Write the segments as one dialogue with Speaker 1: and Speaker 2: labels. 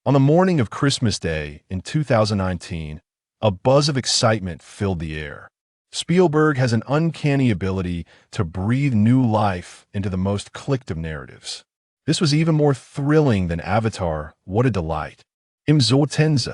Speaker 1: On the morning of Christmas Day in 2019, a buzz of excitement filled the air. Spielberg has an uncanny ability to breathe new life into the most clicked of narratives. This was even more thrilling than Avatar. What a delight. Im so tense.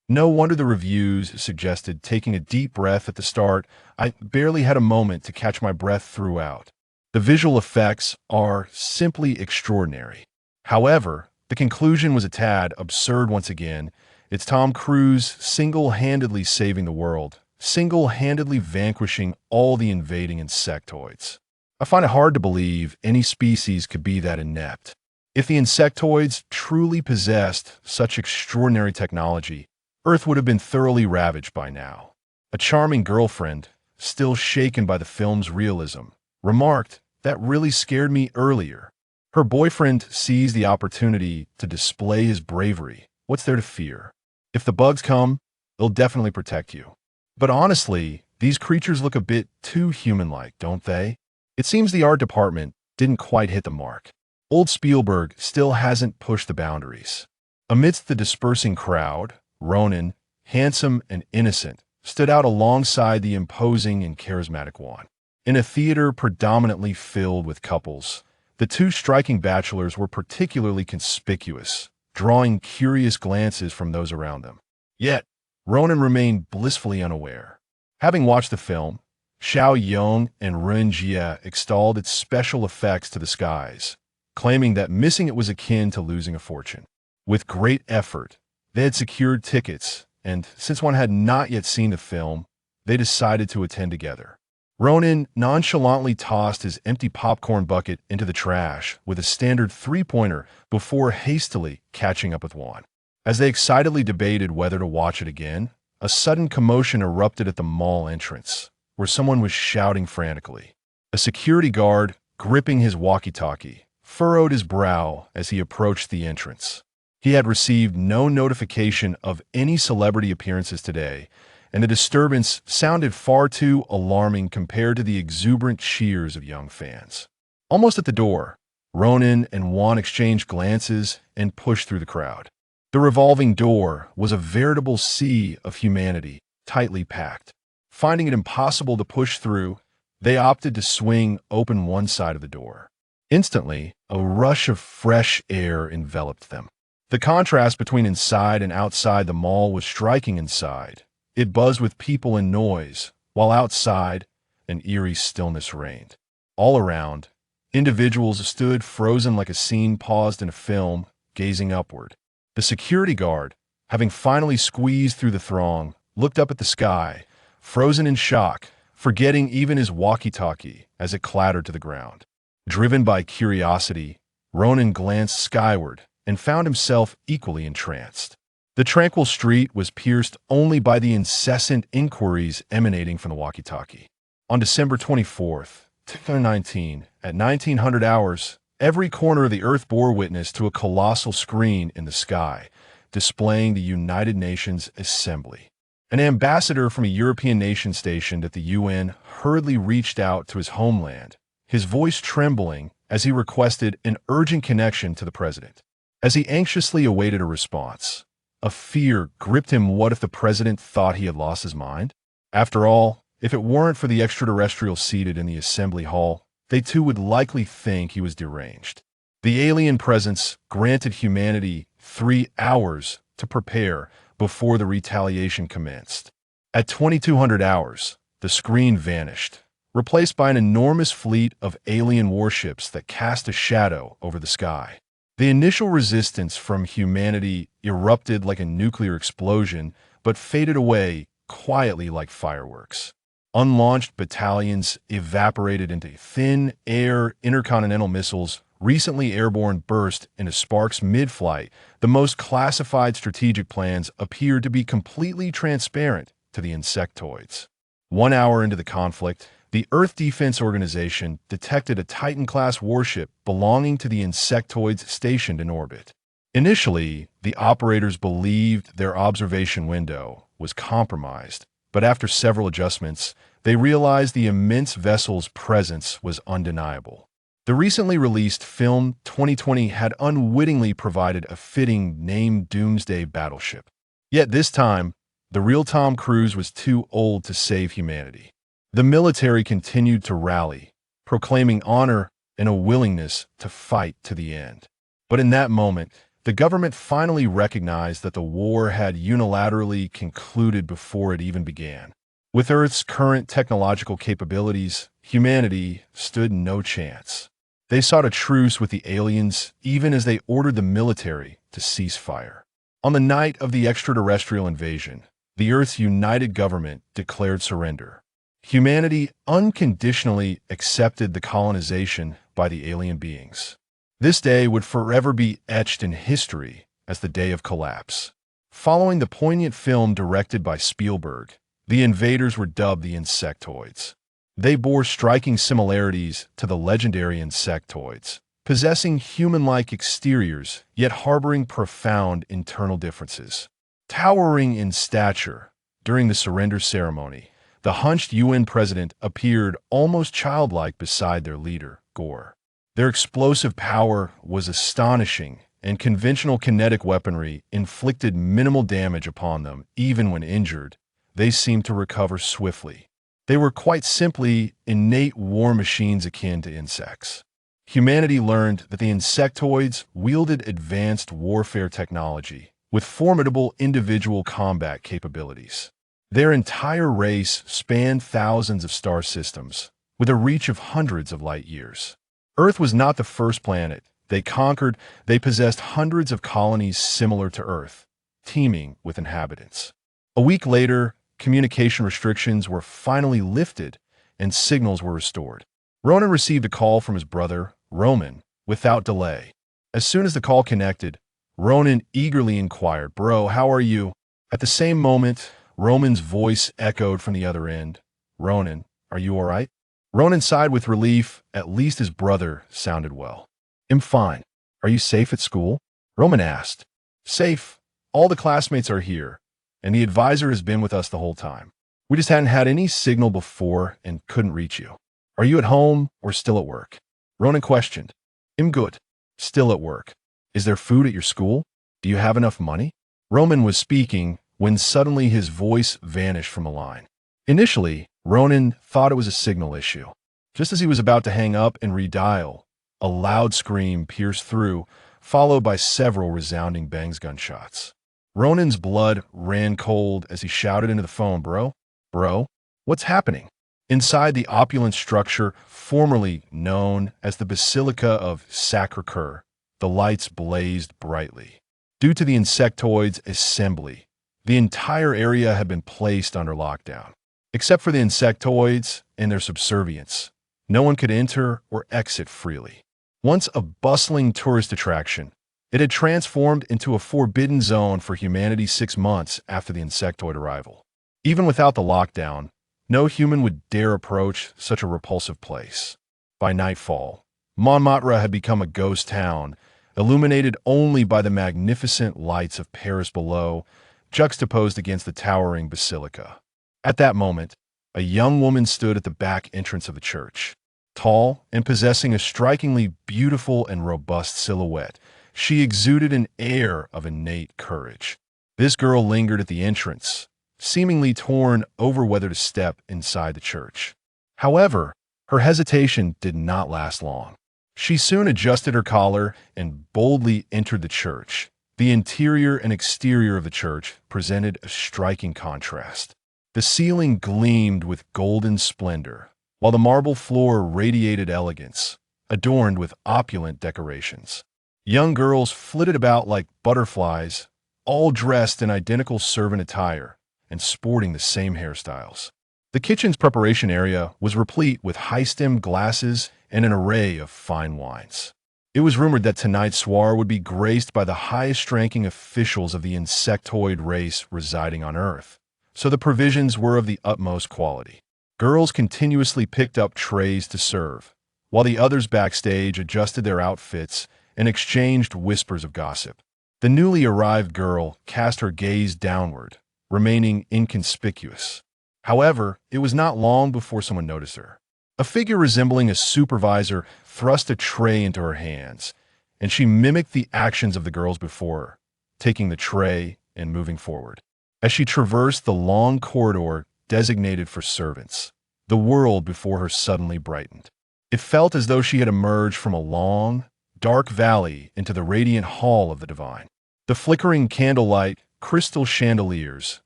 Speaker 1: No wonder the reviews suggested taking a deep breath at the start. I barely had a moment to catch my breath throughout. The visual effects are simply extraordinary. However, the conclusion was a tad absurd once again. It's Tom Cruise single-handedly saving the world, single-handedly vanquishing all the invading insectoids. I find it hard to believe any species could be that inept. If the insectoids truly possessed such extraordinary technology, Earth would have been thoroughly ravaged by now. A charming girlfriend, still shaken by the film's realism, remarked, "That really scared me earlier." Her boyfriend seized the opportunity to display his bravery. What's there to fear? If the bugs come, they'll definitely protect you. But honestly, these creatures look a bit too human-like, don't they? It seems the art department didn't quite hit the mark. Old Spielberg still hasn't pushed the boundaries. Amidst the dispersing crowd, Ronan, handsome and innocent, stood out alongside the imposing and charismatic one. In a theater predominantly filled with couples, the two striking bachelors were particularly conspicuous, drawing curious glances from those around them. Yet, Ronan remained blissfully unaware. Having watched the film, Xiao Yong and Ren Jie extolled its special effects to the skies, claiming that missing it was akin to losing a fortune. With great effort, they had secured tickets, and since one had not yet seen the film, they decided to attend together. Ronan nonchalantly tossed his empty popcorn bucket into the trash with a standard three-pointer before hastily catching up with Juan. As they excitedly debated whether to watch it again, a sudden commotion erupted at the mall entrance, where someone was shouting frantically. A security guard, gripping his walkie-talkie, furrowed his brow as he approached the entrance. He had received no notification of any celebrity appearances today, and the disturbance sounded far too alarming compared to the exuberant cheers of young fans. Almost at the door, Ronan and Juan exchanged glances and pushed through the crowd. The revolving door was a veritable sea of humanity, tightly packed. Finding it impossible to push through, they opted to swing open one side of the door. Instantly, a rush of fresh air enveloped them. The contrast between inside and outside the mall was striking. Inside, it buzzed with people and noise, while outside, an eerie stillness reigned. All around, individuals stood frozen like a scene paused in a film, gazing upward. The security guard, having finally squeezed through the throng, looked up at the sky, frozen in shock, forgetting even his walkie-talkie as it clattered to the ground. Driven by curiosity, Ronan glanced skyward and found himself equally entranced. The tranquil street was pierced only by the incessant inquiries emanating from the walkie-talkie. On December 24th, 2019, at 1900 hours, every corner of the Earth bore witness to a colossal screen in the sky, displaying the United Nations Assembly. An ambassador from a European nation stationed at the UN hurriedly reached out to his homeland, his voice trembling as he requested an urgent connection to the president. As he anxiously awaited a response, a fear gripped him. What if the president thought he had lost his mind? After all, if it weren't for the extraterrestrial seated in the assembly hall, they too would likely think he was deranged. The alien presence granted humanity 3 hours to prepare before the retaliation commenced. At 2200 hours, the screen vanished, replaced by an enormous fleet of alien warships that cast a shadow over the sky. The initial resistance from humanity erupted like a nuclear explosion, but faded away quietly like fireworks. Unlaunched battalions evaporated into thin air. Intercontinental missiles, recently airborne, burst into sparks mid-flight. The most classified strategic plans appeared to be completely transparent to the insectoids. 1 hour into the conflict, the Earth Defense Organization detected a Titan-class warship belonging to the insectoids stationed in orbit. Initially, the operators believed their observation window was compromised, but after several adjustments, they realized the immense vessel's presence was undeniable. The recently released film 2020 had unwittingly provided a fitting named Doomsday battleship. Yet this time, the real Tom Cruise was too old to save humanity. The military continued to rally, proclaiming honor and a willingness to fight to the end. But in that moment, the government finally recognized that the war had unilaterally concluded before it even began. With Earth's current technological capabilities, humanity stood no chance. They sought a truce with the aliens even as they ordered the military to cease fire. On the night of the extraterrestrial invasion, the Earth's united government declared surrender. Humanity unconditionally accepted the colonization by the alien beings. This day would forever be etched in history as the day of collapse. Following the poignant film directed by Spielberg, the invaders were dubbed the insectoids. They bore striking similarities to the legendary insectoids, possessing human-like exteriors yet harboring profound internal differences. Towering in stature, during the surrender ceremony, the hunched UN president appeared almost childlike beside their leader, Gore. Their explosive power was astonishing, and conventional kinetic weaponry inflicted minimal damage upon them. Even when injured, they seemed to recover swiftly. They were quite simply innate war machines akin to insects. Humanity learned that the insectoids wielded advanced warfare technology with formidable individual combat capabilities. Their entire race spanned thousands of star systems, with a reach of hundreds of light years. Earth was not the first planet they conquered. They possessed hundreds of colonies similar to Earth, teeming with inhabitants. A week later, communication restrictions were finally lifted and signals were restored. Ronan received a call from his brother, Roman, without delay. As soon as the call connected, Ronan eagerly inquired, "Bro, how are you?" At the same moment, Roman's voice echoed from the other end. "Ronan, are you all right?" Ronan sighed with relief. At least his brother sounded well. "I'm fine. Are you safe at school?" Roman asked. "Safe. All the classmates are here, and the advisor has been with us the whole time. We just hadn't had any signal before and couldn't reach you. Are you at home or still at work?" Ronan questioned. "I'm good. Still at work. Is there food at your school? Do you have enough money?" Roman was speaking when suddenly his voice vanished from the line. Initially, Ronan thought it was a signal issue. Just as he was about to hang up and redial, a loud scream pierced through, followed by several resounding bangs gunshots. Ronan's blood ran cold as he shouted into the phone, Bro, what's happening?" Inside the opulent structure formerly known as the Basilica of Sacré-Cœur, the lights blazed brightly. Due to the insectoids' assembly, the entire area had been placed under lockdown. Except for the insectoids and their subservience, no one could enter or exit freely. Once a bustling tourist attraction, it had transformed into a forbidden zone for humanity 6 months after the insectoid arrival. Even without the lockdown, no human would dare approach such a repulsive place. By nightfall, Montmartre had become a ghost town, illuminated only by the magnificent lights of Paris below, juxtaposed against the towering basilica. At that moment, a young woman stood at the back entrance of the church. Tall and possessing a strikingly beautiful and robust silhouette, she exuded an air of innate courage. This girl lingered at the entrance, seemingly torn over whether to step inside the church. However, her hesitation did not last long. She soon adjusted her collar and boldly entered the church. The interior and exterior of the church presented a striking contrast. The ceiling gleamed with golden splendor, while the marble floor radiated elegance, adorned with opulent decorations. Young girls flitted about like butterflies, all dressed in identical servant attire and sporting the same hairstyles. The kitchen's preparation area was replete with high-stem glasses and an array of fine wines. It was rumored that tonight's soiree would be graced by the highest-ranking officials of the insectoid race residing on Earth, so the provisions were of the utmost quality. Girls continuously picked up trays to serve, while the others backstage adjusted their outfits and exchanged whispers of gossip. The newly arrived girl cast her gaze downward, remaining inconspicuous. However, it was not long before someone noticed her. A figure resembling a supervisor thrust a tray into her hands, and she mimicked the actions of the girls before her, taking the tray and moving forward. As she traversed the long corridor designated for servants, the world before her suddenly brightened. It felt as though she had emerged from a long, dark valley into the radiant hall of the divine. The flickering candlelight, crystal chandeliers,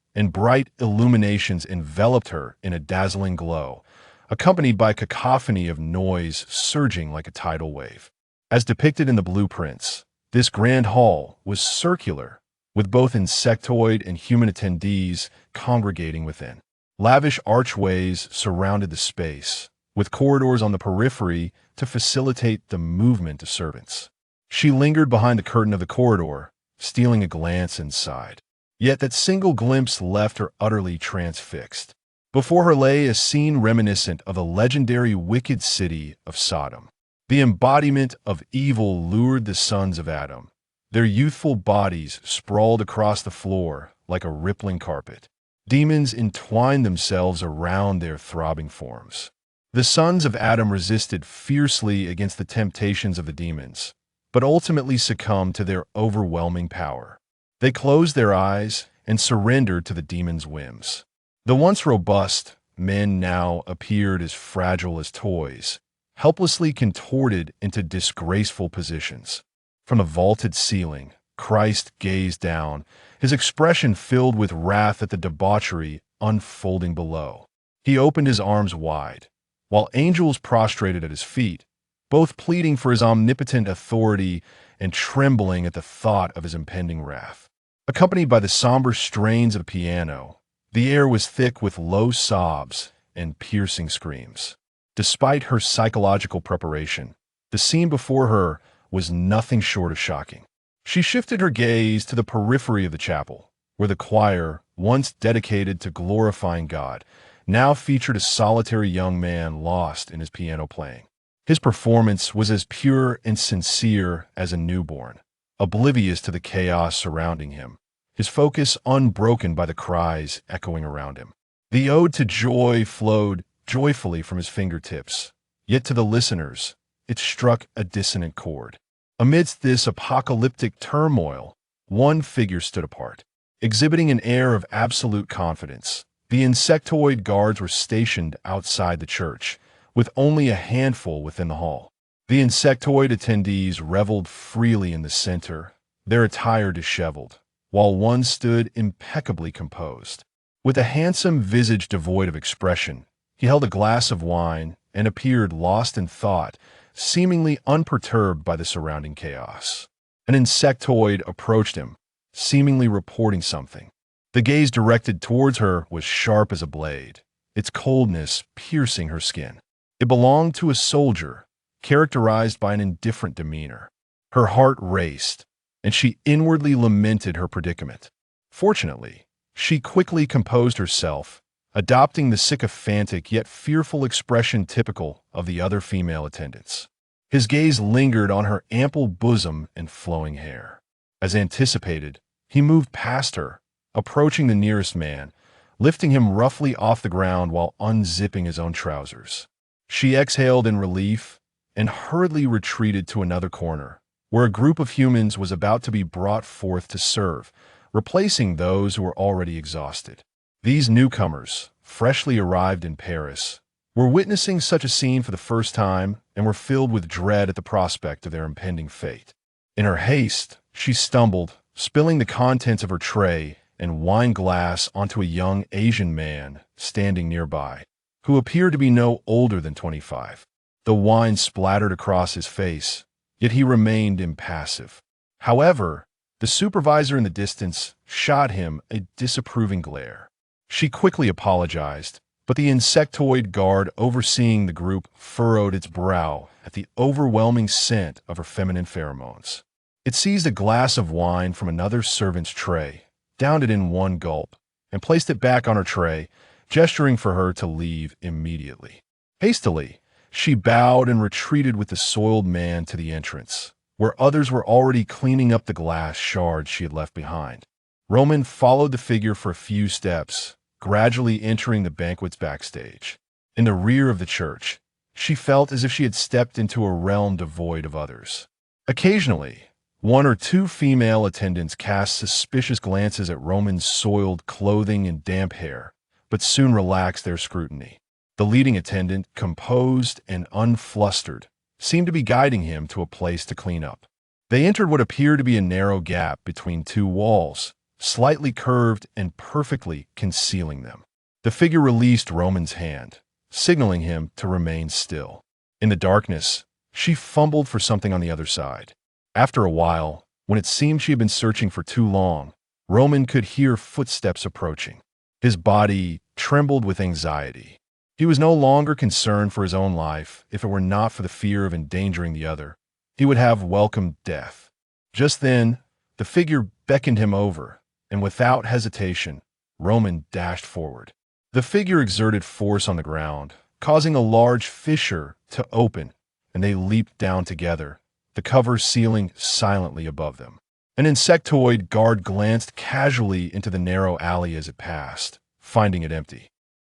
Speaker 1: and bright illuminations enveloped her in a dazzling glow, accompanied by a cacophony of noise surging like a tidal wave. As depicted in the blueprints, this grand hall was circular, with both insectoid and human attendees congregating within. Lavish archways surrounded the space, with corridors on the periphery to facilitate the movement of servants. She lingered behind the curtain of the corridor, stealing a glance inside. Yet that single glimpse left her utterly transfixed. Before her lay a scene reminiscent of the legendary wicked city of Sodom. The embodiment of evil lured the sons of Adam. Their youthful bodies sprawled across the floor like a rippling carpet. Demons entwined themselves around their throbbing forms. The sons of Adam resisted fiercely against the temptations of the demons, but ultimately succumbed to their overwhelming power. They closed their eyes and surrendered to the demons' whims. The once robust men now appeared as fragile as toys, helplessly contorted into disgraceful positions. From the vaulted ceiling, Christ gazed down, his expression filled with wrath at the debauchery unfolding below. He opened his arms wide, while angels prostrated at his feet, both pleading for his omnipotent authority and trembling at the thought of his impending wrath. Accompanied by the somber strains of the piano, the air was thick with low sobs and piercing screams. Despite her psychological preparation, the scene before her was nothing short of shocking. She shifted her gaze to the periphery of the chapel, where the choir, once dedicated to glorifying God, now featured a solitary young man lost in his piano playing. His performance was as pure and sincere as a newborn, oblivious to the chaos surrounding him, his focus unbroken by the cries echoing around him. The ode to joy flowed joyfully from his fingertips, yet to the listeners, it struck a dissonant chord. Amidst this apocalyptic turmoil, one figure stood apart, exhibiting an air of absolute confidence. The insectoid guards were stationed outside the church, with only a handful within the hall. The insectoid attendees reveled freely in the center, their attire disheveled, while one stood impeccably composed. With a handsome visage devoid of expression, he held a glass of wine and appeared lost in thought, seemingly unperturbed by the surrounding chaos. An insectoid approached him, seemingly reporting something. The gaze directed towards her was sharp as a blade, its coldness piercing her skin. It belonged to a soldier, characterized by an indifferent demeanor. Her heart raced, and she inwardly lamented her predicament. Fortunately, she quickly composed herself, adopting the sycophantic yet fearful expression typical of the other female attendants. His gaze lingered on her ample bosom and flowing hair. As anticipated, he moved past her, approaching the nearest man, lifting him roughly off the ground while unzipping his own trousers. She exhaled in relief and hurriedly retreated to another corner, where a group of humans was about to be brought forth to serve, replacing those who were already exhausted. These newcomers, freshly arrived in Paris, were witnessing such a scene for the first time and were filled with dread at the prospect of their impending fate. In her haste, she stumbled, spilling the contents of her tray and wine glass onto a young Asian man standing nearby, who appeared to be no older than 25. The wine splattered across his face, yet he remained impassive. However, the supervisor in the distance shot him a disapproving glare. She quickly apologized, but the insectoid guard overseeing the group furrowed its brow at the overwhelming scent of her feminine pheromones. It seized a glass of wine from another servant's tray, downed it in one gulp, and placed it back on her tray, gesturing for her to leave immediately. Hastily, she bowed and retreated with the soiled man to the entrance, where others were already cleaning up the glass shards she had left behind. Roman followed the figure for a few steps, gradually entering the banquet's backstage. In the rear of the church, She felt as if she had stepped into a realm devoid of others. Occasionally, one or two female attendants cast suspicious glances at Roman's soiled clothing and damp hair, but soon relaxed their scrutiny. The leading attendant, composed and unflustered, seemed to be guiding him to a place to clean up. They entered what appeared to be a narrow gap between two walls, slightly curved and perfectly concealing them. The figure released Roman's hand, signaling him to remain still. In the darkness, she fumbled for something on the other side. After a while, when it seemed she had been searching for too long, Roman could hear footsteps approaching. His body trembled with anxiety. He was no longer concerned for his own life. If it were not for the fear of endangering the other, he would have welcomed death. Just then, the figure beckoned him over, and without hesitation, Roman dashed forward. The figure exerted force on the ground, causing a large fissure to open, and they leaped down together, the cover sealing silently above them. An insectoid guard glanced casually into the narrow alley as it passed, finding it empty.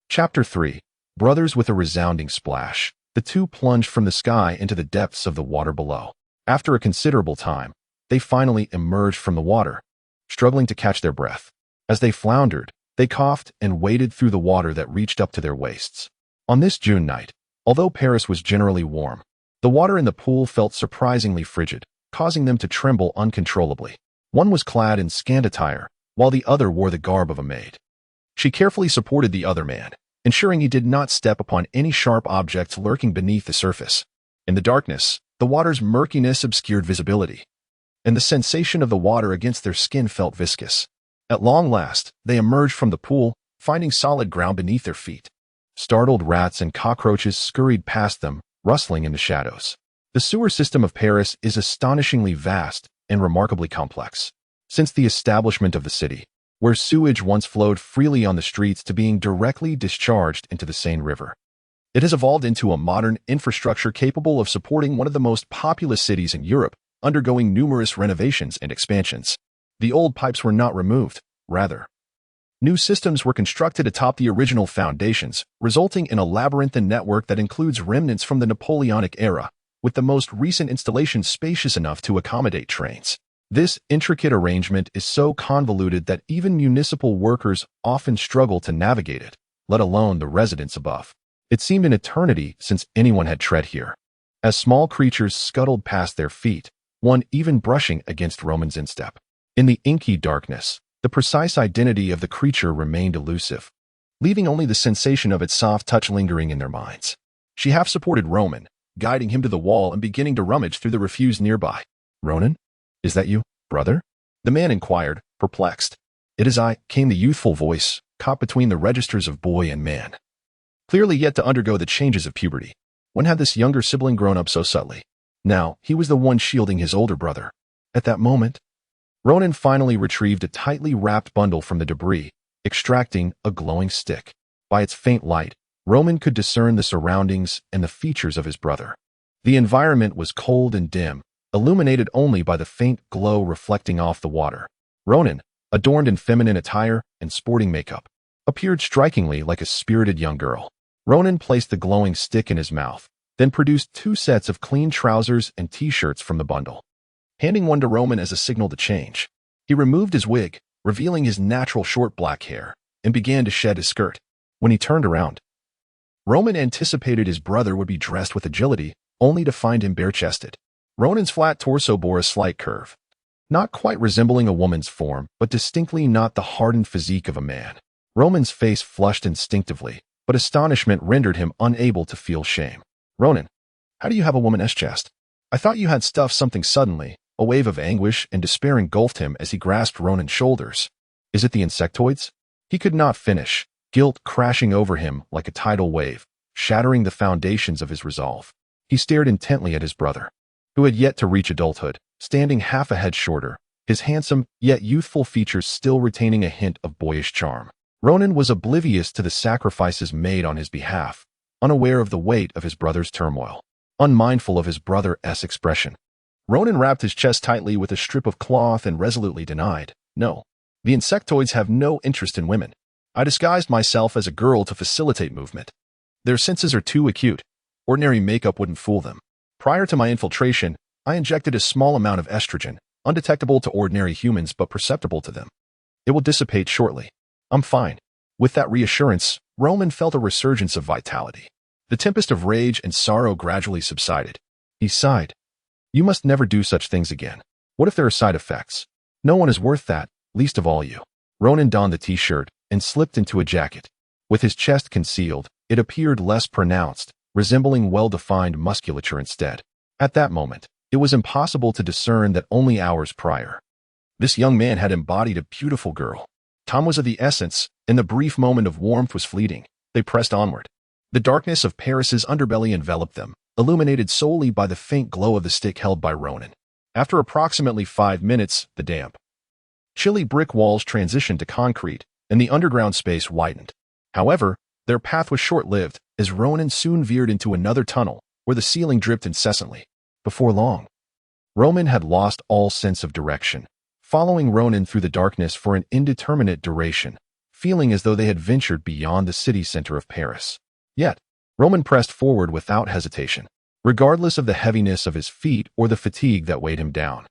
Speaker 1: Chapter 3. Brothers with a resounding splash. The two plunged from the sky into the depths of the water below. After a considerable time, they finally emerged from the water, struggling to catch their breath. As they floundered, they coughed and waded through the water that reached up to their waists. On this June night, although Paris was generally warm, the water in the pool felt surprisingly frigid, causing them to tremble uncontrollably. One was clad in scant attire, while the other wore the garb of a maid. She carefully supported the other man, ensuring he did not step upon any sharp objects lurking beneath the surface. In the darkness, the water's murkiness obscured visibility, and the sensation of the water against their skin felt viscous. At long last, they emerged from the pool, finding solid ground beneath their feet. Startled rats and cockroaches scurried past them, rustling in the shadows. The sewer system of Paris is astonishingly vast and remarkably complex. Since the establishment of the city, where sewage once flowed freely on the streets to being directly discharged into the Seine River, it has evolved into a modern infrastructure capable of supporting one of the most populous cities in Europe, undergoing numerous renovations and expansions. The old pipes were not removed, rather, new systems were constructed atop the original foundations, resulting in a labyrinthine network that includes remnants from the Napoleonic era, with the most recent installations spacious enough to accommodate trains. This intricate arrangement is so convoluted that even municipal workers often struggle to navigate it, let alone the residents above. It seemed an eternity since anyone had tread here, as small creatures scuttled past their feet, one even brushing against Roman's instep. In the inky darkness, the precise identity of the creature remained elusive, leaving only the sensation of its soft touch lingering in their minds. She half-supported Roman, guiding him to the wall and beginning to rummage through the refuse nearby. "Ronan? Is that you, brother?" the man inquired, perplexed. "It is I," came the youthful voice, caught between the registers of boy and man. Clearly yet to undergo the changes of puberty. When had this younger sibling grown up so subtly? Now, he was the one shielding his older brother. At that moment, Ronan finally retrieved a tightly wrapped bundle from the debris, extracting a glowing stick. By its faint light, Roman could discern the surroundings and the features of his brother. The environment was cold and dim, illuminated only by the faint glow reflecting off the water. Ronan, adorned in feminine attire and sporting makeup, appeared strikingly like a spirited young girl. Ronan placed the glowing stick in his mouth, then produced 2 sets of clean trousers and t-shirts from the bundle. Handing one to Roman as a signal to change, he removed his wig, revealing his natural short black hair, and began to shed his skirt. When he turned around, Roman anticipated his brother would be dressed with agility, only to find him bare-chested. Ronan's flat torso bore a slight curve, not quite resembling a woman's form, but distinctly not the hardened physique of a man. Roman's face flushed instinctively, but astonishment rendered him unable to feel shame. "Ronan, how do you have a woman's chest? I thought you had stuffed something suddenly." A wave of anguish and despair engulfed him as he grasped Ronan's shoulders. "Is it the insectoids?" He could not finish, guilt crashing over him like a tidal wave, shattering the foundations of his resolve. He stared intently at his brother, who had yet to reach adulthood, standing half a head shorter, his handsome yet youthful features still retaining a hint of boyish charm. Ronan was oblivious to the sacrifices made on his behalf, unaware of the weight of his brother's turmoil, unmindful of his brother's expression. Ronan wrapped his chest tightly with a strip of cloth and resolutely denied, "No, the insectoids have no interest in women. I disguised myself as a girl to facilitate movement. Their senses are too acute, Ordinary makeup wouldn't fool them. Prior to my infiltration, I injected a small amount of estrogen, undetectable to ordinary humans but perceptible to them. It will dissipate shortly. I'm fine. With that reassurance, Roman felt a resurgence of vitality. The tempest of rage and sorrow gradually subsided. He sighed. You must never do such things again. What if there are side effects? No one is worth that, least of all you. Ronan donned the t-shirt and slipped into a jacket. With his chest concealed, it appeared less pronounced, resembling well-defined musculature instead. At that moment, it was impossible to discern that only hours prior. This young man had embodied a beautiful girl. Time was of the essence, and the brief moment of warmth was fleeting. They pressed onward. The darkness of Paris's underbelly enveloped them, illuminated solely by the faint glow of the stick held by Ronan. After approximately 5 minutes, the damp, chilly brick walls transitioned to concrete, and the underground space widened. However, their path was short-lived, as Ronan soon veered into another tunnel, where the ceiling dripped incessantly. Before long, Roman had lost all sense of direction, following Ronan through the darkness for an indeterminate duration, feeling as though they had ventured beyond the city center of Paris. Yet, Roman pressed forward without hesitation, regardless of the heaviness of his feet or the fatigue that weighed him down.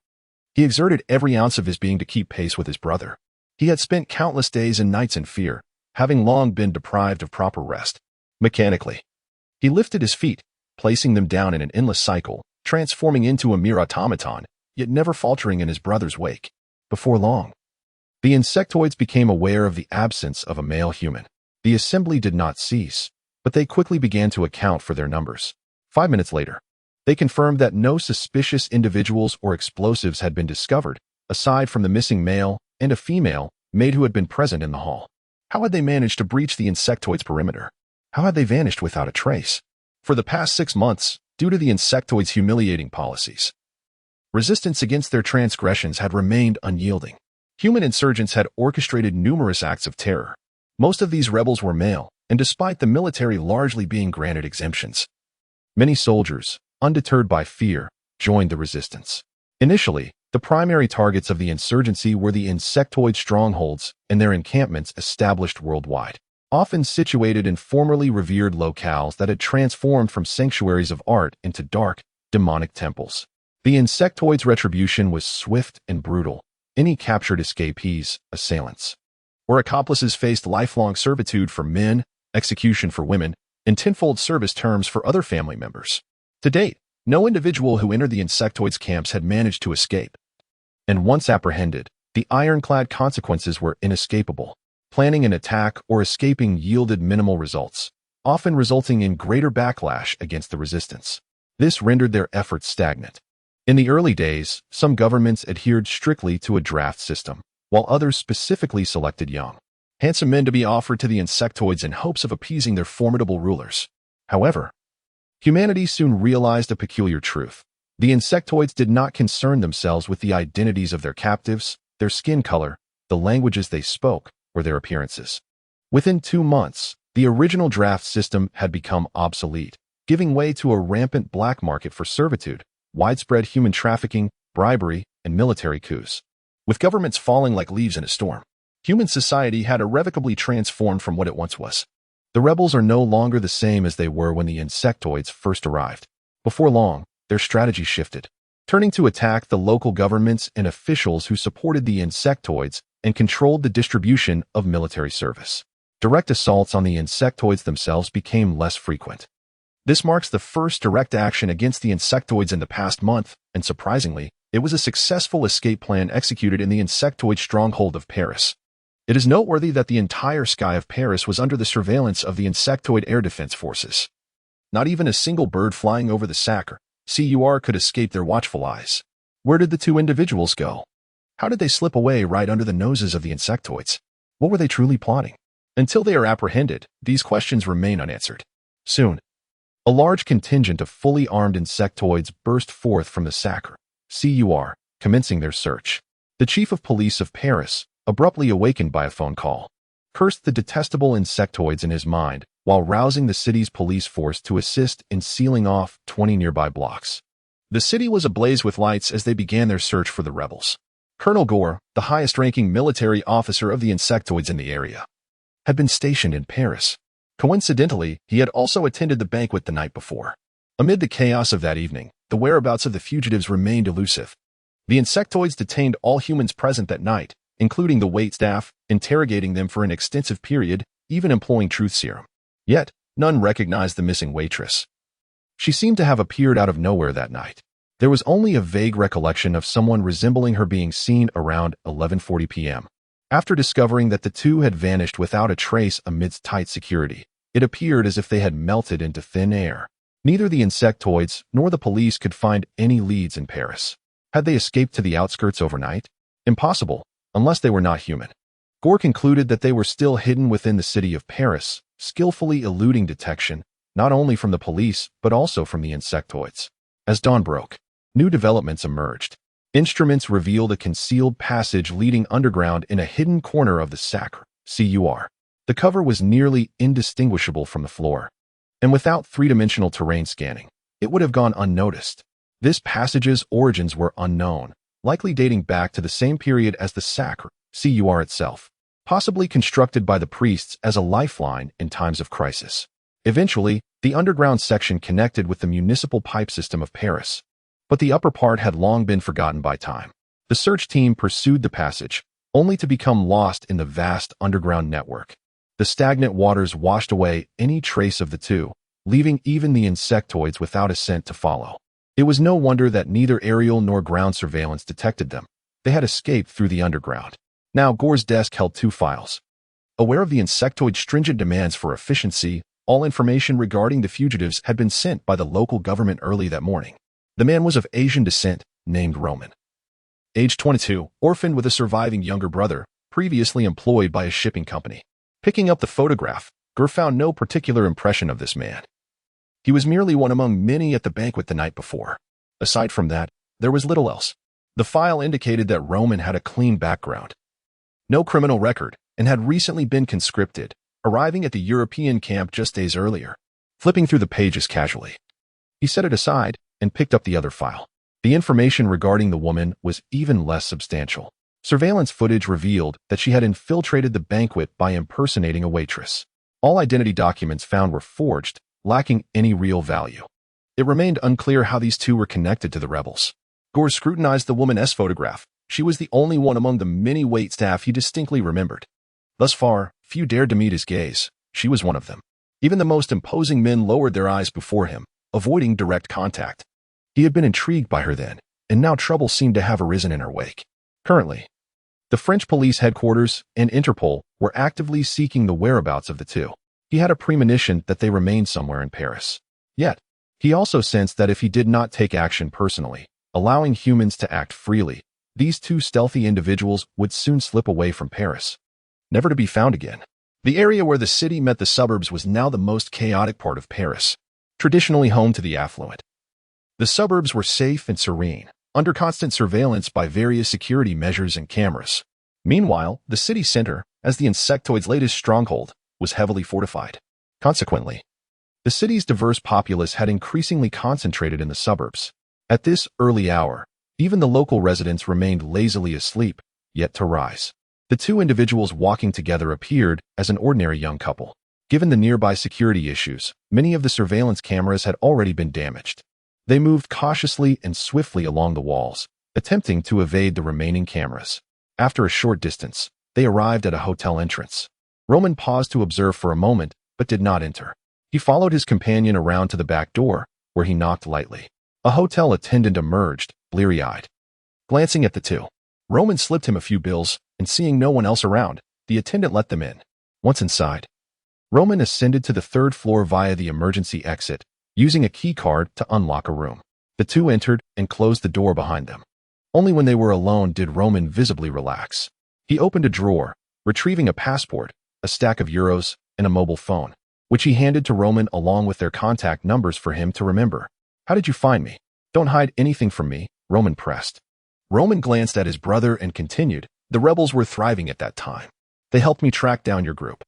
Speaker 1: He exerted every ounce of his being to keep pace with his brother. He had spent countless days and nights in fear, having long been deprived of proper rest. Mechanically, he lifted his feet, placing them down in an endless cycle, transforming into a mere automaton, yet never faltering in his brother's wake. Before long, the insectoids became aware of the absence of a male human. The assembly did not cease, but they quickly began to account for their numbers. 5 minutes later, they confirmed that no suspicious individuals or explosives had been discovered, aside from the missing male and a female maid who had been present in the hall. How had they managed to breach the insectoids' perimeter? How had they vanished without a trace? For the past 6 months, due to the insectoids' humiliating policies, resistance against their transgressions had remained unyielding. Human insurgents had orchestrated numerous acts of terror. Most of these rebels were male, and despite the military largely being granted exemptions, many soldiers, undeterred by fear, joined the resistance. Initially, the primary targets of the insurgency were the insectoid strongholds and their encampments established worldwide, often situated in formerly revered locales that had transformed from sanctuaries of art into dark, demonic temples. The insectoids' retribution was swift and brutal. Any captured escapees, assailants, or accomplices faced lifelong servitude for men, execution for women, and tenfold service terms for other family members. To date, no individual who entered the insectoids' camps had managed to escape. And once apprehended, the ironclad consequences were inescapable. Planning an attack or escaping yielded minimal results, often resulting in greater backlash against the resistance. This rendered their efforts stagnant. In the early days, some governments adhered strictly to a draft system, while others specifically selected young, handsome men to be offered to the insectoids in hopes of appeasing their formidable rulers. However, humanity soon realized a peculiar truth. The insectoids did not concern themselves with the identities of their captives, their skin color, the languages they spoke, or their appearances. Within 2 months, the original draft system had become obsolete, giving way to a rampant black market for servitude, widespread human trafficking, bribery, and military coups. With governments falling like leaves in a storm, human society had irrevocably transformed from what it once was. The rebels are no longer the same as they were when the insectoids first arrived. Before long, their strategy shifted, turning to attack the local governments and officials who supported the insectoids and controlled the distribution of military service. Direct assaults on the insectoids themselves became less frequent. This marks the first direct action against the insectoids in the past month, and surprisingly, it was a successful escape plan executed in the insectoid stronghold of Paris. It is noteworthy that the entire sky of Paris was under the surveillance of the insectoid air defense forces. Not even a single bird flying over the Sacre, CUR could escape their watchful eyes. Where did the 2 individuals go? How did they slip away right under the noses of the insectoids? What were they truly plotting? Until they are apprehended, these questions remain unanswered. Soon, a large contingent of fully armed insectoids burst forth from the Sacre, CUR, commencing their search. The chief of police of Paris, abruptly awakened by a phone call, cursed the detestable insectoids in his mind while rousing the city's police force to assist in sealing off 20 nearby blocks. The city was ablaze with lights as they began their search for the rebels. Colonel Gore, the highest-ranking military officer of the insectoids in the area, had been stationed in Paris. Coincidentally, he had also attended the banquet the night before. Amid the chaos of that evening, the whereabouts of the fugitives remained elusive. The insectoids detained all humans present that night, including the wait staff, interrogating them for an extensive period, even employing truth serum. Yet, none recognized the missing waitress. She seemed to have appeared out of nowhere that night. There was only a vague recollection of someone resembling her being seen around 11:40 p.m. After discovering that the two had vanished without a trace amidst tight security, it appeared as if they had melted into thin air. Neither the insectoids nor the police could find any leads in Paris. Had they escaped to the outskirts overnight? Impossible, unless they were not human. Gore concluded that they were still hidden within the city of Paris, skillfully eluding detection, not only from the police, but also from the insectoids. As dawn broke, new developments emerged. Instruments revealed a concealed passage leading underground in a hidden corner of the Sacre, CUR. The cover was nearly indistinguishable from the floor, and without three-dimensional terrain scanning, it would have gone unnoticed. This passage's origins were unknown, likely dating back to the same period as the Sacre, CUR itself, possibly constructed by the priests as a lifeline in times of crisis. Eventually, the underground section connected with the municipal pipe system of Paris, but the upper part had long been forgotten by time. The search team pursued the passage, only to become lost in the vast underground network. The stagnant waters washed away any trace of the two, leaving even the insectoids without a scent to follow. It was no wonder that neither aerial nor ground surveillance detected them. They had escaped through the underground. Now, Gore's desk held two files. Aware of the insectoid's stringent demands for efficiency, all information regarding the fugitives had been sent by the local government early that morning. The man was of Asian descent, named Roman. Age 22, orphaned with a surviving younger brother, previously employed by a shipping company. Picking up the photograph, Gore found no particular impression of this man. He was merely one among many at the banquet the night before. Aside from that, there was little else. The file indicated that Roman had a clean background, no criminal record, and had recently been conscripted, arriving at the European camp just days earlier. Flipping through the pages casually, he set it aside and picked up the other file. The information regarding the woman was even less substantial. Surveillance footage revealed that she had infiltrated the banquet by impersonating a waitress. All identity documents found were forged, lacking any real value. It remained unclear how these two were connected to the rebels. Gore scrutinized the woman's photograph. She was the only one among the many wait staff he distinctly remembered. Thus far, few dared to meet his gaze. She was one of them. Even the most imposing men lowered their eyes before him, avoiding direct contact. He had been intrigued by her then, and now trouble seemed to have arisen in her wake. Currently, the French police headquarters and Interpol were actively seeking the whereabouts of the two. He had a premonition that they remained somewhere in Paris. Yet, he also sensed that if he did not take action personally, allowing humans to act freely, these two stealthy individuals would soon slip away from Paris, never to be found again. The area where the city met the suburbs was now the most chaotic part of Paris, traditionally home to the affluent. The suburbs were safe and serene, under constant surveillance by various security measures and cameras. Meanwhile, the city center, as the insectoid's latest stronghold, was heavily fortified. Consequently, the city's diverse populace had increasingly concentrated in the suburbs. At this early hour, even the local residents remained lazily asleep, yet to rise. The two individuals walking together appeared as an ordinary young couple. Given the nearby security issues, many of the surveillance cameras had already been damaged. They moved cautiously and swiftly along the walls, attempting to evade the remaining cameras. After a short distance, they arrived at a hotel entrance. Roman paused to observe for a moment, but did not enter. He followed his companion around to the back door, where he knocked lightly. A hotel attendant emerged, bleary-eyed. Glancing at the two, Roman slipped him a few bills, and seeing no one else around, the attendant let them in. Once inside, Roman ascended to the third floor via the emergency exit, using a key card to unlock a room. The two entered and closed the door behind them. Only when they were alone did Roman visibly relax. He opened a drawer, retrieving a passport, a stack of euros, and a mobile phone, which he handed to Roman along with their contact numbers for him to remember. "How did you find me? Don't hide anything from me," Roman pressed. Roman glanced at his brother and continued, "The rebels were thriving at that time. They helped me track down your group.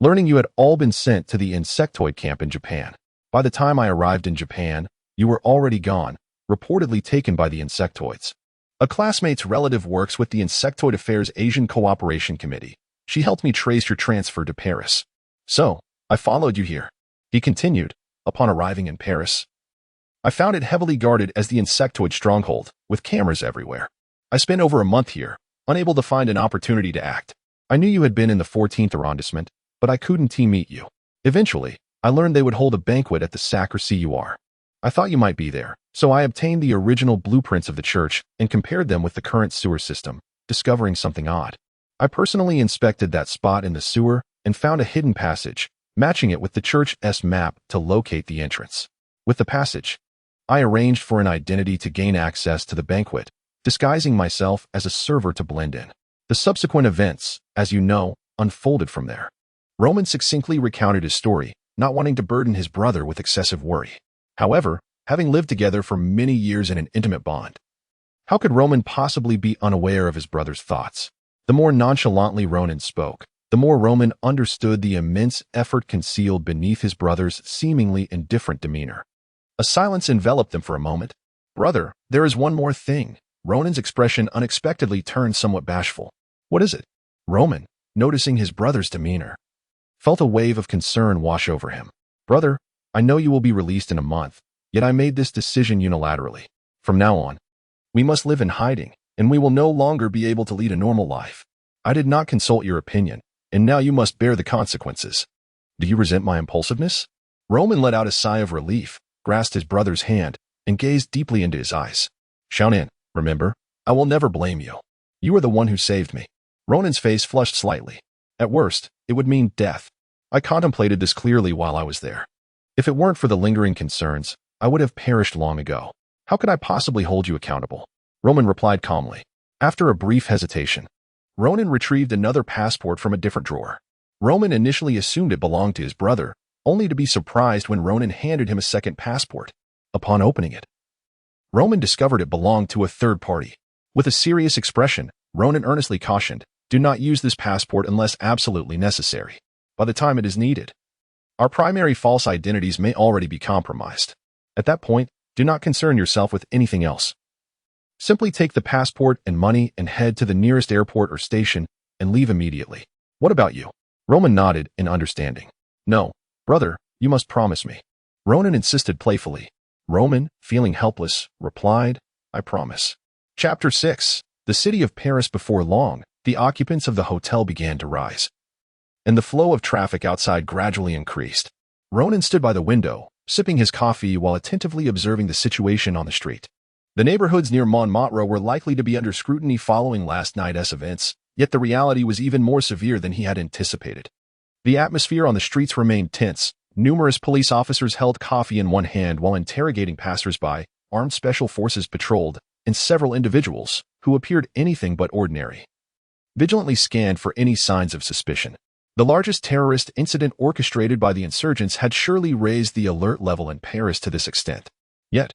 Speaker 1: Learning you had all been sent to the insectoid camp in Japan. By the time I arrived in Japan, you were already gone, reportedly taken by the insectoids. A classmate's relative works with the Insectoid Affairs Asian Cooperation Committee. She helped me trace your transfer to Paris. So, I followed you here." He continued, "Upon arriving in Paris, I found it heavily guarded as the insectoid stronghold, with cameras everywhere. I spent over a month here, unable to find an opportunity to act. I knew you had been in the 14th arrondissement, but I couldn't meet you. Eventually, I learned they would hold a banquet at the Sacre Coeur. I thought you might be there, so I obtained the original blueprints of the church and compared them with the current sewer system, discovering something odd. I personally inspected that spot in the sewer and found a hidden passage, matching it with the church's map to locate the entrance. With the passage, I arranged for an identity to gain access to the banquet, disguising myself as a server to blend in. The subsequent events, as you know, unfolded from there. Roman succinctly recounted his story, not wanting to burden his brother with excessive worry. However, having lived together for many years in an intimate bond, how could Roman possibly be unaware of his brother's thoughts? The more nonchalantly Ronan spoke, the more Roman understood the immense effort concealed beneath his brother's seemingly indifferent demeanor. A silence enveloped them for a moment. "Brother, there is one more thing." Ronan's expression unexpectedly turned somewhat bashful. "What is it?" Roman, noticing his brother's demeanor, felt a wave of concern wash over him. "Brother, I know you will be released in a month, yet I made this decision unilaterally. From now on, we must live in hiding, and we will no longer be able to lead a normal life. I did not consult your opinion, and now you must bear the consequences. Do you resent my impulsiveness?" Roman let out a sigh of relief, grasped his brother's hand, and gazed deeply into his eyes. "Xiaonan, remember, I will never blame you. You are the one who saved me." Ronan's face flushed slightly. "At worst, it would mean death. I contemplated this clearly while I was there. If it weren't for the lingering concerns, I would have perished long ago. How could I possibly hold you accountable?" Roman replied calmly. After a brief hesitation, Ronan retrieved another passport from a different drawer. Roman initially assumed it belonged to his brother, only to be surprised when Ronan handed him a second passport. Upon opening it, Roman discovered it belonged to a third party. With a serious expression, Ronan earnestly cautioned, "Do not use this passport unless absolutely necessary. By the time it is needed, our primary false identities may already be compromised. At that point, do not concern yourself with anything else. Simply take the passport and money and head to the nearest airport or station and leave immediately. What about you?" Roman nodded in understanding. "No, brother, you must promise me." Ronan insisted playfully. Roman, feeling helpless, replied, "I promise." Chapter 6. The city of Paris. Before long, the occupants of the hotel began to rise, and the flow of traffic outside gradually increased. Ronan stood by the window, sipping his coffee while attentively observing the situation on the street. The neighborhoods near Montmartre were likely to be under scrutiny following last night's events, yet the reality was even more severe than he had anticipated. The atmosphere on the streets remained tense. Numerous police officers held coffee in one hand while interrogating passers-by. Armed special forces patrolled, and several individuals, who appeared anything but ordinary, vigilantly scanned for any signs of suspicion. The largest terrorist incident orchestrated by the insurgents had surely raised the alert level in Paris to this extent. Yet,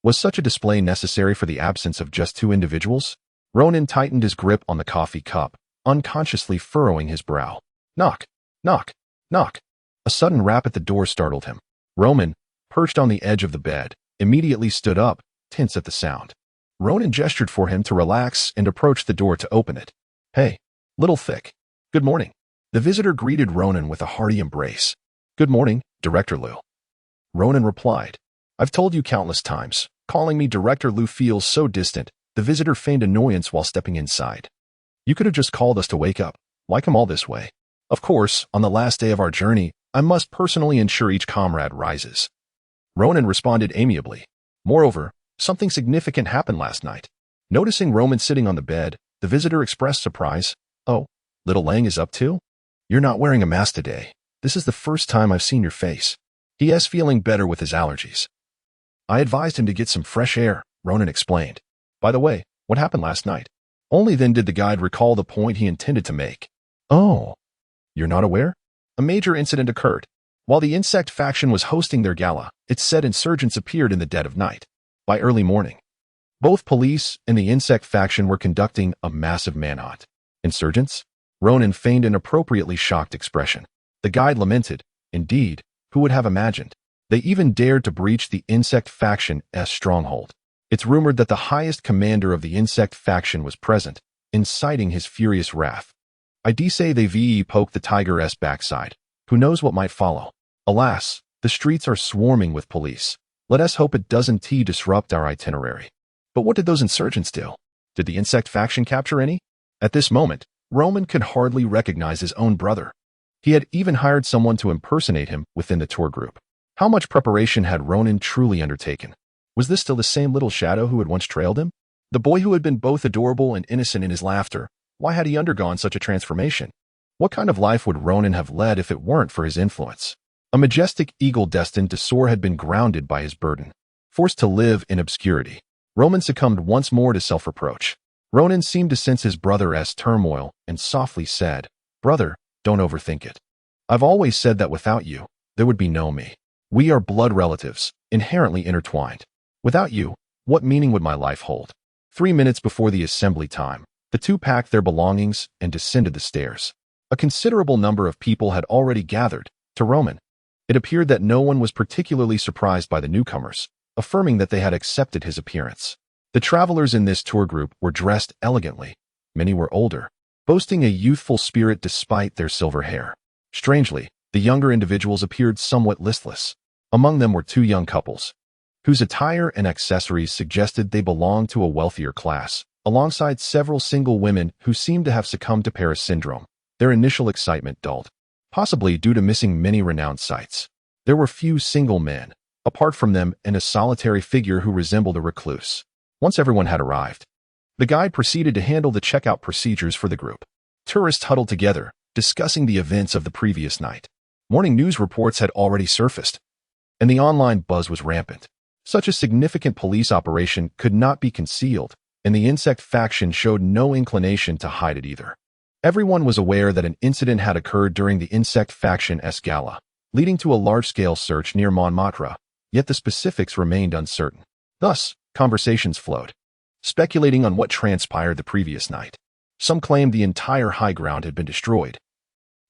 Speaker 1: was such a display necessary for the absence of just two individuals? Ronan tightened his grip on the coffee cup, unconsciously furrowing his brow. Knock, knock, knock. A sudden rap at the door startled him. Roman, perched on the edge of the bed, immediately stood up, tense at the sound. Ronan gestured for him to relax and approached the door to open it. "Hey, little thick. Good morning." The visitor greeted Ronan with a hearty embrace. "Good morning, Director Liu." Ronan replied, "I've told you countless times. Calling me Director Liu feels so distant." The visitor feigned annoyance while stepping inside. "You could have just called us to wake up. Why come all this way?" "Of course, on the last day of our journey, I must personally ensure each comrade rises." Ronan responded amiably. Moreover, something significant happened last night. Noticing Roman sitting on the bed, the visitor expressed surprise. "Oh, little Lang is up too? You're not wearing a mask today. This is the first time I've seen your face." He is feeling better with his allergies. "I advised him to get some fresh air," Ronan explained. "By the way, what happened last night?" Only then did the guide recall the point he intended to make. "Oh, you're not aware? A major incident occurred. While the insect faction was hosting their gala, it said insurgents appeared in the dead of night. By early morning, both police and the insect faction were conducting a massive manhunt." "Insurgents?" Ronan feigned an appropriately shocked expression. The guide lamented. "Indeed, who would have imagined? They even dared to breach the insect faction's stronghold. It's rumored that the highest commander of the insect faction was present, inciting his furious wrath. I say they poked the tiger's backside. Who knows what might follow? Alas, the streets are swarming with police. Let us hope it doesn't disrupt our itinerary. But what did those insurgents do? Did the insect faction capture any? At this moment, Roman could hardly recognize his own brother. He had even hired someone to impersonate him within the tour group. How much preparation had Ronan truly undertaken? Was this still the same little shadow who had once trailed him? The boy who had been both adorable and innocent in his laughter, why had he undergone such a transformation? What kind of life would Ronan have led if it weren't for his influence? A majestic eagle destined to soar had been grounded by his burden. Forced to live in obscurity, Roman succumbed once more to self-reproach. Ronan seemed to sense his brother's turmoil and softly said, "Brother, don't overthink it. I've always said that without you, there would be no me. We are blood relatives, inherently intertwined. Without you, what meaning would my life hold?" 3 minutes before the assembly time, the two packed their belongings and descended the stairs. A considerable number of people had already gathered. To Roman, it appeared that no one was particularly surprised by the newcomers, affirming that they had accepted his appearance. The travelers in this tour group were dressed elegantly. Many were older, boasting a youthful spirit despite their silver hair. Strangely, the younger individuals appeared somewhat listless. Among them were two young couples, whose attire and accessories suggested they belonged to a wealthier class, alongside several single women who seemed to have succumbed to Paris syndrome. Their initial excitement dulled, possibly due to missing many renowned sights. There were few single men, apart from them and a solitary figure who resembled a recluse. Once everyone had arrived, the guide proceeded to handle the checkout procedures for the group. Tourists huddled together, discussing the events of the previous night. Morning news reports had already surfaced, and the online buzz was rampant. Such a significant police operation could not be concealed, and the insect faction showed no inclination to hide it either. Everyone was aware that an incident had occurred during the insect faction's gala, leading to a large-scale search near Montmartre, yet the specifics remained uncertain. Thus, conversations flowed, speculating on what transpired the previous night. Some claimed the entire high ground had been destroyed,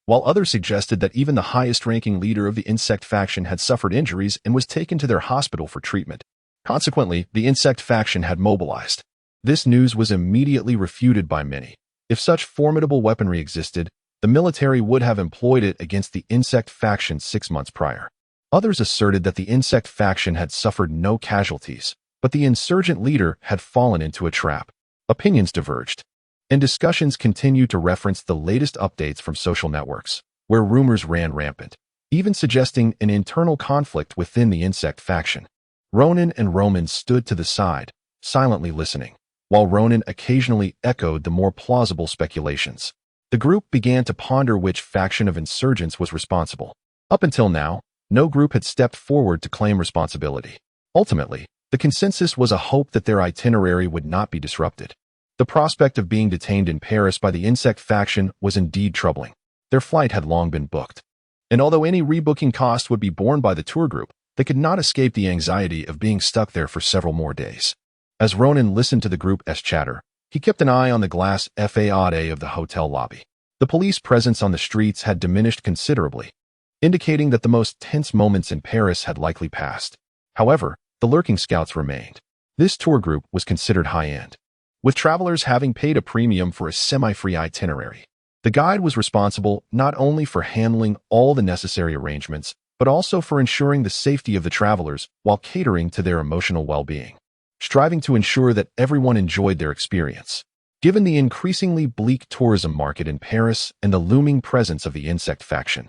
Speaker 1: while others suggested that even the highest-ranking leader of the insect faction had suffered injuries and was taken to their hospital for treatment. Consequently, the insect faction had mobilized. This news was immediately refuted by many. If such formidable weaponry existed, the military would have employed it against the insect faction 6 months prior. Others asserted that the insect faction had suffered no casualties, but the insurgent leader had fallen into a trap. Opinions diverged, and discussions continued to reference the latest updates from social networks, where rumors ran rampant, even suggesting an internal conflict within the insect faction. Ronan and Roman stood to the side, silently listening, while Ronan occasionally echoed the more plausible speculations. The group began to ponder which faction of insurgents was responsible. Up until now, no group had stepped forward to claim responsibility. Ultimately, the consensus was a hope that their itinerary would not be disrupted. The prospect of being detained in Paris by the insect faction was indeed troubling. Their flight had long been booked, and although any rebooking cost would be borne by the tour group, they could not escape the anxiety of being stuck there for several more days. As Ronan listened to the group's chatter, he kept an eye on the glass facade of the hotel lobby. The police presence on the streets had diminished considerably, indicating that the most tense moments in Paris had likely passed. However, the lurking scouts remained. This tour group was considered high-end, with travelers having paid a premium for a semi-free itinerary. The guide was responsible not only for handling all the necessary arrangements, but also for ensuring the safety of the travelers while catering to their emotional well-being, striving to ensure that everyone enjoyed their experience. Given the increasingly bleak tourism market in Paris and the looming presence of the insect faction,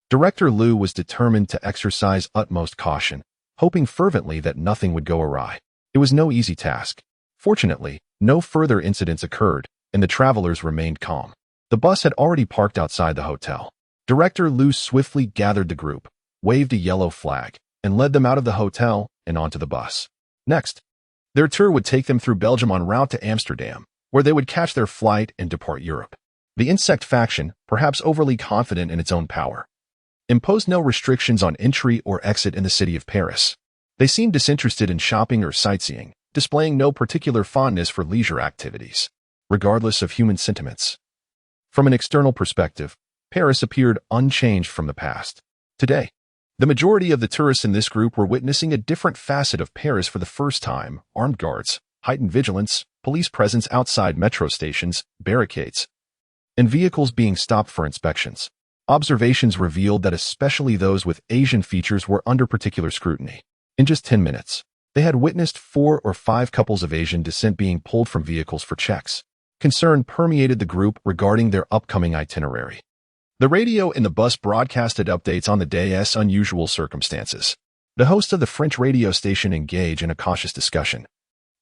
Speaker 1: Director Liu was determined to exercise utmost caution, hoping fervently that nothing would go awry. It was no easy task. Fortunately, no further incidents occurred, and the travelers remained calm. The bus had already parked outside the hotel. Director Liu swiftly gathered the group, waved a yellow flag, and led them out of the hotel and onto the bus. Next, their tour would take them through Belgium en route to Amsterdam, where they would catch their flight and depart Europe. The insect faction, perhaps overly confident in its own power, imposed no restrictions on entry or exit in the city of Paris. They seemed disinterested in shopping or sightseeing, displaying no particular fondness for leisure activities, regardless of human sentiments. From an external perspective, Paris appeared unchanged from the past. Today, the majority of the tourists in this group were witnessing a different facet of Paris for the first time: armed guards, heightened vigilance, police presence outside metro stations, barricades, and vehicles being stopped for inspections. Observations revealed that especially those with Asian features were under particular scrutiny. In just 10 minutes, they had witnessed 4 or 5 couples of Asian descent being pulled from vehicles for checks. Concern permeated the group regarding their upcoming itinerary. The radio in the bus broadcasted updates on the day's unusual circumstances. The host of the French radio station engaged in a cautious discussion,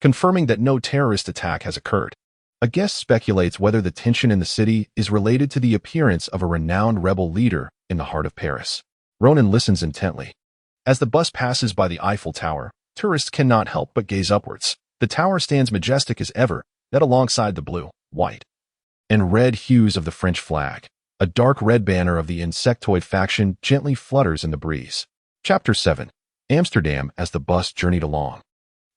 Speaker 1: confirming that no terrorist attack has occurred. A guest speculates whether the tension in the city is related to the appearance of a renowned rebel leader in the heart of Paris. Ronan listens intently. As the bus passes by the Eiffel Tower, tourists cannot help but gaze upwards. The tower stands majestic as ever, net alongside the blue, white, and red hues of the French flag. A dark red banner of the insectoid faction gently flutters in the breeze. Chapter 7. Amsterdam. As the bus journeyed along,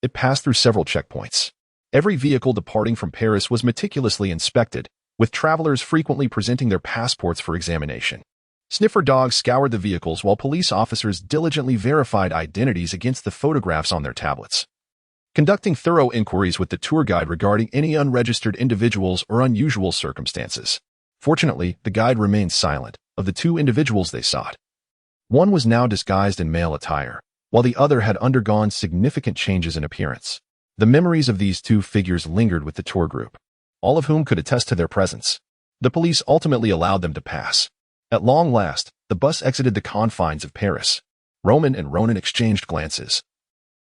Speaker 1: it passed through several checkpoints. Every vehicle departing from Paris was meticulously inspected, with travelers frequently presenting their passports for examination. Sniffer dogs scoured the vehicles while police officers diligently verified identities against the photographs on their tablets, conducting thorough inquiries with the tour guide regarding any unregistered individuals or unusual circumstances. Fortunately, the guide remained silent. Of the 2 individuals they sought, one was now disguised in male attire, while the other had undergone significant changes in appearance. The memories of these 2 figures lingered with the tour group, all of whom could attest to their presence. The police ultimately allowed them to pass. At long last, the bus exited the confines of Paris. Roman and Ronan exchanged glances,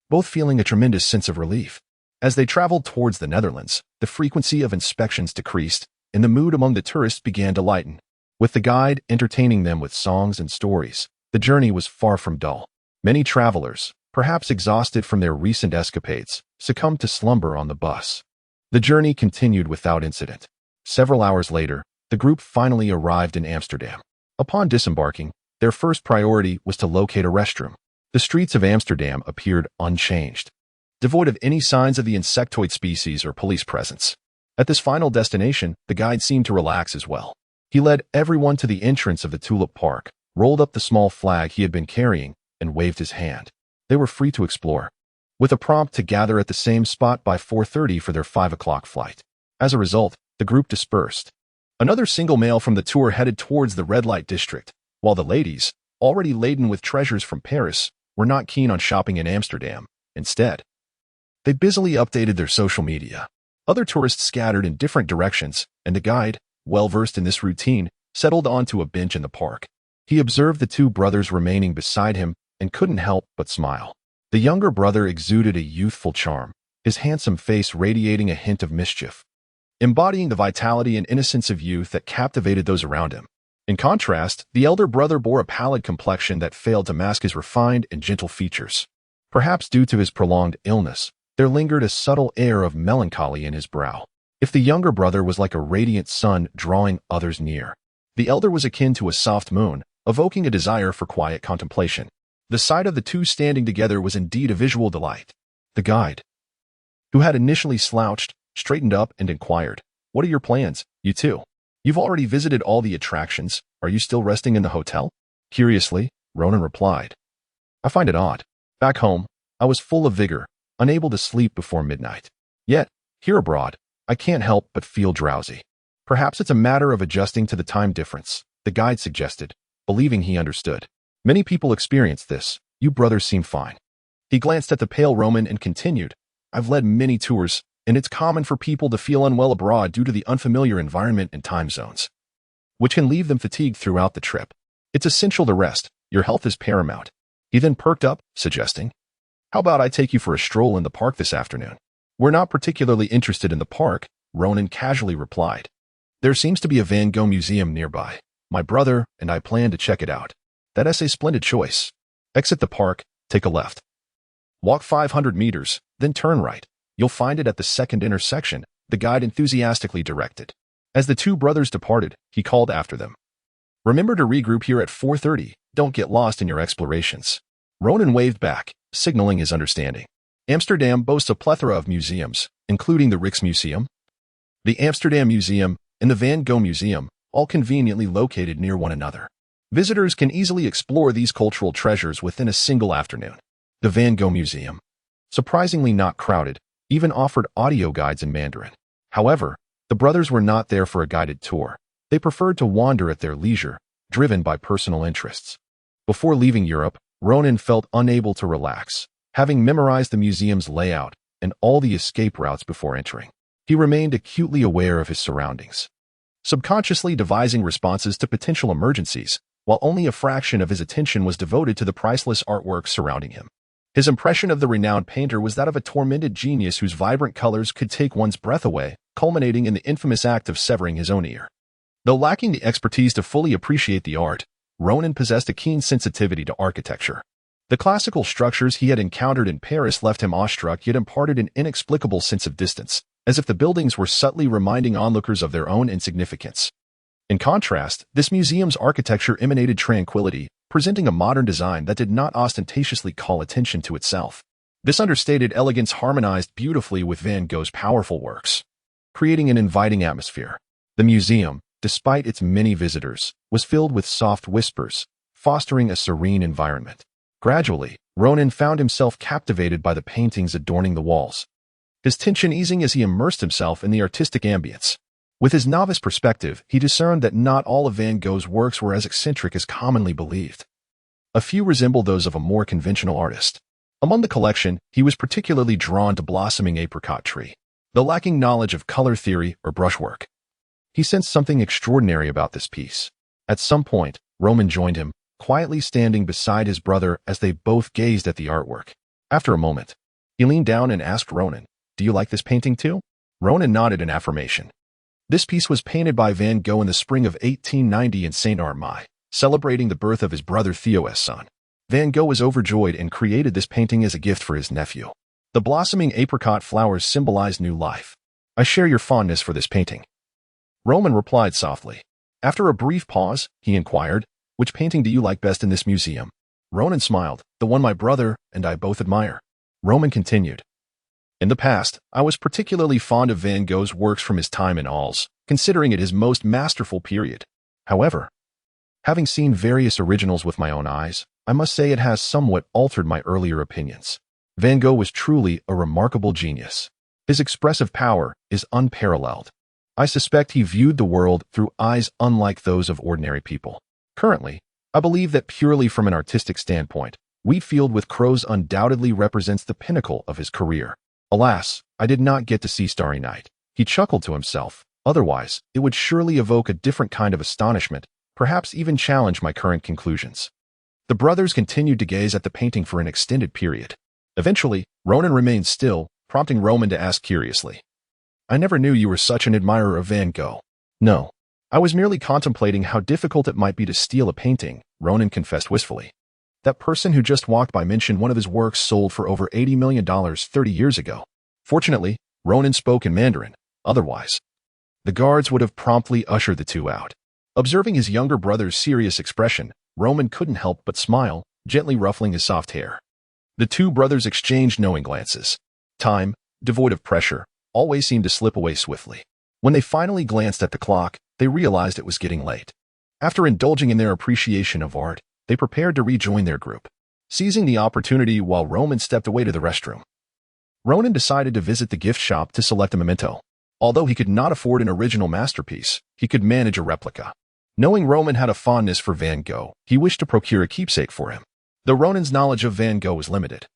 Speaker 1: both feeling a tremendous sense of relief. As they traveled towards the Netherlands, the frequency of inspections decreased, and the mood among the tourists began to lighten. With the guide entertaining them with songs and stories, the journey was far from dull. Many travelers, perhaps exhausted from their recent escapades, succumbed to slumber on the bus. The journey continued without incident. Several hours later, the group finally arrived in Amsterdam. Upon disembarking, their first priority was to locate a restroom. The streets of Amsterdam appeared unchanged, devoid of any signs of the insectoid species or police presence. At this final destination, the guide seemed to relax as well. He led everyone to the entrance of the Tulip Park, rolled up the small flag he had been carrying, and waved his hand. They were free to explore, with a prompt to gather at the same spot by 4:30 for their 5 o'clock flight. As a result, the group dispersed. Another single male from the tour headed towards the red light district, while the ladies, already laden with treasures from Paris, were not keen on shopping in Amsterdam. Instead, they busily updated their social media. Other tourists scattered in different directions, and the guide, well-versed in this routine, settled onto a bench in the park. He observed the 2 brothers remaining beside him and couldn't help but smile. The younger brother exuded a youthful charm, his handsome face radiating a hint of mischief, embodying the vitality and innocence of youth that captivated those around him. In contrast, the elder brother bore a pallid complexion that failed to mask his refined and gentle features. Perhaps due to his prolonged illness, there lingered a subtle air of melancholy in his brow. If the younger brother was like a radiant sun drawing others near, the elder was akin to a soft moon, evoking a desire for quiet contemplation. The sight of the 2 standing together was indeed a visual delight. The guide, who had initially slouched, straightened up and inquired, "What are your plans, you 2? You've already visited all the attractions. Are you still resting in the hotel?" Curiously, Ronan replied, "I find it odd. Back home, I was full of vigor, unable to sleep before midnight. Yet, here abroad, I can't help but feel drowsy. Perhaps it's a matter of adjusting to the time difference," the guide suggested, believing he understood. "Many people experience this. You brothers seem fine." He glanced at the pale Roman and continued, "I've led many tours, and it's common for people to feel unwell abroad due to the unfamiliar environment and time zones, which can leave them fatigued throughout the trip. It's essential to rest. Your health is paramount." He then perked up, suggesting, "How about I take you for a stroll in the park this afternoon?" "We're not particularly interested in the park," Ronan casually replied. "There seems to be a Van Gogh museum nearby. My brother and I plan to check it out." "That's a splendid choice. Exit the park, take a left. Walk 500 meters, then turn right. You'll find it at the second intersection," the guide enthusiastically directed. As the 2 brothers departed, he called after them, "Remember to regroup here at 4:30. Don't get lost in your explorations." Ronan waved back, signaling his understanding. Amsterdam boasts a plethora of museums, including the Rijksmuseum, the Amsterdam Museum, and the Van Gogh Museum, all conveniently located near one another. Visitors can easily explore these cultural treasures within a single afternoon. The Van Gogh Museum, surprisingly not crowded, even offered audio guides in Mandarin. However, the brothers were not there for a guided tour. They preferred to wander at their leisure, driven by personal interests. Before leaving Europe, Ronan felt unable to relax. Having memorized the museum's layout and all the escape routes before entering, he remained acutely aware of his surroundings, subconsciously devising responses to potential emergencies, while only a fraction of his attention was devoted to the priceless artwork surrounding him. His impression of the renowned painter was that of a tormented genius whose vibrant colors could take one's breath away, culminating in the infamous act of severing his own ear. Though lacking the expertise to fully appreciate the art, Ronan possessed a keen sensitivity to architecture. The classical structures he had encountered in Paris left him awestruck yet imparted an inexplicable sense of distance, as if the buildings were subtly reminding onlookers of their own insignificance. In contrast, this museum's architecture emanated tranquility, presenting a modern design that did not ostentatiously call attention to itself. This understated elegance harmonized beautifully with Van Gogh's powerful works, creating an inviting atmosphere. The museum, despite its many visitors, was filled with soft whispers, fostering a serene environment. Gradually, Ronan found himself captivated by the paintings adorning the walls, his tension easing as he immersed himself in the artistic ambience. With his novice perspective, he discerned that not all of Van Gogh's works were as eccentric as commonly believed. A few resembled those of a more conventional artist. Among the collection, he was particularly drawn to blossoming apricot tree. Though lacking knowledge of color theory or brushwork, he sensed something extraordinary about this piece. At some point, Roman joined him, quietly standing beside his brother as they both gazed at the artwork. After a moment, he leaned down and asked Ronan, "Do you like this painting too?" Ronan nodded in affirmation. This piece was painted by Van Gogh in the spring of 1890 in Saint-Armand, celebrating the birth of his brother Theo's son. Van Gogh was overjoyed and created this painting as a gift for his nephew. The blossoming apricot flowers symbolized new life. "I share your fondness for this painting," Roman replied softly. After a brief pause, he inquired, "Which painting do you like best in this museum?" Ronan smiled, "The one my brother and I both admire." Roman continued, "In the past, I was particularly fond of Van Gogh's works from his time in Arles, considering it his most masterful period. However, having seen various originals with my own eyes, I must say it has somewhat altered my earlier opinions. Van Gogh was truly a remarkable genius. His expressive power is unparalleled. I suspect he viewed the world through eyes unlike those of ordinary people. Currently, I believe that purely from an artistic standpoint, Wheatfield with Crows undoubtedly represents the pinnacle of his career. Alas, I did not get to see Starry Night." He chuckled to himself. "Otherwise, it would surely evoke a different kind of astonishment, perhaps even challenge my current conclusions." The brothers continued to gaze at the painting for an extended period. Eventually, Ronan remained still, prompting Roman to ask curiously, "I never knew you were such an admirer of Van Gogh." "No. I was merely contemplating how difficult it might be to steal a painting," Ronan confessed wistfully. "That person who just walked by mentioned one of his works sold for over $80 million 30 years ago. Fortunately, Ronan spoke in Mandarin. Otherwise, the guards would have promptly ushered the two out." Observing his younger brother's serious expression, Roman couldn't help but smile, gently ruffling his soft hair. The two brothers exchanged knowing glances. Time, devoid of pressure, always seemed to slip away swiftly. When they finally glanced at the clock, they realized it was getting late. After indulging in their appreciation of art, they prepared to rejoin their group, seizing the opportunity while Roman stepped away to the restroom. Ronan decided to visit the gift shop to select a memento. Although he could not afford an original masterpiece, he could manage a replica. Knowing Roman had a fondness for Van Gogh, he wished to procure a keepsake for him. Though Ronan's knowledge of Van Gogh was limited,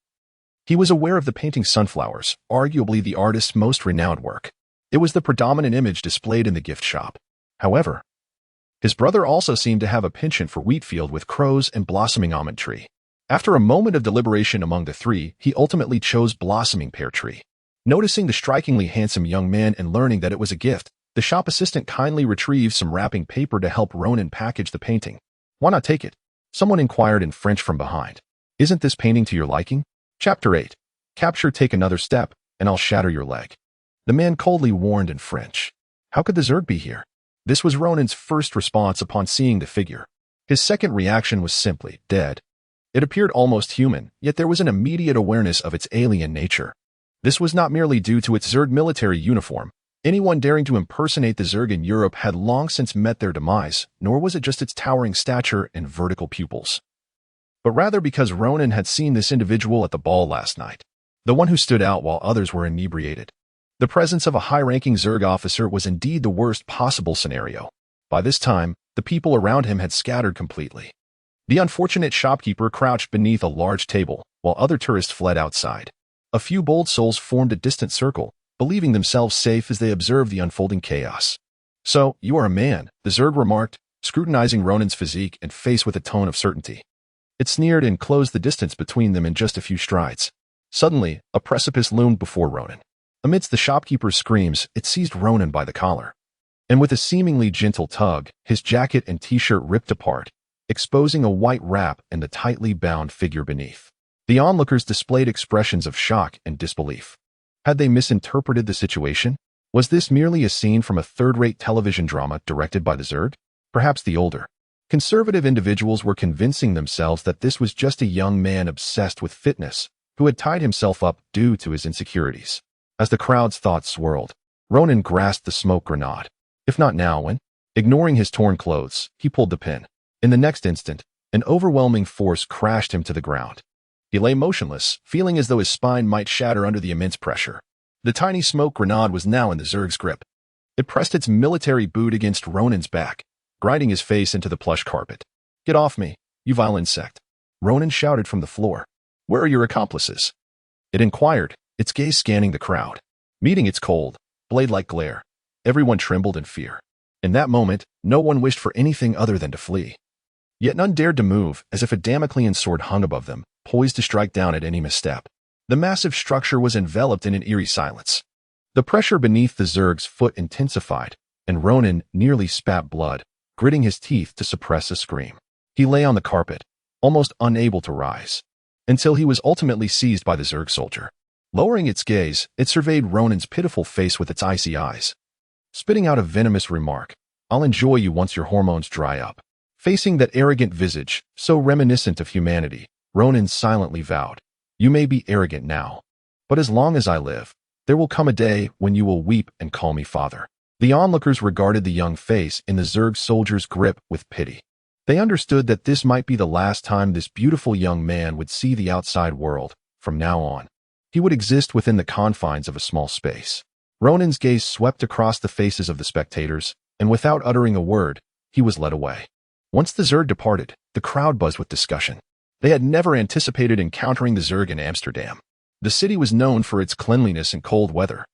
Speaker 1: he was aware of the painting Sunflowers, arguably the artist's most renowned work. It was the predominant image displayed in the gift shop. However, his brother also seemed to have a penchant for Wheatfield with Crows and blossoming almond tree. After a moment of deliberation among the three, he ultimately chose blossoming pear tree. Noticing the strikingly handsome young man and learning that it was a gift, the shop assistant kindly retrieved some wrapping paper to help Ronan package the painting. "Why not take it?" someone inquired in French from behind. "Isn't this painting to your liking?" Chapter 8. Capture, take another step, and I'll shatter your leg. The man coldly warned in French. How could the Zerg be here? This was Ronan's first response upon seeing the figure. His second reaction was simply, dead. It appeared almost human, yet there was an immediate awareness of its alien nature. This was not merely due to its Zerg military uniform. Anyone daring to impersonate the Zerg in Europe had long since met their demise, nor was it just its towering stature and vertical pupils, but rather because Ronan had seen this individual at the ball last night, the one who stood out while others were inebriated. The presence of a high-ranking Zerg officer was indeed the worst possible scenario. By this time, the people around him had scattered completely. The unfortunate shopkeeper crouched beneath a large table, while other tourists fled outside. A few bold souls formed a distant circle, believing themselves safe as they observed the unfolding chaos. "So, you are a man," the Zerg remarked, scrutinizing Ronan's physique and face with a tone of certainty. It sneered and closed the distance between them in just a few strides. Suddenly, a precipice loomed before Ronan. Amidst the shopkeeper's screams, it seized Ronan by the collar. And with a seemingly gentle tug, his jacket and t-shirt ripped apart, exposing a white wrap and the tightly bound figure beneath. The onlookers displayed expressions of shock and disbelief. Had they misinterpreted the situation? Was this merely a scene from a third-rate television drama directed by the Zerg? Perhaps the older, conservative individuals were convincing themselves that this was just a young man obsessed with fitness, who had tied himself up due to his insecurities. As the crowd's thoughts swirled, Ronan grasped the smoke grenade. If not now, when? Ignoring his torn clothes, he pulled the pin. In the next instant, an overwhelming force crashed him to the ground. He lay motionless, feeling as though his spine might shatter under the immense pressure. The tiny smoke grenade was now in the Zerg's grip. It pressed its military boot against Ronan's back, grinding his face into the plush carpet. "Get off me, you vile insect," Ronan shouted from the floor. "Where are your accomplices?" It inquired, its gaze scanning the crowd. Meeting its cold, blade-like glare, everyone trembled in fear. In that moment, no one wished for anything other than to flee. Yet none dared to move, as if a Damoclean sword hung above them, poised to strike down at any misstep. The massive structure was enveloped in an eerie silence. The pressure beneath the Zerg's foot intensified, and Ronan nearly spat blood, gritting his teeth to suppress a scream. He lay on the carpet, almost unable to rise, until he was ultimately seized by the Zerg soldier. Lowering its gaze, it surveyed Ronan's pitiful face with its icy eyes. Spitting out a venomous remark, "I'll enjoy you once your hormones dry up." Facing that arrogant visage, so reminiscent of humanity, Ronan silently vowed, "You may be arrogant now, but as long as I live, there will come a day when you will weep and call me father." The onlookers regarded the young face in the Zerg soldier's grip with pity. They understood that this might be the last time this beautiful young man would see the outside world. From now on, he would exist within the confines of a small space. Ronan's gaze swept across the faces of the spectators, and without uttering a word, he was led away. Once the Zerg departed, the crowd buzzed with discussion. They had never anticipated encountering the Zerg in Amsterdam. The city was known for its cleanliness and cold weather.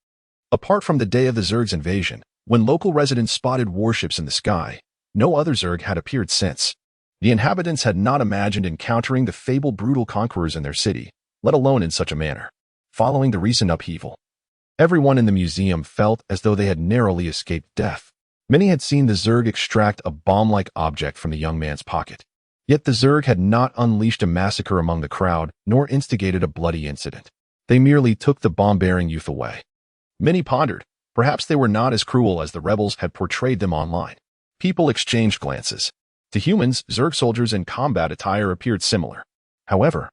Speaker 1: Apart from the day of the Zerg's invasion, when local residents spotted warships in the sky, no other Zerg had appeared since. The inhabitants had not imagined encountering the fabled brutal conquerors in their city, let alone in such a manner. Following the recent upheaval, everyone in the museum felt as though they had narrowly escaped death. Many had seen the Zerg extract a bomb-like object from the young man's pocket. Yet the Zerg had not unleashed a massacre among the crowd, nor instigated a bloody incident. They merely took the bomb-bearing youth away. Many pondered. Perhaps they were not as cruel as the rebels had portrayed them online. People exchanged glances. To humans, Zerg soldiers in combat attire appeared similar. However,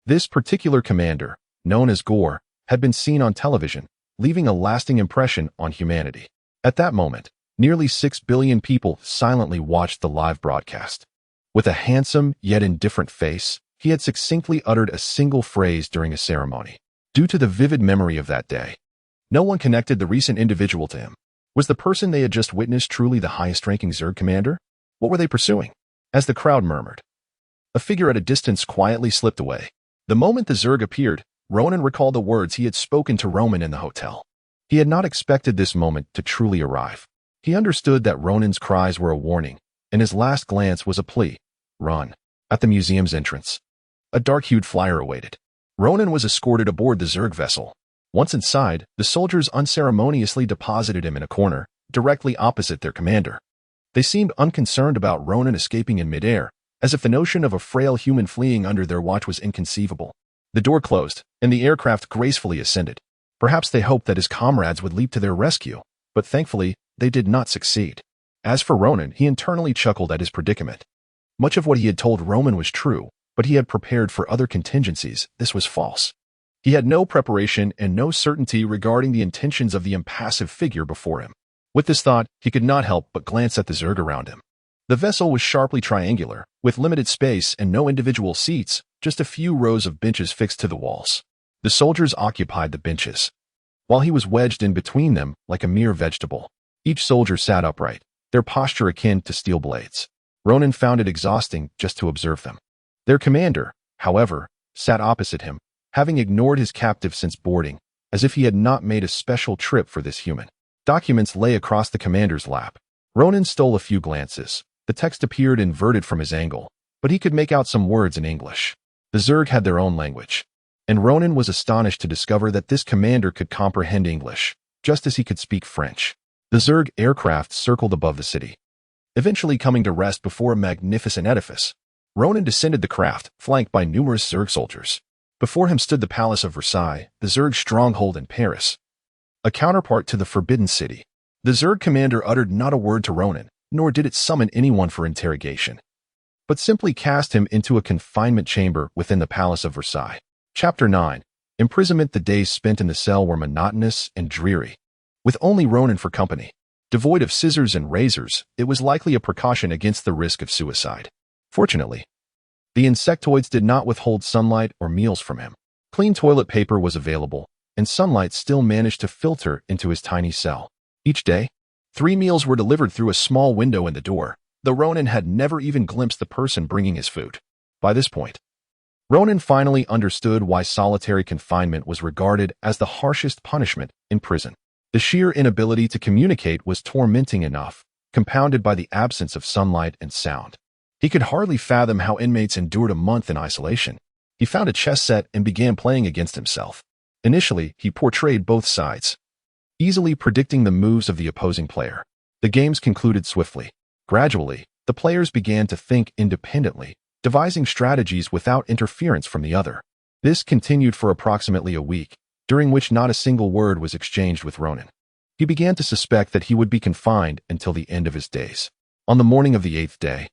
Speaker 1: this particular commander, known as Gore, had been seen on television, leaving a lasting impression on humanity. At that moment, nearly 6 billion people silently watched the live broadcast. With a handsome yet indifferent face, he had succinctly uttered a single phrase during a ceremony. Due to the vivid memory of that day, no one connected the recent individual to him. Was the person they had just witnessed truly the highest-ranking Zerg commander? What were they pursuing? As the crowd murmured, a figure at a distance quietly slipped away. The moment the Zerg appeared, Ronan recalled the words he had spoken to Roman in the hotel. He had not expected this moment to truly arrive. He understood that Ronan's cries were a warning, and his last glance was a plea. Run. At the museum's entrance, a dark-hued flyer awaited. Ronan was escorted aboard the Zerg vessel. Once inside, the soldiers unceremoniously deposited him in a corner, directly opposite their commander. They seemed unconcerned about Ronan escaping in midair, as if the notion of a frail human fleeing under their watch was inconceivable. The door closed, and the aircraft gracefully ascended. Perhaps they hoped that his comrades would leap to their rescue, but thankfully, they did not succeed. As for Ronan, he internally chuckled at his predicament. Much of what he had told Roman was true, but he had prepared for other contingencies. This was false. He had no preparation and no certainty regarding the intentions of the impassive figure before him. With this thought, he could not help but glance at the Zerg around him. The vessel was sharply triangular, with limited space and no individual seats, just a few rows of benches fixed to the walls. The soldiers occupied the benches, while he was wedged in between them like a mere vegetable. Each soldier sat upright, their posture akin to steel blades. Ronan found it exhausting just to observe them. Their commander, however, sat opposite him, having ignored his captive since boarding, as if he had not made a special trip for this human. Documents lay across the commander's lap. Ronan stole a few glances. The text appeared inverted from his angle, but he could make out some words in English. The Zerg had their own language, and Ronan was astonished to discover that this commander could comprehend English, just as he could speak French. The Zerg aircraft circled above the city, eventually coming to rest before a magnificent edifice. Ronan descended the craft, flanked by numerous Zerg soldiers. Before him stood the Palace of Versailles, the Zerg stronghold in Paris, a counterpart to the Forbidden City. The Zerg commander uttered not a word to Ronan, nor did it summon anyone for interrogation, but simply cast him into a confinement chamber within the Palace of Versailles. Chapter 9. Imprisonment. The days spent in the cell were monotonous and dreary, with only Ronan for company. Devoid of scissors and razors, it was likely a precaution against the risk of suicide. Fortunately, the insectoids did not withhold sunlight or meals from him. Clean toilet paper was available, and sunlight still managed to filter into his tiny cell. Each day, 3 meals were delivered through a small window in the door, though Ronan had never even glimpsed the person bringing his food. By this point, Ronan finally understood why solitary confinement was regarded as the harshest punishment in prison. The sheer inability to communicate was tormenting enough, compounded by the absence of sunlight and sound. He could hardly fathom how inmates endured a month in isolation. He found a chess set and began playing against himself. Initially, he portrayed both sides, easily predicting the moves of the opposing player. The games concluded swiftly. Gradually, the players began to think independently, devising strategies without interference from the other. This continued for approximately a week, during which not a single word was exchanged with Ronan. He began to suspect that he would be confined until the end of his days. On the morning of the 8th day,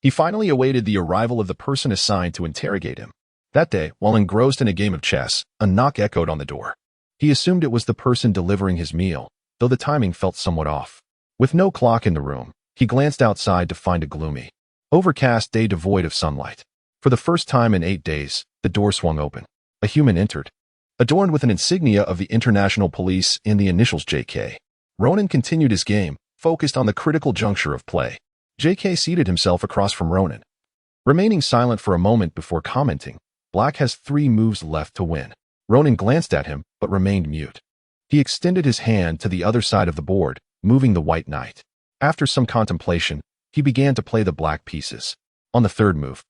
Speaker 1: he finally awaited the arrival of the person assigned to interrogate him. That day, while engrossed in a game of chess, a knock echoed on the door. He assumed it was the person delivering his meal, though the timing felt somewhat off. With no clock in the room, he glanced outside to find a gloomy, overcast day devoid of sunlight. For the first time in 8 days, the door swung open. A human entered, adorned with an insignia of the International Police and the initials JK. Ronan continued his game, focused on the critical juncture of play. JK seated himself across from Ronan, remaining silent for a moment before commenting, "Black has 3 moves left to win." Ronan glanced at him, but remained mute. He extended his hand to the other side of the board, moving the white knight. After some contemplation, he began to play the black pieces. On the 3rd move,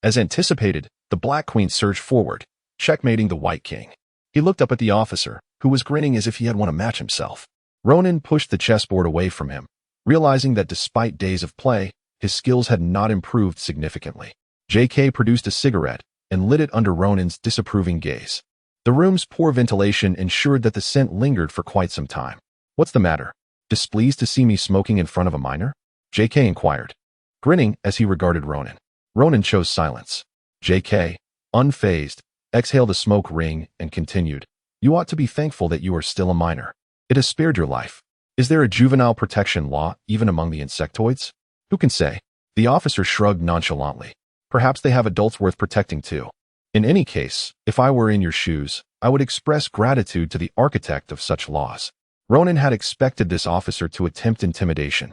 Speaker 1: as anticipated, the black queen surged forward, checkmating the white king. He looked up at the officer, who was grinning as if he had won a match himself. Ronan pushed the chessboard away from him, realizing that despite days of play, his skills had not improved significantly. JK produced a cigarette and lit it under Ronan's disapproving gaze. The room's poor ventilation ensured that the scent lingered for quite some time. "What's the matter? Displeased to see me smoking in front of a minor?" JK inquired, grinning as he regarded Ronan. Ronan chose silence. JK, unfazed, exhaled a smoke ring and continued, "You ought to be thankful that you are still a minor. It has spared your life. Is there a juvenile protection law even among the insectoids? Who can say?" The officer shrugged nonchalantly. "Perhaps they have adults worth protecting too. In any case, if I were in your shoes, I would express gratitude to the architect of such laws." Ronan had expected this officer to attempt intimidation,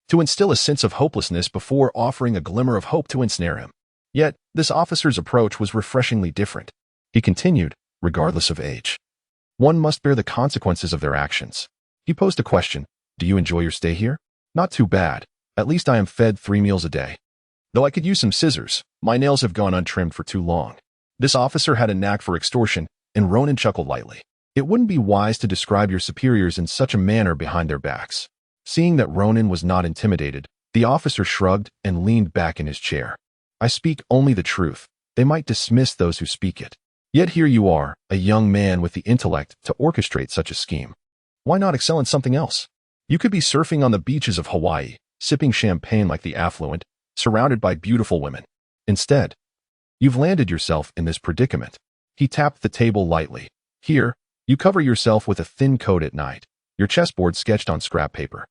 Speaker 1: to instill a sense of hopelessness before offering a glimmer of hope to ensnare him. Yet, this officer's approach was refreshingly different. He continued, "Regardless of age, one must bear the consequences of their actions." He posed a question, "Do you enjoy your stay here?" "Not too bad. At least I am fed 3 meals a day. Though I could use some scissors, my nails have gone untrimmed for too long." This officer had a knack for extortion, and Ronan chuckled lightly. It wouldn't be wise to describe your superiors in such a manner behind their backs. Seeing that Ronan was not intimidated, the officer shrugged and leaned back in his chair. "I speak only the truth. They might dismiss those who speak it. Yet here you are, a young man with the intellect to orchestrate such a scheme. Why not excel in something else? You could be surfing on the beaches of Hawaii, sipping champagne like the affluent, surrounded by beautiful women. Instead, you've landed yourself in this predicament." He tapped the table lightly. "Here, you cover yourself with a thin coat at night, your chessboard sketched on scrap paper,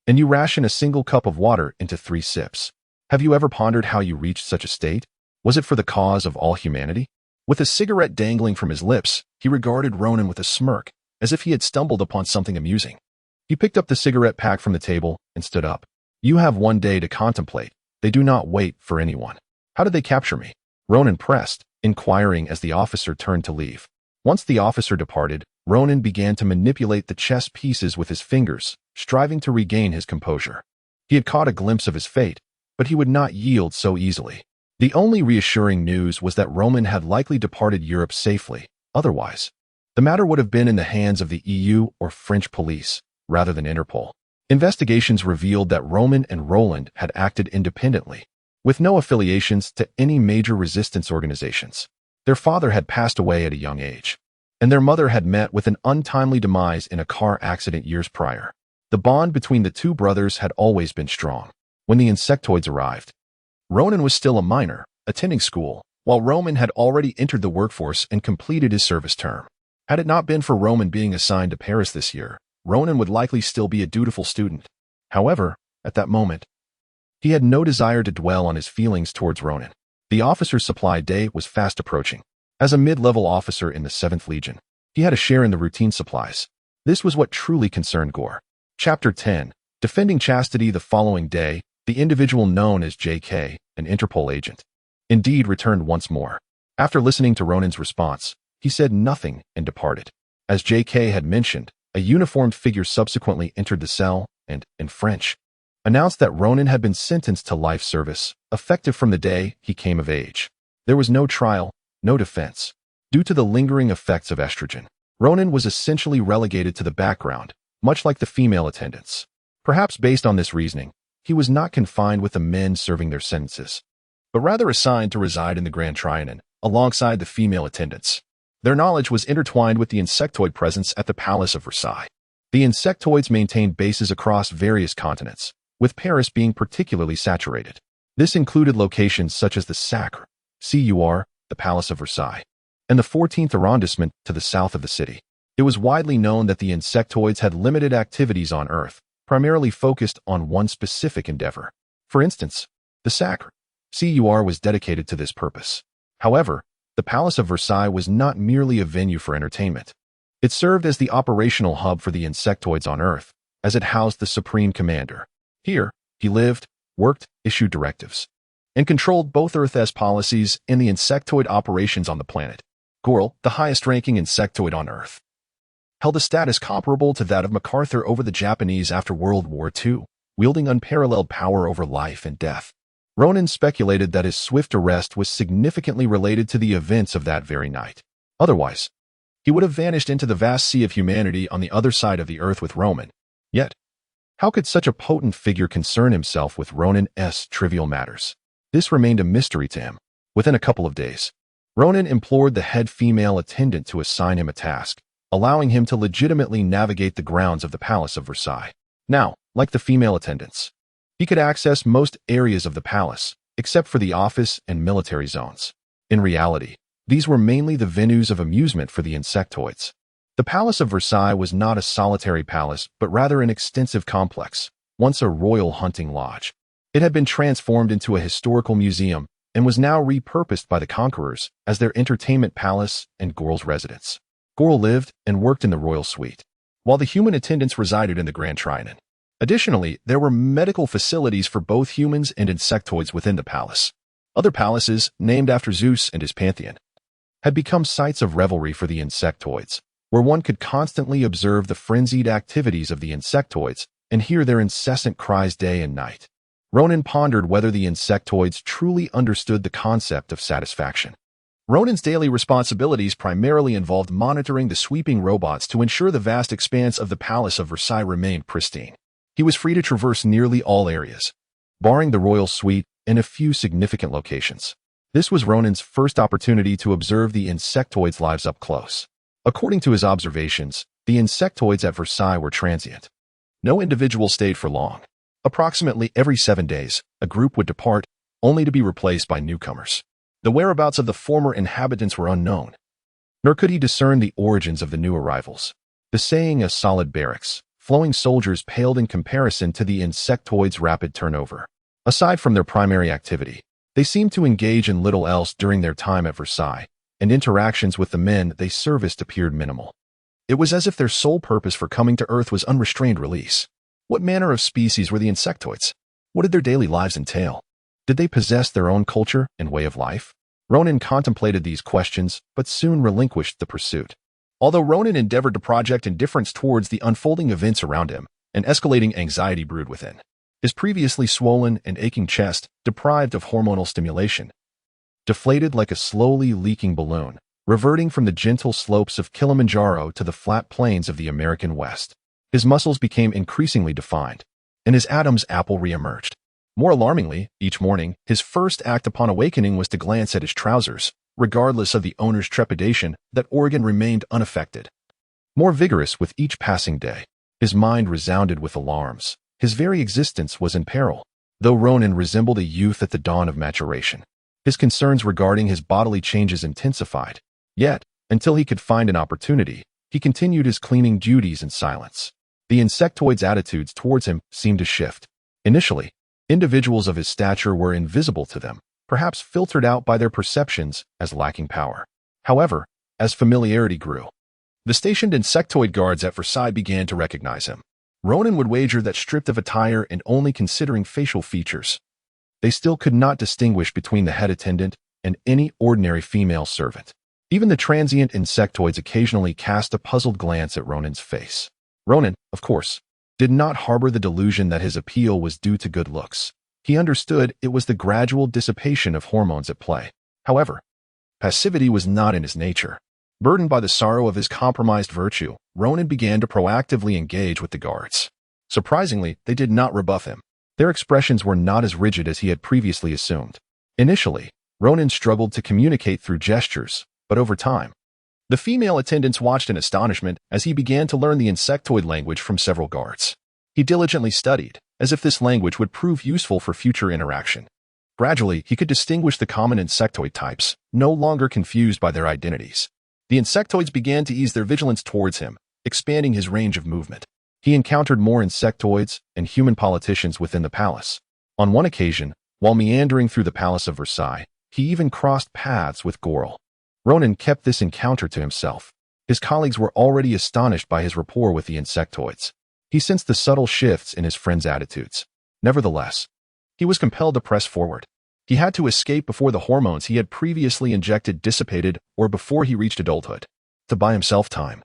Speaker 1: and you ration a single cup of water into 3 sips. Have you ever pondered how you reached such a state? Was it for the cause of all humanity?" With a cigarette dangling from his lips, he regarded Ronan with a smirk, as if he had stumbled upon something amusing. He picked up the cigarette pack from the table and stood up. "You have 1 day to contemplate. They do not wait for anyone." "How did they capture me?" Ronan pressed, inquiring as the officer turned to leave. Once the officer departed, Ronan began to manipulate the chess pieces with his fingers, striving to regain his composure. He had caught a glimpse of his fate, but he would not yield so easily. The only reassuring news was that Ronan had likely departed Europe safely. Otherwise, the matter would have been in the hands of the EU or French police, rather than Interpol. Investigations revealed that Ronan and Roland had acted independently, with no affiliations to any major resistance organizations. Their father had passed away at a young age, and their mother had met with an untimely demise in a car accident years prior. The bond between the two brothers had always been strong. When the insectoids arrived, Ronan was still a minor, attending school, while Ronan had already entered the workforce and completed his service term. Had it not been for Ronan being assigned to Paris this year, Ronan would likely still be a dutiful student. However, at that moment, he had no desire to dwell on his feelings towards Ronan. The officer's supply day was fast approaching. As a mid-level officer in the 7th Legion, he had a share in the routine supplies. This was what truly concerned Gore. Chapter 10. Defending Chastity. The following day, the individual known as J.K., an Interpol agent, indeed returned once more. After listening to Ronan's response, he said nothing and departed. As J.K. had mentioned, a uniformed figure subsequently entered the cell and, in French, announced that Ronan had been sentenced to life service, effective from the day he came of age. There was no trial, no defense. Due to the lingering effects of estrogen, Ronan was essentially relegated to the background, much like the female attendants. Perhaps based on this reasoning, he was not confined with the men serving their sentences, but rather assigned to reside in the Grand Trianon, alongside the female attendants. Their knowledge was intertwined with the insectoid presence at the Palace of Versailles. The insectoids maintained bases across various continents, with Paris being particularly saturated. This included locations such as the Sacre, CUR, the Palace of Versailles, and the 14th arrondissement to the south of the city. It was widely known that the insectoids had limited activities on Earth, primarily focused on one specific endeavor. For instance, the Sacre, CUR was dedicated to this purpose. However, the Palace of Versailles was not merely a venue for entertainment. It served as the operational hub for the insectoids on Earth, as it housed the Supreme Commander. Here, he lived, worked, issued directives, and controlled both Earth's policies and the insectoid operations on the planet. Gorl, the highest-ranking insectoid on Earth, held a status comparable to that of MacArthur over the Japanese after World War II, wielding unparalleled power over life and death. Ronan speculated that his swift arrest was significantly related to the events of that very night. Otherwise, he would have vanished into the vast sea of humanity on the other side of the Earth with Ronan. Yet, how could such a potent figure concern himself with Ronan's trivial matters? This remained a mystery to him. Within a couple of days, Ronan implored the head female attendant to assign him a task, allowing him to legitimately navigate the grounds of the Palace of Versailles. Now, like the female attendants, he could access most areas of the palace, except for the office and military zones. In reality, these were mainly the venues of amusement for the insectoids. The Palace of Versailles was not a solitary palace, but rather an extensive complex, once a royal hunting lodge. It had been transformed into a historical museum and was now repurposed by the conquerors as their entertainment palace and Gorl's residence. Gorl lived and worked in the royal suite, while the human attendants resided in the Grand Trianon. Additionally, there were medical facilities for both humans and insectoids within the palace. Other palaces, named after Zeus and his pantheon, had become sites of revelry for the insectoids, where one could constantly observe the frenzied activities of the insectoids and hear their incessant cries day and night. Ronan pondered whether the insectoids truly understood the concept of satisfaction. Ronan's daily responsibilities primarily involved monitoring the sweeping robots to ensure the vast expanse of the Palace of Versailles remained pristine. He was free to traverse nearly all areas, barring the royal suite and a few significant locations. This was Ronan's first opportunity to observe the insectoids' lives up close. According to his observations, the insectoids at Versailles were transient. No individual stayed for long. Approximately every 7 days, a group would depart, only to be replaced by newcomers. The whereabouts of the former inhabitants were unknown, nor could he discern the origins of the new arrivals. The saying "a solid barracks," flowing soldiers paled in comparison to the insectoids' rapid turnover. Aside from their primary activity, they seemed to engage in little else during their time at Versailles, and interactions with the men they serviced appeared minimal. It was as if their sole purpose for coming to Earth was unrestrained release. What manner of species were the insectoids? What did their daily lives entail? Did they possess their own culture and way of life? Ronan contemplated these questions, but soon relinquished the pursuit. Although Ronan endeavored to project indifference towards the unfolding events around him, an escalating anxiety brewed within. His previously swollen and aching chest, deprived of hormonal stimulation, deflated like a slowly leaking balloon, reverting from the gentle slopes of Kilimanjaro to the flat plains of the American West. His muscles became increasingly defined, and his Adam's apple re-emerged. More alarmingly, each morning, his first act upon awakening was to glance at his trousers, regardless of the owner's trepidation that organ remained unaffected. More vigorous with each passing day, his mind resounded with alarms. His very existence was in peril. Though Ronan resembled a youth at the dawn of maturation, his concerns regarding his bodily changes intensified. Yet, until he could find an opportunity, he continued his cleaning duties in silence. The insectoid's attitudes towards him seemed to shift. Initially, individuals of his stature were invisible to them, perhaps filtered out by their perceptions as lacking power. However, as familiarity grew, the stationed insectoid guards at Versailles began to recognize him. Ronan would wager that stripped of attire and only considering facial features, they still could not distinguish between the head attendant and any ordinary female servant. Even the transient insectoids occasionally cast a puzzled glance at Ronan's face. Ronan, of course, did not harbor the delusion that his appeal was due to good looks. He understood it was the gradual dissipation of hormones at play. However, passivity was not in his nature. Burdened by the sorrow of his compromised virtue, Ronan began to proactively engage with the guards. Surprisingly, they did not rebuff him. Their expressions were not as rigid as he had previously assumed. Initially, Ronan struggled to communicate through gestures, but over time, the female attendants watched in astonishment as he began to learn the insectoid language from several guards. He diligently studied, as if this language would prove useful for future interaction. Gradually, he could distinguish the common insectoid types, no longer confused by their identities. The insectoids began to ease their vigilance towards him, expanding his range of movement. He encountered more insectoids and human politicians within the palace. On one occasion, while meandering through the Palace of Versailles, he even crossed paths with Gorel. Ronan kept this encounter to himself. His colleagues were already astonished by his rapport with the insectoids. He sensed the subtle shifts in his friend's attitudes. Nevertheless, he was compelled to press forward. He had to escape before the hormones he had previously injected dissipated or before he reached adulthood. To buy himself time,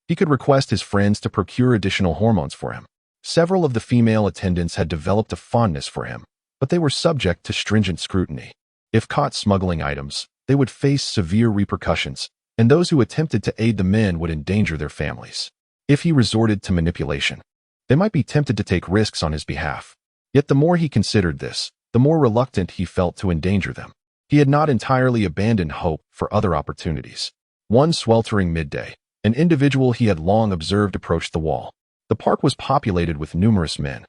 Speaker 1: he could request his friends to procure additional hormones for him. Several of the female attendants had developed a fondness for him, but they were subject to stringent scrutiny. If caught smuggling items, they would face severe repercussions, and those who attempted to aid the men would endanger their families. If he resorted to manipulation, they might be tempted to take risks on his behalf. Yet the more he considered this, the more reluctant he felt to endanger them. He had not entirely abandoned hope for other opportunities. One sweltering midday, an individual he had long observed approached the wall. The park was populated with numerous men,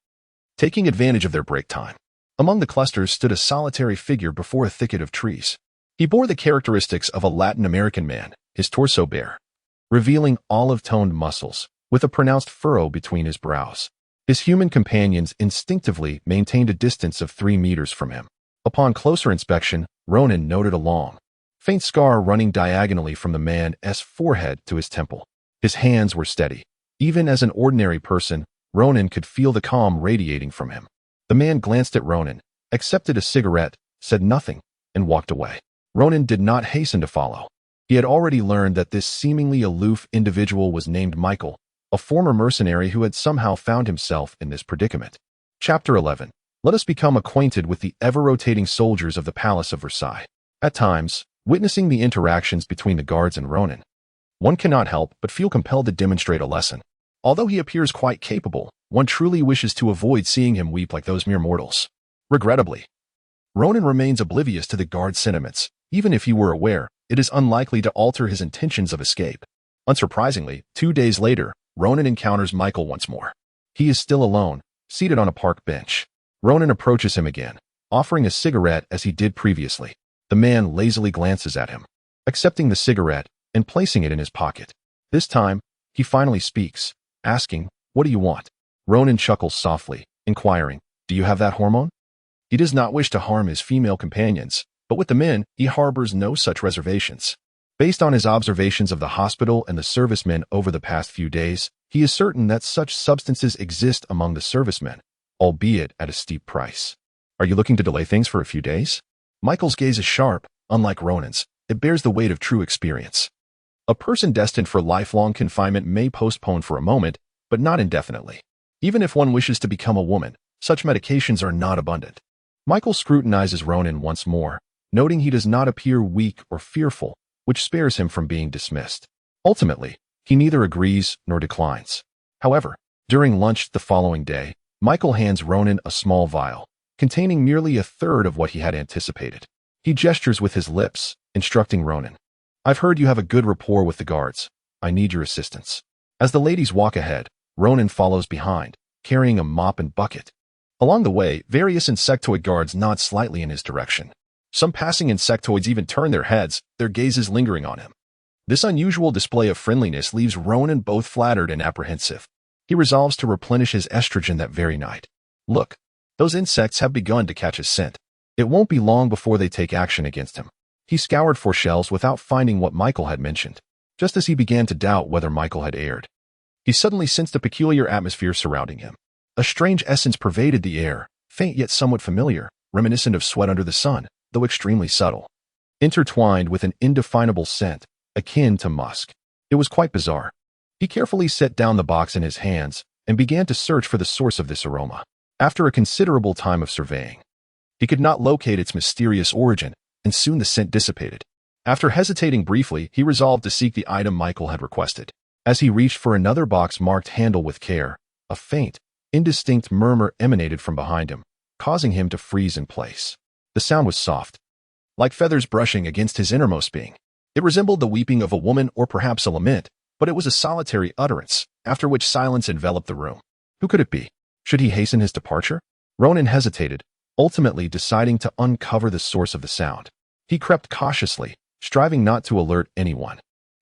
Speaker 1: taking advantage of their break time. Among the clusters stood a solitary figure before a thicket of trees. He bore the characteristics of a Latin American man, his torso bare, revealing olive-toned muscles, with a pronounced furrow between his brows. His human companions instinctively maintained a distance of 3 meters from him. Upon closer inspection, Ronan noted a long, faint scar running diagonally from the man's forehead to his temple. His hands were steady. Even as an ordinary person, Ronan could feel the calm radiating from him. The man glanced at Ronan, accepted a cigarette, said nothing, and walked away. Ronan did not hasten to follow. He had already learned that this seemingly aloof individual was named Michael, a former mercenary who had somehow found himself in this predicament. Chapter 11. Let us become acquainted with the ever-rotating soldiers of the Palace of Versailles. At times, witnessing the interactions between the guards and Ronan, one cannot help but feel compelled to demonstrate a lesson. Although he appears quite capable, one truly wishes to avoid seeing him weep like those mere mortals. Regrettably, Ronan remains oblivious to the guard's sentiments. Even if he were aware, it is unlikely to alter his intentions of escape. Unsurprisingly, 2 days later, Ronan encounters Michael once more. He is still alone, seated on a park bench. Ronan approaches him again, offering a cigarette as he did previously. The man lazily glances at him, accepting the cigarette and placing it in his pocket. This time, he finally speaks, asking, "What do you want?" Ronan chuckles softly, inquiring, "Do you have that hormone?" He does not wish to harm his female companions, but with the men, he harbors no such reservations. Based on his observations of the hospital and the servicemen over the past few days, he is certain that such substances exist among the servicemen, albeit at a steep price. Are you looking to delay things for a few days? Michael's gaze is sharp, unlike Ronin's, it bears the weight of true experience. A person destined for lifelong confinement may postpone for a moment, but not indefinitely. Even if one wishes to become a woman, such medications are not abundant. Michael scrutinizes Ronin once more, noting he does not appear weak or fearful, which spares him from being dismissed. Ultimately, he neither agrees nor declines. However, during lunch the following day, Michael hands Ronin a small vial, containing merely a third of what he had anticipated. He gestures with his lips, instructing Ronin. I've heard you have a good rapport with the guards. I need your assistance. As the ladies walk ahead, Ronin follows behind, carrying a mop and bucket. Along the way, various insectoid guards nod slightly in his direction. Some passing insectoids even turn their heads, their gazes lingering on him. This unusual display of friendliness leaves Ronin both flattered and apprehensive. He resolves to replenish his estrogen that very night. Look, those insects have begun to catch his scent. It won't be long before they take action against him. He scoured for shells without finding what Michael had mentioned, just as he began to doubt whether Michael had erred. He suddenly sensed a peculiar atmosphere surrounding him. A strange essence pervaded the air, faint yet somewhat familiar, reminiscent of sweat under the sun, though extremely subtle. Intertwined with an indefinable scent, akin to musk. It was quite bizarre. He carefully set down the box in his hands and began to search for the source of this aroma. After a considerable time of surveying, he could not locate its mysterious origin, and soon the scent dissipated. After hesitating briefly, he resolved to seek the item Michael had requested. As he reached for another box marked handle with care, a faint, indistinct murmur emanated from behind him, causing him to freeze in place. The sound was soft, like feathers brushing against his innermost being. It resembled the weeping of a woman or perhaps a lament, but it was a solitary utterance, after which silence enveloped the room. Who could it be? Should he hasten his departure? Ronin hesitated, ultimately deciding to uncover the source of the sound. He crept cautiously, striving not to alert anyone,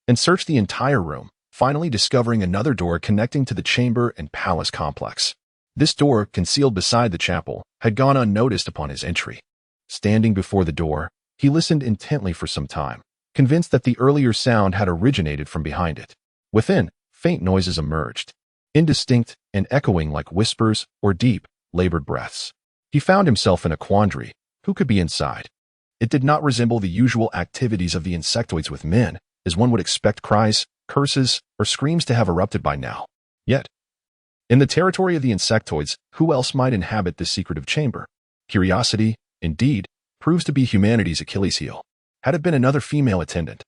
Speaker 1: and searched the entire room, finally discovering another door connecting to the chamber and palace complex. This door, concealed beside the chapel, had gone unnoticed upon his entry. Standing before the door, he listened intently for some time, convinced that the earlier sound had originated from behind it. Within, faint noises emerged, indistinct and echoing like whispers or deep, labored breaths. He found himself in a quandary. Who could be inside? It did not resemble the usual activities of the insectoids with men, as one would expect cries, curses, or screams to have erupted by now. Yet, in the territory of the insectoids, who else might inhabit this secretive chamber? Curiosity, indeed, proves to be humanity's Achilles heel. Had it been another female attendant,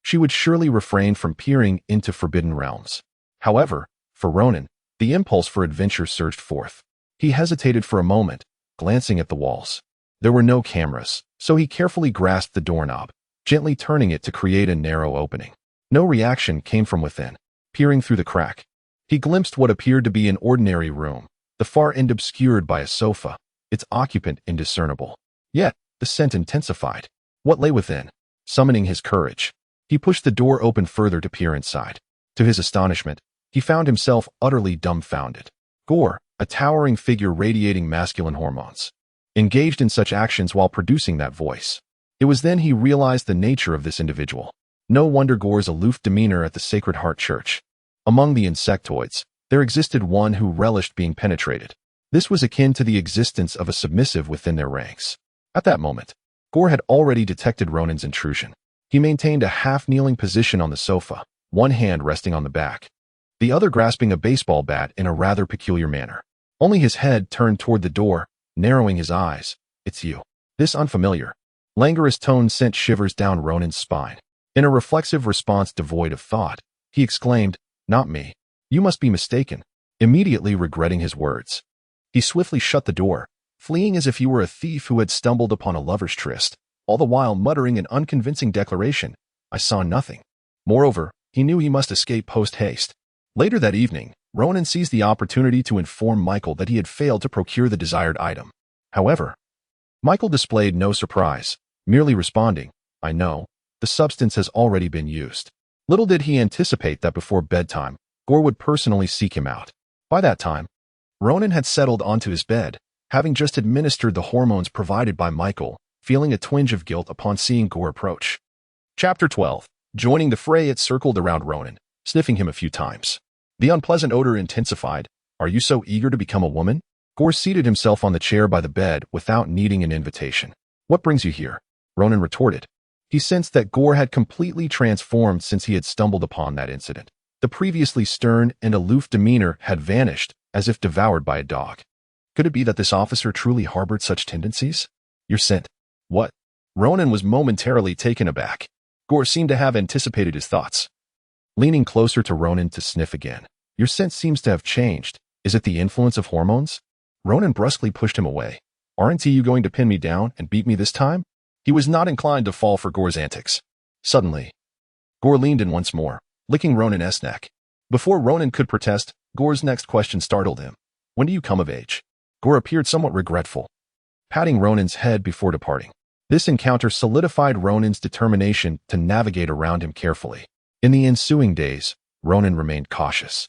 Speaker 1: she would surely refrain from peering into forbidden realms. However, for Ronin, the impulse for adventure surged forth. He hesitated for a moment, glancing at the walls. There were no cameras, so he carefully grasped the doorknob, gently turning it to create a narrow opening. No reaction came from within. Peering through the crack, he glimpsed what appeared to be an ordinary room, the far end obscured by a sofa, its occupant indiscernible. Yet, the scent intensified. What lay within? Summoning his courage, he pushed the door open further to peer inside. To his astonishment, he found himself utterly dumbfounded. Gore, a towering figure radiating masculine hormones, engaged in such actions while producing that voice. It was then he realized the nature of this individual. No wonder Gore's aloof demeanor at the Sacred Heart Church. Among the insectoids, there existed one who relished being penetrated. This was akin to the existence of a submissive within their ranks. At that moment, Gore had already detected Ronin's intrusion. He maintained a half-kneeling position on the sofa, one hand resting on the back, the other grasping a baseball bat in a rather peculiar manner. Only his head turned toward the door, narrowing his eyes. It's you. This unfamiliar, languorous tone sent shivers down Ronin's spine. In a reflexive response devoid of thought, he exclaimed, "Not me. You must be mistaken," immediately regretting his words. He swiftly shut the door, fleeing as if he were a thief who had stumbled upon a lover's tryst, all the while muttering an unconvincing declaration, "I saw nothing." Moreover, he knew he must escape post-haste. Later that evening, Ronin seized the opportunity to inform Michael that he had failed to procure the desired item. However, Michael displayed no surprise, merely responding, "I know, the substance has already been used." Little did he anticipate that before bedtime, Gore would personally seek him out. By that time, Ronin had settled onto his bed, having just administered the hormones provided by Michael, feeling a twinge of guilt upon seeing Gore approach. Chapter 12. Joining the fray, it circled around Ronin, sniffing him a few times. The unpleasant odor intensified. "Are you so eager to become a woman?" Gore seated himself on the chair by the bed without needing an invitation. "What brings you here?" Ronan retorted. He sensed that Gore had completely transformed since he had stumbled upon that incident. The previously stern and aloof demeanor had vanished, as if devoured by a dog. Could it be that this officer truly harbored such tendencies? You're sent. What? Ronan was momentarily taken aback. Gore seemed to have anticipated his thoughts. Leaning closer to Ronan to sniff again. Your scent seems to have changed. Is it the influence of hormones? Ronan brusquely pushed him away. Aren't you going to pin me down and beat me this time? He was not inclined to fall for Gore's antics. Suddenly, Gore leaned in once more, licking Ronan's neck. Before Ronan could protest, Gore's next question startled him. When do you come of age? Gore appeared somewhat regretful, patting Ronan's head before departing. This encounter solidified Ronan's determination to navigate around him carefully. In the ensuing days, Ronan remained cautious,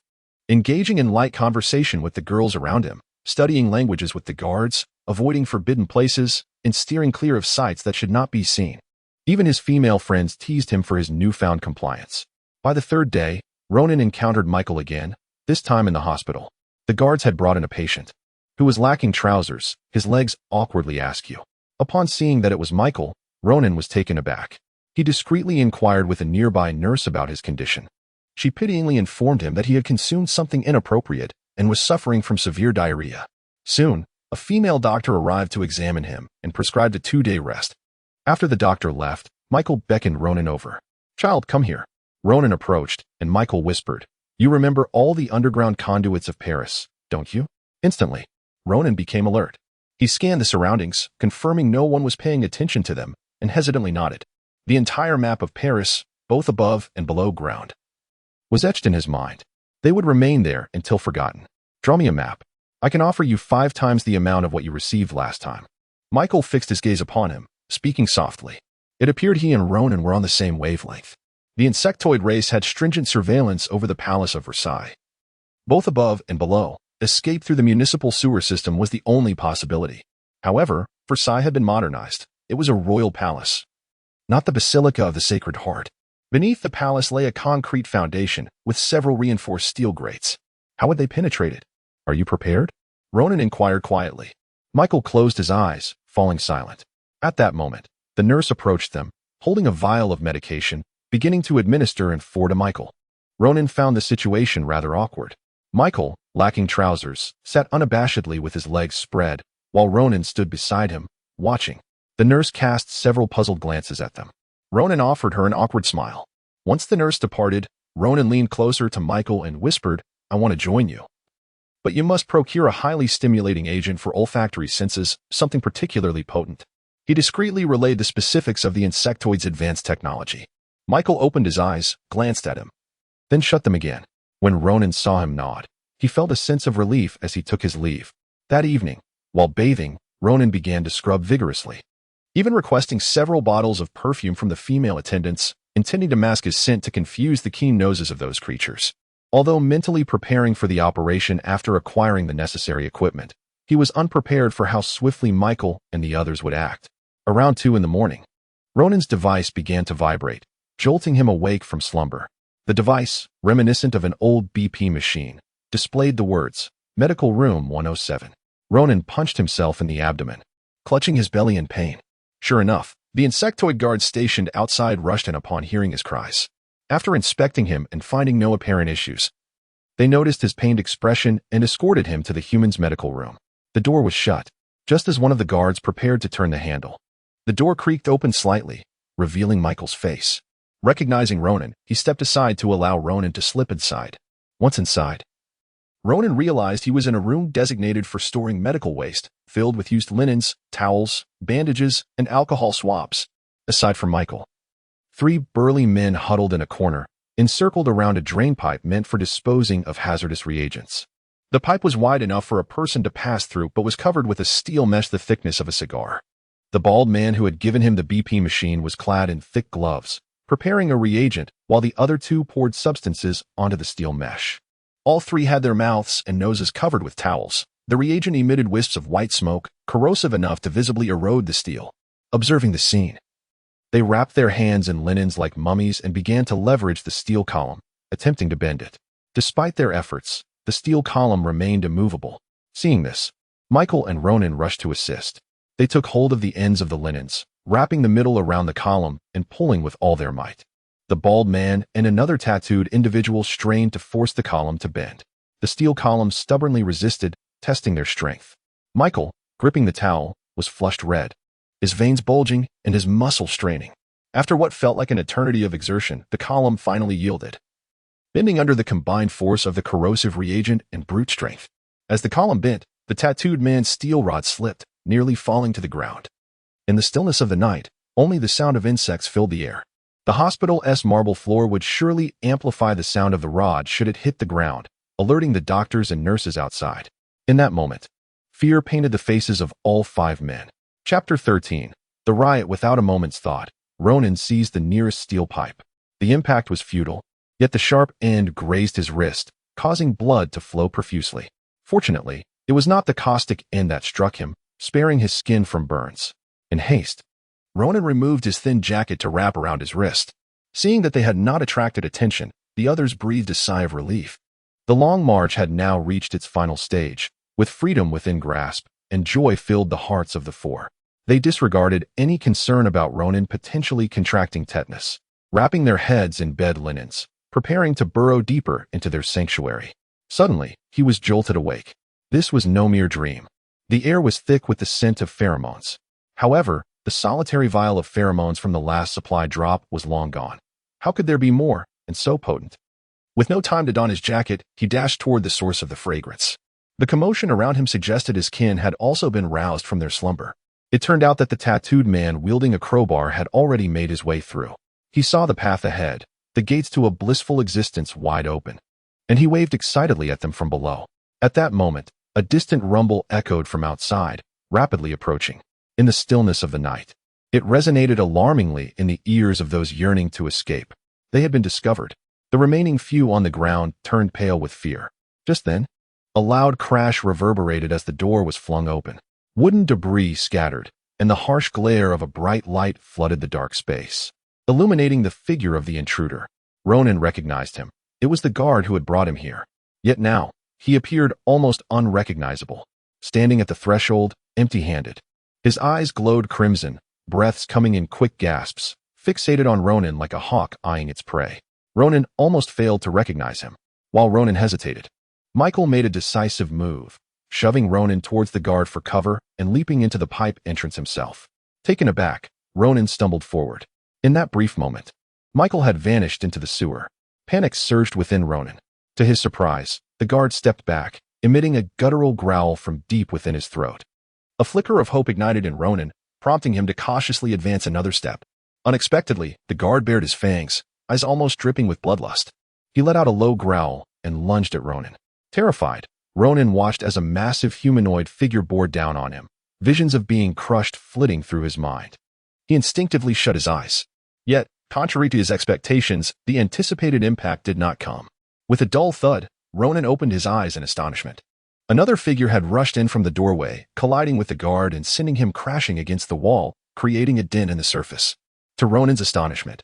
Speaker 1: engaging in light conversation with the girls around him, studying languages with the guards, avoiding forbidden places, and steering clear of sights that should not be seen. Even his female friends teased him for his newfound compliance. By the third day, Ronan encountered Michael again, this time in the hospital. The guards had brought in a patient who was lacking trousers, his legs awkwardly askew. Upon seeing that it was Michael, Ronan was taken aback. He discreetly inquired with a nearby nurse about his condition. She pityingly informed him that he had consumed something inappropriate and was suffering from severe diarrhea. Soon, a female doctor arrived to examine him and prescribed a 2-day rest. After the doctor left, Michael beckoned Ronan over. Child, come here. Ronan approached, and Michael whispered, You remember all the underground conduits of Paris, don't you? Instantly, Ronan became alert. He scanned the surroundings, confirming no one was paying attention to them, and hesitantly nodded. The entire map of Paris, both above and below ground, was etched in his mind. They would remain there until forgotten. Draw me a map. I can offer you 5 times the amount of what you received last time. Michael fixed his gaze upon him, speaking softly. It appeared he and Ronan were on the same wavelength. The insectoid race had stringent surveillance over the Palace of Versailles. Both above and below, escape through the municipal sewer system was the only possibility. However, Versailles had been modernized. It was a royal palace, not the Basilica of the Sacred Heart. Beneath the palace lay a concrete foundation with several reinforced steel grates. How would they penetrate it? Are you prepared? Ronan inquired quietly. Michael closed his eyes, falling silent. At that moment, the nurse approached them, holding a vial of medication, beginning to administer and pour to Michael. Ronan found the situation rather awkward. Michael, lacking trousers, sat unabashedly with his legs spread, while Ronan stood beside him, watching. The nurse cast several puzzled glances at them. Ronan offered her an awkward smile. Once the nurse departed, Ronan leaned closer to Michael and whispered, I want to join you. But you must procure a highly stimulating agent for olfactory senses, something particularly potent. He discreetly relayed the specifics of the insectoid's advanced technology. Michael opened his eyes, glanced at him, then shut them again. When Ronan saw him nod, he felt a sense of relief as he took his leave. That evening, while bathing, Ronan began to scrub vigorously, even requesting several bottles of perfume from the female attendants, intending to mask his scent to confuse the keen noses of those creatures. Although mentally preparing for the operation after acquiring the necessary equipment, he was unprepared for how swiftly Michael and the others would act. Around 2 a.m, Ronan's device began to vibrate, jolting him awake from slumber. The device, reminiscent of an old BP machine, displayed the words, Medical Room 107. Ronan punched himself in the abdomen, clutching his belly in pain. Sure enough, the insectoid guards stationed outside rushed in upon hearing his cries. After inspecting him and finding no apparent issues, they noticed his pained expression and escorted him to the human's medical room. The door was shut, just as one of the guards prepared to turn the handle. The door creaked open slightly, revealing Michael's face. Recognizing Ronan, he stepped aside to allow Ronan to slip inside. Once inside, Ronan realized he was in a room designated for storing medical waste, filled with used linens, towels, bandages, and alcohol swabs. Aside from Michael, 3 burly men huddled in a corner, encircled around a drain pipe meant for disposing of hazardous reagents. The pipe was wide enough for a person to pass through but was covered with a steel mesh the thickness of a cigar. The bald man who had given him the BP machine was clad in thick gloves, preparing a reagent while the other 2 poured substances onto the steel mesh. All 3 had their mouths and noses covered with towels. The reagent emitted wisps of white smoke, corrosive enough to visibly erode the steel. Observing the scene, they wrapped their hands in linens like mummies and began to leverage the steel column, attempting to bend it. Despite their efforts, the steel column remained immovable. Seeing this, Michael and Ronan rushed to assist. They took hold of the ends of the linens, wrapping the middle around the column and pulling with all their might. The bald man and another tattooed individual strained to force the column to bend. The steel column stubbornly resisted, testing their strength. Michael, gripping the towel, was flushed red, his veins bulging and his muscles straining. After what felt like an eternity of exertion, the column finally yielded, bending under the combined force of the corrosive reagent and brute strength. As the column bent, the tattooed man's steel rod slipped, nearly falling to the ground. In the stillness of the night, only the sound of insects filled the air. The hospital's marble floor would surely amplify the sound of the rod should it hit the ground, alerting the doctors and nurses outside. In that moment, fear painted the faces of all 5 men. Chapter 13. The riot without a moment's thought. Ronan seized the nearest steel pipe. The impact was futile, yet the sharp end grazed his wrist, causing blood to flow profusely. Fortunately, it was not the caustic end that struck him, sparing his skin from burns. In haste, Ronan removed his thin jacket to wrap around his wrist. Seeing that they had not attracted attention, the others breathed a sigh of relief. The long march had now reached its final stage, with freedom within grasp, and joy filled the hearts of the 4. They disregarded any concern about Ronan potentially contracting tetanus, wrapping their heads in bed linens, preparing to burrow deeper into their sanctuary. Suddenly, he was jolted awake. This was no mere dream. The air was thick with the scent of pheromones. However, the solitary vial of pheromones from the last supply drop was long gone. How could there be more, and so potent? With no time to don his jacket, he dashed toward the source of the fragrance. The commotion around him suggested his kin had also been roused from their slumber. It turned out that the tattooed man wielding a crowbar had already made his way through. He saw the path ahead, the gates to a blissful existence wide open, and he waved excitedly at them from below. At that moment, a distant rumble echoed from outside, rapidly approaching. In the stillness of the night, it resonated alarmingly in the ears of those yearning to escape. They had been discovered. The remaining few on the ground turned pale with fear. Just then, a loud crash reverberated as the door was flung open. Wooden debris scattered, and the harsh glare of a bright light flooded the dark space, illuminating the figure of the intruder. Ronan recognized him. It was the guard who had brought him here. Yet now, he appeared almost unrecognizable, standing at the threshold, empty-handed. His eyes glowed crimson, breaths coming in quick gasps, fixated on Ronan like a hawk eyeing its prey. Ronan almost failed to recognize him. While Ronan hesitated, Michael made a decisive move, shoving Ronan towards the guard for cover and leaping into the pipe entrance himself. Taken aback, Ronan stumbled forward. In that brief moment, Michael had vanished into the sewer. Panic surged within Ronan. To his surprise, the guard stepped back, emitting a guttural growl from deep within his throat. A flicker of hope ignited in Ronan, prompting him to cautiously advance another step. Unexpectedly, the guard bared his fangs, eyes almost dripping with bloodlust. He let out a low growl and lunged at Ronan. Terrified, Ronan watched as a massive humanoid figure bore down on him, visions of being crushed flitting through his mind. He instinctively shut his eyes. Yet, contrary to his expectations, the anticipated impact did not come. With a dull thud, Ronan opened his eyes in astonishment. Another figure had rushed in from the doorway, colliding with the guard and sending him crashing against the wall, creating a dent in the surface. To Ronan's astonishment,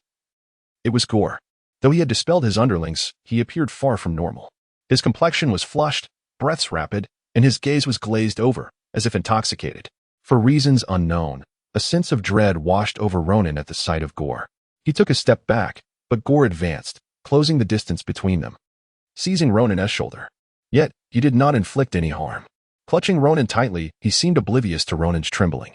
Speaker 1: it was Gore. Though he had dispelled his underlings, he appeared far from normal. His complexion was flushed, breaths rapid, and his gaze was glazed over, as if intoxicated. For reasons unknown, a sense of dread washed over Ronan at the sight of Gore. He took a step back, but Gore advanced, closing the distance between them, seizing Ronan's shoulder. Yet, he did not inflict any harm. Clutching Ronan tightly, he seemed oblivious to Ronan's trembling,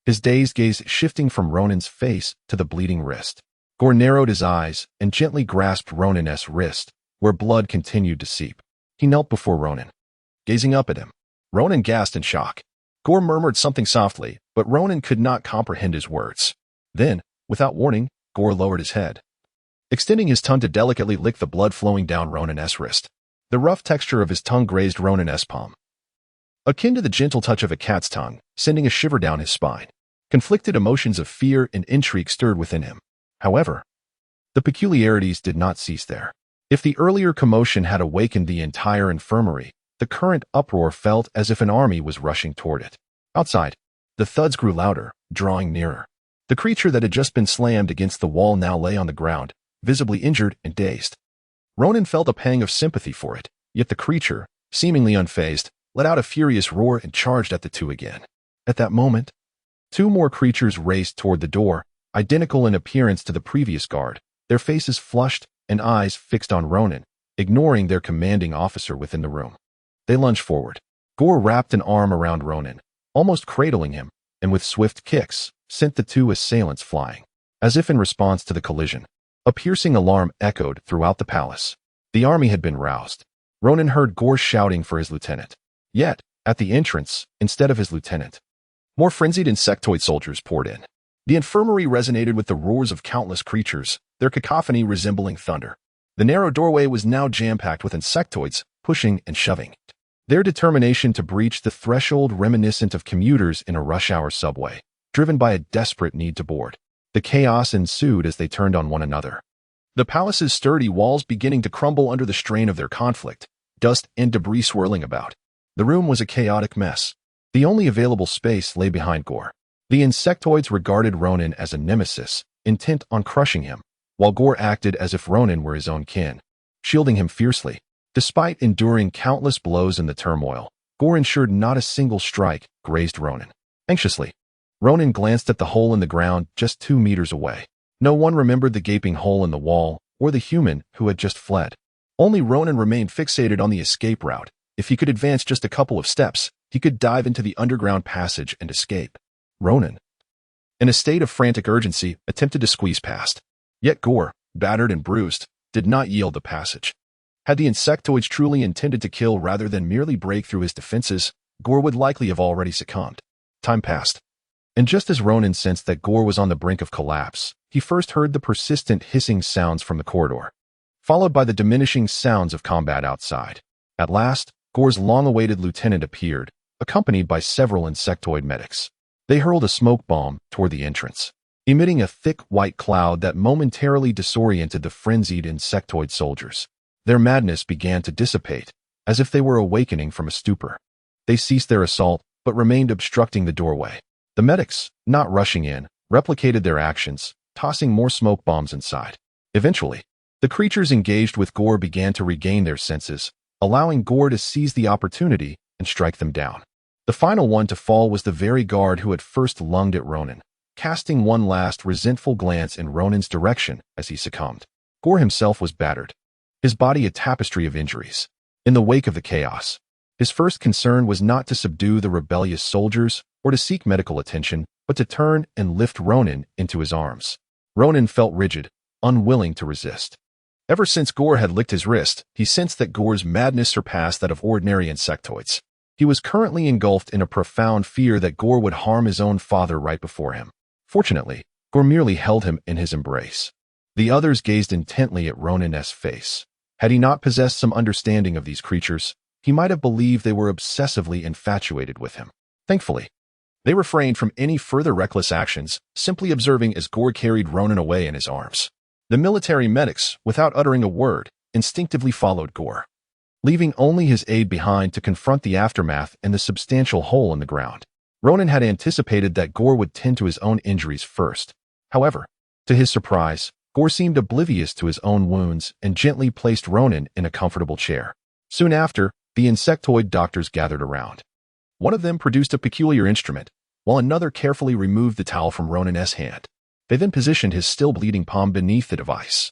Speaker 1: his dazed gaze shifting from Ronan's face to the bleeding wrist. Gore narrowed his eyes and gently grasped Ronan's wrist, where blood continued to seep. He knelt before Ronan, gazing up at him. Ronan gasped in shock. Gore murmured something softly, but Ronan could not comprehend his words. Then, without warning, Gore lowered his head, extending his tongue to delicately lick the blood flowing down Ronan's wrist. The rough texture of his tongue grazed Ronan's palm, akin to the gentle touch of a cat's tongue, sending a shiver down his spine. Conflicted emotions of fear and intrigue stirred within him. However, the peculiarities did not cease there. If the earlier commotion had awakened the entire infirmary, the current uproar felt as if an army was rushing toward it. Outside, the thuds grew louder, drawing nearer. The creature that had just been slammed against the wall now lay on the ground, visibly injured and dazed. Ronan felt a pang of sympathy for it, yet the creature, seemingly unfazed, let out a furious roar and charged at the two again. At that moment, Two more creatures raced toward the door, identical in appearance to the previous guard, their faces flushed and eyes fixed on Ronan, ignoring their commanding officer within the room. They lunged forward. Gore wrapped an arm around Ronan, almost cradling him, and with swift kicks, sent the two assailants flying. As if in response to the collision, a piercing alarm echoed throughout the palace. The army had been roused. Ronan heard Gore shouting for his lieutenant. Yet, at the entrance, instead of his lieutenant, more frenzied insectoid soldiers poured in. The infirmary resonated with the roars of countless creatures, their cacophony resembling thunder. The narrow doorway was now jam-packed with insectoids, pushing and shoving. Their determination to breach the threshold reminiscent of commuters in a rush-hour subway, driven by a desperate need to board. The chaos ensued as they turned on one another. The palace's sturdy walls beginning to crumble under the strain of their conflict, dust and debris swirling about. The room was a chaotic mess. The only available space lay behind Gore. The insectoids regarded Ronan as a nemesis, intent on crushing him, while Gore acted as if Ronan were his own kin, shielding him fiercely. Despite enduring countless blows in the turmoil, Gore ensured not a single strike grazed Ronan. Anxiously, Ronan glanced at the hole in the ground just 2 meters away. No one remembered the gaping hole in the wall or the human who had just fled. Only Ronan remained fixated on the escape route. If he could advance just a couple of steps, he could dive into the underground passage and escape. Ronan, in a state of frantic urgency, attempted to squeeze past. Yet Gore, battered and bruised, did not yield the passage. Had the insectoids truly intended to kill rather than merely break through his defenses, Gore would likely have already succumbed. Time passed. And just as Ronan sensed that Gore was on the brink of collapse, he first heard the persistent hissing sounds from the corridor, followed by the diminishing sounds of combat outside. At last, Gore's long-awaited lieutenant appeared, accompanied by several insectoid medics. They hurled a smoke bomb toward the entrance, emitting a thick white cloud that momentarily disoriented the frenzied insectoid soldiers. Their madness began to dissipate, as if they were awakening from a stupor. They ceased their assault, but remained obstructing the doorway. The medics, not rushing in, replicated their actions, tossing more smoke bombs inside. Eventually, the creatures engaged with Gore began to regain their senses, allowing Gore to seize the opportunity and strike them down. The final one to fall was the very guard who had first lunged at Ronan, casting one last resentful glance in Ronan's direction as he succumbed. Gore himself was battered, his body a tapestry of injuries. In the wake of the chaos, his first concern was not to subdue the rebellious soldiers or to seek medical attention, but to turn and lift Ronan into his arms. Ronan felt rigid, unwilling to resist. Ever since Gore had licked his wrist, he sensed that Gore's madness surpassed that of ordinary insectoids. He was currently engulfed in a profound fear that Gore would harm his own father right before him. Fortunately, Gore merely held him in his embrace. The others gazed intently at Ronan-esque face. Had he not possessed some understanding of these creatures, he might have believed they were obsessively infatuated with him. Thankfully, they refrained from any further reckless actions, simply observing as Gore carried Ronan away in his arms. The military medics, without uttering a word, instinctively followed Gore, leaving only his aide behind to confront the aftermath and the substantial hole in the ground. Ronan had anticipated that Gore would tend to his own injuries first. However, to his surprise, Gore seemed oblivious to his own wounds and gently placed Ronan in a comfortable chair. Soon after, the insectoid doctors gathered around. One of them produced a peculiar instrument, while another carefully removed the towel from Ronan-esque hand. They then positioned his still bleeding palm beneath the device,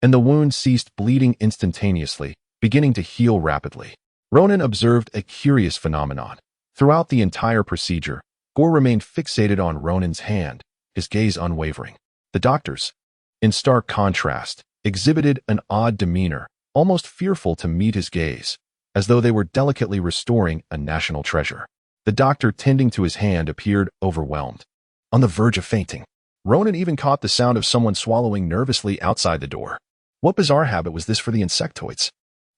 Speaker 1: and the wound ceased bleeding instantaneously, beginning to heal rapidly. Ronan observed a curious phenomenon. Throughout the entire procedure, Gore remained fixated on Ronan's hand, his gaze unwavering. The doctors, in stark contrast, exhibited an odd demeanor, almost fearful to meet his gaze, as though they were delicately restoring a national treasure. The doctor tending to his hand appeared overwhelmed, on the verge of fainting. Ronan even caught the sound of someone swallowing nervously outside the door. What bizarre habit was this for the insectoids?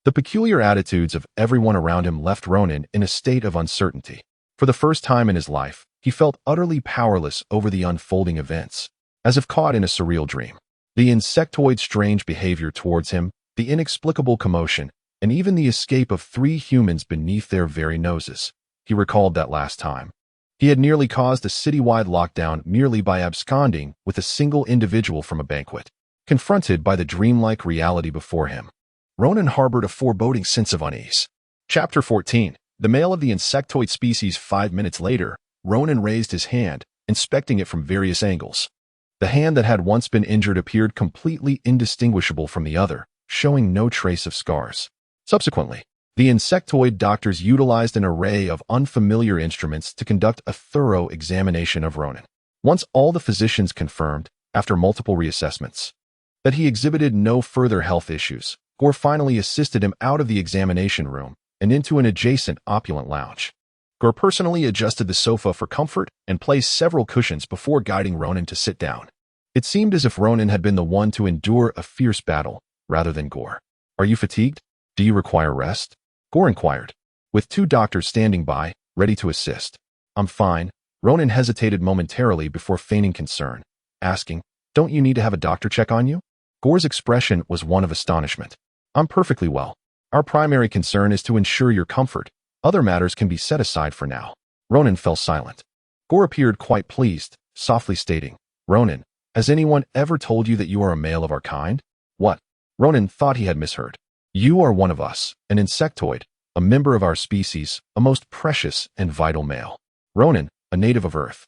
Speaker 1: The peculiar attitudes of everyone around him left Ronan in a state of uncertainty. For the first time in his life, he felt utterly powerless over the unfolding events, as if caught in a surreal dream. The insectoid's strange behavior towards him, the inexplicable commotion, and even the escape of 3 humans beneath their very noses. He recalled that last time. He had nearly caused a citywide lockdown merely by absconding with a single individual from a banquet. Confronted by the dreamlike reality before him, Ronan harbored a foreboding sense of unease. Chapter 14. The male of the insectoid species. 5 minutes later, Ronan raised his hand, inspecting it from various angles. The hand that had once been injured appeared completely indistinguishable from the other, showing no trace of scars. Subsequently, the insectoid doctors utilized an array of unfamiliar instruments to conduct a thorough examination of Ronan. Once all the physicians confirmed, after multiple reassessments, that he exhibited no further health issues, Gore finally assisted him out of the examination room and into an adjacent opulent lounge. Gore personally adjusted the sofa for comfort and placed several cushions before guiding Ronan to sit down. It seemed as if Ronan had been the one to endure a fierce battle, rather than Gore. "Are you fatigued? Do you require rest?" Gore inquired, with two doctors standing by, ready to assist. "I'm fine." Ronan hesitated momentarily before feigning concern, asking, "Don't you need to have a doctor check on you?" Gore's expression was one of astonishment. "I'm perfectly well. Our primary concern is to ensure your comfort. Other matters can be set aside for now." Ronan fell silent. Gore appeared quite pleased, softly stating, "Ronan, has anyone ever told you that you are a male of our kind?" "What?" Ronan thought he had misheard. "You are one of us, an insectoid, a member of our species, a most precious and vital male." Ronan, a native of Earth,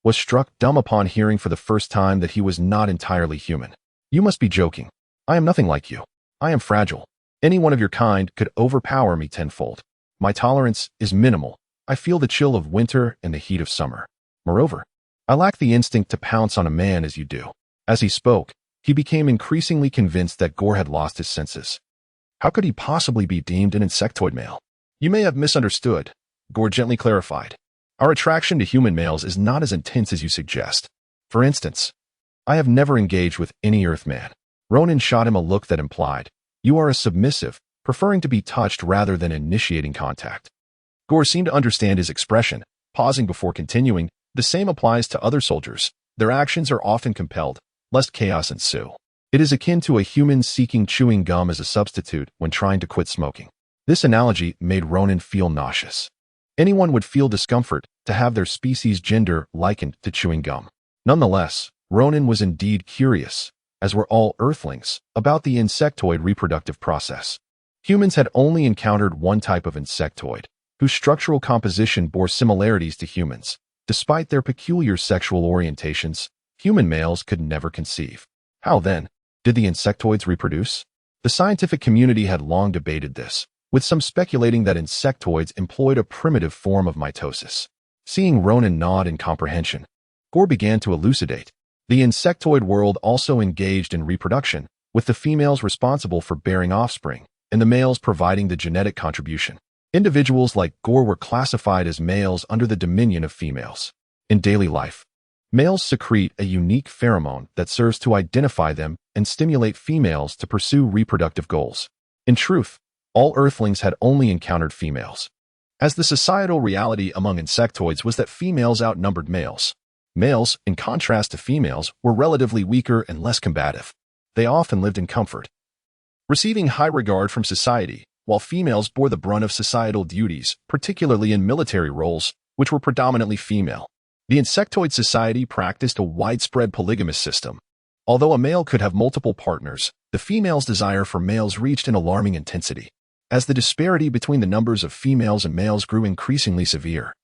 Speaker 1: was struck dumb upon hearing for the first time that he was not entirely human. "You must be joking. I am nothing like you. I am fragile. Any one of your kind could overpower me tenfold. My tolerance is minimal. I feel the chill of winter and the heat of summer. Moreover, I lack the instinct to pounce on a man as you do." As he spoke, he became increasingly convinced that Gore had lost his senses. How could he possibly be deemed an insectoid male? "You may have misunderstood," Gore gently clarified. "Our attraction to human males is not as intense as you suggest. For instance, I have never engaged with any Earthman." Ronan shot him a look that implied, "You are a submissive, preferring to be touched rather than initiating contact." Gore seemed to understand his expression, pausing before continuing, "The same applies to other soldiers. Their actions are often compelled, lest chaos ensue. It is akin to a human seeking chewing gum as a substitute when trying to quit smoking." This analogy made Ronan feel nauseous. Anyone would feel discomfort to have their species' gender likened to chewing gum. Nonetheless, Ronan was indeed curious, as were all Earthlings, about the insectoid reproductive process. Humans had only encountered one type of insectoid, whose structural composition bore similarities to humans. Despite their peculiar sexual orientations, human males could never conceive. How, then, did the insectoids reproduce? The scientific community had long debated this, with some speculating that insectoids employed a primitive form of mitosis. Seeing Ronan nod in comprehension, Gore began to elucidate. The insectoid world also engaged in reproduction, with the females responsible for bearing offspring, and the males providing the genetic contribution. Individuals like Gore were classified as males under the dominion of females. In daily life, males secrete a unique pheromone that serves to identify them and stimulate females to pursue reproductive goals. In truth, all Earthlings had only encountered females, as the societal reality among insectoids was that females outnumbered males. Males, in contrast to females, were relatively weaker and less combative. They often lived in comfort, receiving high regard from society, while females bore the brunt of societal duties, particularly in military roles, which were predominantly female. The insectoid society practiced a widespread polygamous system. Although a male could have multiple partners, the female's desire for males reached an alarming intensity, as the disparity between the numbers of females and males grew increasingly severe.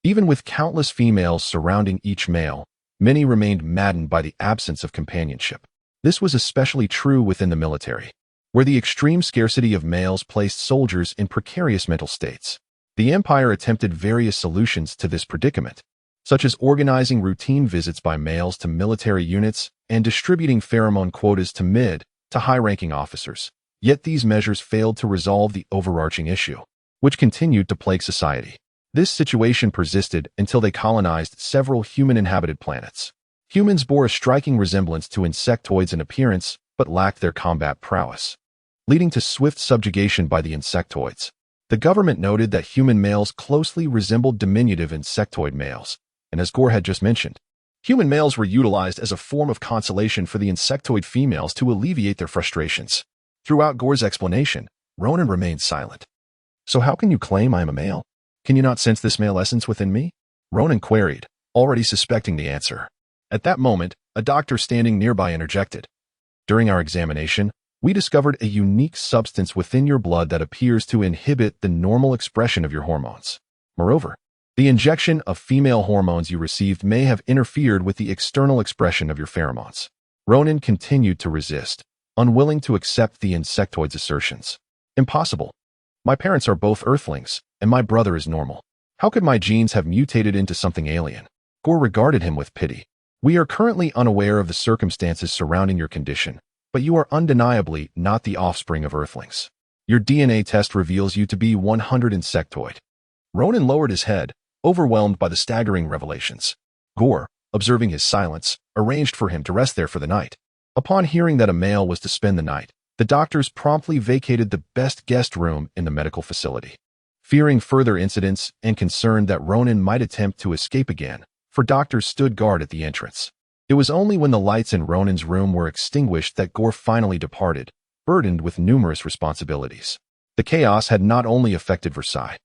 Speaker 1: Even with countless females surrounding each male, many remained maddened by the absence of companionship. This was especially true within the military, where the extreme scarcity of males placed soldiers in precarious mental states. The Empire attempted various solutions to this predicament, such as organizing routine visits by males to military units and distributing pheromone quotas to mid to high-ranking officers. Yet these measures failed to resolve the overarching issue, which continued to plague society. This situation persisted until they colonized several human-inhabited planets. Humans bore a striking resemblance to insectoids in appearance, but lacked their combat prowess, leading to swift subjugation by the insectoids. The government noted that human males closely resembled diminutive insectoid males, and as Gore had just mentioned, human males were utilized as a form of consolation for the insectoid females to alleviate their frustrations. Throughout Gore's explanation, Ronan remained silent. "So how can you claim I am a male? Can you not sense this male essence within me?" Ronan queried, already suspecting the answer. At that moment, a doctor standing nearby interjected. "During our examination, we discovered a unique substance within your blood that appears to inhibit the normal expression of your hormones. Moreover, The injection of female hormones you received may have interfered with the external expression of your pheromones. Ronan continued to resist, unwilling to accept the insectoid's assertions. Impossible. My parents are both Earthlings, and my brother is normal. How could my genes have mutated into something alien? Gore regarded him with pity. We are currently unaware of the circumstances surrounding your condition, but you are undeniably not the offspring of Earthlings. Your DNA test reveals you to be 100 insectoid. Ronan lowered his head, overwhelmed by the staggering revelations. Gore, observing his silence, arranged for him to rest there for the night. Upon hearing that a male was to spend the night, the doctors promptly vacated the best guest room in the medical facility. Fearing further incidents and concerned that Ronan might attempt to escape again, four doctors stood guard at the entrance. It was only when the lights in Ronan's room were extinguished that Gore finally departed, burdened with numerous responsibilities. The chaos had not only affected Versailles.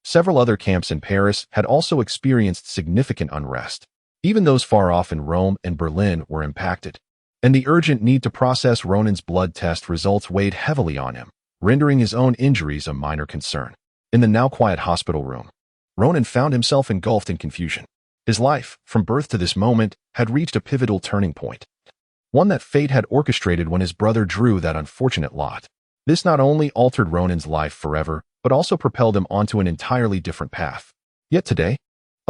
Speaker 1: Several other camps in Paris had also experienced significant unrest. Even those far off in Rome and Berlin were impacted. And the urgent need to process Ronan's blood test results weighed heavily on him, rendering his own injuries a minor concern. In the now quiet hospital room, Ronan found himself engulfed in confusion. His life, from birth to this moment, had reached a pivotal turning point. One that fate had orchestrated when his brother drew that unfortunate lot. This not only altered Ronan's life forever, but also propelled him onto an entirely different path. Yet today,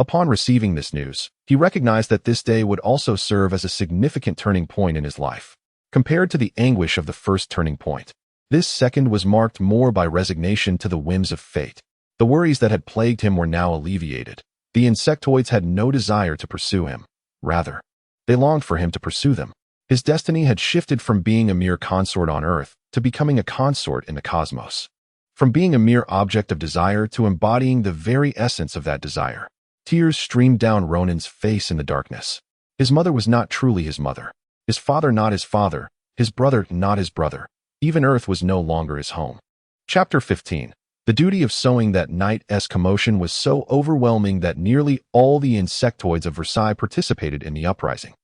Speaker 1: upon receiving this news, he recognized that this day would also serve as a significant turning point in his life. Compared to the anguish of the first turning point, this second was marked more by resignation to the whims of fate. The worries that had plagued him were now alleviated. The insectoids had no desire to pursue him. Rather, they longed for him to pursue them. His destiny had shifted from being a mere consort on Earth to becoming a consort in the cosmos. From being a mere object of desire to embodying the very essence of that desire. Tears streamed down Ronan's face in the darkness. His mother was not truly his mother. His father not his father. His brother not his brother. Even Earth was no longer his home. Chapter 15. The duty of sowing that night-esque commotion was so overwhelming that nearly all the insectoids of Versailles participated in the uprising.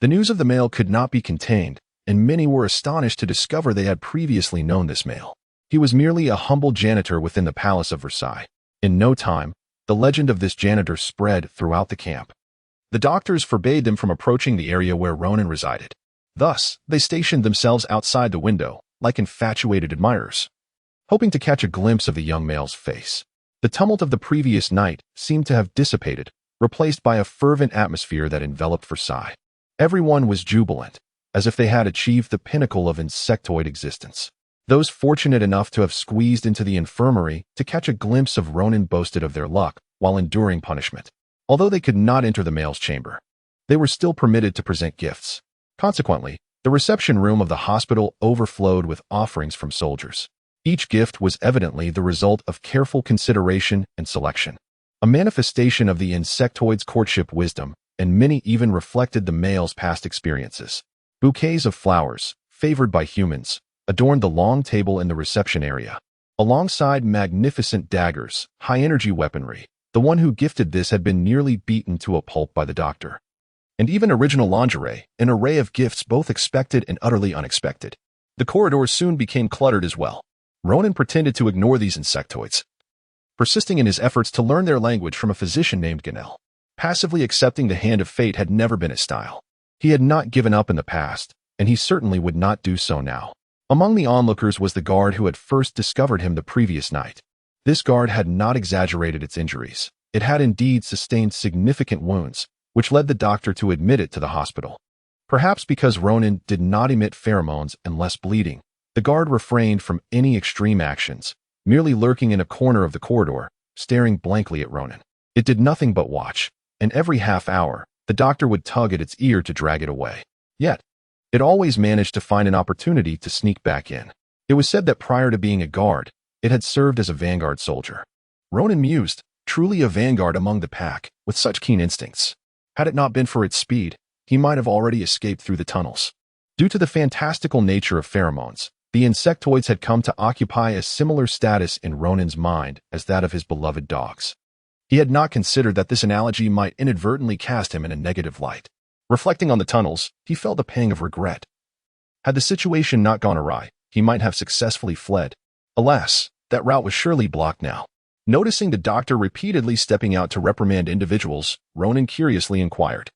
Speaker 1: The news of the male could not be contained, and many were astonished to discover they had previously known this male. He was merely a humble janitor within the palace of Versailles. In no time, the legend of this janitor spread throughout the camp. The doctors forbade them from approaching the area where Ronan resided. Thus, they stationed themselves outside the window, like infatuated admirers, hoping to catch a glimpse of the young male's face. The tumult of the previous night seemed to have dissipated, replaced by a fervent atmosphere that enveloped Versailles. Everyone was jubilant, as if they had achieved the pinnacle of insectoid existence. Those fortunate enough to have squeezed into the infirmary to catch a glimpse of Ronan boasted of their luck while enduring punishment. Although they could not enter the male's chamber, they were still permitted to present gifts. Consequently, the reception room of the hospital overflowed with offerings from soldiers. Each gift was evidently the result of careful consideration and selection, a manifestation of the insectoid's courtship wisdom, and many even reflected the male's past experiences. Bouquets of flowers, favored by humans, adorned the long table in the reception area. Alongside magnificent daggers, high-energy weaponry, the one who gifted this had been nearly beaten to a pulp by the doctor. And even original lingerie, an array of gifts both expected and utterly unexpected. The corridors soon became cluttered as well. Ronan pretended to ignore these insectoids, persisting in his efforts to learn their language from a physician named Ganel. Passively accepting the hand of fate had never been his style. He had not given up in the past, and he certainly would not do so now. Among the onlookers was the guard who had first discovered him the previous night. This guard had not exaggerated its injuries. It had indeed sustained significant wounds, which led the doctor to admit it to the hospital. Perhaps because Ronan did not emit pheromones and less bleeding, the guard refrained from any extreme actions, merely lurking in a corner of the corridor, staring blankly at Ronan. It did nothing but watch, and every half hour, the doctor would tug at its ear to drag it away. Yet, it always managed to find an opportunity to sneak back in. It was said that prior to being a guard, it had served as a vanguard soldier. Ronan mused, truly a vanguard among the pack, with such keen instincts. Had it not been for its speed, he might have already escaped through the tunnels. Due to the fantastical nature of pheromones, the insectoids had come to occupy a similar status in Ronan's mind as that of his beloved dogs. He had not considered that this analogy might inadvertently cast him in a negative light. Reflecting on the tunnels, he felt a pang of regret. Had the situation not gone awry, he might have successfully fled. Alas, that route was surely blocked now. Noticing the doctor repeatedly stepping out to reprimand individuals, Ronan curiously inquired,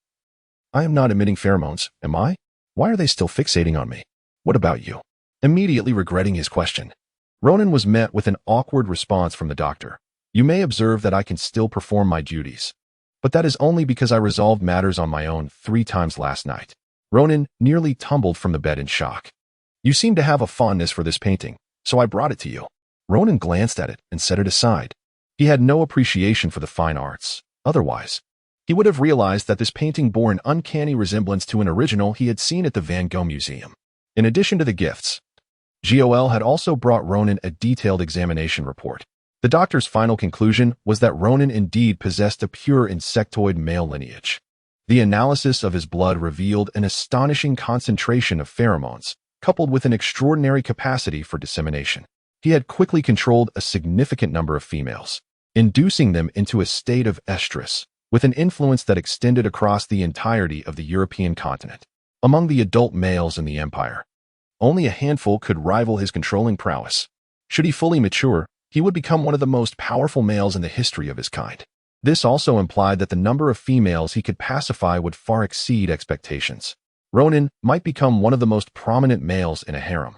Speaker 1: "I am not emitting pheromones, am I? Why are they still fixating on me? What about you?" Immediately regretting his question, Ronan was met with an awkward response from the doctor. "You may observe that I can still perform my duties, but that is only because I resolved matters on my own 3 times last night." Ronan nearly tumbled from the bed in shock. "You seem to have a fondness for this painting, so I brought it to you." Ronan glanced at it and set it aside. He had no appreciation for the fine arts. Otherwise, he would have realized that this painting bore an uncanny resemblance to an original he had seen at the Van Gogh Museum. In addition to the gifts, GOL had also brought Ronan a detailed examination report. The doctor's final conclusion was that Ronan indeed possessed a pure insectoid male lineage. The analysis of his blood revealed an astonishing concentration of pheromones, coupled with an extraordinary capacity for dissemination. He had quickly controlled a significant number of females, inducing them into a state of estrus, with an influence that extended across the entirety of the European continent. Among the adult males in the empire, only a handful could rival his controlling prowess. Should he fully mature, he would become one of the most powerful males in the history of his kind. This also implied that the number of females he could pacify would far exceed expectations. Ronan might become one of the most prominent males in a harem,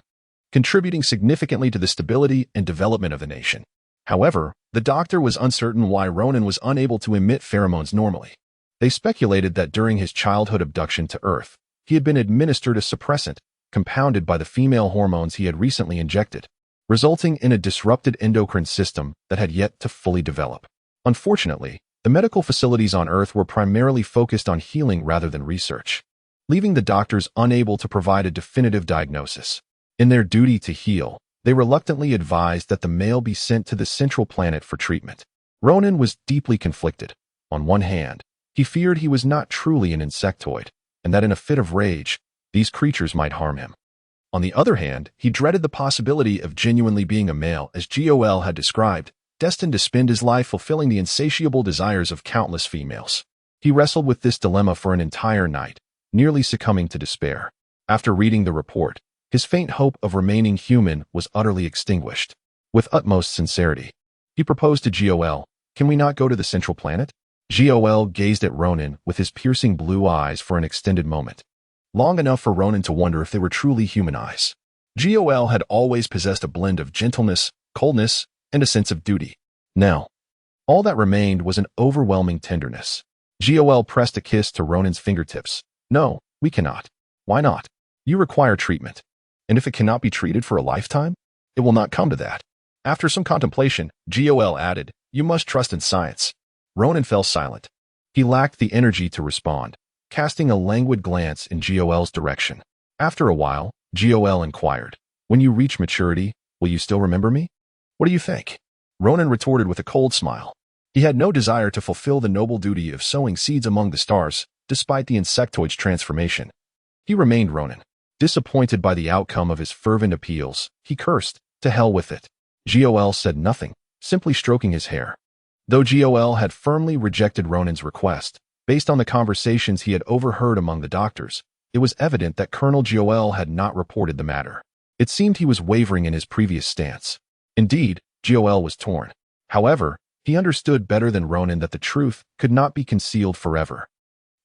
Speaker 1: contributing significantly to the stability and development of the nation. However, the doctor was uncertain why Ronan was unable to emit pheromones normally. They speculated that during his childhood abduction to Earth, he had been administered a suppressant, compounded by the female hormones he had recently injected, resulting in a disrupted endocrine system that had yet to fully develop. Unfortunately, the medical facilities on Earth were primarily focused on healing rather than research, leaving the doctors unable to provide a definitive diagnosis. In their duty to heal, they reluctantly advised that the male be sent to the central planet for treatment. Ronan was deeply conflicted. On one hand, he feared he was not truly an insectoid, and that in a fit of rage, these creatures might harm him. On the other hand, he dreaded the possibility of genuinely being a male, as GOL had described, destined to spend his life fulfilling the insatiable desires of countless females. He wrestled with this dilemma for an entire night, nearly succumbing to despair. After reading the report, his faint hope of remaining human was utterly extinguished. With utmost sincerity, he proposed to GOL, "Can we not go to the central planet?" GOL gazed at Ronan with his piercing blue eyes for an extended moment, long enough for Ronan to wonder if they were truly human eyes. GOL had always possessed a blend of gentleness, coldness, and a sense of duty. Now, all that remained was an overwhelming tenderness. GOL pressed a kiss to Ronan's fingertips. "No, we cannot." "Why not?" "You require treatment. And if it cannot be treated for a lifetime, it will not come to that." After some contemplation, GOL added, "You must trust in science." Ronan fell silent. He lacked the energy to respond, casting a languid glance in GOL's direction. After a while, GOL inquired, "When you reach maturity, will you still remember me?" "What do you think?" Ronan retorted with a cold smile. He had no desire to fulfill the noble duty of sowing seeds among the stars, despite the insectoid's transformation. He remained Ronan. Disappointed by the outcome of his fervent appeals, he cursed, "To hell with it." GOL said nothing, simply stroking his hair. Though GOL had firmly rejected Ronan's request, based on the conversations he had overheard among the doctors, it was evident that Colonel GOL had not reported the matter. It seemed he was wavering in his previous stance. Indeed, GOL was torn. However, he understood better than Ronan that the truth could not be concealed forever.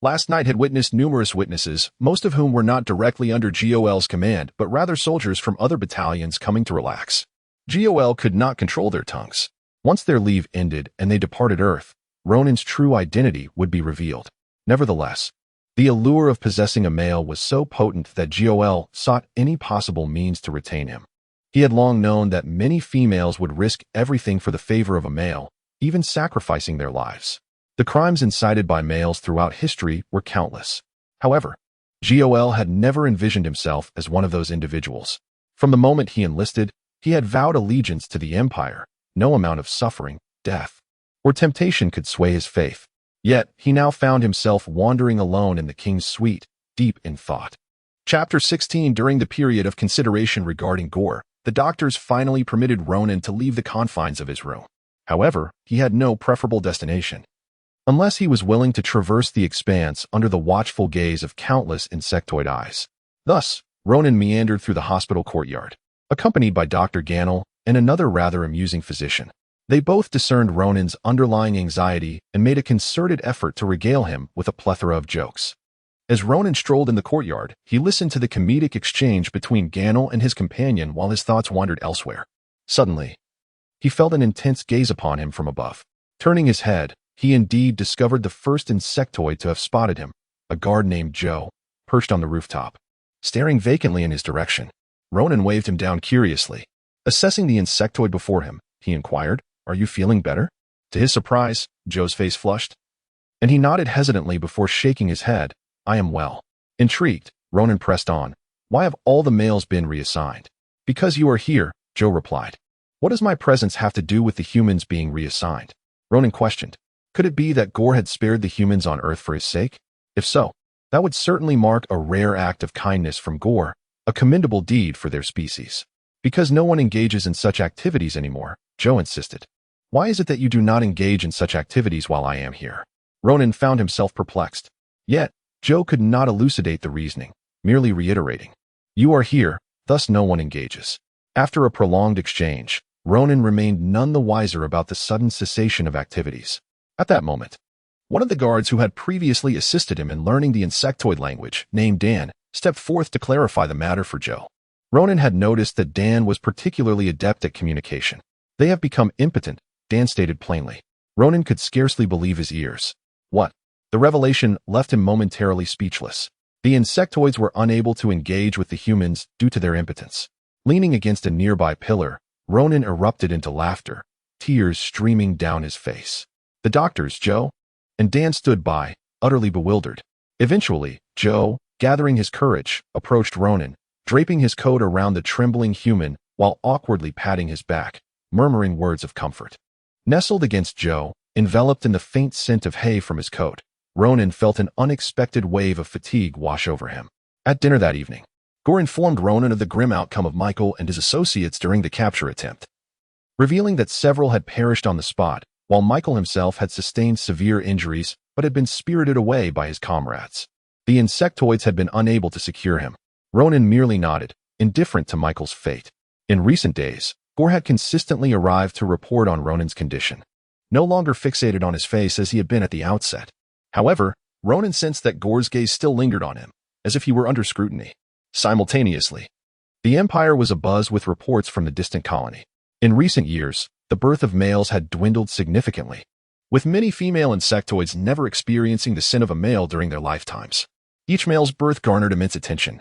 Speaker 1: Last night had witnessed numerous witnesses, most of whom were not directly under GOL's command, but rather soldiers from other battalions coming to relax. GOL could not control their tongues. Once their leave ended and they departed Earth, Ronan's true identity would be revealed. Nevertheless, the allure of possessing a male was so potent that GOL sought any possible means to retain him. He had long known that many females would risk everything for the favor of a male, even sacrificing their lives. The crimes incited by males throughout history were countless. However, GOL had never envisioned himself as one of those individuals. From the moment he enlisted, he had vowed allegiance to the Empire. No amount of suffering, death, or temptation could sway his faith. Yet, he now found himself wandering alone in the king's suite, deep in thought. Chapter 16. During the period of consideration regarding gore, the doctors finally permitted Ronan to leave the confines of his room. However, he had no preferable destination, unless he was willing to traverse the expanse under the watchful gaze of countless insectoid eyes. Thus, Ronan meandered through the hospital courtyard, accompanied by Dr. Gannel and another rather amusing physician. They both discerned Ronan's underlying anxiety and made a concerted effort to regale him with a plethora of jokes. As Ronan strolled in the courtyard, he listened to the comedic exchange between Ganel and his companion while his thoughts wandered elsewhere. Suddenly, he felt an intense gaze upon him from above. Turning his head, he indeed discovered the first insectoid to have spotted him, a guard named Joe, perched on the rooftop. Staring vacantly in his direction, Ronan waved him down curiously. Assessing the insectoid before him, he inquired, "Are you feeling better?" To his surprise, Joe's face flushed, and he nodded hesitantly before shaking his head. "I am well." Intrigued, Ronan pressed on. "Why have all the males been reassigned?" "Because you are here," Joe replied. "What does my presence have to do with the humans being reassigned?" Ronan questioned. Could it be that Gore had spared the humans on Earth for his sake? If so, that would certainly mark a rare act of kindness from Gore, a commendable deed for their species. "Because no one engages in such activities anymore," Joe insisted. "Why is it that you do not engage in such activities while I am here?" Ronan found himself perplexed. Yet, Joe could not elucidate the reasoning, merely reiterating, "You are here, thus no one engages." After a prolonged exchange, Ronan remained none the wiser about the sudden cessation of activities. At that moment, one of the guards who had previously assisted him in learning the insectoid language, named Dan, stepped forth to clarify the matter for Joe. Ronan had noticed that Dan was particularly adept at communication. "They have become impotent," Dan stated plainly. Ronan could scarcely believe his ears. What? The revelation left him momentarily speechless. The insectoids were unable to engage with the humans due to their impotence. Leaning against a nearby pillar, Ronan erupted into laughter, tears streaming down his face. "The doctors, Joe?" And Dan stood by, utterly bewildered. Eventually, Joe, gathering his courage, approached Ronan, draping his coat around the trembling human while awkwardly patting his back, murmuring words of comfort. Nestled against Joe, enveloped in the faint scent of hay from his coat, Ronan felt an unexpected wave of fatigue wash over him. At dinner that evening, Gore informed Ronan of the grim outcome of Michael and his associates during the capture attempt, revealing that several had perished on the spot, while Michael himself had sustained severe injuries but had been spirited away by his comrades. The insectoids had been unable to secure him. Ronan merely nodded, indifferent to Michael's fate. In recent days, Gore had consistently arrived to report on Ronan's condition, no longer fixated on his face as he had been at the outset. However, Ronan sensed that Gore's gaze still lingered on him, as if he were under scrutiny. Simultaneously, the Empire was abuzz with reports from the distant colony. In recent years, the birth of males had dwindled significantly, with many female insectoids never experiencing the sin of a male during their lifetimes. Each male's birth garnered immense attention,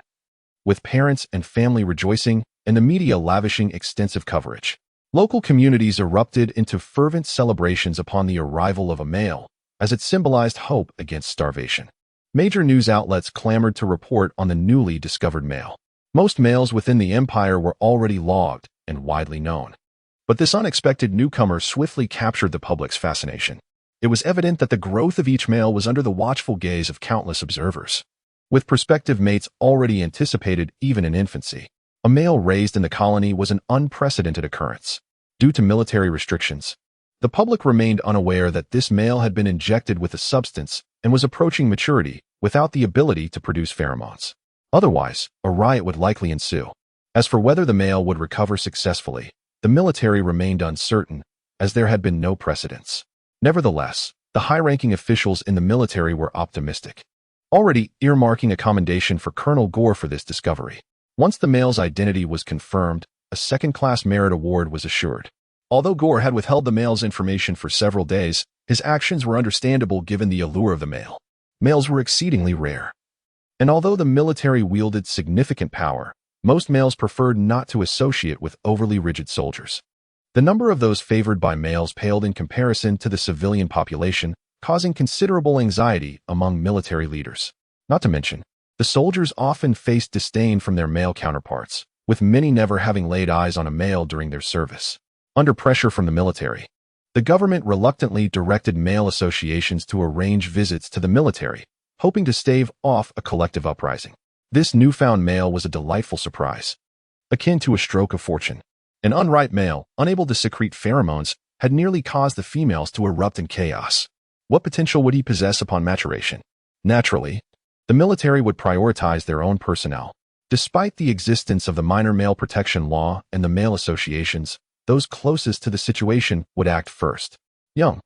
Speaker 1: with parents and family rejoicing and the media lavishing extensive coverage. Local communities erupted into fervent celebrations upon the arrival of a male, as it symbolized hope against starvation. Major news outlets clamored to report on the newly discovered male. Most males within the Empire were already logged and widely known. But this unexpected newcomer swiftly captured the public's fascination. It was evident that the growth of each male was under the watchful gaze of countless observers. With prospective mates already anticipated even in infancy, a male raised in the colony was an unprecedented occurrence. Due to military restrictions, the public remained unaware that this male had been injected with a substance and was approaching maturity without the ability to produce pheromones. Otherwise, a riot would likely ensue. As for whether the male would recover successfully, the military remained uncertain, as there had been no precedents. Nevertheless, the high-ranking officials in the military were optimistic, already earmarking a commendation for Colonel Gore for this discovery. Once the male's identity was confirmed, a second-class merit award was assured. Although Gore had withheld the male's information for several days, his actions were understandable given the allure of the male. Males were exceedingly rare. And although the military wielded significant power, most males preferred not to associate with overly rigid soldiers. The number of those favored by males paled in comparison to the civilian population, causing considerable anxiety among military leaders. Not to mention, the soldiers often faced disdain from their male counterparts, with many never having laid eyes on a male during their service. Under pressure from the military, the government reluctantly directed male associations to arrange visits to the military, hoping to stave off a collective uprising. This newfound male was a delightful surprise, akin to a stroke of fortune. An unripe male, unable to secrete pheromones, had nearly caused the females to erupt in chaos. What potential would he possess upon maturation? Naturally, the military would prioritize their own personnel. Despite the existence of the minor male protection law and the male associations, those closest to the situation would act first. Young,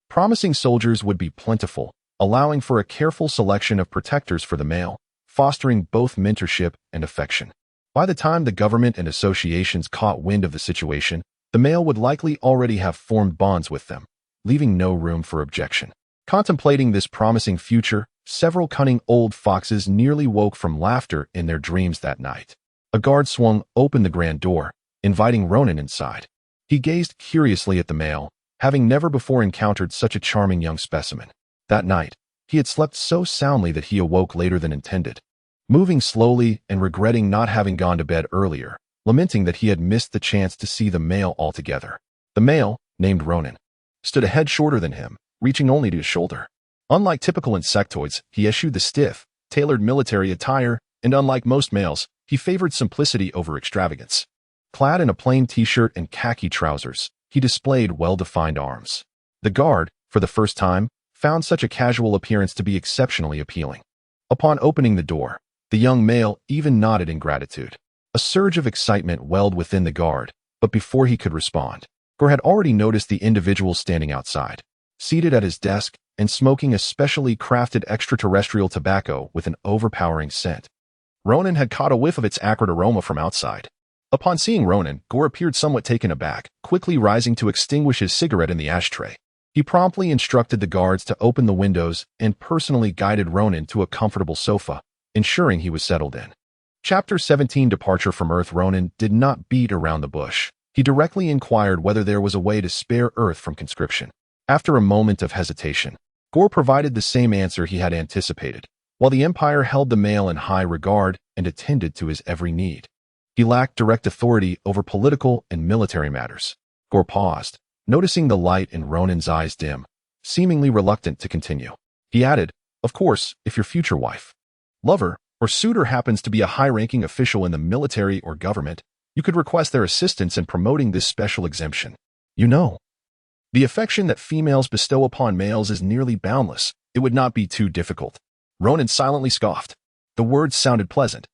Speaker 1: promising soldiers would be plentiful, allowing for a careful selection of protectors for the male, fostering both mentorship and affection. By the time the government and associations caught wind of the situation, the male would likely already have formed bonds with them, leaving no room for objection. Contemplating this promising future, several cunning old foxes nearly woke from laughter in their dreams that night. A guard swung open the grand door, inviting Ronan inside. He gazed curiously at the male, having never before encountered such a charming young specimen. That night, he had slept so soundly that he awoke later than intended, moving slowly and regretting not having gone to bed earlier, lamenting that he had missed the chance to see the male altogether. The male, named Ronan, stood a head shorter than him, reaching only to his shoulder. Unlike typical insectoids, he eschewed the stiff, tailored military attire, and unlike most males, he favored simplicity over extravagance. Clad in a plain t-shirt and khaki trousers, he displayed well-defined arms. The guard, for the first time, found such a casual appearance to be exceptionally appealing. Upon opening the door, the young male even nodded in gratitude. A surge of excitement welled within the guard, but before he could respond, Gore had already noticed the individual standing outside, seated at his desk and smoking a specially crafted extraterrestrial tobacco with an overpowering scent. Ronan had caught a whiff of its acrid aroma from outside. Upon seeing Ronan, Gore appeared somewhat taken aback, quickly rising to extinguish his cigarette in the ashtray. He promptly instructed the guards to open the windows and personally guided Ronan to a comfortable sofa, ensuring he was settled in. Chapter 17 Departure from Earth. Ronan did not beat around the bush. He directly inquired whether there was a way to spare Earth from conscription. After a moment of hesitation, Gore provided the same answer he had anticipated, while the Empire held the male in high regard and attended to his every need. He lacked direct authority over political and military matters. Gore paused, noticing the light in Ronan's eyes dim, seemingly reluctant to continue. He added, "Of course, if your future wife, lover, or suitor happens to be a high-ranking official in the military or government, you could request their assistance in promoting this special exemption. You know, the affection that females bestow upon males is nearly boundless. It would not be too difficult." Ronan silently scoffed. The words sounded pleasant,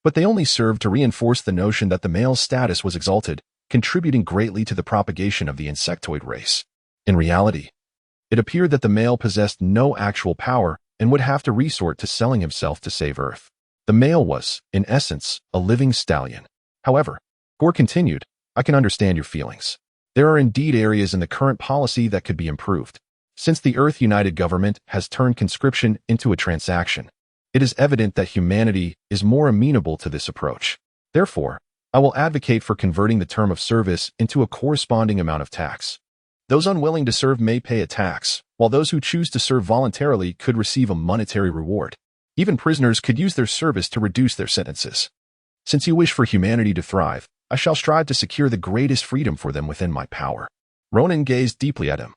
Speaker 1: but they only served to reinforce the notion that the male's status was exalted, contributing greatly to the propagation of the insectoid race. In reality, it appeared that the male possessed no actual power and would have to resort to selling himself to save Earth. The male was, in essence, a living stallion. However, Gore continued, "I can understand your feelings. There are indeed areas in the current policy that could be improved. Since the Earth United government has turned conscription into a transaction, it is evident that humanity is more amenable to this approach. Therefore, I will advocate for converting the term of service into a corresponding amount of tax. Those unwilling to serve may pay a tax, while those who choose to serve voluntarily could receive a monetary reward. Even prisoners could use their service to reduce their sentences. Since you wish for humanity to thrive, I shall strive to secure the greatest freedom for them within my power." Ronan gazed deeply at him.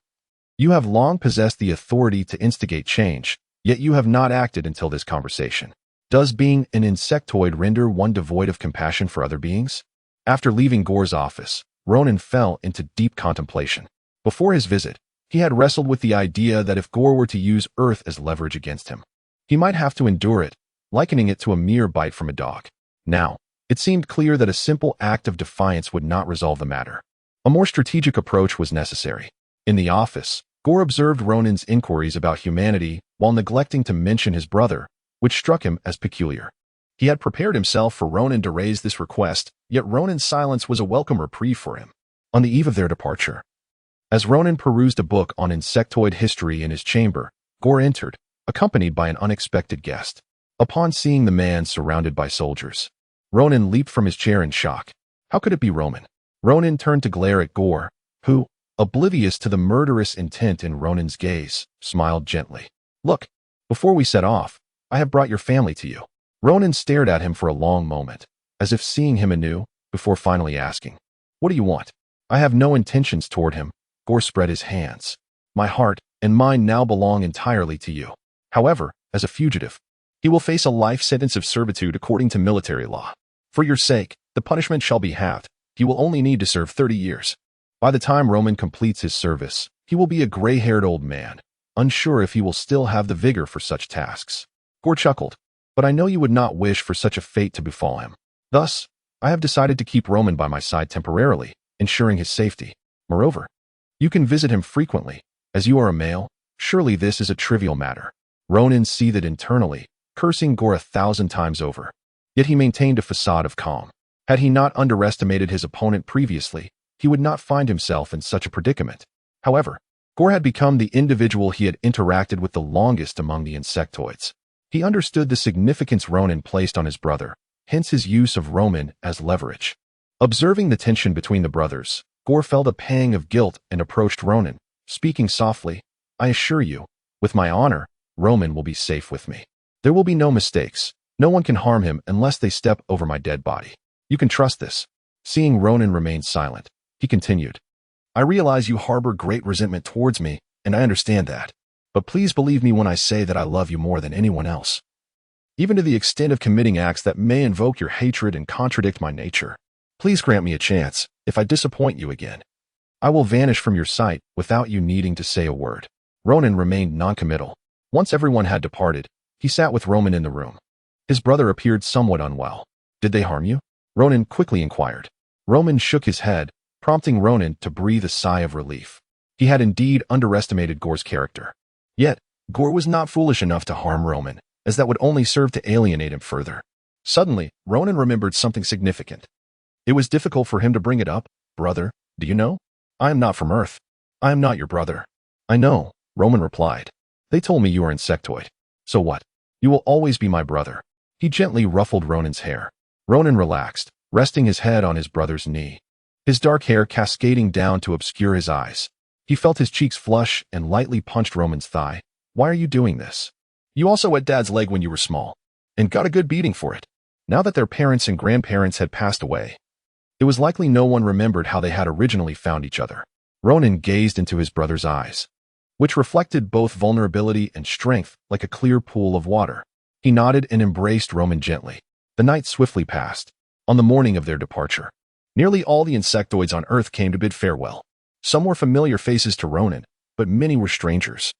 Speaker 1: "You have long possessed the authority to instigate change, yet you have not acted until this conversation. Does being an insectoid render one devoid of compassion for other beings?" After leaving Gore's office, Ronan fell into deep contemplation. Before his visit, he had wrestled with the idea that if Gore were to use Earth as leverage against him, he might have to endure it, likening it to a mere bite from a dog. Now, it seemed clear that a simple act of defiance would not resolve the matter. A more strategic approach was necessary. In the office, Gore observed Ronan's inquiries about humanity while neglecting to mention his brother, which struck him as peculiar. He had prepared himself for Ronan to raise this request, yet Ronan's silence was a welcome reprieve for him. On the eve of their departure, as Ronan perused a book on insectoid history in his chamber, Gore entered, accompanied by an unexpected guest. Upon seeing the man surrounded by soldiers, Ronan leaped from his chair in shock. How could it be Roman? Ronan turned to glare at Gore, who, oblivious to the murderous intent in Ronan's gaze, smiled gently. "Look, before we set off, I have brought your family to you." Ronan stared at him for a long moment, as if seeing him anew, before finally asking, "What do you want?" "I have no intentions toward him." Gore spread his hands. "My heart and mind now belong entirely to you. However, as a fugitive, he will face a life sentence of servitude according to military law. For your sake, the punishment shall be halved. He will only need to serve 30 years. By the time Roman completes his service, he will be a gray-haired old man, unsure if he will still have the vigor for such tasks." Gore chuckled, "But I know you would not wish for such a fate to befall him. Thus, I have decided to keep Roman by my side temporarily, ensuring his safety. Moreover, you can visit him frequently. As you are a male, surely this is a trivial matter. Ronan seethed internally, cursing Gore 1,000 times over. Yet he maintained a facade of calm. Had he not underestimated his opponent previously, he would not find himself in such a predicament. However, Gore had become the individual he had interacted with the longest among the insectoids. He understood the significance Ronan placed on his brother, hence his use of Roman as leverage. Observing the tension between the brothers, Gore felt a pang of guilt and approached Ronan, speaking softly, "I assure you, with my honor, Roman will be safe with me. There will be no mistakes. No one can harm him unless they step over my dead body. You can trust this." Seeing Ronan remain silent, he continued, "I realize you harbor great resentment towards me, and I understand that. But please believe me when I say that I love you more than anyone else. Even to the extent of committing acts that may invoke your hatred and contradict my nature. Please grant me a chance. If I disappoint you again, I will vanish from your sight without you needing to say a word." Ronan remained noncommittal. Once everyone had departed, he sat with Roman in the room. His brother appeared somewhat unwell. "Did they harm you?" Ronan quickly inquired. Roman shook his head, prompting Ronan to breathe a sigh of relief. He had indeed underestimated Gore's character. Yet, Gore was not foolish enough to harm Roman, as that would only serve to alienate him further. Suddenly, Ronan remembered something significant. It was difficult for him to bring it up. "Brother, do you know? I am not from Earth. I am not your brother." "I know," Roman replied. "They told me you are insectoid. So what? You will always be my brother." He gently ruffled Ronan's hair. Ronan relaxed, resting his head on his brother's knee. His dark hair cascading down to obscure his eyes. He felt his cheeks flush and lightly punched Roman's thigh. "Why are you doing this? You also wet Dad's leg when you were small, and got a good beating for it." Now that their parents and grandparents had passed away, it was likely no one remembered how they had originally found each other. Ronan gazed into his brother's eyes, which reflected both vulnerability and strength like a clear pool of water. He nodded and embraced Roman gently. The night swiftly passed. On the morning of their departure, nearly all the insectoids on Earth came to bid farewell. Some were familiar faces to Ronan, but many were strangers.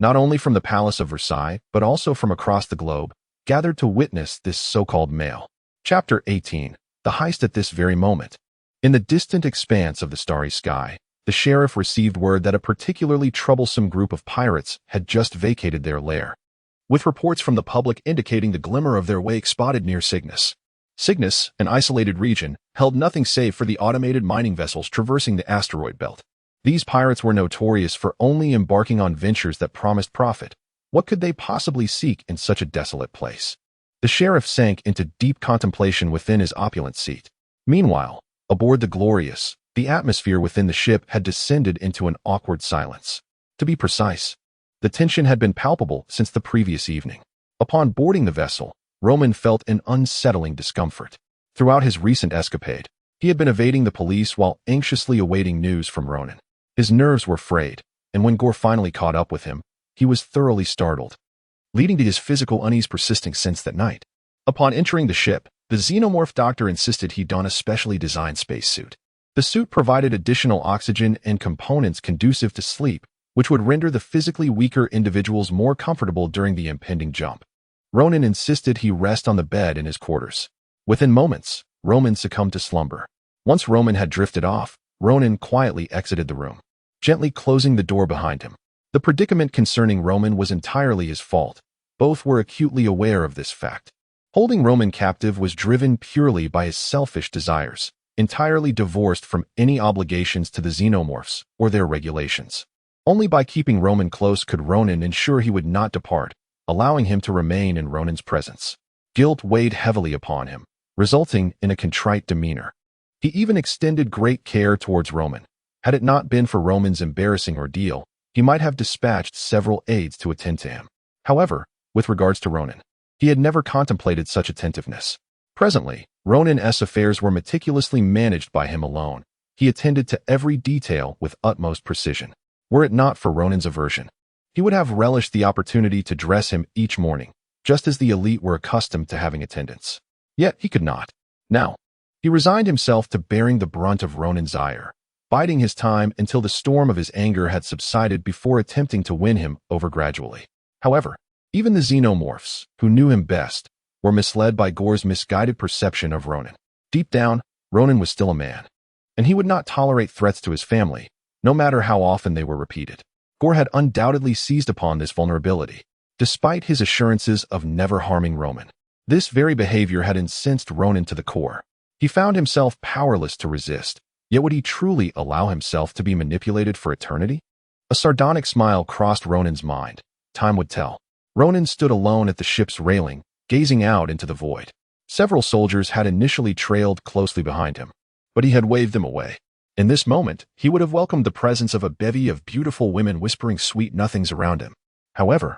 Speaker 1: Not only from the Palace of Versailles, but also from across the globe, gathered to witness this so-called mail. Chapter 18. The heist at this very moment. In the distant expanse of the starry sky, the sheriff received word that a particularly troublesome group of pirates had just vacated their lair, with reports from the public indicating the glimmer of their wake spotted near Cygnus. Cygnus, an isolated region, held nothing save for the automated mining vessels traversing the asteroid belt. These pirates were notorious for only embarking on ventures that promised profit. What could they possibly seek in such a desolate place? The sheriff sank into deep contemplation within his opulent seat. Meanwhile, aboard the Glorious, the atmosphere within the ship had descended into an awkward silence. To be precise, the tension had been palpable since the previous evening. Upon boarding the vessel, Roman felt an unsettling discomfort. Throughout his recent escapade, he had been evading the police while anxiously awaiting news from Ronan. His nerves were frayed, and when Gore finally caught up with him, he was thoroughly startled, leading to his physical unease persisting since that night. Upon entering the ship, the xenomorph doctor insisted he don a specially designed spacesuit. The suit provided additional oxygen and components conducive to sleep, which would render the physically weaker individuals more comfortable during the impending jump. Ronan insisted he rest on the bed in his quarters. Within moments, Roman succumbed to slumber. Once Roman had drifted off, Ronan quietly exited the room, gently closing the door behind him. The predicament concerning Roman was entirely his fault. Both were acutely aware of this fact. Holding Roman captive was driven purely by his selfish desires, entirely divorced from any obligations to the xenomorphs or their regulations. Only by keeping Roman close could Ronan ensure he would not depart, allowing him to remain in Ronan's presence. Guilt weighed heavily upon him, resulting in a contrite demeanor. He even extended great care towards Roman. Had it not been for Roman's embarrassing ordeal, he might have dispatched several aides to attend to him. However, with regards to Ronan, he had never contemplated such attentiveness. Presently, Ronan's affairs were meticulously managed by him alone. He attended to every detail with utmost precision. Were it not for Ronan's aversion, he would have relished the opportunity to dress him each morning, just as the elite were accustomed to having attendants. Yet he could not. Now, he resigned himself to bearing the brunt of Ronan's ire, biding his time until the storm of his anger had subsided before attempting to win him over gradually. However, even the xenomorphs, who knew him best, were misled by Gore's misguided perception of Ronan. Deep down, Ronan was still a man. and he would not tolerate threats to his family, no matter how often they were repeated. Gore had undoubtedly seized upon this vulnerability, despite his assurances of never harming Ronan. This very behavior had incensed Ronan to the core. He found himself powerless to resist, yet would he truly allow himself to be manipulated for eternity? A sardonic smile crossed Ronan's mind. Time would tell. Ronan stood alone at the ship's railing, gazing out into the void. Several soldiers had initially trailed closely behind him, but he had waved them away. In this moment, he would have welcomed the presence of a bevy of beautiful women whispering sweet nothings around him. However,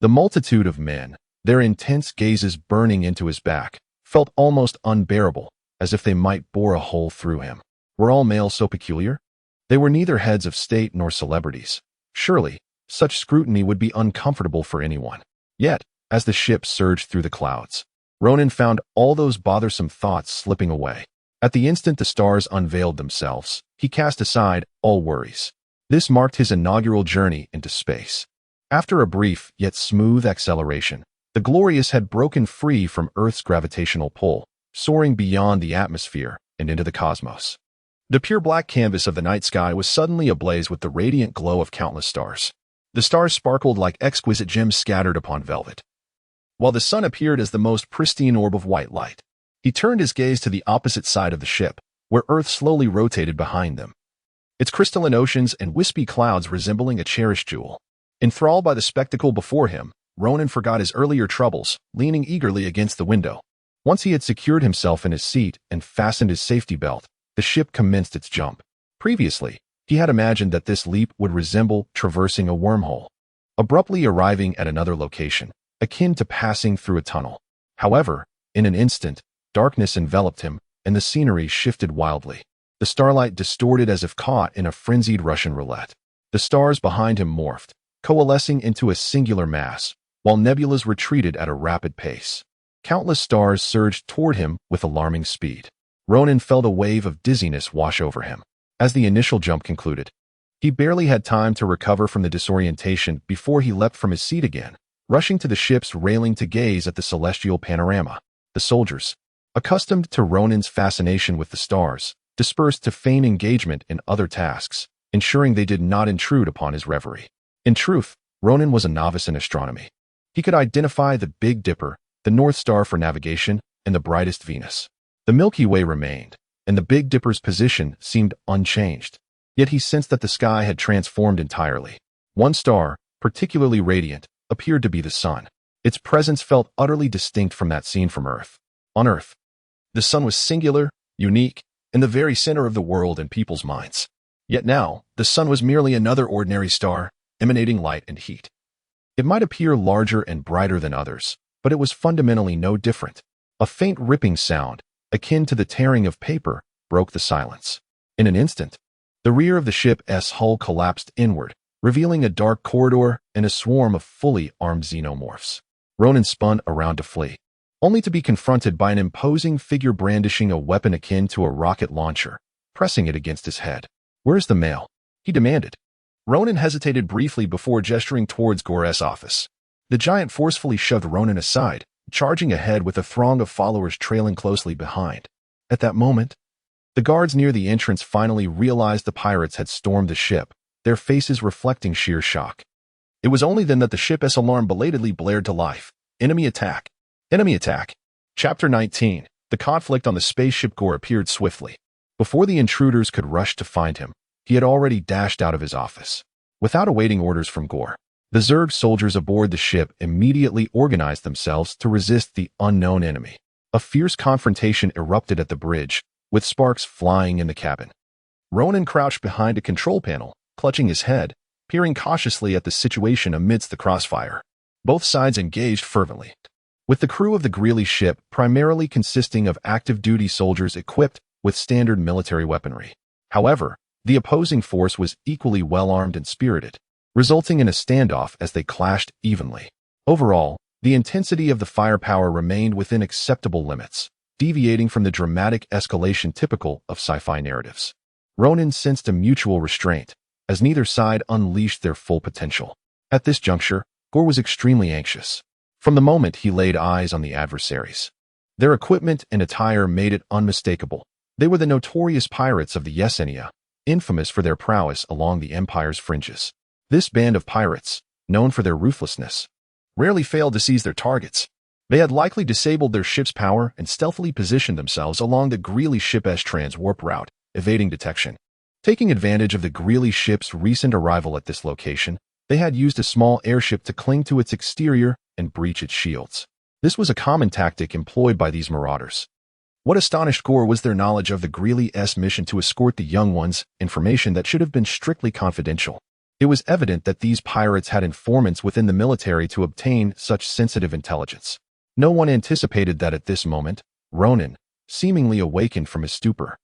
Speaker 1: the multitude of men, their intense gazes burning into his back, felt almost unbearable, as if they might bore a hole through him. Were all males so peculiar? They were neither heads of state nor celebrities. Surely, such scrutiny would be uncomfortable for anyone. Yet, as the ship surged through the clouds, Ronan found all those bothersome thoughts slipping away. At the instant the stars unveiled themselves, he cast aside all worries. This marked his inaugural journey into space. After a brief yet smooth acceleration, the Glorious had broken free from Earth's gravitational pull, soaring beyond the atmosphere and into the cosmos. The pure black canvas of the night sky was suddenly ablaze with the radiant glow of countless stars. The stars sparkled like exquisite gems scattered upon velvet, while the sun appeared as the most pristine orb of white light. He turned his gaze to the opposite side of the ship, where Earth slowly rotated behind them, its crystalline oceans and wispy clouds resembling a cherished jewel. Enthralled by the spectacle before him, Ronan forgot his earlier troubles, leaning eagerly against the window. Once he had secured himself in his seat and fastened his safety belt, the ship commenced its jump. Previously, he had imagined that this leap would resemble traversing a wormhole, abruptly arriving at another location, akin to passing through a tunnel. However, in an instant, darkness enveloped him, and the scenery shifted wildly. The starlight distorted as if caught in a frenzied Russian roulette. The stars behind him morphed, coalescing into a singular mass, while nebulas retreated at a rapid pace. Countless stars surged toward him with alarming speed. Ronan felt a wave of dizziness wash over him. As the initial jump concluded, he barely had time to recover from the disorientation before he leapt from his seat again, rushing to the ship's railing to gaze at the celestial panorama. The soldiers, accustomed to Ronan's fascination with the stars, dispersed to feign engagement in other tasks, ensuring they did not intrude upon his reverie. In truth, Ronan was a novice in astronomy. He could identify the Big Dipper, the North Star for navigation, and the brightest Venus. The Milky Way remained, and the Big Dipper's position seemed unchanged. Yet he sensed that the sky had transformed entirely. One star, particularly radiant, appeared to be the sun. Its presence felt utterly distinct from that seen from Earth. On Earth, the sun was singular, unique, in the very center of the world and people's minds. Yet now, the sun was merely another ordinary star, emanating light and heat. It might appear larger and brighter than others, but it was fundamentally no different. A faint ripping sound, akin to the tearing of paper, broke the silence. In an instant, the rear of the ship's hull collapsed inward, revealing a dark corridor and a swarm of fully armed xenomorphs. Ronan spun around to flee, only to be confronted by an imposing figure brandishing a weapon akin to a rocket launcher, pressing it against his head. "Where's the mail?" he demanded. Ronan hesitated briefly before gesturing towards Gore's office. The giant forcefully shoved Ronan aside, charging ahead with a throng of followers trailing closely behind. At that moment, the guards near the entrance finally realized the pirates had stormed the ship, their faces reflecting sheer shock. It was only then that the ship's alarm belatedly blared to life. Enemy attack. Enemy attack. Chapter 19. The conflict on the spaceship. Gore appeared swiftly. Before the intruders could rush to find him, he had already dashed out of his office. Without awaiting orders from Gore, the Zerg soldiers aboard the ship immediately organized themselves to resist the unknown enemy. A fierce confrontation erupted at the bridge, with sparks flying in the cabin. Ronan crouched behind a control panel, clutching his head, peering cautiously at the situation amidst the crossfire. Both sides engaged fervently, with the crew of the Greeley ship primarily consisting of active-duty soldiers equipped with standard military weaponry. However, the opposing force was equally well-armed and spirited, resulting in a standoff as they clashed evenly. Overall, the intensity of the firepower remained within acceptable limits, deviating from the dramatic escalation typical of sci-fi narratives. Ronan sensed a mutual restraint, as neither side unleashed their full potential. At this juncture, Gore was extremely anxious. From the moment he laid eyes on the adversaries, their equipment and attire made it unmistakable. They were the notorious pirates of the Yesenia, infamous for their prowess along the Empire's fringes. This band of pirates, known for their ruthlessness, rarely failed to seize their targets. They had likely disabled their ship's power and stealthily positioned themselves along the Greely ship's trans-warp route, evading detection. Taking advantage of the Greely ship's recent arrival at this location, they had used a small airship to cling to its exterior and breach its shields. This was a common tactic employed by these marauders. What astonished Gore was their knowledge of the Greely's mission to escort the young ones, information that should have been strictly confidential. It was evident that these pirates had informants within the military to obtain such sensitive intelligence. No one anticipated that at this moment, Ronan, seemingly awakened from his stupor,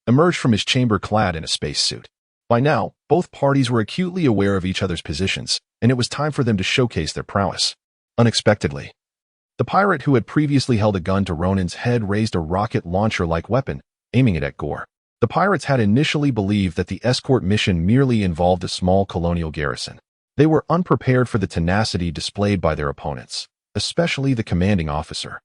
Speaker 1: emerged from his chamber clad in a spacesuit. By now, both parties were acutely aware of each other's positions, and it was time for them to showcase their prowess. Unexpectedly, the pirate who had previously held a gun to Ronan's head raised a rocket launcher-like weapon, aiming it at Gore. The pirates had initially believed that the escort mission merely involved a small colonial garrison. They were unprepared for the tenacity displayed by their opponents, especially the commanding officer,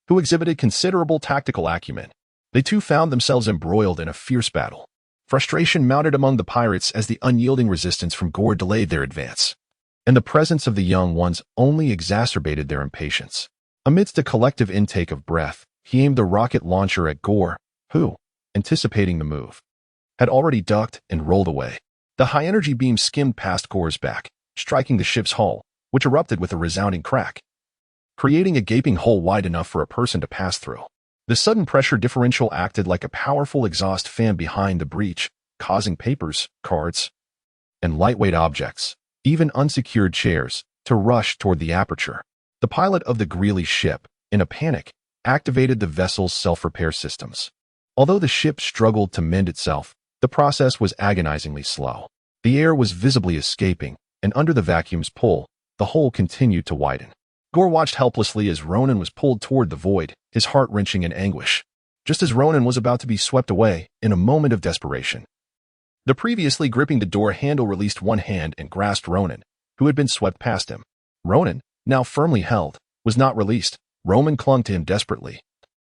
Speaker 1: who exhibited considerable tactical acumen. They too found themselves embroiled in a fierce battle. Frustration mounted among the pirates as the unyielding resistance from Gore delayed their advance, and the presence of the young ones only exacerbated their impatience. Amidst a collective intake of breath, he aimed the rocket launcher at Gore, who, anticipating the move, had already ducked and rolled away. The high-energy beam skimmed past Gore's back, striking the ship's hull, which erupted with a resounding crack, creating a gaping hole wide enough for a person to pass through. The sudden pressure differential acted like a powerful exhaust fan behind the breach, causing papers, cards, and lightweight objects, even unsecured chairs, to rush toward the aperture. The pilot of the Greely ship, in a panic, activated the vessel's self-repair systems. Although the ship struggled to mend itself, the process was agonizingly slow. The air was visibly escaping, and under the vacuum's pull, the hole continued to widen. Gore watched helplessly as Ronan was pulled toward the void, his heart wrenching in anguish. Just as Ronan was about to be swept away, in a moment of desperation, the previously gripping the door handle released one hand and grasped Ronan, who had been swept past him. Ronan, now firmly held, was not released. Ronan clung to him desperately,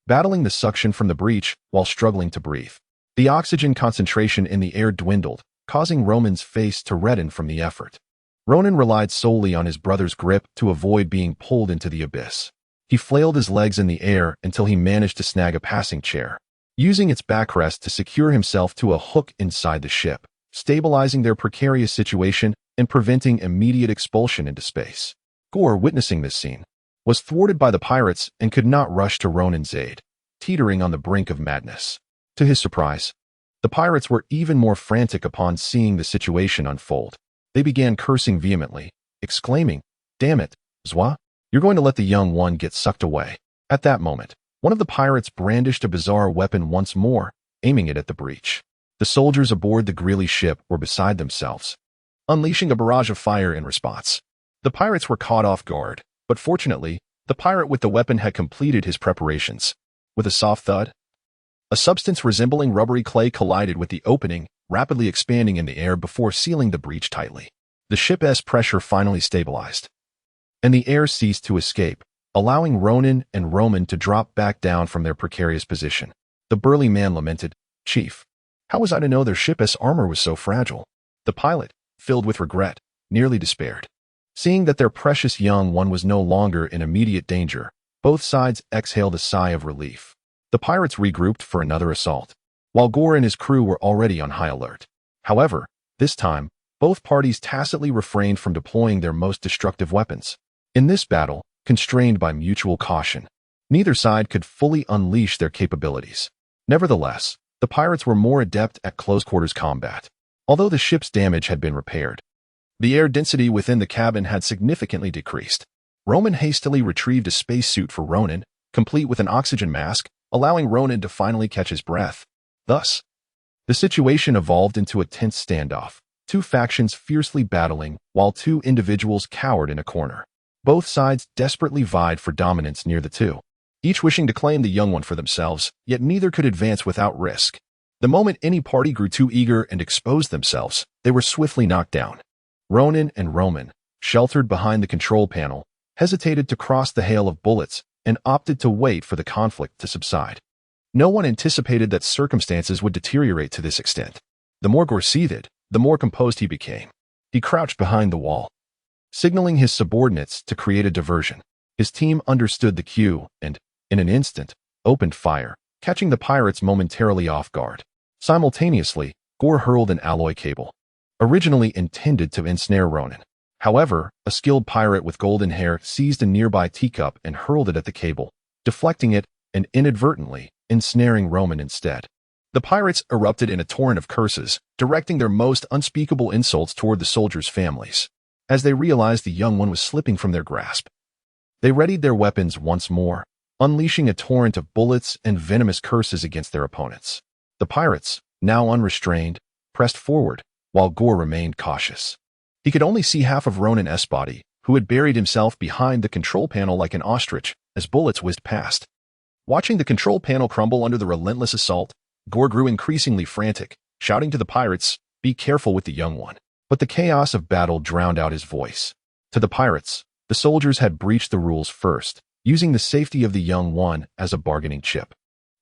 Speaker 1: battling the suction from the breach while struggling to breathe. The oxygen concentration in the air dwindled, causing Roman's face to redden from the effort. Ronan relied solely on his brother's grip to avoid being pulled into the abyss. He flailed his legs in the air until he managed to snag a passing chair, using its backrest to secure himself to a hook inside the ship, stabilizing their precarious situation and preventing immediate expulsion into space. Gore, witnessing this scene, was thwarted by the pirates and could not rush to Ronan's aid, teetering on the brink of madness. To his surprise, the pirates were even more frantic upon seeing the situation unfold. They began cursing vehemently, exclaiming, "Damn it, Zwa, you're going to let the young one get sucked away." At that moment, one of the pirates brandished a bizarre weapon once more, aiming it at the breach. The soldiers aboard the Greely ship were beside themselves, unleashing a barrage of fire in response. The pirates were caught off guard, but fortunately, the pirate with the weapon had completed his preparations. With a soft thud, a substance resembling rubbery clay collided with the opening, rapidly expanding in the air before sealing the breach tightly. The ship's pressure finally stabilized, and the air ceased to escape, allowing Ronan and Roman to drop back down from their precarious position. The burly man lamented, "Chief, how was I to know their ship's armor was so fragile?" The pilot, filled with regret, nearly despaired. Seeing that their precious young one was no longer in immediate danger, both sides exhaled a sigh of relief. The pirates regrouped for another assault, while Gore and his crew were already on high alert. However, this time, both parties tacitly refrained from deploying their most destructive weapons. In this battle, constrained by mutual caution, neither side could fully unleash their capabilities. Nevertheless, the pirates were more adept at close-quarters combat. Although the ship's damage had been repaired, the air density within the cabin had significantly decreased. Roman hastily retrieved a spacesuit for Ronan, complete with an oxygen mask, allowing Ronan to finally catch his breath. Thus, the situation evolved into a tense standoff, two factions fiercely battling while two individuals cowered in a corner. Both sides desperately vied for dominance near the two, each wishing to claim the young one for themselves, yet neither could advance without risk. The moment any party grew too eager and exposed themselves, they were swiftly knocked down. Ronan and Roman, sheltered behind the control panel, hesitated to cross the hail of bullets and opted to wait for the conflict to subside. No one anticipated that circumstances would deteriorate to this extent. The more Gore seethed, the more composed he became. He crouched behind the wall, signaling his subordinates to create a diversion. His team understood the cue and, in an instant, opened fire, catching the pirates momentarily off guard. Simultaneously, Gore hurled an alloy cable, originally intended to ensnare Ronan. However, a skilled pirate with golden hair seized a nearby teacup and hurled it at the cable, deflecting it and inadvertently ensnaring Ronan instead. The pirates erupted in a torrent of curses, directing their most unspeakable insults toward the soldiers' families. As they realized the young one was slipping from their grasp, they readied their weapons once more, unleashing a torrent of bullets and venomous curses against their opponents. The pirates, now unrestrained, pressed forward, while Gore remained cautious. He could only see half of Ronan's body, who had buried himself behind the control panel like an ostrich as bullets whizzed past. Watching the control panel crumble under the relentless assault, Gore grew increasingly frantic, shouting to the pirates, "Be careful with the young one." But the chaos of battle drowned out his voice. To the pirates, the soldiers had breached the rules first, using the safety of the young one as a bargaining chip.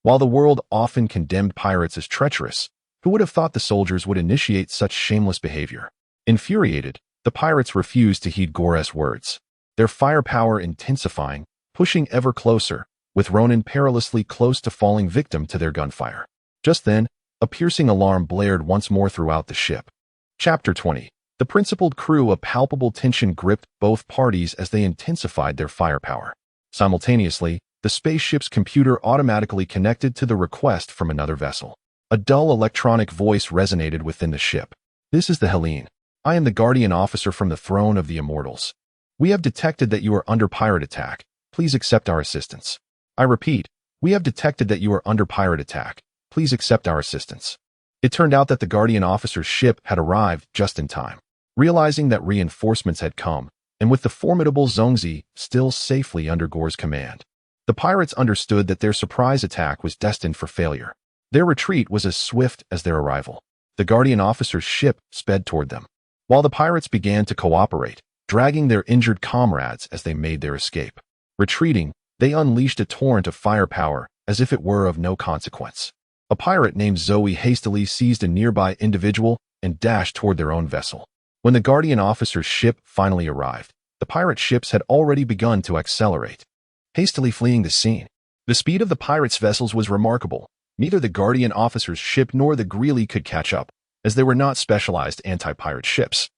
Speaker 1: While the world often condemned pirates as treacherous, who would have thought the soldiers would initiate such shameless behavior? Infuriated, the pirates refused to heed Gore's words, their firepower intensifying, pushing ever closer, with Ronan perilously close to falling victim to their gunfire. Just then, a piercing alarm blared once more throughout the ship. Chapter 20. The principled crew. A palpable tension gripped both parties as they intensified their firepower. Simultaneously, the spaceship's computer automatically connected to the request from another vessel. A dull electronic voice resonated within the ship. "This is the Helene. I am the Guardian Officer from the Throne of the Immortals. We have detected that you are under pirate attack. Please accept our assistance." I repeat, we have detected that you are under pirate attack. Please accept our assistance. It turned out that the Guardian Officer's ship had arrived just in time. Realizing that reinforcements had come, and with the formidable Zhongzi still safely under Gore's command, the pirates understood that their surprise attack was destined for failure. Their retreat was as swift as their arrival. The Guardian Officer's ship sped toward them, while the pirates began to cooperate, dragging their injured comrades as they made their escape. Retreating, they unleashed a torrent of firepower as if it were of no consequence. A pirate named Zoe hastily seized a nearby individual and dashed toward their own vessel. When the Guardian Officer's ship finally arrived, the pirate ships had already begun to accelerate, hastily fleeing the scene. The speed of the pirates' vessels was remarkable. Neither the Guardian Officer's ship nor the Greeley could catch up, as they were not specialized anti-pirate ships,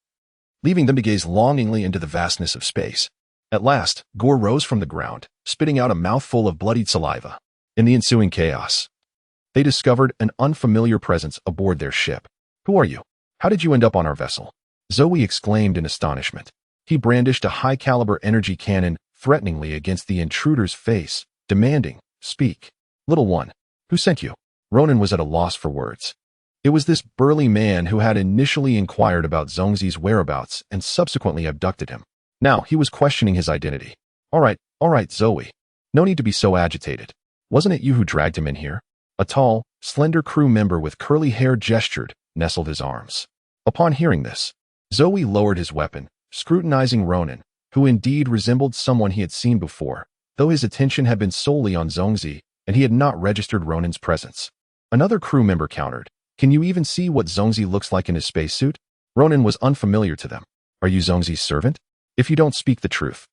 Speaker 1: leaving them to gaze longingly into the vastness of space. At last, Gore rose from the ground, spitting out a mouthful of bloodied saliva. In the ensuing chaos, they discovered an unfamiliar presence aboard their ship. "Who are you? How did you end up on our vessel?" Zoe exclaimed in astonishment. He brandished a high-caliber energy cannon threateningly against the intruder's face, demanding, "Speak. Little one, who sent you?" Ronan was at a loss for words. It was this burly man who had initially inquired about Zhongzi's whereabouts and subsequently abducted him. Now he was questioning his identity. All right, Zoe. No need to be so agitated. Wasn't it you who dragged him in here?" A tall, slender crew member with curly hair gestured, nestled his arms. Upon hearing this, Zoe lowered his weapon, scrutinizing Ronan, who indeed resembled someone he had seen before, though his attention had been solely on Zhongzi, and he had not registered Ronan's presence. Another crew member countered, "Can you even see what Zhongzi looks like in his spacesuit?" Ronan was unfamiliar to them. "Are you Zhongzi's servant? If you don't speak the truth,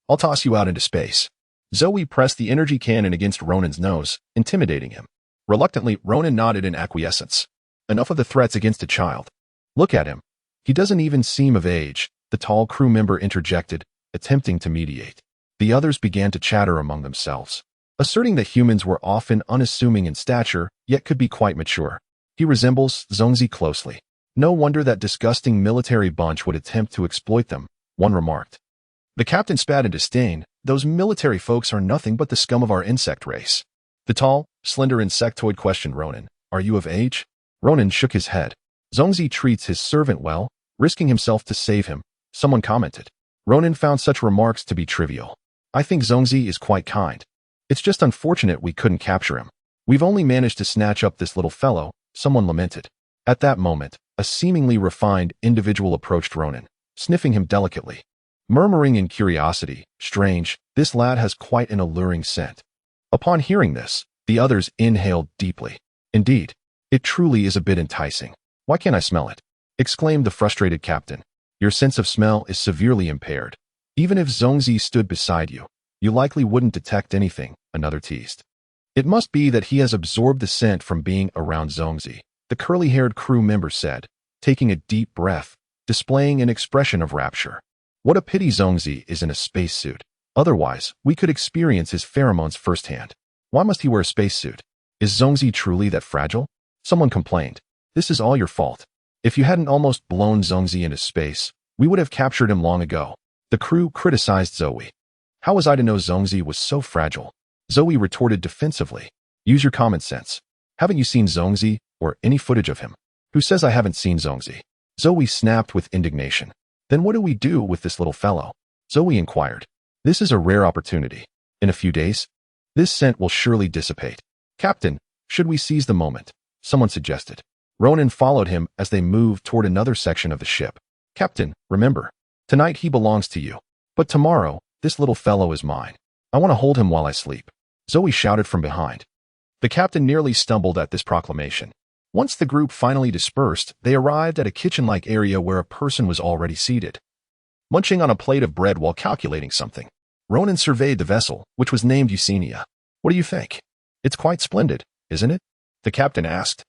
Speaker 1: I'll toss you out into space." Zoe pressed the energy cannon against Ronan's nose, intimidating him. Reluctantly, Ronan nodded in acquiescence. "Enough of the threats against a child. Look at him. He doesn't even seem of age," the tall crew member interjected, attempting to mediate. The others began to chatter among themselves, asserting that humans were often unassuming in stature, yet could be quite mature. "He resembles Zhongzi closely. No wonder that disgusting military bunch would attempt to exploit them," one remarked. The captain spat in disdain. "Those military folks are nothing but the scum of our insect race." The tall, slender insectoid questioned Ronan, "Are you of age?" Ronan shook his head. "Zhongzi treats his servant well, risking himself to save him," someone commented. Ronan found such remarks to be trivial. "I think Zhongzi is quite kind. It's just unfortunate we couldn't capture him. We've only managed to snatch up this little fellow," someone lamented. At that moment, a seemingly refined individual approached Ronan, sniffing him delicately, murmuring in curiosity, "Strange, this lad has quite an alluring scent." Upon hearing this, The others inhaled deeply. Indeed, it truly is a bit enticing. Why can't I smell it? Exclaimed the frustrated captain. Your sense of smell is severely impaired. Even if Zhongzi stood beside you, you likely wouldn't detect anything, another teased. It must be that he has absorbed the scent from being around Zhongzi, the curly-haired crew member said, taking a deep breath, displaying an expression of rapture. What a pity Zhongzi is in a spacesuit. Otherwise, we could experience his pheromones firsthand. Why must he wear a spacesuit? Is Zhongzi truly that fragile? Someone complained. This is all your fault. If you hadn't almost blown Zhongzi into space, we would have captured him long ago. The crew criticized Zoe. How was I to know Zhongzi was so fragile? Zoe retorted defensively. Use your common sense. Haven't you seen Zhongzi or any footage of him? Who says I haven't seen Zhongzi? Zoe snapped with indignation. Then what do we do with this little fellow? Zoe inquired. This is a rare opportunity. In a few days, this scent will surely dissipate. Captain, should we seize the moment? Someone suggested. Ronan followed him as they moved toward another section of the ship. Captain, remember, tonight he belongs to you. But tomorrow, this little fellow is mine. I want to hold him while I sleep. Zoe shouted from behind. The captain nearly stumbled at this proclamation. Once the group finally dispersed, they arrived at a kitchen-like area where a person was already seated, munching on a plate of bread while calculating something. Ronan surveyed the vessel, which was named Eusenia. What do you think? It's quite splendid, isn't it? The captain asked,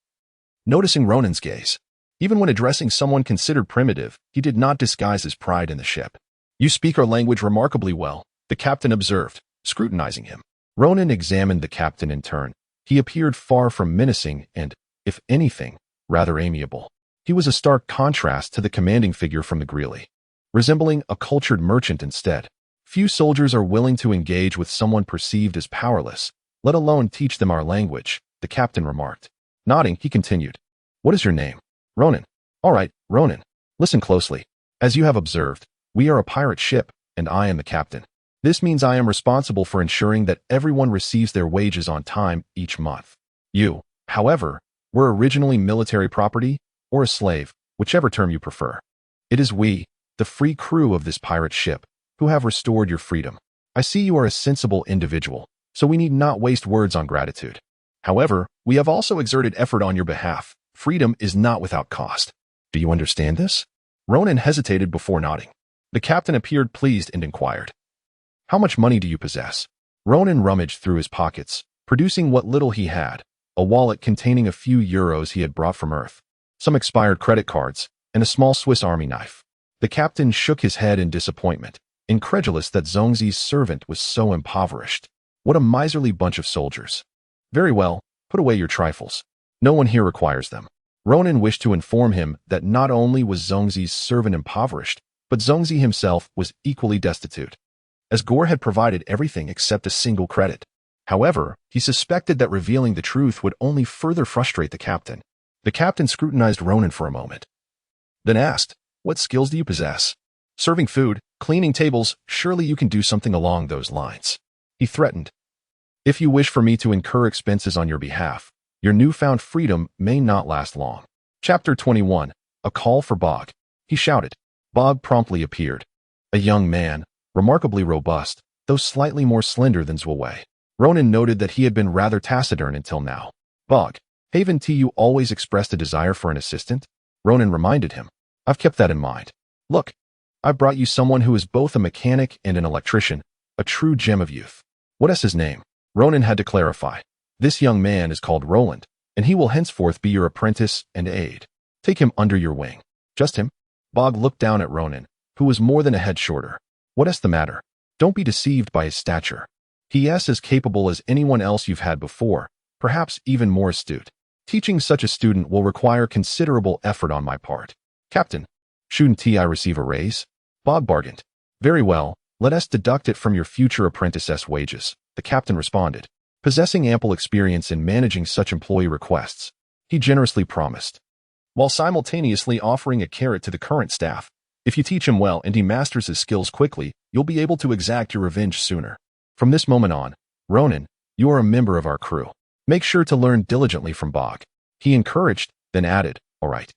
Speaker 1: noticing Ronan's gaze. Even when addressing someone considered primitive, he did not disguise his pride in the ship. You speak our language remarkably well, the captain observed, scrutinizing him. Ronan examined the captain in turn. He appeared far from menacing and, if anything, rather amiable. He was a stark contrast to the commanding figure from the Greeley, resembling a cultured merchant instead. Few soldiers are willing to engage with someone perceived as powerless, let alone teach them our language, the captain remarked. Nodding, he continued. What is your name? Ronan. All right, Ronan. Listen closely. As you have observed, we are a pirate ship, and I am the captain. This means I am responsible for ensuring that everyone receives their wages on time each month. You, however, were originally military property, or a slave, whichever term you prefer. It is we, the free crew of this pirate ship, who have restored your freedom. I see you are a sensible individual, so we need not waste words on gratitude. However, we have also exerted effort on your behalf. Freedom is not without cost. Do you understand this? Ronan hesitated before nodding. The captain appeared pleased and inquired. How much money do you possess? Ronan rummaged through his pockets, producing what little he had, a wallet containing a few euros he had brought from Earth, some expired credit cards, and a small Swiss Army knife. The captain shook his head in disappointment, incredulous that Zhongzi's servant was so impoverished. What a miserly bunch of soldiers. Very well, put away your trifles. No one here requires them. Ronan wished to inform him that not only was Zhongzi's servant impoverished, but Zhongzi himself was equally destitute, as Gore had provided everything except a single credit. However, he suspected that revealing the truth would only further frustrate the captain. The captain scrutinized Ronan for a moment, then asked, what skills do you possess? Serving food, cleaning tables, surely you can do something along those lines. He threatened. If you wish for me to incur expenses on your behalf, your newfound freedom may not last long. Chapter 21. A Call for Bog. He shouted. Bog promptly appeared. A young man, remarkably robust, though slightly more slender than Zhuowei. Ronan noted that he had been rather taciturn until now. Bog, haven't you always expressed a desire for an assistant? Ronan reminded him. I've kept that in mind. Look, I brought you someone who is both a mechanic and an electrician, a true gem of youth. What is his name? Ronan had to clarify. This young man is called Roland, and he will henceforth be your apprentice and aide. Take him under your wing. Just him? Bog looked down at Ronan, who was more than a head shorter. What is the matter? Don't be deceived by his stature. He is as capable as anyone else you've had before, perhaps even more astute. Teaching such a student will require considerable effort on my part. Captain, shouldn't I receive a raise? Bog bargained. Very well, let us deduct it from your future apprentice's wages, the captain responded. Possessing ample experience in managing such employee requests, he generously promised, while simultaneously offering a carrot to the current staff. If you teach him well and he masters his skills quickly, you'll be able to exact your revenge sooner. From this moment on, Ronan, you are a member of our crew. Make sure to learn diligently from Bog. He encouraged, then added, all right.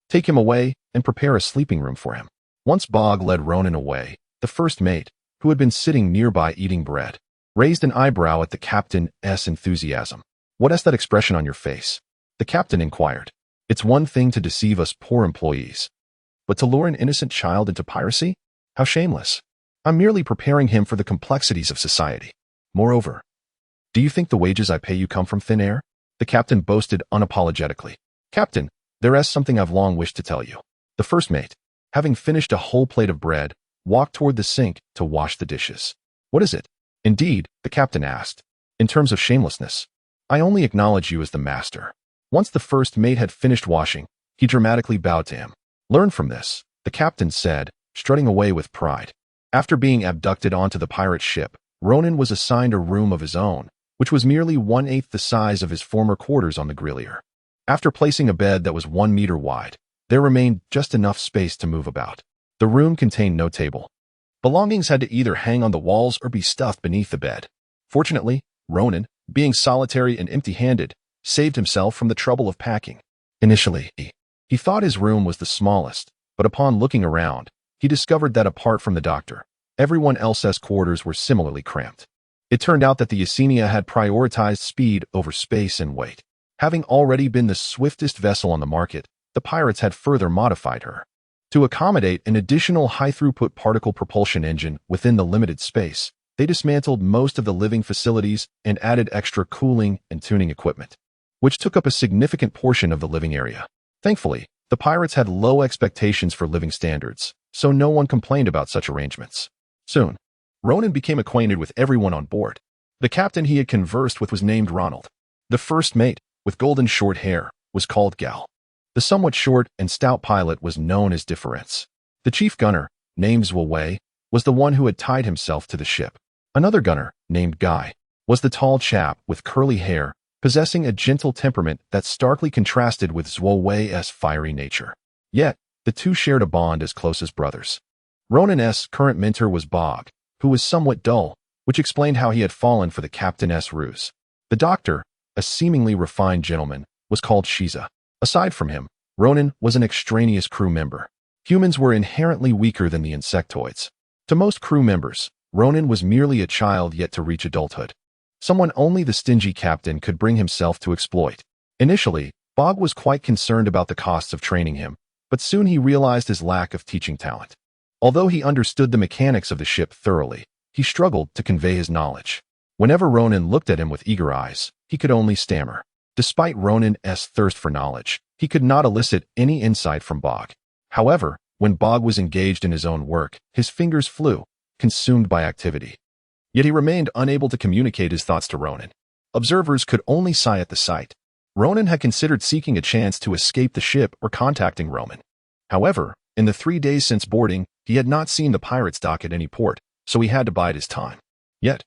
Speaker 1: Take him away and prepare a sleeping room for him. Once Bog led Ronan away, the first mate, who had been sitting nearby eating bread, raised an eyebrow at the captain's enthusiasm. What is that expression on your face? The captain inquired. It's one thing to deceive us poor employees, but to lure an innocent child into piracy? How shameless. I'm merely preparing him for the complexities of society. Moreover, do you think the wages I pay you come from thin air? The captain boasted unapologetically. Captain, there is something I've long wished to tell you. The first mate, having finished a whole plate of bread, walked toward the sink to wash the dishes. What is it? Indeed, the captain asked. In terms of shamelessness, I only acknowledge you as the master. Once the first mate had finished washing, he dramatically bowed to him. Learn from this, the captain said, strutting away with pride. After being abducted onto the pirate ship, Ronan was assigned a room of his own, which was merely 1/8 the size of his former quarters on the Grillier. After placing a bed that was 1 meter wide, there remained just enough space to move about. The room contained no table. Belongings had to either hang on the walls or be stuffed beneath the bed. Fortunately, Ronan, being solitary and empty-handed, saved himself from the trouble of packing. Initially, he thought his room was the smallest, but upon looking around, he discovered that apart from the doctor, everyone else's quarters were similarly cramped. It turned out that the Yesenia had prioritized speed over space and weight. Having already been the swiftest vessel on the market, the pirates had further modified her to accommodate an additional high-throughput particle propulsion engine within the limited space. They dismantled most of the living facilities and added extra cooling and tuning equipment, which took up a significant portion of the living area. Thankfully, the pirates had low expectations for living standards, so no one complained about such arrangements. Soon, Ronan became acquainted with everyone on board. The captain he had conversed with was named Ronald. The first mate, with golden short hair, was called Gal. The somewhat short and stout pilot was known as Difference. The chief gunner, named Zwawei, was the one who had tied himself to the ship. Another gunner, named Guy, was the tall chap with curly hair, possessing a gentle temperament that starkly contrasted with Zwawei's fiery nature. Yet, the two shared a bond as close as brothers. Ronan's current mentor was Bog, who was somewhat dull, which explained how he had fallen for the captain's ruse. The doctor, a seemingly refined gentleman, was called Shiza. Aside from him, Ronan was an extraneous crew member. Humans were inherently weaker than the insectoids. To most crew members, Ronan was merely a child yet to reach adulthood. Someone only the stingy captain could bring himself to exploit. Initially, Bog was quite concerned about the costs of training him, but soon he realized his lack of teaching talent. Although he understood the mechanics of the ship thoroughly, he struggled to convey his knowledge. Whenever Ronan looked at him with eager eyes, he could only stammer. Despite Ronan's thirst for knowledge, he could not elicit any insight from Bog. However, when Bog was engaged in his own work, his fingers flew, consumed by activity. Yet he remained unable to communicate his thoughts to Ronan. Observers could only sigh at the sight. Ronan had considered seeking a chance to escape the ship or contacting Roman. However, in the 3 days since boarding, he had not seen the pirates dock at any port, so he had to bide his time. Yet,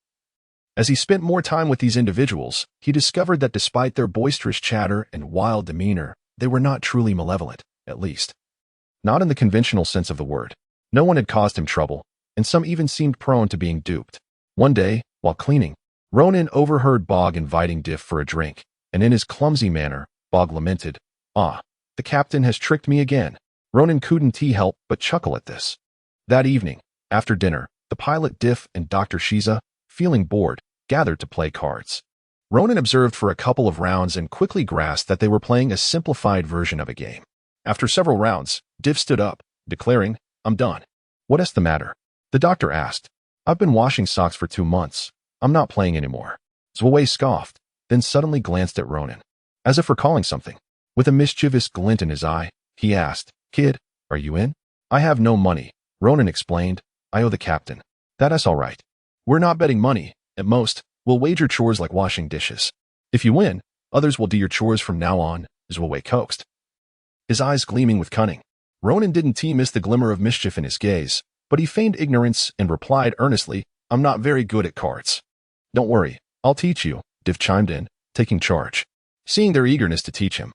Speaker 1: as he spent more time with these individuals, he discovered that despite their boisterous chatter and wild demeanor, they were not truly malevolent, at least not in the conventional sense of the word. No one had caused him trouble, and some even seemed prone to being duped. One day, while cleaning, Ronan overheard Bog inviting Diff for a drink, and in his clumsy manner, Bog lamented, "Ah, the captain has tricked me again." Ronan couldn't help but chuckle at this. That evening, after dinner, the pilot Diff and Dr. Shiza, feeling bored, gathered to play cards. Ronan observed for a couple of rounds and quickly grasped that they were playing a simplified version of a game. After several rounds, Diff stood up, declaring, "I'm done." "What is the matter?" the doctor asked. "I've been washing socks for 2 months. I'm not playing anymore." Zwawei scoffed, then suddenly glanced at Ronan, as if recalling something. With a mischievous glint in his eye, he asked, "Kid, are you in?" "I have no money," Ronan explained. "I owe the captain." "That is all right. We're not betting money. At most, we'll wager chores like washing dishes. If you win, others will do your chores from now on," Zwawei coaxed, his eyes gleaming with cunning. Ronan didn't miss the glimmer of mischief in his gaze, but he feigned ignorance and replied earnestly, "I'm not very good at cards." "Don't worry, I'll teach you," Div chimed in, taking charge. Seeing their eagerness to teach him,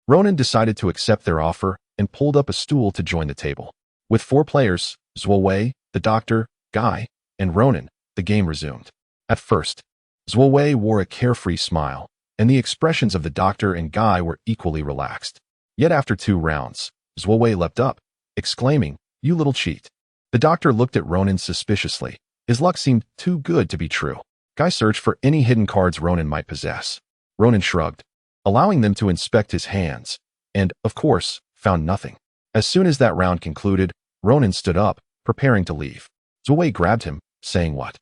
Speaker 1: Ronan decided to accept their offer and pulled up a stool to join the table. With 4 players, Zwawei, the doctor, Guy, and Ronan, the game resumed. At first, Zwawei wore a carefree smile, and the expressions of the doctor and Guy were equally relaxed. Yet after 2 rounds, Zwawei leapt up, exclaiming, "You little cheat." The doctor looked at Ronan suspiciously. His luck seemed too good to be true. Guy searched for any hidden cards Ronan might possess. Ronan shrugged, allowing them to inspect his hands, and, of course, found nothing. As soon as that round concluded, Ronan stood up, preparing to leave. Zhuo grabbed him, saying, "What?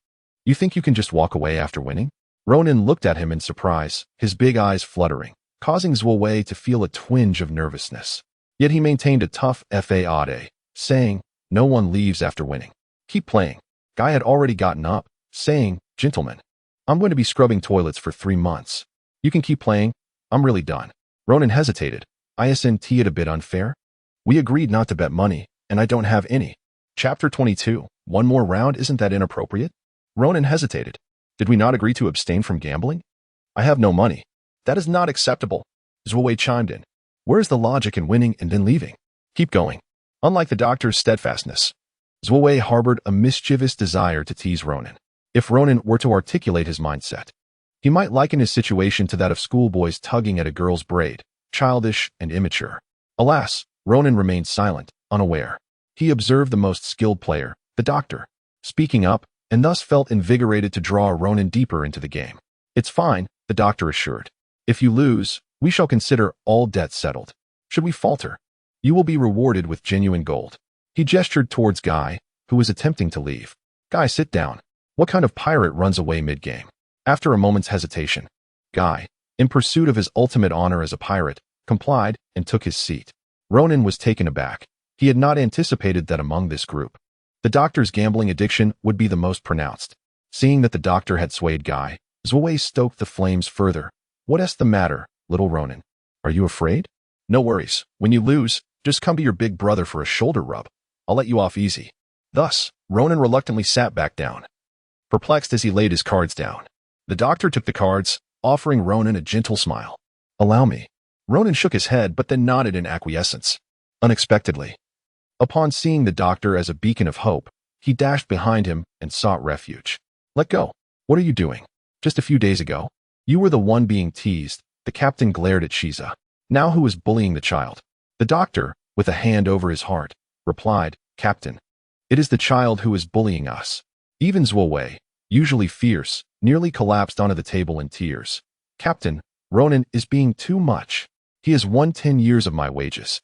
Speaker 1: You think you can just walk away after winning?" Ronan looked at him in surprise, his big eyes fluttering, causing Zhuo to feel a twinge of nervousness. Yet he maintained a tough facade, saying, "No one leaves after winning. Keep playing." Guy had already gotten up, saying, "Gentlemen, I'm going to be scrubbing toilets for 3 months. You can keep playing. I'm really done." Ronan hesitated. "Isn't it a bit unfair? We agreed not to bet money, and I don't have any." Chapter 22. One more round, isn't that inappropriate? Ronan hesitated. "Did we not agree to abstain from gambling?" "I have no money." "That is not acceptable." Zhuo chimed in. "Where is the logic in winning and then leaving? Keep going." Unlike the doctor's steadfastness, Zhuo harbored a mischievous desire to tease Ronan. If Ronan were to articulate his mindset, he might liken his situation to that of schoolboys tugging at a girl's braid, childish and immature. Alas, Ronan remained silent, unaware. He observed the most skilled player, the doctor, speaking up, and thus felt invigorated to draw Ronan deeper into the game. "It's fine," the doctor assured. "If you lose, we shall consider all debts settled. Should we falter, you will be rewarded with genuine gold." He gestured towards Guy, who was attempting to leave. "Guy, sit down. What kind of pirate runs away mid-game?" After a moment's hesitation, Guy, in pursuit of his ultimate honor as a pirate, complied and took his seat. Ronan was taken aback. He had not anticipated that among this group, the doctor's gambling addiction would be the most pronounced. Seeing that the doctor had swayed Guy, Zhuo stoked the flames further. "What's the matter, little Ronan? Are you afraid?" "No worries. When you lose, just come to your big brother for a shoulder rub. I'll let you off easy." Thus, Ronan reluctantly sat back down, perplexed as he laid his cards down. The doctor took the cards, offering Ronan a gentle smile. "Allow me." Ronan shook his head but then nodded in acquiescence. Unexpectedly, upon seeing the doctor as a beacon of hope, he dashed behind him and sought refuge. "Let go. What are you doing? Just a few days ago, you were the one being teased." The captain glared at Shiza. Now who was bullying the child? The doctor, with a hand over his heart, replied, "Captain, it is the child who is bullying us." Even Zhuo, usually fierce, nearly collapsed onto the table in tears. "Captain, Ronan is being too much. He has won 10 years of my wages."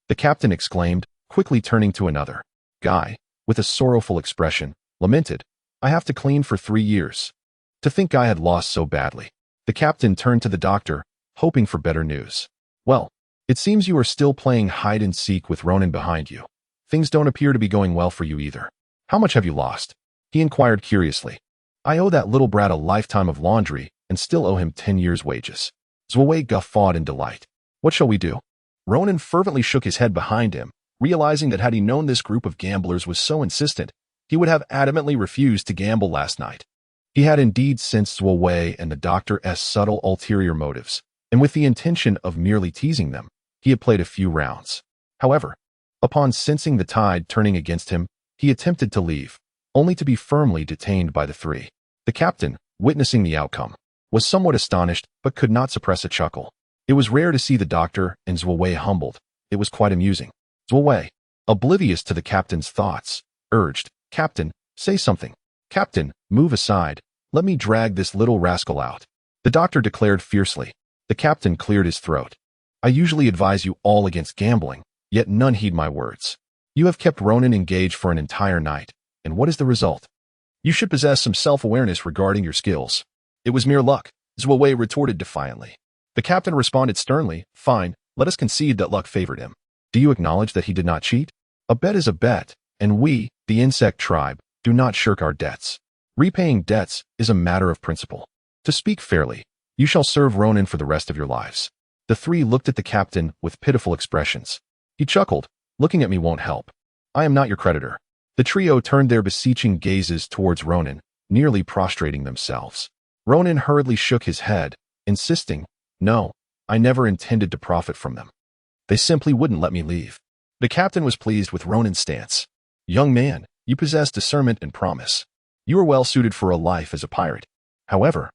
Speaker 1: The captain exclaimed, quickly turning to another. Guy, with a sorrowful expression, lamented, "I have to clean for 3 years. To think I had lost so badly." The captain turned to the doctor, hoping for better news. "Well, it seems you are still playing hide-and-seek with Ronan behind you. Things don't appear to be going well for you either. How much have you lost?" he inquired curiously. "I owe that little brat a lifetime of laundry and still owe him 10 years' wages." Zhuo guffawed in delight. "What shall we do?" Ronan fervently shook his head behind him, realizing that had he known this group of gamblers was so insistent, he would have adamantly refused to gamble last night. He had indeed sensed Zhuo and the doctor's subtle ulterior motives, and with the intention of merely teasing them, he had played a few rounds. However, upon sensing the tide turning against him, he attempted to leave, only to be firmly detained by the three. The captain, witnessing the outcome, was somewhat astonished but could not suppress a chuckle. It was rare to see the doctor and Zhuo humbled. It was quite amusing. Zhuo, oblivious to the captain's thoughts, urged, "Captain, say something. Captain, move aside. Let me drag this little rascal out." The doctor declared fiercely. The captain cleared his throat. "I usually advise you all against gambling, yet none heed my words. You have kept Ronan engaged for an entire night, and what is the result? You should possess some self-awareness regarding your skills." "It was mere luck," Zhuo retorted defiantly. The captain responded sternly, "Fine, let us concede that luck favored him. Do you acknowledge that he did not cheat? A bet is a bet, and we, the insect tribe, do not shirk our debts. Repaying debts is a matter of principle. To speak fairly, you shall serve Ronan for the rest of your lives." The three looked at the captain with pitiful expressions. He chuckled, "Looking at me won't help. I am not your creditor." The trio turned their beseeching gazes towards Ronan, nearly prostrating themselves. Ronan hurriedly shook his head, insisting, "No, I never intended to profit from them. They simply wouldn't let me leave." The captain was pleased with Ronan's stance. "Young man, you possess discernment and promise. You are well suited for a life as a pirate. However,"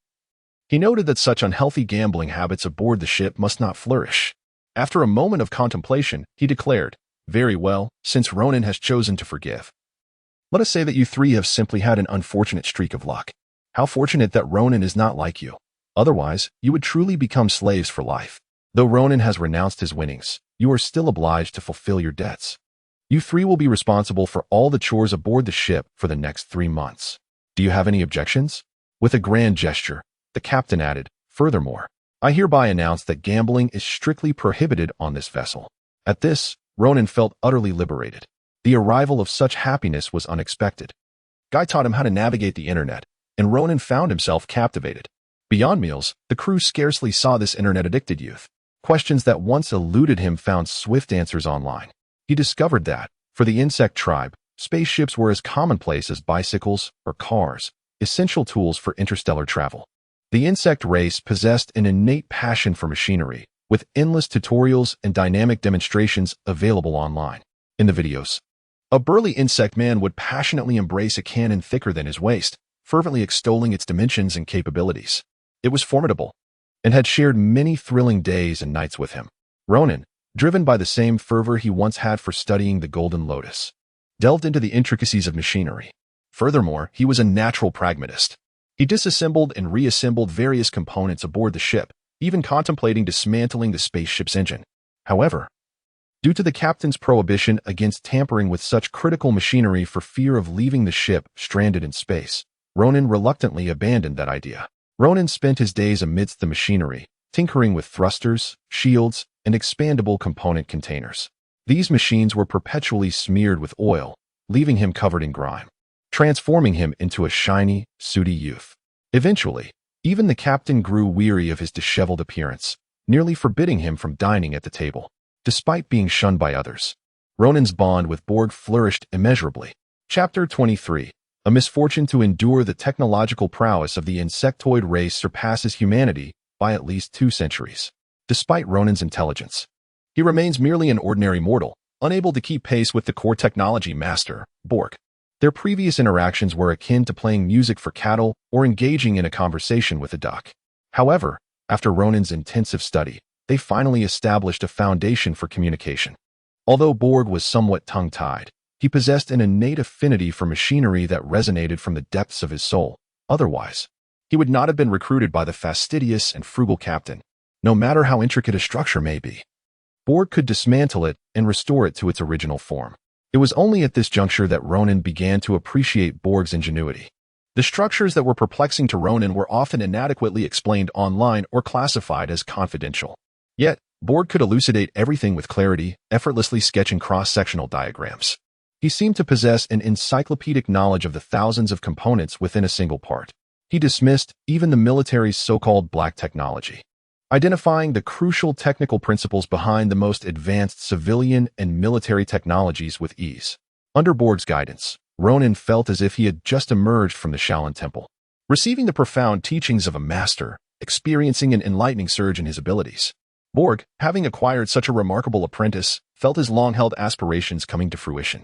Speaker 1: he noted that such unhealthy gambling habits aboard the ship must not flourish. After a moment of contemplation, he declared, "Very well, since Ronan has chosen to forgive. Let us say that you three have simply had an unfortunate streak of luck. How fortunate that Ronan is not like you. Otherwise, you would truly become slaves for life. Though Ronan has renounced his winnings, you are still obliged to fulfill your debts. You three will be responsible for all the chores aboard the ship for the next 3 months. Do you have any objections? With a grand gesture, the captain added, "Furthermore, I hereby announce that gambling is strictly prohibited on this vessel." At this, Ronan felt utterly liberated. The arrival of such happiness was unexpected. Guy taught him how to navigate the internet, and Ronan found himself captivated. Beyond meals, the crew scarcely saw this internet-addicted youth. Questions that once eluded him found swift answers online. He discovered that, for the insect tribe, spaceships were as commonplace as bicycles or cars, essential tools for interstellar travel. The insect race possessed an innate passion for machinery, with endless tutorials and dynamic demonstrations available online. In the videos, a burly insect man would passionately embrace a cannon thicker than his waist, fervently extolling its dimensions and capabilities. It was formidable, and had shared many thrilling days and nights with him. Ronan, driven by the same fervor he once had for studying the Golden Lotus, delved into the intricacies of machinery. Furthermore, he was a natural pragmatist. He disassembled and reassembled various components aboard the ship, even contemplating dismantling the spaceship's engine. However, due to the captain's prohibition against tampering with such critical machinery for fear of leaving the ship stranded in space, Ronan reluctantly abandoned that idea. Ronan spent his days amidst the machinery, tinkering with thrusters, shields, and expandable component containers. These machines were perpetually smeared with oil, leaving him covered in grime, transforming him into a shiny, sooty youth. Eventually, even the captain grew weary of his disheveled appearance, nearly forbidding him from dining at the table. Despite being shunned by others, Ronan's bond with Borg flourished immeasurably. Chapter 23. A misfortune to endure. The technological prowess of the insectoid race surpasses humanity by at least 2 centuries. Despite Ronan's intelligence, he remains merely an ordinary mortal, unable to keep pace with the core technology master, Borg. Their previous interactions were akin to playing music for cattle or engaging in a conversation with a duck. However, after Ronan's intensive study, they finally established a foundation for communication. Although Borg was somewhat tongue-tied, he possessed an innate affinity for machinery that resonated from the depths of his soul. Otherwise, he would not have been recruited by the fastidious and frugal captain, no matter how intricate a structure may be. Borg could dismantle it and restore it to its original form. It was only at this juncture that Ronan began to appreciate Borg's ingenuity. The structures that were perplexing to Ronan were often inadequately explained online or classified as confidential. Yet, Borg could elucidate everything with clarity, effortlessly sketching cross-sectional diagrams. He seemed to possess an encyclopedic knowledge of the thousands of components within a single part. He dismissed even the military's so-called black technology, identifying the crucial technical principles behind the most advanced civilian and military technologies with ease. Under Borg's guidance, Ronan felt as if he had just emerged from the Shaolin Temple, receiving the profound teachings of a master, experiencing an enlightening surge in his abilities. Borg, having acquired such a remarkable apprentice, felt his long-held aspirations coming to fruition.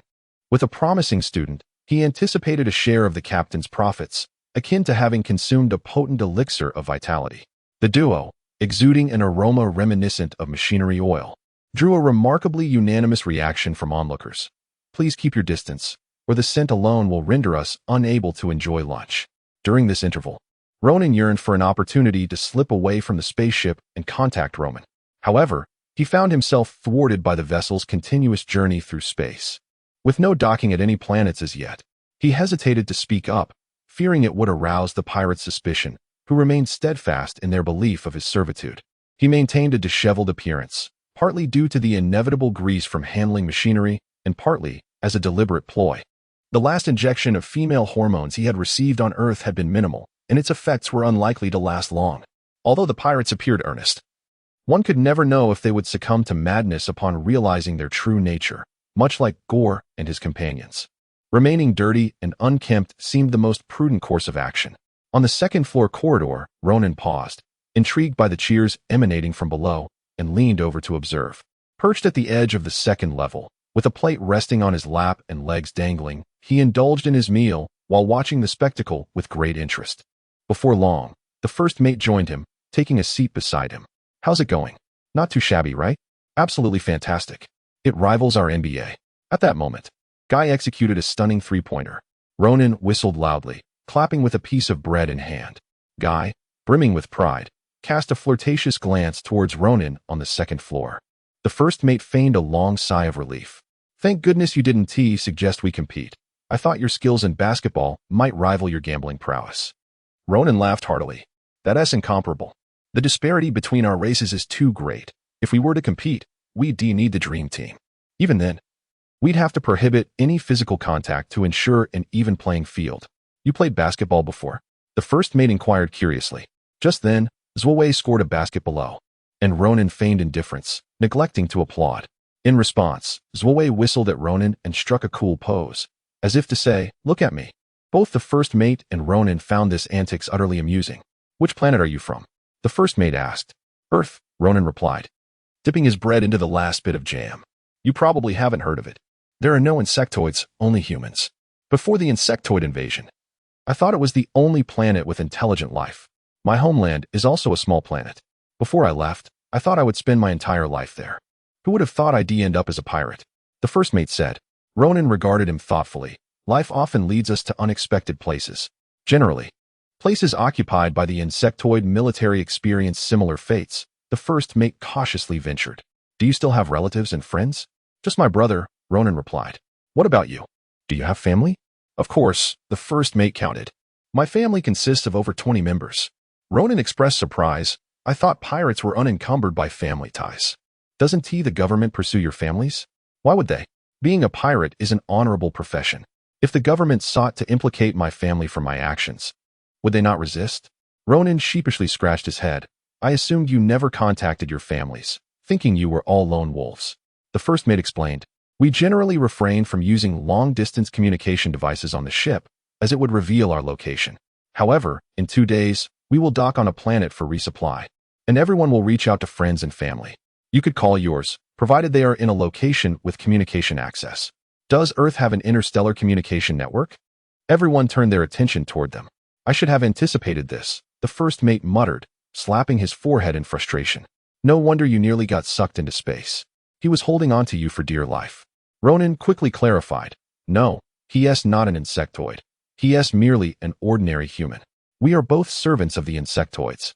Speaker 1: With a promising student, he anticipated a share of the captain's profits, akin to having consumed a potent elixir of vitality. The duo, exuding an aroma reminiscent of machinery oil, drew a remarkably unanimous reaction from onlookers. "Please keep your distance, or the scent alone will render us unable to enjoy lunch." During this interval, Ronan yearned for an opportunity to slip away from the spaceship and contact Roman. However, he found himself thwarted by the vessel's continuous journey through space. With no docking at any planets as yet, he hesitated to speak up, fearing it would arouse the pirates' suspicion, who remained steadfast in their belief of his servitude. He maintained a disheveled appearance, partly due to the inevitable grease from handling machinery, and partly as a deliberate ploy. The last injection of female hormones he had received on Earth had been minimal, and its effects were unlikely to last long. Although the pirates appeared earnest, one could never know if they would succumb to madness upon realizing their true nature, much like Gore and his companions. Remaining dirty and unkempt seemed the most prudent course of action. On the second-floor corridor, Ronan paused, intrigued by the cheers emanating from below, and leaned over to observe. Perched at the edge of the second level, with a plate resting on his lap and legs dangling, he indulged in his meal while watching the spectacle with great interest. Before long, the first mate joined him, taking a seat beside him. "How's it going? Not too shabby, right?" "Absolutely fantastic. It rivals our NBA." At that moment, Guy executed a stunning three-pointer. Ronan whistled loudly, clapping with a piece of bread in hand. Guy, brimming with pride, cast a flirtatious glance towards Ronan on the second floor. The first mate feigned a long sigh of relief. Thank goodness you didn't suggest we compete. I thought your skills in basketball might rival your gambling prowess. Ronan laughed heartily. That's incomparable. The disparity between our races is too great. If we were to compete, we'd need the dream team. Even then, we'd have to prohibit any physical contact to ensure an even playing field. You played basketball before? The first mate inquired curiously. Just then, Zhuowei scored a basket below, and Ronan feigned indifference, neglecting to applaud. In response, Zhuowei whistled at Ronan and struck a cool pose, as if to say, "Look at me." Both the first mate and Ronan found this antics utterly amusing. "Which planet are you from?" the first mate asked. "Earth," Ronan replied, dipping his bread into the last bit of jam. "You probably haven't heard of it. There are no insectoids, only humans. Before the insectoid invasion, I thought it was the only planet with intelligent life. My homeland is also a small planet. Before I left, I thought I would spend my entire life there. Who would have thought I'd end up as a pirate?" the first mate said. Ronan regarded him thoughtfully. Life often leads us to unexpected places. Generally, places occupied by the insectoid military experience similar fates, the first mate cautiously ventured. "Do you still have relatives and friends?" "Just my brother," Ronan replied. "What about you? Do you have family?" "Of course," the first mate counted. "My family consists of over 20 members." Ronan expressed surprise. "I thought pirates were unencumbered by family ties." "Doesn't the government pursue your families?" "Why would they? Being a pirate is an honorable profession. If the government sought to implicate my family for my actions, would they not resist?" Ronan sheepishly scratched his head. "I assumed you never contacted your families, thinking you were all lone wolves." The first mate explained. "We generally refrain from using long-distance communication devices on the ship, as it would reveal our location. However, in 2 days, we will dock on a planet for resupply, and everyone will reach out to friends and family. You could call yours, provided they are in a location with communication access." "Does Earth have an interstellar communication network?" Everyone turned their attention toward them. "I should have anticipated this," the first mate muttered, slapping his forehead in frustration. "No wonder you nearly got sucked into space. He was holding on to you for dear life." Ronan quickly clarified. "No, he is not an insectoid. He is merely an ordinary human. We are both servants of the insectoids."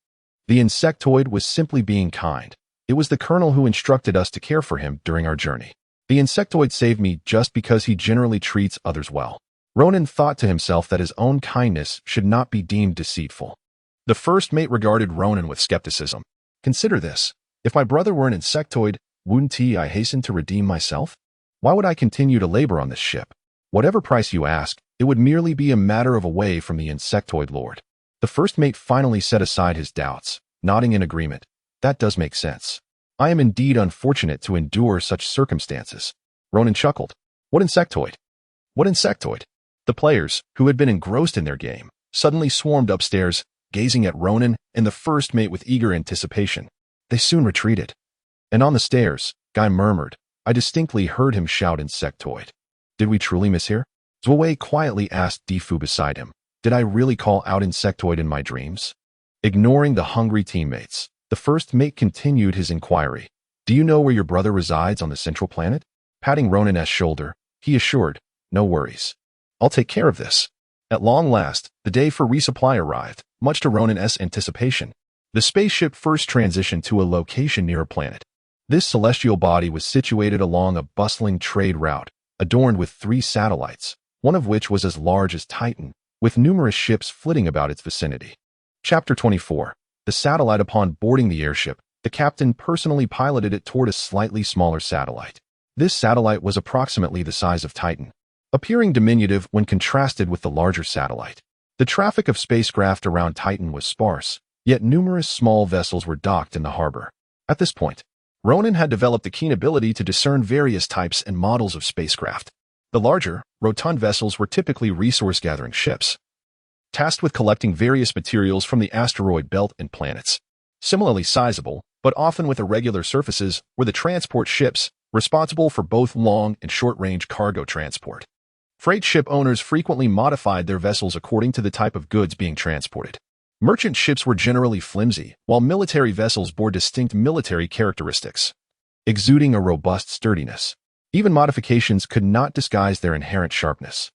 Speaker 1: The insectoid was simply being kind. It was the colonel who instructed us to care for him during our journey. The insectoid saved me just because he generally treats others well. Ronan thought to himself that his own kindness should not be deemed deceitful. The first mate regarded Ronan with skepticism. "Consider this. If my brother were an insectoid, wouldn't I hasten to redeem myself? Why would I continue to labor on this ship? Whatever price you ask, it would merely be a matter of away from the insectoid lord." The first mate finally set aside his doubts, nodding in agreement. "That does make sense. I am indeed unfortunate to endure such circumstances." Ronan chuckled. "What insectoid? What insectoid?" The players, who had been engrossed in their game, suddenly swarmed upstairs, gazing at Ronan and the first mate with eager anticipation. They soon retreated. And on the stairs, Guy murmured. I distinctly heard him shout insectoid. "Did we truly miss here?" Zhuowei quietly asked Difu beside him. "Did I really call out insectoid in my dreams?" Ignoring the hungry teammates, the first mate continued his inquiry. "Do you know where your brother resides on the central planet?" Patting Ronan's shoulder, he assured, "No worries. I'll take care of this." At long last, the day for resupply arrived, much to Ronan's anticipation. The spaceship first transitioned to a location near a planet. This celestial body was situated along a bustling trade route, adorned with 3 satellites, one of which was as large as Titan, with numerous ships flitting about its vicinity. Chapter 24. The satellite. Upon boarding the airship, the captain personally piloted it toward a slightly smaller satellite. This satellite was approximately the size of Titan, appearing diminutive when contrasted with the larger satellite. The traffic of spacecraft around Titan was sparse, yet numerous small vessels were docked in the harbor. At this point, Ronan had developed a keen ability to discern various types and models of spacecraft. The larger, rotund vessels were typically resource-gathering ships, tasked with collecting various materials from the asteroid belt and planets. Similarly sizable, but often with irregular surfaces, were the transport ships, responsible for both long and short-range cargo transport. Freight ship owners frequently modified their vessels according to the type of goods being transported. Merchant ships were generally flimsy, while military vessels bore distinct military characteristics, exuding a robust sturdiness. Even modifications could not disguise their inherent sharpness.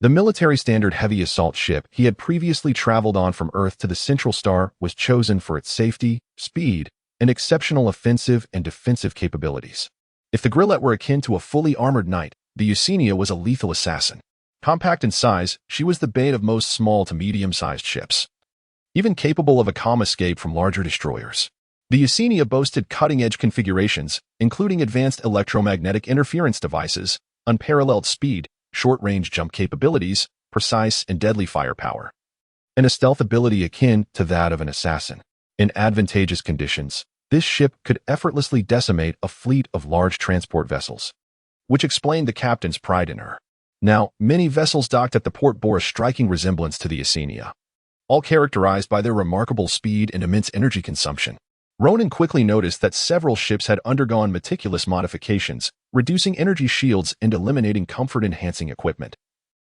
Speaker 1: The military standard heavy assault ship he had previously traveled on from Earth to the Central Star was chosen for its safety, speed, and exceptional offensive and defensive capabilities. If the Grillet were akin to a fully armored knight, the Eusenia was a lethal assassin. Compact in size, she was the bane of most small to medium-sized ships, even capable of a calm escape from larger destroyers. The Eusenia boasted cutting-edge configurations, including advanced electromagnetic interference devices, unparalleled speed, short-range jump capabilities, precise and deadly firepower, and a stealth ability akin to that of an assassin. In advantageous conditions, this ship could effortlessly decimate a fleet of large transport vessels, which explained the captain's pride in her. Now, many vessels docked at the port bore a striking resemblance to the Eusenia, all characterized by their remarkable speed and immense energy consumption. Ronan quickly noticed that several ships had undergone meticulous modifications, reducing energy shields and eliminating comfort-enhancing equipment,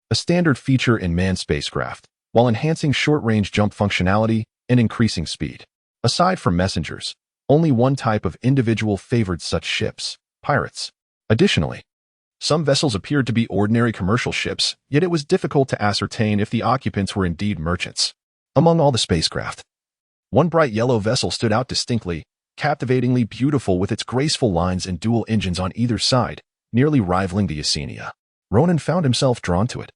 Speaker 1: a standard feature in manned spacecraft, while enhancing short-range jump functionality and increasing speed. Aside from messengers, only one type of individual favored such ships: pirates. Additionally, some vessels appeared to be ordinary commercial ships, yet it was difficult to ascertain if the occupants were indeed merchants. Among all the spacecraft, one bright yellow vessel stood out distinctly, captivatingly beautiful with its graceful lines and dual engines on either side, nearly rivaling the Eusenia. Ronan found himself drawn to it.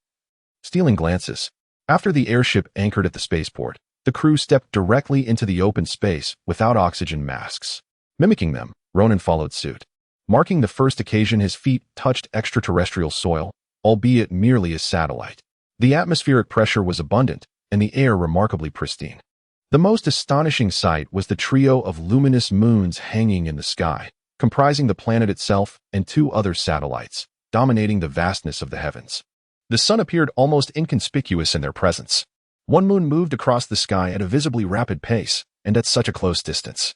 Speaker 1: Stealing glances. After the airship anchored at the spaceport, the crew stepped directly into the open space without oxygen masks. Mimicking them, Ronan followed suit. Marking the first occasion his feet touched extraterrestrial soil, albeit merely as satellite. The atmospheric pressure was abundant, and the air remarkably pristine. The most astonishing sight was the trio of luminous moons hanging in the sky, comprising the planet itself and two other satellites, dominating the vastness of the heavens. The sun appeared almost inconspicuous in their presence. One moon moved across the sky at a visibly rapid pace, and at such a close distance.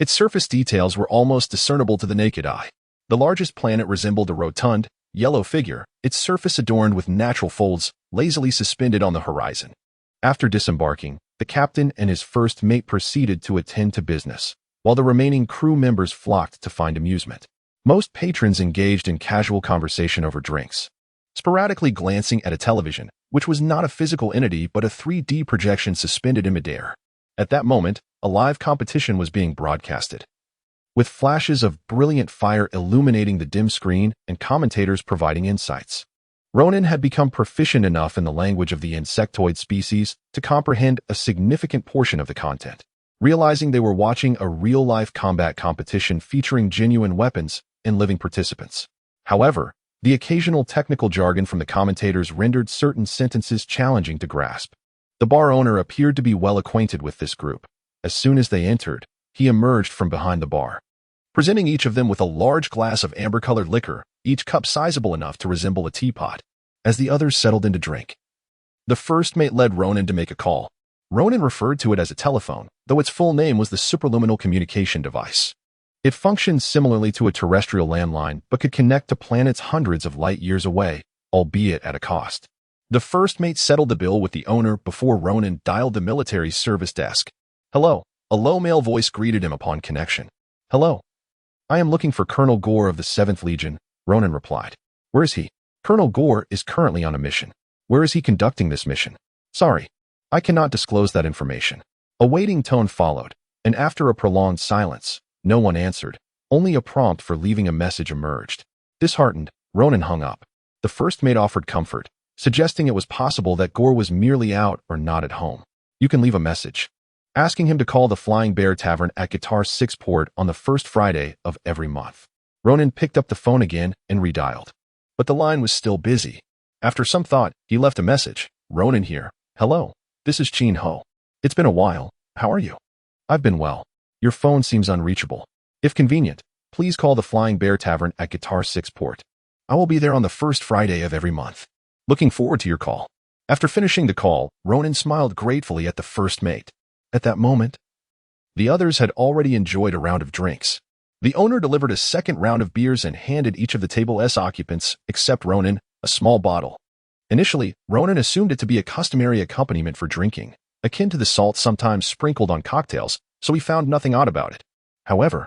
Speaker 1: Its surface details were almost discernible to the naked eye. The largest planet resembled a rotund, yellow figure, its surface adorned with natural folds, lazily suspended on the horizon. After disembarking, the captain and his first mate proceeded to attend to business, while the remaining crew members flocked to find amusement. Most patrons engaged in casual conversation over drinks, sporadically glancing at a television, which was not a physical entity but a 3D projection suspended in midair. At that moment, a live competition was being broadcasted, with flashes of brilliant fire illuminating the dim screen and commentators providing insights. Ronan had become proficient enough in the language of the insectoid species to comprehend a significant portion of the content. Realizing they were watching a real-life combat competition featuring genuine weapons and living participants. However, the occasional technical jargon from the commentators rendered certain sentences challenging to grasp. The bar owner appeared to be well acquainted with this group. As soon as they entered, he emerged from behind the bar, presenting each of them with a large glass of amber-colored liquor, each cup sizable enough to resemble a teapot. As the others settled in to drink, the first mate led Ronan to make a call. Ronan referred to it as a telephone, though its full name was the Superluminal Communication Device. It functioned similarly to a terrestrial landline, but could connect to planets hundreds of light years away, albeit at a cost. The first mate settled the bill with the owner before Ronan dialed the military service desk. "Hello," a low male voice greeted him upon connection. "Hello. I am looking for Colonel Gore of the 7th Legion," Ronan replied. "Where is he?" "Colonel Gore is currently on a mission." "Where is he conducting this mission?" "Sorry, I cannot disclose that information." A waiting tone followed, and after a prolonged silence, no one answered. Only a prompt for leaving a message emerged. Disheartened, Ronan hung up. The first mate offered comfort, suggesting it was possible that Gore was merely out or not at home. "You can leave a message, asking him to call the Flying Bear Tavern at Guitar 6 Port on the first Friday of every month." Ronan picked up the phone again and redialed, but the line was still busy. After some thought, he left a message. "Ronan here. Hello. This is Chin Ho. It's been a while. How are you?" "I've been well. Your phone seems unreachable. If convenient, please call the Flying Bear Tavern at Guitar 6 Port. I will be there on the first Friday of every month. Looking forward to your call." After finishing the call, Ronan smiled gratefully at the first mate. At that moment, the others had already enjoyed a round of drinks. The owner delivered a second round of beers and handed each of the table's occupants, except Ronan, a small bottle. Initially, Ronan assumed it to be a customary accompaniment for drinking, akin to the salt sometimes sprinkled on cocktails, so he found nothing odd about it. However,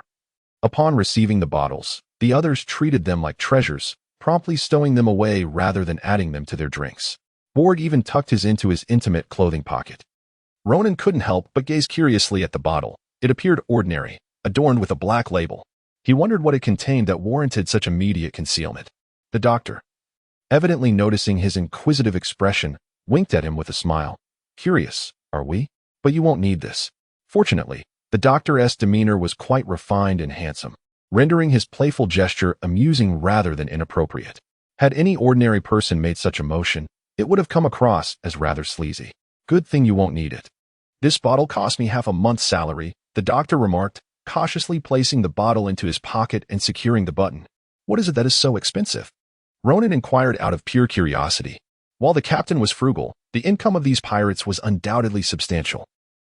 Speaker 1: upon receiving the bottles, the others treated them like treasures, promptly stowing them away rather than adding them to their drinks. Borg even tucked his into his intimate clothing pocket. Ronan couldn't help but gaze curiously at the bottle. It appeared ordinary, adorned with a black label. He wondered what it contained that warranted such immediate concealment. The doctor, evidently noticing his inquisitive expression, winked at him with a smile. Curious, are we? But you won't need this. Fortunately, the doctor's demeanor was quite refined and handsome, rendering his playful gesture amusing rather than inappropriate. Had any ordinary person made such a motion, it would have come across as rather sleazy. Good thing you won't need it. This bottle cost me half a month's salary, the doctor remarked, cautiously placing the bottle into his pocket and securing the button. What is it that is so expensive? Ronan inquired out of pure curiosity. While the captain was frugal, the income of these pirates was undoubtedly substantial.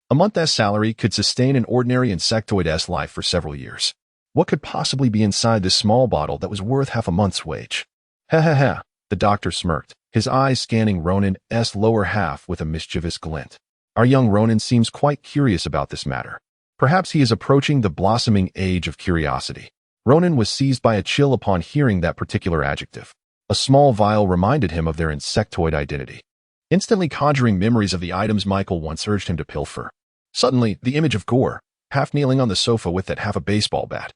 Speaker 1: A month's salary could sustain an ordinary insectoid-esque life for several years. What could possibly be inside this small bottle that was worth half a month's wage? Ha, the doctor smirked, his eyes scanning Ronan's lower half with a mischievous glint. Our young Ronan seems quite curious about this matter. Perhaps he is approaching the blossoming age of curiosity. Ronan was seized by a chill upon hearing that particular adjective. A small vial reminded him of their insectoid identity, instantly conjuring memories of the items Michael once urged him to pilfer. Suddenly, the image of Gore, half kneeling on the sofa with that half a baseball bat,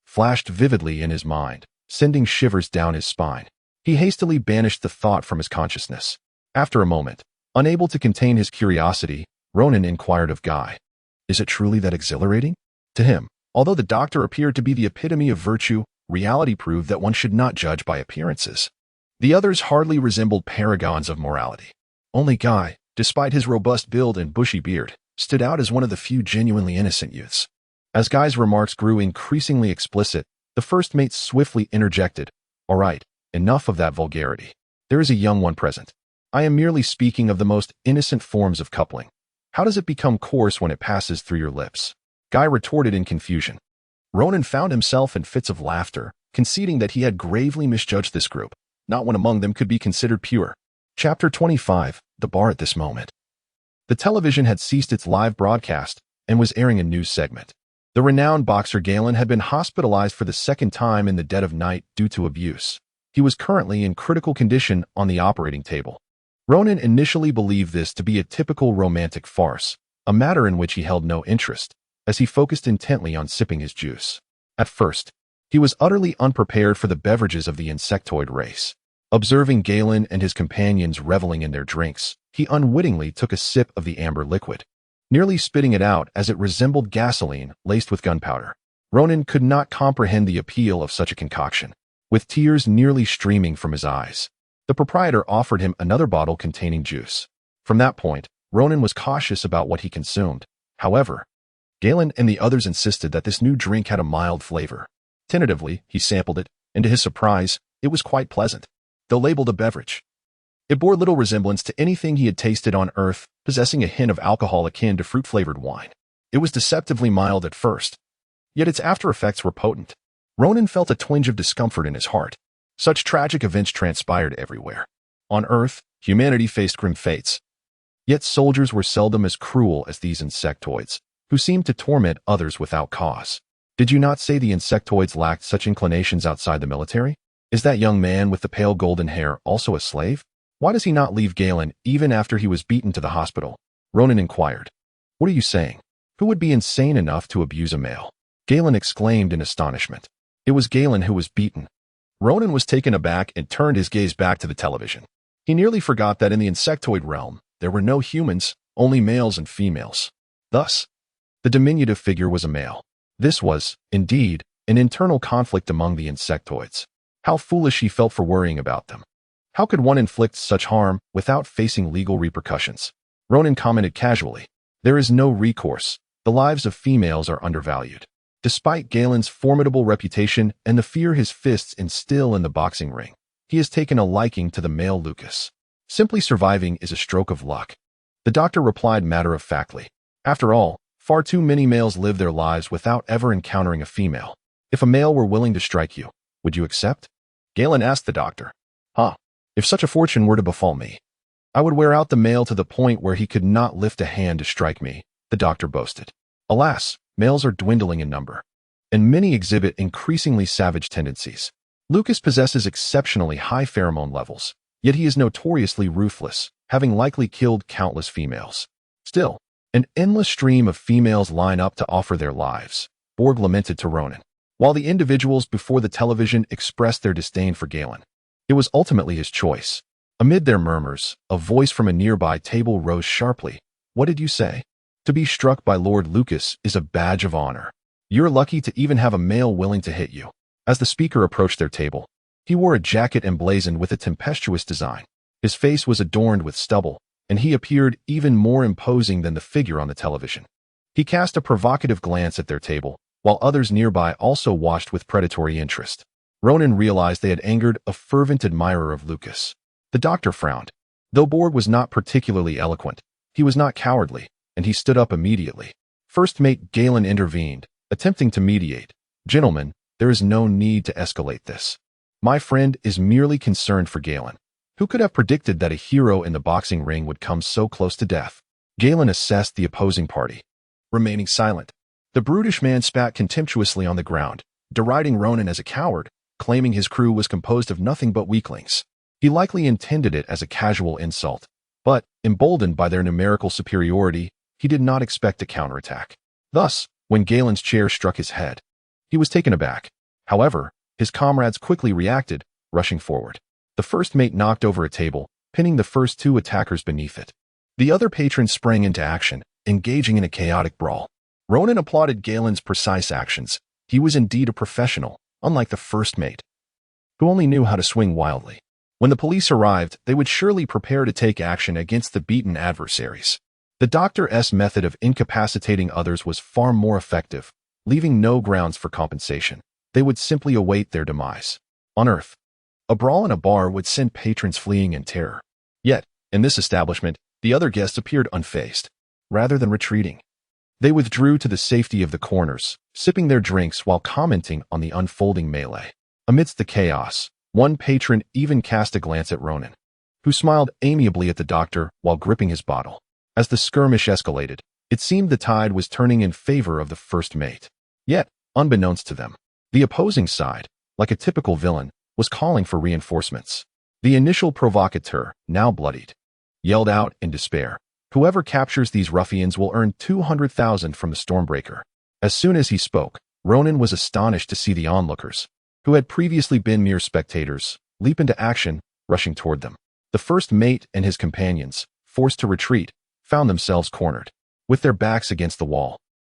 Speaker 1: flashed vividly in his mind, sending shivers down his spine. He hastily banished the thought from his consciousness. After a moment, unable to contain his curiosity, Ronan inquired of Guy, "Is it truly that exhilarating?" To him, although the doctor appeared to be the epitome of virtue, reality proved that one should not judge by appearances. The others hardly resembled paragons of morality. Only Guy, despite his robust build and bushy beard, stood out as one of the few genuinely innocent youths. As Guy's remarks grew increasingly explicit, the first mate swiftly interjected, "All right, enough of that vulgarity. There is a young one present. I am merely speaking of the most innocent forms of coupling. How does it become coarse when it passes through your lips?" Guy retorted in confusion. Ronan found himself in fits of laughter, conceding that he had gravely misjudged this group. Not one among them could be considered pure. Chapter 25, The Bar. At this moment, the television had ceased its live broadcast and was airing a news segment. The renowned boxer Galen had been hospitalized for the second time in the dead of night due to abuse. He was currently in critical condition on the operating table. Ronan initially believed this to be a typical romantic farce, a matter in which he held no interest, as he focused intently on sipping his juice. At first, he was utterly unprepared for the beverages of the insectoid race. Observing Galen and his companions reveling in their drinks, he unwittingly took a sip of the amber liquid, nearly spitting it out as it resembled gasoline laced with gunpowder. Ronan could not comprehend the appeal of such a concoction. With tears nearly streaming from his eyes, the proprietor offered him another bottle containing juice. From that point, Ronan was cautious about what he consumed. However, Galen and the others insisted that this new drink had a mild flavor. Tentatively, he sampled it, and to his surprise, it was quite pleasant. Though labeled a beverage, it bore little resemblance to anything he had tasted on Earth, possessing a hint of alcohol akin to fruit-flavored wine. It was deceptively mild at first, yet its after-effects were potent. Ronan felt a twinge of discomfort in his heart. Such tragic events transpired everywhere. On Earth, humanity faced grim fates. Yet soldiers were seldom as cruel as these insectoids, who seemed to torment others without cause. Did you not say the insectoids lacked such inclinations outside the military? Is that young man with the pale golden hair also a slave? Why does he not leave Galen even after he was beaten to the hospital? Ronan inquired. What are you saying? Who would be insane enough to abuse a male? Galen exclaimed in astonishment. It was Galen who was beaten. Ronan was taken aback and turned his gaze back to the television. He nearly forgot that in the insectoid realm, there were no humans, only males and females. Thus, the diminutive figure was a male. This was, indeed, an internal conflict among the insectoids. How foolish he felt for worrying about them. How could one inflict such harm without facing legal repercussions? Ronan commented casually. There is no recourse. The lives of females are undervalued. Despite Galen's formidable reputation and the fear his fists instill in the boxing ring, he has taken a liking to the male Lucas. Simply surviving is a stroke of luck. The doctor replied matter-of-factly. After all, far too many males live their lives without ever encountering a female. If a male were willing to strike you, would you accept? Galen asked the doctor. If such a fortune were to befall me, I would wear out the male to the point where he could not lift a hand to strike me, the doctor boasted. Alas, males are dwindling in number, and many exhibit increasingly savage tendencies. Lucas possesses exceptionally high pheromone levels, yet he is notoriously ruthless, having likely killed countless females. Still, an endless stream of females line up to offer their lives, Borg lamented to Ronan. While the individuals before the television expressed their disdain for Galen, it was ultimately his choice. Amid their murmurs, a voice from a nearby table rose sharply. What did you say? To be struck by Lord Lucas is a badge of honor. You're lucky to even have a male willing to hit you. As the speaker approached their table, he wore a jacket emblazoned with a tempestuous design. His face was adorned with stubble, and he appeared even more imposing than the figure on the television. He cast a provocative glance at their table, while others nearby also watched with predatory interest. Ronan realized they had angered a fervent admirer of Lucas. The doctor frowned. Though Borg was not particularly eloquent, he was not cowardly, and he stood up immediately. First Mate Galen intervened, attempting to mediate. Gentlemen, there is no need to escalate this. My friend is merely concerned for Galen. Who could have predicted that a hero in the boxing ring would come so close to death? Galen assessed the opposing party, remaining silent. The brutish man spat contemptuously on the ground, deriding Ronan as a coward, claiming his crew was composed of nothing but weaklings. He likely intended it as a casual insult, but, emboldened by their numerical superiority, he did not expect a counterattack. Thus, when Galen's chair struck his head, he was taken aback. However, his comrades quickly reacted, rushing forward. The first mate knocked over a table, pinning the first two attackers beneath it. The other patrons sprang into action, engaging in a chaotic brawl. Ronan applauded Galen's precise actions. He was indeed a professional, unlike the first mate, who only knew how to swing wildly. When the police arrived, they would surely prepare to take action against the beaten adversaries. The Doctor's method of incapacitating others was far more effective, leaving no grounds for compensation. They would simply await their demise. On Earth, a brawl in a bar would send patrons fleeing in terror. Yet, in this establishment, the other guests appeared unfazed. Rather than retreating, they withdrew to the safety of the corners, sipping their drinks while commenting on the unfolding melee. Amidst the chaos, one patron even cast a glance at Ronan, who smiled amiably at the doctor while gripping his bottle. As the skirmish escalated, it seemed the tide was turning in favor of the first mate. Yet, unbeknownst to them, the opposing side, like a typical villain, was calling for reinforcements. The initial provocateur, now bloodied, yelled out in despair, "Whoever captures these ruffians will earn 200,000 from the Stormbreaker." As soon as he spoke, Ronan was astonished to see the onlookers, who had previously been mere spectators, leap into action, rushing toward them. The first mate and his companions, forced to retreat, found themselves cornered, with their backs against the wall.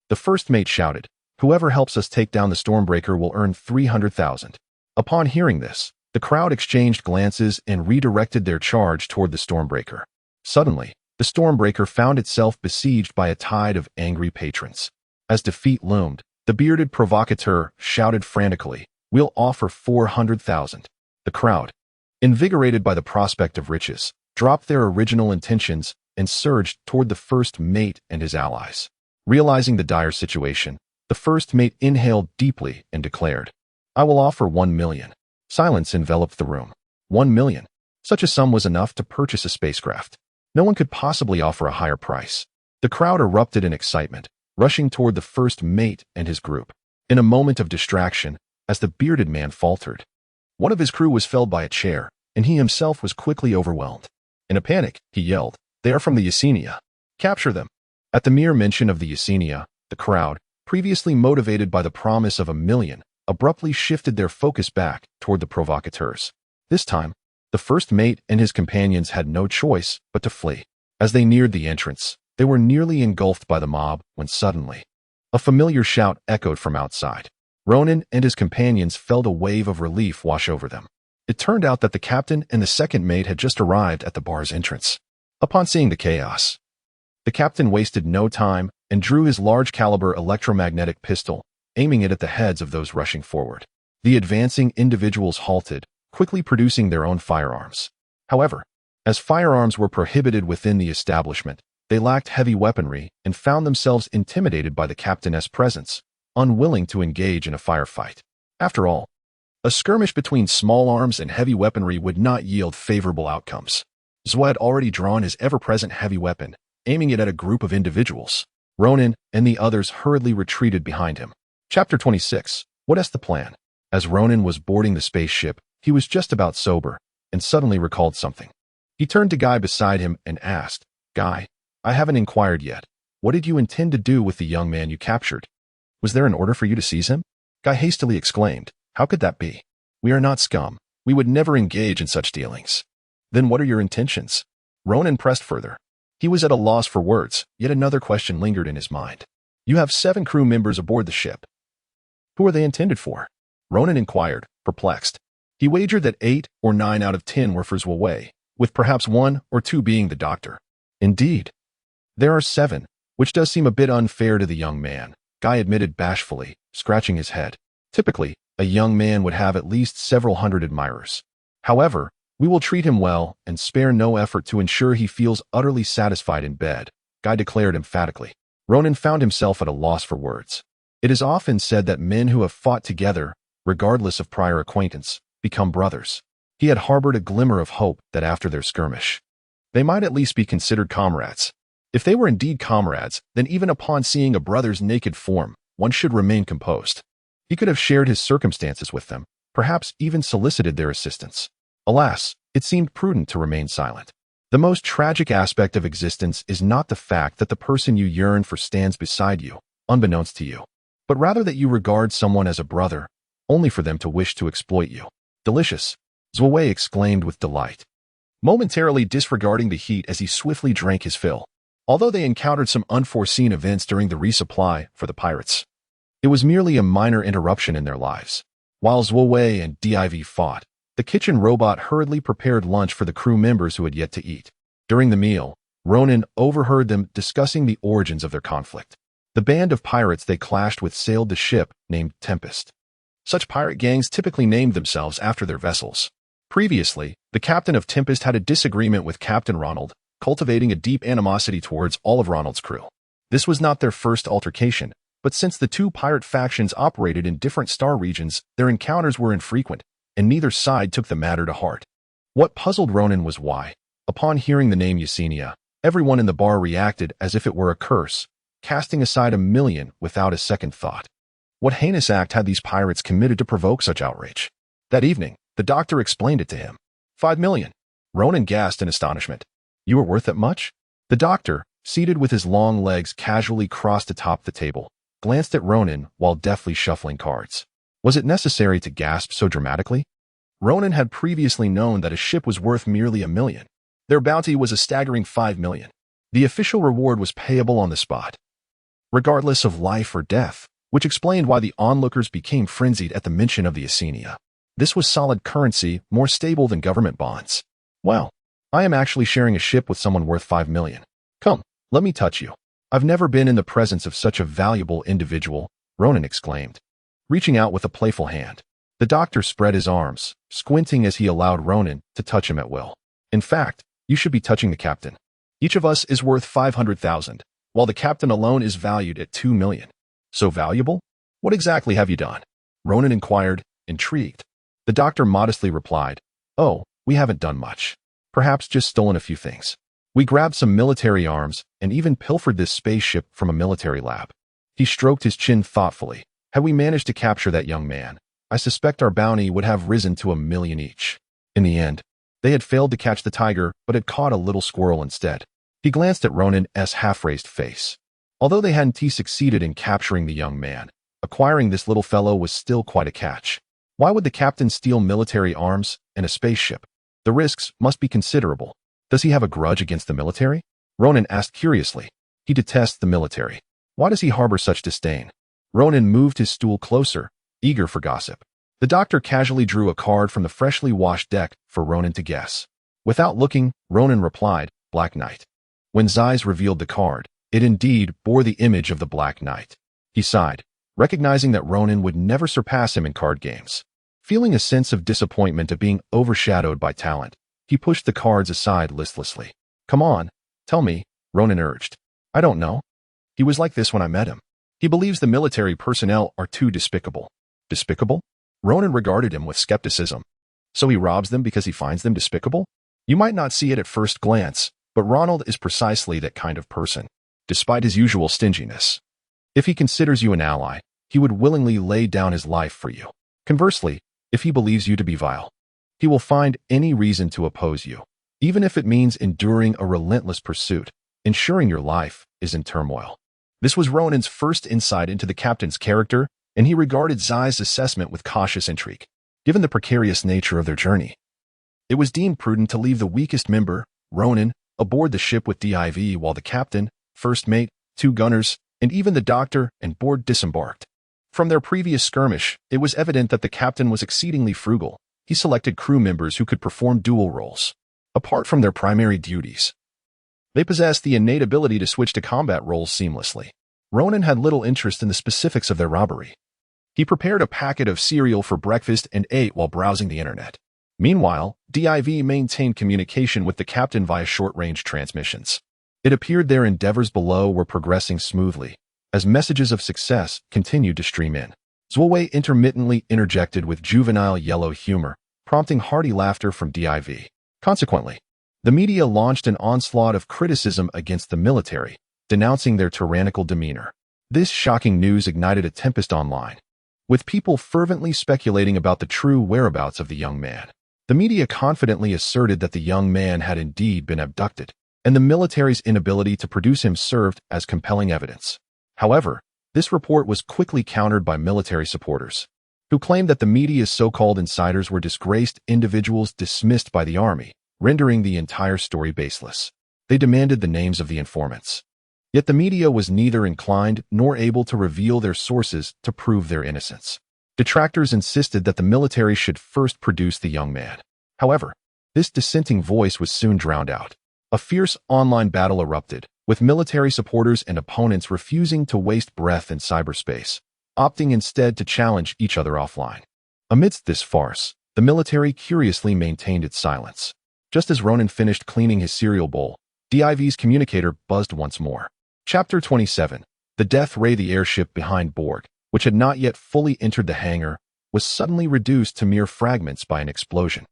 Speaker 1: The first mate shouted, "Whoever helps us take down the Stormbreaker will earn 300,000. Upon hearing this, the crowd exchanged glances and redirected their charge toward the Stormbreaker. Suddenly, the Stormbreaker found itself besieged by a tide of angry patrons. As defeat loomed, the bearded provocateur shouted frantically, "We'll offer 400,000. The crowd, invigorated by the prospect of riches, dropped their original intentions and surged toward the first mate and his allies. Realizing the dire situation, the first mate inhaled deeply and declared, "I will offer 1 million. Silence enveloped the room. 1 million. Such a sum was enough to purchase a spacecraft. No one could possibly offer a higher price. The crowd erupted in excitement, rushing toward the first mate and his group. In a moment of distraction, as the bearded man faltered, one of his crew was felled by a chair, and he himself was quickly overwhelmed. In a panic, he yelled, "They are from the Yesenia. Capture them." At the mere mention of the Yesenia, the crowd, previously motivated by the promise of 1 million, abruptly shifted their focus back toward the provocateurs. This time, the first mate and his companions had no choice but to flee. As they neared the entrance, they were nearly engulfed by the mob when suddenly, a familiar shout echoed from outside. Ronan and his companions felt a wave of relief wash over them. It turned out that the captain and the second mate had just arrived at the bar's entrance. Upon seeing the chaos, the captain wasted no time and drew his large-caliber electromagnetic pistol, aiming it at the heads of those rushing forward. The advancing individuals halted, quickly producing their own firearms. However, as firearms were prohibited within the establishment, they lacked heavy weaponry and found themselves intimidated by the captain's presence, unwilling to engage in a firefight. After all, a skirmish between small arms and heavy weaponry would not yield favorable outcomes. Zwa had already drawn his ever-present heavy weapon, aiming it at a group of individuals. Ronan and the others hurriedly retreated behind him. Chapter 26. What is the plan? As Ronan was boarding the spaceship, he was just about sober, and suddenly recalled something. He turned to Guy beside him and asked, "Guy, I haven't inquired yet. What did you intend to do with the young man you captured? Was there an order for you to seize him?" Guy hastily exclaimed, "How could that be? We are not scum. We would never engage in such dealings." "Then what are your intentions?" Ronan pressed further. He was at a loss for words, yet another question lingered in his mind. "You have 7 crew members aboard the ship. Who are they intended for?" Ronan inquired, perplexed. He wagered that 8 or 9 out of 10 were for Zwawei, with perhaps 1 or 2 being the doctor. "Indeed. There are 7, which does seem a bit unfair to the young man," Guy admitted bashfully, scratching his head. "Typically, a young man would have at least several hundred admirers. However, we will treat him well and spare no effort to ensure he feels utterly satisfied in bed," Guy declared emphatically. Ronan found himself at a loss for words. It is often said that men who have fought together, regardless of prior acquaintance, become brothers. He had harbored a glimmer of hope that after their skirmish, they might at least be considered comrades. If they were indeed comrades, then even upon seeing a brother's naked form, one should remain composed. He could have shared his circumstances with them, perhaps even solicited their assistance. Alas, it seemed prudent to remain silent. The most tragic aspect of existence is not the fact that the person you yearn for stands beside you, unbeknownst to you, but rather that you regard someone as a brother, only for them to wish to exploit you. "Delicious," Zwawei exclaimed with delight, momentarily disregarding the heat as he swiftly drank his fill. Although they encountered some unforeseen events during the resupply for the pirates, it was merely a minor interruption in their lives. While Zwawei and Div fought, the kitchen robot hurriedly prepared lunch for the crew members who had yet to eat. During the meal, Ronan overheard them discussing the origins of their conflict. The band of pirates they clashed with sailed the ship named Tempest. Such pirate gangs typically named themselves after their vessels. Previously, the captain of Tempest had a disagreement with Captain Ronald, cultivating a deep animosity towards all of Ronald's crew. This was not their first altercation, but since the 2 pirate factions operated in different star regions, their encounters were infrequent, and neither side took the matter to heart. What puzzled Ronan was why, upon hearing the name Yesenia, everyone in the bar reacted as if it were a curse, casting aside 1,000,000 without a second thought. What heinous act had these pirates committed to provoke such outrage? That evening, the doctor explained it to him. 5,000,000. Ronan gasped in astonishment. "You were worth that much?" The doctor, seated with his long legs casually crossed atop the table, glanced at Ronan while deftly shuffling cards. Was it necessary to gasp so dramatically? Ronan had previously known that a ship was worth merely 1,000,000. Their bounty was a staggering 5,000,000. The official reward was payable on the spot, regardless of life or death, which explained why the onlookers became frenzied at the mention of the Yesenia. This was solid currency, more stable than government bonds. "Well, I am actually sharing a ship with someone worth 5,000,000. Come, let me touch you. I've never been in the presence of such a valuable individual," Ronan exclaimed, reaching out with a playful hand. The doctor spread his arms, squinting as he allowed Ronan to touch him at will. "In fact, you should be touching the captain. Each of us is worth 500,000, while the captain alone is valued at 2,000,000. So valuable? What exactly have you done?" Ronan inquired, intrigued. The doctor modestly replied, "Oh, we haven't done much. Perhaps just stolen a few things. We grabbed some military arms and even pilfered this spaceship from a military lab." He stroked his chin thoughtfully. "Had we managed to capture that young man, I suspect our bounty would have risen to 1,000,000 each." In the end, they had failed to catch the tiger, but had caught a little squirrel instead. He glanced at Ronan's half-raised face. Although they hadn't succeeded in capturing the young man, acquiring this little fellow was still quite a catch. Why would the captain steal military arms and a spaceship? The risks must be considerable. Does he have a grudge against the military? Ronan asked curiously. He detests the military. Why does he harbor such disdain? Ronan moved his stool closer, eager for gossip. The doctor casually drew a card from the freshly washed deck for Ronan to guess. Without looking, Ronan replied, "Black Knight." When Zeiss revealed the card, it indeed bore the image of the Black Knight. He sighed, recognizing that Ronan would never surpass him in card games. Feeling a sense of disappointment at being overshadowed by talent, he pushed the cards aside listlessly. "Come on, tell me," Ronan urged. "I don't know. He was like this when I met him. He believes the military personnel are too despicable." Despicable? Ronan regarded him with skepticism. So he robs them because he finds them despicable? You might not see it at first glance, but Ronald is precisely that kind of person, despite his usual stinginess. If he considers you an ally, he would willingly lay down his life for you. Conversely, if he believes you to be vile, he will find any reason to oppose you, even if it means enduring a relentless pursuit, ensuring your life is in turmoil. This was Ronan's first insight into the captain's character, and he regarded Zai's assessment with cautious intrigue. Given the precarious nature of their journey, it was deemed prudent to leave the weakest member, Ronan, aboard the ship with Div while the captain, first mate, 2 gunners, and even the doctor and board disembarked. From their previous skirmish, it was evident that the captain was exceedingly frugal. He selected crew members who could perform dual roles. Apart from their primary duties, they possessed the innate ability to switch to combat roles seamlessly. Ronan had little interest in the specifics of their robbery. He prepared a packet of cereal for breakfast and ate while browsing the internet. Meanwhile, Div maintained communication with the captain via short-range transmissions. It appeared their endeavors below were progressing smoothly, as messages of success continued to stream in. Zwolway intermittently interjected with juvenile yellow humor, prompting hearty laughter from Div. Consequently, the media launched an onslaught of criticism against the military, denouncing their tyrannical demeanor. This shocking news ignited a tempest online, with people fervently speculating about the true whereabouts of the young man. The media confidently asserted that the young man had indeed been abducted, and the military's inability to produce him served as compelling evidence. However, this report was quickly countered by military supporters, who claimed that the media's so-called insiders were disgraced individuals dismissed by the army, rendering the entire story baseless. They demanded the names of the informants. Yet the media was neither inclined nor able to reveal their sources to prove their innocence. Detractors insisted that the military should first produce the young man. However, this dissenting voice was soon drowned out. A fierce online battle erupted, with military supporters and opponents refusing to waste breath in cyberspace, opting instead to challenge each other offline. Amidst this farce, the military curiously maintained its silence. Just as Ronan finished cleaning his cereal bowl, Div's communicator buzzed once more. Chapter 27. The death ray. The airship behind Borg, which had not yet fully entered the hangar, was suddenly reduced to mere fragments by an explosion.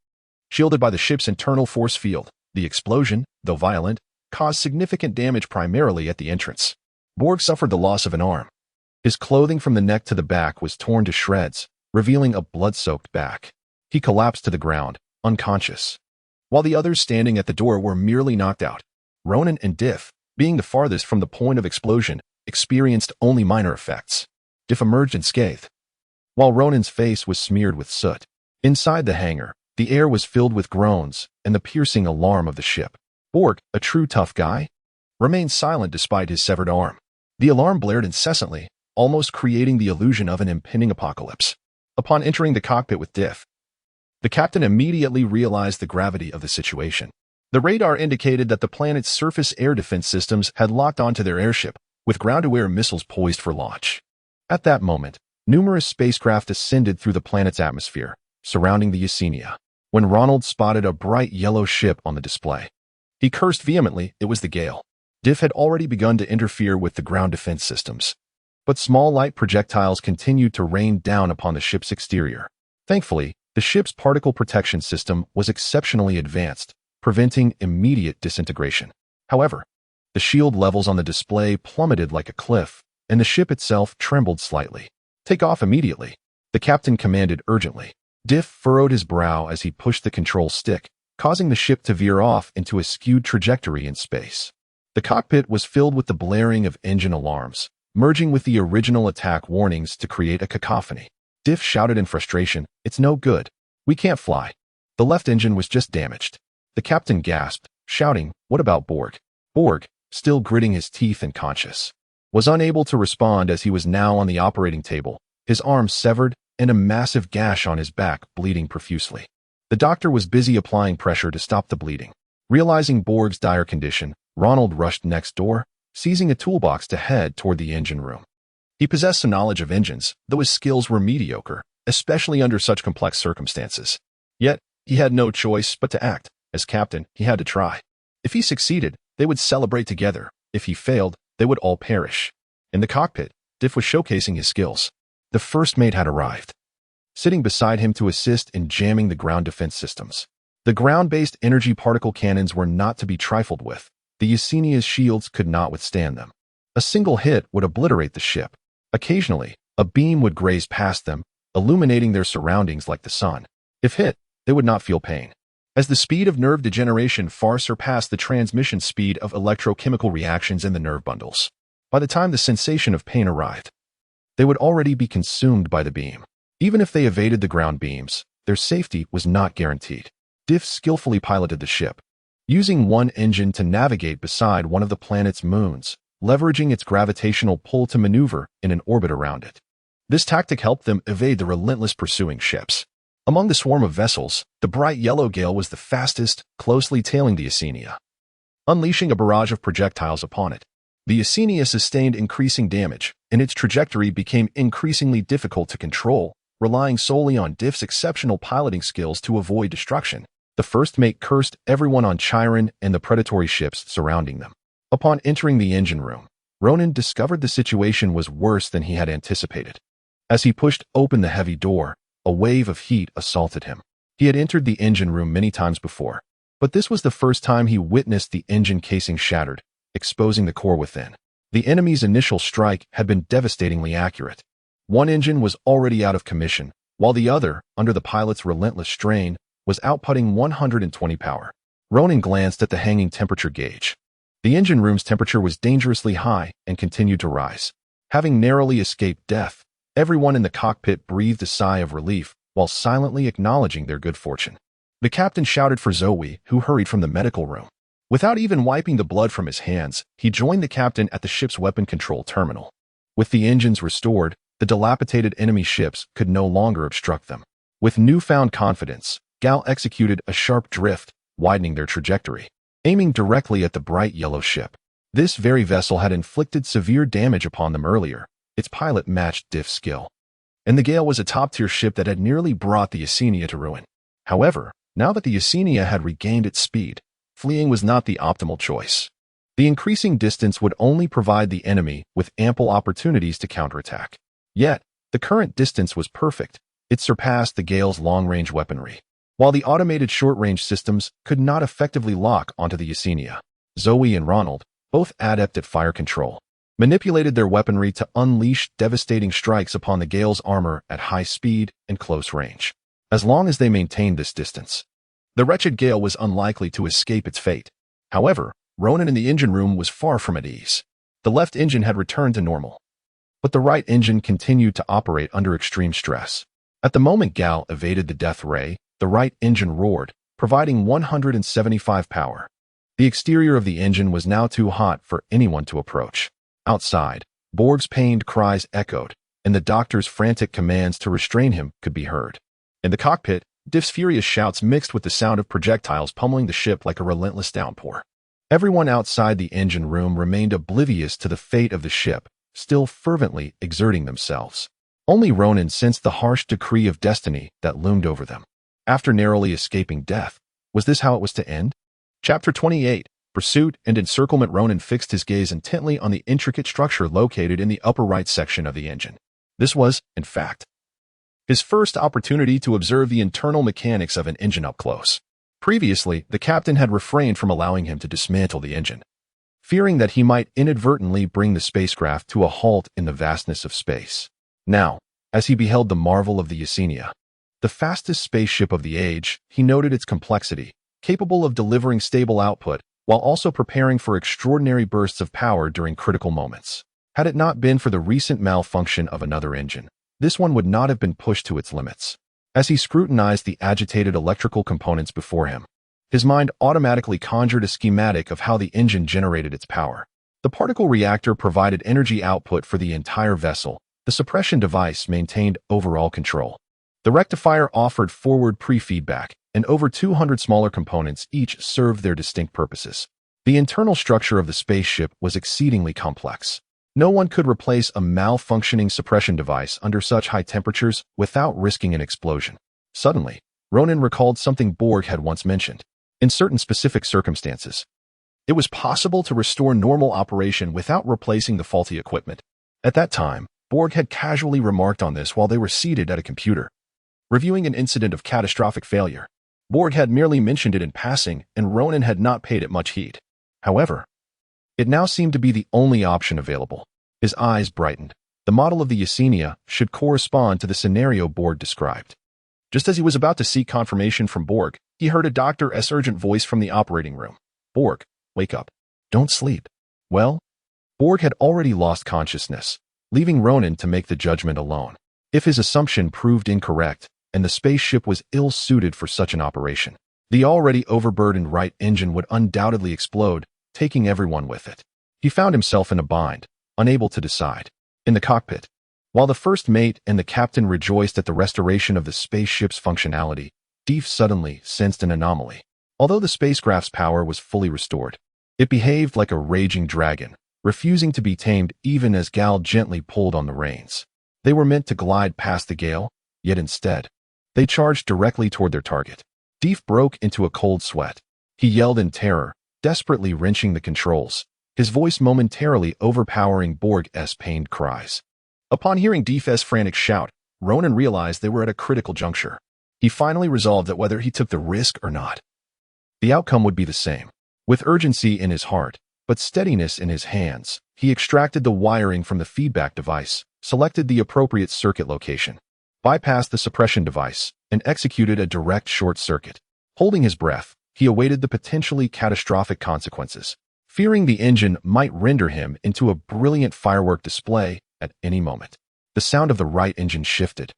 Speaker 1: Shielded by the ship's internal force field, the explosion, though violent, caused significant damage primarily at the entrance. Borg suffered the loss of an arm. His clothing from the neck to the back was torn to shreds, revealing a blood-soaked back. He collapsed to the ground, unconscious, while the others standing at the door were merely knocked out. Ronan and Diff, being the farthest from the point of explosion, experienced only minor effects. Diff emerged unscathed, while Ronan's face was smeared with soot. Inside the hangar, the air was filled with groans and the piercing alarm of the ship. Borg, a true tough guy, remained silent despite his severed arm. The alarm blared incessantly, almost creating the illusion of an impending apocalypse. Upon entering the cockpit with Diff, the captain immediately realized the gravity of the situation. The radar indicated that the planet's surface air defense systems had locked onto their airship, with ground-to-air missiles poised for launch. At that moment, numerous spacecraft ascended through the planet's atmosphere, surrounding the Yesenia, when Ronald spotted a bright yellow ship on the display. He cursed vehemently. It was the Gale. Diff had already begun to interfere with the ground defense systems, but small light projectiles continued to rain down upon the ship's exterior. Thankfully, the ship's particle protection system was exceptionally advanced, preventing immediate disintegration. However, the shield levels on the display plummeted like a cliff, and the ship itself trembled slightly. "Take off immediately," the captain commanded urgently. Diff furrowed his brow as he pushed the control stick, causing the ship to veer off into a skewed trajectory in space. The cockpit was filled with the blaring of engine alarms, merging with the original attack warnings to create a cacophony. Diff shouted in frustration, "It's no good. We can't fly." The left engine was just damaged. The captain gasped, shouting, "What about Borg?" Borg, still gritting his teeth and conscious, was unable to respond as he was now on the operating table, his arm severed and a massive gash on his back bleeding profusely. The doctor was busy applying pressure to stop the bleeding. Realizing Borg's dire condition, Ronald rushed next door, seizing a toolbox to head toward the engine room. He possessed some knowledge of engines, though his skills were mediocre, especially under such complex circumstances. Yet, he had no choice but to act. As captain, he had to try. If he succeeded, they would celebrate together. If he failed, they would all perish. In the cockpit, Diff was showcasing his skills. The first mate had arrived, sitting beside him to assist in jamming the ground defense systems. The ground-based energy particle cannons were not to be trifled with. The Yesenia's shields could not withstand them. A single hit would obliterate the ship. Occasionally, a beam would graze past them, illuminating their surroundings like the sun. If hit, they would not feel pain, as the speed of nerve degeneration far surpassed the transmission speed of electrochemical reactions in the nerve bundles. By the time the sensation of pain arrived, they would already be consumed by the beam. Even if they evaded the ground beams, their safety was not guaranteed. Diff skillfully piloted the ship, using one engine to navigate beside one of the planet's moons, leveraging its gravitational pull to maneuver in an orbit around it. This tactic helped them evade the relentless pursuing ships. Among the swarm of vessels, the bright yellow gale was the fastest, closely tailing the Yesenia, unleashing a barrage of projectiles upon it. The Yesenia sustained increasing damage, and its trajectory became increasingly difficult to control, relying solely on Diff's exceptional piloting skills to avoid destruction. The first mate cursed everyone on Chiron and the predatory ships surrounding them. Upon entering the engine room, Ronan discovered the situation was worse than he had anticipated. As he pushed open the heavy door, a wave of heat assaulted him. He had entered the engine room many times before, but this was the first time he witnessed the engine casing shattered, exposing the core within. The enemy's initial strike had been devastatingly accurate. One engine was already out of commission, while the other, under the pilot's relentless strain, was outputting 120 power. Ronan glanced at the hanging temperature gauge. The engine room's temperature was dangerously high and continued to rise. Having narrowly escaped death, everyone in the cockpit breathed a sigh of relief while silently acknowledging their good fortune. The captain shouted for Zoe, who hurried from the medical room. Without even wiping the blood from his hands, he joined the captain at the ship's weapon control terminal. With the engines restored, the dilapidated enemy ships could no longer obstruct them. With newfound confidence, Gal executed a sharp drift, widening their trajectory, aiming directly at the bright yellow ship. This very vessel had inflicted severe damage upon them earlier. Its pilot matched Diff's skill, and the Gale was a top-tier ship that had nearly brought the Yesenia to ruin. However, now that the Yesenia had regained its speed, fleeing was not the optimal choice. The increasing distance would only provide the enemy with ample opportunities to counterattack. Yet, the current distance was perfect. It surpassed the Gale's long-range weaponry. While the automated short-range systems could not effectively lock onto the Yesenia, Zoe and Ronald, both adept at fire control, manipulated their weaponry to unleash devastating strikes upon the Gale's armor at high speed and close range. As long as they maintained this distance, the wretched Gale was unlikely to escape its fate. However, Ronan in the engine room was far from at ease. The left engine had returned to normal, but the right engine continued to operate under extreme stress. At the moment Gal evaded the death ray, the right engine roared, providing 175 power. The exterior of the engine was now too hot for anyone to approach. Outside, Borg's pained cries echoed, and the doctor's frantic commands to restrain him could be heard. In the cockpit, Diff's furious shouts mixed with the sound of projectiles pummeling the ship like a relentless downpour. Everyone outside the engine room remained oblivious to the fate of the ship, still fervently exerting themselves. Only Ronan sensed the harsh decree of destiny that loomed over them. After narrowly escaping death, was this how it was to end? Chapter 28, Pursuit and Encirclement. Ronan fixed his gaze intently on the intricate structure located in the upper right section of the engine. This was, in fact, his first opportunity to observe the internal mechanics of an engine up close. Previously, the captain had refrained from allowing him to dismantle the engine, fearing that he might inadvertently bring the spacecraft to a halt in the vastness of space. Now, as he beheld the marvel of the Yesenia, the fastest spaceship of the age, he noted its complexity, capable of delivering stable output while also preparing for extraordinary bursts of power during critical moments. Had it not been for the recent malfunction of another engine, this one would not have been pushed to its limits. As he scrutinized the agitated electrical components before him, his mind automatically conjured a schematic of how the engine generated its power. The particle reactor provided energy output for the entire vessel. The suppression device maintained overall control. The rectifier offered forward pre-feedback, and over 200 smaller components each served their distinct purposes. The internal structure of the spaceship was exceedingly complex. No one could replace a malfunctioning suppression device under such high temperatures without risking an explosion. Suddenly, Ronan recalled something Borg had once mentioned. In certain specific circumstances, it was possible to restore normal operation without replacing the faulty equipment. At that time, Borg had casually remarked on this while they were seated at a computer, reviewing an incident of catastrophic failure. Borg had merely mentioned it in passing, and Ronan had not paid it much heed. However, it now seemed to be the only option available. His eyes brightened. The model of the Yesenia should correspond to the scenario Borg described. Just as he was about to seek confirmation from Borg, he heard a doctor's urgent voice from the operating room. Borg, wake up. Don't sleep. Well, Borg had already lost consciousness, leaving Ronan to make the judgment alone. If his assumption proved incorrect, and the spaceship was ill-suited for such an operation, the already overburdened right engine would undoubtedly explode, taking everyone with it. He found himself in a bind, unable to decide. In the cockpit, while the first mate and the captain rejoiced at the restoration of the spaceship's functionality, Deef suddenly sensed an anomaly. Although the spacecraft's power was fully restored, it behaved like a raging dragon, refusing to be tamed even as Gal gently pulled on the reins. They were meant to glide past the gale, yet instead, they charged directly toward their target. Deef broke into a cold sweat. He yelled in terror, desperately wrenching the controls, his voice momentarily overpowering Borg's pained cries. Upon hearing Deef's frantic shout, Ronan realized they were at a critical juncture. He finally resolved that whether he took the risk or not, the outcome would be the same. With urgency in his heart, but steadiness in his hands, he extracted the wiring from the feedback device, selected the appropriate circuit location, bypassed the suppression device, and executed a direct short circuit. Holding his breath, he awaited the potentially catastrophic consequences, fearing the engine might render him into a brilliant firework display at any moment. The sound of the right engine shifted.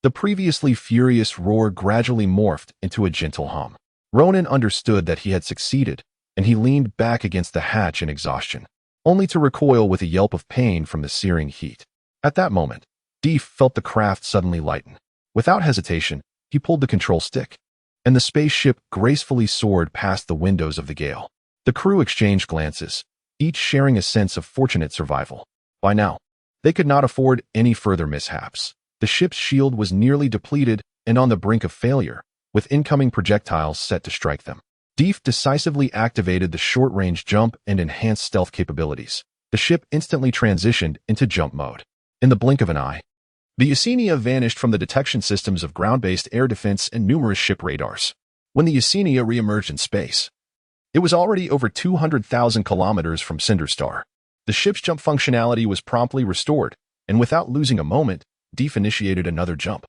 Speaker 1: The previously furious roar gradually morphed into a gentle hum. Ronan understood that he had succeeded, and he leaned back against the hatch in exhaustion, only to recoil with a yelp of pain from the searing heat. At that moment, Deef felt the craft suddenly lighten. Without hesitation, he pulled the control stick, and the spaceship gracefully soared past the windows of the gale. The crew exchanged glances, each sharing a sense of fortunate survival. By now, they could not afford any further mishaps. The ship's shield was nearly depleted and on the brink of failure, with incoming projectiles set to strike them. Deef decisively activated the short-range jump and enhanced stealth capabilities. The ship instantly transitioned into jump mode. In the blink of an eye, the Yesenia vanished from the detection systems of ground-based air defense and numerous ship radars. When the Yesenia re-emerged in space, it was already over 200,000 kilometers from Cinder Star. The ship's jump functionality was promptly restored, and without losing a moment, Deef initiated another jump,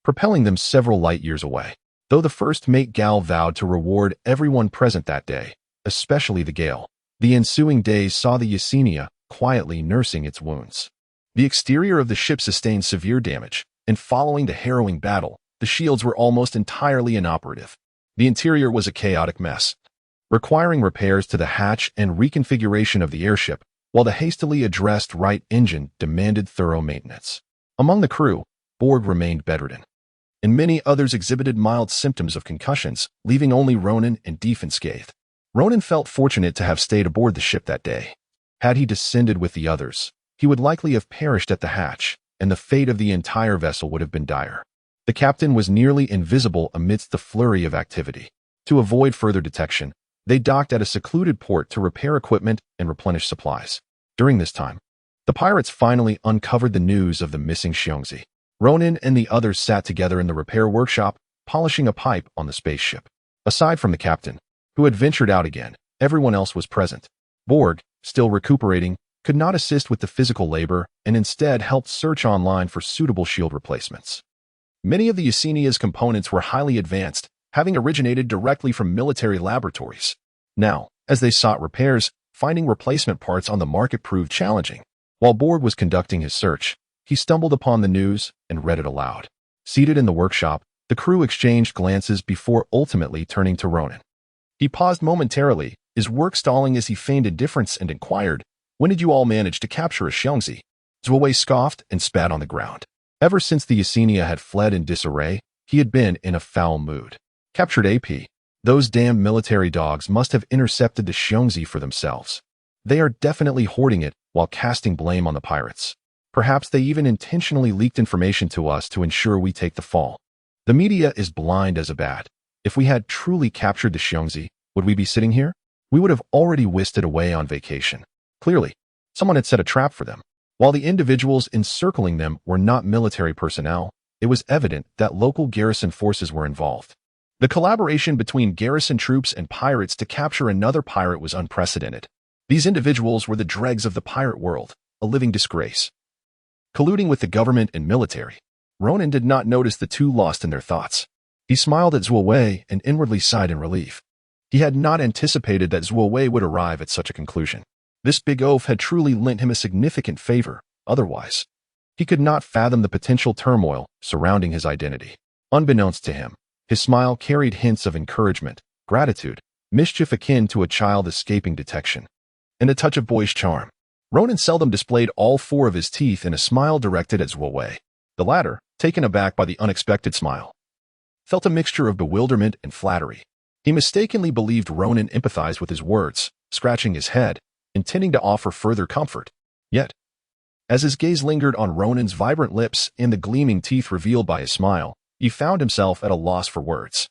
Speaker 1: propelling them several light-years away. Though the first mate Gal vowed to reward everyone present that day, especially the Gale, the ensuing days saw the Yesenia quietly nursing its wounds. The exterior of the ship sustained severe damage, and following the harrowing battle, the shields were almost entirely inoperative. The interior was a chaotic mess, requiring repairs to the hatch and reconfiguration of the airship, while the hastily addressed right engine demanded thorough maintenance. Among the crew, Borg remained bedridden, and many others exhibited mild symptoms of concussions, leaving only Ronan and Deef unscathed. Ronan felt fortunate to have stayed aboard the ship that day. Had he descended with the others, he would likely have perished at the hatch, and the fate of the entire vessel would have been dire. The captain was nearly invisible amidst the flurry of activity. To avoid further detection, they docked at a secluded port to repair equipment and replenish supplies. During this time, the pirates finally uncovered the news of the missing Xiongzi. Ronan and the others sat together in the repair workshop, polishing a pipe on the spaceship. Aside from the captain, who had ventured out again, everyone else was present. Borg, still recuperating, could not assist with the physical labor and instead helped search online for suitable shield replacements. Many of the Yesenia's components were highly advanced, having originated directly from military laboratories. Now, as they sought repairs, finding replacement parts on the market proved challenging. While Borg was conducting his search, he stumbled upon the news and read it aloud. Seated in the workshop, the crew exchanged glances before ultimately turning to Ronan. He paused momentarily, his work stalling as he feigned indifference and inquired, "When did you all manage to capture a Xiongzi?" Zhuowei scoffed and spat on the ground. Ever since the Yesenia had fled in disarray, he had been in a foul mood. Captured AP. Those damn military dogs must have intercepted the Xiongzi for themselves. They are definitely hoarding it while casting blame on the pirates. Perhaps they even intentionally leaked information to us to ensure we take the fall. The media is blind as a bat. If we had truly captured the Xiongzi, would we be sitting here? We would have already whisked it away on vacation. Clearly, someone had set a trap for them. While the individuals encircling them were not military personnel, it was evident that local garrison forces were involved. The collaboration between garrison troops and pirates to capture another pirate was unprecedented. These individuals were the dregs of the pirate world, a living disgrace. colluding with the government and military. Ronan did not notice the two lost in their thoughts. He smiled at Zhuo Wei and inwardly sighed in relief. He had not anticipated that Zhuo Wei would arrive at such a conclusion. This big oaf had truly lent him a significant favor, otherwise he could not fathom the potential turmoil surrounding his identity. Unbeknownst to him, his smile carried hints of encouragement, gratitude, mischief akin to a child escaping detection, and a touch of boyish charm. Ronan seldom displayed all four of his teeth in a smile directed at Zhuo Wei. The latter, taken aback by the unexpected smile, felt a mixture of bewilderment and flattery. He mistakenly believed Ronan empathized with his words, scratching his head, intending to offer further comfort. Yet, as his gaze lingered on Ronan's vibrant lips and the gleaming teeth revealed by his smile, he found himself at a loss for words.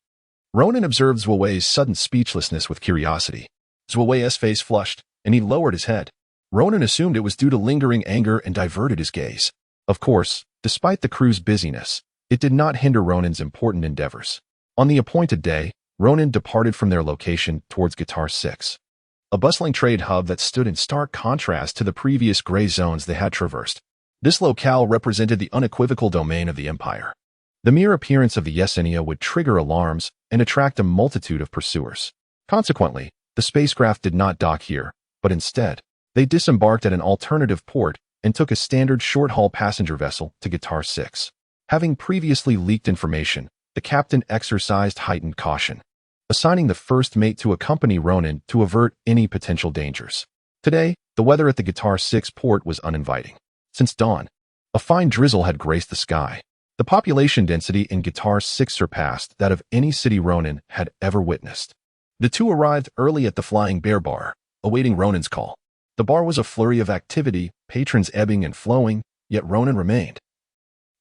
Speaker 1: Ronan observed Zhuo Wei's sudden speechlessness with curiosity. Zhuo Wei's face flushed, and he lowered his head. Ronan assumed it was due to lingering anger and diverted his gaze. Of course, despite the crew's busyness, it did not hinder Ronan's important endeavors. On the appointed day, Ronan departed from their location towards Guitar 6, a bustling trade hub that stood in stark contrast to the previous gray zones they had traversed. This locale represented the unequivocal domain of the Empire. The mere appearance of the Yesenia would trigger alarms and attract a multitude of pursuers. Consequently, the spacecraft did not dock here, but instead, they disembarked at an alternative port and took a standard short-haul passenger vessel to Guitar 6. Having previously leaked information, the captain exercised heightened caution, assigning the first mate to accompany Ronan to avert any potential dangers. Today, the weather at the Guitar 6 port was uninviting. Since dawn, a fine drizzle had graced the sky. The population density in Guitar 6 surpassed that of any city Ronan had ever witnessed. The two arrived early at the Flying Bear Bar, awaiting Ronan's call. The bar was a flurry of activity, patrons ebbing and flowing, yet Ronan remained,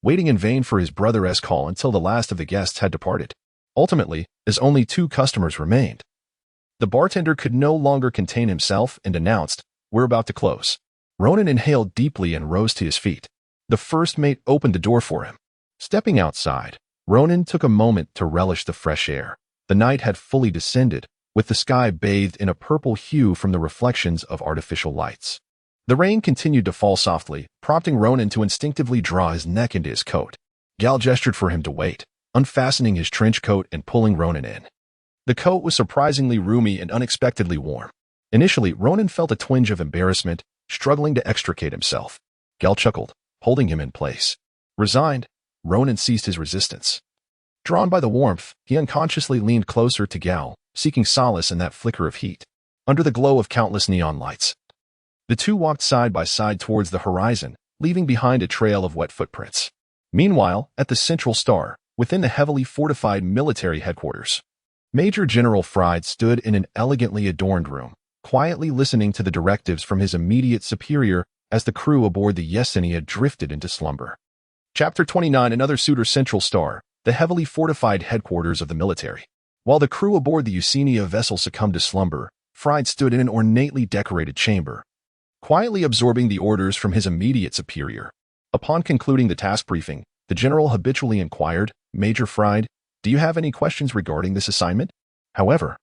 Speaker 1: waiting in vain for his brother's call until the last of the guests had departed. Ultimately, as only 2 customers remained, the bartender could no longer contain himself and announced, "We're about to close." Ronan inhaled deeply and rose to his feet. The first mate opened the door for him. Stepping outside, Ronan took a moment to relish the fresh air. The night had fully descended, with the sky bathed in a purple hue from the reflections of artificial lights. The rain continued to fall softly, prompting Ronan to instinctively draw his neck into his coat. Gal gestured for him to wait, unfastening his trench coat and pulling Ronan in. The coat was surprisingly roomy and unexpectedly warm. Initially, Ronan felt a twinge of embarrassment, struggling to extricate himself. Gal chuckled, holding him in place. Resigned, Ronan ceased his resistance. Drawn by the warmth, he unconsciously leaned closer to Gal, seeking solace in that flicker of heat. Under the glow of countless neon lights, the two walked side by side towards the horizon, leaving behind a trail of wet footprints. Meanwhile, at the Central Star, within the heavily fortified military headquarters, Major General Fried stood in an elegantly adorned room, quietly listening to the directives from his immediate superior as the crew aboard the Yesenia drifted into slumber. Chapter 29. Another Suitor. Central Star, the heavily fortified headquarters of the military. While the crew aboard the Yesenia vessel succumbed to slumber, Fried stood in an ornately decorated chamber, quietly absorbing the orders from his immediate superior. Upon concluding the task briefing, the general habitually inquired, "Major Fried, do you have any questions regarding this assignment?" However,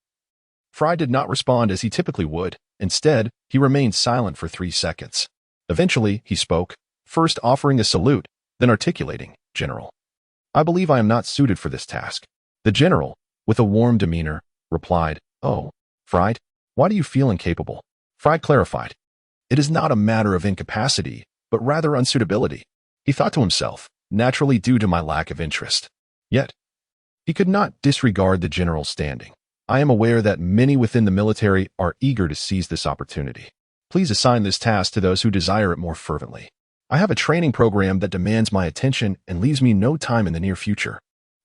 Speaker 1: Fried did not respond as he typically would. Instead, he remained silent for 3 seconds. Eventually, he spoke, first offering a salute, then articulating, "General, I believe I am not suited for this task." The general, with a warm demeanor, replied, "Oh, Fried, why do you feel incapable?" Fried clarified, "It is not a matter of incapacity, but rather unsuitability." He thought to himself, "Naturally due to my lack of interest." Yet, he could not disregard the general's standing. "I am aware that many within the military are eager to seize this opportunity. Please assign this task to those who desire it more fervently. I have a training program that demands my attention and leaves me no time in the near future."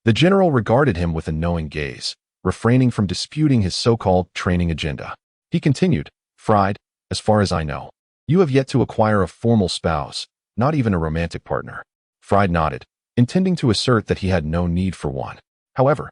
Speaker 1: The general regarded him with a knowing gaze, refraining from disputing his so-called training agenda. He continued, "Fried, as far as I know, you have yet to acquire a formal spouse, not even a romantic partner." Fried nodded, intending to assert that he had no need for one. However,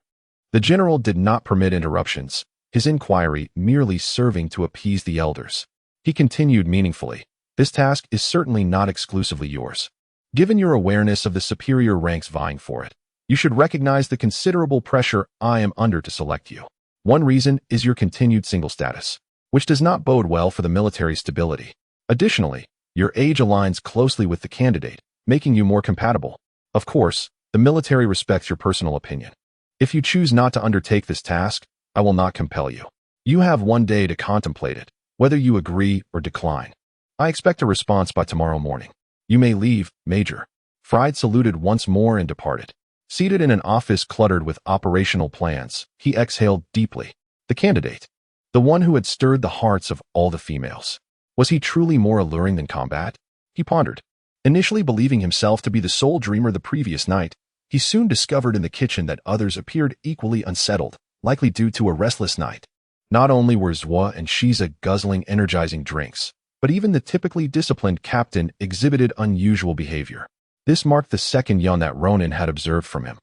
Speaker 1: the general did not permit interruptions, his inquiry merely serving to appease the elders. He continued meaningfully, "This task is certainly not exclusively yours. Given your awareness of the superior ranks vying for it, you should recognize the considerable pressure I am under to select you. One reason is your continued single status, which does not bode well for the military's stability. Additionally, your age aligns closely with the candidate, making you more compatible. Of course, the military respects your personal opinion. If you choose not to undertake this task, I will not compel you. You have 1 day to contemplate it, whether you agree or decline. I expect a response by tomorrow morning. You may leave, Major. Fried saluted once more and departed. Seated in an office cluttered with operational plans, he exhaled deeply. The candidate. The one who had stirred the hearts of all the females. Was he truly more alluring than combat? He pondered. Initially believing himself to be the sole dreamer the previous night, he soon discovered in the kitchen that others appeared equally unsettled, likely due to a restless night. Not only were Zwa and Shiza guzzling energizing drinks, but even the typically disciplined captain exhibited unusual behavior. This marked the second yawn that Ronan had observed from him.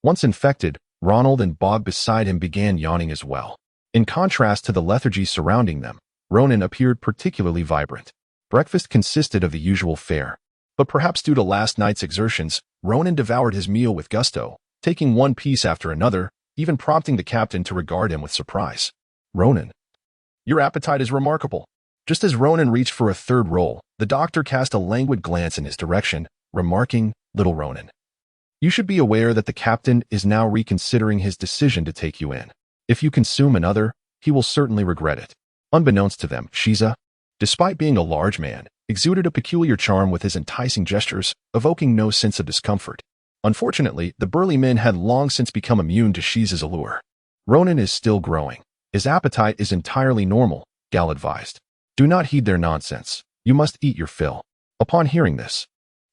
Speaker 1: Once infected, Ronald and Bob beside him began yawning as well. In contrast to the lethargy surrounding them, Ronan appeared particularly vibrant. Breakfast consisted of the usual fare, but perhaps due to last night's exertions, Ronan devoured his meal with gusto, taking one piece after another, even prompting the captain to regard him with surprise. Ronan, your appetite is remarkable. Just as Ronan reached for a third roll, the doctor cast a languid glance in his direction, remarking, "Little Ronan, you should be aware that the captain is now reconsidering his decision to take you in. If you consume another, he will certainly regret it." Unbeknownst to them, Shiza, despite being a large man, exuded a peculiar charm with his enticing gestures, evoking no sense of discomfort. Unfortunately, the burly men had long since become immune to Shiza's allure. Ronan is still growing. His appetite is entirely normal, Gal advised. Do not heed their nonsense. You must eat your fill. Upon hearing this,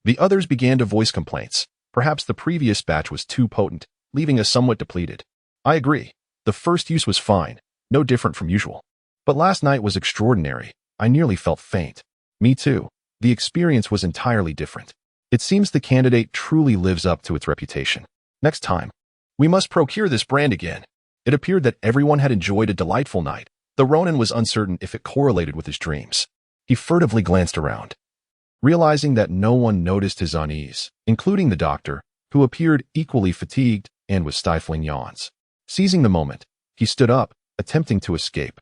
Speaker 1: the others began to voice complaints. Perhaps the previous batch was too potent, leaving us somewhat depleted. I agree. The first use was fine, no different from usual. But last night was extraordinary. I nearly felt faint. Me too. The experience was entirely different. It seems the candidate truly lives up to its reputation. Next time, we must procure this brand again. It appeared that everyone had enjoyed a delightful night, though Ronan was uncertain if it correlated with his dreams. He furtively glanced around. Realizing that no one noticed his unease, including the doctor, who appeared equally fatigued and with stifling yawns. Seizing the moment, he stood up, attempting to escape.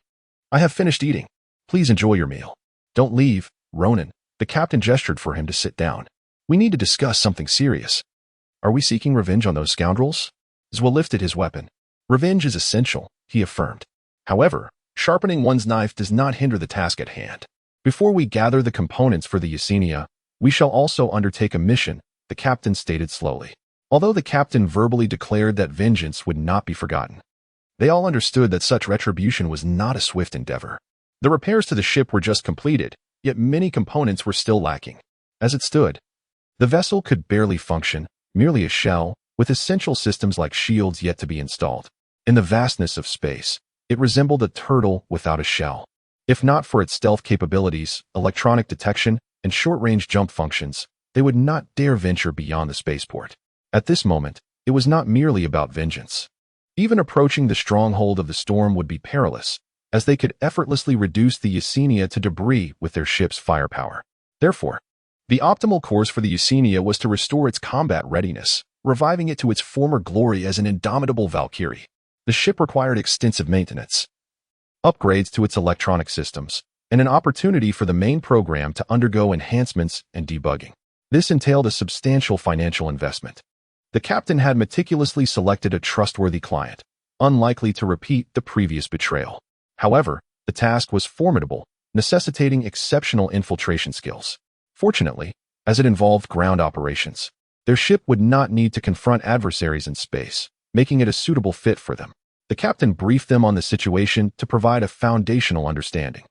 Speaker 1: I have finished eating. Please enjoy your meal. Don't leave, Ronan. The captain gestured for him to sit down. We need to discuss something serious. Are we seeking revenge on those scoundrels? Zwa lifted his weapon. Revenge is essential, he affirmed. However, sharpening one's knife does not hinder the task at hand. Before we gather the components for the Yesenia, we shall also undertake a mission, the captain stated slowly. Although the captain verbally declared that vengeance would not be forgotten, they all understood that such retribution was not a swift endeavor. The repairs to the ship were just completed, yet many components were still lacking. As it stood, the vessel could barely function, merely a shell, with essential systems like shields yet to be installed. In the vastness of space, it resembled a turtle without a shell. If not for its stealth capabilities, electronic detection, and short-range jump functions, they would not dare venture beyond the spaceport. At this moment, it was not merely about vengeance. Even approaching the stronghold of the storm would be perilous, as they could effortlessly reduce the Yesenia to debris with their ship's firepower. Therefore, the optimal course for the Yesenia was to restore its combat readiness, reviving it to its former glory as an indomitable Valkyrie. The ship required extensive maintenance, upgrades to its electronic systems, and an opportunity for the main program to undergo enhancements and debugging. This entailed a substantial financial investment. The captain had meticulously selected a trustworthy client, unlikely to repeat the previous betrayal. However, the task was formidable, necessitating exceptional infiltration skills. Fortunately, as it involved ground operations, their ship would not need to confront adversaries in space, making it a suitable fit for them. The captain briefed them on the situation to provide a foundational understanding.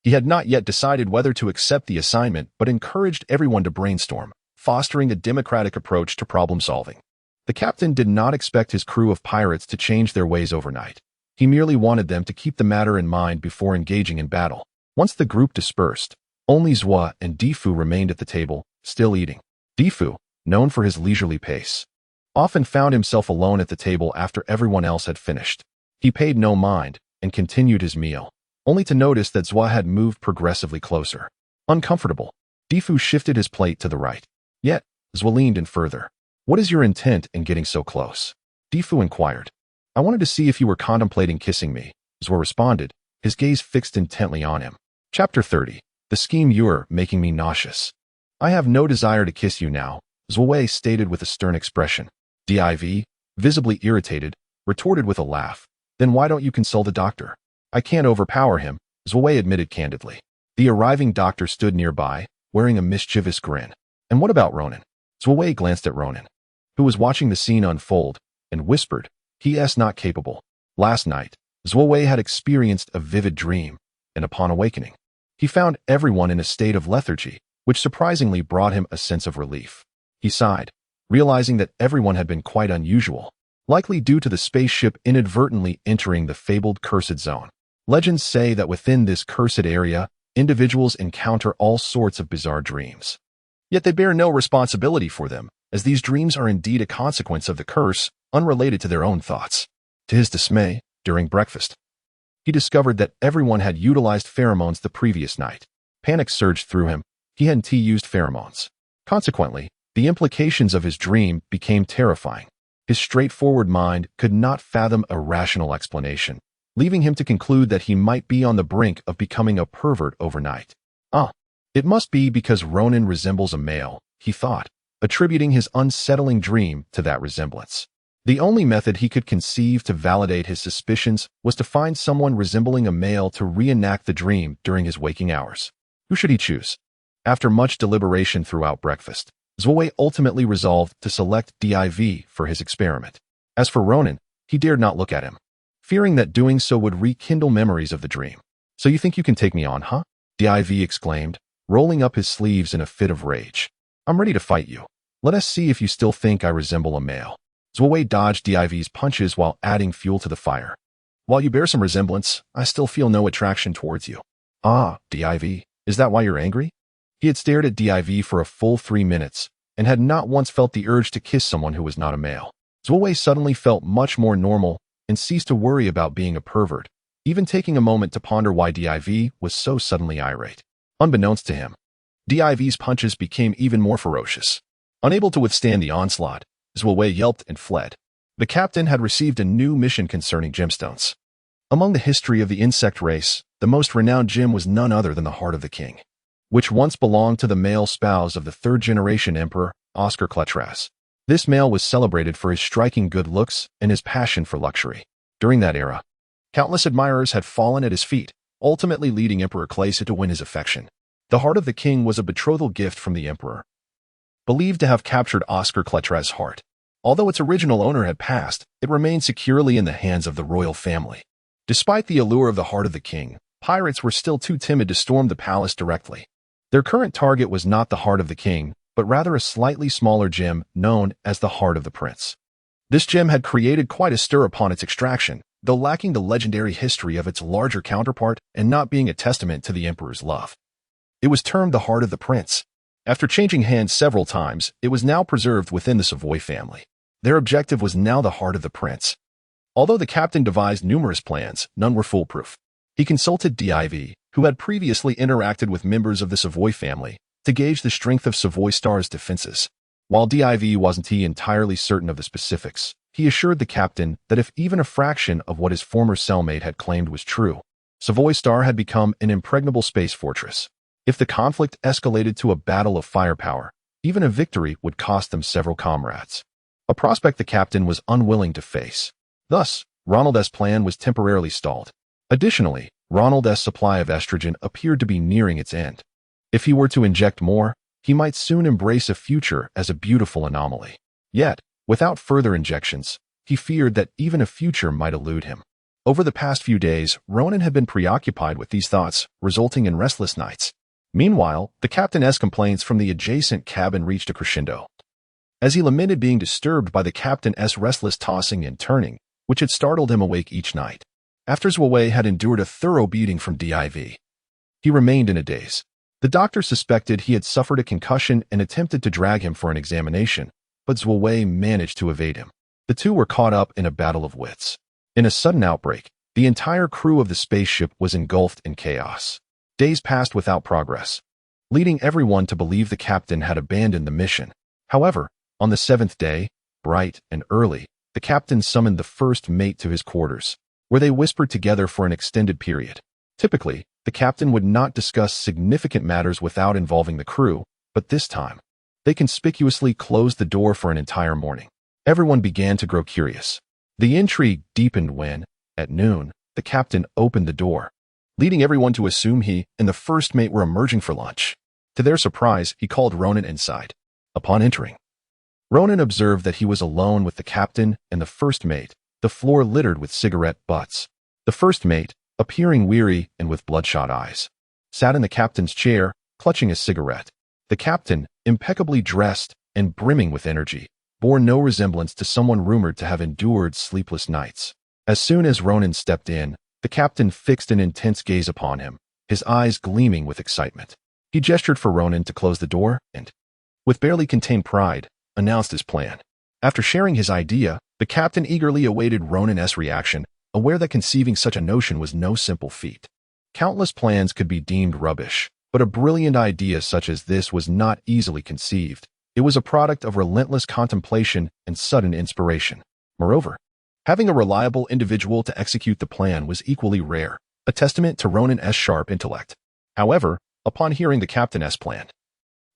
Speaker 1: He had not yet decided whether to accept the assignment, but encouraged everyone to brainstorm, fostering a democratic approach to problem solving. The captain did not expect his crew of pirates to change their ways overnight. He merely wanted them to keep the matter in mind before engaging in battle. Once the group dispersed, only Zwa and Difu remained at the table, still eating. Difu, known for his leisurely pace, often found himself alone at the table after everyone else had finished. He paid no mind and continued his meal, only to notice that Zwa had moved progressively closer. Uncomfortable, Difu shifted his plate to the right. Yet, Zwa leaned in further. What is your intent in getting so close? Difu inquired. I wanted to see if you were contemplating kissing me, Zwa responded, his gaze fixed intently on him. Chapter 30. The scheme you're making me nauseous. I have no desire to kiss you now, Zhuowei stated with a stern expression. Div, visibly irritated, retorted with a laugh. Then why don't you consult a doctor? I can't overpower him, Zhuowei admitted candidly. The arriving doctor stood nearby, wearing a mischievous grin. And what about Ronan? Zhuowei glanced at Ronan, who was watching the scene unfold, and whispered, He is not capable. Last night, Zhuowei had experienced a vivid dream, and upon awakening, he found everyone in a state of lethargy, which surprisingly brought him a sense of relief. He sighed, realizing that everyone had been quite unusual, likely due to the spaceship inadvertently entering the fabled cursed zone. Legends say that within this cursed area, individuals encounter all sorts of bizarre dreams. Yet they bear no responsibility for them, as these dreams are indeed a consequence of the curse, unrelated to their own thoughts. To his dismay, during breakfast, he discovered that everyone had utilized pheromones the previous night. Panic surged through him. He hadn't used pheromones. Consequently, the implications of his dream became terrifying. His straightforward mind could not fathom a rational explanation, leaving him to conclude that he might be on the brink of becoming a pervert overnight. It must be because Ronan resembles a male, he thought, attributing his unsettling dream to that resemblance. The only method he could conceive to validate his suspicions was to find someone resembling a male to reenact the dream during his waking hours. Who should he choose? After much deliberation throughout breakfast, Zhuowei ultimately resolved to select Div for his experiment. As for Ronan, he dared not look at him, fearing that doing so would rekindle memories of the dream. So you think you can take me on, huh? Div exclaimed, rolling up his sleeves in a fit of rage. I'm ready to fight you. Let us see if you still think I resemble a male. Zhuowei dodged Div's punches while adding fuel to the fire. While you bear some resemblance, I still feel no attraction towards you. Div, is that why you're angry? He had stared at Div for a full 3 minutes, and had not once felt the urge to kiss someone who was not a male. Zhuowei suddenly felt much more normal, and ceased to worry about being a pervert, even taking a moment to ponder why Div was so suddenly irate. Unbeknownst to him, Div's punches became even more ferocious. Unable to withstand the onslaught, Zhuowei yelped and fled. The captain had received a new mission concerning gemstones. Among the history of the insect race, the most renowned gem was none other than the Heart of the King, which once belonged to the male spouse of the third-generation emperor, Aristocrats. This male was celebrated for his striking good looks and his passion for luxury. During that era, countless admirers had fallen at his feet, ultimately leading Emperor Claesa to win his affection. The Heart of the King was a betrothal gift from the emperor, believed to have captured Aristocrats' heart. Although its original owner had passed, it remained securely in the hands of the royal family. Despite the allure of the Heart of the King, pirates were still too timid to storm the palace directly. Their current target was not the Heart of the King, but rather a slightly smaller gem known as the Heart of the Prince. This gem had created quite a stir upon its extraction, though lacking the legendary history of its larger counterpart and not being a testament to the emperor's love. It was termed the Heart of the Prince. After changing hands several times, it was now preserved within the Savoy family. Their objective was now the Heart of the Prince. Although the captain devised numerous plans, none were foolproof. He consulted Div, who had previously interacted with members of the Savoy family, to gauge the strength of Savoy Star's defenses. While Div wasn't entirely certain of the specifics, he assured the captain that if even a fraction of what his former cellmate had claimed was true, Savoy Star had become an impregnable space fortress. If the conflict escalated to a battle of firepower, even a victory would cost them several comrades. A prospect the captain was unwilling to face. Thus, Ronald's plan was temporarily stalled. Additionally, Ronald's supply of estrogen appeared to be nearing its end. If he were to inject more, he might soon embrace a future as a beautiful anomaly. Yet, without further injections, he feared that even a future might elude him. Over the past few days, Ronan had been preoccupied with these thoughts, resulting in restless nights. Meanwhile, the captain's complaints from the adjacent cabin reached a crescendo, as he lamented being disturbed by the captain's restless tossing and turning, which had startled him awake each night. After Zhuowei had endured a thorough beating from Div, he remained in a daze. The doctor suspected he had suffered a concussion and attempted to drag him for an examination, but Zhuowei managed to evade him. The two were caught up in a battle of wits. In a sudden outbreak, the entire crew of the spaceship was engulfed in chaos. Days passed without progress, leading everyone to believe the captain had abandoned the mission. However, on the 7th day, bright and early, the captain summoned the first mate to his quarters, where they whispered together for an extended period. Typically, the captain would not discuss significant matters without involving the crew, But this time, they conspicuously closed the door for an entire morning. Everyone began to grow curious. The intrigue deepened when, at noon, the captain opened the door, leading everyone to assume he and the first mate were emerging for lunch. To their surprise, he called Ronan inside. Upon entering, Ronan observed that he was alone with the captain and the first mate, the floor littered with cigarette butts. The first mate, appearing weary and with bloodshot eyes, sat in the captain's chair, clutching a cigarette. The captain, impeccably dressed and brimming with energy, bore no resemblance to someone rumored to have endured sleepless nights. As soon as Ronan stepped in, the captain fixed an intense gaze upon him, his eyes gleaming with excitement. He gestured for Ronan to close the door and, with barely contained pride, announced his plan. After sharing his idea, the captain eagerly awaited Ronan's reaction, aware that conceiving such a notion was no simple feat. Countless plans could be deemed rubbish, but a brilliant idea such as this was not easily conceived. It was a product of relentless contemplation and sudden inspiration. Moreover, having a reliable individual to execute the plan was equally rare, a testament to Ronan's sharp intellect. However, upon hearing the captain's plan,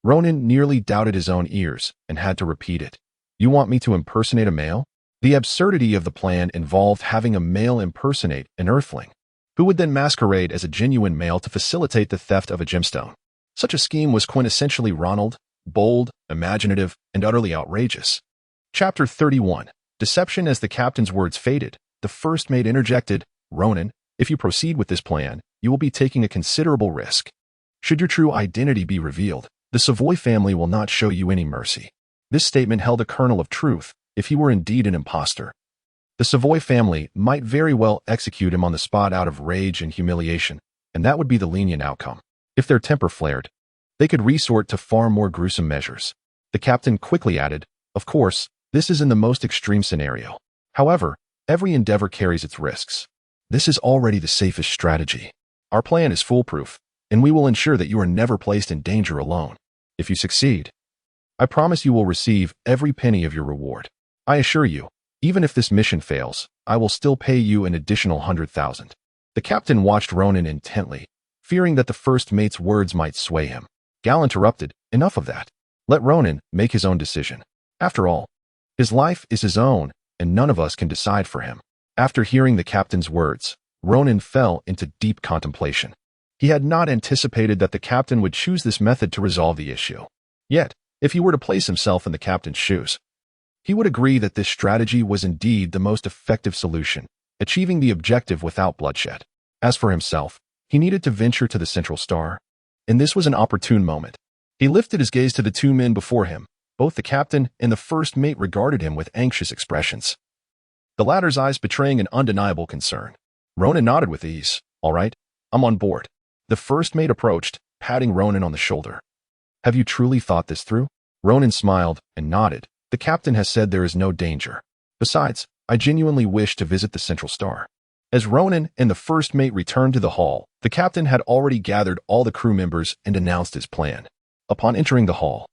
Speaker 1: Ronan nearly doubted his own ears and had to repeat it. You want me to impersonate a male? The absurdity of the plan involved having a male impersonate an earthling, who would then masquerade as a genuine male to facilitate the theft of a gemstone. Such a scheme was quintessentially Ronald, bold, imaginative, and utterly outrageous. Chapter 31. Deception. As the captain's words faded, the first mate interjected, Ronan, if you proceed with this plan, you will be taking a considerable risk. Should your true identity be revealed, the Savoy family will not show you any mercy. This statement held a kernel of truth. If he were indeed an impostor, the Savoy family might very well execute him on the spot out of rage and humiliation, and that would be the lenient outcome. If their temper flared, they could resort to far more gruesome measures. The captain quickly added, of course, this is in the most extreme scenario. However, every endeavor carries its risks. This is already the safest strategy. Our plan is foolproof, and we will ensure that you are never placed in danger alone. If you succeed, I promise you will receive every penny of your reward. I assure you, even if this mission fails, I will still pay you an additional 100,000. The captain watched Ronan intently, fearing that the first mate's words might sway him. Gal interrupted, enough of that. Let Ronan make his own decision. After all, his life is his own, and none of us can decide for him. After hearing the captain's words, Ronan fell into deep contemplation. He had not anticipated that the captain would choose this method to resolve the issue. Yet, if he were to place himself in the captain's shoes, he would agree that this strategy was indeed the most effective solution, achieving the objective without bloodshed. As for himself, he needed to venture to the central star, and this was an opportune moment. He lifted his gaze to the two men before him. Both the captain and the first mate regarded him with anxious expressions, the latter's eyes betraying an undeniable concern. Ronan nodded with ease. All right, I'm on board. The first mate approached, patting Ronan on the shoulder. Have you truly thought this through? Ronan smiled and nodded. The captain has said there is no danger. Besides, I genuinely wish to visit the central star. As Ronan and the first mate returned to the hall, the captain had already gathered all the crew members and announced his plan. Upon entering the hall,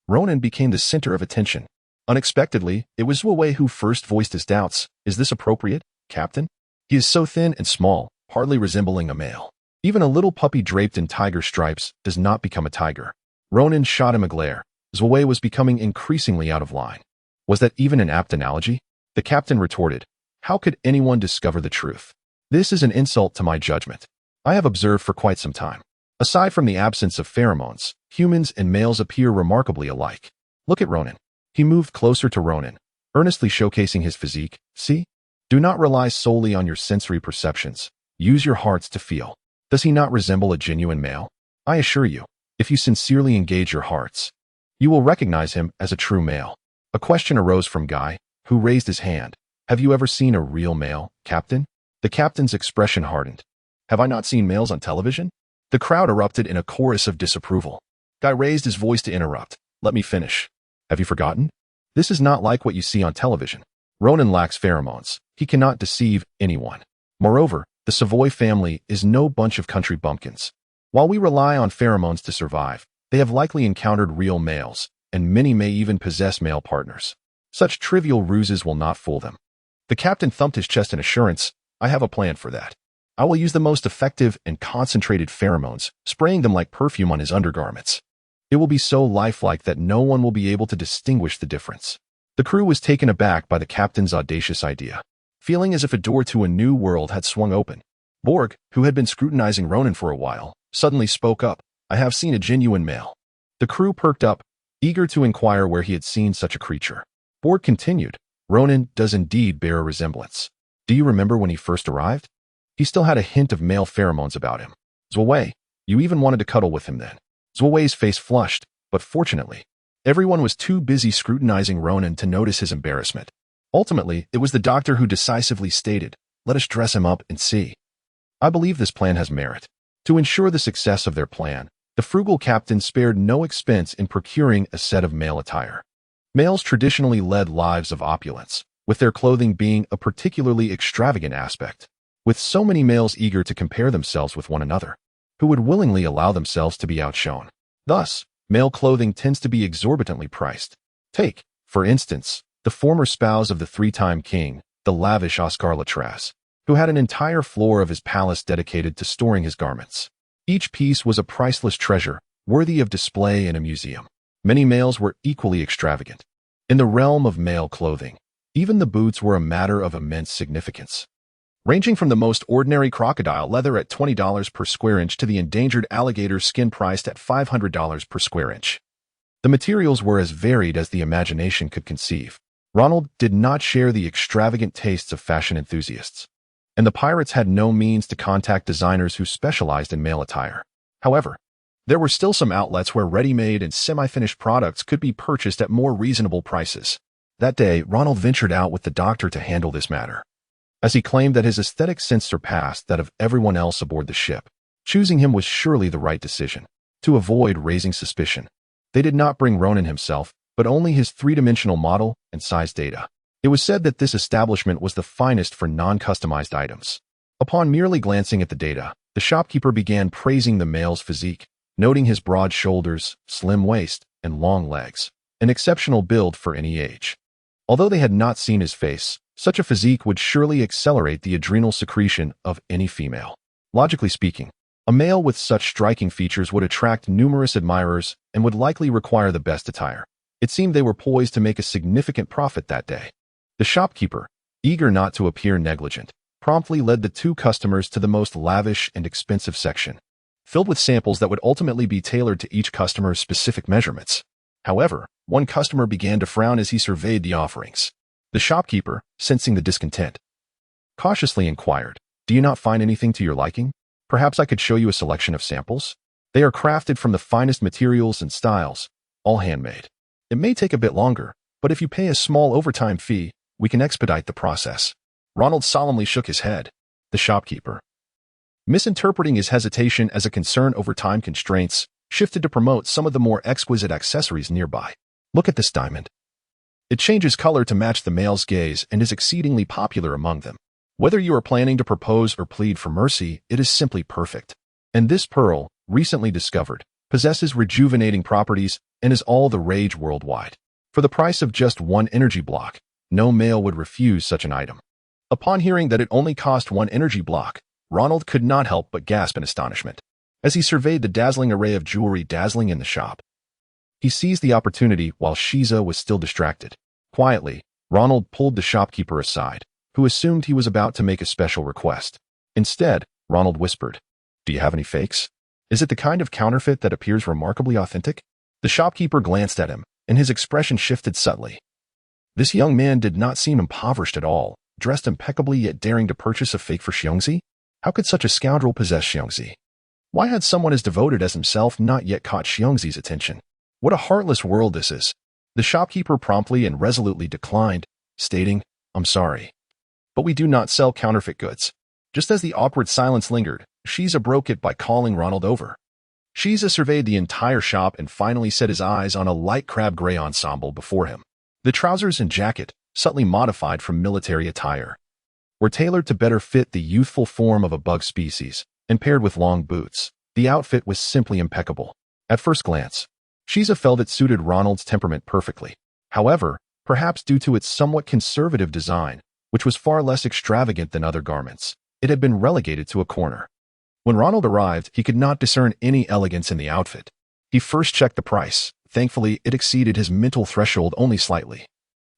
Speaker 1: Ronan became the center of attention. Unexpectedly, it was Zhuowei who first voiced his doubts. Is this appropriate, Captain? He is so thin and small, hardly resembling a male. Even a little puppy draped in tiger stripes does not become a tiger. Ronan shot him a glare. Zhuowei was becoming increasingly out of line. Was that even an apt analogy? The captain retorted. How could anyone discover the truth? This is an insult to my judgment. I have observed for quite some time. Aside from the absence of pheromones, humans and males appear remarkably alike. Look at Ronan. He moved closer to Ronan, earnestly showcasing his physique. See? Do not rely solely on your sensory perceptions. Use your hearts to feel. Does he not resemble a genuine male? I assure you, if you sincerely engage your hearts, you will recognize him as a true male. A question arose from Guy, who raised his hand. Have you ever seen a real male, Captain? The captain's expression hardened. Have I not seen males on television? The crowd erupted in a chorus of disapproval. Guy raised his voice to interrupt. Let me finish. Have you forgotten? This is not like what you see on television. Ronan lacks pheromones. He cannot deceive anyone. Moreover, the Savoy family is no bunch of country bumpkins. While we rely on pheromones to survive, they have likely encountered real males, and many may even possess male partners. Such trivial ruses will not fool them. The captain thumped his chest in assurance. I have a plan for that. I will use the most effective and concentrated pheromones, spraying them like perfume on his undergarments. It will be so lifelike that no one will be able to distinguish the difference. The crew was taken aback by the captain's audacious idea, feeling as if a door to a new world had swung open. Borg, who had been scrutinizing Ronan for a while, suddenly spoke up. "I have seen a genuine male." The crew perked up, eager to inquire where he had seen such a creature. Borg continued, "Ronan does indeed bear a resemblance. Do you remember when he first arrived? He still had a hint of male pheromones about him. Zway, you even wanted to cuddle with him then." Zway's face flushed, but fortunately, everyone was too busy scrutinizing Ronan to notice his embarrassment. Ultimately, it was the doctor who decisively stated, "Let us dress him up and see." I believe this plan has merit. To ensure the success of their plan, the frugal captain spared no expense in procuring a set of male attire. Males traditionally led lives of opulence, with their clothing being a particularly extravagant aspect. With so many males eager to compare themselves with one another, who would willingly allow themselves to be outshone. Thus, male clothing tends to be exorbitantly priced. Take, for instance, the former spouse of the three-time king, the lavish Oscar Latras, who had an entire floor of his palace dedicated to storing his garments. Each piece was a priceless treasure, worthy of display in a museum. Many males were equally extravagant. In the realm of male clothing, even the boots were a matter of immense significance, ranging from the most ordinary crocodile leather at $20 per square inch to the endangered alligator skin priced at $500 per square inch. The materials were as varied as the imagination could conceive. Ronald did not share the extravagant tastes of fashion enthusiasts, and the pirates had no means to contact designers who specialized in male attire. However, there were still some outlets where ready-made and semi-finished products could be purchased at more reasonable prices. That day, Ronald ventured out with the doctor to handle this matter, as he claimed that his aesthetic sense surpassed that of everyone else aboard the ship. Choosing him was surely the right decision. To avoid raising suspicion, they did not bring Ronan himself, but only his three-dimensional model and size data. It was said that this establishment was the finest for non-customized items. Upon merely glancing at the data, the shopkeeper began praising the male's physique, noting his broad shoulders, slim waist, and long legs, an exceptional build for any age. Although they had not seen his face, such a physique would surely accelerate the adrenal secretion of any female. Logically speaking, a male with such striking features would attract numerous admirers and would likely require the best attire. It seemed they were poised to make a significant profit that day. The shopkeeper, eager not to appear negligent, promptly led the two customers to the most lavish and expensive section, filled with samples that would ultimately be tailored to each customer's specific measurements. However, one customer began to frown as he surveyed the offerings. The shopkeeper, sensing the discontent, cautiously inquired, "Do you not find anything to your liking? Perhaps I could show you a selection of samples. They are crafted from the finest materials and styles, all handmade. It may take a bit longer, but if you pay a small overtime fee, we can expedite the process." Ronald solemnly shook his head. The shopkeeper, misinterpreting his hesitation as a concern over time constraints, shifted to promote some of the more exquisite accessories nearby. "Look at this diamond. It changes color to match the male's gaze and is exceedingly popular among them. Whether you are planning to propose or plead for mercy, it is simply perfect. And this pearl, recently discovered, possesses rejuvenating properties and is all the rage worldwide. For the price of just one energy block, no male would refuse such an item." Upon hearing that it only cost one energy block, Ronald could not help but gasp in astonishment. As he surveyed the dazzling array of jewelry dazzling in the shop, he seized the opportunity while Shiza was still distracted. Quietly, Ronald pulled the shopkeeper aside, who assumed he was about to make a special request. Instead, Ronald whispered, "Do you have any fakes? Is it the kind of counterfeit that appears remarkably authentic?" The shopkeeper glanced at him, and his expression shifted subtly. This young man did not seem impoverished at all, dressed impeccably yet daring to purchase a fake for Xiongzi? How could such a scoundrel possess Xiongzi? Why had someone as devoted as himself not yet caught Xiongzi's attention? What a heartless world this is. The shopkeeper promptly and resolutely declined, stating, "I'm sorry, but we do not sell counterfeit goods." Just as the awkward silence lingered, Shiza broke it by calling Ronald over. Shiza surveyed the entire shop and finally set his eyes on a light crab gray ensemble before him. The trousers and jacket, subtly modified from military attire, were tailored to better fit the youthful form of a bug species, and paired with long boots, the outfit was simply impeccable. At first glance, Shiza felt it suited Ronald's temperament perfectly. However, perhaps due to its somewhat conservative design, which was far less extravagant than other garments, it had been relegated to a corner. When Ronald arrived, he could not discern any elegance in the outfit. He first checked the price. Thankfully, it exceeded his mental threshold only slightly,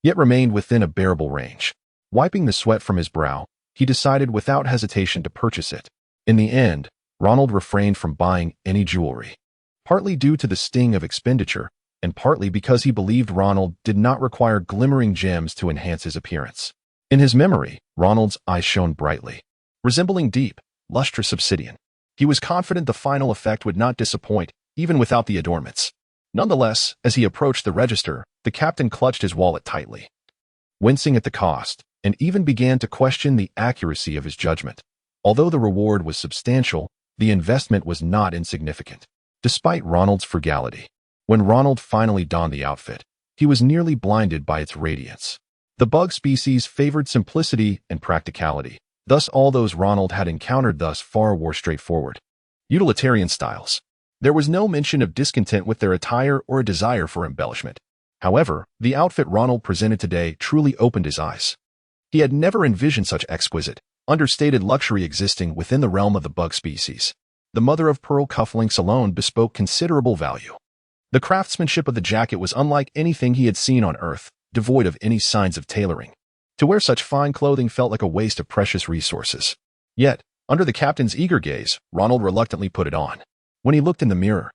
Speaker 1: yet remained within a bearable range. Wiping the sweat from his brow, he decided without hesitation to purchase it. In the end, Ronald refrained from buying any jewelry, partly due to the sting of expenditure, and partly because he believed Ronald did not require glimmering gems to enhance his appearance. In his memory, Ronald's eyes shone brightly, resembling deep, lustrous obsidian. He was confident the final effect would not disappoint, even without the adornments. Nonetheless, as he approached the register, the captain clutched his wallet tightly, wincing at the cost, and even began to question the accuracy of his judgment. Although the reward was substantial, the investment was not insignificant. Despite Ronald's frugality, when Ronald finally donned the outfit, he was nearly blinded by its radiance. The bug species favored simplicity and practicality. Thus, all those Ronald had encountered thus far were straightforward, utilitarian styles. There was no mention of discontent with their attire or a desire for embellishment. However, the outfit Ronald presented today truly opened his eyes. He had never envisioned such exquisite, understated luxury existing within the realm of the bug species. The mother-of-pearl cufflinks alone bespoke considerable value. The craftsmanship of the jacket was unlike anything he had seen on Earth, devoid of any signs of tailoring. To wear such fine clothing felt like a waste of precious resources. Yet, under the captain's eager gaze, Ronald reluctantly put it on. When he looked in the mirror,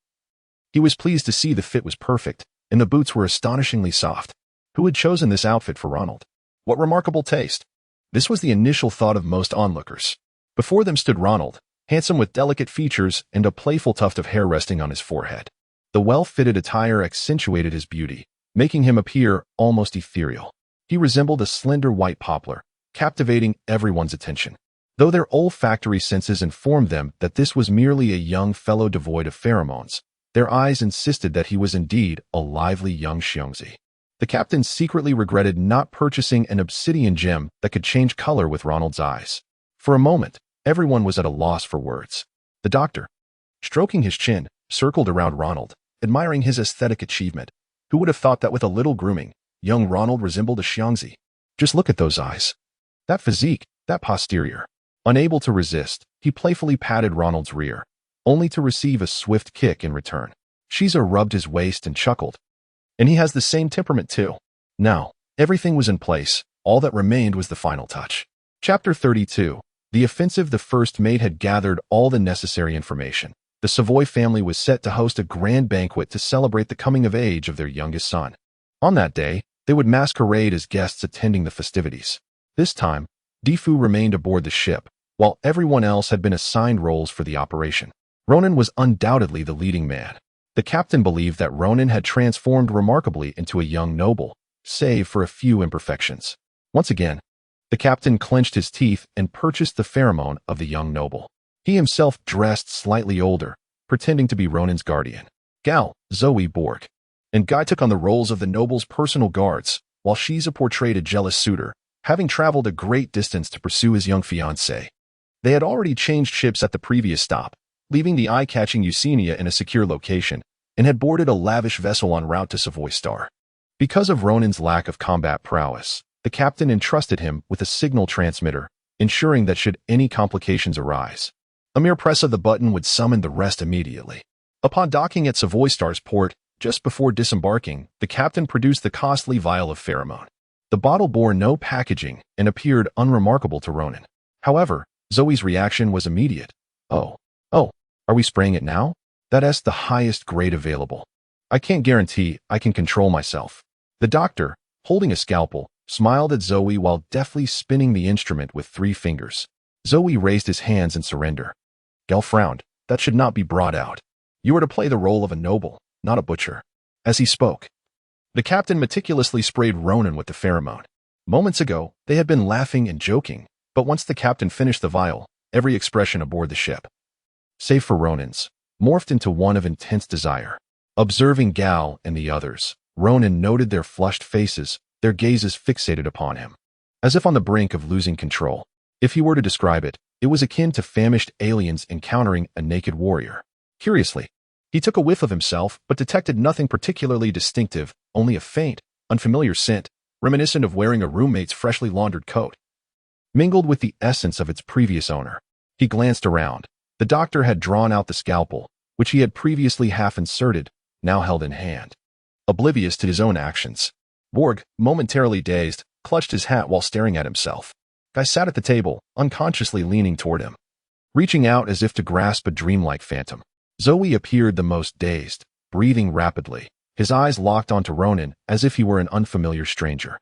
Speaker 1: he was pleased to see the fit was perfect, and the boots were astonishingly soft. Who had chosen this outfit for Ronald? What remarkable taste! This was the initial thought of most onlookers. Before them stood Ronald, handsome with delicate features and a playful tuft of hair resting on his forehead. The well-fitted attire accentuated his beauty, making him appear almost ethereal. He resembled a slender white poplar, captivating everyone's attention. Though their olfactory senses informed them that this was merely a young fellow devoid of pheromones, their eyes insisted that he was indeed a lively young xiongzi. The captain secretly regretted not purchasing an obsidian gem that could change color with Ronald's eyes. For a moment, everyone was at a loss for words. The doctor, stroking his chin, circled around Ronald, admiring his aesthetic achievement. Who would have thought that with a little grooming, young Ronald resembled a xiongzi? Just look at those eyes. That physique, that posterior. Unable to resist, he playfully patted Ronald's rear, only to receive a swift kick in return. Shiza rubbed his waist and chuckled. And he has the same temperament too. Now, everything was in place. All that remained was the final touch. Chapter 32. The offensive. The first mate had gathered all the necessary information. The Savoy family was set to host a grand banquet to celebrate the coming of age of their youngest son. On that day, they would masquerade as guests attending the festivities. This time, Difu remained aboard the ship, while everyone else had been assigned roles for the operation. Ronan was undoubtedly the leading man. The captain believed that Ronan had transformed remarkably into a young noble, save for a few imperfections. Once again, the captain clenched his teeth and purchased the pheromone of the young noble. He himself dressed slightly older, pretending to be Ronan's guardian, Gal, Zoe Borg. And Guy took on the roles of the noble's personal guards, while Shiza portrayed a jealous suitor, having traveled a great distance to pursue his young fiancée. They had already changed ships at the previous stop, leaving the eye-catching Eusenia in a secure location, and had boarded a lavish vessel en route to Savoy Star. Because of Ronan's lack of combat prowess, the captain entrusted him with a signal transmitter, ensuring that should any complications arise, a mere press of the button would summon the rest immediately. Upon docking at Savoy Star's port, just before disembarking, the captain produced the costly vial of pheromone. The bottle bore no packaging and appeared unremarkable to Ronan. However, Zoe's reaction was immediate. Oh, are we spraying it now? That's the highest grade available. I can't guarantee I can control myself. The doctor, holding a scalpel, smiled at Zoe while deftly spinning the instrument with 3 fingers. Zoe raised his hands in surrender. Gal frowned. That should not be brought out. You are to play the role of a noble, not a butcher. As he spoke, the captain meticulously sprayed Ronan with the pheromone. Moments ago, they had been laughing and joking, but once the captain finished the vial, every expression aboard the ship, save for Ronan's, morphed into one of intense desire. Observing Gal and the others, Ronan noted their flushed faces, their gazes fixated upon him, as if on the brink of losing control. If he were to describe it, it was akin to famished aliens encountering a naked warrior. Curiously, he took a whiff of himself but detected nothing particularly distinctive, only a faint, unfamiliar scent, reminiscent of wearing a roommate's freshly laundered coat, mingled with the essence of its previous owner. He glanced around. The doctor had drawn out the scalpel, which he had previously half-inserted, now held in hand. Oblivious to his own actions, Borg, momentarily dazed, clutched his hat while staring at himself. Guy sat at the table, unconsciously leaning toward him, reaching out as if to grasp a dreamlike phantom. Zoe appeared the most dazed, breathing rapidly, his eyes locked onto Ronan as if he were an unfamiliar stranger.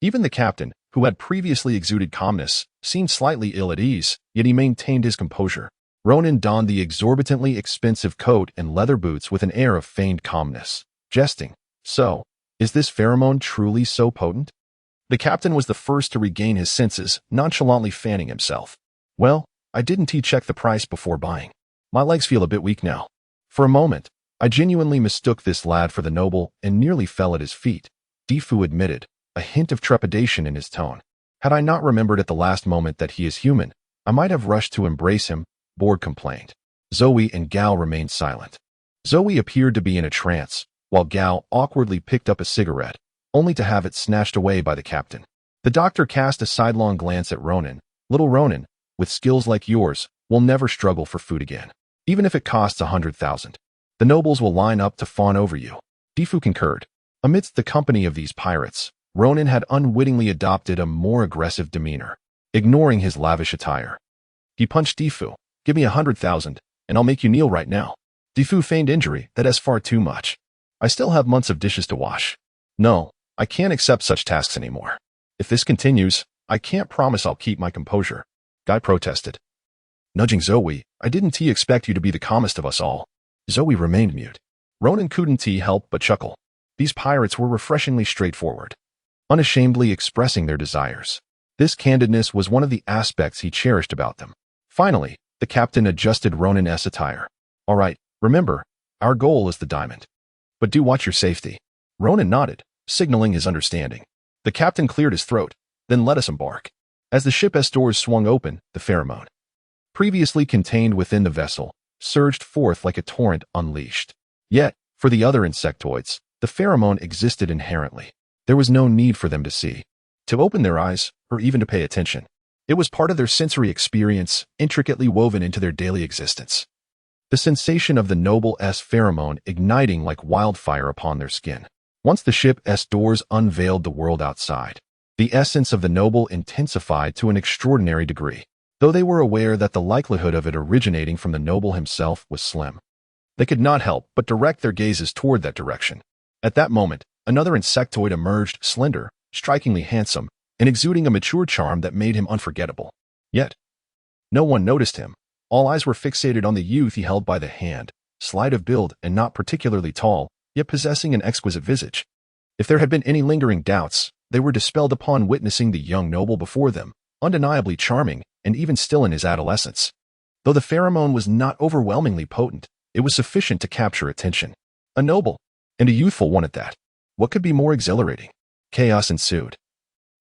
Speaker 1: Even the captain, who had previously exuded calmness, seemed slightly ill at ease, yet he maintained his composure. Ronan donned the exorbitantly expensive coat and leather boots with an air of feigned calmness, jesting. So, is this pheromone truly so potent? The captain was the first to regain his senses, nonchalantly fanning himself. Well, I didn't check the price before buying. My legs feel a bit weak now. For a moment, I genuinely mistook this lad for the noble and nearly fell at his feet, Defu admitted, a hint of trepidation in his tone. Had I not remembered at the last moment that he is human, I might have rushed to embrace him, Borg complained. Zoe and Gal remained silent. Zoe appeared to be in a trance, while Gal awkwardly picked up a cigarette, only to have it snatched away by the captain. The doctor cast a sidelong glance at Ronan. Little Ronan, with skills like yours, will never struggle for food again. Even if it costs 100,000. The nobles will line up to fawn over you. Defu concurred. Amidst the company of these pirates, Ronan had unwittingly adopted a more aggressive demeanor, ignoring his lavish attire. He punched Defu. Give me 100,000, and I'll make you kneel right now. Defu feigned injury. That's far too much. I still have months of dishes to wash. No, I can't accept such tasks anymore. If this continues, I can't promise I'll keep my composure. Guy protested. Nudging Zoe, I didn't expect you to be the calmest of us all. Zoe remained mute. Ronan couldn't help but chuckle. These pirates were refreshingly straightforward, unashamedly expressing their desires. This candidness was one of the aspects he cherished about them. Finally, the captain adjusted Ronan's attire. All right, remember, our goal is the diamond. But do watch your safety. Ronan nodded, signaling his understanding. The captain cleared his throat, then let us embark. As the ship's doors swung open, the pheromone, previously contained within the vessel, surged forth like a torrent unleashed. Yet, for the other insectoids, the pheromone existed inherently. There was no need for them to see, to open their eyes, or even to pay attention. It was part of their sensory experience, intricately woven into their daily existence. The sensation of the noble-esque pheromone igniting like wildfire upon their skin. Once the ship's doors unveiled the world outside, the essence of the noble intensified to an extraordinary degree, though they were aware that the likelihood of it originating from the noble himself was slim. They could not help but direct their gazes toward that direction. At that moment, another insectoid emerged, slender, strikingly handsome, and exuding a mature charm that made him unforgettable. Yet, no one noticed him. All eyes were fixated on the youth he held by the hand, slight of build and not particularly tall, yet possessing an exquisite visage. If there had been any lingering doubts, they were dispelled upon witnessing the young noble before them, undeniably charming and even still in his adolescence. Though the pheromone was not overwhelmingly potent, it was sufficient to capture attention. A noble, and a youthful one at that. What could be more exhilarating? Chaos ensued.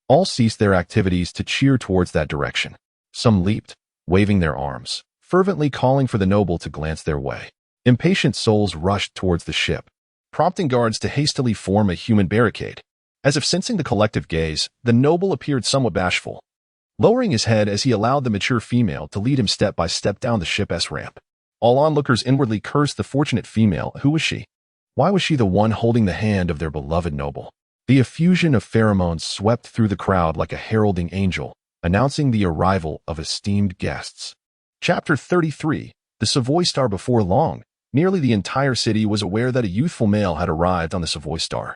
Speaker 1: All ceased their activities to cheer towards that direction. Some leaped, waving their arms, fervently calling for the noble to glance their way. Impatient souls rushed towards the ship, prompting guards to hastily form a human barricade. As if sensing the collective gaze, the noble appeared somewhat bashful, lowering his head as he allowed the mature female to lead him step by step down the ship's ramp. All onlookers inwardly cursed the fortunate female. Who was she? Why was she the one holding the hand of their beloved noble? The effusion of pheromones swept through the crowd like a heralding angel, announcing the arrival of esteemed guests. Chapter 33, The Savoy Star. Before long, nearly the entire city was aware that a youthful male had arrived on the Savoy Star.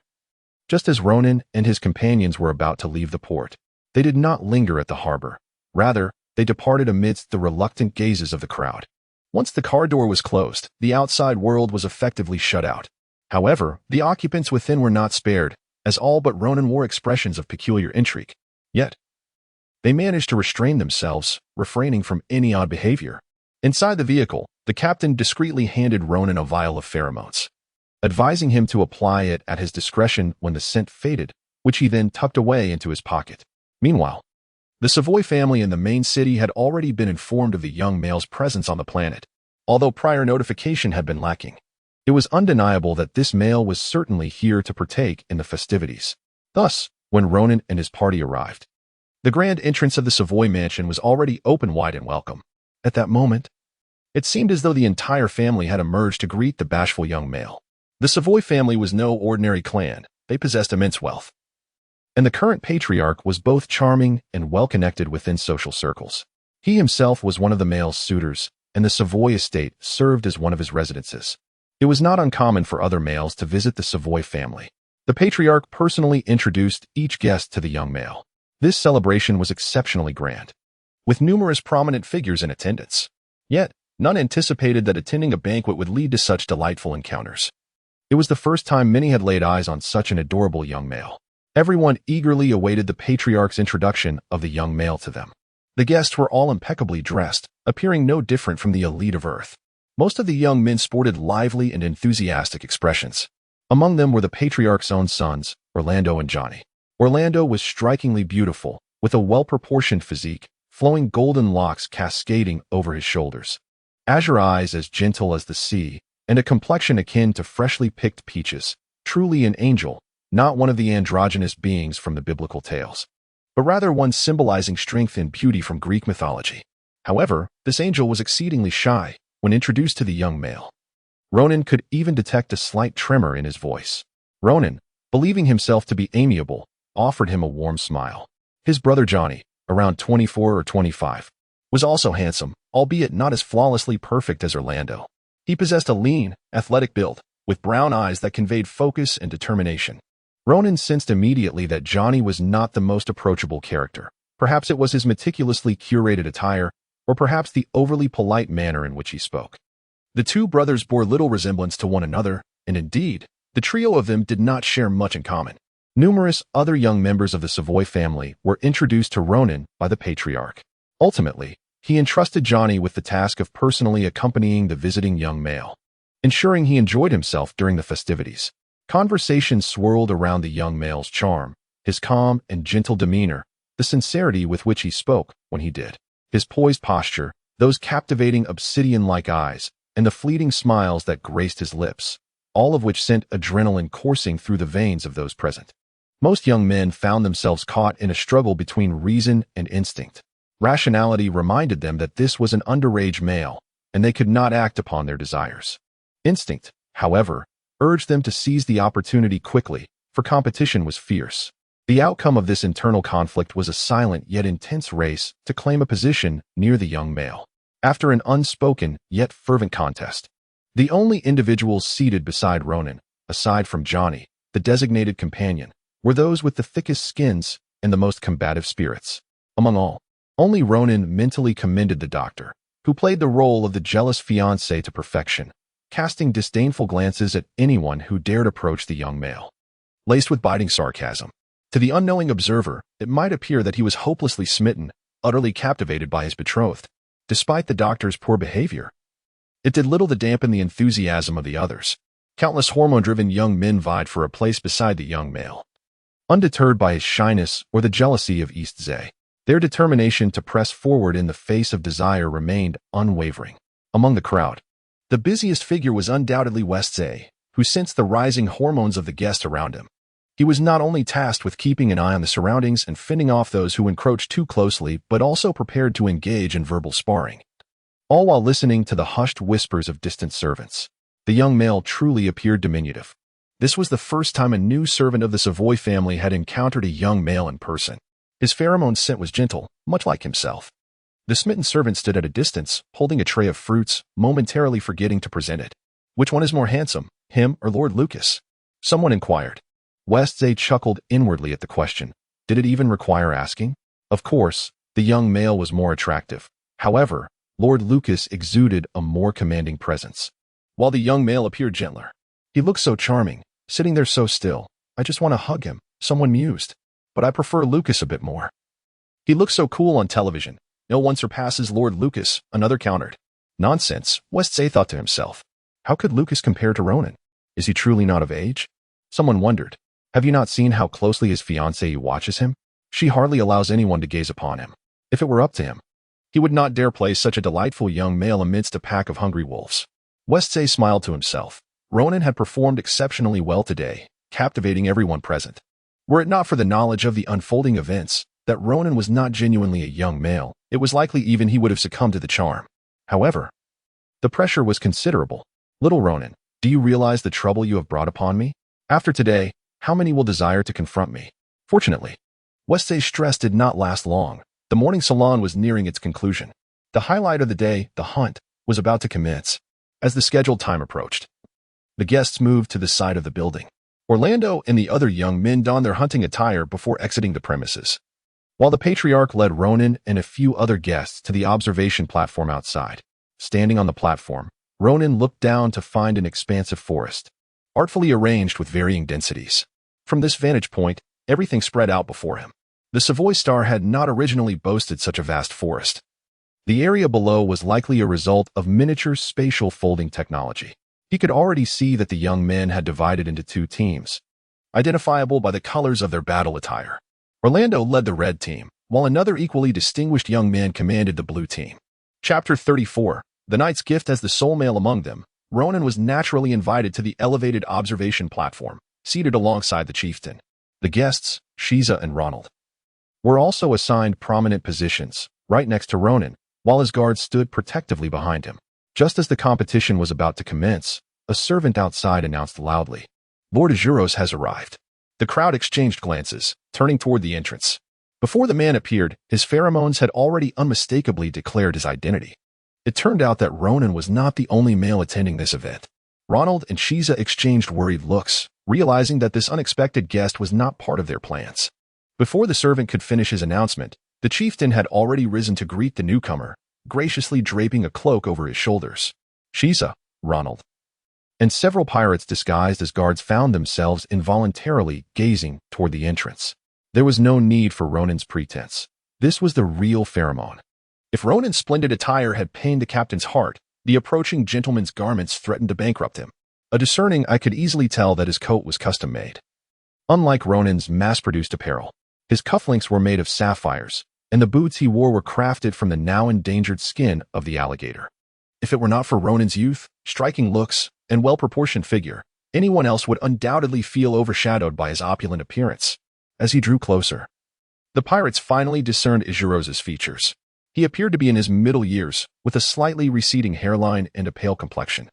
Speaker 1: Just as Ronan and his companions were about to leave the port, they did not linger at the harbor. Rather, they departed amidst the reluctant gazes of the crowd. Once the car door was closed, the outside world was effectively shut out. However, the occupants within were not spared, as all but Ronan wore expressions of peculiar intrigue. Yet, they managed to restrain themselves, refraining from any odd behavior. Inside the vehicle, the captain discreetly handed Ronan a vial of pheromones, advising him to apply it at his discretion when the scent faded, which he then tucked away into his pocket. Meanwhile, the Savoy family in the main city had already been informed of the young male's presence on the planet, although prior notification had been lacking. It was undeniable that this male was certainly here to partake in the festivities. Thus, when Ronan and his party arrived, the grand entrance of the Savoy mansion was already open wide and welcome. At that moment, It seemed as though the entire family had emerged to greet the bashful young male. The Savoy family was no ordinary clan. They possessed immense wealth. And the current patriarch was both charming and well-connected within social circles. He himself was one of the male's suitors, and the Savoy estate served as one of his residences. It was not uncommon for other males to visit the Savoy family. The patriarch personally introduced each guest to the young male. This celebration was exceptionally grand, with numerous prominent figures in attendance. Yet, none anticipated that attending a banquet would lead to such delightful encounters. It was the first time many had laid eyes on such an adorable young male. Everyone eagerly awaited the patriarch's introduction of the young male to them. The guests were all impeccably dressed, appearing no different from the elite of Earth. Most of the young men sported lively and enthusiastic expressions. Among them were the patriarch's own sons, Orlando and Johnny. Orlando was strikingly beautiful, with a well-proportioned physique, flowing golden locks cascading over his shoulders, azure eyes as gentle as the sea, and a complexion akin to freshly picked peaches. Truly an angel, not one of the androgynous beings from the biblical tales, but rather one symbolizing strength and beauty from Greek mythology. However, this angel was exceedingly shy when introduced to the young male. Ronan could even detect a slight tremor in his voice. Ronan, believing himself to be amiable, offered him a warm smile. His brother Johnny, around 24 or 25, was also handsome, albeit not as flawlessly perfect as Orlando. He possessed a lean, athletic build, with brown eyes that conveyed focus and determination. Ronan sensed immediately that Johnny was not the most approachable character. Perhaps it was his meticulously curated attire, or perhaps the overly polite manner in which he spoke. The two brothers bore little resemblance to one another, and indeed, the trio of them did not share much in common. Numerous other young members of the Savoy family were introduced to Ronan by the patriarch. Ultimately, he entrusted Johnny with the task of personally accompanying the visiting young male, ensuring he enjoyed himself during the festivities. Conversation swirled around the young male's charm, his calm and gentle demeanor, the sincerity with which he spoke when he did, his poised posture, those captivating obsidian-like eyes, and the fleeting smiles that graced his lips, all of which sent adrenaline coursing through the veins of those present. Most young men found themselves caught in a struggle between reason and instinct. Rationality reminded them that this was an underage male, and they could not act upon their desires. Instinct, however, urged them to seize the opportunity quickly, for competition was fierce. The outcome of this internal conflict was a silent yet intense race to claim a position near the young male. After an unspoken yet fervent contest, the only individuals seated beside Ronan, aside from Johnny, the designated companion, were those with the thickest skins and the most combative spirits. Among all, only Ronan mentally commended the doctor, who played the role of the jealous fiancé to perfection, casting disdainful glances at anyone who dared approach the young male. Laced with biting sarcasm, to the unknowing observer, it might appear that he was hopelessly smitten, utterly captivated by his betrothed, despite the doctor's poor behavior. It did little to dampen the enthusiasm of the others. Countless hormone-driven young men vied for a place beside the young male. Undeterred by his shyness or the jealousy of East Zay, their determination to press forward in the face of desire remained unwavering. Among the crowd, the busiest figure was undoubtedly West Zay, who sensed the rising hormones of the guest around him. He was not only tasked with keeping an eye on the surroundings and fending off those who encroached too closely, but also prepared to engage in verbal sparring, all while listening to the hushed whispers of distant servants. The young male truly appeared diminutive. This was the first time a new servant of the Savoy family had encountered a young male in person. His pheromone scent was gentle, much like himself. The smitten servant stood at a distance, holding a tray of fruits, momentarily forgetting to present it. "Which one is more handsome, him or Lord Lucas?" someone inquired. Westzay chuckled inwardly at the question. Did it even require asking? Of course, the young male was more attractive. However, Lord Lucas exuded a more commanding presence, while the young male appeared gentler. He looked so charming, sitting there so still. "I just want to hug him," someone mused. "But I prefer Lucas a bit more. He looks so cool on television. No one surpasses Lord Lucas," another countered. "Nonsense," Westzay thought to himself. "How could Lucas compare to Ronan? Is he truly not of age?" Someone wondered. "Have you not seen how closely his fiancée watches him? She hardly allows anyone to gaze upon him. If it were up to him, he would not dare place such a delightful young male amidst a pack of hungry wolves." Westzay smiled to himself. Ronan had performed exceptionally well today, captivating everyone present. Were it not for the knowledge of the unfolding events, that Ronan was not genuinely a young male, it was likely even he would have succumbed to the charm. However, The pressure was considerable. "Little Ronin, do you realize the trouble you have brought upon me? After today, how many will desire to confront me?" Fortunately, Westay's stress did not last long. The morning salon was nearing its conclusion. The highlight of the day, the hunt, was about to commence. As the scheduled time approached, the guests moved to the side of the building. Orlando and the other young men donned their hunting attire before exiting the premises, while the patriarch led Ronin and a few other guests to the observation platform outside. Standing on the platform, Ronin looked down to find an expansive forest, artfully arranged with varying densities. From this vantage point, everything spread out before him. The Savoy Star had not originally boasted such a vast forest. The area below was likely a result of miniature spatial folding technology. He could already see that the young men had divided into two teams, identifiable by the colors of their battle attire. Orlando led the red team, while another equally distinguished young man commanded the blue team. Chapter 34, The Knight's Gift. As the sole male among them, Ronin was naturally invited to the elevated observation platform, seated alongside the chieftain. The guests, Shiza and Ronald, were also assigned prominent positions, right next to Ronin, while his guards stood protectively behind him. Just as the competition was about to commence, a servant outside announced loudly, "Lord Azuros has arrived." The crowd exchanged glances, turning toward the entrance. Before the man appeared, his pheromones had already unmistakably declared his identity. It turned out that Ronin was not the only male attending this event. Ronald and Shiza exchanged worried looks, realizing that this unexpected guest was not part of their plans. Before the servant could finish his announcement, the chieftain had already risen to greet the newcomer, graciously draping a cloak over his shoulders. Shiza, Ronald, and several pirates disguised as guards found themselves involuntarily gazing toward the entrance. There was no need for Ronin's pretense. This was the real pheromone. If Ronin's splendid attire had pained the captain's heart, the approaching gentleman's garments threatened to bankrupt him. A discerning eye could easily tell that his coat was custom-made. Unlike Ronin's mass-produced apparel, his cufflinks were made of sapphires, and the boots he wore were crafted from the now endangered skin of the alligator. If it were not for Ronin's youth, striking looks, and well-proportioned figure, anyone else would undoubtedly feel overshadowed by his opulent appearance. As he drew closer, the pirates finally discerned Azuros' features. He appeared to be in his middle years, with a slightly receding hairline and a pale complexion,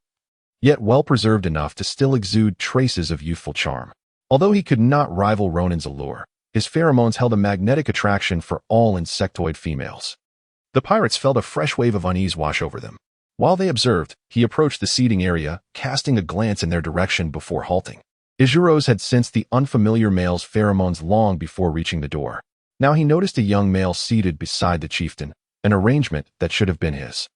Speaker 1: yet well-preserved enough to still exude traces of youthful charm. Although he could not rival Ronin's allure, his pheromones held a magnetic attraction for all insectoid females. The pirates felt a fresh wave of unease wash over them. While they observed, he approached the seating area, casting a glance in their direction before halting. Azuros had sensed the unfamiliar male's pheromones long before reaching the door. Now he noticed a young male seated beside the chieftain, an arrangement that should have been his.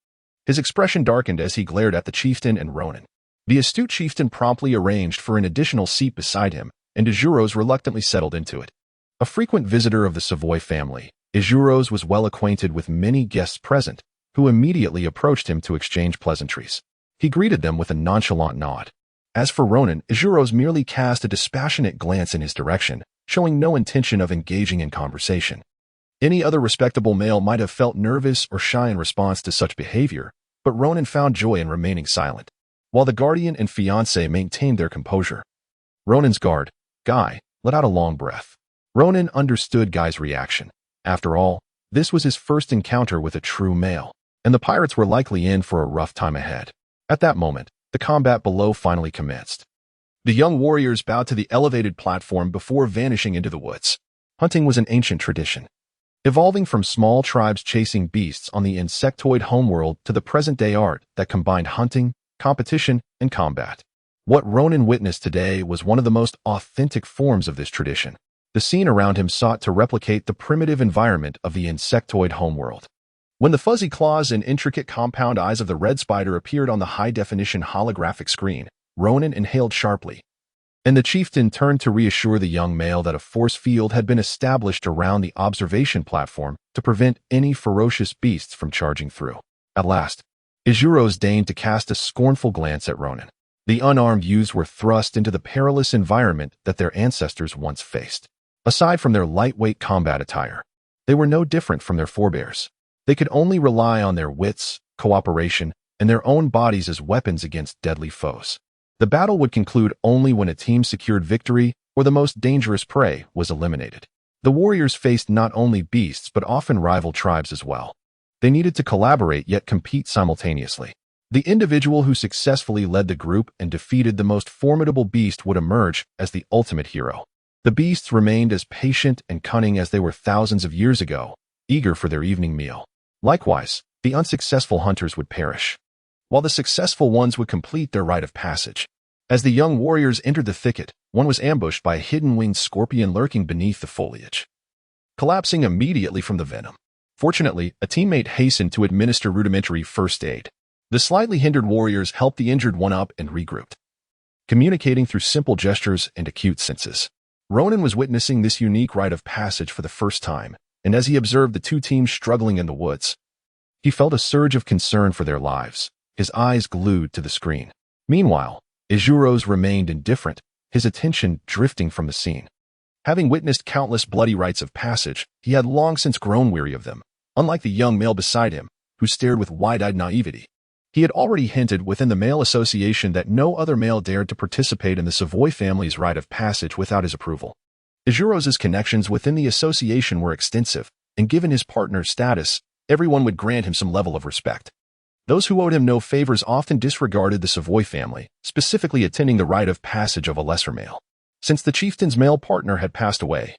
Speaker 1: His expression darkened as he glared at the chieftain and Ronin. The astute chieftain promptly arranged for an additional seat beside him, and Azuros reluctantly settled into it. A frequent visitor of the Savoy family, Azuros was well acquainted with many guests present, who immediately approached him to exchange pleasantries. He greeted them with a nonchalant nod. As for Ronin, Azuros merely cast a dispassionate glance in his direction, showing no intention of engaging in conversation. Any other respectable male might have felt nervous or shy in response to such behavior, but Ronin found joy in remaining silent, while the guardian and fiancé maintained their composure. Ronin's guard, Guy, let out a long breath. Ronin understood Guy's reaction. After all, this was his first encounter with a true male, and the pirates were likely in for a rough time ahead. At that moment, the combat below finally commenced. The young warriors bowed to the elevated platform before vanishing into the woods. Hunting was an ancient tradition, evolving from small tribes chasing beasts on the insectoid homeworld to the present-day art that combined hunting, competition, and combat. What Ronin witnessed today was one of the most authentic forms of this tradition. The scene around him sought to replicate the primitive environment of the insectoid homeworld. When the fuzzy claws and intricate compound eyes of the red spider appeared on the high-definition holographic screen, Ronin inhaled sharply, and the chieftain turned to reassure the young male that a force field had been established around the observation platform to prevent any ferocious beasts from charging through. At last, Azuros deigned to cast a scornful glance at Ronin. The unarmed youths were thrust into the perilous environment that their ancestors once faced. Aside from their lightweight combat attire, they were no different from their forebears. They could only rely on their wits, cooperation, and their own bodies as weapons against deadly foes. The battle would conclude only when a team secured victory or the most dangerous prey was eliminated. The warriors faced not only beasts but often rival tribes as well. They needed to collaborate yet compete simultaneously. The individual who successfully led the group and defeated the most formidable beast would emerge as the ultimate hero. The beasts remained as patient and cunning as they were thousands of years ago, eager for their evening meal. Likewise, the unsuccessful hunters would perish, while the successful ones would complete their rite of passage. As the young warriors entered the thicket, one was ambushed by a hidden winged scorpion lurking beneath the foliage, collapsing immediately from the venom. Fortunately, a teammate hastened to administer rudimentary first aid. The slightly hindered warriors helped the injured one up and regrouped, communicating through simple gestures and acute senses. Ronan was witnessing this unique rite of passage for the first time, and as he observed the two teams struggling in the woods, he felt a surge of concern for their lives, his eyes glued to the screen. Meanwhile, Ijuro's remained indifferent, his attention drifting from the scene. Having witnessed countless bloody rites of passage, he had long since grown weary of them, unlike the young male beside him, who stared with wide-eyed naivety. He had already hinted within the male association that no other male dared to participate in the Savoy family's rite of passage without his approval. Ijuro's connections within the association were extensive, and given his partner's status, everyone would grant him some level of respect. Those who owed him no favors often disregarded the Savoy family, specifically attending the rite of passage of a lesser male. Since the chieftain's male partner had passed away,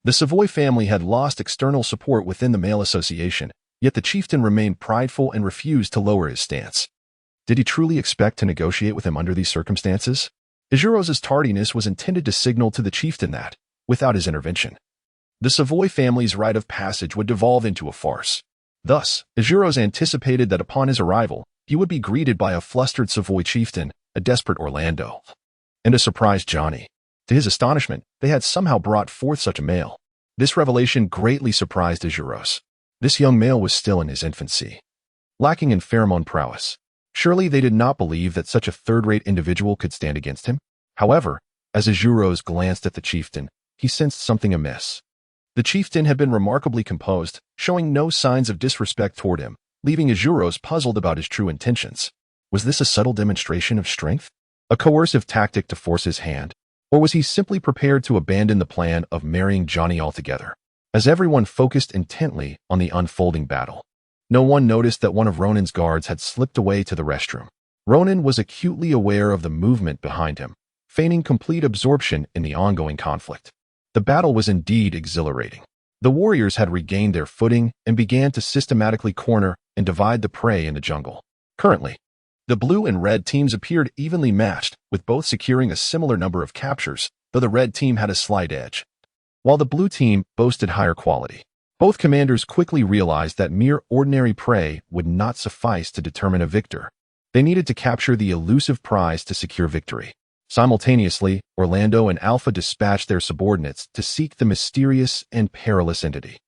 Speaker 1: the Savoy family had lost external support within the male association, yet the chieftain remained prideful and refused to lower his stance. Did he truly expect to negotiate with him under these circumstances? Ijuro's tardiness was intended to signal to the chieftain that, without his intervention, the Savoy family's rite of passage would devolve into a farce. Thus, Ijuro's anticipated that upon his arrival, he would be greeted by a flustered Savoy chieftain, a desperate Orlando, and a surprised Johnny. To his astonishment, they had somehow brought forth such a male. This revelation greatly surprised Ijuro's. This young male was still in his infancy, lacking in pheromone prowess. Surely they did not believe that such a third-rate individual could stand against him? However, as Ijuro's glanced at the chieftain, he sensed something amiss. The chieftain had been remarkably composed, showing no signs of disrespect toward him, leaving Ijuro's puzzled about his true intentions. Was this a subtle demonstration of strength? A coercive tactic to force his hand? Or was he simply prepared to abandon the plan of marrying Johnny altogether? As everyone focused intently on the unfolding battle, no one noticed that one of Ronan's guards had slipped away to the restroom. Ronan was acutely aware of the movement behind him, feigning complete absorption in the ongoing conflict. The battle was indeed exhilarating. The warriors had regained their footing and began to systematically corner and divide the prey in the jungle. Currently, the blue and red teams appeared evenly matched, with both securing a similar number of captures, though the red team had a slight edge, while the blue team boasted higher quality. Both commanders quickly realized that mere ordinary prey would not suffice to determine a victor. They needed to capture the elusive prize to secure victory. Simultaneously, Orlando and Alpha dispatched their subordinates to seek the mysterious and perilous entity.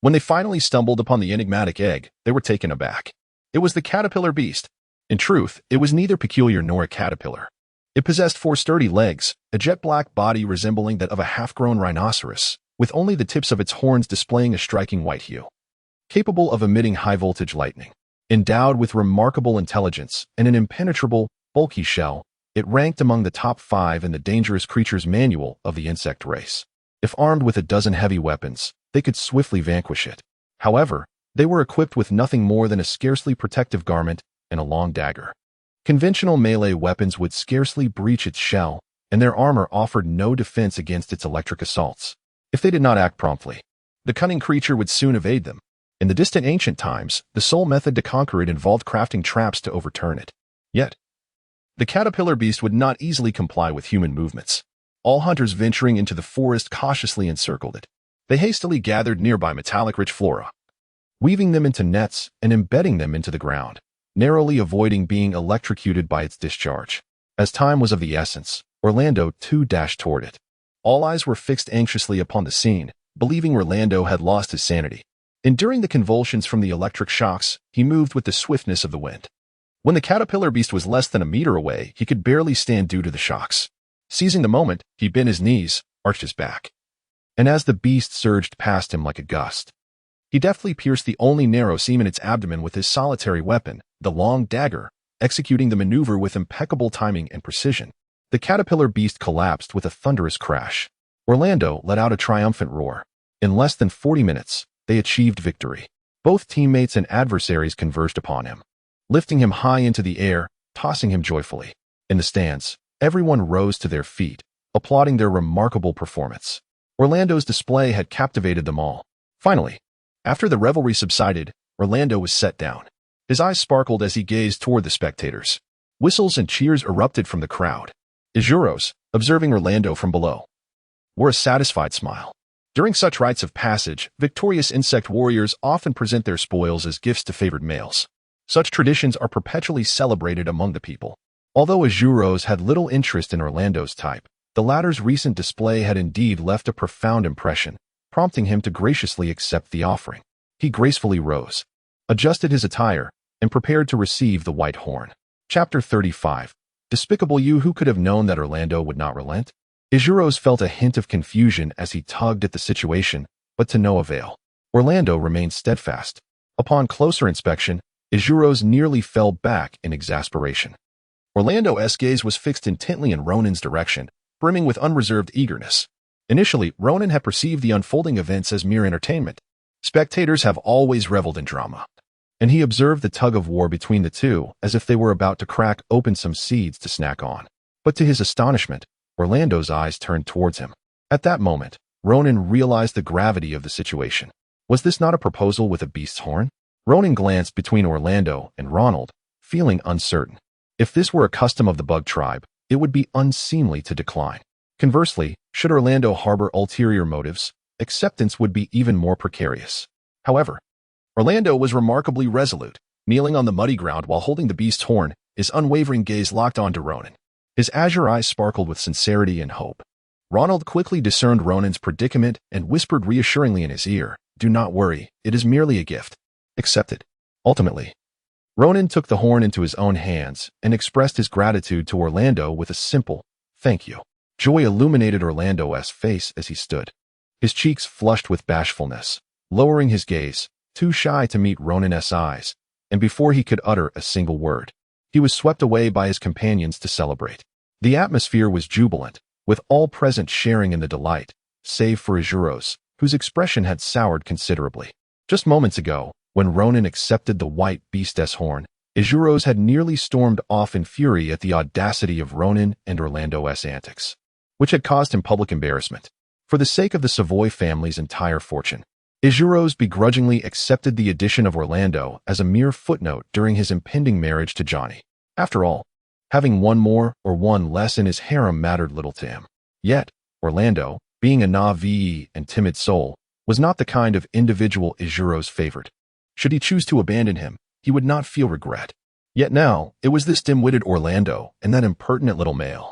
Speaker 1: When they finally stumbled upon the enigmatic egg, they were taken aback. It was the caterpillar beast. In truth, it was neither peculiar nor a caterpillar. It possessed 4 sturdy legs, a jet-black body resembling that of a half-grown rhinoceros, with only the tips of its horns displaying a striking white hue, capable of emitting high-voltage lightning. Endowed with remarkable intelligence and an impenetrable, bulky shell, it ranked among the top 5 in the dangerous creatures manual of the insect race. If armed with a dozen heavy weapons, they could swiftly vanquish it. However, they were equipped with nothing more than a scarcely protective garment and a long dagger. Conventional melee weapons would scarcely breach its shell, and their armor offered no defense against its electric assaults. If they did not act promptly, the cunning creature would soon evade them. In the distant ancient times, the sole method to conquer it involved crafting traps to overturn it. Yet, the caterpillar beast would not easily comply with human movements. All hunters venturing into the forest cautiously encircled it. They hastily gathered nearby metallic-rich flora, weaving them into nets and embedding them into the ground, narrowly avoiding being electrocuted by its discharge. As time was of the essence, Orlando too dashed toward it. All eyes were fixed anxiously upon the scene, believing Orlando had lost his sanity. Enduring the convulsions from the electric shocks, he moved with the swiftness of the wind. When the caterpillar beast was less than a meter away, he could barely stand due to the shocks. Seizing the moment, he bent his knees, arched his back, and as the beast surged past him like a gust, he deftly pierced the only narrow seam in its abdomen with his solitary weapon, the long dagger, executing the maneuver with impeccable timing and precision. The caterpillar beast collapsed with a thunderous crash. Orlando let out a triumphant roar. In less than 40 minutes, they achieved victory. Both teammates and adversaries converged upon him. lifting him high into the air, tossing him joyfully. In the stands, everyone rose to their feet, applauding their remarkable performance. Orlando's display had captivated them all. Finally, after the revelry subsided, Orlando was set down. His eyes sparkled as he gazed toward the spectators. Whistles and cheers erupted from the crowd. Ijuros, observing Orlando from below, wore a satisfied smile. During such rites of passage, victorious insect warriors often present their spoils as gifts to favored males. Such traditions are perpetually celebrated among the people. Although Ijuros had little interest in Orlando's type, the latter's recent display had indeed left a profound impression, prompting him to graciously accept the offering. He gracefully rose, adjusted his attire, and prepared to receive the white horn. Chapter 35. Despicable you. Who could have known that Orlando would not relent? Ijuros felt a hint of confusion as he tugged at the situation, but to no avail. Orlando remained steadfast. Upon closer inspection, Ijuros nearly fell back in exasperation. Orlando's gaze was fixed intently in Ronan's direction, brimming with unreserved eagerness. Initially, Ronan had perceived the unfolding events as mere entertainment. Spectators have always reveled in drama, and he observed the tug-of-war between the two as if they were about to crack open some seeds to snack on. But to his astonishment, Orlando's eyes turned towards him. At that moment, Ronan realized the gravity of the situation. Was this not a proposal with a beast's horn? Ronan glanced between Orlando and Ronald, feeling uncertain. If this were a custom of the bug tribe, it would be unseemly to decline. Conversely, should Orlando harbor ulterior motives, acceptance would be even more precarious. However, Orlando was remarkably resolute, kneeling on the muddy ground while holding the beast's horn, his unwavering gaze locked onto Ronan. His azure eyes sparkled with sincerity and hope. Ronald quickly discerned Ronan's predicament and whispered reassuringly in his ear, "Do not worry, it is merely a gift. Accept it." Ultimately, Ronan took the horn into his own hands and expressed his gratitude to Orlando with a simple, "Thank you." Joy illuminated Orlando's face as he stood. His cheeks flushed with bashfulness, lowering his gaze, too shy to meet Ronan's eyes, and before he could utter a single word, he was swept away by his companions to celebrate. The atmosphere was jubilant, with all present sharing in the delight, save for Ijuros, whose expression had soured considerably. Just moments ago, when Ronan accepted the white beast's horn, Ijuros had nearly stormed off in fury at the audacity of Ronan and Orlando's antics, which had caused him public embarrassment. For the sake of the Savoy family's entire fortune, Ijuros begrudgingly accepted the addition of Orlando as a mere footnote during his impending marriage to Johnny. After all, having one more or one less in his harem mattered little to him. Yet, Orlando, being a naive and timid soul, was not the kind of individual Ijuros favored. Should he choose to abandon him, he would not feel regret. Yet now, it was this dim-witted Orlando and that impertinent little male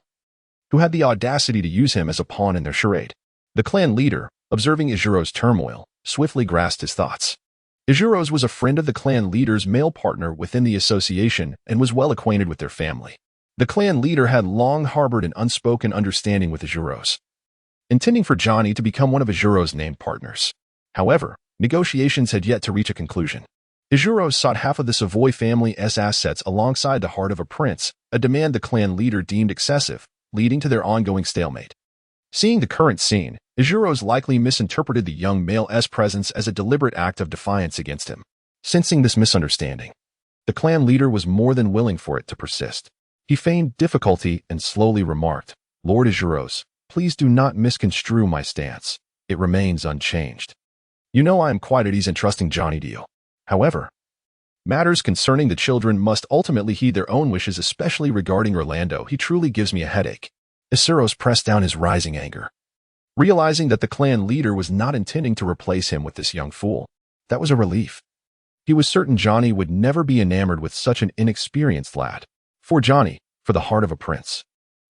Speaker 1: who had the audacity to use him as a pawn in their charade. The clan leader, observing Ijuros' turmoil, swiftly grasped his thoughts. Ijuros was a friend of the clan leader's male partner within the association and was well acquainted with their family. The clan leader had long harbored an unspoken understanding with Ijuros, intending for Johnny to become one of Ijuros' named partners. However, negotiations had yet to reach a conclusion. Ijuros sought half of the Savoy family's assets alongside the heart of a prince, a demand the clan leader deemed excessive, leading to their ongoing stalemate. Seeing the current scene, Ijuros likely misinterpreted the young male's presence as a deliberate act of defiance against him. Sensing this misunderstanding, the clan leader was more than willing for it to persist. He feigned difficulty and slowly remarked, "Lord Ijuros, please do not misconstrue my stance. It remains unchanged. You know I am quite at ease in trusting Johnny to you. However, matters concerning the children must ultimately heed their own wishes, especially regarding Orlando. He truly gives me a headache." Ijuros pressed down his rising anger. Realizing that the clan leader was not intending to replace him with this young fool, that was a relief. He was certain Johnny would never be enamored with such an inexperienced lad. For Johnny, for the heart of a prince.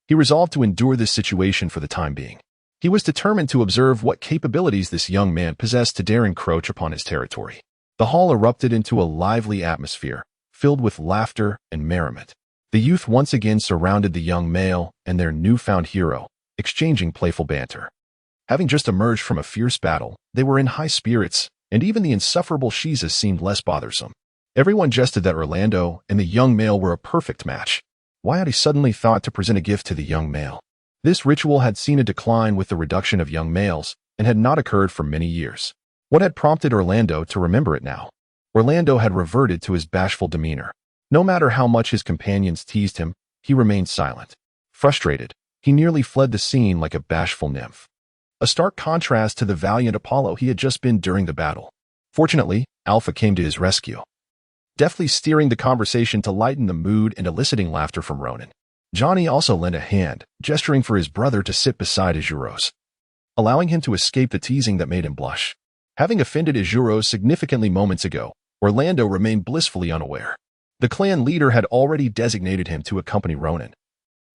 Speaker 1: He resolved to endure this situation for the time being. He was determined to observe what capabilities this young man possessed to dare encroach upon his territory. The hall erupted into a lively atmosphere, filled with laughter and merriment. The youth once again surrounded the young male and their newfound hero, exchanging playful banter. Having just emerged from a fierce battle, they were in high spirits, and even the insufferable Shiza seemed less bothersome. Everyone jested that Orlando and the young male were a perfect match. Why had he suddenly thought to present a gift to the young male? This ritual had seen a decline with the reduction of young males and had not occurred for many years. What had prompted Orlando to remember it now? Orlando had reverted to his bashful demeanor. No matter how much his companions teased him, he remained silent. Frustrated, he nearly fled the scene like a bashful nymph. A stark contrast to the valiant Apollo he had just been during the battle. Fortunately, Alpha came to his rescue, deftly steering the conversation to lighten the mood and eliciting laughter from Ronan. Johnny also lent a hand, gesturing for his brother to sit beside Ijuro's, allowing him to escape the teasing that made him blush. Having offended Ijuro's significantly moments ago, Orlando remained blissfully unaware. The clan leader had already designated him to accompany Ronan.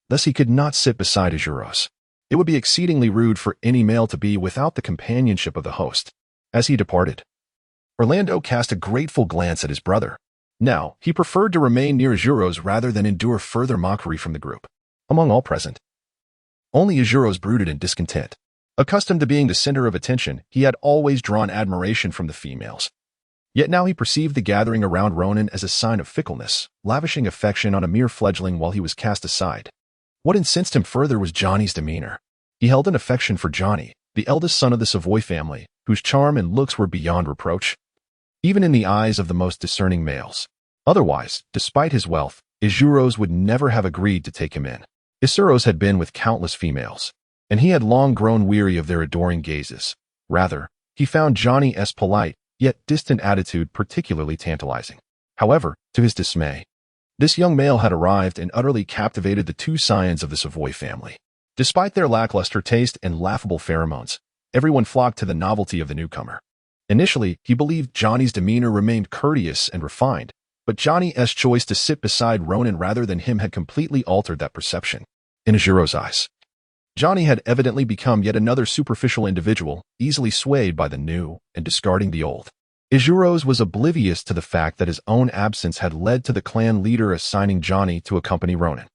Speaker 1: Thus he could not sit beside Ijuro's. It would be exceedingly rude for any male to be without the companionship of the host. As he departed, Orlando cast a grateful glance at his brother. Now, he preferred to remain near Ijuro's rather than endure further mockery from the group. Among all present, only Ijuro's brooded in discontent. Accustomed to being the center of attention, he had always drawn admiration from the females. Yet now he perceived the gathering around Ronan as a sign of fickleness, lavishing affection on a mere fledgling while he was cast aside. What incensed him further was Johnny's demeanor. He held an affection for Johnny, the eldest son of the Savoy family, whose charm and looks were beyond reproach, even in the eyes of the most discerning males. Otherwise, despite his wealth, Ijuro's would never have agreed to take him in. Ijuro's had been with countless females, and he had long grown weary of their adoring gazes. Rather, he found Johnny's polite, yet distant attitude particularly tantalizing. However, to his dismay, this young male had arrived and utterly captivated the two scions of the Savoy family. Despite their lackluster taste and laughable pheromones, everyone flocked to the novelty of the newcomer. Initially, he believed Johnny's demeanor remained courteous and refined, but Johnny's choice to sit beside Ronan rather than him had completely altered that perception. In Ijuro's eyes, Johnny had evidently become yet another superficial individual, easily swayed by the new and discarding the old. Ijuro's was oblivious to the fact that his own absence had led to the clan leader assigning Johnny to accompany Ronan.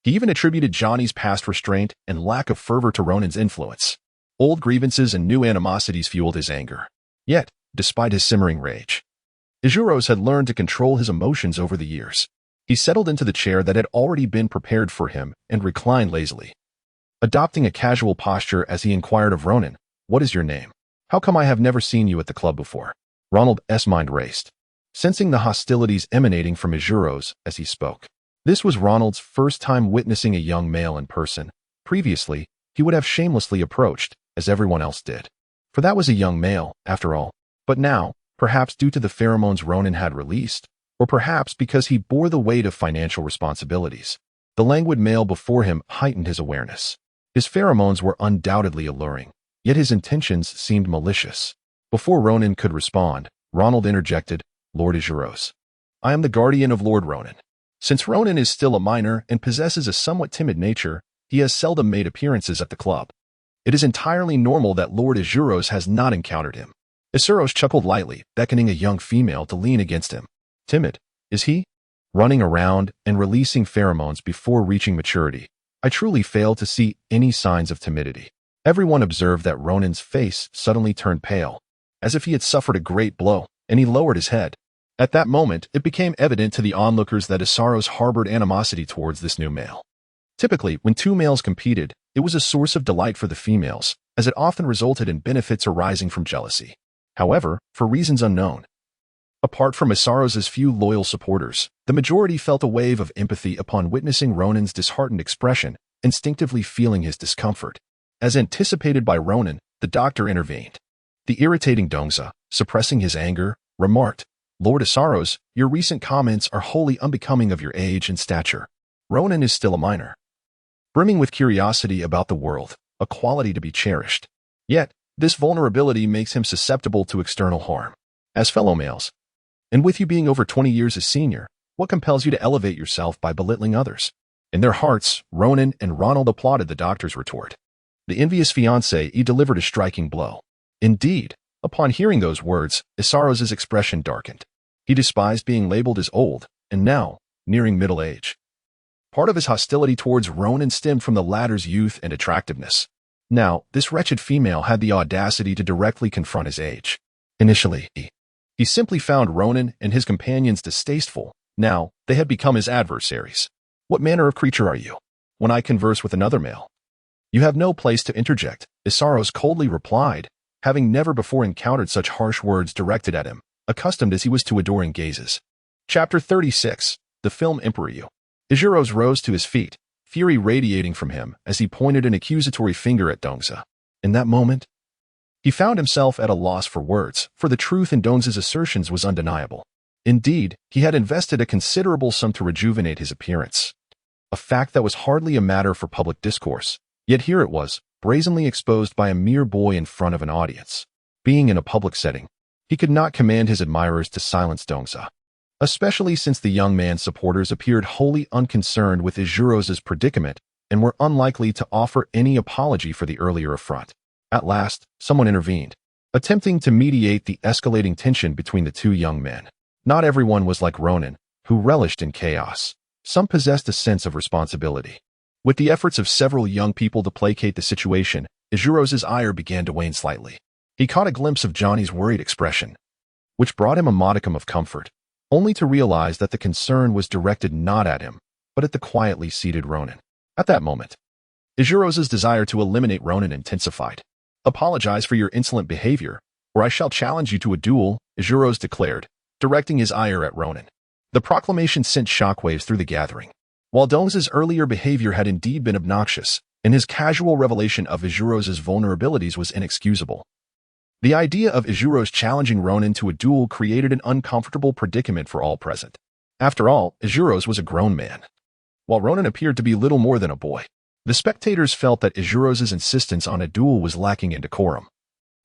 Speaker 1: He even attributed Johnny's past restraint and lack of fervor to Ronan's influence. Old grievances and new animosities fueled his anger. Yet, despite his simmering rage, Ijuro's had learned to control his emotions over the years. He settled into the chair that had already been prepared for him and reclined lazily, adopting a casual posture as he inquired of Ronan, "What is your name? How come I have never seen you at the club before?" Ronald's mind raced, sensing the hostilities emanating from Ijuro's as he spoke. This was Ronald's first time witnessing a young male in person. Previously, he would have shamelessly approached, as everyone else did. For that was a young male, after all. But now, perhaps due to the pheromones Ronan had released, or perhaps because he bore the weight of financial responsibilities, the languid male before him heightened his awareness. His pheromones were undoubtedly alluring, yet his intentions seemed malicious. Before Ronan could respond, Ronald interjected, "Lord Ijuro's. I am the guardian of Lord Ronan. Since Ronan is still a minor and possesses a somewhat timid nature, he has seldom made appearances at the club. It is entirely normal that Lord Ijuro's has not encountered him." Ijuro's chuckled lightly, beckoning a young female to lean against him. "Timid, is he? Running around and releasing pheromones before reaching maturity. I truly fail to see any signs of timidity." Everyone observed that Ronan's face suddenly turned pale, as if he had suffered a great blow, and he lowered his head. At that moment, it became evident to the onlookers that Ijuro's harbored animosity towards this new male. Typically, when two males competed, it was a source of delight for the females, as it often resulted in benefits arising from jealousy. However, for reasons unknown, apart from Ijuro's few loyal supporters, the majority felt a wave of empathy upon witnessing Ronan's disheartened expression, instinctively feeling his discomfort. As anticipated by Ronan, the doctor intervened. The irritating Dongza, suppressing his anger, remarked, "Lord Ijuro's, your recent comments are wholly unbecoming of your age and stature. Ronan is still a minor, brimming with curiosity about the world, a quality to be cherished. Yet, this vulnerability makes him susceptible to external harm. As fellow males, and with you being over 20 years his senior, what compels you to elevate yourself by belittling others?" In their hearts, Ronan and Ronald applauded the doctor's retort. The envious fiancé delivered a striking blow. Indeed, upon hearing those words, Ijuro's expression darkened. He despised being labeled as old, and now, nearing middle age. Part of his hostility towards Ronan stemmed from the latter's youth and attractiveness. Now, this wretched female had the audacity to directly confront his age. Initially, he simply found Ronan and his companions distasteful. Now, they had become his adversaries. "What manner of creature are you? When I converse with another male, you have no place to interject," Ijuro's coldly replied, having never before encountered such harsh words directed at him, accustomed as he was to adoring gazes. Chapter 36. the film Imprint. Ijiro's rose to his feet, fury radiating from him as he pointed an accusatory finger at Dongza. In that moment, he found himself at a loss for words, for the truth in Dongza's assertions was undeniable. Indeed, he had invested a considerable sum to rejuvenate his appearance, a fact that was hardly a matter for public discourse. Yet here it was, brazenly exposed by a mere boy in front of an audience. Being in a public setting, he could not command his admirers to silence Dongza, especially since the young man's supporters appeared wholly unconcerned with Ijiro's predicament and were unlikely to offer any apology for the earlier affront. At last, someone intervened, attempting to mediate the escalating tension between the two young men. Not everyone was like Ronan, who relished in chaos. Some possessed a sense of responsibility. With the efforts of several young people to placate the situation, Ijiro's ire began to wane slightly. He caught a glimpse of Johnny's worried expression, which brought him a modicum of comfort, only to realize that the concern was directed not at him, but at the quietly seated Ronan. At that moment, Ijiro's desire to eliminate Ronan intensified. "Apologize for your insolent behavior, or I shall challenge you to a duel," Ijiro's declared, directing his ire at Ronan. The proclamation sent shockwaves through the gathering. While Dongza's earlier behavior had indeed been obnoxious, and his casual revelation of Ijiro's vulnerabilities was inexcusable, the idea of Ijiro's challenging Ronan to a duel created an uncomfortable predicament for all present. After all, Ijiro's was a grown man, while Ronan appeared to be little more than a boy. The spectators felt that Ijiro's insistence on a duel was lacking in decorum.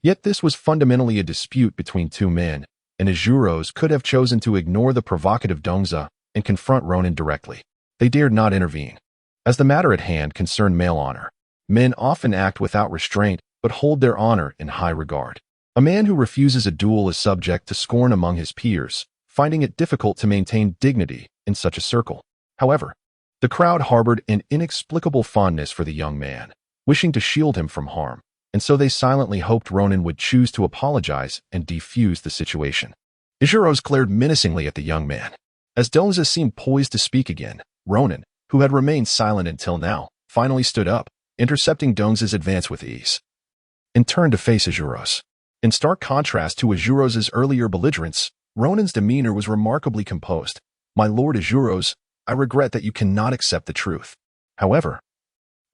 Speaker 1: Yet this was fundamentally a dispute between two men, and Ijiro's could have chosen to ignore the provocative Dongza and confront Ronan directly. They dared not intervene, as the matter at hand concerned male honor. Men often act without restraint, but hold their honor in high regard. A man who refuses a duel is subject to scorn among his peers, finding it difficult to maintain dignity in such a circle. However, the crowd harbored an inexplicable fondness for the young man, wishing to shield him from harm, and so they silently hoped Ronan would choose to apologize and defuse the situation. Ijiro's glared menacingly at the young man. As Dongza seemed poised to speak again, Ronan, who had remained silent until now, finally stood up, intercepting Dongza's advance with ease, and turned to face Ijiro's. In stark contrast to Ijiro's earlier belligerence, Ronan's demeanor was remarkably composed. "My lord Ijiro's, I regret that you cannot accept the truth. However,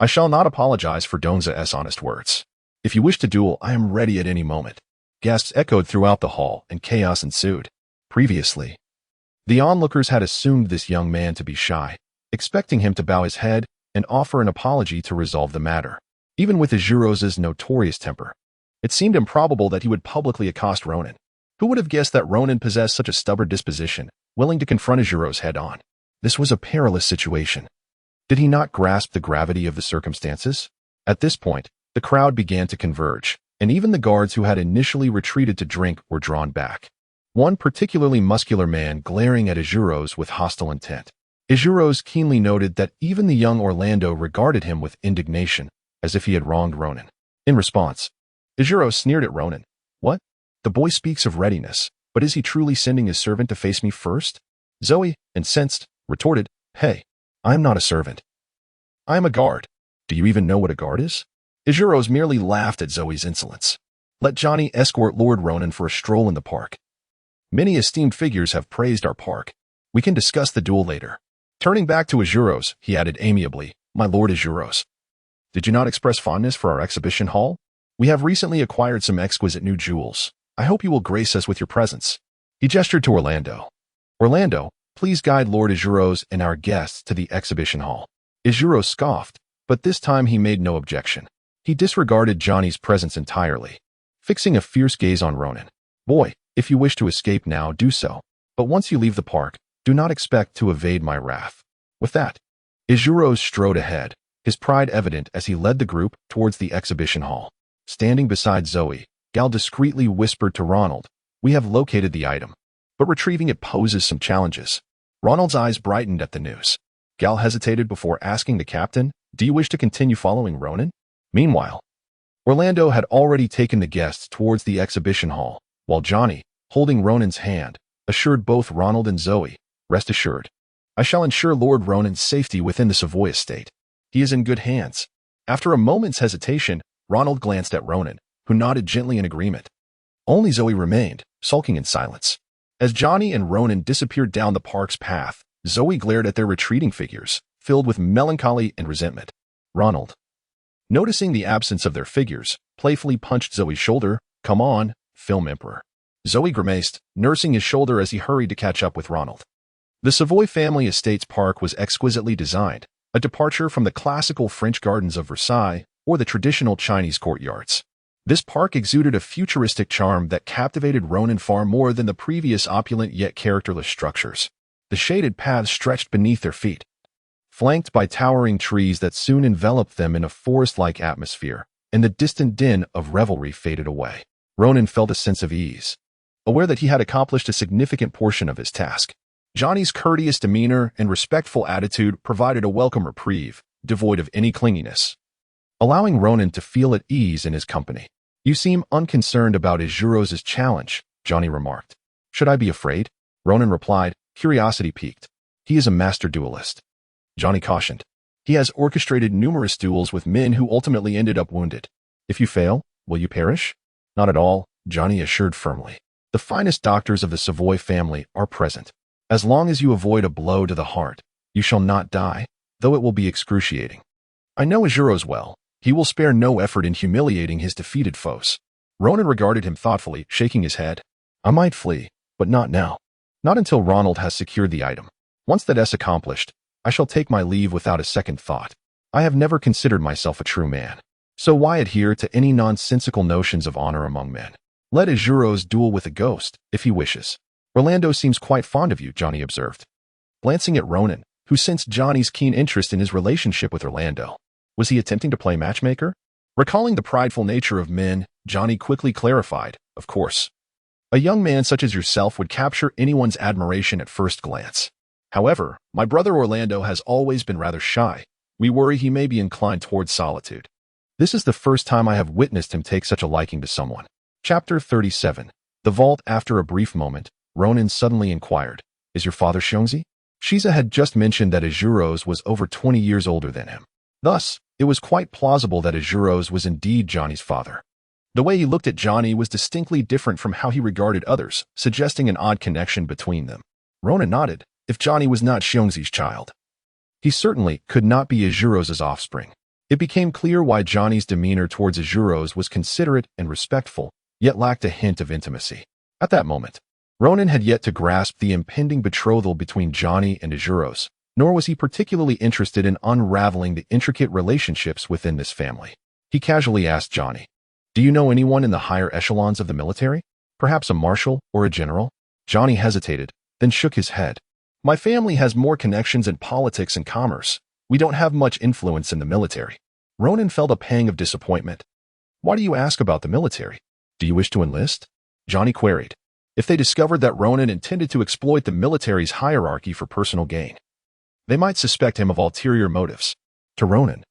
Speaker 1: I shall not apologize for Dongza's honest words. If you wish to duel, I am ready at any moment." Gasps echoed throughout the hall, and chaos ensued. Previously, the onlookers had assumed this young man to be shy, expecting him to bow his head and offer an apology to resolve the matter. Even with Ijiro's notorious temper, it seemed improbable that he would publicly accost Ronan. Who would have guessed that Ronan possessed such a stubborn disposition, willing to confront Ijiro's head-on? This was a perilous situation. Did he not grasp the gravity of the circumstances? At this point, the crowd began to converge, and even the guards who had initially retreated to drink were drawn back. One particularly muscular man glaring at Ijiro's with hostile intent. Ijiro's keenly noted that even the young Orlando regarded him with indignation, as if he had wronged Ronan. In response, Ijiro sneered at Ronan. "What? The boy speaks of readiness, but is he truly sending his servant to face me first?" Zoe, incensed, retorted, "Hey, I am not a servant. I am a guard. Do you even know what a guard is?" Ijiro's merely laughed at Zoe's insolence. "Let Johnny escort Lord Ronan for a stroll in the park. Many esteemed figures have praised our park. We can discuss the duel later." Turning back to Ijiro's, he added amiably, "My lord Ijiro's, did you not express fondness for our exhibition hall? We have recently acquired some exquisite new jewels. I hope you will grace us with your presence." He gestured to Orlando. "Orlando, please guide Lord Ijiro's and our guests to the exhibition hall." Ijiro scoffed, but this time he made no objection. He disregarded Johnny's presence entirely, fixing a fierce gaze on Ronan. "Boy, if you wish to escape now, do so. But once you leave the park, do not expect to evade my wrath." With that, Ijiro strode ahead, his pride evident as he led the group towards the exhibition hall. Standing beside Zoe, Gal discreetly whispered to Ronald, "We have located the item, but retrieving it poses some challenges." Ronald's eyes brightened at the news. Gal hesitated before asking the captain, "Do you wish to continue following Ronan?" Meanwhile, Orlando had already taken the guests towards the exhibition hall, while Johnny, holding Ronan's hand, assured both Ronald and Zoe, "Rest assured, I shall ensure Lord Ronan's safety within the Savoy estate. He is in good hands." After a moment's hesitation, Ronald glanced at Ronan, who nodded gently in agreement. Only Zoe remained, sulking in silence. As Johnny and Ronan disappeared down the park's path, Zoe glared at their retreating figures, filled with melancholy and resentment. Ronald, noticing the absence of their figures, playfully punched Zoe's shoulder. "Come on, film emperor." Zoe grimaced, nursing his shoulder as he hurried to catch up with Ronald. The Savoy family estate's park was exquisitely designed, a departure from the classical French gardens of Versailles or the traditional Chinese courtyards. This park exuded a futuristic charm that captivated Ronan far more than the previous opulent yet characterless structures. The shaded paths stretched beneath their feet, flanked by towering trees that soon enveloped them in a forest-like atmosphere, and the distant din of revelry faded away. Ronan felt a sense of ease, aware that he had accomplished a significant portion of his task. Johnny's courteous demeanor and respectful attitude provided a welcome reprieve, devoid of any clinginess, allowing Ronan to feel at ease in his company. "You seem unconcerned about Ishiro's challenge," Johnny remarked. "Should I be afraid?" Ronan replied, curiosity piqued. "He is a master duelist," Johnny cautioned. "He has orchestrated numerous duels with men who ultimately ended up wounded. If you fail, will you perish?" "Not at all," Johnny assured firmly. "The finest doctors of the Savoy family are present. As long as you avoid a blow to the heart, you shall not die, though it will be excruciating. I know Ishiro's well. He will spare no effort in humiliating his defeated foes." Ronan regarded him thoughtfully, shaking his head. "I might flee, but not now. Not until Ronald has secured the item. Once that is accomplished, I shall take my leave without a second thought. I have never considered myself a true man. So why adhere to any nonsensical notions of honor among men? Let Ishiro's duel with a ghost, if he wishes." "Orlando seems quite fond of you," Johnny observed, glancing at Ronan, who sensed Johnny's keen interest in his relationship with Orlando. Was he attempting to play matchmaker? Recalling the prideful nature of men, Johnny quickly clarified, "Of course. A young man such as yourself would capture anyone's admiration at first glance. However, my brother Orlando has always been rather shy. We worry he may be inclined towards solitude. This is the first time I have witnessed him take such a liking to someone." Chapter 37. The Vault. After a brief moment, Ronan suddenly inquired, "Is your father Xiongzi?" Shiza had just mentioned that Ishiro's was over 20 years older than him. Thus, it was quite plausible that Ishiro's was indeed Johnny's father. The way he looked at Johnny was distinctly different from how he regarded others, suggesting an odd connection between them. Ronan nodded. If Johnny was not Xiongzi's child, he certainly could not be Ishiro's offspring. It became clear why Johnny's demeanor towards Ishiro's was considerate and respectful, yet lacked a hint of intimacy. At that moment, Ronan had yet to grasp the impending betrothal between Johnny and Ishiro's, nor was he particularly interested in unraveling the intricate relationships within this family. He casually asked Johnny, "Do you know anyone in the higher echelons of the military? Perhaps a marshal or a general?" Johnny hesitated, then shook his head. "My family has more connections in politics and commerce. We don't have much influence in the military." Ronan felt a pang of disappointment. "Why do you ask about the military? Do you wish to enlist?" Johnny queried. If they discovered that Ronan intended to exploit the military's hierarchy for personal gain, they might suspect him of ulterior motives. To Ronan,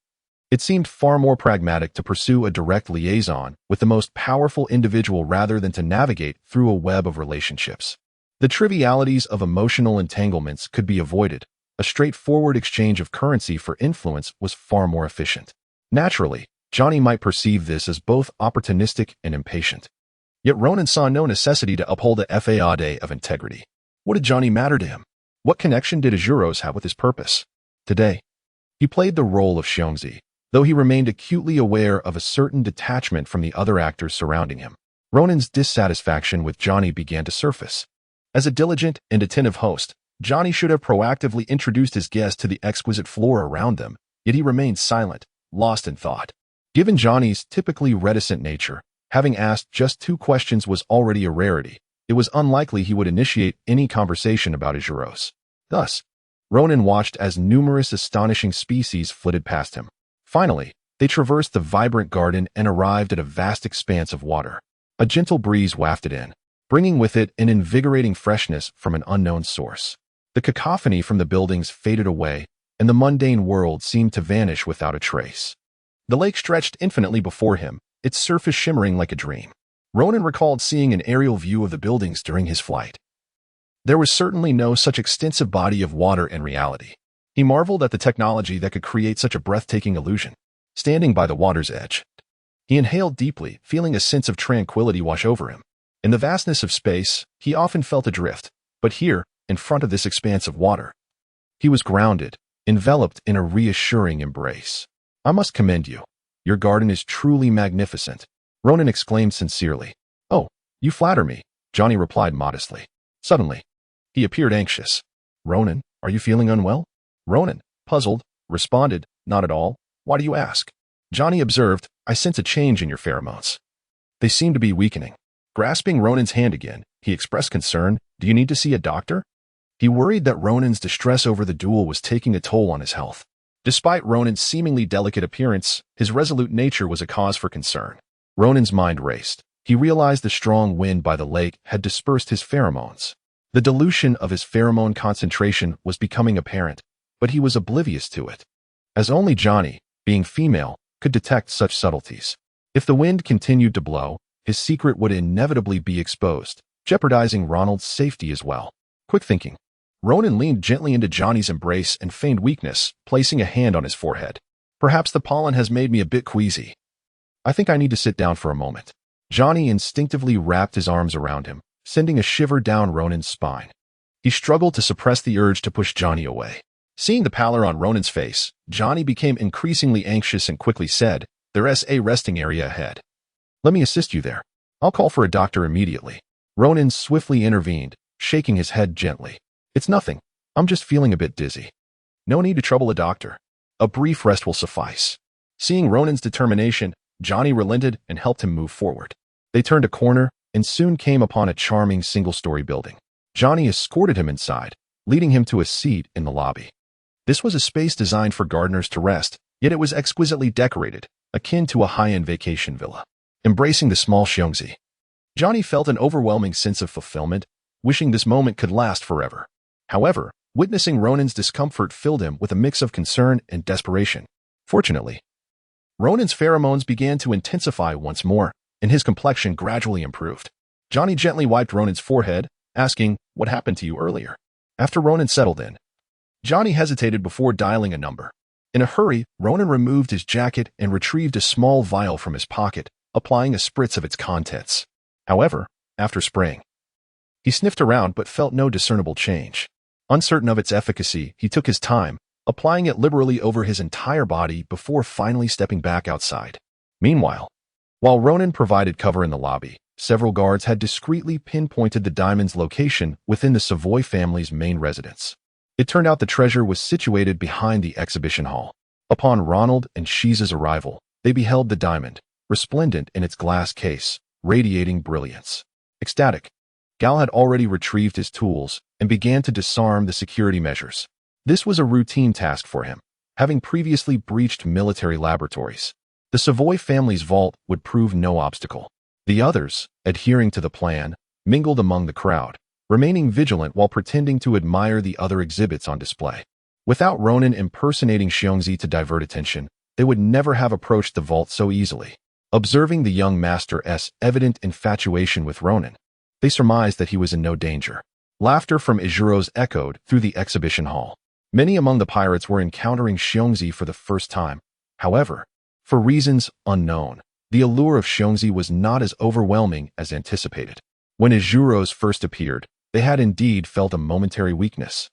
Speaker 1: it seemed far more pragmatic to pursue a direct liaison with the most powerful individual rather than to navigate through a web of relationships. The trivialities of emotional entanglements could be avoided. A straightforward exchange of currency for influence was far more efficient. Naturally, Johnny might perceive this as both opportunistic and impatient. Yet Ronan saw no necessity to uphold a faade of integrity. What did Johnny matter to him? What connection did Ishiro's have with his purpose? Today, he played the role of Xiongzi, though he remained acutely aware of a certain detachment from the other actors surrounding him. Ronan's dissatisfaction with Johnny began to surface. As a diligent and attentive host, Johnny should have proactively introduced his guest to the exquisite flora around them, yet he remained silent, lost in thought. Given Johnny's typically reticent nature, having asked just 2 questions was already a rarity. It was unlikely he would initiate any conversation about Ishiro's. Thus, Ronan watched as numerous astonishing species flitted past him. Finally, they traversed the vibrant garden and arrived at a vast expanse of water. A gentle breeze wafted in, bringing with it an invigorating freshness from an unknown source. The cacophony from the buildings faded away, and the mundane world seemed to vanish without a trace. The lake stretched infinitely before him, its surface shimmering like a dream. Ronan recalled seeing an aerial view of the buildings during his flight. There was certainly no such extensive body of water in reality. He marveled at the technology that could create such a breathtaking illusion. Standing by the water's edge, he inhaled deeply, feeling a sense of tranquility wash over him. In the vastness of space, he often felt adrift, but here, in front of this expanse of water, He was grounded, enveloped in a reassuring embrace. "I must commend you. Your garden is truly magnificent," Ronan exclaimed sincerely. "Oh, you flatter me," Johnny replied modestly. Suddenly, he appeared anxious. "Ronan, are you feeling unwell?" Ronan, puzzled, responded, "Not at all. Why do you ask?" Johnny observed, "I sense a change in your pheromones. They seem to be weakening." Grasping Ronan's hand again, he expressed concern. "Do you need to see a doctor?" He worried that Ronan's distress over the duel was taking a toll on his health. Despite Ronan's seemingly delicate appearance, his resolute nature was a cause for concern. Ronan's mind raced. He realized the strong wind by the lake had dispersed his pheromones. The dilution of his pheromone concentration was becoming apparent, but he was oblivious to it, as only Johnny, being female, could detect such subtleties. If the wind continued to blow, his secret would inevitably be exposed, jeopardizing Ronald's safety as well. Quick thinking. Ronan leaned gently into Johnny's embrace and feigned weakness, placing a hand on his forehead. "Perhaps the pollen has made me a bit queasy. I think I need to sit down for a moment." Johnny instinctively wrapped his arms around him, sending a shiver down Ronan's spine. He struggled to suppress the urge to push Johnny away. Seeing the pallor on Ronan's face, Johnny became increasingly anxious and quickly said, "There's a resting area ahead. Let me assist you there. I'll call for a doctor immediately." Ronan swiftly intervened, shaking his head gently. "It's nothing. I'm just feeling a bit dizzy. No need to trouble a doctor. A brief rest will suffice." Seeing Ronan's determination, Johnny relented and helped him move forward. They turned a corner and soon came upon a charming single-story building. Johnny escorted him inside, leading him to a seat in the lobby. This was a space designed for gardeners to rest, yet it was exquisitely decorated, akin to a high-end vacation villa. Embracing the small xiongzi, Johnny felt an overwhelming sense of fulfillment, wishing this moment could last forever. However, witnessing Ronan's discomfort filled him with a mix of concern and desperation. Fortunately, Ronan's pheromones began to intensify once more, and his complexion gradually improved. Johnny gently wiped Ronan's forehead, asking, "What happened to you earlier?" After Ronan settled in, Johnny hesitated before dialing a number. In a hurry, Ronan removed his jacket and retrieved a small vial from his pocket, applying a spritz of its contents. However, after spraying, he sniffed around but felt no discernible change. Uncertain of its efficacy, he took his time, applying it liberally over his entire body before finally stepping back outside. Meanwhile, while Ronan provided cover in the lobby, several guards had discreetly pinpointed the diamond's location within the Savoy family's main residence. It turned out the treasure was situated behind the exhibition hall. Upon Ronald and Shiza's arrival, they beheld the diamond, resplendent in its glass case, radiating brilliance. Ecstatic, Gal had already retrieved his tools and began to disarm the security measures. This was a routine task for him, having previously breached military laboratories. The Savoy family's vault would prove no obstacle. The others, adhering to the plan, mingled among the crowd, remaining vigilant while pretending to admire the other exhibits on display. Without Ronan impersonating Xiongzi to divert attention, they would never have approached the vault so easily. Observing the young master's evident infatuation with Ronan, they surmised that he was in no danger. Laughter from Ijuro's echoed through the exhibition hall. Many among the pirates were encountering Xiongzi for the first time. However, for reasons unknown, the allure of Xiongzi was not as overwhelming as anticipated. When Ijuro's first appeared, they had indeed felt a momentary weakness,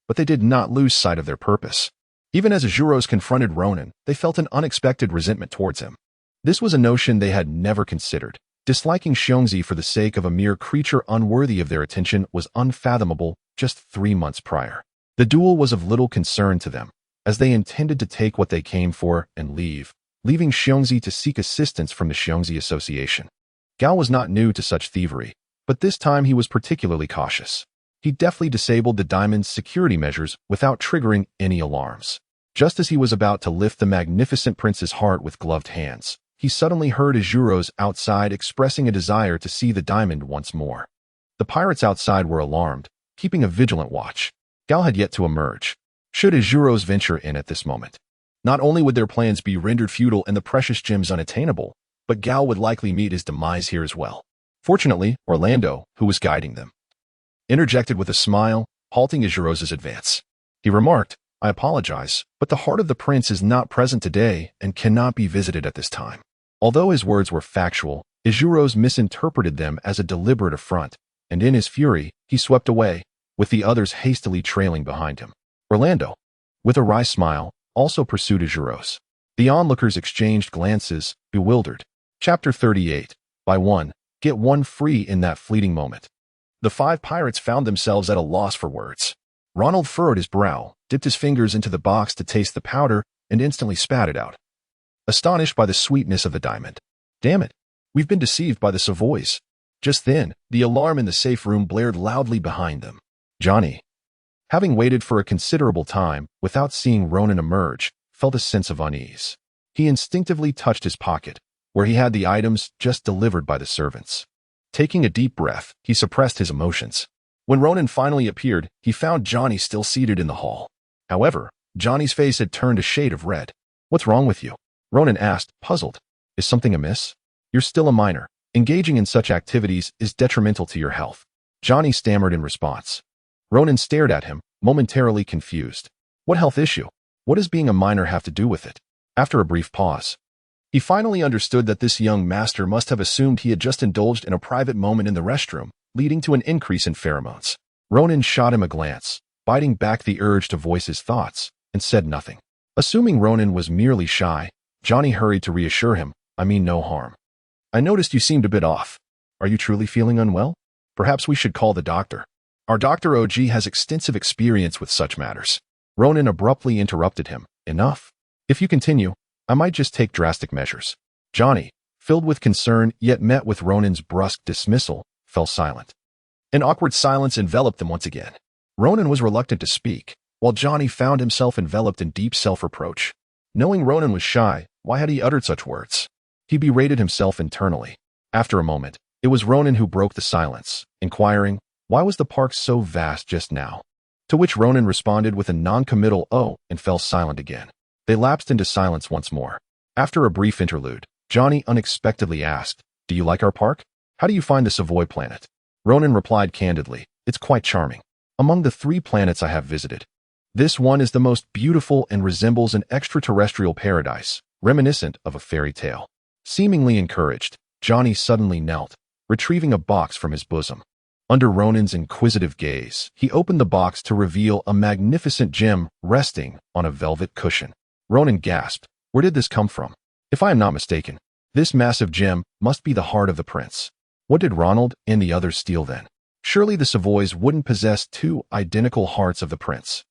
Speaker 1: but they did not lose sight of their purpose. Even as Ijuro's confronted Ronan, they felt an unexpected resentment towards him. This was a notion they had never considered. Disliking Xiongzi for the sake of a mere creature unworthy of their attention was unfathomable just 3 months prior. The duel was of little concern to them, as they intended to take what they came for and leave, leaving Xiongzi to seek assistance from the Xiongzi Association. Gao was not new to such thievery, but this time he was particularly cautious. He deftly disabled the diamond's security measures without triggering any alarms. Just as he was about to lift the magnificent prince's heart with gloved hands, he suddenly heard Ijuro's outside expressing a desire to see the diamond once more. The pirates outside were alarmed, keeping a vigilant watch. Gal had yet to emerge. Should Ijuro's venture in at this moment, not only would their plans be rendered futile and the precious gems unattainable, but Gal would likely meet his demise here as well. Fortunately, Orlando, who was guiding them, interjected with a smile, halting Ijuro's advance. He remarked, "I apologize, but the heart of the prince is not present today and cannot be visited at this time." Although his words were factual, Ijuro's misinterpreted them as a deliberate affront, and in his fury, he swept away, with the others hastily trailing behind him. Orlando, with a wry smile, also pursued Ajuros. The onlookers exchanged glances, bewildered. Chapter 38. Buy one, get one free in that fleeting moment. The five pirates found themselves at a loss for words. Ronald furrowed his brow, dipped his fingers into the box to taste the powder, and instantly spat it out, astonished by the sweetness of the diamond. Damn it, we've been deceived by the Savoys. Just then, the alarm in the safe room blared loudly behind them. Johnny, having waited for a considerable time without seeing Ronan emerge, felt a sense of unease. He instinctively touched his pocket, where he had the items just delivered by the servants. Taking a deep breath, he suppressed his emotions. When Ronan finally appeared, he found Johnny still seated in the hall. However, Johnny's face had turned a shade of red. What's wrong with you? Ronan asked, puzzled. Is something amiss? You're still a minor. Engaging in such activities is detrimental to your health. Johnny stammered in response. Ronan stared at him, momentarily confused. What health issue? What does being a minor have to do with it? After a brief pause, he finally understood that this young master must have assumed he had just indulged in a private moment in the restroom, leading to an increase in pheromones. Ronan shot him a glance, biting back the urge to voice his thoughts, and said nothing. Assuming Ronan was merely shy, Johnny hurried to reassure him, I mean no harm. I noticed you seemed a bit off. Are you truly feeling unwell? Perhaps we should call the doctor. Our Dr. OG has extensive experience with such matters. Ronan abruptly interrupted him. Enough. If you continue, I might just take drastic measures. Johnny, filled with concern yet met with Ronan's brusque dismissal, fell silent. An awkward silence enveloped them once again. Ronan was reluctant to speak, while Johnny found himself enveloped in deep self-reproach. Knowing Ronan was shy, why had he uttered such words? He berated himself internally. After a moment, it was Ronan who broke the silence, inquiring, why was the park so vast just now? To which Ronan responded with a non-committal "oh" and fell silent again. They lapsed into silence once more. After a brief interlude, Johnny unexpectedly asked, do you like our park? How do you find the Savoy planet? Ronan replied candidly, it's quite charming. Among the 3 planets I have visited, this one is the most beautiful and resembles an extraterrestrial paradise, reminiscent of a fairy tale. Seemingly encouraged, Johnny suddenly knelt, retrieving a box from his bosom. Under Ronan's inquisitive gaze, he opened the box to reveal a magnificent gem resting on a velvet cushion. Ronan gasped, where did this come from? If I am not mistaken, this massive gem must be the heart of the prince. What did Ronald and the others steal then? Surely the Savoys wouldn't possess 2 identical hearts of the prince.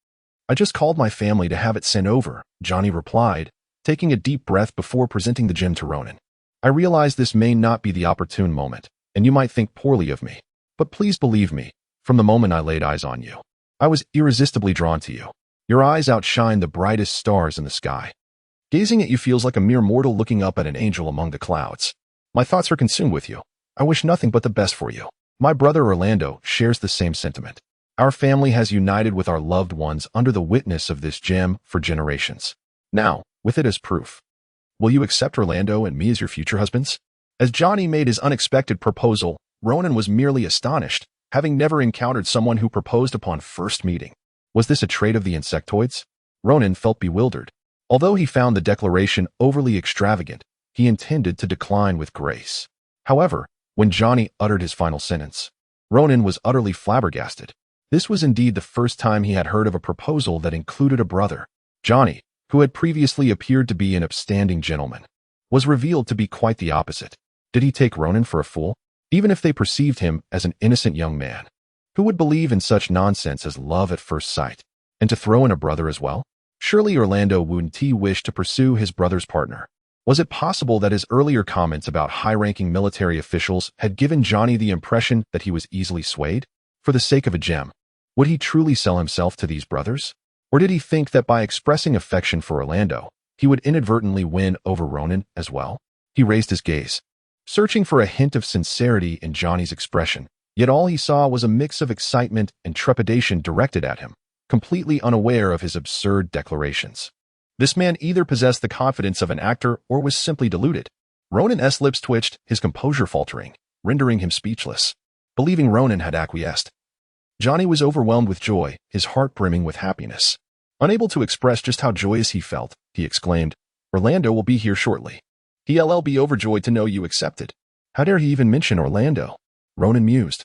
Speaker 1: I just called my family to have it sent over, Johnny replied, taking a deep breath before presenting the gem to Ronan. I realize this may not be the opportune moment, and you might think poorly of me. But please believe me, from the moment I laid eyes on you, I was irresistibly drawn to you. Your eyes outshine the brightest stars in the sky. Gazing at you feels like a mere mortal looking up at an angel among the clouds. My thoughts are consumed with you. I wish nothing but the best for you. My brother Orlando shares the same sentiment. Our family has united with our loved ones under the witness of this gem for generations. Now, with it as proof, will you accept Orlando and me as your future husbands? As Johnny made his unexpected proposal, Ronan was merely astonished, having never encountered someone who proposed upon first meeting. Was this a trait of the insectoids? Ronan felt bewildered. Although he found the declaration overly extravagant, he intended to decline with grace. However, when Johnny uttered his final sentence, Ronan was utterly flabbergasted. This was indeed the first time he had heard of a proposal that included a brother. Johnny, who had previously appeared to be an upstanding gentleman, was revealed to be quite the opposite. Did he take Ronan for a fool? Even if they perceived him as an innocent young man, who would believe in such nonsense as love at first sight? And to throw in a brother as well? Surely Orlando wouldn't wish to pursue his brother's partner. Was it possible that his earlier comments about high-ranking military officials had given Johnny the impression that he was easily swayed? For the sake of a gem, would he truly sell himself to these brothers? Or did he think that by expressing affection for Orlando, he would inadvertently win over Ronan as well? He raised his gaze, searching for a hint of sincerity in Johnny's expression, yet all he saw was a mix of excitement and trepidation directed at him, completely unaware of his absurd declarations. This man either possessed the confidence of an actor or was simply deluded. Ronan's lips twitched, his composure faltering, rendering him speechless. Believing Ronan had acquiesced, Johnny was overwhelmed with joy, his heart brimming with happiness. Unable to express just how joyous he felt, he exclaimed, Orlando will be here shortly. He'll be overjoyed to know you accepted. How dare he even mention Orlando? Ronan mused.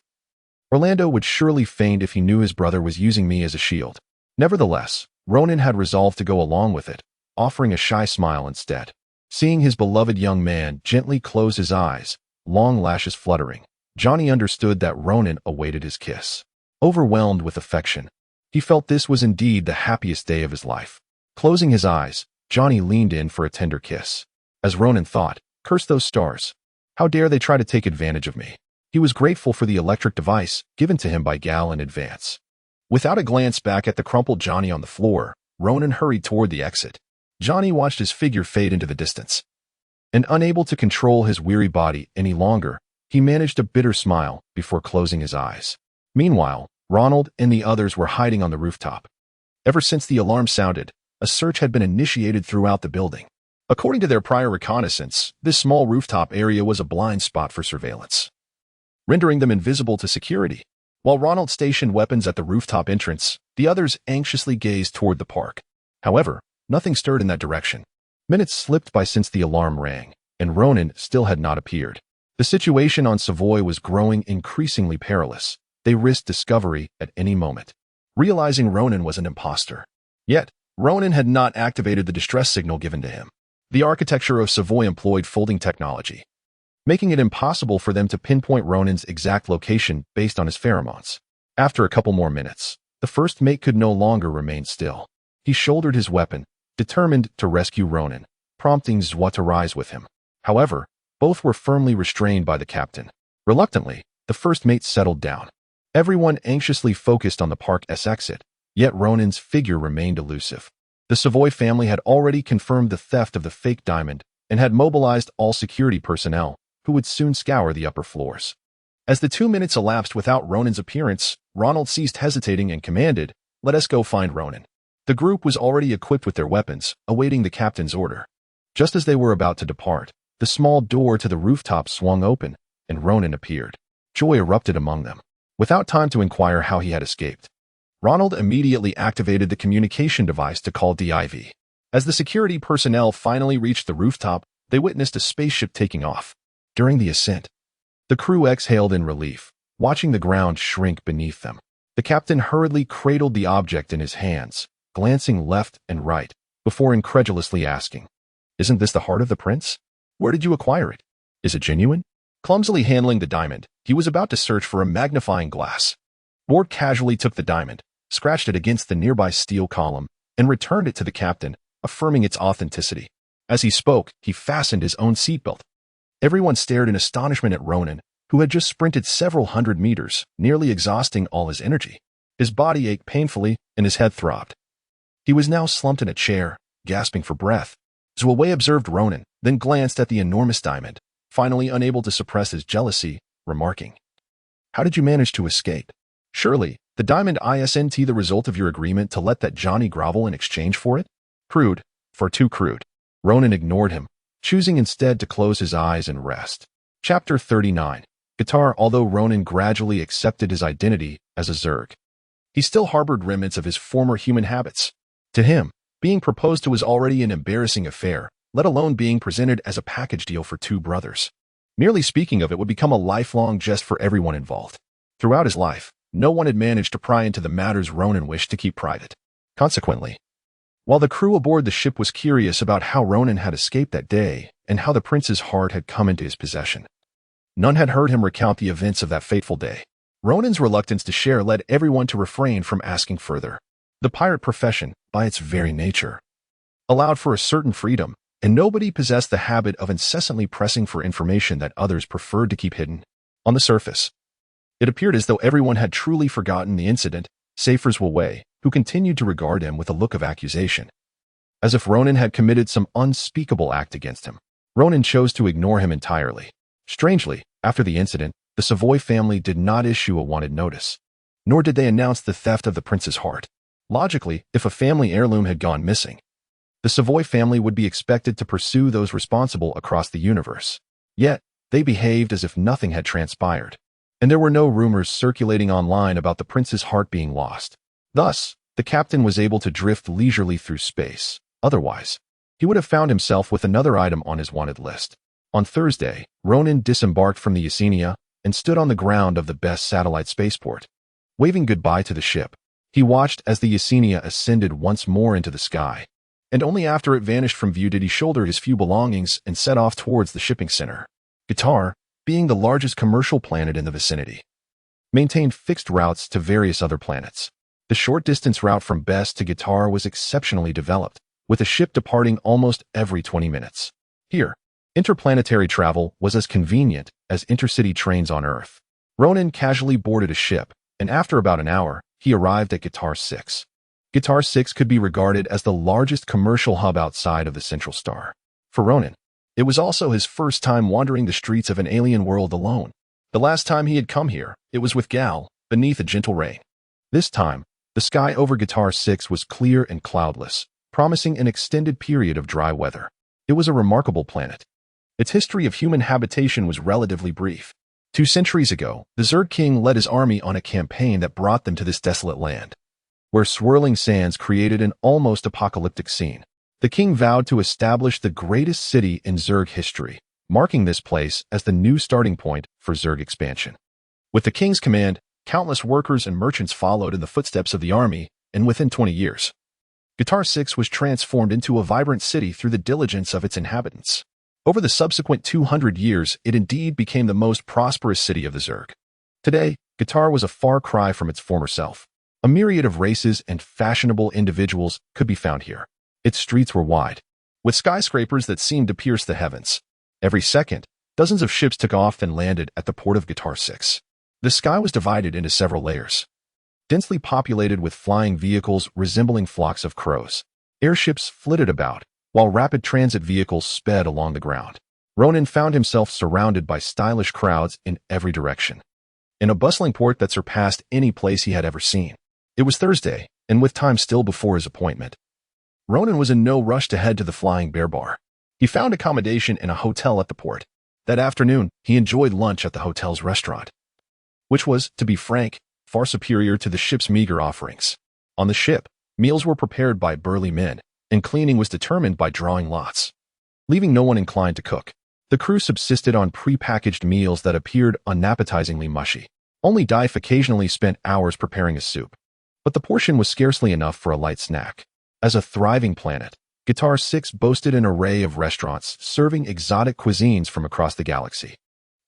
Speaker 1: Orlando would surely faint if he knew his brother was using me as a shield. Nevertheless, Ronan had resolved to go along with it, offering a shy smile instead. Seeing his beloved young man gently close his eyes, long lashes fluttering, Johnny understood that Ronan awaited his kiss. Overwhelmed with affection, he felt this was indeed the happiest day of his life. Closing his eyes, Johnny leaned in for a tender kiss. As Ronan thought, curse those stars. How dare they try to take advantage of me? He was grateful for the electric device given to him by Gal in advance. Without a glance back at the crumpled Johnny on the floor, Ronan hurried toward the exit. Johnny watched his figure fade into the distance. And unable to control his weary body any longer, he managed a bitter smile before closing his eyes. Meanwhile, Ronald and the others were hiding on the rooftop. Ever since the alarm sounded, a search had been initiated throughout the building. According to their prior reconnaissance, this small rooftop area was a blind spot for surveillance, rendering them invisible to security. While Ronald stationed weapons at the rooftop entrance, the others anxiously gazed toward the park. However, nothing stirred in that direction. Minutes slipped by since the alarm rang, and Ronan still had not appeared. The situation on Savoy was growing increasingly perilous. They risked discovery at any moment. Realizing Ronan was an imposter. Yet, Ronan had not activated the distress signal given to him. The architecture of Savoy employed folding technology, making it impossible for them to pinpoint Ronan's exact location based on his pheromones. After a couple more minutes, the first mate could no longer remain still. He shouldered his weapon, determined to rescue Ronan, prompting Zwa to rise with him. However, both were firmly restrained by the captain. Reluctantly, the first mate settled down. Everyone anxiously focused on the park's exit, yet Ronan's figure remained elusive. The Savoy family had already confirmed the theft of the fake diamond and had mobilized all security personnel, who would soon scour the upper floors. As the 2 minutes elapsed without Ronan's appearance, Ronald ceased hesitating and commanded, "Let us go find Ronan." The group was already equipped with their weapons, awaiting the captain's order. Just as they were about to depart, the small door to the rooftop swung open, and Ronan appeared. Joy erupted among them. Without time to inquire how he had escaped, Ronald immediately activated the communication device to call DIV. As the security personnel finally reached the rooftop, they witnessed a spaceship taking off. During the ascent, the crew exhaled in relief, watching the ground shrink beneath them. The captain hurriedly cradled the object in his hands, glancing left and right, before incredulously asking, "Isn't this the heart of the prince? Where did you acquire it? Is it genuine?" Clumsily handling the diamond, he was about to search for a magnifying glass. Ward casually took the diamond, scratched it against the nearby steel column, and returned it to the captain, affirming its authenticity. As he spoke, he fastened his own seatbelt. Everyone stared in astonishment at Ronan, who had just sprinted several hundred meters, nearly exhausting all his energy. His body ached painfully, and his head throbbed. He was now slumped in a chair, gasping for breath. Zhuowei observed Ronan, then glanced at the enormous diamond, finally unable to suppress his jealousy, remarking, "How did you manage to escape? Surely, the diamond isn't the result of your agreement to let that Johnny grovel in exchange for it? Crude, far too crude." Ronan ignored him, choosing instead to close his eyes and rest. Chapter 39. Guitar. Although Ronan gradually accepted his identity as a Zerg, he still harbored remnants of his former human habits. To him, being proposed to was already an embarrassing affair, let alone being presented as a package deal for two brothers. Merely speaking of it would become a lifelong jest for everyone involved. Throughout his life, no one had managed to pry into the matters Ronan wished to keep private. Consequently, while the crew aboard the ship was curious about how Ronan had escaped that day and how the prince's heart had come into his possession, none had heard him recount the events of that fateful day. Ronan's reluctance to share led everyone to refrain from asking further. The pirate profession, by its very nature, allowed for a certain freedom, and nobody possessed the habit of incessantly pressing for information that others preferred to keep hidden. On the surface, it appeared as though everyone had truly forgotten the incident, save for Zhuowei, who continued to regard him with a look of accusation, as if Ronan had committed some unspeakable act against him. Ronan chose to ignore him entirely. Strangely, after the incident, the Savoy family did not issue a wanted notice, nor did they announce the theft of the prince's heart. Logically, if a family heirloom had gone missing, the Savoy family would be expected to pursue those responsible across the universe. Yet, they behaved as if nothing had transpired, and there were no rumors circulating online about the prince's heart being lost. Thus, the captain was able to drift leisurely through space. Otherwise, he would have found himself with another item on his wanted list. On Thursday, Ronan disembarked from the Yesenia and stood on the ground of the best satellite spaceport. Waving goodbye to the ship, He watched as the Yesenia ascended once more into the sky, and only after it vanished from view did he shoulder his few belongings and set off towards the shipping center. Qatar, being the largest commercial planet in the vicinity, maintained fixed routes to various other planets. The short-distance route from Best to Qatar was exceptionally developed, with a ship departing almost every 20 minutes. Here, interplanetary travel was as convenient as intercity trains on Earth. Ronan casually boarded a ship, and after about an hour, he arrived at Qatar 6. Qatar 6 could be regarded as the largest commercial hub outside of the Central Star. For Ronan, it was also his first time wandering the streets of an alien world alone. The last time he had come here, it was with Gal, beneath a gentle rain. This time, the sky over Qatar 6 was clear and cloudless, promising an extended period of dry weather. It was a remarkable planet. Its history of human habitation was relatively brief. 2 centuries ago, the Zerg king led his army on a campaign that brought them to this desolate land, where swirling sands created an almost apocalyptic scene. The king vowed to establish the greatest city in Zerg history, marking this place as the new starting point for Zerg expansion. With the king's command, countless workers and merchants followed in the footsteps of the army, and within 20 years, Qatar 6 was transformed into a vibrant city through the diligence of its inhabitants. Over the subsequent 200 years, it indeed became the most prosperous city of the Zerg. Today, Qatar was a far cry from its former self. A myriad of races and fashionable individuals could be found here. Its streets were wide, with skyscrapers that seemed to pierce the heavens. Every second, dozens of ships took off and landed at the port of Qatar 6. The sky was divided into several layers, densely populated with flying vehicles resembling flocks of crows. Airships flitted about, while rapid transit vehicles sped along the ground. Ronan found himself surrounded by stylish crowds in every direction, in a bustling port that surpassed any place he had ever seen. It was Thursday, and with time still before his appointment, Ronan was in no rush to head to the Flying Bear Bar. He found accommodation in a hotel at the port. That afternoon, he enjoyed lunch at the hotel's restaurant, which was, to be frank, far superior to the ship's meager offerings. On the ship, meals were prepared by burly men, and cleaning was determined by drawing lots, leaving no one inclined to cook. The crew subsisted on pre-packaged meals that appeared unappetizingly mushy. Only Dife occasionally spent hours preparing a soup, but the portion was scarcely enough for a light snack. As a thriving planet, Qatar 6 boasted an array of restaurants serving exotic cuisines from across the galaxy,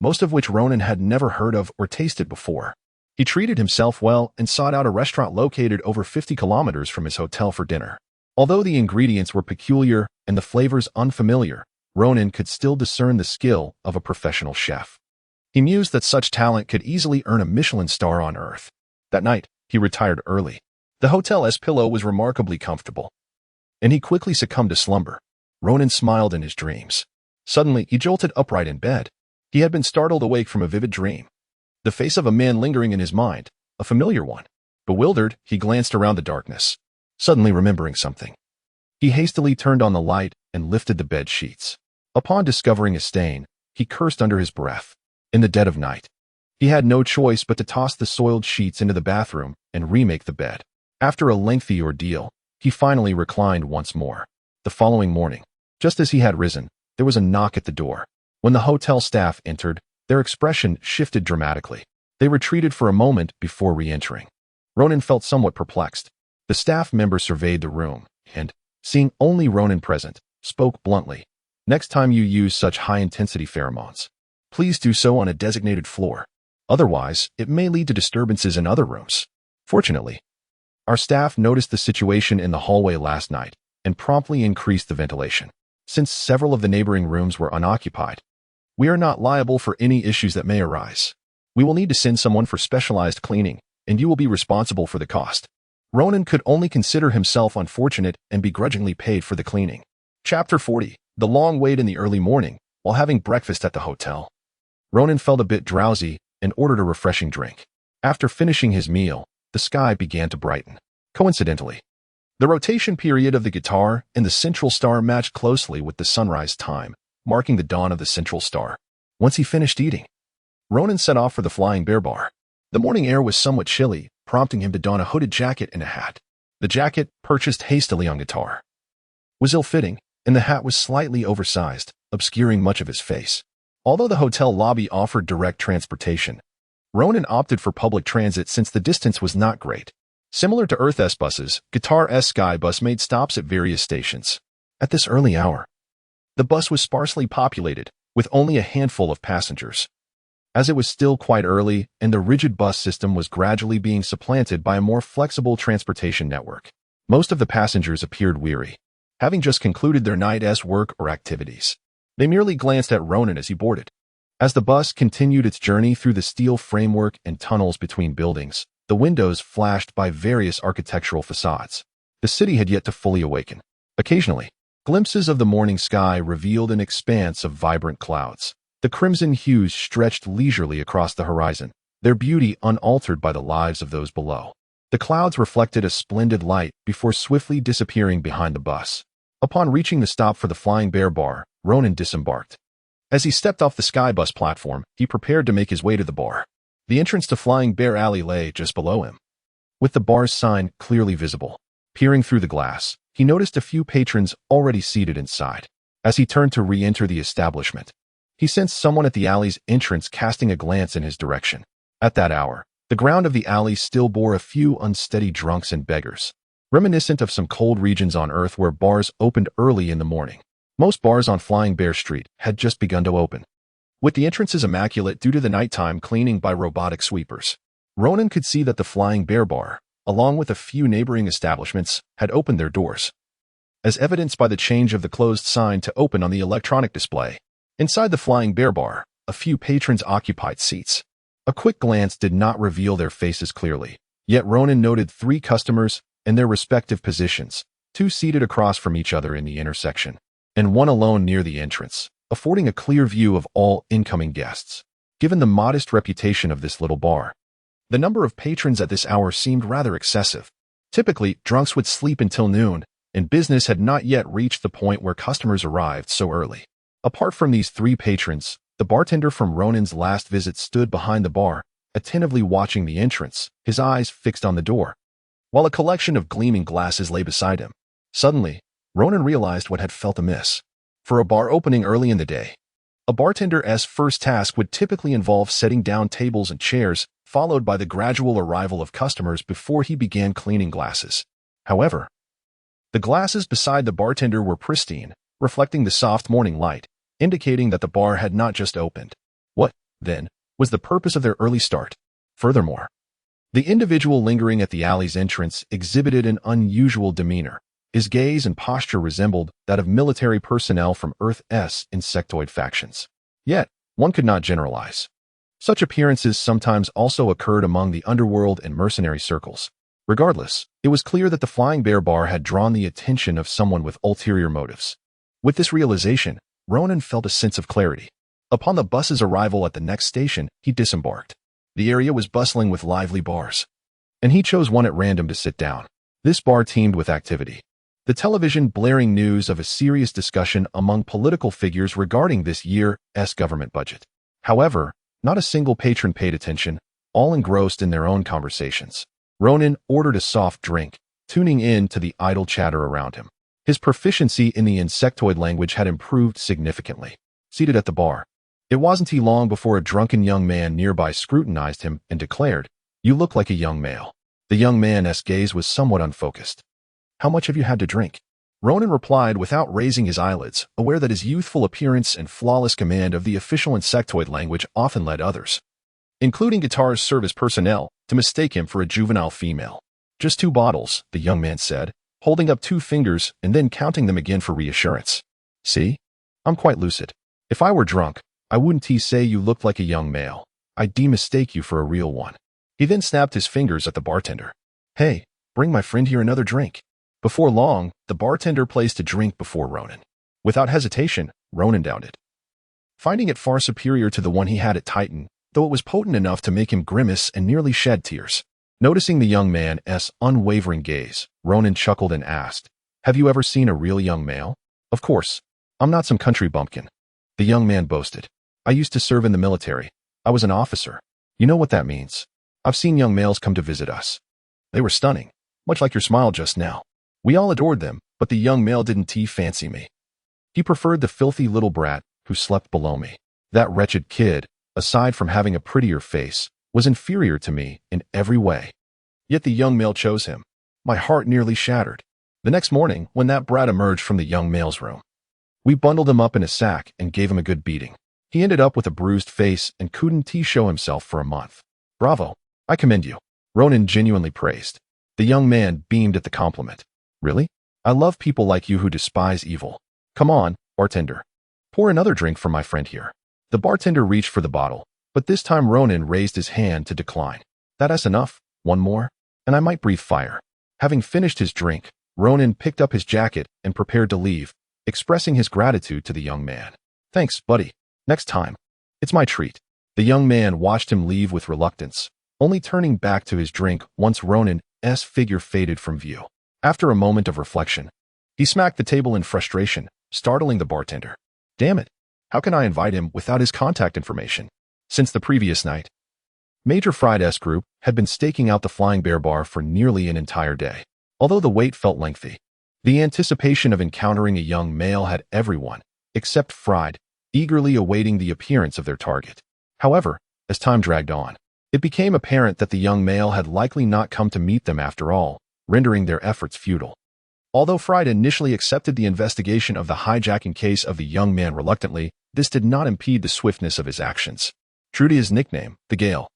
Speaker 1: most of which Ronan had never heard of or tasted before. He treated himself well and sought out a restaurant located over 50 kilometers from his hotel for dinner. Although the ingredients were peculiar and the flavors unfamiliar, Ronan could still discern the skill of a professional chef. He mused that such talent could easily earn a Michelin star on Earth. That night, he retired early. The hotel's pillow was remarkably comfortable, and he quickly succumbed to slumber. Ronan smiled in his dreams. Suddenly, he jolted upright in bed. He had been startled awake from a vivid dream, the face of a man lingering in his mind, a familiar one. Bewildered, he glanced around the darkness, suddenly remembering something. He hastily turned on the light and lifted the bed sheets. Upon discovering a stain, he cursed under his breath. In the dead of night, he had no choice but to toss the soiled sheets into the bathroom and remake the bed. After a lengthy ordeal, he finally reclined once more. The following morning, just as he had risen, there was a knock at the door. When the hotel staff entered, their expression shifted dramatically. They retreated for a moment before re-entering. Ronan felt somewhat perplexed. The staff member surveyed the room and, seeing only Ronan present, spoke bluntly. Next time you use such high-intensity pheromones, please do so on a designated floor. Otherwise, it may lead to disturbances in other rooms. Fortunately, our staff noticed the situation in the hallway last night and promptly increased the ventilation. Since several of the neighboring rooms were unoccupied, we are not liable for any issues that may arise. We will need to send someone for specialized cleaning, and you will be responsible for the cost. Ronan could only consider himself unfortunate and begrudgingly paid for the cleaning. Chapter 40. The long wait in the early morning, while having breakfast at the hotel. Ronan felt a bit drowsy and ordered a refreshing drink. After finishing his meal, the sky began to brighten. Coincidentally, the rotation period of the Qatar and the Central Star matched closely with the sunrise time, marking the dawn of the Central Star. Once he finished eating, Ronan set off for the Flying Bear Bar. The morning air was somewhat chilly, prompting him to don a hooded jacket and a hat. The jacket, purchased hastily on Qatar, was ill-fitting, and the hat was slightly oversized, obscuring much of his face. Although the hotel lobby offered direct transportation, Ronan opted for public transit since the distance was not great. Similar to Earth-S buses, Guitar-S Sky Bus made stops at various stations. At this early hour, the bus was sparsely populated, with only a handful of passengers. As it was still quite early, and the rigid bus system was gradually being supplanted by a more flexible transportation network, most of the passengers appeared weary, having just concluded their night's work or activities. They merely glanced at Ronan as he boarded. As the bus continued its journey through the steel framework and tunnels between buildings, the windows flashed by various architectural facades. The city had yet to fully awaken. Occasionally, glimpses of the morning sky revealed an expanse of vibrant clouds. The crimson hues stretched leisurely across the horizon, their beauty unaltered by the lives of those below. The clouds reflected a splendid light before swiftly disappearing behind the bus. Upon reaching the stop for the Flying Bear bar, Ronan disembarked. As he stepped off the Sky Bus platform, he prepared to make his way to the bar. The entrance to Flying Bear Alley lay just below him, with the bar's sign clearly visible. Peering through the glass, he noticed a few patrons already seated inside. As he turned to re-enter the establishment, he sensed someone at the alley's entrance casting a glance in his direction. At that hour, the ground of the alley still bore a few unsteady drunks and beggars, reminiscent of some cold regions on Earth where bars opened early in the morning. Most bars on Flying Bear Street had just begun to open, with the entrances immaculate due to the nighttime cleaning by robotic sweepers. Ronan could see that the Flying Bear bar, along with a few neighboring establishments, had opened their doors, as evidenced by the change of the closed sign to open on the electronic display. Inside the Flying Bear bar, a few patrons occupied seats. A quick glance did not reveal their faces clearly, yet Ronan noted 3 customers in their respective positions, 2 seated across from each other in the intersection, and 1 alone near the entrance, affording a clear view of all incoming guests. Given the modest reputation of this little bar, the number of patrons at this hour seemed rather excessive. Typically, drunks would sleep until noon, and business had not yet reached the point where customers arrived so early. Apart from these 3 patrons, the bartender from Ronan's last visit stood behind the bar, attentively watching the entrance, his eyes fixed on the door, while a collection of gleaming glasses lay beside him. Suddenly, Ronan realized what had felt amiss. For a bar opening early in the day, a bartender's first task would typically involve setting down tables and chairs, followed by the gradual arrival of customers before he began cleaning glasses. However, the glasses beside the bartender were pristine, reflecting the soft morning light, indicating that the bar had not just opened. What, then, was the purpose of their early start? Furthermore, the individual lingering at the alley's entrance exhibited an unusual demeanor. His gaze and posture resembled that of military personnel from Earth's insectoid factions. Yet, one could not generalize. Such appearances sometimes also occurred among the underworld and mercenary circles. Regardless, it was clear that the Flying Bear bar had drawn the attention of someone with ulterior motives. With this realization, Ronan felt a sense of clarity. Upon the bus's arrival at the next station, he disembarked. The area was bustling with lively bars, and he chose one at random to sit down. This bar teemed with activity, the television blaring news of a serious discussion among political figures regarding this year's government budget. However, not a single patron paid attention, all engrossed in their own conversations. Ronan ordered a soft drink, tuning in to the idle chatter around him. His proficiency in the insectoid language had improved significantly. Seated at the bar, it wasn't long before a drunken young man nearby scrutinized him and declared, "You look like a young male." The young man's gaze was somewhat unfocused. "How much have you had to drink?" Ronan replied without raising his eyelids, aware that his youthful appearance and flawless command of the official insectoid language often led others, including Guitar's service personnel, to mistake him for a juvenile female. "Just 2 bottles, the young man said, holding up 2 fingers and then counting them again for reassurance. "See? I'm quite lucid. If I were drunk, I wouldn't say you looked like a young male. I'd mistake you for a real one." He then snapped his fingers at the bartender. "Hey, bring my friend here another drink." Before long, the bartender placed a drink before Ronan. Without hesitation, Ronan downed it, finding it far superior to the one he had at Titan, though it was potent enough to make him grimace and nearly shed tears. Noticing the young man's unwavering gaze, Ronan chuckled and asked, "Have you ever seen a real young male?" "Of course. I'm not some country bumpkin," the young man boasted. "I used to serve in the military. I was an officer. You know what that means. I've seen young males come to visit us. They were stunning, much like your smile just now. We all adored them, but the young male didn't fancy me. He preferred the filthy little brat who slept below me. That wretched kid, aside from having a prettier face, was inferior to me in every way." Yet the young male chose him. My heart nearly shattered. The next morning, when that brat emerged from the young male's room, we bundled him up in a sack and gave him a good beating. He ended up with a bruised face and couldn't show himself for a month. Bravo. I commend you. Ronan genuinely praised. The young man beamed at the compliment. Really? I love people like you who despise evil. Come on, bartender. Pour another drink for my friend here. The bartender reached for the bottle, but this time Ronan raised his hand to decline. That's enough. One more, and I might breathe fire. Having finished his drink, Ronan picked up his jacket and prepared to leave, expressing his gratitude to the young man. Thanks, buddy. Next time. It's my treat. The young man watched him leave with reluctance, only turning back to his drink once Ronan's figure faded from view. After a moment of reflection, he smacked the table in frustration, startling the bartender. Damn it. How can I invite him without his contact information? Since the previous night, Major Fried's group had been staking out the Flying Bear Bar for nearly an entire day. Although the wait felt lengthy, the anticipation of encountering a young male had everyone, except Fried, eagerly awaiting the appearance of their target. However, as time dragged on, it became apparent that the young male had likely not come to meet them after all, rendering their efforts futile. Although Fried initially accepted the investigation of the hijacking case of the young man reluctantly, this did not impede the swiftness of his actions. True to his nickname, the Gale,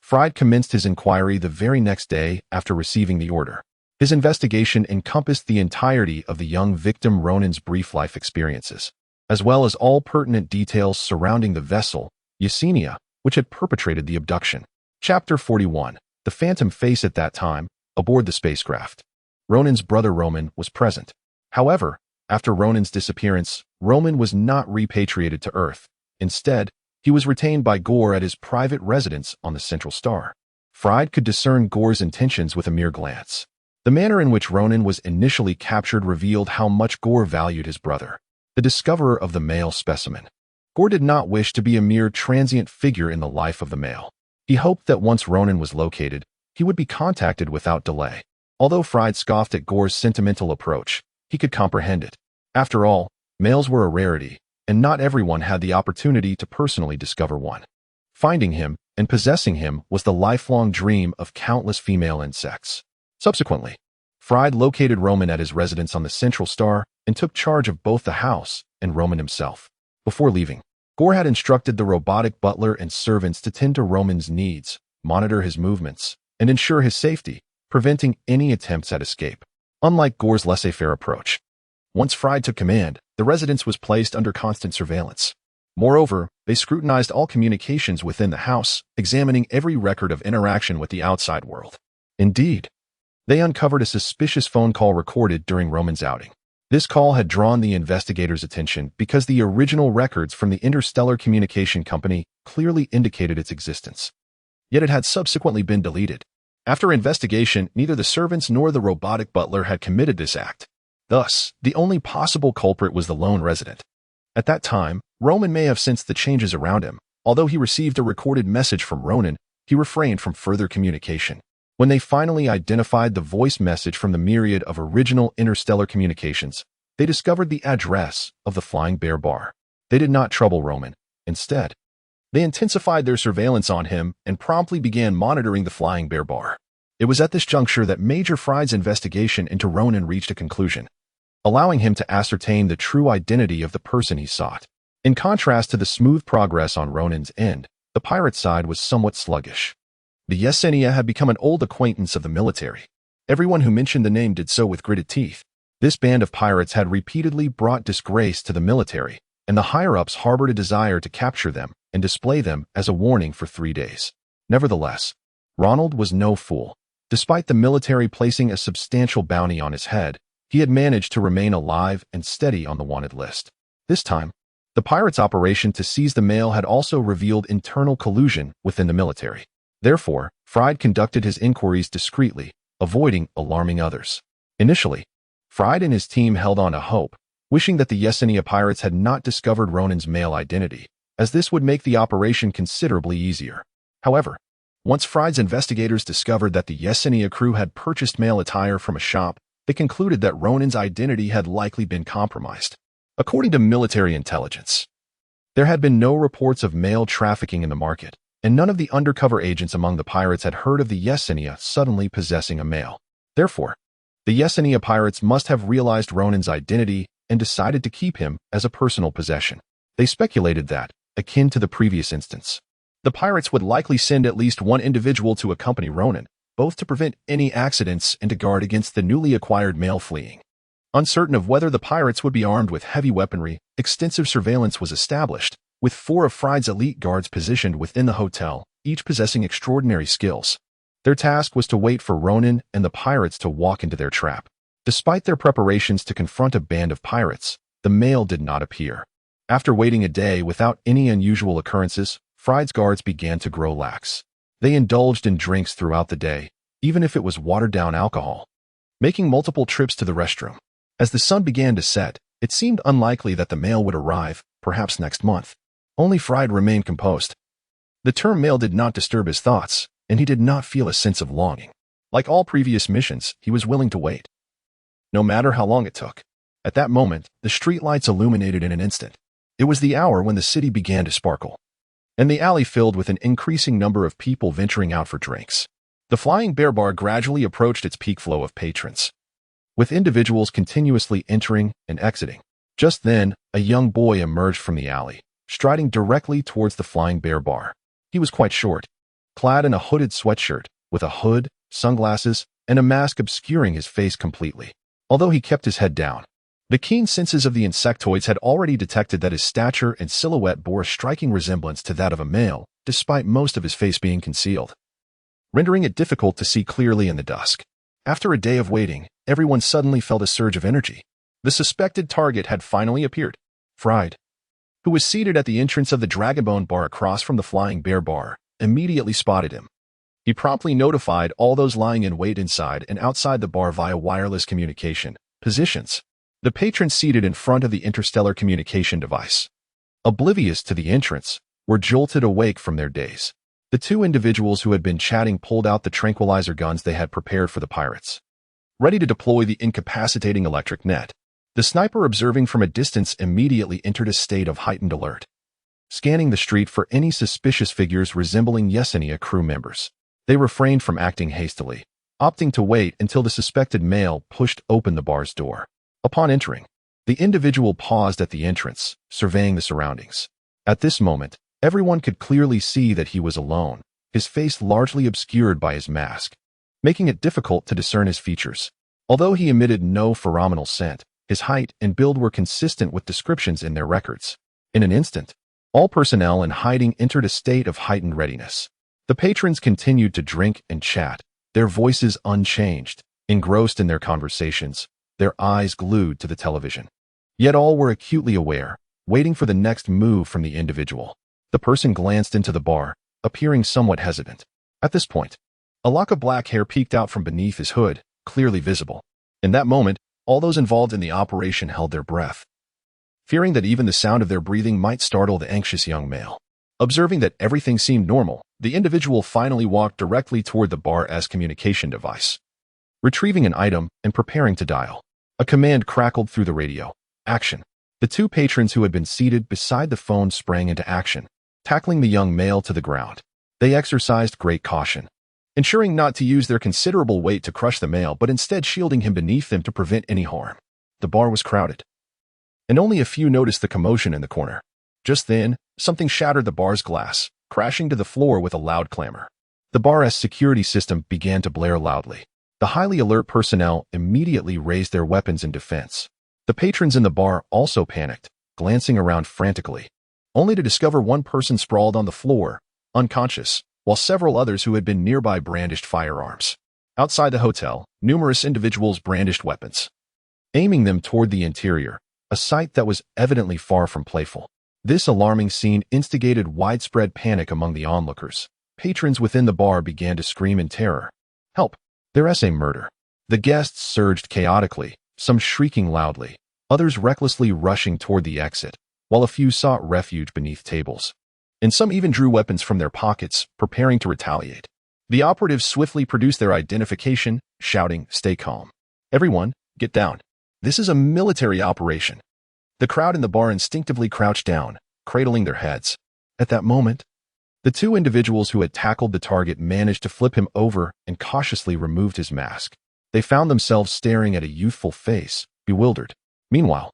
Speaker 1: Fried commenced his inquiry the very next day after receiving the order. His investigation encompassed the entirety of the young victim Ronan's brief life experiences, as well as all pertinent details surrounding the vessel, Yesenia, which had perpetrated the abduction. Chapter 41. The Phantom Face. At that time, aboard the spacecraft, Ronan's brother Roman was present. However, after Ronan's disappearance, Roman was not repatriated to Earth. Instead, he was retained by Gore at his private residence on the Central Star. Fried could discern Gore's intentions with a mere glance. The manner in which Ronan was initially captured revealed how much Gore valued his brother, the discoverer of the male specimen. Gore did not wish to be a mere transient figure in the life of the male. He hoped that once Ronan was located, he would be contacted without delay. Although Fried scoffed at Gore's sentimental approach, he could comprehend it. After all, males were a rarity, and not everyone had the opportunity to personally discover one. Finding him and possessing him was the lifelong dream of countless female insects. Subsequently, Fried located Roman at his residence on the Central Star and took charge of both the house and Roman himself. Before leaving, Gore had instructed the robotic butler and servants to tend to Roman's needs, monitor his movements, and ensure his safety, preventing any attempts at escape. Unlike Gore's laissez-faire approach, once Fried took command, the residence was placed under constant surveillance. Moreover, they scrutinized all communications within the house, examining every record of interaction with the outside world. Indeed, they uncovered a suspicious phone call recorded during Roman's outing. This call had drawn the investigators' attention because the original records from the Interstellar Communication Company clearly indicated its existence. Yet it had subsequently been deleted. After investigation, neither the servants nor the robotic butler had committed this act. Thus, the only possible culprit was the lone resident. At that time, Roman may have sensed the changes around him. Although he received a recorded message from Ronan, he refrained from further communication. When they finally identified the voice message from the myriad of original interstellar communications, they discovered the address of the Flying Bear Bar. They did not trouble Roman. Instead, they intensified their surveillance on him and promptly began monitoring the Flying Bear Bar. It was at this juncture that Major Fried's investigation into Ronan reached a conclusion, allowing him to ascertain the true identity of the person he sought. In contrast to the smooth progress on Ronan's end, the pirate side was somewhat sluggish. The Yesenia had become an old acquaintance of the military. Everyone who mentioned the name did so with gritted teeth. This band of pirates had repeatedly brought disgrace to the military, and the higher-ups harbored a desire to capture them and display them as a warning for 3 days. Nevertheless, Ronald was no fool. Despite the military placing a substantial bounty on his head, he had managed to remain alive and steady on the wanted list. This time, the pirates' operation to seize the male had also revealed internal collusion within the military. Therefore, Fried conducted his inquiries discreetly, avoiding alarming others. Initially, Fried and his team held on to hope, wishing that the Yesenia pirates had not discovered Ronan's male identity, as this would make the operation considerably easier. However, once Fried's investigators discovered that the Yesenia crew had purchased male attire from a shop, they concluded that Ronan's identity had likely been compromised. According to military intelligence, there had been no reports of male trafficking in the market, and none of the undercover agents among the pirates had heard of the Yesenia suddenly possessing a male. Therefore, the Yesenia pirates must have realized Ronan's identity and decided to keep him as a personal possession. They speculated that, akin to the previous instance, the pirates would likely send at least one individual to accompany Ronan, both to prevent any accidents and to guard against the newly acquired male fleeing. Uncertain of whether the pirates would be armed with heavy weaponry, extensive surveillance was established, with 4 of Fried's elite guards positioned within the hotel, each possessing extraordinary skills. Their task was to wait for Ronan and the pirates to walk into their trap. Despite their preparations to confront a band of pirates, the male did not appear. After waiting a day without any unusual occurrences, Fried's guards began to grow lax. They indulged in drinks throughout the day, even if it was watered-down alcohol, making multiple trips to the restroom. As the sun began to set, it seemed unlikely that the male would arrive, perhaps next month. Only Fried remained composed. The term male did not disturb his thoughts, and he did not feel a sense of longing. Like all previous missions, he was willing to wait, no matter how long it took. At that moment, the streetlights illuminated in an instant. It was the hour when the city began to sparkle, and the alley filled with an increasing number of people venturing out for drinks. The Flying Bear Bar gradually approached its peak flow of patrons, with individuals continuously entering and exiting. Just then, a young boy emerged from the alley, striding directly towards the Flying Bear Bar. He was quite short, clad in a hooded sweatshirt, with a hood, sunglasses, and a mask obscuring his face completely. Although he kept his head down, the keen senses of the insectoids had already detected that his stature and silhouette bore a striking resemblance to that of a male, despite most of his face being concealed, rendering it difficult to see clearly in the dusk. After a day of waiting, everyone suddenly felt a surge of energy. The suspected target had finally appeared. Fried, who was seated at the entrance of the Dragonbone Bar across from the Flying Bear Bar, immediately spotted him. He promptly notified all those lying in wait inside and outside the bar via wireless communication positions. The patrons seated in front of the interstellar communication device, oblivious to the entrance, were jolted awake from their daze. The 2 individuals who had been chatting pulled out the tranquilizer guns they had prepared for the pirates, ready to deploy the incapacitating electric net. The sniper, observing from a distance, immediately entered a state of heightened alert, scanning the street for any suspicious figures resembling Yesenia crew members. They refrained from acting hastily, opting to wait until the suspected male pushed open the bar's door. Upon entering, the individual paused at the entrance, surveying the surroundings. At this moment, everyone could clearly see that he was alone, his face largely obscured by his mask, making it difficult to discern his features. Although he emitted no pheromonal scent, his height and build were consistent with descriptions in their records. In an instant, all personnel in hiding entered a state of heightened readiness. The patrons continued to drink and chat, their voices unchanged, engrossed in their conversations, their eyes glued to the television. Yet all were acutely aware, waiting for the next move from the individual. The person glanced into the bar, appearing somewhat hesitant. At this point, a lock of black hair peeked out from beneath his hood, clearly visible. In that moment, all those involved in the operation held their breath, fearing that even the sound of their breathing might startle the anxious young male. Observing that everything seemed normal, the individual finally walked directly toward the bar's communication device, retrieving an item and preparing to dial. A command crackled through the radio. Action. The 2 patrons who had been seated beside the phone sprang into action, tackling the young male to the ground. They exercised great caution, ensuring not to use their considerable weight to crush the male, but instead shielding him beneath them to prevent any harm. The bar was crowded, and only a few noticed the commotion in the corner. Just then, something shattered the bar's glass, crashing to the floor with a loud clamor. The bar's security system began to blare loudly. The highly alert personnel immediately raised their weapons in defense. The patrons in the bar also panicked, glancing around frantically, only to discover one person sprawled on the floor, unconscious, while several others who had been nearby brandished firearms. Outside the hotel, numerous individuals brandished weapons, aiming them toward the interior, a sight that was evidently far from playful. This alarming scene instigated widespread panic among the onlookers. Patrons within the bar began to scream in terror. Help! There's a murder. The guests surged chaotically, some shrieking loudly, others recklessly rushing toward the exit, while a few sought refuge beneath tables. And some even drew weapons from their pockets, preparing to retaliate. The operatives swiftly produced their identification, shouting, "Stay calm. Everyone, get down. This is a military operation." The crowd in the bar instinctively crouched down, cradling their heads. At that moment, The two individuals who had tackled the target managed to flip him over and cautiously removed his mask. They found themselves staring at a youthful face, bewildered. Meanwhile,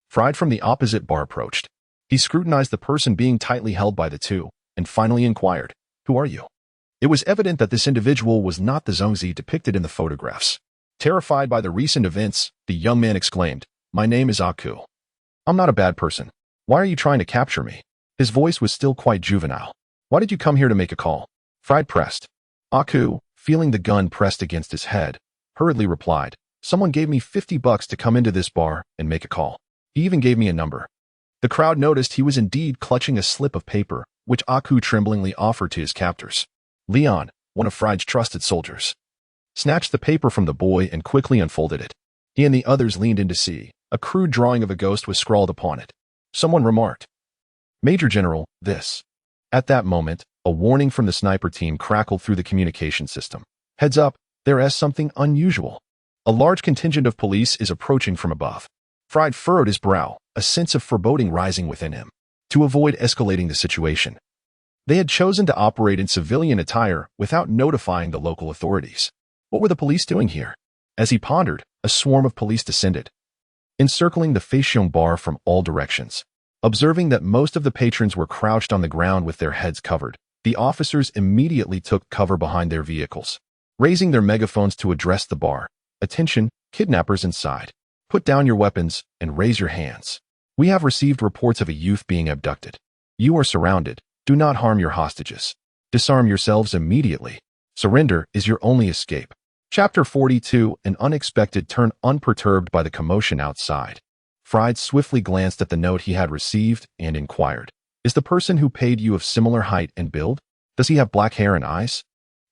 Speaker 1: Fried from the opposite bar approached. He scrutinized the person being tightly held by the two, and finally inquired, "Who are you?" It was evident that this individual was not the Zhongzi depicted in the photographs. Terrified by the recent events, the young man exclaimed, "My name is Aku. I'm not a bad person. Why are you trying to capture me?" His voice was still quite juvenile. "Why did you come here to make a call?" Fried pressed. Aku, feeling the gun pressed against his head, hurriedly replied, "Someone gave me $50 to come into this bar and make a call. He even gave me a number." The crowd noticed he was indeed clutching a slip of paper, which Aku tremblingly offered to his captors. Leon, one of Fried's trusted soldiers, snatched the paper from the boy and quickly unfolded it. He and the others leaned in to see. A crude drawing of a ghost was scrawled upon it. Someone remarked, "Major General, this." At that moment, a warning from the sniper team crackled through the communication system. "Heads up, there is something unusual. A large contingent of police is approaching from above." Fried furrowed his brow, a sense of foreboding rising within him. To avoid escalating the situation, they had chosen to operate in civilian attire without notifying the local authorities. What were the police doing here? As he pondered, a swarm of police descended, encircling the Feixiong bar from all directions. Observing that most of the patrons were crouched on the ground with their heads covered, the officers immediately took cover behind their vehicles, raising their megaphones to address the bar. "Attention, kidnappers inside. Put down your weapons and raise your hands. We have received reports of a youth being abducted. You are surrounded. Do not harm your hostages. Disarm yourselves immediately. Surrender is your only escape." Chapter 42, an unexpected turn. Unperturbed by the commotion outside, Fried swiftly glanced at the note he had received and inquired, "Is the person who paid you of similar height and build? Does he have black hair and eyes?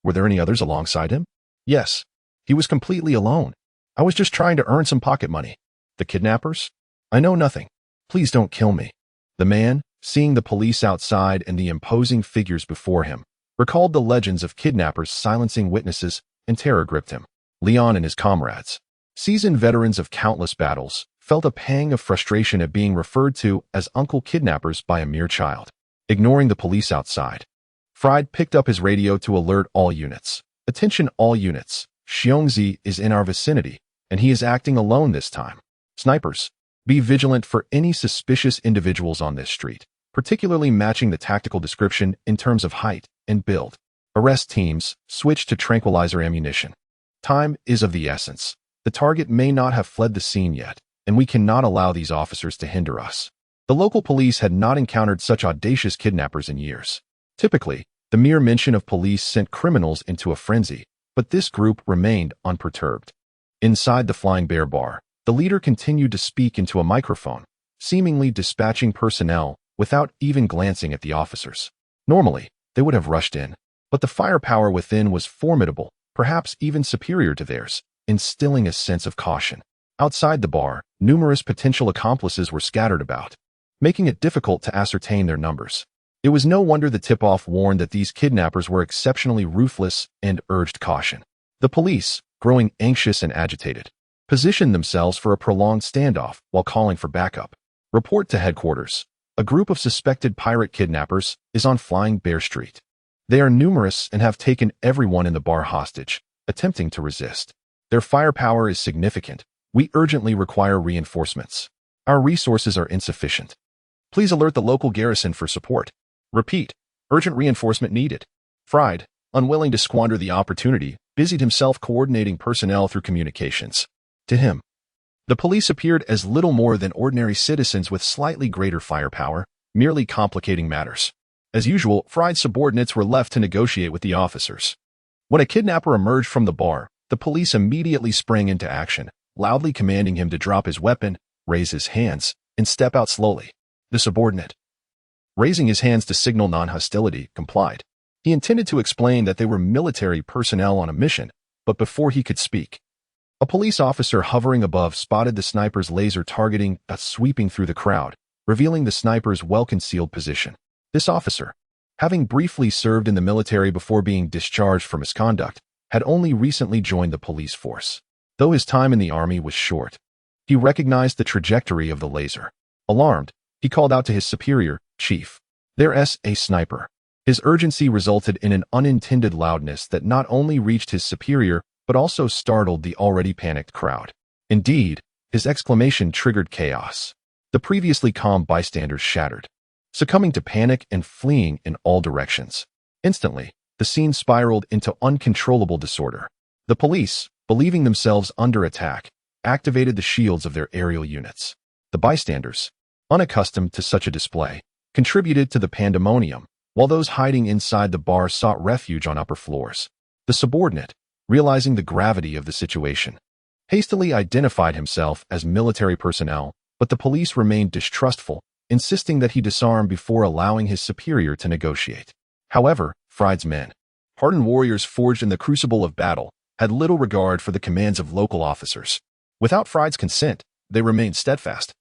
Speaker 1: Were there any others alongside him?" "Yes. He was completely alone. I was just trying to earn some pocket money." "The kidnappers? I know nothing. Please don't kill me." The man, seeing the police outside and the imposing figures before him, recalled the legends of kidnappers silencing witnesses, and terror gripped him. Leon and his comrades, seasoned veterans of countless battles, felt a pang of frustration at being referred to as uncle kidnappers by a mere child. Ignoring the police outside, Fried picked up his radio to alert all units. "Attention all units. Xiongzi is in our vicinity, and he is acting alone this time. Snipers, be vigilant for any suspicious individuals on this street, particularly matching the tactical description in terms of height and build. Arrest teams, switch to tranquilizer ammunition. Time is of the essence. The target may not have fled the scene yet, and we cannot allow these officers to hinder us." The local police had not encountered such audacious kidnappers in years. Typically, the mere mention of police sent criminals into a frenzy, but this group remained unperturbed. Inside the Flying Bear bar, the leader continued to speak into a microphone, seemingly dispatching personnel without even glancing at the officers. Normally, they would have rushed in, but the firepower within was formidable, perhaps even superior to theirs, instilling a sense of caution. Outside the bar, numerous potential accomplices were scattered about, making it difficult to ascertain their numbers. It was no wonder the tip-off warned that these kidnappers were exceptionally ruthless and urged caution. The police, growing anxious and agitated, positioned themselves for a prolonged standoff while calling for backup. "Report to headquarters. A group of suspected pirate kidnappers is on Flying Bear Street. They are numerous and have taken everyone in the bar hostage, attempting to resist. Their firepower is significant. We urgently require reinforcements. Our resources are insufficient. Please alert the local garrison for support. Repeat, urgent reinforcement needed." Fried, unwilling to squander the opportunity, busied himself coordinating personnel through communications. To him, the police appeared as little more than ordinary citizens with slightly greater firepower, merely complicating matters. As usual, Fried's subordinates were left to negotiate with the officers. When a kidnapper emerged from the bar, the police immediately sprang into action, loudly commanding him to drop his weapon, raise his hands, and step out slowly. The subordinate, raising his hands to signal non-hostility, complied. He intended to explain that they were military personnel on a mission, but before he could speak, a police officer hovering above spotted the sniper's laser targeting sweeping through the crowd, revealing the sniper's well-concealed position. This officer, having briefly served in the military before being discharged for misconduct, had only recently joined the police force. Though his time in the army was short, he recognized the trajectory of the laser. Alarmed, he called out to his superior, "Chief, there's a sniper." His urgency resulted in an unintended loudness that not only reached his superior but also startled the already panicked crowd. Indeed, his exclamation triggered chaos. The previously calm bystanders shattered, succumbing to panic and fleeing in all directions. Instantly, the scene spiraled into uncontrollable disorder. The police, believing themselves under attack, activated the shields of their aerial units. The bystanders, unaccustomed to such a display, contributed to the pandemonium, while those hiding inside the bar sought refuge on upper floors. The subordinate, realizing the gravity of the situation, hastily identified himself as military personnel, but the police remained distrustful, insisting that he disarm before allowing his superior to negotiate. However, Fried's men, hardened warriors forged in the crucible of battle, had little regard for the commands of local officers. Without Fried's consent, they remained steadfast.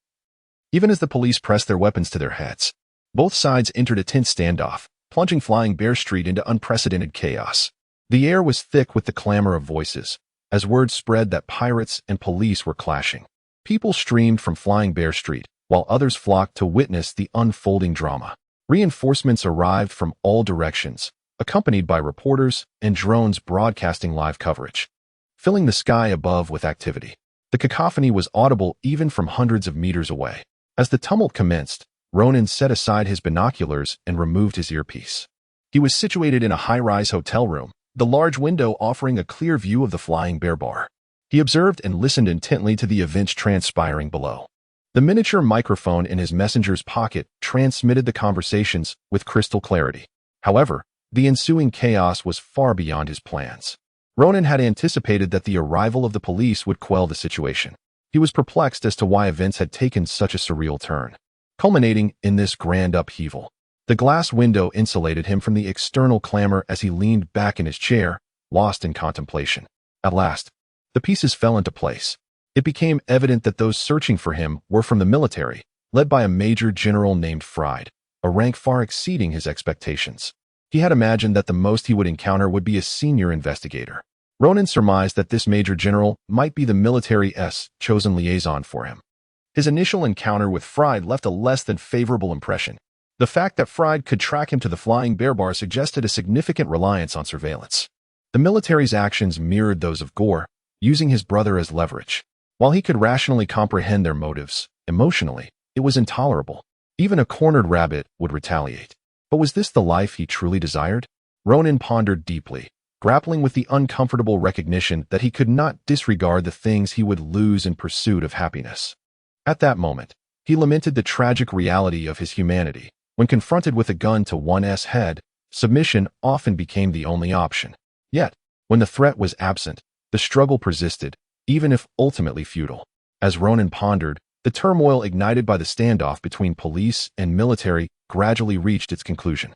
Speaker 1: Even as the police pressed their weapons to their heads, both sides entered a tense standoff, plunging Flying Bear Street into unprecedented chaos. The air was thick with the clamor of voices, as word spread that pirates and police were clashing. People streamed from Flying Bear Street, while others flocked to witness the unfolding drama. Reinforcements arrived from all directions, accompanied by reporters and drones broadcasting live coverage, filling the sky above with activity. The cacophony was audible even from hundreds of meters away. As the tumult commenced, Ronan set aside his binoculars and removed his earpiece. He was situated in a high-rise hotel room, the large window offering a clear view of the Flying Bear Bar. He observed and listened intently to the events transpiring below. The miniature microphone in his messenger's pocket transmitted the conversations with crystal clarity. However, the ensuing chaos was far beyond his plans. Ronan had anticipated that the arrival of the police would quell the situation. He was perplexed as to why events had taken such a surreal turn, culminating in this grand upheaval. The glass window insulated him from the external clamor as he leaned back in his chair, lost in contemplation. At last, the pieces fell into place. It became evident that those searching for him were from the military, led by a major general named Fried, a rank far exceeding his expectations. He had imagined that the most he would encounter would be a senior investigator. Ronan surmised that this major general might be the military's chosen liaison for him. His initial encounter with Fried left a less than favorable impression. The fact that Fried could track him to the Flying Bear Bar suggested a significant reliance on surveillance. The military's actions mirrored those of Gore, using his brother as leverage. While he could rationally comprehend their motives, emotionally, it was intolerable. Even a cornered rabbit would retaliate. But was this the life he truly desired? Ronan pondered deeply, grappling with the uncomfortable recognition that he could not disregard the things he would lose in pursuit of happiness. At that moment, he lamented the tragic reality of his humanity. When confronted with a gun to one's head, submission often became the only option. Yet, when the threat was absent, the struggle persisted, even if ultimately futile. As Ronan pondered, the turmoil ignited by the standoff between police and military gradually reached its conclusion.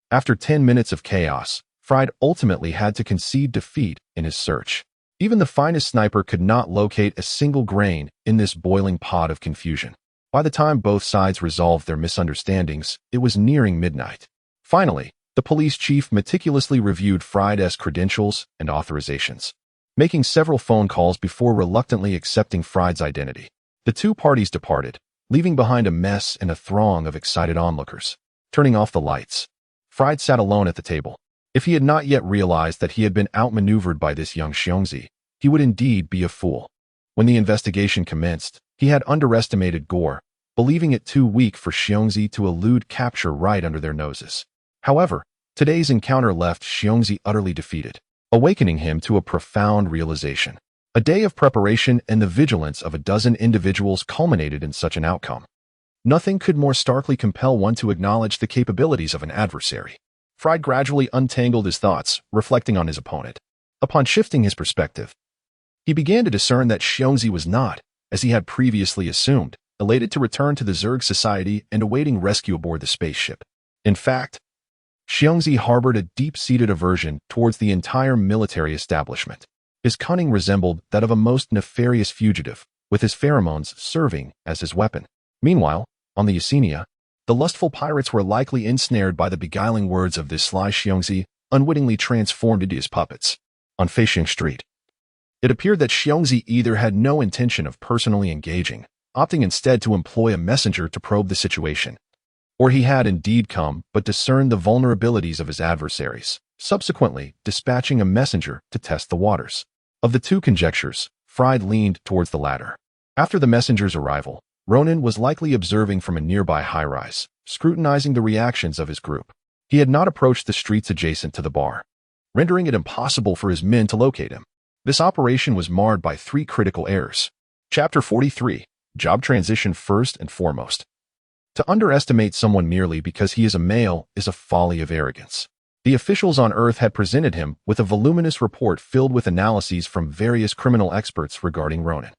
Speaker 1: After 10 minutes of chaos, Fried ultimately had to concede defeat in his search. Even the finest sniper could not locate a single grain in this boiling pot of confusion. By the time both sides resolved their misunderstandings, it was nearing midnight. Finally, the police chief meticulously reviewed Fried's credentials and authorizations, making several phone calls before reluctantly accepting Fried's identity. The two parties departed, leaving behind a mess and a throng of excited onlookers. Turning off the lights, Fried sat alone at the table. If he had not yet realized that he had been outmaneuvered by this young Xiongzi, he would indeed be a fool. When the investigation commenced, he had underestimated Gore, believing it too weak for Xiongzi to elude capture right under their noses. However, today's encounter left Xiongzi utterly defeated, awakening him to a profound realization. A day of preparation and the vigilance of a dozen individuals culminated in such an outcome. Nothing could more starkly compel one to acknowledge the capabilities of an adversary. Fried gradually untangled his thoughts, reflecting on his opponent. Upon shifting his perspective, he began to discern that Xiongzi was not, as he had previously assumed, elated to return to the Zerg society and awaiting rescue aboard the spaceship. In fact, Xiongzi harbored a deep-seated aversion towards the entire military establishment. His cunning resembled that of a most nefarious fugitive, with his pheromones serving as his weapon. Meanwhile, on the Yesenia, the lustful pirates were likely ensnared by the beguiling words of this sly Xiongzi, unwittingly transformed into his puppets. On Feixing Street, it appeared that Xiongzi either had no intention of personally engaging, opting instead to employ a messenger to probe the situation, Or he had indeed come, but discerned the vulnerabilities of his adversaries, subsequently dispatching a messenger to test the waters. Of the two conjectures, Fried leaned towards the latter. After the messenger's arrival, Ronan was likely observing from a nearby high-rise, scrutinizing the reactions of his group. He had not approached the streets adjacent to the bar, rendering it impossible for his men to locate him. This operation was marred by 3 critical errors. Chapter 43. Job transition first and foremost. To underestimate someone merely because he is a male is a folly of arrogance. The officials on Earth had presented him with a voluminous report filled with analyses from various criminal experts regarding Ronan.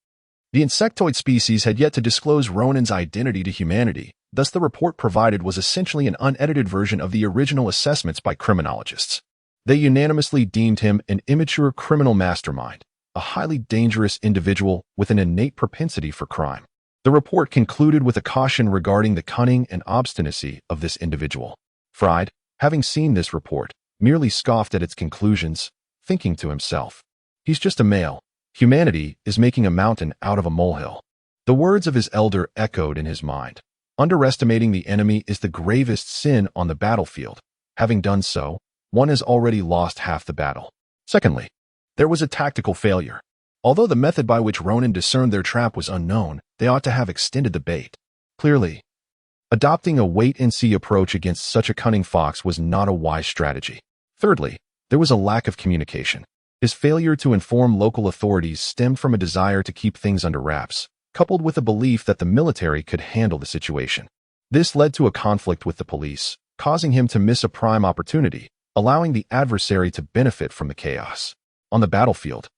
Speaker 1: The insectoid species had yet to disclose Ronan's identity to humanity, thus the report provided was essentially an unedited version of the original assessments by criminologists. They unanimously deemed him an immature criminal mastermind, a highly dangerous individual with an innate propensity for crime. The report concluded with a caution regarding the cunning and obstinacy of this individual. Fried, having seen this report, merely scoffed at its conclusions, thinking to himself, "He's just a male. Humanity is making a mountain out of a molehill." The words of his elder echoed in his mind. Underestimating the enemy is the gravest sin on the battlefield. Having done so, one has already lost half the battle. Secondly, there was a tactical failure. Although the method by which Ronan discerned their trap was unknown, they ought to have extended the bait. Clearly, adopting a wait-and-see approach against such a cunning fox was not a wise strategy. Thirdly, there was a lack of communication. His failure to inform local authorities stemmed from a desire to keep things under wraps, coupled with a belief that the military could handle the situation. This led to a conflict with the police, causing him to miss a prime opportunity, allowing the adversary to benefit from the chaos. On the battlefield,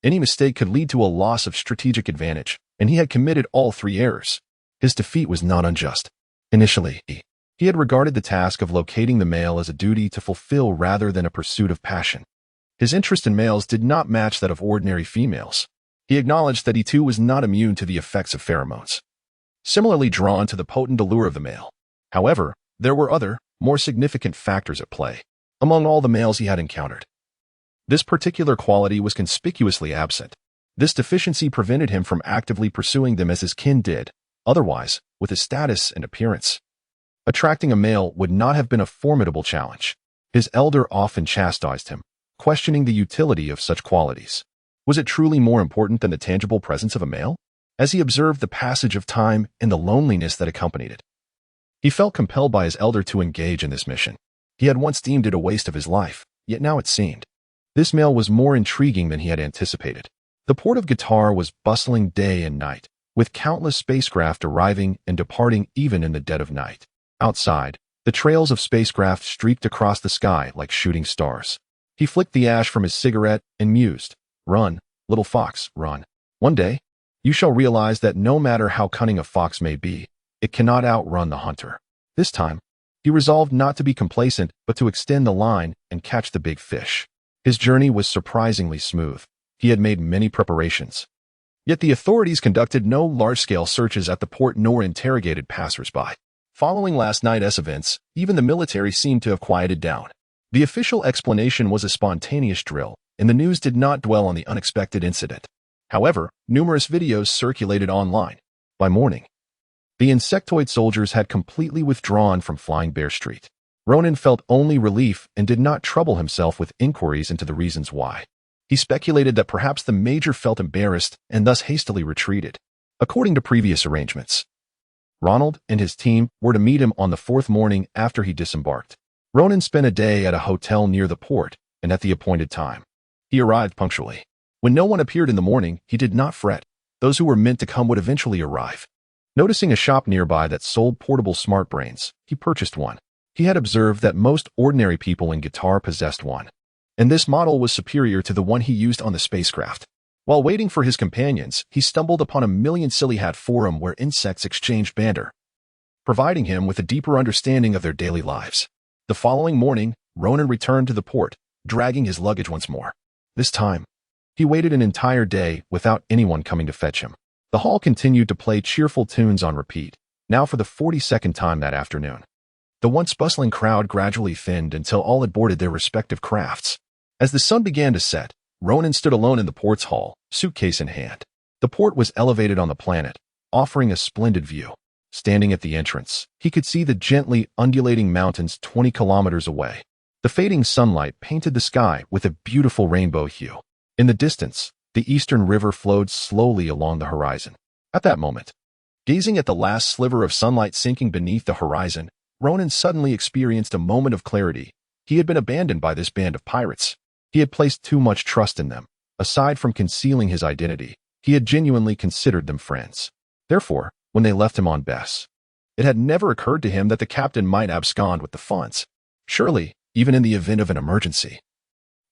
Speaker 1: any mistake could lead to a loss of strategic advantage, and he had committed all 3 errors. His defeat was not unjust. Initially, he had regarded the task of locating the male as a duty to fulfill rather than a pursuit of passion. His interest in males did not match that of ordinary females. He acknowledged that he too was not immune to the effects of pheromones, similarly drawn to the potent allure of the male. However, there were other, more significant factors at play. Among all the males he had encountered, this particular quality was conspicuously absent. This deficiency prevented him from actively pursuing them as his kin did. Otherwise, with his status and appearance, attracting a male would not have been a formidable challenge. His elder often chastised him, questioning the utility of such qualities. Was it truly more important than the tangible presence of a male? As he observed the passage of time and the loneliness that accompanied it, he felt compelled by his elder to engage in this mission. He had once deemed it a waste of his life, yet now it seemed this male was more intriguing than he had anticipated. The port of Guitar was bustling day and night, with countless spacecraft arriving and departing even in the dead of night. Outside, the trails of spacecraft streaked across the sky like shooting stars. He flicked the ash from his cigarette and mused, "Run, little fox, run. One day, you shall realize that no matter how cunning a fox may be, it cannot outrun the hunter." This time, he resolved not to be complacent but to extend the line and catch the big fish. His journey was surprisingly smooth. He had made many preparations. Yet the authorities conducted no large-scale searches at the port nor interrogated passers-by. Following last night's events, even the military seemed to have quieted down. The official explanation was a spontaneous drill, and the news did not dwell on the unexpected incident. However, numerous videos circulated online. By morning, the insectoid soldiers had completely withdrawn from Flying Bear Street. Ronan felt only relief and did not trouble himself with inquiries into the reasons why. He speculated that perhaps the major felt embarrassed and thus hastily retreated. According to previous arrangements, Ronald and his team were to meet him on the 4th morning after he disembarked. Ronan spent a day at a hotel near the port and at the appointed time. He arrived punctually. When no one appeared in the morning, he did not fret. Those who were meant to come would eventually arrive. Noticing a shop nearby that sold portable smart brains, he purchased one. He had observed that most ordinary people in Guitar possessed one, and this model was superior to the one he used on the spacecraft. While waiting for his companions, he stumbled upon a Million Silly Hat forum where insects exchanged banter, providing him with a deeper understanding of their daily lives. The following morning, Ronan returned to the port, dragging his luggage once more. This time, he waited an entire day without anyone coming to fetch him. The hall continued to play cheerful tunes on repeat, now for the 42nd time that afternoon. The once bustling crowd gradually thinned until all had boarded their respective crafts. As the sun began to set, Ronan stood alone in the port's hall, suitcase in hand. The port was elevated on the planet, offering a splendid view. Standing at the entrance, he could see the gently undulating mountains 20 kilometers away. The fading sunlight painted the sky with a beautiful rainbow hue. In the distance, the eastern river flowed slowly along the horizon. At that moment, gazing at the last sliver of sunlight sinking beneath the horizon, Ronan suddenly experienced a moment of clarity. He had been abandoned by this band of pirates. He had placed too much trust in them. Aside from concealing his identity, he had genuinely considered them friends. Therefore, when they left him on Bess, it had never occurred to him that the captain might abscond with the funds. Surely, even in the event of an emergency,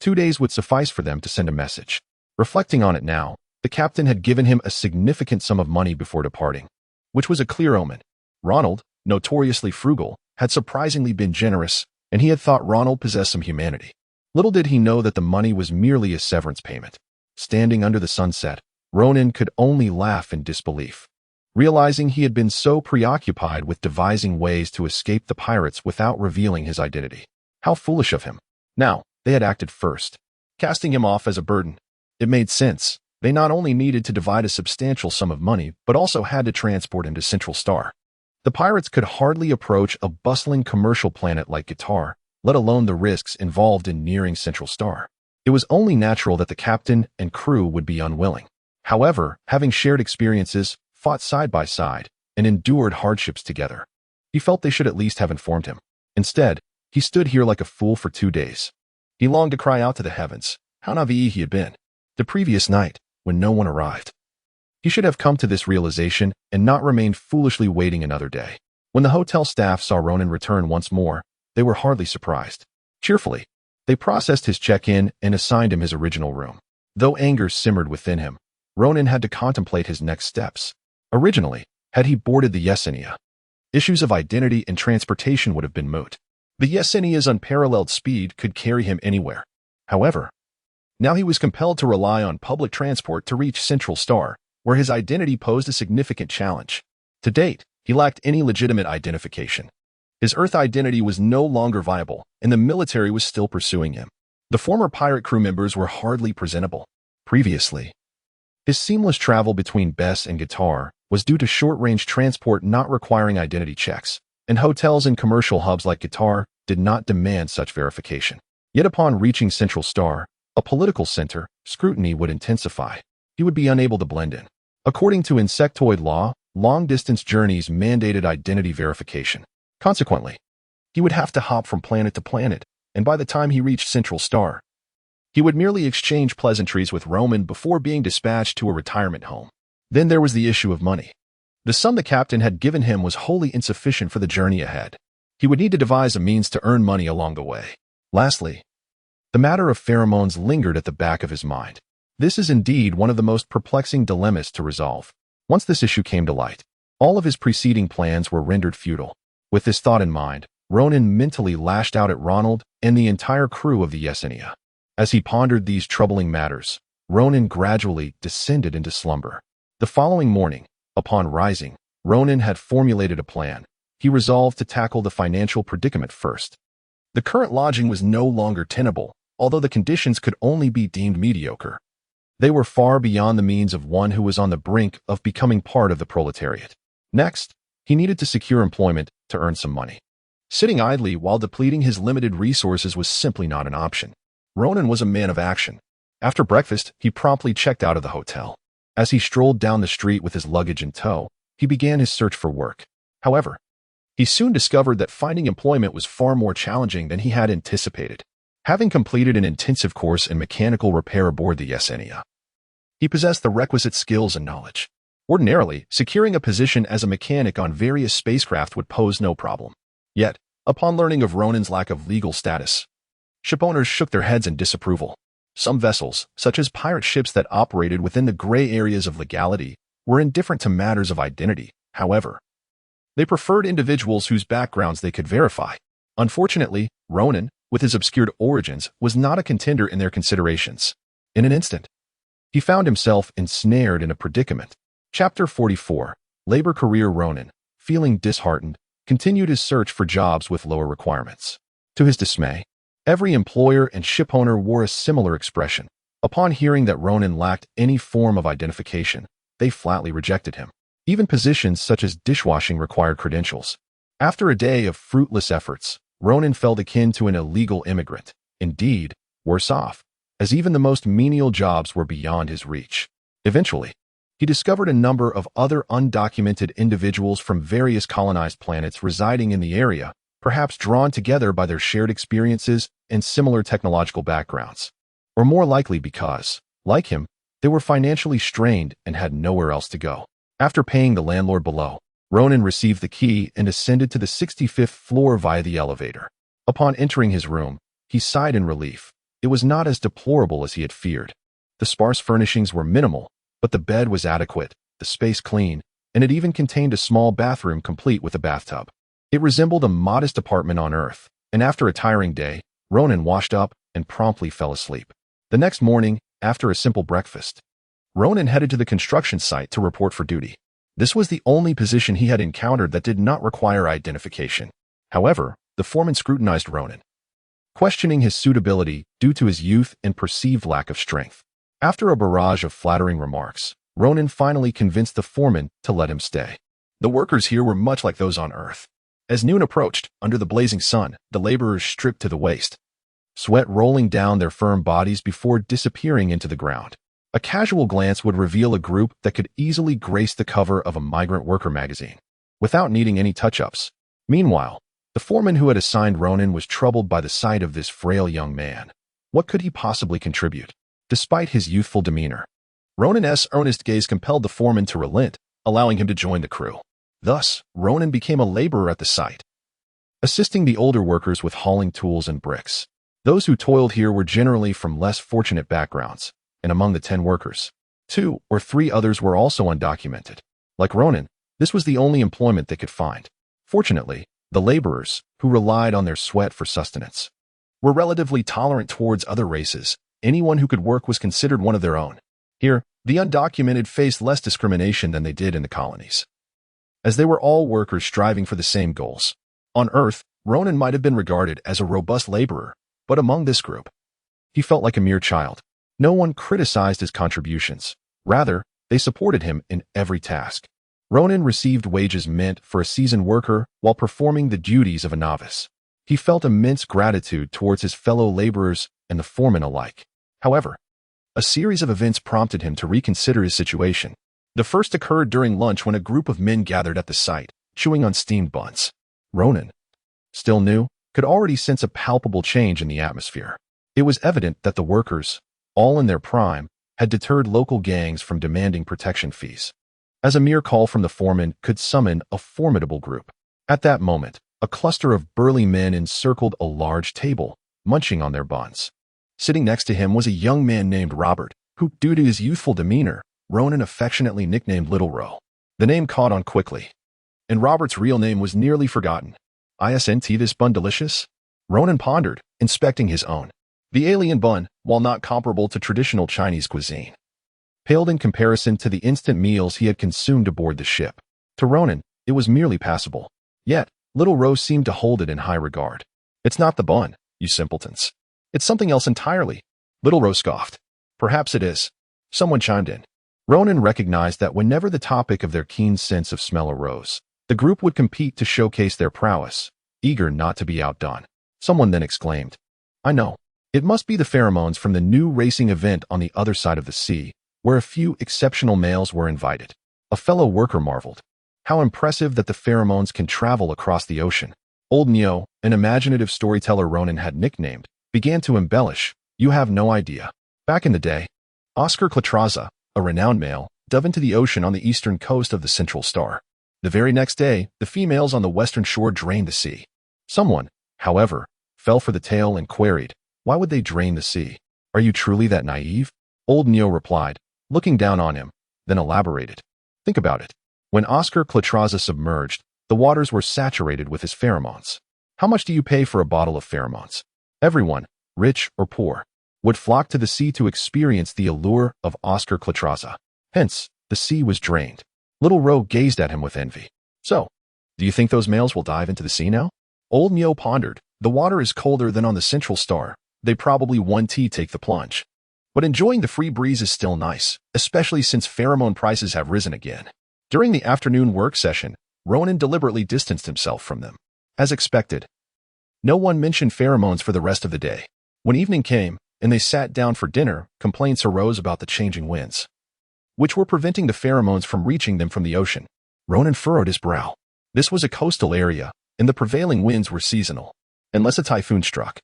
Speaker 1: 2 days would suffice for them to send a message. Reflecting on it now, the captain had given him a significant sum of money before departing, which was a clear omen. Ronald, notoriously frugal, had surprisingly been generous, and he had thought Ronald possessed some humanity. Little did he know that the money was merely a severance payment. Standing under the sunset, Ronan could only laugh in disbelief, realizing he had been so preoccupied with devising ways to escape the pirates without revealing his identity. How foolish of him. Now, they had acted first, casting him off as a burden. It made sense. They not only needed to divide a substantial sum of money, but also had to transport him to Central Star. The pirates could hardly approach a bustling commercial planet like Guitar, let alone the risks involved in nearing Central Star. It was only natural that the captain and crew would be unwilling. However, having shared experiences, fought side by side, and endured hardships together, he felt they should at least have informed him. Instead, he stood here like a fool for 2 days. He longed to cry out to the heavens how naive he had been. The previous night, when no one arrived, he should have come to this realization and not remained foolishly waiting another day. When the hotel staff saw Ronan return once more, they were hardly surprised. Cheerfully, they processed his check-in and assigned him his original room. Though anger simmered within him, Ronan had to contemplate his next steps. Originally, had he boarded the Yesenia, issues of identity and transportation would have been moot. The Yesenia's unparalleled speed could carry him anywhere. However, now he was compelled to rely on public transport to reach Central Star, where his identity posed a significant challenge. To date, he lacked any legitimate identification. His Earth identity was no longer viable, and the military was still pursuing him. The former pirate crew members were hardly presentable. Previously, his seamless travel between Bess and Guitar was due to short-range transport not requiring identity checks, and hotels and commercial hubs like Guitar did not demand such verification. Yet upon reaching Central Star, a political center, scrutiny would intensify. He would be unable to blend in. According to insectoid law, long-distance journeys mandated identity verification. Consequently, he would have to hop from planet to planet, and by the time he reached Central Star, he would merely exchange pleasantries with Roman before being dispatched to a retirement home. Then there was the issue of money. The sum the captain had given him was wholly insufficient for the journey ahead. He would need to devise a means to earn money along the way. Lastly, the matter of pheromones lingered at the back of his mind. This is indeed one of the most perplexing dilemmas to resolve. Once this issue came to light, all of his preceding plans were rendered futile. With this thought in mind, Ronan mentally lashed out at Ronald and the entire crew of the Yesenia. As he pondered these troubling matters, Ronan gradually descended into slumber. The following morning, upon rising, Ronan had formulated a plan. He resolved to tackle the financial predicament first. The current lodging was no longer tenable, although the conditions could only be deemed mediocre. They were far beyond the means of one who was on the brink of becoming part of the proletariat. Next, he needed to secure employment to earn some money. Sitting idly while depleting his limited resources was simply not an option. Ronan was a man of action. After breakfast, he promptly checked out of the hotel. As he strolled down the street with his luggage in tow, he began his search for work. However, he soon discovered that finding employment was far more challenging than he had anticipated. Having completed an intensive course in mechanical repair aboard the Yesenia, he possessed the requisite skills and knowledge. Ordinarily, securing a position as a mechanic on various spacecraft would pose no problem. Yet, upon learning of Ronan's lack of legal status, shipowners shook their heads in disapproval. Some vessels, such as pirate ships that operated within the gray areas of legality, were indifferent to matters of identity. However, they preferred individuals whose backgrounds they could verify. Unfortunately, Ronan, with his obscured origins, was not a contender in their considerations. In an instant, he found himself ensnared in a predicament. Chapter 44. Labor Career. Ronan, feeling disheartened, continued his search for jobs with lower requirements. To his dismay, every employer and shipowner wore a similar expression. Upon hearing that Ronan lacked any form of identification, they flatly rejected him. Even positions such as dishwashing required credentials. After a day of fruitless efforts, Ronan felt akin to an illegal immigrant. Indeed, worse off, as even the most menial jobs were beyond his reach. Eventually, he discovered a number of other undocumented individuals from various colonized planets residing in the area, perhaps drawn together by their shared experiences and similar technological backgrounds. Or more likely because, like him, they were financially strained and had nowhere else to go. After paying the landlord below, Ronan received the key and ascended to the 65th floor via the elevator. Upon entering his room, he sighed in relief. It was not as deplorable as he had feared. The sparse furnishings were minimal, but the bed was adequate, the space clean, and it even contained a small bathroom complete with a bathtub. It resembled a modest apartment on Earth, and after a tiring day, Ronan washed up and promptly fell asleep. The next morning, after a simple breakfast, Ronan headed to the construction site to report for duty. This was the only position he had encountered that did not require identification. However, the foreman scrutinized Ronan, questioning his suitability due to his youth and perceived lack of strength. After a barrage of flattering remarks, Ronan finally convinced the foreman to let him stay. The workers here were much like those on Earth. As noon approached, under the blazing sun, the laborers stripped to the waist, sweat rolling down their firm bodies before disappearing into the ground. A casual glance would reveal a group that could easily grace the cover of a migrant worker magazine, without needing any touch-ups. Meanwhile, the foreman who had assigned Ronan was troubled by the sight of this frail young man. What could he possibly contribute? Despite his youthful demeanor, Ronan's earnest gaze compelled the foreman to relent, allowing him to join the crew. Thus, Ronan became a laborer at the site, assisting the older workers with hauling tools and bricks. Those who toiled here were generally from less fortunate backgrounds, and among the 10 workers, 2 or 3 others were also undocumented. Like Ronan, this was the only employment they could find. Fortunately, the laborers, who relied on their sweat for sustenance, were relatively tolerant towards other races. Anyone who could work was considered one of their own. Here, the undocumented faced less discrimination than they did in the colonies, as they were all workers striving for the same goals. On Earth, Ronan might have been regarded as a robust laborer, but among this group, he felt like a mere child. No one criticized his contributions. Rather, they supported him in every task. Ronan received wages meant for a seasoned worker while performing the duties of a novice. He felt immense gratitude towards his fellow laborers and the foreman alike. However, a series of events prompted him to reconsider his situation. The first occurred during lunch when a group of men gathered at the site, chewing on steamed buns. Ronan, still new, could already sense a palpable change in the atmosphere. It was evident that the workers, all in their prime, had deterred local gangs from demanding protection fees, as a mere call from the foreman could summon a formidable group. At that moment, a cluster of burly men encircled a large table, munching on their buns. Sitting next to him was a young man named Robert, who, due to his youthful demeanor, Ronan affectionately nicknamed Little Ro. The name caught on quickly, and Robert's real name was nearly forgotten. Isn't this bun delicious? Ronan pondered, inspecting his own. The alien bun, while not comparable to traditional Chinese cuisine, paled in comparison to the instant meals he had consumed aboard the ship. To Ronan, it was merely passable. Yet, Little Ro seemed to hold it in high regard. It's not the bun, you simpletons. It's something else entirely. Little Ro scoffed. Perhaps it is. Someone chimed in. Ronan recognized that whenever the topic of their keen sense of smell arose, the group would compete to showcase their prowess, eager not to be outdone. Someone then exclaimed, I know. It must be the pheromones from the new racing event on the other side of the sea, where a few exceptional males were invited. A fellow worker marveled. How impressive that the pheromones can travel across the ocean. Old Neo, an imaginative storyteller Ronan had nicknamed, began to embellish. You have no idea. Back in the day, Oscar Clatraza, a renowned male, dove into the ocean on the eastern coast of the Central Star. The very next day, the females on the western shore drained the sea. Someone, however, fell for the tale and queried, why would they drain the sea? Are you truly that naive? Old Neo replied, looking down on him, then elaborated. Think about it. When Oscar Clatraza submerged, the waters were saturated with his pheromones. How much do you pay for a bottle of pheromones? Everyone, rich or poor, would flock to the sea to experience the allure of Oscar Clatraza. Hence, the sea was drained. Little Ro gazed at him with envy. So, do you think those males will dive into the sea now? Old Neo pondered. The water is colder than on the Central Star. They probably won't take the plunge. But enjoying the free breeze is still nice, especially since pheromone prices have risen again. During the afternoon work session, Ronan deliberately distanced himself from them. As expected, no one mentioned pheromones for the rest of the day. When evening came, and they sat down for dinner, complaints arose about the changing winds, which were preventing the pheromones from reaching them from the ocean. Ronan furrowed his brow. This was a coastal area, and the prevailing winds were seasonal. Unless a typhoon struck,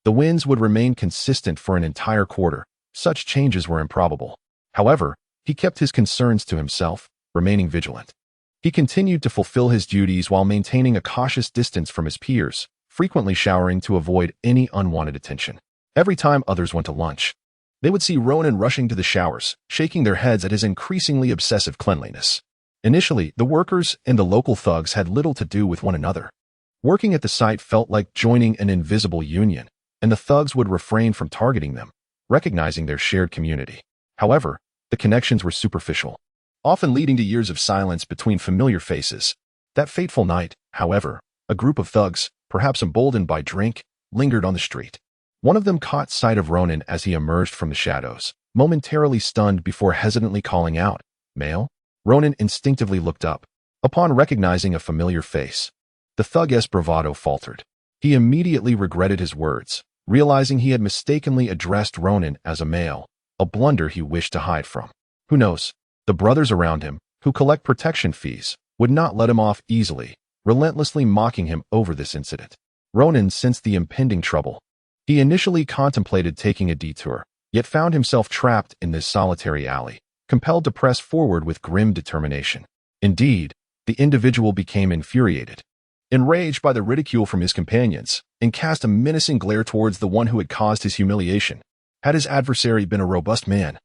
Speaker 1: the winds would remain consistent for an entire quarter. Such changes were improbable. However, he kept his concerns to himself, remaining vigilant. He continued to fulfill his duties while maintaining a cautious distance from his peers, frequently showering to avoid any unwanted attention. Every time others went to lunch, they would see Ronan rushing to the showers, shaking their heads at his increasingly obsessive cleanliness. Initially, the workers and the local thugs had little to do with one another. Working at the site felt like joining an invisible union, and the thugs would refrain from targeting them, recognizing their shared community. However, the connections were superficial, often leading to years of silence between familiar faces. That fateful night, however, a group of thugs, perhaps emboldened by drink, lingered on the street. One of them caught sight of Ronan as he emerged from the shadows, momentarily stunned before hesitantly calling out, "Male?" Ronan instinctively looked up. Upon recognizing a familiar face, the thug's bravado faltered. He immediately regretted his words, realizing he had mistakenly addressed Ronan as a male, a blunder he wished to hide from. Who knows? The brothers around him, who collect protection fees, would not let him off easily, relentlessly mocking him over this incident. Ronan sensed the impending trouble. He initially contemplated taking a detour, yet found himself trapped in this solitary alley, compelled to press forward with grim determination. Indeed, the individual became infuriated, enraged by the ridicule from his companions, and cast a menacing glare towards the one who had caused his humiliation. Had his adversary been a robust man,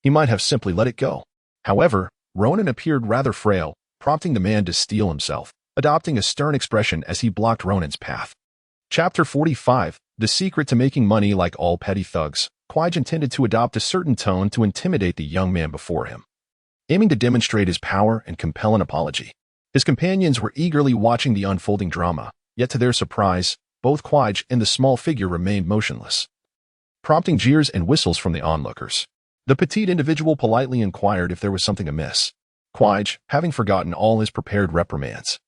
Speaker 1: he might have simply let it go. However, Ronan appeared rather frail, prompting the man to steel himself, adopting a stern expression as he blocked Ronan's path. Chapter 45, The Secret to Making Money Like All Petty Thugs. Quij intended to adopt a certain tone to intimidate the young man before him, aiming to demonstrate his power and compel an apology. His companions were eagerly watching the unfolding drama, yet to their surprise, both Quij and the small figure remained motionless, prompting jeers and whistles from the onlookers. The petite individual politely inquired if there was something amiss. Quij, having forgotten all his prepared reprimands,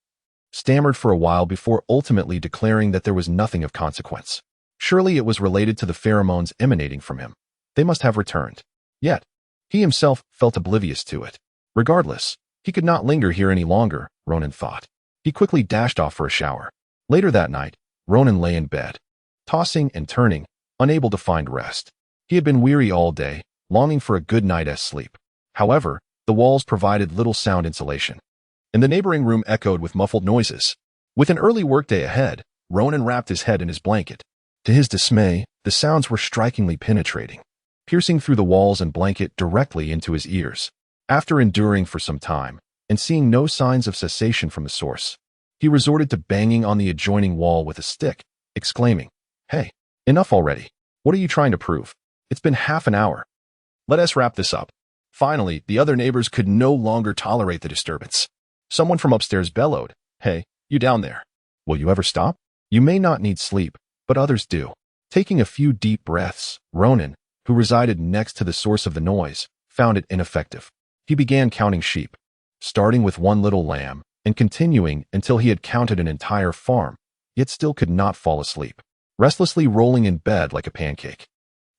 Speaker 1: stammered for a while before ultimately declaring that there was nothing of consequence. Surely it was related to the pheromones emanating from him. They must have returned. Yet, he himself felt oblivious to it. Regardless, he could not linger here any longer, Ronan thought. He quickly dashed off for a shower. Later that night, Ronan lay in bed, tossing and turning, unable to find rest. He had been weary all day, longing for a good night's sleep. However, the walls provided little sound insulation, and the neighboring room echoed with muffled noises. With an early workday ahead, Ronan wrapped his head in his blanket. To his dismay, the sounds were strikingly penetrating, piercing through the walls and blanket directly into his ears. After enduring for some time, and seeing no signs of cessation from the source, he resorted to banging on the adjoining wall with a stick, exclaiming, "Hey, enough already. What are you trying to prove? It's been half an hour. Let us wrap this up." Finally, the other neighbors could no longer tolerate the disturbance. Someone from upstairs bellowed, "Hey, you down there. Will you ever stop? You may not need sleep, but others do." Taking a few deep breaths, Ronan, who resided next to the source of the noise, found it ineffective. He began counting sheep, starting with one little lamb and continuing until he had counted an entire farm, yet still could not fall asleep, restlessly rolling in bed like a pancake.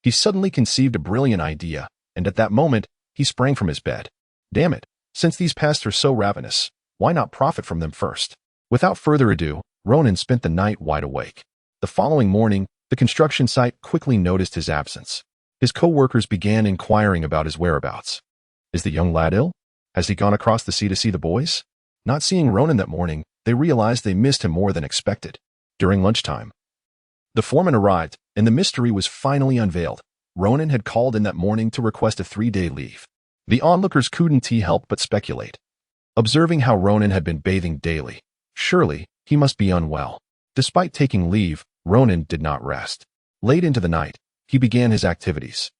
Speaker 1: He suddenly conceived a brilliant idea, and at that moment, he sprang from his bed. Damn it, since these pests are so ravenous, why not profit from them first? Without further ado, Ronan spent the night wide awake. The following morning, the construction site quickly noticed his absence. His co-workers began inquiring about his whereabouts. Is the young lad ill? Has he gone across the sea to see the boys? Not seeing Ronan that morning, they realized they missed him more than expected. During lunchtime, the foreman arrived, and the mystery was finally unveiled. Ronan had called in that morning to request a 3-day leave. The onlookers couldn't help but speculate, observing how Ronan had been bathing daily. Surely, he must be unwell. Despite taking leave, Ronan did not rest. Late into the night, he began his activities.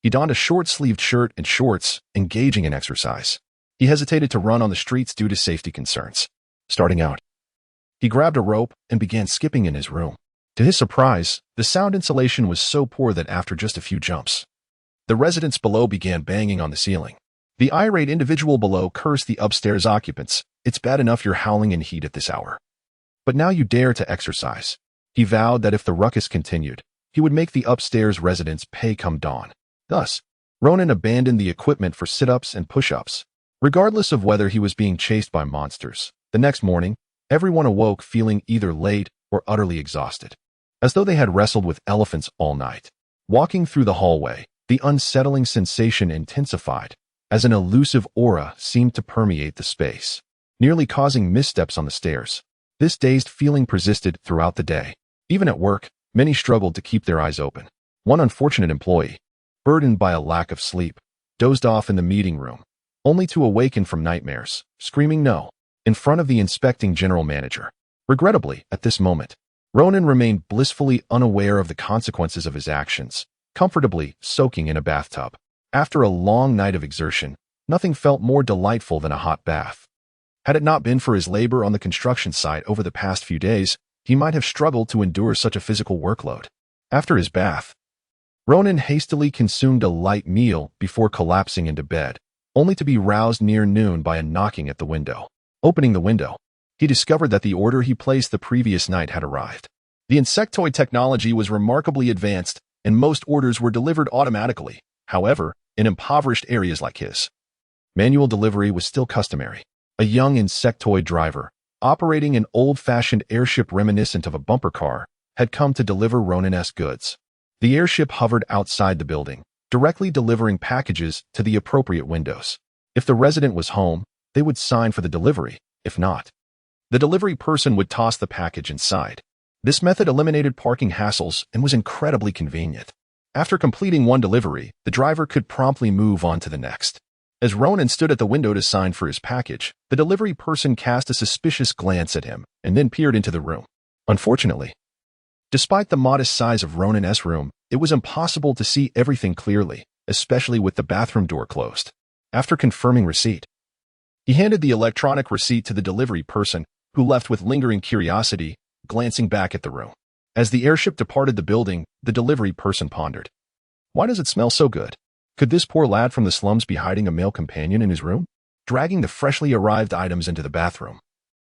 Speaker 1: He donned a short-sleeved shirt and shorts, engaging in exercise. He hesitated to run on the streets due to safety concerns. Starting out, he grabbed a rope and began skipping in his room. To his surprise, the sound insulation was so poor that after just a few jumps, the residents below began banging on the ceiling. The irate individual below cursed the upstairs occupants. "It's bad enough you're howling in heat at this hour. But now you dare to exercise." He vowed that if the ruckus continued, he would make the upstairs residents pay come dawn. Thus, Ronan abandoned the equipment for sit-ups and push-ups. Regardless of whether he was being chased by monsters, the next morning, everyone awoke feeling either late or utterly exhausted, as though they had wrestled with elephants all night. Walking through the hallway, the unsettling sensation intensified, as an elusive aura seemed to permeate the space, nearly causing missteps on the stairs. This dazed feeling persisted throughout the day. Even at work, many struggled to keep their eyes open. One unfortunate employee, burdened by a lack of sleep, dozed off in the meeting room, only to awaken from nightmares, screaming no, in front of the inspecting general manager. Regrettably, at this moment, Ronan remained blissfully unaware of the consequences of his actions, comfortably soaking in a bathtub. After a long night of exertion, nothing felt more delightful than a hot bath. Had it not been for his labor on the construction site over the past few days, he might have struggled to endure such a physical workload. After his bath, Ronan hastily consumed a light meal before collapsing into bed, only to be roused near noon by a knocking at the window. Opening the window, he discovered that the order he placed the previous night had arrived. The insectoid technology was remarkably advanced, and most orders were delivered automatically. However, in impoverished areas like his, manual delivery was still customary. A young insectoid driver, operating an old-fashioned airship reminiscent of a bumper car, had come to deliver Ronan-esque goods. The airship hovered outside the building, directly delivering packages to the appropriate windows. If the resident was home, they would sign for the delivery. If not, the delivery person would toss the package inside. This method eliminated parking hassles and was incredibly convenient. After completing one delivery, the driver could promptly move on to the next. As Ronan stood at the window to sign for his package, the delivery person cast a suspicious glance at him and then peered into the room. Unfortunately, despite the modest size of Ronan's room, it was impossible to see everything clearly, especially with the bathroom door closed. After confirming receipt, he handed the electronic receipt to the delivery person, who left with lingering curiosity, glancing back at the room. As the airship departed the building, the delivery person pondered. "Why does it smell so good? Could this poor lad from the slums be hiding a male companion in his room?" Dragging the freshly arrived items into the bathroom,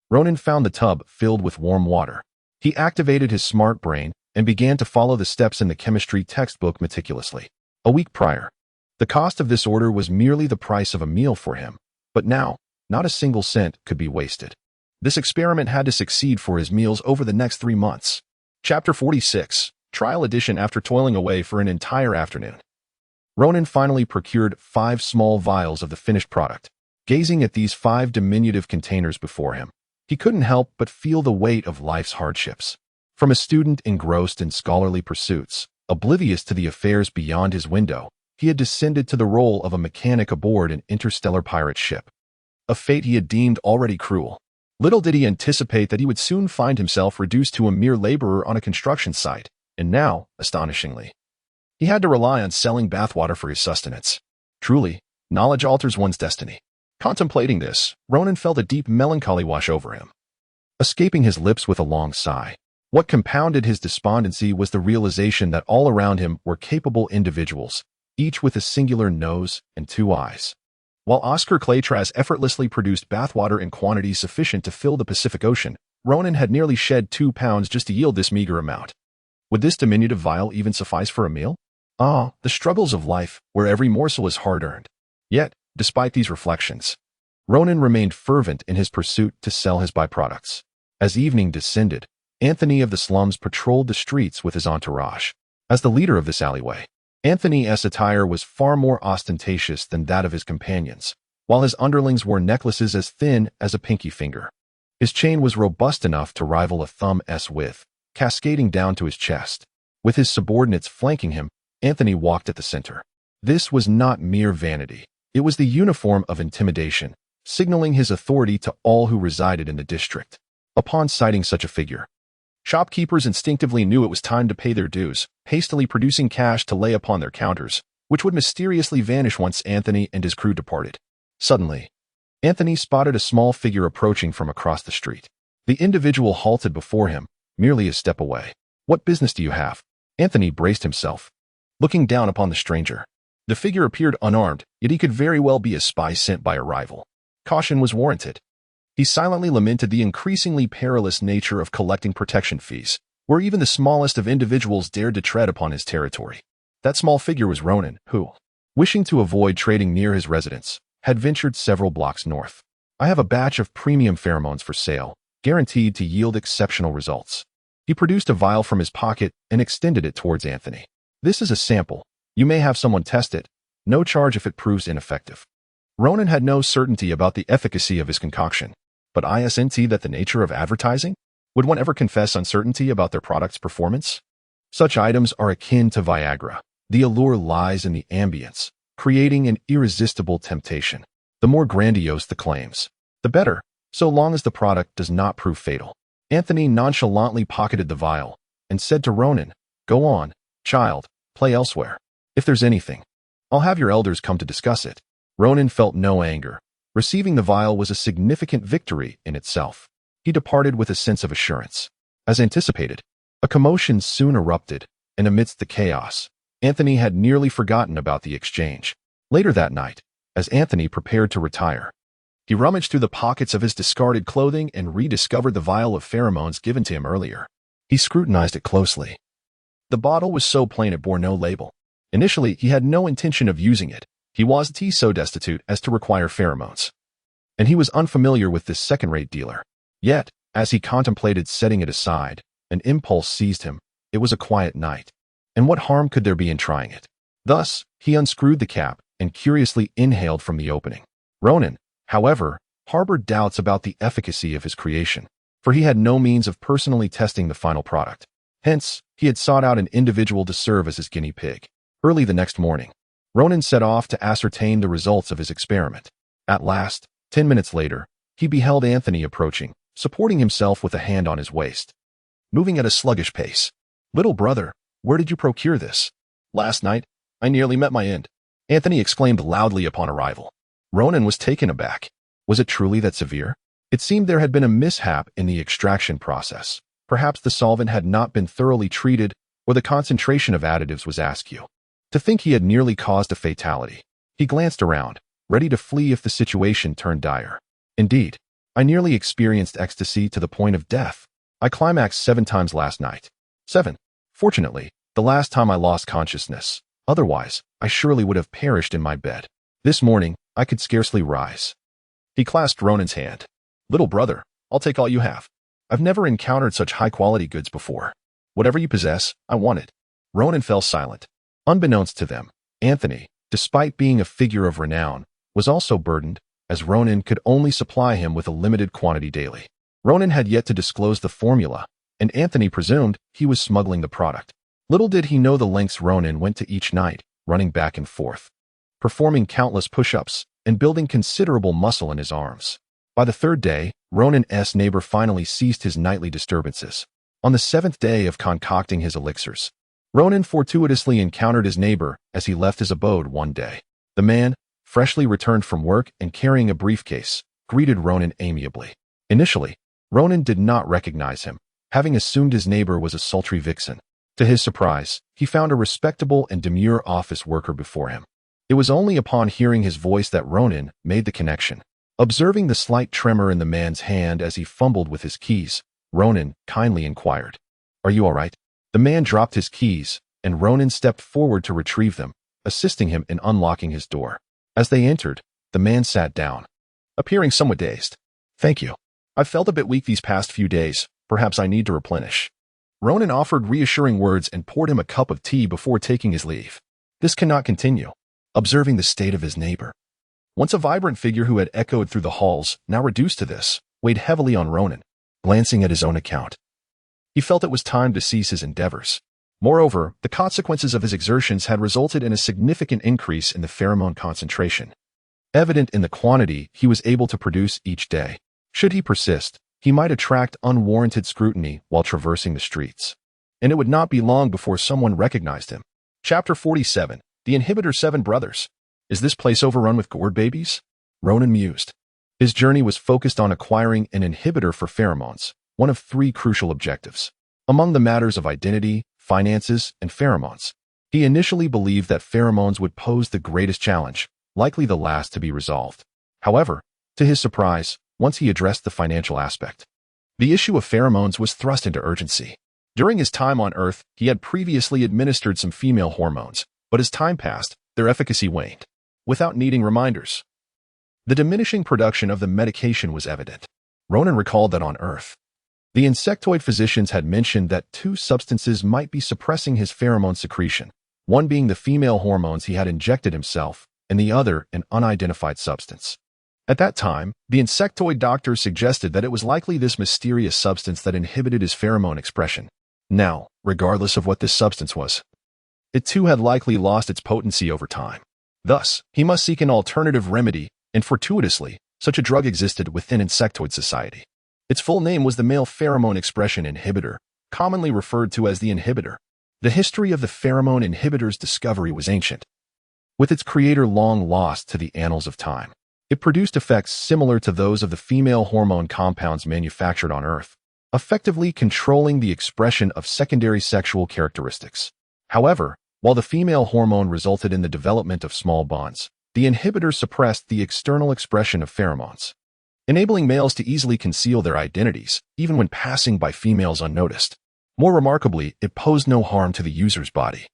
Speaker 1: Ronan found the tub filled with warm water. He activated his smart brain and began to follow the steps in the chemistry textbook meticulously. A week prior, the cost of this order was merely the price of a meal for him, but now, not a single cent could be wasted. This experiment had to succeed for his meals over the next 3 months. Chapter 46, Trial Edition. After toiling away for an entire afternoon, Ronan finally procured 5 small vials of the finished product. Gazing at these 5 diminutive containers before him, he couldn't help but feel the weight of life's hardships. From a student engrossed in scholarly pursuits, oblivious to the affairs beyond his window, he had descended to the role of a mechanic aboard an interstellar pirate ship. A fate he had deemed already cruel. Little did he anticipate that he would soon find himself reduced to a mere laborer on a construction site, and now, astonishingly, he had to rely on selling bathwater for his sustenance. Truly, knowledge alters one's destiny. Contemplating this, Ronan felt a deep melancholy wash over him, escaping his lips with a long sigh. What compounded his despondency was the realization that all around him were capable individuals, each with a singular nose and 2 eyes. While Oscar Claytraz effortlessly produced bathwater in quantities sufficient to fill the Pacific Ocean, Ronan had nearly shed 2 pounds just to yield this meager amount. Would this diminutive vial even suffice for a meal? Ah, the struggles of life, where every morsel is hard-earned. Yet, despite these reflections, Ronan remained fervent in his pursuit to sell his byproducts. As evening descended, Anthony of the slums patrolled the streets with his entourage. As the leader of this alleyway, Anthony's attire was far more ostentatious than that of his companions, while his underlings wore necklaces as thin as a pinky finger. His chain was robust enough to rival a thumb's width, cascading down to his chest. With his subordinates flanking him, Anthony walked at the center. This was not mere vanity. It was the uniform of intimidation, signaling his authority to all who resided in the district. Upon sighting such a figure, shopkeepers instinctively knew it was time to pay their dues, hastily producing cash to lay upon their counters, which would mysteriously vanish once Anthony and his crew departed. Suddenly, Anthony spotted a small figure approaching from across the street. The individual halted before him, merely a step away. "What business do you have?" Anthony braced himself, looking down upon the stranger. The figure appeared unarmed, yet he could very well be a spy sent by a rival. Caution was warranted. He silently lamented the increasingly perilous nature of collecting protection fees, where even the smallest of individuals dared to tread upon his territory. That small figure was Ronan, who, wishing to avoid trading near his residence, had ventured several blocks north. I have a batch of premium pheromones for sale, guaranteed to yield exceptional results. He produced a vial from his pocket and extended it towards Anthony. This is a sample. You may have someone test it. No charge if it proves ineffective. Ronan had no certainty about the efficacy of his concoction, but isn't that the nature of advertising? Would one ever confess uncertainty about their product's performance? Such items are akin to Viagra. The allure lies in the ambience, creating an irresistible temptation. The more grandiose the claims, the better, so long as the product does not prove fatal. Anthony nonchalantly pocketed the vial and said to Ronan, "Go on, child, play elsewhere. If there's anything, I'll have your elders come to discuss it." Ronan felt no anger. Receiving the vial was a significant victory in itself. He departed with a sense of assurance. As anticipated, a commotion soon erupted, and amidst the chaos, Anthony had nearly forgotten about the exchange. Later that night, as Anthony prepared to retire, he rummaged through the pockets of his discarded clothing and rediscovered the vial of pheromones given to him earlier. He scrutinized it closely. The bottle was so plain it bore no label. Initially, he had no intention of using it. He was so destitute as to require pheromones. And he was unfamiliar with this second-rate dealer. Yet, as he contemplated setting it aside, an impulse seized him. It was a quiet night. And what harm could there be in trying it? Thus, he unscrewed the cap and curiously inhaled from the opening. Ronan, however, harbored doubts about the efficacy of his creation, for he had no means of personally testing the final product. Hence, he had sought out an individual to serve as his guinea pig. Early the next morning, Ronan set off to ascertain the results of his experiment. At last, 10 minutes later, he beheld Anthony approaching, supporting himself with a hand on his waist. Moving at a sluggish pace. "Little brother, where did you procure this?" "Last night, I nearly met my end," Anthony exclaimed loudly upon arrival. Ronan was taken aback. Was it truly that severe? It seemed there had been a mishap in the extraction process. Perhaps the solvent had not been thoroughly treated, or the concentration of additives was askew. To think he had nearly caused a fatality. He glanced around, ready to flee if the situation turned dire. "Indeed, I nearly experienced ecstasy to the point of death. I climaxed 7 times last night." 7. Fortunately, the last time I lost consciousness. Otherwise, I surely would have perished in my bed. This morning, I could scarcely rise. He clasped Ronan's hand. "Little brother, I'll take all you have. I've never encountered such high-quality goods before. Whatever you possess, I want it." Ronan fell silent. Unbeknownst to them, Anthony, despite being a figure of renown, was also burdened, as Ronan could only supply him with a limited quantity daily. Ronan had yet to disclose the formula, and Anthony presumed he was smuggling the product. Little did he know the lengths Ronan went to each night, running back and forth, performing countless push-ups, and building considerable muscle in his arms. By the 3rd day, Ronan's neighbor finally ceased his nightly disturbances. On the 7th day of concocting his elixirs, Ronan fortuitously encountered his neighbor as he left his abode one day. The man, freshly returned from work and carrying a briefcase, greeted Ronan amiably. Initially, Ronan did not recognize him, having assumed his neighbor was a sultry vixen. To his surprise, he found a respectable and demure office worker before him. It was only upon hearing his voice that Ronan made the connection. Observing the slight tremor in the man's hand as he fumbled with his keys, Ronan kindly inquired, "Are you all right?" The man dropped his keys, and Ronan stepped forward to retrieve them, assisting him in unlocking his door. As they entered, the man sat down, appearing somewhat dazed. "Thank you. I've felt a bit weak these past few days. Perhaps I need to replenish." Ronan offered reassuring words and poured him a cup of tea before taking his leave. This cannot continue. Observing the state of his neighbor, once a vibrant figure who had echoed through the halls, now reduced to this, weighed heavily on Ronan. Glancing at his own account, he felt it was time to cease his endeavors. Moreover, the consequences of his exertions had resulted in a significant increase in the pheromone concentration, evident in the quantity he was able to produce each day. Should he persist, he might attract unwarranted scrutiny while traversing the streets, and it would not be long before someone recognized him. Chapter 47. The Inhibitor 7 Brothers. Is this place overrun with gourd babies? Ronan mused. His journey was focused on acquiring an inhibitor for pheromones, one of 3 crucial objectives. Among the matters of identity, finances, and pheromones, He initially believed that pheromones would pose the greatest challenge, likely the last to be resolved. However, to his surprise, once he addressed the financial aspect, the issue of pheromones was thrust into urgency. During his time on Earth, he had previously administered some female hormones, but as time passed, their efficacy waned. Without needing reminders, the diminishing production of the medication was evident. Ronan recalled that on Earth, the insectoid physicians had mentioned that two substances might be suppressing his pheromone secretion, one being the female hormones he had injected himself, and the other an unidentified substance. At that time, the insectoid doctors suggested that it was likely this mysterious substance that inhibited his pheromone expression. Now, regardless of what this substance was, it too had likely lost its potency over time. Thus, he must seek an alternative remedy, and fortuitously, such a drug existed within insectoid society. Its full name was the male pheromone expression inhibitor, commonly referred to as the inhibitor. The history of the pheromone inhibitor's discovery was ancient, with its creator long lost to the annals of time. It produced effects similar to those of the female hormone compounds manufactured on Earth, effectively controlling the expression of secondary sexual characteristics. However, while the female hormone resulted in the development of small bonds, the inhibitor suppressed the external expression of pheromones, enabling males to easily conceal their identities, even when passing by females unnoticed. More remarkably, it posed no harm to the user's body,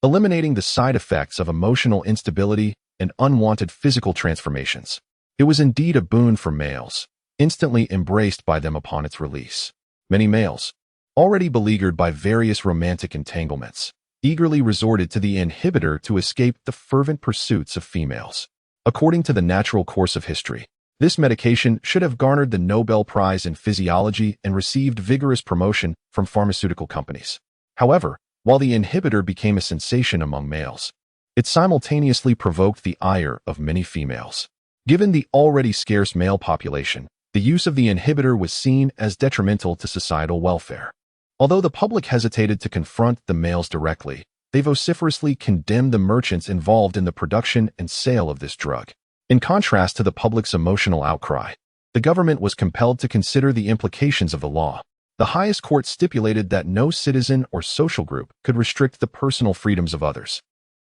Speaker 1: eliminating the side effects of emotional instability and unwanted physical transformations. It was indeed a boon for males, instantly embraced by them upon its release. Many males, already beleaguered by various romantic entanglements, eagerly resorted to the inhibitor to escape the fervent pursuits of females. According to the natural course of history, this medication should have garnered the Nobel Prize in Physiology and received vigorous promotion from pharmaceutical companies. However, while the inhibitor became a sensation among males, it simultaneously provoked the ire of many females. Given the already scarce male population, the use of the inhibitor was seen as detrimental to societal welfare. Although the public hesitated to confront the males directly, they vociferously condemned the merchants involved in the production and sale of this drug. In contrast to the public's emotional outcry, the government was compelled to consider the implications of the law. The highest court stipulated that no citizen or social group could restrict the personal freedoms of others,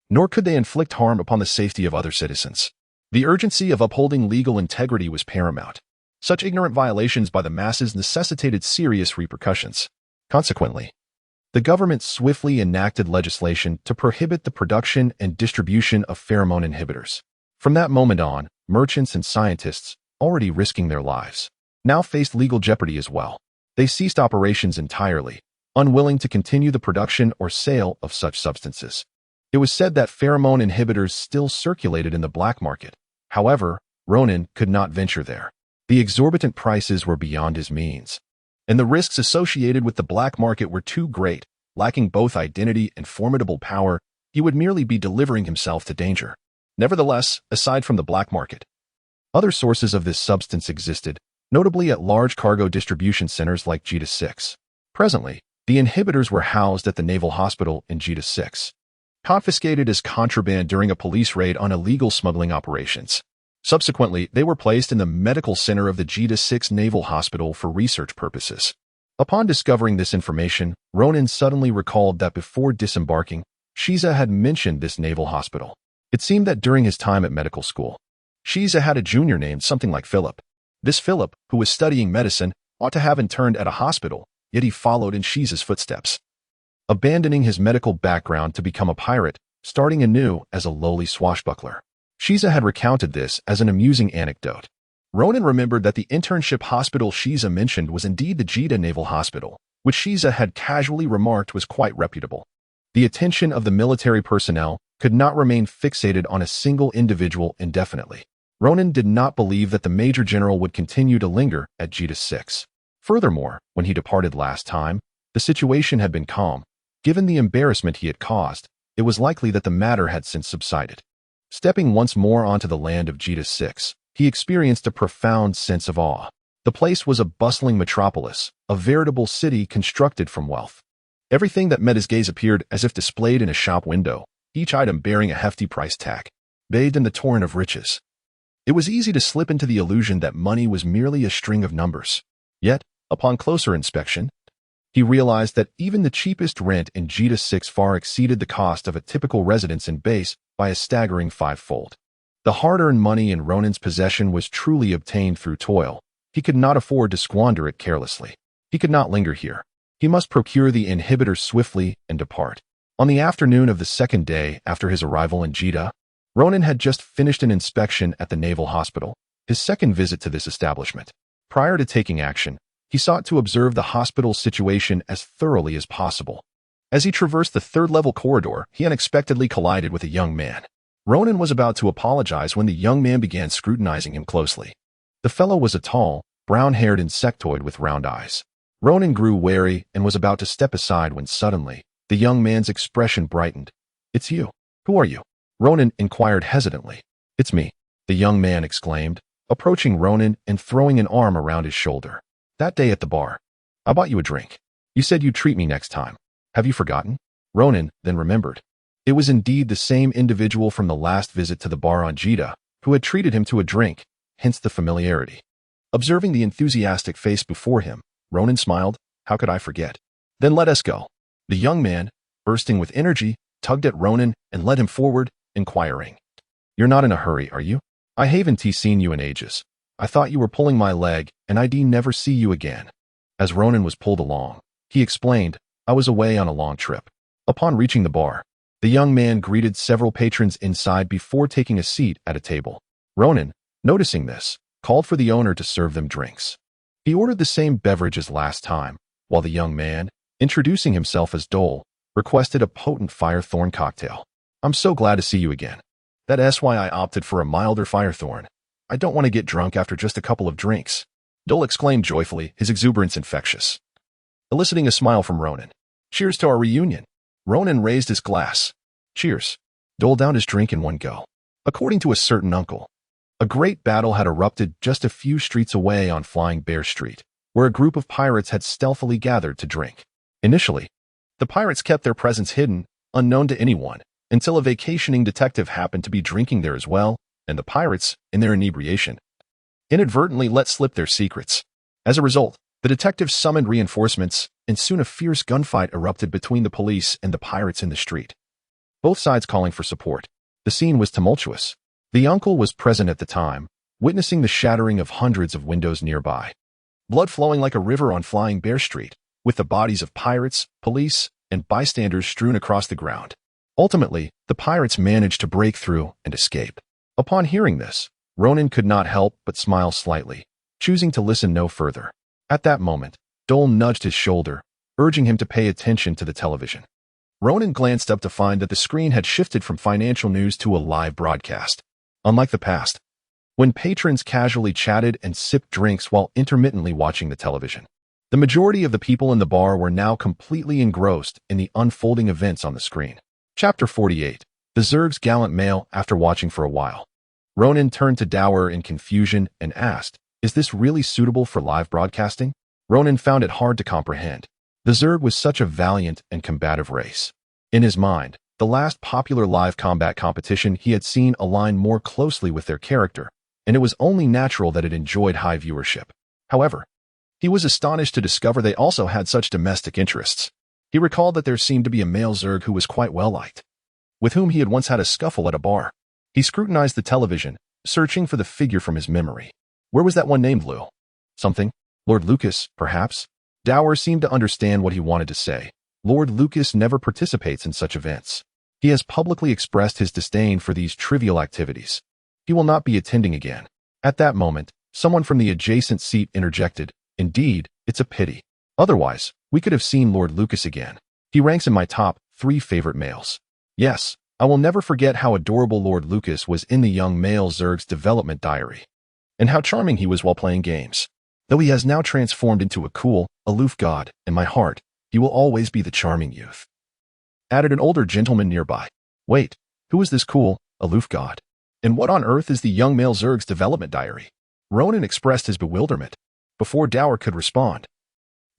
Speaker 1: nor could they inflict harm upon the safety of other citizens. The urgency of upholding legal integrity was paramount. Such ignorant violations by the masses necessitated serious repercussions. Consequently, the government swiftly enacted legislation to prohibit the production and distribution of pheromone inhibitors. From that moment on, merchants and scientists, already risking their lives, now faced legal jeopardy as well. They ceased operations entirely, unwilling to continue the production or sale of such substances. It was said that pheromone inhibitors still circulated in the black market. However, Ronan could not venture there. The exorbitant prices were beyond his means, and the risks associated with the black market were too great. Lacking both identity and formidable power, he would merely be delivering himself to danger. Nevertheless, aside from the black market, other sources of this substance existed, notably at large cargo distribution centers like Gita-6. Presently, the inhibitors were housed at the Naval Hospital in Gita-6, confiscated as contraband during a police raid on illegal smuggling operations. Subsequently, they were placed in the medical center of the Gita-6 Naval Hospital for research purposes. Upon discovering this information, Ronan suddenly recalled that before disembarking, Shiza had mentioned this naval hospital. It seemed that during his time at medical school, Shiza had a junior named something like Philip. This Philip, who was studying medicine, ought to have interned at a hospital, yet he followed in Shiza's footsteps, abandoning his medical background to become a pirate, starting anew as a lowly swashbuckler. Shiza had recounted this as an amusing anecdote. Ronan remembered that the internship hospital Shiza mentioned was indeed the Jita Naval Hospital, which Shiza had casually remarked was quite reputable. The attention of the military personnel could not remain fixated on a single individual indefinitely. Ronan did not believe that the Major General would continue to linger at Jita-6. Furthermore, when he departed last time, the situation had been calm. Given the embarrassment he had caused, it was likely that the matter had since subsided. Stepping once more onto the land of Jita-6, he experienced a profound sense of awe. The place was a bustling metropolis, a veritable city constructed from wealth. Everything that met his gaze appeared as if displayed in a shop window, each item bearing a hefty price tag, bathed in the torrent of riches. It was easy to slip into the illusion that money was merely a string of numbers. Yet, upon closer inspection, He realized that even the cheapest rent in Jita 6 far exceeded the cost of a typical residence in base by a staggering fivefold. The hard-earned money in Ronan's possession was truly obtained through toil. He could not afford to squander it carelessly. He could not linger here. He must procure the inhibitor swiftly and depart. On the afternoon of the second day after his arrival in Jita, Ronan had just finished an inspection at the Naval Hospital, his second visit to this establishment. Prior to taking action, he sought to observe the hospital's situation as thoroughly as possible. As he traversed the third-level corridor, he unexpectedly collided with a young man. Ronan was about to apologize when the young man began scrutinizing him closely. The fellow was a tall, brown-haired insectoid with round eyes. Ronan grew wary and was about to step aside when suddenly, the young man's expression brightened. "It's you. Who are you?" Ronan inquired hesitantly. "It's me," the young man exclaimed, approaching Ronan and throwing an arm around his shoulder. "That day at the bar, I bought you a drink. You said you'd treat me next time. Have you forgotten?" Ronan then remembered. It was indeed the same individual from the last visit to the bar on Jita who had treated him to a drink, hence the familiarity. Observing the enthusiastic face before him, Ronan smiled. "How could I forget? Then let us go." The young man, bursting with energy, tugged at Ronan and led him forward, inquiring, "You're not in a hurry, are you? I haven't seen you in ages. I thought you were pulling my leg, and I'd never see you again." As Ronan was pulled along, he explained, "I was away on a long trip." Upon reaching the bar, the young man greeted several patrons inside before taking a seat at a table. Ronan, noticing this, called for the owner to serve them drinks. He ordered the same beverage as last time, while the young man, introducing himself as Dole, requested a potent firethorn cocktail. "I'm so glad to see you again. That's why I opted for a milder firethorn. I don't want to get drunk after just a couple of drinks," Dole exclaimed joyfully, his exuberance infectious, eliciting a smile from Ronan. "Cheers to our reunion." Ronan raised his glass. "Cheers." Dole downed his drink in one go. According to a certain uncle, a great battle had erupted just a few streets away on Flying Bear Street, where a group of pirates had stealthily gathered to drink. Initially, the pirates kept their presence hidden, unknown to anyone, until a vacationing detective happened to be drinking there as well, and the pirates, in their inebriation, inadvertently let slip their secrets. As a result, the detective summoned reinforcements, and soon a fierce gunfight erupted between the police and the pirates in the street, both sides calling for support. The scene was tumultuous. The uncle was present at the time, witnessing the shattering of hundreds of windows nearby. Blood flowing like a river on Flying Bear Street, with the bodies of pirates, police, and bystanders strewn across the ground. Ultimately, the pirates managed to break through and escape. Upon hearing this, Ronan could not help but smile slightly, choosing to listen no further. At that moment, Dole nudged his shoulder, urging him to pay attention to the television. Ronan glanced up to find that the screen had shifted from financial news to a live broadcast. Unlike the past, when patrons casually chatted and sipped drinks while intermittently watching the television, the majority of the people in the bar were now completely engrossed in the unfolding events on the screen. Chapter 48. The Zerg's gallant male. After watching for a while, Ronan turned to Dower in confusion and asked, "Is this really suitable for live broadcasting?" Ronan found it hard to comprehend. The Zerg was such a valiant and combative race. In his mind, the last popular live combat competition he had seen aligned more closely with their character, and it was only natural that it enjoyed high viewership. However, he was astonished to discover they also had such domestic interests. He recalled that there seemed to be a male Zerg who was quite well-liked, with whom he had once had a scuffle at a bar. He scrutinized the television, searching for the figure from his memory. Where was that one named Lou? Something? Lord Lucas, perhaps? Dower seemed to understand what he wanted to say. Lord Lucas never participates in such events. He has publicly expressed his disdain for these trivial activities. He will not be attending again. At that moment, someone from the adjacent seat interjected, "Indeed, it's a pity. Otherwise, we could have seen Lord Lucas again. He ranks in my top 3 favorite males." Yes, I will never forget how adorable Lord Lucas was in the young male Zerg's development diary, and how charming he was while playing games. Though he has now transformed into a cool, aloof god, in my heart, he will always be the charming youth," added an older gentleman nearby. "Wait, who is this cool, aloof god? And what on earth is the young male Zerg's development diary?" Ronan expressed his bewilderment. Before Dower could respond,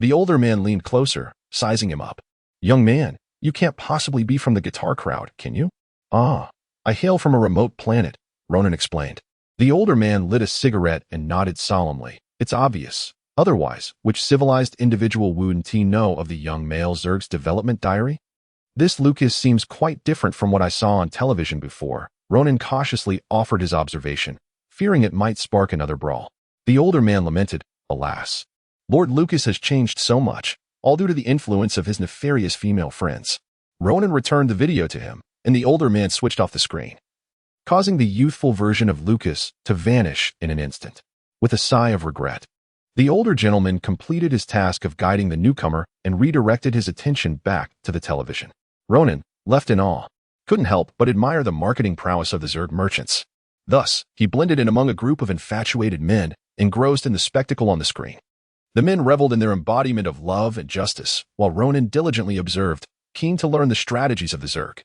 Speaker 1: the older man leaned closer, sizing him up. "Young man, you can't possibly be from the guitar crowd, can you?" "Ah, I hail from a remote planet," Ronan explained. The older man lit a cigarette and nodded solemnly. "It's obvious. Otherwise, which civilized individual wouldn't he know of the young male Zerg's development diary? This Lucas seems quite different from what I saw on television before. Ronan cautiously offered his observation, fearing it might spark another brawl. The older man lamented, alas. Lord Lucas has changed so much, all due to the influence of his nefarious female friends. Ronan returned the video to him, and the older man switched off the screen, causing the youthful version of Lucas to vanish in an instant. With a sigh of regret, the older gentleman completed his task of guiding the newcomer and redirected his attention back to the television. Ronan, left in awe, couldn't help but admire the marketing prowess of the Zerg merchants. Thus, he blended in among a group of infatuated men, engrossed in the spectacle on the screen. The men reveled in their embodiment of love and justice, while Ronan diligently observed, keen to learn the strategies of the Zerg,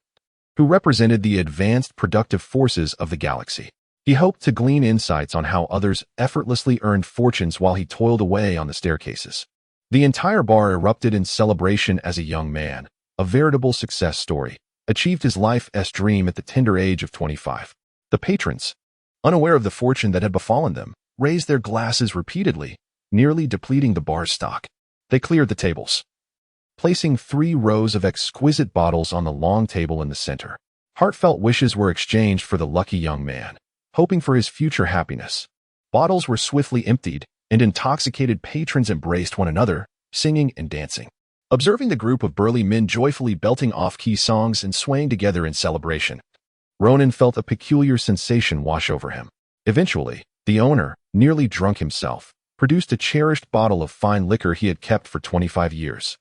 Speaker 1: who represented the advanced productive forces of the galaxy. He hoped to glean insights on how others effortlessly earned fortunes while he toiled away on the staircases. The entire bar erupted in celebration as a young man, a veritable success story, achieved his life's dream at the tender age of 25. The patrons, unaware of the fortune that had befallen them, raised their glasses repeatedly, nearly depleting the bar's stock. They cleared the tables, placing 3 rows of exquisite bottles on the long table in the center. Heartfelt wishes were exchanged for the lucky young man, hoping for his future happiness. Bottles were swiftly emptied, and intoxicated patrons embraced one another, singing and dancing. Observing the group of burly men joyfully belting off-key songs and swaying together in celebration, Ronan felt a peculiar sensation wash over him. Eventually, the owner, nearly drunk himself, produced a cherished bottle of fine liquor he had kept for 25 years.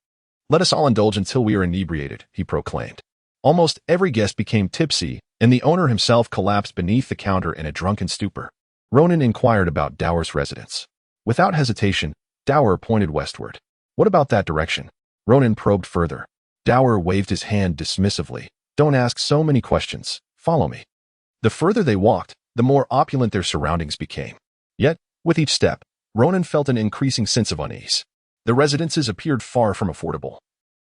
Speaker 1: "Let us all indulge until we are inebriated," he proclaimed. Almost every guest became tipsy, and the owner himself collapsed beneath the counter in a drunken stupor. Ronan inquired about Dower's residence. Without hesitation, Dower pointed westward. "What about that direction?" Ronan probed further. Dower waved his hand dismissively. "Don't ask so many questions. Follow me." The further they walked, the more opulent their surroundings became. Yet, with each step, Ronan felt an increasing sense of unease. The residences appeared far from affordable,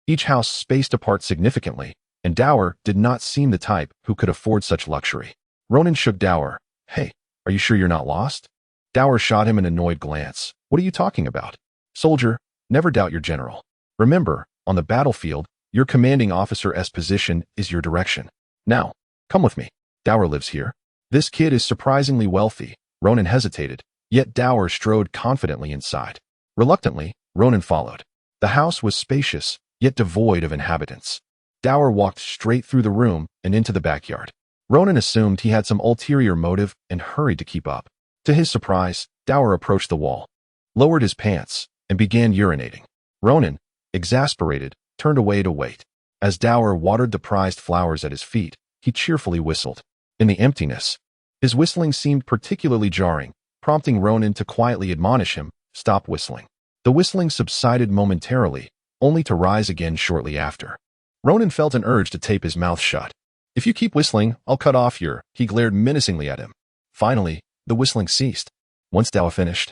Speaker 1: each house spaced apart significantly, and Dower did not seem the type who could afford such luxury. Ronan shook Dower. "Hey, are you sure you're not lost?" Dower shot him an annoyed glance. "What are you talking about? Soldier, never doubt your general. Remember, on the battlefield, your commanding officer's position is your direction. Now, come with me. Dower lives here. This kid is surprisingly wealthy." Ronan hesitated, yet Dower strode confidently inside. Reluctantly, Ronan followed. The house was spacious, yet devoid of inhabitants. Dower walked straight through the room and into the backyard. Ronan assumed he had some ulterior motive and hurried to keep up. To his surprise, Dower approached the wall, lowered his pants, and began urinating. Ronan, exasperated, turned away to wait. As Dower watered the prized flowers at his feet, he cheerfully whistled. In the emptiness, his whistling seemed particularly jarring, prompting Ronan to quietly admonish him, "Stop whistling." The whistling subsided momentarily, only to rise again shortly after. Ronan felt an urge to tape his mouth shut. "If you keep whistling, I'll cut off your—" He glared menacingly at him. Finally, the whistling ceased. Once Dower finished,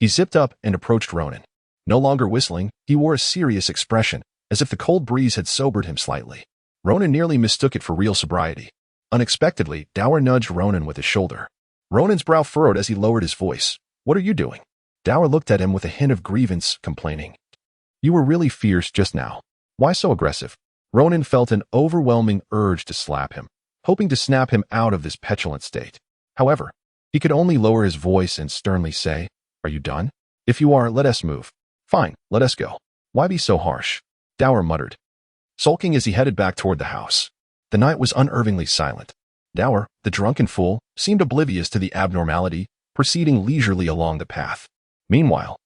Speaker 1: he zipped up and approached Ronan. No longer whistling, he wore a serious expression, as if the cold breeze had sobered him slightly. Ronan nearly mistook it for real sobriety. Unexpectedly, Dower nudged Ronan with his shoulder. Ronan's brow furrowed as he lowered his voice. "What are you doing?" Dower looked at him with a hint of grievance, complaining. "You were really fierce just now. Why so aggressive?" Ronan felt an overwhelming urge to slap him, hoping to snap him out of this petulant state. However, he could only lower his voice and sternly say, "Are you done? If you are, let us move." "Fine, let us go." "Why be so harsh?" Dower muttered, sulking as he headed back toward the house. The night was unnervingly silent. Dower, the drunken fool, seemed oblivious to the abnormality, proceeding leisurely along the path. Meanwhile,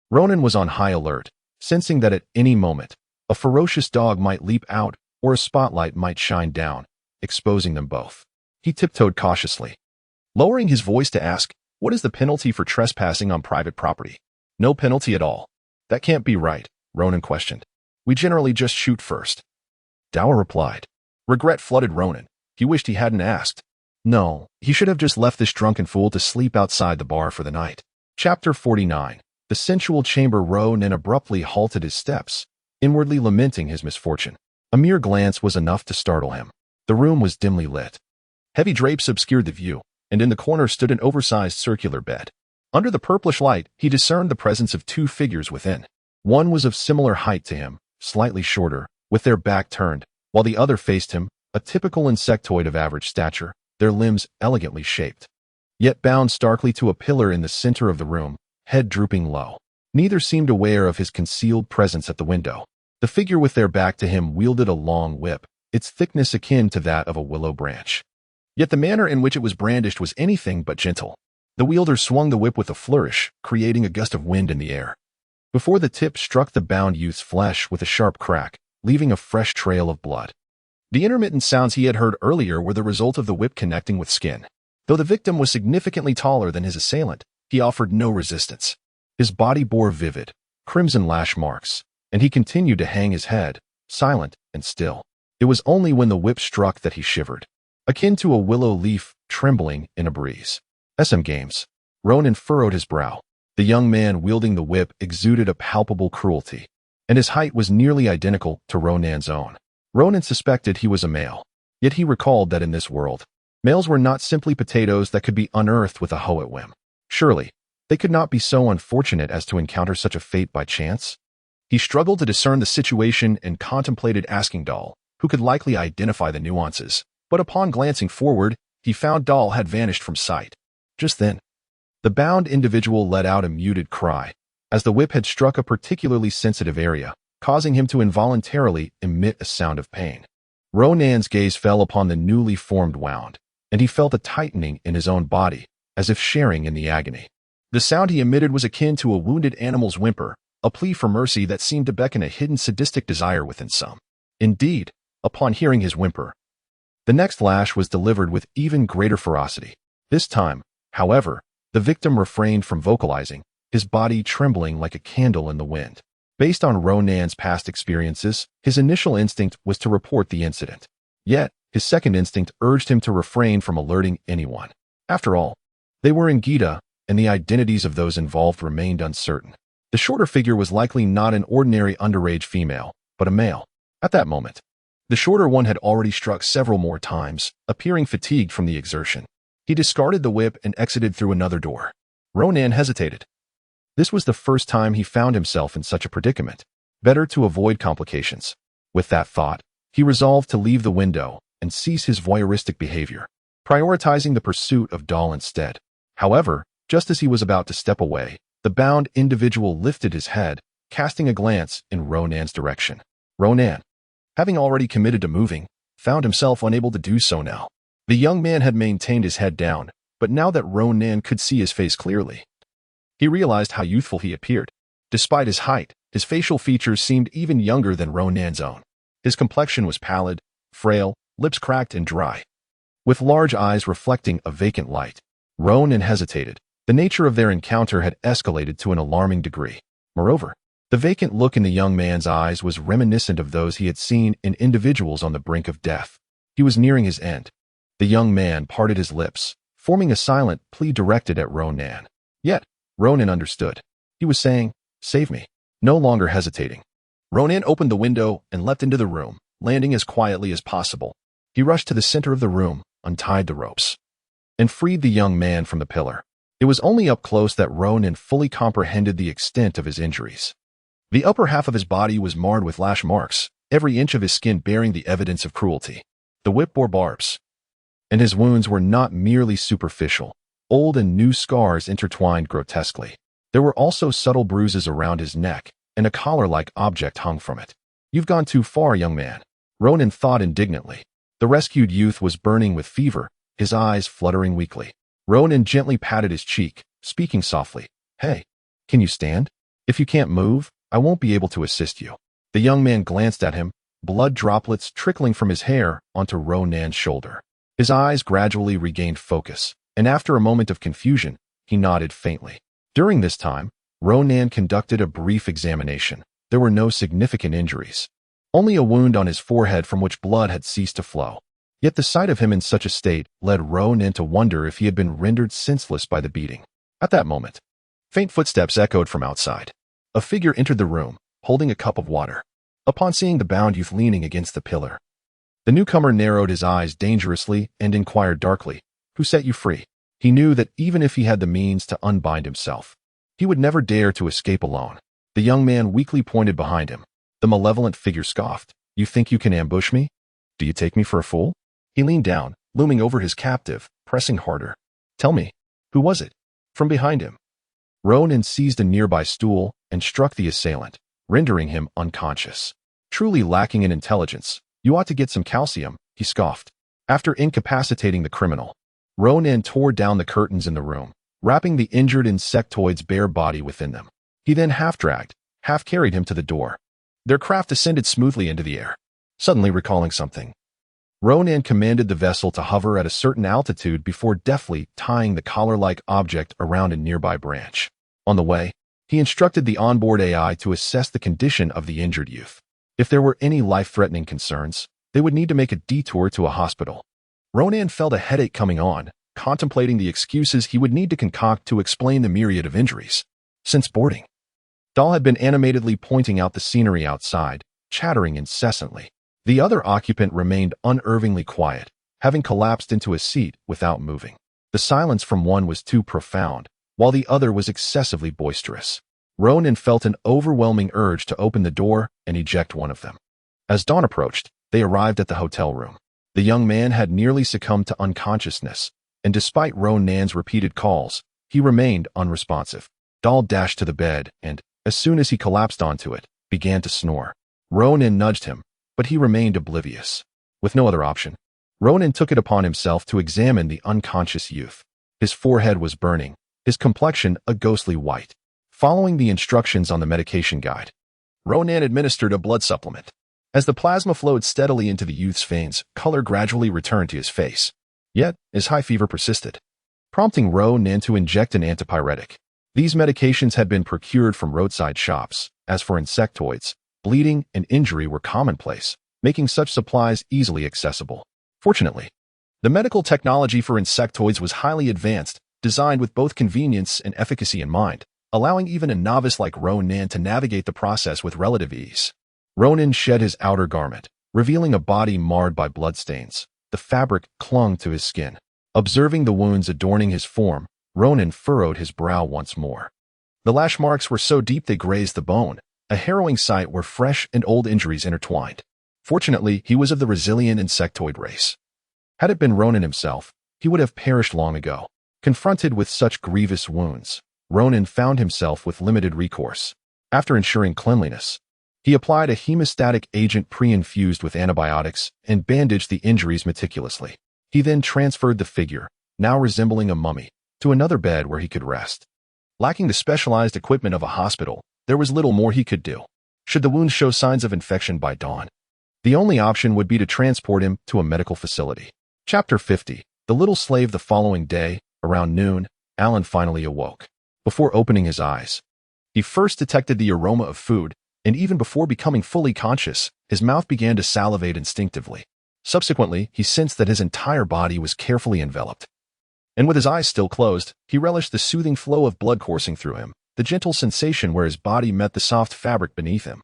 Speaker 1: Ronan was on high alert, sensing that at any moment, a ferocious dog might leap out or a spotlight might shine down, exposing them both. He tiptoed cautiously, lowering his voice to ask, "What is the penalty for trespassing on private property?" "No penalty at all." "That can't be right," Ronan questioned. "We generally just shoot first." Dower replied. Regret flooded Ronan. He wished he hadn't asked. No, he should have just left this drunken fool to sleep outside the bar for the night. Chapter 49. The sensual chamber. Ronan abruptly halted his steps, inwardly lamenting his misfortune. A mere glance was enough to startle him. The room was dimly lit. Heavy drapes obscured the view, and in the corner stood an oversized circular bed. Under the purplish light, he discerned the presence of two figures within. One was of similar height to him, slightly shorter, with their back turned, while the other faced him, a typical insectoid of average stature, their limbs elegantly shaped, yet bound starkly to a pillar in the center of the room, head drooping low. Neither seemed aware of his concealed presence at the window. The figure with their back to him wielded a long whip, its thickness akin to that of a willow branch. Yet the manner in which it was brandished was anything but gentle. The wielder swung the whip with a flourish, creating a gust of wind in the air. Before the tip struck the bound youth's flesh with a sharp crack, leaving a fresh trail of blood. The intermittent sounds he had heard earlier were the result of the whip connecting with skin. Though the victim was significantly taller than his assailant, he offered no resistance. His body bore vivid, crimson lash marks, and he continued to hang his head, silent and still. It was only when the whip struck that he shivered, akin to a willow leaf trembling in a breeze. SM Games. Ronan furrowed his brow. The young man wielding the whip exuded a palpable cruelty, and his height was nearly identical to Ronan's own. Ronan suspected he was a male, yet he recalled that in this world, males were not simply potatoes that could be unearthed with a hoe at whim. Surely, they could not be so unfortunate as to encounter such a fate by chance. He struggled to discern the situation and contemplated asking Dahl, who could likely identify the nuances, but upon glancing forward, he found Dahl had vanished from sight. Just then, the bound individual let out a muted cry, as the whip had struck a particularly sensitive area, causing him to involuntarily emit a sound of pain. Ronan's gaze fell upon the newly formed wound, and he felt a tightening in his own body, as if sharing in the agony. The sound he emitted was akin to a wounded animal's whimper, a plea for mercy that seemed to beckon a hidden sadistic desire within some. Indeed, upon hearing his whimper, the next lash was delivered with even greater ferocity. This time, however, the victim refrained from vocalizing, his body trembling like a candle in the wind. Based on Ronan's past experiences, his initial instinct was to report the incident. Yet, his second instinct urged him to refrain from alerting anyone. After all, they were in Gita, and the identities of those involved remained uncertain. The shorter figure was likely not an ordinary underage female, but a male. At that moment, the shorter one had already struck several more times, appearing fatigued from the exertion. He discarded the whip and exited through another door. Ronan hesitated. This was the first time he found himself in such a predicament. Better to avoid complications. With that thought, he resolved to leave the window and cease his voyeuristic behavior, prioritizing the pursuit of Dahl instead. However, just as he was about to step away, the bound individual lifted his head, casting a glance in Ronan's direction. Ronan, having already committed to moving, found himself unable to do so now. The young man had maintained his head down, but now that Ronan could see his face clearly, he realized how youthful he appeared. Despite his height, his facial features seemed even younger than Ronan's own. His complexion was pallid, frail, lips cracked and dry, with large eyes reflecting a vacant light. Ronan hesitated. The nature of their encounter had escalated to an alarming degree. Moreover, the vacant look in the young man's eyes was reminiscent of those he had seen in individuals on the brink of death. He was nearing his end. The young man parted his lips, forming a silent plea directed at Ronan. Yet, Ronan understood. He was saying, "Save me." No longer hesitating, Ronan opened the window and leapt into the room, landing as quietly as possible. He rushed to the center of the room, untied the ropes, and freed the young man from the pillar. It was only up close that Ronan fully comprehended the extent of his injuries. The upper half of his body was marred with lash marks, every inch of his skin bearing the evidence of cruelty. The whip bore barbs, and his wounds were not merely superficial. Old and new scars intertwined grotesquely. There were also subtle bruises around his neck, and a collar-like object hung from it. "You've gone too far, young man," Ronan thought indignantly. The rescued youth was burning with fever, his eyes fluttering weakly. Ronan gently patted his cheek, speaking softly. "Hey, can you stand? If you can't move, I won't be able to assist you." The young man glanced at him, blood droplets trickling from his hair onto Ronan's shoulder. His eyes gradually regained focus, and after a moment of confusion, he nodded faintly. During this time, Ronan conducted a brief examination. There were no significant injuries, only a wound on his forehead from which blood had ceased to flow. Yet the sight of him in such a state led Ronan to wonder if he had been rendered senseless by the beating. At that moment, faint footsteps echoed from outside. A figure entered the room, holding a cup of water. Upon seeing the bound youth leaning against the pillar, the newcomer narrowed his eyes dangerously and inquired darkly, "Who set you free?" He knew that even if he had the means to unbind himself, he would never dare to escape alone. The young man weakly pointed behind him. The malevolent figure scoffed. "You think you can ambush me? Do you take me for a fool?" He leaned down, looming over his captive, pressing harder. "Tell me, who was it?" From behind him, Ronan seized a nearby stool and struck the assailant, rendering him unconscious. "Truly lacking in intelligence, you ought to get some calcium," he scoffed. After incapacitating the criminal, Ronan tore down the curtains in the room, wrapping the injured insectoid's bare body within them. He then half-dragged, half-carried him to the door. Their craft ascended smoothly into the air. Suddenly recalling something, Ronan commanded the vessel to hover at a certain altitude before deftly tying the collar-like object around a nearby branch. On the way, he instructed the onboard AI to assess the condition of the injured youth. If there were any life-threatening concerns, they would need to make a detour to a hospital. Ronan felt a headache coming on, contemplating the excuses he would need to concoct to explain the myriad of injuries. Since boarding, Dahl had been animatedly pointing out the scenery outside, chattering incessantly. The other occupant remained unervingly quiet, having collapsed into a seat without moving. The silence from one was too profound, while the other was excessively boisterous. Ronan felt an overwhelming urge to open the door and eject one of them. As dawn approached, they arrived at the hotel room. The young man had nearly succumbed to unconsciousness, and despite Ronan's repeated calls, he remained unresponsive. Dahl dashed to the bed and, as soon as he collapsed onto it, began to snore. Ronan nudged him, but he remained oblivious. With no other option, Ronan took it upon himself to examine the unconscious youth. His forehead was burning, his complexion a ghostly white. Following the instructions on the medication guide, Ronan administered a blood supplement. As the plasma flowed steadily into the youth's veins, color gradually returned to his face. Yet, his high fever persisted, prompting Ronan to inject an antipyretic. These medications had been procured from roadside shops. As for insectoids, bleeding and injury were commonplace, making such supplies easily accessible. Fortunately, the medical technology for insectoids was highly advanced, designed with both convenience and efficacy in mind, allowing even a novice like Ronan to navigate the process with relative ease. Ronan shed his outer garment, revealing a body marred by bloodstains. The fabric clung to his skin. Observing the wounds adorning his form, Ronan furrowed his brow once more. The lash marks were so deep they grazed the bone, a harrowing sight where fresh and old injuries intertwined. Fortunately, he was of the resilient insectoid race. Had it been Ronan himself, he would have perished long ago. Confronted with such grievous wounds, Ronan found himself with limited recourse. After ensuring cleanliness, he applied a hemostatic agent pre-infused with antibiotics and bandaged the injuries meticulously. He then transferred the figure, now resembling a mummy, to another bed where he could rest. Lacking the specialized equipment of a hospital, there was little more he could do. Should the wounds show signs of infection by dawn, the only option would be to transport him to a medical facility. Chapter 50. The Little Slave. The following day, around noon, Alan finally awoke. Before opening his eyes, he first detected the aroma of food, and even before becoming fully conscious, his mouth began to salivate instinctively. Subsequently, he sensed that his entire body was carefully enveloped. And with his eyes still closed, he relished the soothing flow of blood coursing through him, the gentle sensation where his body met the soft fabric beneath him,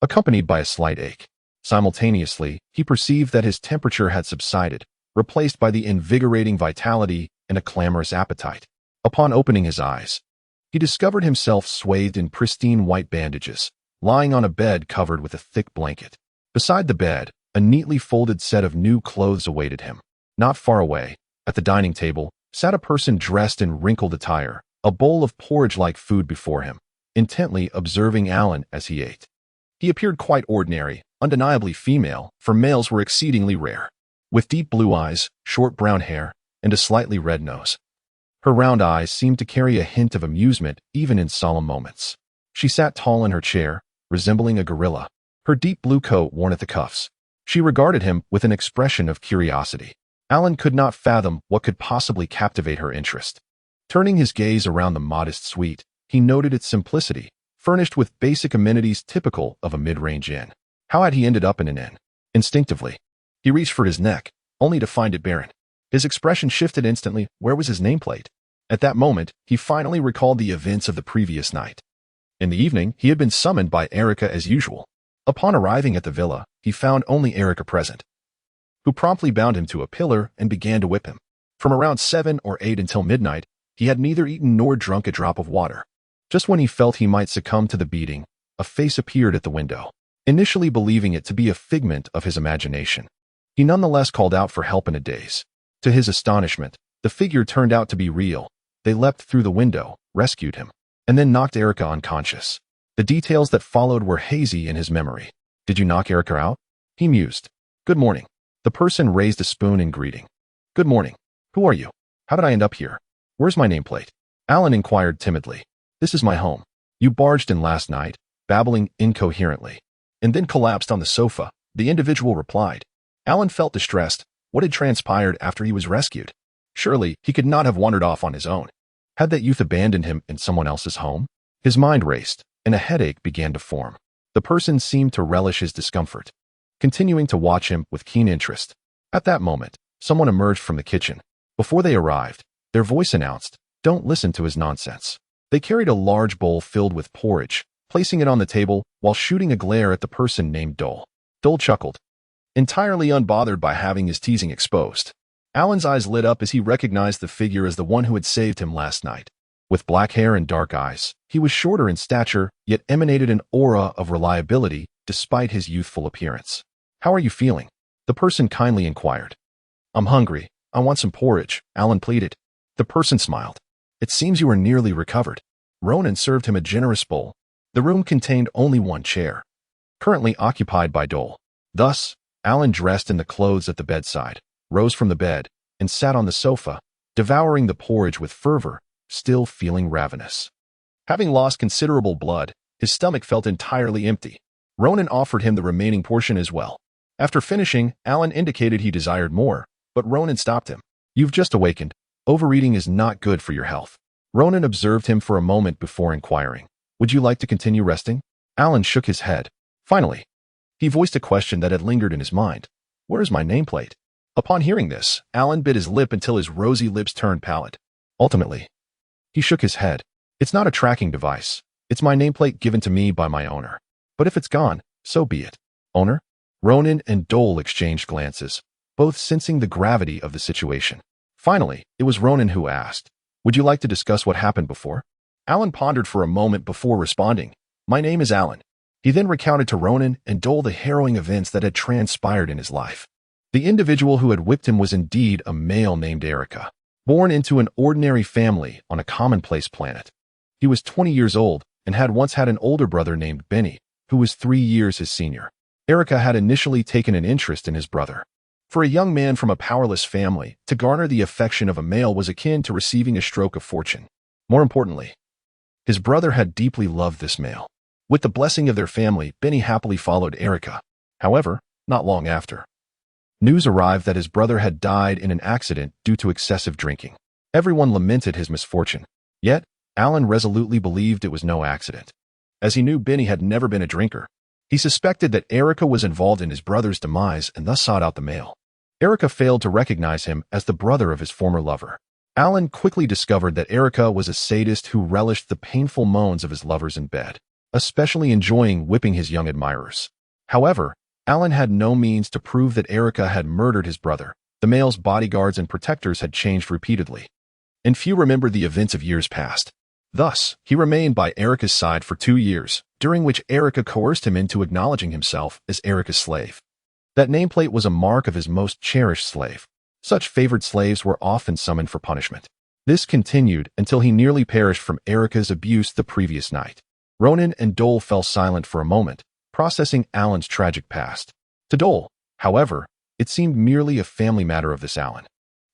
Speaker 1: accompanied by a slight ache. Simultaneously, he perceived that his temperature had subsided, replaced by the invigorating vitality and a clamorous appetite. Upon opening his eyes, he discovered himself swathed in pristine white bandages, lying on a bed covered with a thick blanket. Beside the bed, a neatly folded set of new clothes awaited him. Not far away, at the dining table, sat a person dressed in wrinkled attire, a bowl of porridge-like food before him, intently observing Alan as he ate. He appeared quite ordinary, undeniably female, for males were exceedingly rare. With deep blue eyes, short brown hair, and a slightly red nose. Her round eyes seemed to carry a hint of amusement even in solemn moments. She sat tall in her chair, resembling a gorilla, her deep blue coat worn at the cuffs. She regarded him with an expression of curiosity. Alan could not fathom what could possibly captivate her interest. Turning his gaze around the modest suite, he noted its simplicity, furnished with basic amenities typical of a mid-range inn. How had he ended up in an inn? Instinctively, he reached for his neck, only to find it barren. His expression shifted instantly. Where was his nameplate? At that moment, he finally recalled the events of the previous night. In the evening, he had been summoned by Erica as usual. Upon arriving at the villa, he found only Erica present, who promptly bound him to a pillar and began to whip him. From around 7 or 8 until midnight, he had neither eaten nor drunk a drop of water. Just when he felt he might succumb to the beating, a face appeared at the window. Initially believing it to be a figment of his imagination, he nonetheless called out for help in a daze. To his astonishment, the figure turned out to be real. They leapt through the window, rescued him, and then knocked Erica unconscious. The details that followed were hazy in his memory. "Did you knock Erica out?" he mused. "Good morning." The person raised a spoon in greeting. "Good morning. Who are you? How did I end up here? Where's my nameplate?" Alan inquired timidly. "This is my home. You barged in last night," babbling incoherently, and then collapsed on the sofa, the individual replied. Alan felt distressed. What had transpired after he was rescued? Surely, he could not have wandered off on his own. Had that youth abandoned him in someone else's home? His mind raced, and a headache began to form. The person seemed to relish his discomfort, continuing to watch him with keen interest. At that moment, someone emerged from the kitchen. Before they arrived, their voice announced, "Don't listen to his nonsense." They carried a large bowl filled with porridge, placing it on the table while shooting a glare at the person named Dole. Dole chuckled, entirely unbothered by having his teasing exposed. Alan's eyes lit up as he recognized the figure as the one who had saved him last night. With black hair and dark eyes, he was shorter in stature, yet emanated an aura of reliability despite his youthful appearance. "How are you feeling?" the person kindly inquired. "I'm hungry. I want some porridge," Alan pleaded. The person smiled. "It seems you are nearly recovered." Ronan served him a generous bowl. The room contained only one chair, currently occupied by Dole. Thus, Alan, dressed in the clothes at the bedside, rose from the bed and sat on the sofa, devouring the porridge with fervor, still feeling ravenous. Having lost considerable blood, his stomach felt entirely empty. Ronan offered him the remaining portion as well. After finishing, Alan indicated he desired more, but Ronan stopped him. "You've just awakened. Overeating is not good for your health." Ronan observed him for a moment before inquiring, "Would you like to continue resting?" Alan shook his head. Finally, he voiced a question that had lingered in his mind. "Where's my nameplate?" Upon hearing this, Alan bit his lip until his rosy lips turned pallid. Ultimately, he shook his head. "It's not a tracking device. It's my nameplate given to me by my owner. But if it's gone, so be it." "Owner?" Ronan and Dole exchanged glances, both sensing the gravity of the situation. Finally, it was Ronan who asked, "Would you like to discuss what happened before?" Alan pondered for a moment before responding, "My name is Alan." He then recounted to Ronan and Dole the harrowing events that had transpired in his life. The individual who had whipped him was indeed a male named Erica, born into an ordinary family on a commonplace planet. He was 20 years old and had once had an older brother named Benny, who was 3 years his senior. Erica had initially taken an interest in his brother. For a young man from a powerless family, to garner the affection of a male was akin to receiving a stroke of fortune. More importantly, his brother had deeply loved this male. With the blessing of their family, Benny happily followed Erica. However, not long after, news arrived that his brother had died in an accident due to excessive drinking. Everyone lamented his misfortune. Yet, Alan resolutely believed it was no accident. As he knew Benny had never been a drinker, he suspected that Erica was involved in his brother's demise and thus sought out the male. Erica failed to recognize him as the brother of his former lover. Alan quickly discovered that Erica was a sadist who relished the painful moans of his lovers in bed, especially enjoying whipping his young admirers. However, Alan had no means to prove that Erica had murdered his brother. The male's bodyguards and protectors had changed repeatedly, and few remembered the events of years past. Thus, he remained by Erica's side for 2 years, during which Erica coerced him into acknowledging himself as Erica's slave. That nameplate was a mark of his most cherished slave. Such favored slaves were often summoned for punishment. This continued until he nearly perished from Erica's abuse the previous night. Ronan and Dole fell silent for a moment, processing Alan's tragic past. To Dole, however, it seemed merely a family matter of this Alan,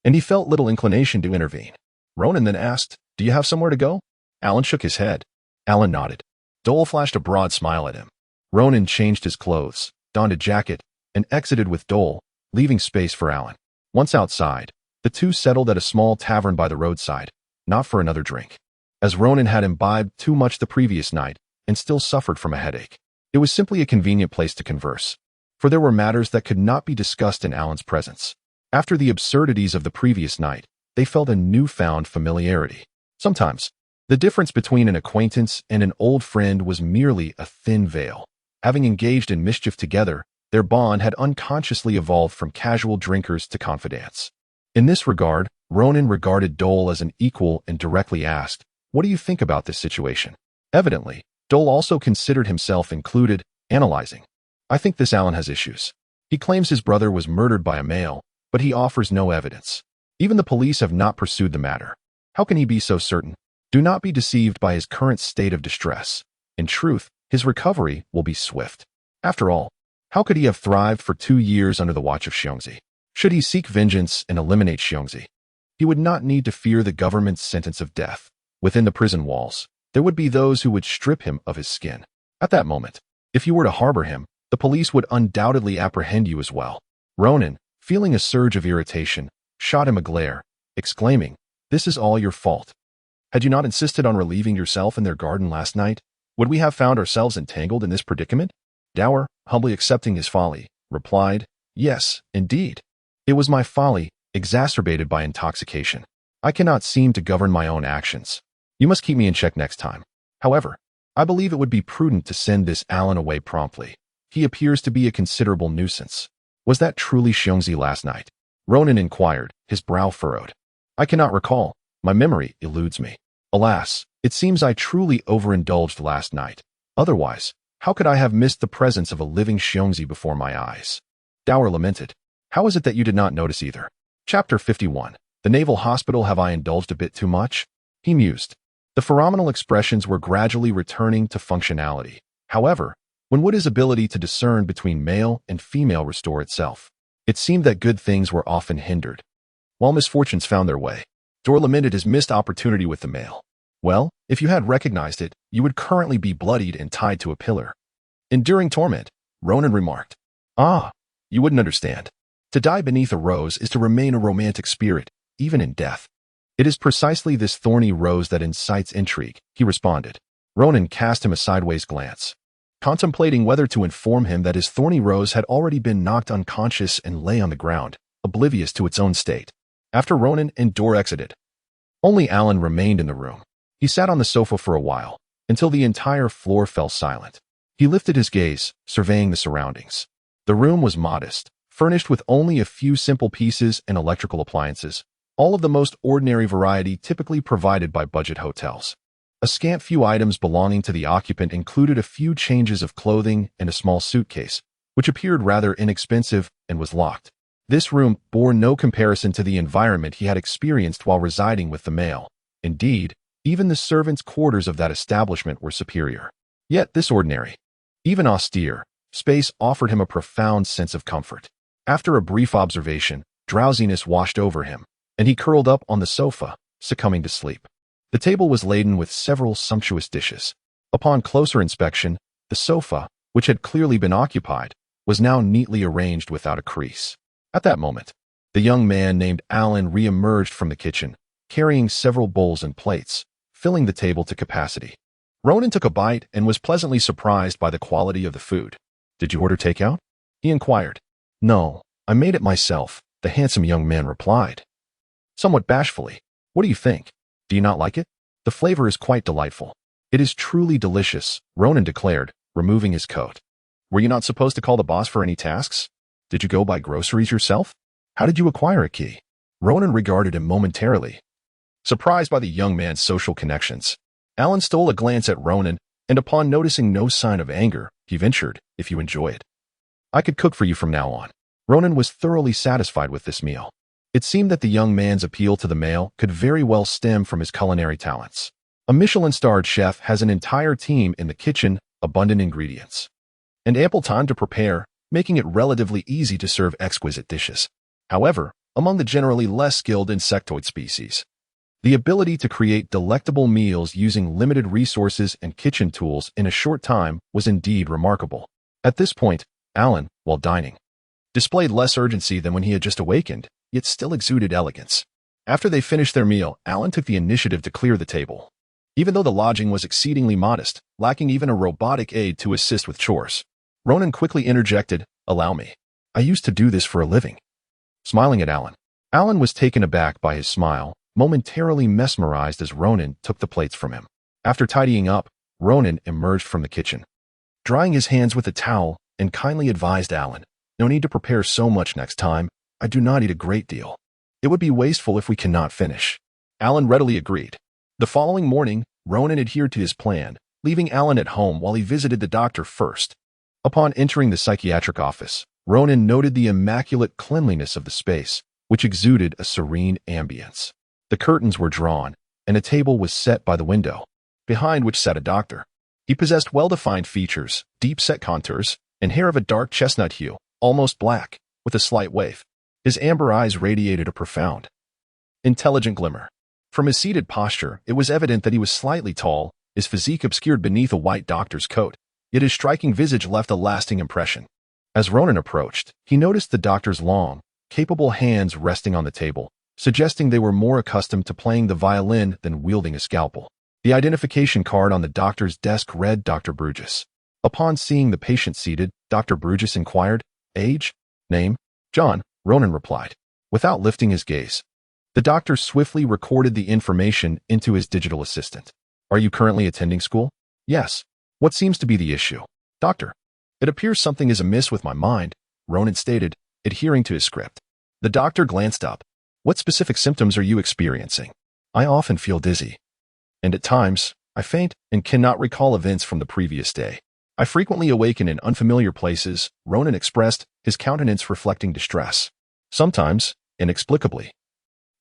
Speaker 1: and he felt little inclination to intervene. Ronan then asked, "Do you have somewhere to go?" Alan shook his head. Alan nodded. Dole flashed a broad smile at him. Ronan changed his clothes, donned a jacket, and exited with Dole, leaving space for Alan. Once outside, the two settled at a small tavern by the roadside, not for another drink, as Ronan had imbibed too much the previous night and still suffered from a headache. It was simply a convenient place to converse, for there were matters that could not be discussed in Alan's presence. After the absurdities of the previous night, they felt a newfound familiarity. Sometimes, the difference between an acquaintance and an old friend was merely a thin veil. Having engaged in mischief together, their bond had unconsciously evolved from casual drinkers to confidants. In this regard, Ronan regarded Dole as an equal and directly asked, "What do you think about this situation?" Evidently, Dole also considered himself included, analyzing. "I think this Alan has issues. He claims his brother was murdered by a male, but he offers no evidence. Even the police have not pursued the matter. How can he be so certain? Do not be deceived by his current state of distress. In truth, his recovery will be swift. After all, how could he have thrived for 2 years under the watch of Xiongzi? Should he seek vengeance and eliminate Xiongzi, he would not need to fear the government's sentence of death. Within the prison walls, there would be those who would strip him of his skin. At that moment, if you were to harbor him, the police would undoubtedly apprehend you as well." Ronan, feeling a surge of irritation, shot him a glare, exclaiming, "This is all your fault. Had you not insisted on relieving yourself in their garden last night, would we have found ourselves entangled in this predicament?" Dower, humbly accepting his folly, replied, "Yes, indeed. It was my folly, exacerbated by intoxication. I cannot seem to govern my own actions. You must keep me in check next time. However, I believe it would be prudent to send this Alan away promptly. He appears to be a considerable nuisance." "Was that truly Xiongzi last night?" Ronan inquired, his brow furrowed. "I cannot recall. My memory eludes me. Alas, it seems I truly overindulged last night. Otherwise, how could I have missed the presence of a living Xiongzi before my eyes?" Dower lamented. "How is it that you did not notice either?" Chapter 51. The Naval Hospital. Have I indulged a bit too much? He mused. The phenomenal expressions were gradually returning to functionality. However, when would his ability to discern between male and female restore itself? It seemed that good things were often hindered, while misfortunes found their way. Dor lamented his missed opportunity with the male. "Well, if you had recognized it, you would currently be bloodied and tied to a pillar." "Enduring torment," Ronan remarked. "Ah, you wouldn't understand. To die beneath a rose is to remain a romantic spirit, even in death." "It is precisely this thorny rose that incites intrigue," he responded. Ronan cast him a sideways glance, contemplating whether to inform him that his thorny rose had already been knocked unconscious and lay on the ground, oblivious to its own state. After Ronan and Dor exited, only Alan remained in the room. He sat on the sofa for a while, until the entire floor fell silent. He lifted his gaze, surveying the surroundings. The room was modest, furnished with only a few simple pieces and electrical appliances, all of the most ordinary variety typically provided by budget hotels. A scant few items belonging to the occupant included a few changes of clothing and a small suitcase, which appeared rather inexpensive and was locked. This room bore no comparison to the environment he had experienced while residing with the male. Indeed, even the servants' quarters of that establishment were superior. Yet this ordinary, even austere, space offered him a profound sense of comfort. After a brief observation, drowsiness washed over him, and he curled up on the sofa, succumbing to sleep. The table was laden with several sumptuous dishes. Upon closer inspection, the sofa, which had clearly been occupied, was now neatly arranged without a crease. At that moment, the young man named Alan re-emerged from the kitchen, carrying several bowls and plates, filling the table to capacity. Ronan took a bite and was pleasantly surprised by the quality of the food. "Did you order takeout?" he inquired. "No, I made it myself," the handsome young man replied, somewhat bashfully. "What do you think? Do you not like it?" "The flavor is quite delightful. It is truly delicious," Ronan declared, removing his coat. "Were you not supposed to call the boss for any tasks? Did you go buy groceries yourself? How did you acquire a key?" Ronan regarded him momentarily, surprised by the young man's social connections. Alan stole a glance at Ronan, and upon noticing no sign of anger, he ventured, "If you enjoy it, I could cook for you from now on." Ronan was thoroughly satisfied with this meal. It seemed that the young man's appeal to the male could very well stem from his culinary talents. A Michelin-starred chef has an entire team in the kitchen, abundant ingredients, and ample time to prepare, making it relatively easy to serve exquisite dishes. However, among the generally less skilled insectoid species, the ability to create delectable meals using limited resources and kitchen tools in a short time was indeed remarkable. At this point, Alan, while dining, displayed less urgency than when he had just awakened, yet still exuded elegance. After they finished their meal, Alan took the initiative to clear the table. Even though the lodging was exceedingly modest, lacking even a robotic aid to assist with chores, Ronan quickly interjected, "Allow me. I used to do this for a living." Smiling at Alan, Alan was taken aback by his smile, momentarily mesmerized as Ronan took the plates from him. After tidying up, Ronan emerged from the kitchen, drying his hands with a towel, and kindly advised Alan, "No need to prepare so much next time. I do not eat a great deal." It would be wasteful if we cannot finish. Alan readily agreed. The following morning, Ronan adhered to his plan, leaving Alan at home while he visited the doctor first. Upon entering the psychiatric office, Ronan noted the immaculate cleanliness of the space, which exuded a serene ambience. The curtains were drawn, and a table was set by the window, behind which sat a doctor. He possessed well-defined features, deep-set contours, and hair of a dark chestnut hue, almost black, with a slight wave. His amber eyes radiated a profound, intelligent glimmer. From his seated posture, it was evident that he was slightly tall, his physique obscured beneath a white doctor's coat, yet his striking visage left a lasting impression. As Ronan approached, he noticed the doctor's long, capable hands resting on the table, suggesting they were more accustomed to playing the violin than wielding a scalpel. The identification card on the doctor's desk read Dr. Bruges. Upon seeing the patient seated, Dr. Bruges inquired, "Age? Name?" "John," Ronan replied, without lifting his gaze. The doctor swiftly recorded the information into his digital assistant. "Are you currently attending school?" "Yes." "What seems to be the issue?" "Doctor, it appears something is amiss with my mind," Ronan stated, adhering to his script. The doctor glanced up. "What specific symptoms are you experiencing?" "I often feel dizzy. And at times, I faint and cannot recall events from the previous day. I frequently awaken in unfamiliar places," Ronan expressed, his countenance reflecting distress. "Sometimes, inexplicably.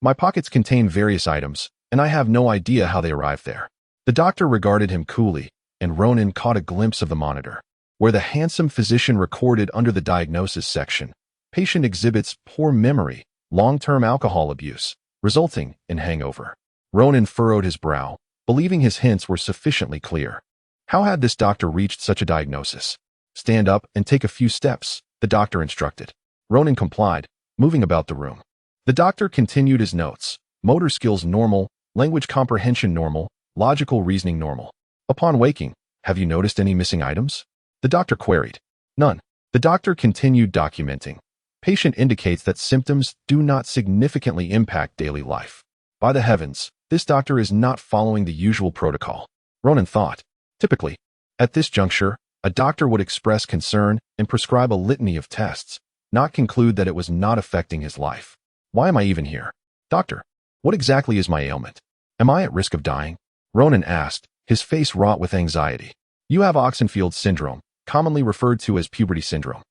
Speaker 1: My pockets contain various items, and I have no idea how they arrived there." The doctor regarded him coolly, and Ronan caught a glimpse of the monitor, where the handsome physician recorded under the diagnosis section, "Patient exhibits poor memory, long-term alcohol abuse, resulting in hangover." Ronan furrowed his brow, believing his hints were sufficiently clear. How had this doctor reached such a diagnosis? "Stand up and take a few steps," the doctor instructed. Ronan complied, moving about the room. The doctor continued his notes. Motor skills normal, language comprehension normal, logical reasoning normal. Upon waking, "Have you noticed any missing items?" the doctor queried. "None." The doctor continued documenting. "Patient indicates that symptoms do not significantly impact daily life." By the heavens, this doctor is not following the usual protocol, Ronan thought. Typically, at this juncture, a doctor would express concern and prescribe a litany of tests, not conclude that it was not affecting his life. "Why am I even here?" "Doctor, what exactly is my ailment? Am I at risk of dying?" Ronan asked, his face wrought with anxiety. "You have Oxenfield syndrome, commonly referred to as puberty syndrome.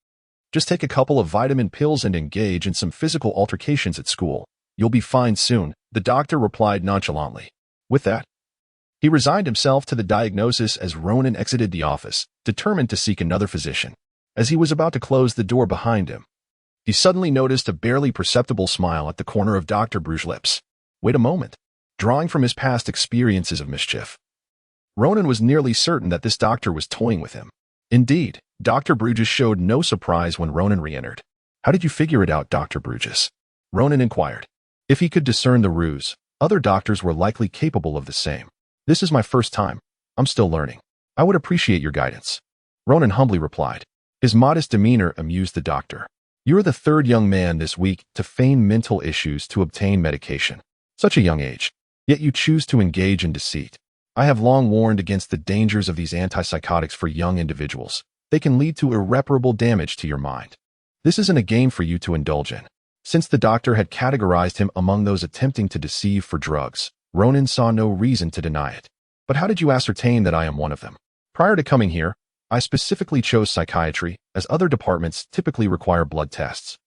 Speaker 1: Just take a couple of vitamin pills and engage in some physical altercations at school. You'll be fine soon," the doctor replied nonchalantly. With that, he resigned himself to the diagnosis as Ronan exited the office, determined to seek another physician. As he was about to close the door behind him, he suddenly noticed a barely perceptible smile at the corner of Dr. Bruges' lips. Wait a moment. Drawing from his past experiences of mischief, Ronan was nearly certain that this doctor was toying with him. Indeed, Dr. Bruges showed no surprise when Ronan re-entered. "How did you figure it out, Dr. Bruges?" Ronan inquired. If he could discern the ruse, other doctors were likely capable of the same. "This is my first time. I'm still learning. I would appreciate your guidance," Ronan humbly replied. His modest demeanor amused the doctor. "You are the third young man this week to feign mental issues to obtain medication. Such a young age. Yet you choose to engage in deceit. I have long warned against the dangers of these antipsychotics for young individuals. They can lead to irreparable damage to your mind. This isn't a game for you to indulge in." Since the doctor had categorized him among those attempting to deceive for drugs, Ronan saw no reason to deny it. "But how did you ascertain that I am one of them?" "Prior to coming here, I specifically chose psychiatry, as other departments typically require blood tests,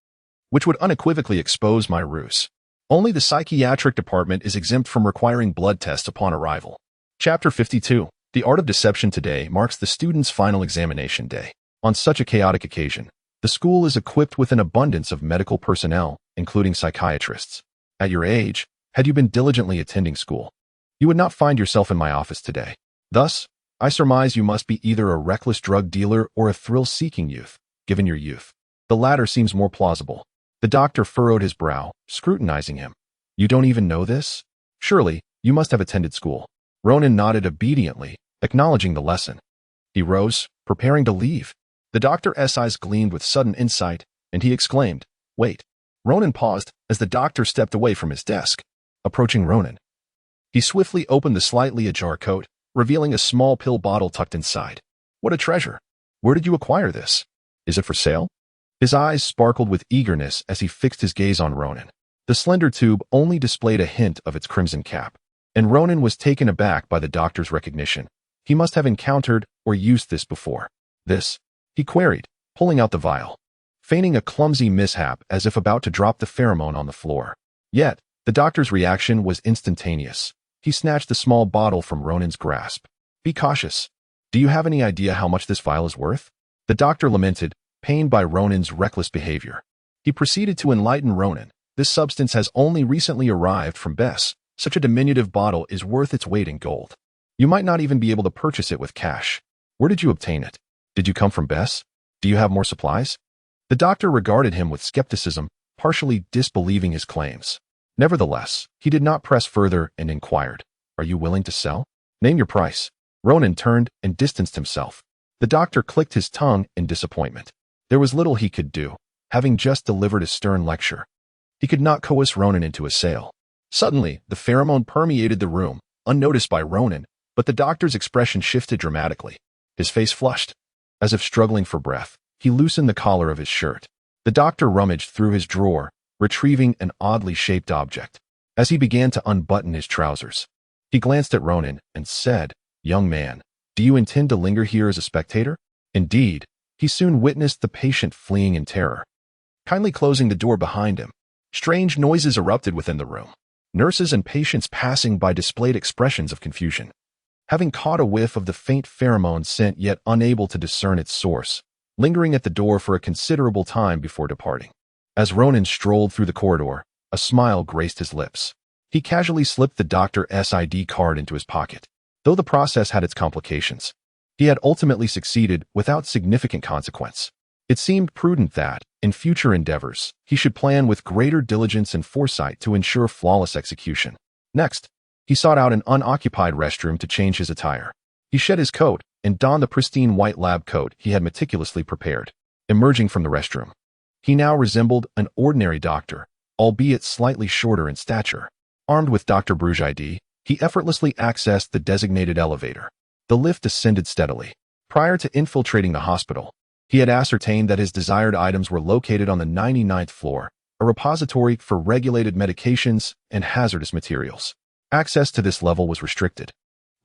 Speaker 1: which would unequivocally expose my ruse. Only the psychiatric department is exempt from requiring blood tests upon arrival." Chapter 52. The Art of Deception. Today marks the student's final examination day. On such a chaotic occasion, the school is equipped with an abundance of medical personnel, including psychiatrists. At your age, had you been diligently attending school, you would not find yourself in my office today. Thus, I surmise you must be either a reckless drug dealer or a thrill-seeking youth, given your youth. The latter seems more plausible. The doctor furrowed his brow, scrutinizing him. "You don't even know this? Surely, you must have attended school." Ronan nodded obediently, acknowledging the lesson. He rose, preparing to leave. The doctor's eyes gleamed with sudden insight, and he exclaimed, "Wait." Ronan paused as the doctor stepped away from his desk. Approaching Ronan, he swiftly opened the slightly ajar coat, revealing a small pill bottle tucked inside. "What a treasure! Where did you acquire this? Is it for sale?" His eyes sparkled with eagerness as he fixed his gaze on Ronan. The slender tube only displayed a hint of its crimson cap, and Ronan was taken aback by the doctor's recognition. He must have encountered or used this before. This, he queried, pulling out the vial, feigning a clumsy mishap as if about to drop the pheromone on the floor. Yet, the doctor's reaction was instantaneous. He snatched the small bottle from Ronan's grasp. Be cautious. Do you have any idea how much this vial is worth? The doctor lamented, pained by Ronan's reckless behavior. He proceeded to enlighten Ronan. This substance has only recently arrived from Bess. Such a diminutive bottle is worth its weight in gold. You might not even be able to purchase it with cash. Where did you obtain it? Did you come from Bess? Do you have more supplies? The doctor regarded him with skepticism, partially disbelieving his claims. Nevertheless, he did not press further and inquired, Are you willing to sell? Name your price. Ronan turned and distanced himself. The doctor clicked his tongue in disappointment. There was little he could do, having just delivered a stern lecture. He could not coerce Ronan into a sale. Suddenly, the pheromone permeated the room, unnoticed by Ronan, but the doctor's expression shifted dramatically. His face flushed. As if struggling for breath, he loosened the collar of his shirt. The doctor rummaged through his drawer, retrieving an oddly shaped object. As he began to unbutton his trousers, he glanced at Ronan and said, Young man, do you intend to linger here as a spectator? Indeed, he soon witnessed the patient fleeing in terror. Kindly closing the door behind him, strange noises erupted within the room. Nurses and patients passing by displayed expressions of confusion. Having caught a whiff of the faint pheromone scent yet unable to discern its source, lingering at the door for a considerable time before departing. As Ronan strolled through the corridor, a smile graced his lips. He casually slipped the Dr.'s ID card into his pocket. Though the process had its complications, he had ultimately succeeded without significant consequence. It seemed prudent that, in future endeavors, he should plan with greater diligence and foresight to ensure flawless execution. Next, he sought out an unoccupied restroom to change his attire. He shed his coat and donned the pristine white lab coat he had meticulously prepared. Emerging from the restroom, he now resembled an ordinary doctor, albeit slightly shorter in stature. Armed with Dr. Bruges ID, he effortlessly accessed the designated elevator. The lift ascended steadily. Prior to infiltrating the hospital, he had ascertained that his desired items were located on the 99th floor, a repository for regulated medications and hazardous materials. Access to this level was restricted.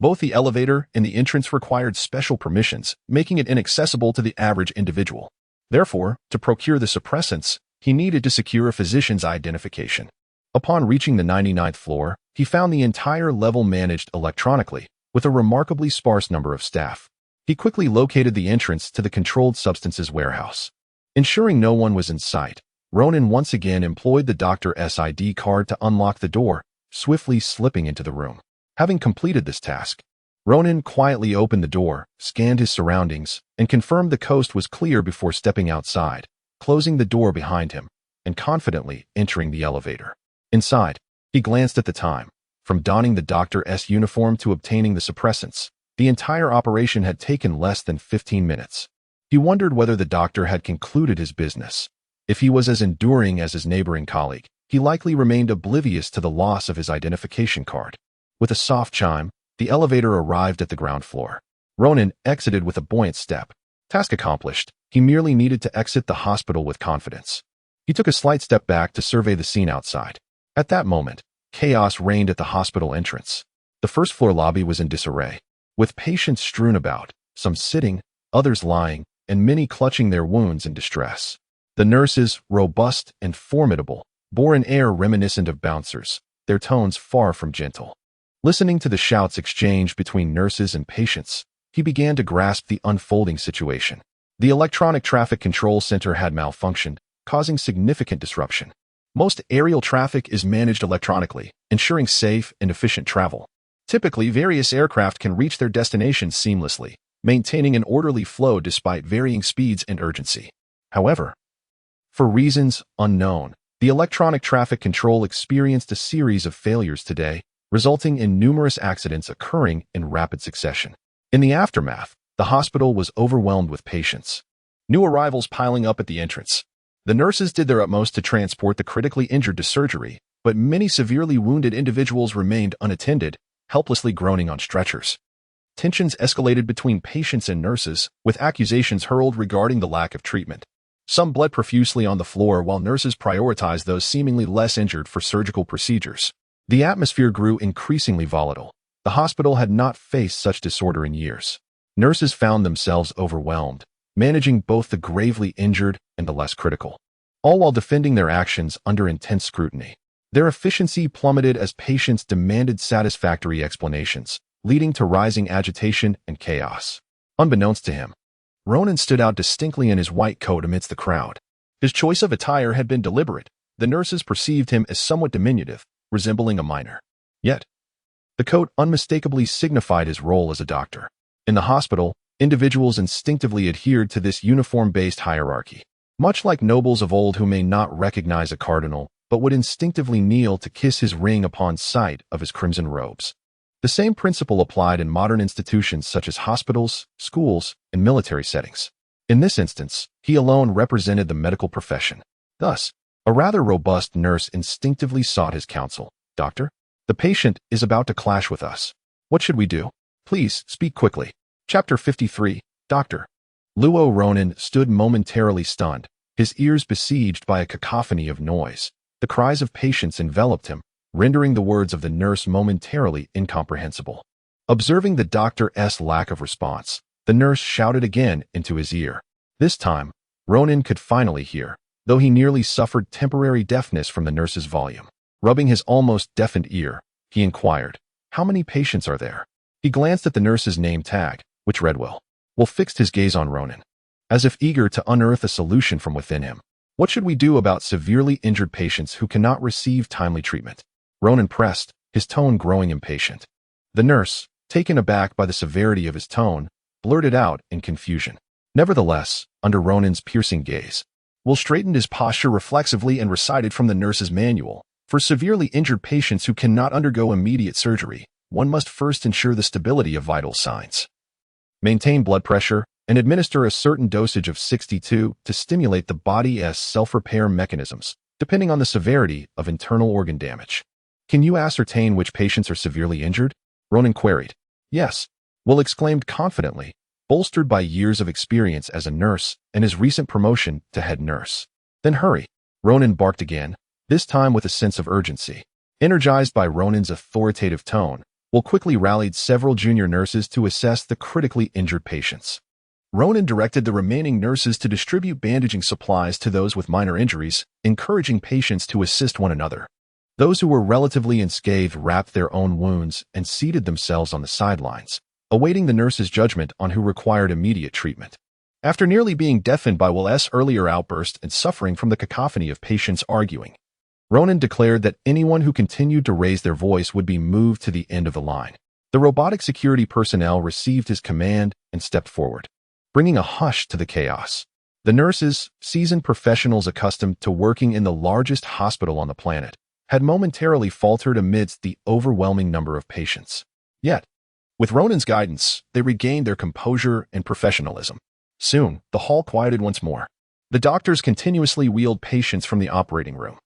Speaker 1: Both the elevator and the entrance required special permissions, making it inaccessible to the average individual. Therefore, to procure the suppressants, he needed to secure a physician's identification. Upon reaching the 99th floor, he found the entire level managed electronically, with a remarkably sparse number of staff. He quickly located the entrance to the controlled substances warehouse. Ensuring no one was in sight, Ronan once again employed the Dr.'s ID card to unlock the door, swiftly slipping into the room. Having completed this task, Ronan quietly opened the door, scanned his surroundings, and confirmed the coast was clear before stepping outside, closing the door behind him, and confidently entering the elevator. Inside, he glanced at the time. From donning the Dr.'s uniform to obtaining the suppressants, the entire operation had taken less than 15 minutes. He wondered whether the doctor had concluded his business. If he was as enduring as his neighboring colleague, he likely remained oblivious to the loss of his identification card. With a soft chime, the elevator arrived at the ground floor. Ronan exited with a buoyant step. Task accomplished, he merely needed to exit the hospital with confidence. He took a slight step back to survey the scene outside. At that moment, chaos reigned at the hospital entrance. The first-floor lobby was in disarray, with patients strewn about, some sitting, others lying, and many clutching their wounds in distress. The nurses, robust and formidable, bore an air reminiscent of bouncers, their tones far from gentle. Listening to the shouts exchanged between nurses and patients, he began to grasp the unfolding situation. The electronic traffic control center had malfunctioned, causing significant disruption. Most aerial traffic is managed electronically, ensuring safe and efficient travel. Typically, various aircraft can reach their destinations seamlessly, maintaining an orderly flow despite varying speeds and urgency. However, for reasons unknown, the electronic traffic control experienced a series of failures today, resulting in numerous accidents occurring in rapid succession. In the aftermath, the hospital was overwhelmed with patients. New arrivals piling up at the entrance. The nurses did their utmost to transport the critically injured to surgery, but many severely wounded individuals remained unattended, helplessly groaning on stretchers. Tensions escalated between patients and nurses, with accusations hurled regarding the lack of treatment. Some bled profusely on the floor while nurses prioritized those seemingly less injured for surgical procedures. The atmosphere grew increasingly volatile. The hospital had not faced such disorder in years. Nurses found themselves overwhelmed, managing both the gravely injured and the less critical, all while defending their actions under intense scrutiny. Their efficiency plummeted as patients demanded satisfactory explanations, leading to rising agitation and chaos. Unbeknownst to him, Ronan stood out distinctly in his white coat amidst the crowd. His choice of attire had been deliberate. The nurses perceived him as somewhat diminutive, resembling a minor. Yet, the coat unmistakably signified his role as a doctor. In the hospital, individuals instinctively adhered to this uniform-based hierarchy, much like nobles of old who may not recognize a cardinal, but would instinctively kneel to kiss his ring upon sight of his crimson robes. The same principle applied in modern institutions such as hospitals, schools, and military settings. In this instance, he alone represented the medical profession. Thus, a rather robust nurse instinctively sought his counsel. "Doctor, the patient is about to clash with us. What should we do? Please, speak quickly." Chapter 53, Doctor. LUO Ronan stood momentarily stunned, his ears besieged by a cacophony of noise. The cries of patients enveloped him, rendering the words of the nurse momentarily incomprehensible. Observing the doctor's lack of response, the nurse shouted again into his ear. This time, Ronan could finally hear, though he nearly suffered temporary deafness from the nurse's volume. Rubbing his almost deafened ear, he inquired, "How many patients are there?" He glanced at the nurse's name tag, which read Will fixed his gaze on Ronan, as if eager to unearth a solution from within him. "What should we do about severely injured patients who cannot receive timely treatment?" Ronan pressed, his tone growing impatient. The nurse, taken aback by the severity of his tone, blurted out in confusion. Nevertheless, under Ronan's piercing gaze, Will straightened his posture reflexively and recited from the nurse's manual. "For severely injured patients who cannot undergo immediate surgery, one must first ensure the stability of vital signs. Maintain blood pressure and administer a certain dosage of 62 to stimulate the body's self-repair mechanisms, depending on the severity of internal organ damage." "Can you ascertain which patients are severely injured?" Ronan queried. "Yes," Will exclaimed confidently, bolstered by years of experience as a nurse and his recent promotion to head nurse. "Then hurry," Ronan barked again, this time with a sense of urgency. Energized by Ronan's authoritative tone, Will quickly rallied several junior nurses to assess the critically injured patients. Ronan directed the remaining nurses to distribute bandaging supplies to those with minor injuries, encouraging patients to assist one another. Those who were relatively unscathed wrapped their own wounds and seated themselves on the sidelines, awaiting the nurse's judgment on who required immediate treatment. After nearly being deafened by Will's earlier outburst and suffering from the cacophony of patients arguing, Ronan declared that anyone who continued to raise their voice would be moved to the end of the line. The robotic security personnel received his command and stepped forward, bringing a hush to the chaos. The nurses, seasoned professionals accustomed to working in the largest hospital on the planet, had momentarily faltered amidst the overwhelming number of patients. Yet, with Ronan's guidance, they regained their composure and professionalism. Soon, the hall quieted once more. The doctors continuously wheeled patients from the operating room,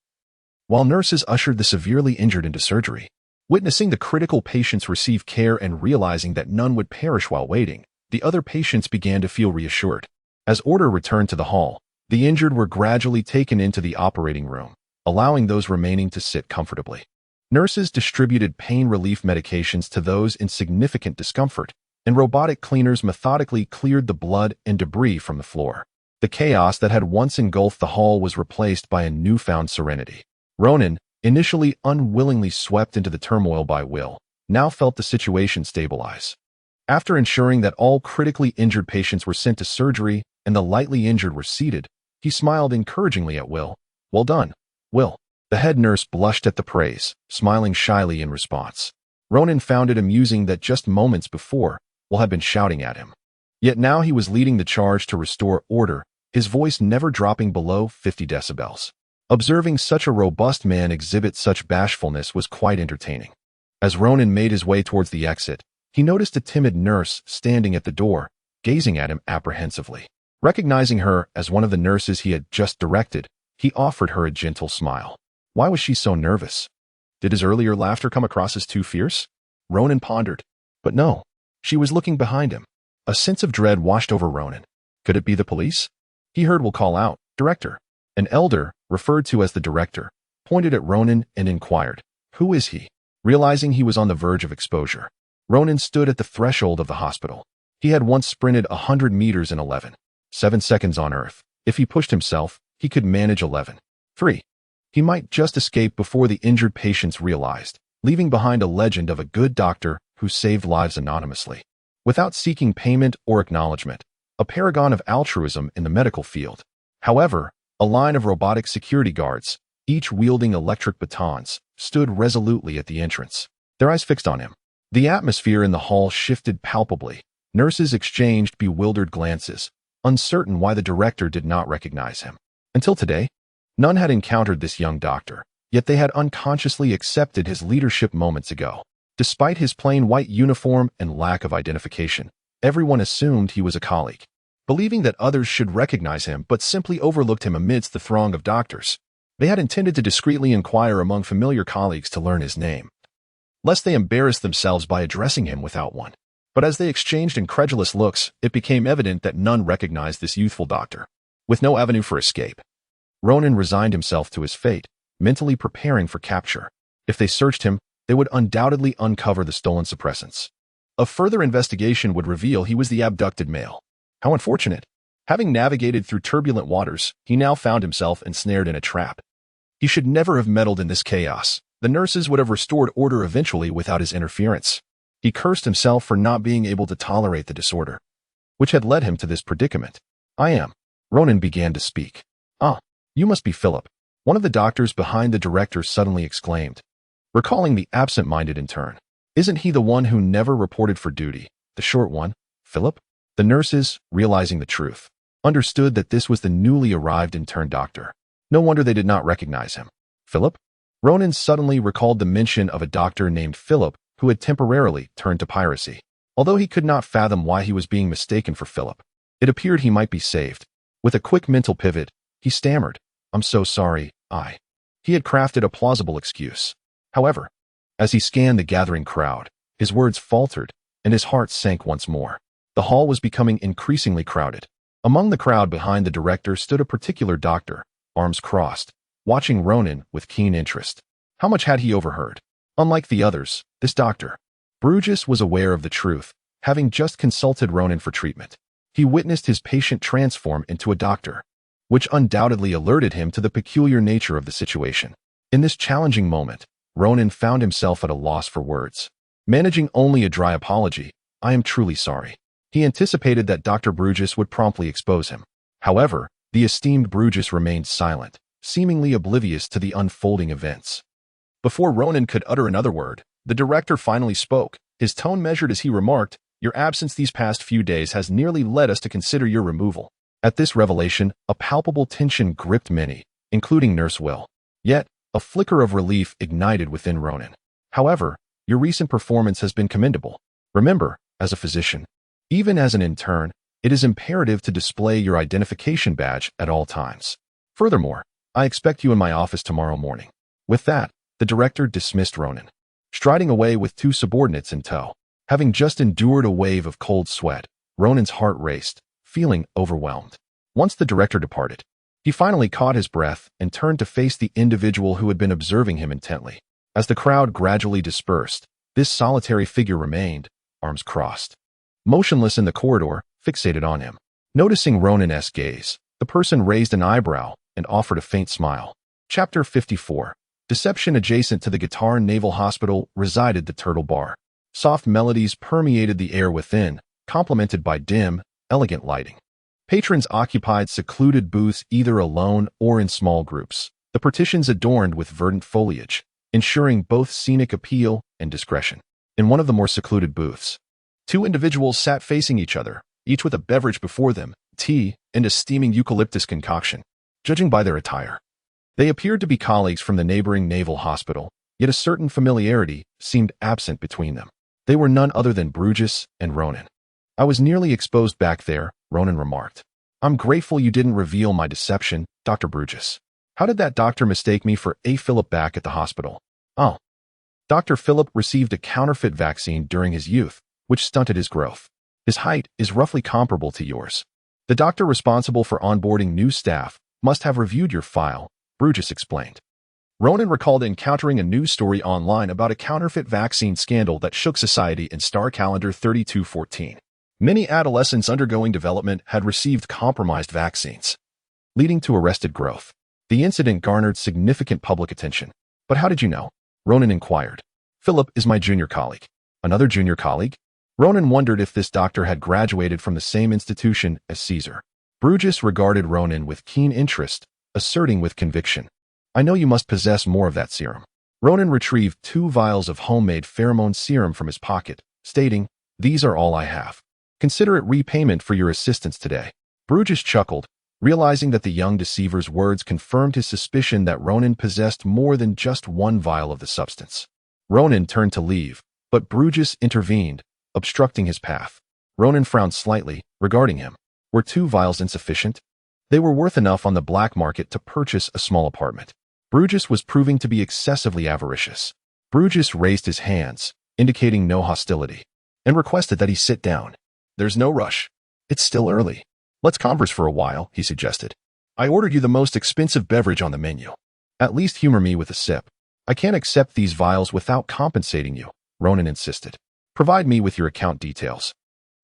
Speaker 1: while nurses ushered the severely injured into surgery. Witnessing the critical patients receive care and realizing that none would perish while waiting, the other patients began to feel reassured. As order returned to the hall, the injured were gradually taken into the operating room, allowing those remaining to sit comfortably. Nurses distributed pain relief medications to those in significant discomfort, and robotic cleaners methodically cleared the blood and debris from the floor. The chaos that had once engulfed the hall was replaced by a newfound serenity. Ronan, initially unwillingly swept into the turmoil by Will, now felt the situation stabilize. After ensuring that all critically injured patients were sent to surgery and the lightly injured were seated, he smiled encouragingly at Will. "Well done, Will." The head nurse blushed at the praise, smiling shyly in response. Ronan found it amusing that just moments before, Will had been shouting at him. Yet now he was leading the charge to restore order, his voice never dropping below 50 decibels. Observing such a robust man exhibit such bashfulness was quite entertaining. As Ronan made his way towards the exit, he noticed a timid nurse standing at the door, gazing at him apprehensively. Recognizing her as one of the nurses he had just directed, he offered her a gentle smile. Why was she so nervous? Did his earlier laughter come across as too fierce? Ronan pondered. But no, she was looking behind him. A sense of dread washed over Ronan. Could it be the police? He heard Will call out, Director. An elder, referred to as the director, pointed at Ronan and inquired, "Who is he?" Realizing he was on the verge of exposure, Ronan stood at the threshold of the hospital. He had once sprinted 100 meters in 11.7 seconds on Earth. If he pushed himself, he could manage 11.3. He might just escape before the injured patients realized, leaving behind a legend of a good doctor who saved lives anonymously, without seeking payment or acknowledgement, a paragon of altruism in the medical field. However, a line of robotic security guards, each wielding electric batons, stood resolutely at the entrance, their eyes fixed on him. The atmosphere in the hall shifted palpably. Nurses exchanged bewildered glances, uncertain why the director did not recognize him. Until today, none had encountered this young doctor, yet they had unconsciously accepted his leadership moments ago. Despite his plain white uniform and lack of identification, everyone assumed he was a colleague, believing that others should recognize him but simply overlooked him amidst the throng of doctors. They had intended to discreetly inquire among familiar colleagues to learn his name, lest they embarrass themselves by addressing him without one. But as they exchanged incredulous looks, it became evident that none recognized this youthful doctor. With no avenue for escape, Ronan resigned himself to his fate, mentally preparing for capture. If they searched him, they would undoubtedly uncover the stolen suppressants. A further investigation would reveal he was the abducted male. How unfortunate. Having navigated through turbulent waters, he now found himself ensnared in a trap. He should never have meddled in this chaos. The nurses would have restored order eventually without his interference. He cursed himself for not being able to tolerate the disorder, which had led him to this predicament. "I am." Ronan began to speak. "Ah, you must be Philip," one of the doctors behind the director suddenly exclaimed, recalling the absent-minded intern. "Isn't he the one who never reported for duty, the short one, Philip?" The nurses, realizing the truth, understood that this was the newly arrived intern doctor. No wonder they did not recognize him. Philip? Ronan suddenly recalled the mention of a doctor named Philip who had temporarily turned to piracy. Although he could not fathom why he was being mistaken for Philip, it appeared he might be saved. With a quick mental pivot, he stammered, "I'm so sorry, He had crafted a plausible excuse. However, as he scanned the gathering crowd, his words faltered and his heart sank once more. The hall was becoming increasingly crowded. Among the crowd behind the director stood a particular doctor, arms crossed, watching Ronan with keen interest. How much had he overheard? Unlike the others, this doctor, Bruges, was aware of the truth, having just consulted Ronan for treatment. He witnessed his patient transform into a doctor, which undoubtedly alerted him to the peculiar nature of the situation. In this challenging moment, Ronan found himself at a loss for words. Managing only a dry apology, "I am truly sorry." He anticipated that Dr. Bruges would promptly expose him. However, the esteemed Bruges remained silent, seemingly oblivious to the unfolding events. Before Ronan could utter another word, the director finally spoke, his tone measured as he remarked, "Your absence these past few days has nearly led us to consider your removal." At this revelation, a palpable tension gripped many, including Nurse Will. Yet, a flicker of relief ignited within Ronan. "However, your recent performance has been commendable. Remember, as a physician, even as an intern, it is imperative to display your identification badge at all times. Furthermore, I expect you in my office tomorrow morning." With that, the director dismissed Ronan, striding away with two subordinates in tow. Having just endured a wave of cold sweat, Ronan's heart raced, feeling overwhelmed. Once the director departed, he finally caught his breath and turned to face the individual who had been observing him intently. As the crowd gradually dispersed, this solitary figure remained, arms crossed, motionless in the corridor, fixated on him. Noticing Ronan-esque gaze, the person raised an eyebrow and offered a faint smile. Chapter 54. Deception. Adjacent to the Guitar Naval Hospital resided the Turtle Bar. Soft melodies permeated the air within, complemented by dim, elegant lighting. Patrons occupied secluded booths either alone or in small groups, the partitions adorned with verdant foliage, ensuring both scenic appeal and discretion. In one of the more secluded booths, two individuals sat facing each other, each with a beverage before them, tea, and a steaming eucalyptus concoction. Judging by their attire, they appeared to be colleagues from the neighboring naval hospital, yet a certain familiarity seemed absent between them. They were none other than Bruges and Ronan. "I was nearly exposed back there," Ronan remarked. "I'm grateful you didn't reveal my deception, Dr. Bruges. How did that doctor mistake me for A. Philip back at the hospital?" "Oh. Dr. Philip received a counterfeit vaccine during his youth, which stunted his growth. His height is roughly comparable to yours. The doctor responsible for onboarding new staff Must have reviewed your file, Brutus explained. Ronan recalled encountering a news story online about a counterfeit vaccine scandal that shook society in Star Calendar 3214. Many adolescents undergoing development had received compromised vaccines, leading to arrested growth. The incident garnered significant public attention. But how did you know? Ronan inquired. Philip is my junior colleague. Another junior colleague? Ronan wondered if this doctor had graduated from the same institution as Caesar. Brutus regarded Ronan with keen interest, asserting with conviction, I know you must possess more of that serum. Ronan retrieved 2 vials of homemade pheromone serum from his pocket, stating, These are all I have. Consider it repayment for your assistance today. Brutus chuckled, realizing that the young deceiver's words confirmed his suspicion that Ronan possessed more than just 1 vial of the substance. Ronan turned to leave, but Brutus intervened, obstructing his path. Ronan frowned slightly, regarding him. Were 2 vials insufficient? They were worth enough on the black market to purchase a small apartment. Brutus was proving to be excessively avaricious. Brutus raised his hands, indicating no hostility, and requested that he sit down. There's no rush. It's still early. Let's converse for a while, he suggested. I ordered you the most expensive beverage on the menu. At least humor me with a sip. I can't accept these vials without compensating you, Ronan insisted. Provide me with your account details,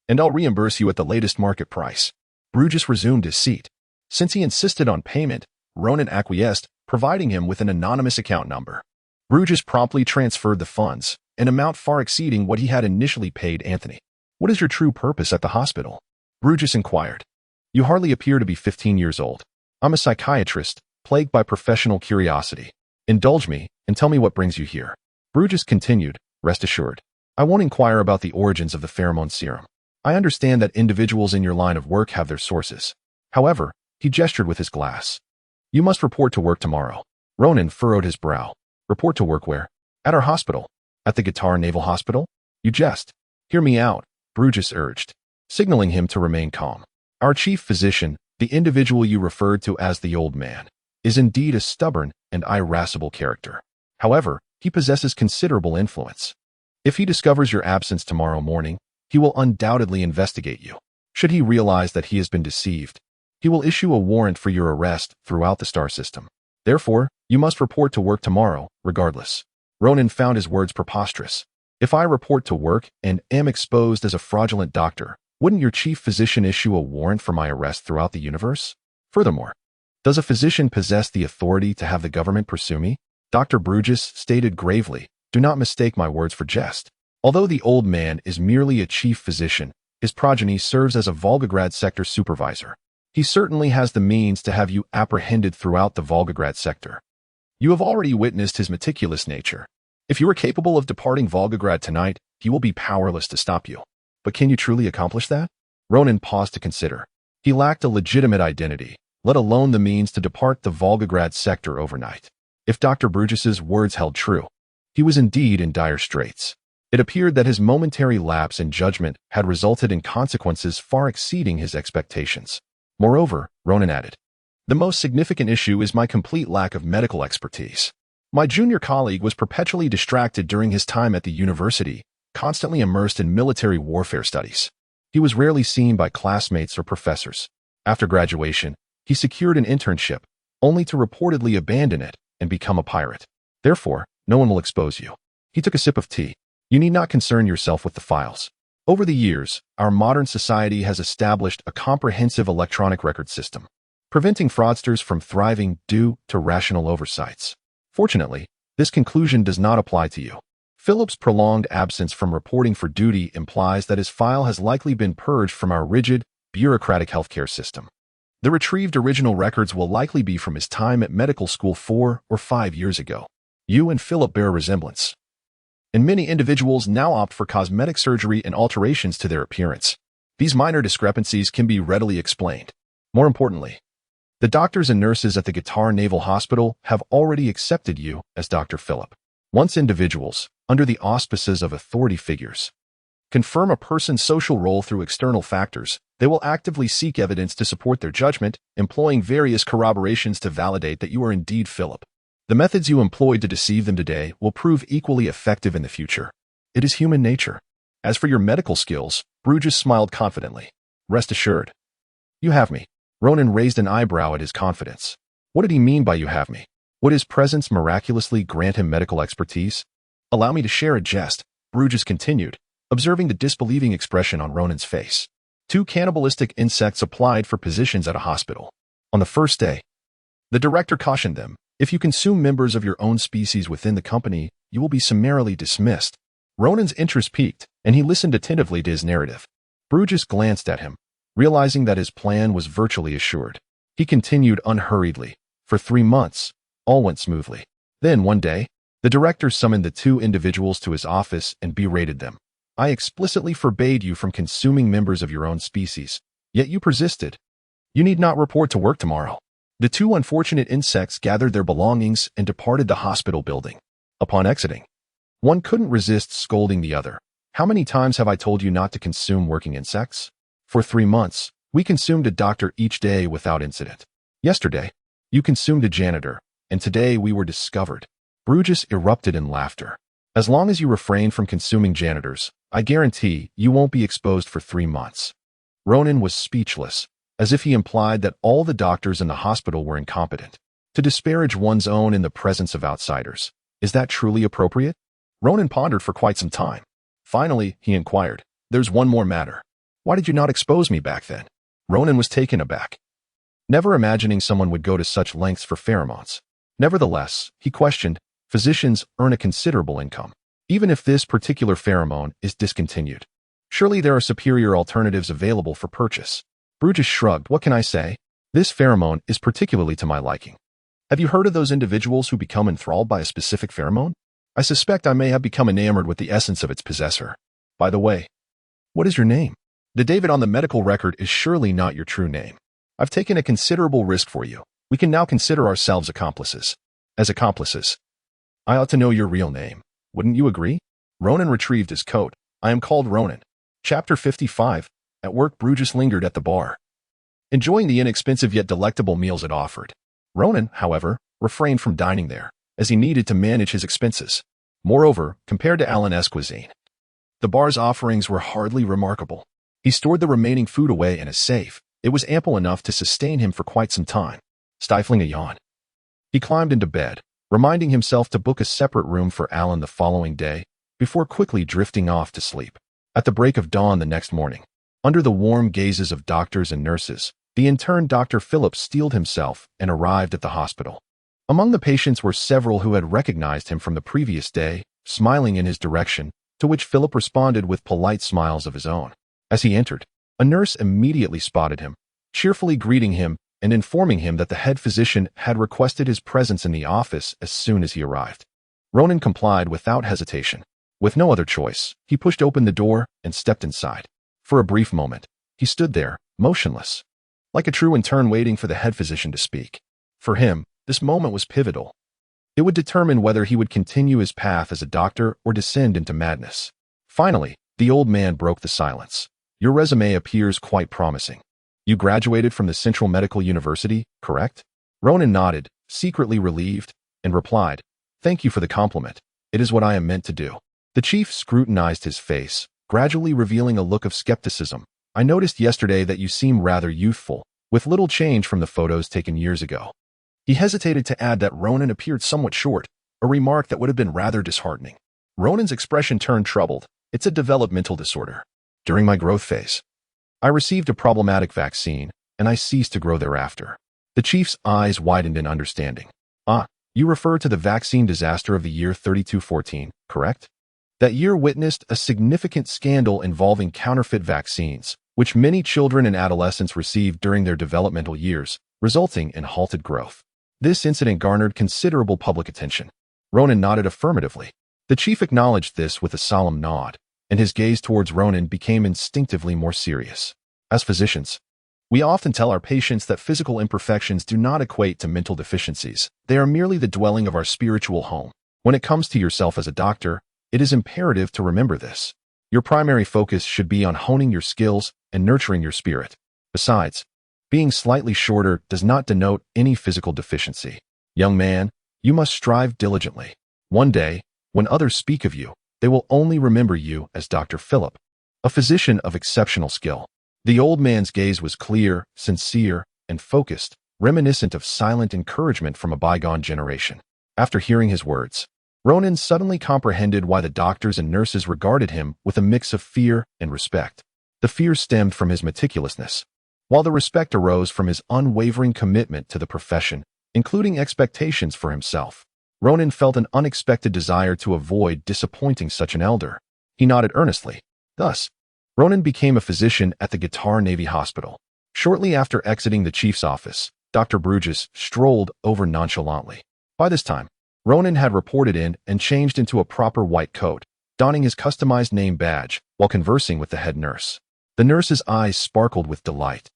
Speaker 1: and I'll reimburse you at the latest market price. Brutus resumed his seat. Since he insisted on payment, Ronan acquiesced, providing him with an anonymous account number. Brutus promptly transferred the funds, an amount far exceeding what he had initially paid Anthony. What is your true purpose at the hospital? Brutus inquired. You hardly appear to be 15 years old. I'm a psychiatrist, plagued by professional curiosity. Indulge me, and tell me what brings you here. Brutus continued, rest assured. I won't inquire about the origins of the pheromone serum. I understand that individuals in your line of work have their sources. However, he gestured with his glass. You must report to work tomorrow. Ronan furrowed his brow. Report to work where? At our hospital. At the Guitar Naval Hospital? You jest. Hear me out, Brutus urged, signaling him to remain calm. Our chief physician, the individual you referred to as the old man, is indeed a stubborn and irascible character. However, he possesses considerable influence. If he discovers your absence tomorrow morning, he will undoubtedly investigate you. Should he realize that he has been deceived, he will issue a warrant for your arrest throughout the star system. Therefore, you must report to work tomorrow, regardless. Ronan found his words preposterous. If I report to work and am exposed as a fraudulent doctor, wouldn't your chief physician issue a warrant for my arrest throughout the universe? Furthermore, does a physician possess the authority to have the government pursue me? Dr. Brutus stated gravely, do not mistake my words for jest. Although the old man is merely a chief physician, his progeny serves as a Volgograd sector supervisor. He certainly has the means to have you apprehended throughout the Volgograd sector. You have already witnessed his meticulous nature. If you are capable of departing Volgograd tonight, he will be powerless to stop you. But can you truly accomplish that? Ronan paused to consider. He lacked a legitimate identity, let alone the means to depart the Volgograd sector overnight. If Dr. Brutus's words held true, he was indeed in dire straits. It appeared that his momentary lapse in judgment had resulted in consequences far exceeding his expectations. Moreover, Ronan added, the most significant issue is my complete lack of medical expertise. My junior colleague was perpetually distracted during his time at the university, constantly immersed in military warfare studies. He was rarely seen by classmates or professors. After graduation, he secured an internship, only to reportedly abandon it and become a pirate. Therefore, no one will expose you. He took a sip of tea. You need not concern yourself with the files. Over the years, our modern society has established a comprehensive electronic record system, preventing fraudsters from thriving due to rational oversights. Fortunately, this conclusion does not apply to you. Philip's prolonged absence from reporting for duty implies that his file has likely been purged from our rigid, bureaucratic healthcare system. The retrieved original records will likely be from his time at medical school 4 or 5 years ago. You and Philip bear a resemblance, and many individuals now opt for cosmetic surgery and alterations to their appearance. These minor discrepancies can be readily explained. More importantly, the doctors and nurses at the Guitar Naval Hospital have already accepted you as Dr. Philip. Once individuals, under the auspices of authority figures, confirm a person's social role through external factors, they will actively seek evidence to support their judgment, employing various corroborations to validate that you are indeed Philip. The methods you employed to deceive them today will prove equally effective in the future. It is human nature. As for your medical skills, Brutus smiled confidently. Rest assured. You have me. Ronan raised an eyebrow at his confidence. What did he mean by "you have me"? Would his presence miraculously grant him medical expertise? Allow me to share a jest, Bruges continued, observing the disbelieving expression on Ronan's face. 2 cannibalistic insects applied for positions at a hospital. On the first day, the director cautioned them, if you consume members of your own species within the company, you will be summarily dismissed. Ronan's interest piqued, and he listened attentively to his narrative. Bruges glanced at him, realizing that his plan was virtually assured. He continued unhurriedly. For 3 months, all went smoothly. Then, one day, the director summoned the 2 individuals to his office and berated them. I explicitly forbade you from consuming members of your own species, yet you persisted. You need not report to work tomorrow. The 2 unfortunate insects gathered their belongings and departed the hospital building. Upon exiting, one couldn't resist scolding the other. How many times have I told you not to consume working insects? For 3 months, we consumed a doctor each day without incident. Yesterday, you consumed a janitor, and today we were discovered. Bruges erupted in laughter. As long as you refrain from consuming janitors, I guarantee you won't be exposed for 3 months. Ronan was speechless, as if he implied that all the doctors in the hospital were incompetent. To disparage one's own in the presence of outsiders, is that truly appropriate? Ronan pondered for quite some time. Finally, he inquired, there's one more matter. Why did you not expose me back then? Ronan was taken aback, never imagining someone would go to such lengths for pheromones. Nevertheless, he questioned, physicians earn a considerable income, even if this particular pheromone is discontinued. Surely there are superior alternatives available for purchase. Bruges shrugged. What can I say? This pheromone is particularly to my liking. Have you heard of those individuals who become enthralled by a specific pheromone? I suspect I may have become enamored with the essence of its possessor. By the way, what is your name? The David on the medical record is surely not your true name. I've taken a considerable risk for you. We can now consider ourselves accomplices. As accomplices, I ought to know your real name. Wouldn't you agree? Ronan retrieved his coat. I am called Ronan. Chapter 55. At work, Bruges lingered at the bar, enjoying the inexpensive yet delectable meals it offered. Ronan, however, refrained from dining there, as he needed to manage his expenses. Moreover, compared to Allen-esque cuisine, the bar's offerings were hardly remarkable. He stored the remaining food away in a safe. It was ample enough to sustain him for quite some time. Stifling a yawn, he climbed into bed, reminding himself to book a separate room for Alan the following day, before quickly drifting off to sleep. At the break of dawn the next morning, under the warm gazes of doctors and nurses, the intern Dr. Phillips steeled himself and arrived at the hospital. Among the patients were several who had recognized him from the previous day, smiling in his direction, to which Philip responded with polite smiles of his own. As he entered, a nurse immediately spotted him, cheerfully greeting him and informing him that the head physician had requested his presence in the office as soon as he arrived. Ronan complied without hesitation. With no other choice, he pushed open the door and stepped inside. For a brief moment, he stood there, motionless, like a true intern waiting for the head physician to speak. For him, this moment was pivotal. It would determine whether he would continue his path as a doctor or descend into madness. Finally, the old man broke the silence. Your resume appears quite promising. You graduated from the Central Medical University, correct? Ronan nodded, secretly relieved, and replied, Thank you for the compliment. It is what I am meant to do. The chief scrutinized his face, gradually revealing a look of skepticism. I noticed yesterday that you seem rather youthful, with little change from the photos taken years ago. He hesitated to add that Ronan appeared somewhat short, a remark that would have been rather disheartening. Ronan's expression turned troubled. It's a developmental disorder. During my growth phase, I received a problematic vaccine, and I ceased to grow thereafter. The chief's eyes widened in understanding. Ah, you refer to the vaccine disaster of the year 3214, correct? That year witnessed a significant scandal involving counterfeit vaccines, which many children and adolescents received during their developmental years, resulting in halted growth. This incident garnered considerable public attention. Ronan nodded affirmatively. The chief acknowledged this with a solemn nod, and his gaze towards Ronan became instinctively more serious. As physicians, we often tell our patients that physical imperfections do not equate to mental deficiencies. They are merely the dwelling of our spiritual home. When it comes to yourself as a doctor, it is imperative to remember this. Your primary focus should be on honing your skills and nurturing your spirit. Besides, being slightly shorter does not denote any physical deficiency. Young man, you must strive diligently. One day, when others speak of you, they will only remember you as Dr. Philip, a physician of exceptional skill. The old man's gaze was clear, sincere, and focused, reminiscent of silent encouragement from a bygone generation. After hearing his words, Ronan suddenly comprehended why the doctors and nurses regarded him with a mix of fear and respect. The fear stemmed from his meticulousness, while the respect arose from his unwavering commitment to the profession, including expectations for himself. Ronan felt an unexpected desire to avoid disappointing such an elder. He nodded earnestly. Thus, Ronan became a physician at the Guitar Navy Hospital. Shortly after exiting the chief's office, Dr. Bruges strolled over nonchalantly. By this time, Ronan had reported in and changed into a proper white coat, donning his customized name badge while conversing with the head nurse. The nurse's eyes sparkled with delight,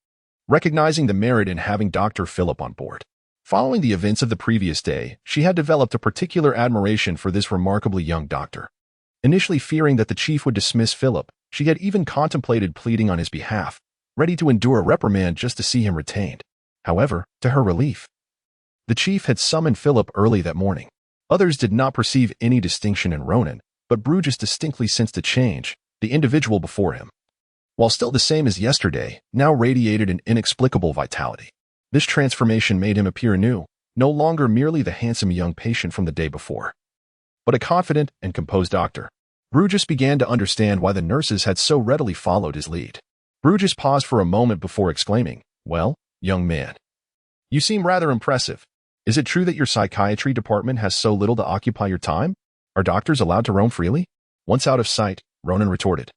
Speaker 1: recognizing the merit in having Dr. Philip on board. Following the events of the previous day, she had developed a particular admiration for this remarkably young doctor. Initially fearing that the chief would dismiss Philip, she had even contemplated pleading on his behalf, ready to endure a reprimand just to see him retained. However, to her relief, the chief had summoned Philip early that morning. Others did not perceive any distinction in Ronan, but Bruges distinctly sensed a change. The individual before him, while still the same as yesterday, now radiated an inexplicable vitality. This transformation made him appear new, no longer merely the handsome young patient from the day before, but a confident and composed doctor. Bruges began to understand why the nurses had so readily followed his lead. Bruges paused for a moment before exclaiming, "Well, young man, you seem rather impressive. Is it true that your psychiatry department has so little to occupy your time? Are doctors allowed to roam freely?" Once out of sight, Ronan retorted,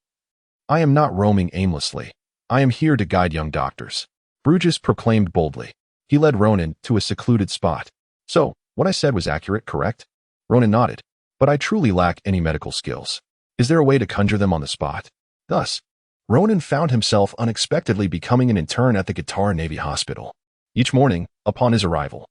Speaker 1: "I am not roaming aimlessly. I am here to guide young doctors," Bruges proclaimed boldly. He led Ronan to a secluded spot. "So, what I said was accurate, correct?" Ronan nodded. "But I truly lack any medical skills. Is there a way to conjure them on the spot?" Thus, Ronan found himself unexpectedly becoming an intern at the Guitar Navy Hospital. Each morning, upon his arrival,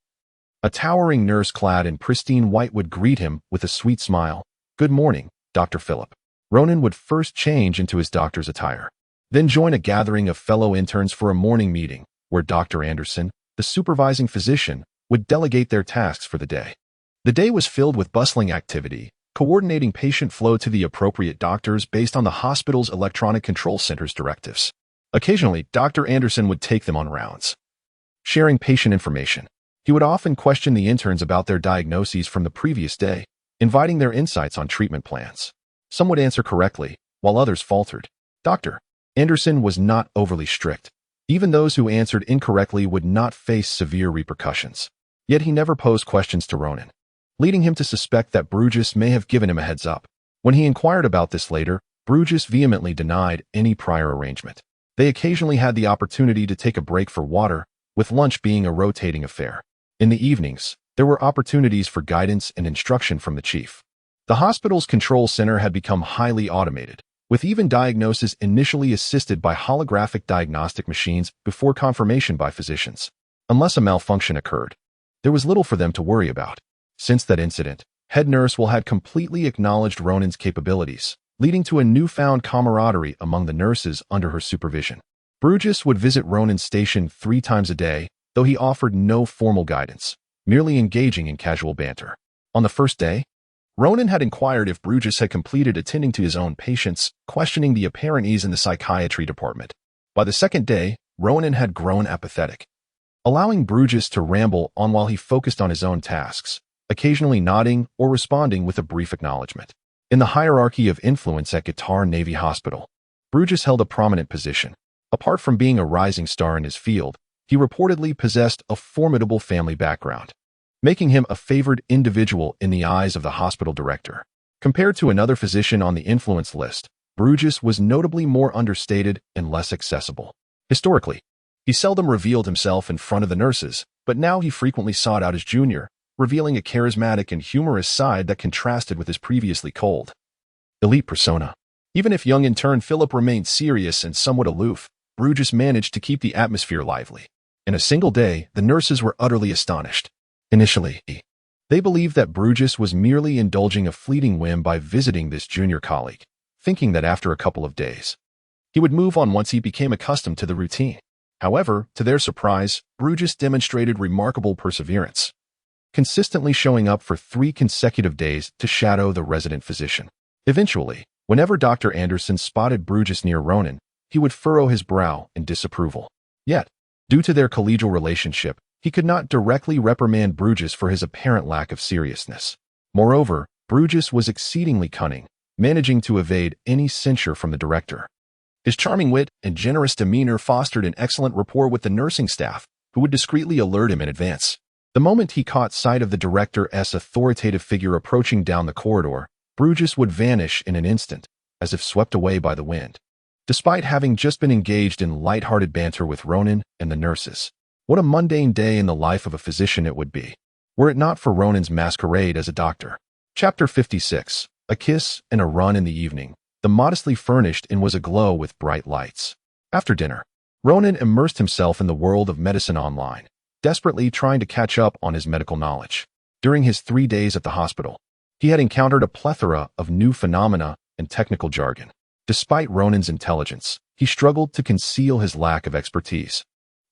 Speaker 1: a towering nurse clad in pristine white would greet him with a sweet smile. "Good morning, Dr. Philip." Ronan would first change into his doctor's attire, then join a gathering of fellow interns for a morning meeting, where Dr. Anderson, the supervising physician, would delegate their tasks for the day. The day was filled with bustling activity, coordinating patient flow to the appropriate doctors based on the hospital's electronic control center's directives. Occasionally, Dr. Anderson would take them on rounds, sharing patient information. He would often question the interns about their diagnoses from the previous day, inviting their insights on treatment plans. Some would answer correctly, while others faltered. Dr. Anderson was not overly strict. Even those who answered incorrectly would not face severe repercussions. Yet he never posed questions to Ronan, leading him to suspect that Bruges may have given him a heads up. When he inquired about this later, Bruges vehemently denied any prior arrangement. They occasionally had the opportunity to take a break for water, with lunch being a rotating affair. In the evenings, there were opportunities for guidance and instruction from the chief. The hospital's control center had become highly automated, with even diagnosis initially assisted by holographic diagnostic machines before confirmation by physicians. Unless a malfunction occurred, there was little for them to worry about. Since that incident, head nurse Will had completely acknowledged Ronan's capabilities, leading to a newfound camaraderie among the nurses under her supervision. Bruges would visit Ronan's station 3 times a day, though he offered no formal guidance, merely engaging in casual banter. On the first day, Ronan had inquired if Bruges had completed attending to his own patients, questioning the apparent ease in the psychiatry department. By the second day, Ronan had grown apathetic, allowing Bruges to ramble on while he focused on his own tasks, occasionally nodding or responding with a brief acknowledgement. In the hierarchy of influence at Guitar Navy Hospital, Bruges held a prominent position. Apart from being a rising star in his field, he reportedly possessed a formidable family background, making him a favored individual in the eyes of the hospital director. Compared to another physician on the influence list, Bruges was notably more understated and less accessible. Historically, he seldom revealed himself in front of the nurses, but now he frequently sought out his junior, revealing a charismatic and humorous side that contrasted with his previously cold, elite persona. Even if young intern Philip remained serious and somewhat aloof, Bruges managed to keep the atmosphere lively. In a single day, the nurses were utterly astonished. Initially, they believed that Bruges was merely indulging a fleeting whim by visiting this junior colleague, thinking that after a couple of days, he would move on once he became accustomed to the routine. However, to their surprise, Bruges demonstrated remarkable perseverance, consistently showing up for 3 consecutive days to shadow the resident physician. Eventually, whenever Dr. Anderson spotted Bruges near Ronan, he would furrow his brow in disapproval. Yet, Due to their collegial relationship, he could not directly reprimand Bruges for his apparent lack of seriousness. Moreover, Bruges was exceedingly cunning, managing to evade any censure from the director. His charming wit and generous demeanor fostered an excellent rapport with the nursing staff, who would discreetly alert him in advance. The moment he caught sight of the director's authoritative figure approaching down the corridor, Bruges would vanish in an instant, as if swept away by the wind. Despite having just been engaged in light-hearted banter with Ronan and the nurses, what a mundane day in the life of a physician it would be, were it not for Ronan's masquerade as a doctor. Chapter 56. A kiss and a run in the evening. The modestly furnished inn was aglow with bright lights. After dinner, Ronan immersed himself in the world of medicine online, desperately trying to catch up on his medical knowledge. During his 3 days at the hospital, he had encountered a plethora of new phenomena and technical jargon. Despite Ronan's intelligence, he struggled to conceal his lack of expertise,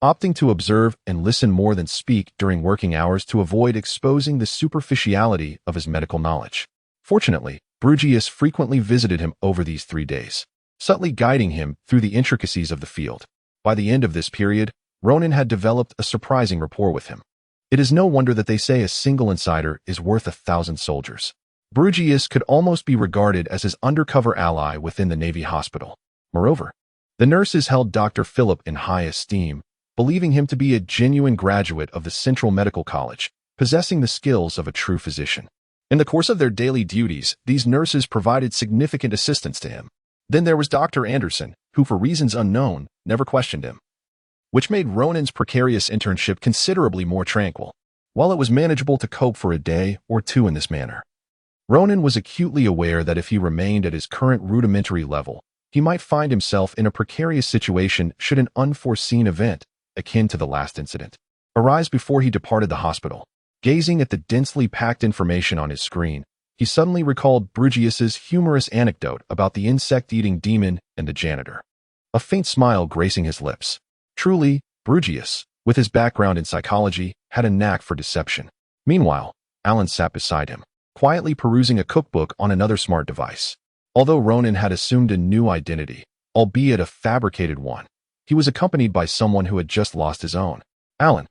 Speaker 1: opting to observe and listen more than speak during working hours to avoid exposing the superficiality of his medical knowledge. Fortunately, Brugius frequently visited him over these 3 days, subtly guiding him through the intricacies of the field. By the end of this period, Ronan had developed a surprising rapport with him. It is no wonder that they say a single insider is worth 1,000 soldiers. Brugius could almost be regarded as his undercover ally within the Navy hospital. Moreover, the nurses held Dr. Philip in high esteem, believing him to be a genuine graduate of the Central Medical College, possessing the skills of a true physician. In the course of their daily duties, these nurses provided significant assistance to him. Then there was Dr. Anderson, who for reasons unknown, never questioned him, which made Ronan's precarious internship considerably more tranquil. While it was manageable to cope for a day or two in this manner, Ronan was acutely aware that if he remained at his current rudimentary level, he might find himself in a precarious situation should an unforeseen event, akin to the last incident, arise before he departed the hospital. Gazing at the densely packed information on his screen, he suddenly recalled Brugius's humorous anecdote about the insect-eating demon and the janitor. A faint smile gracing his lips. Truly, Brugius, with his background in psychology, had a knack for deception. Meanwhile, Alan sat beside him, quietly perusing a cookbook on another smart device. Although Ronan had assumed a new identity, albeit a fabricated one, he was accompanied by someone who had just lost his own. Alan,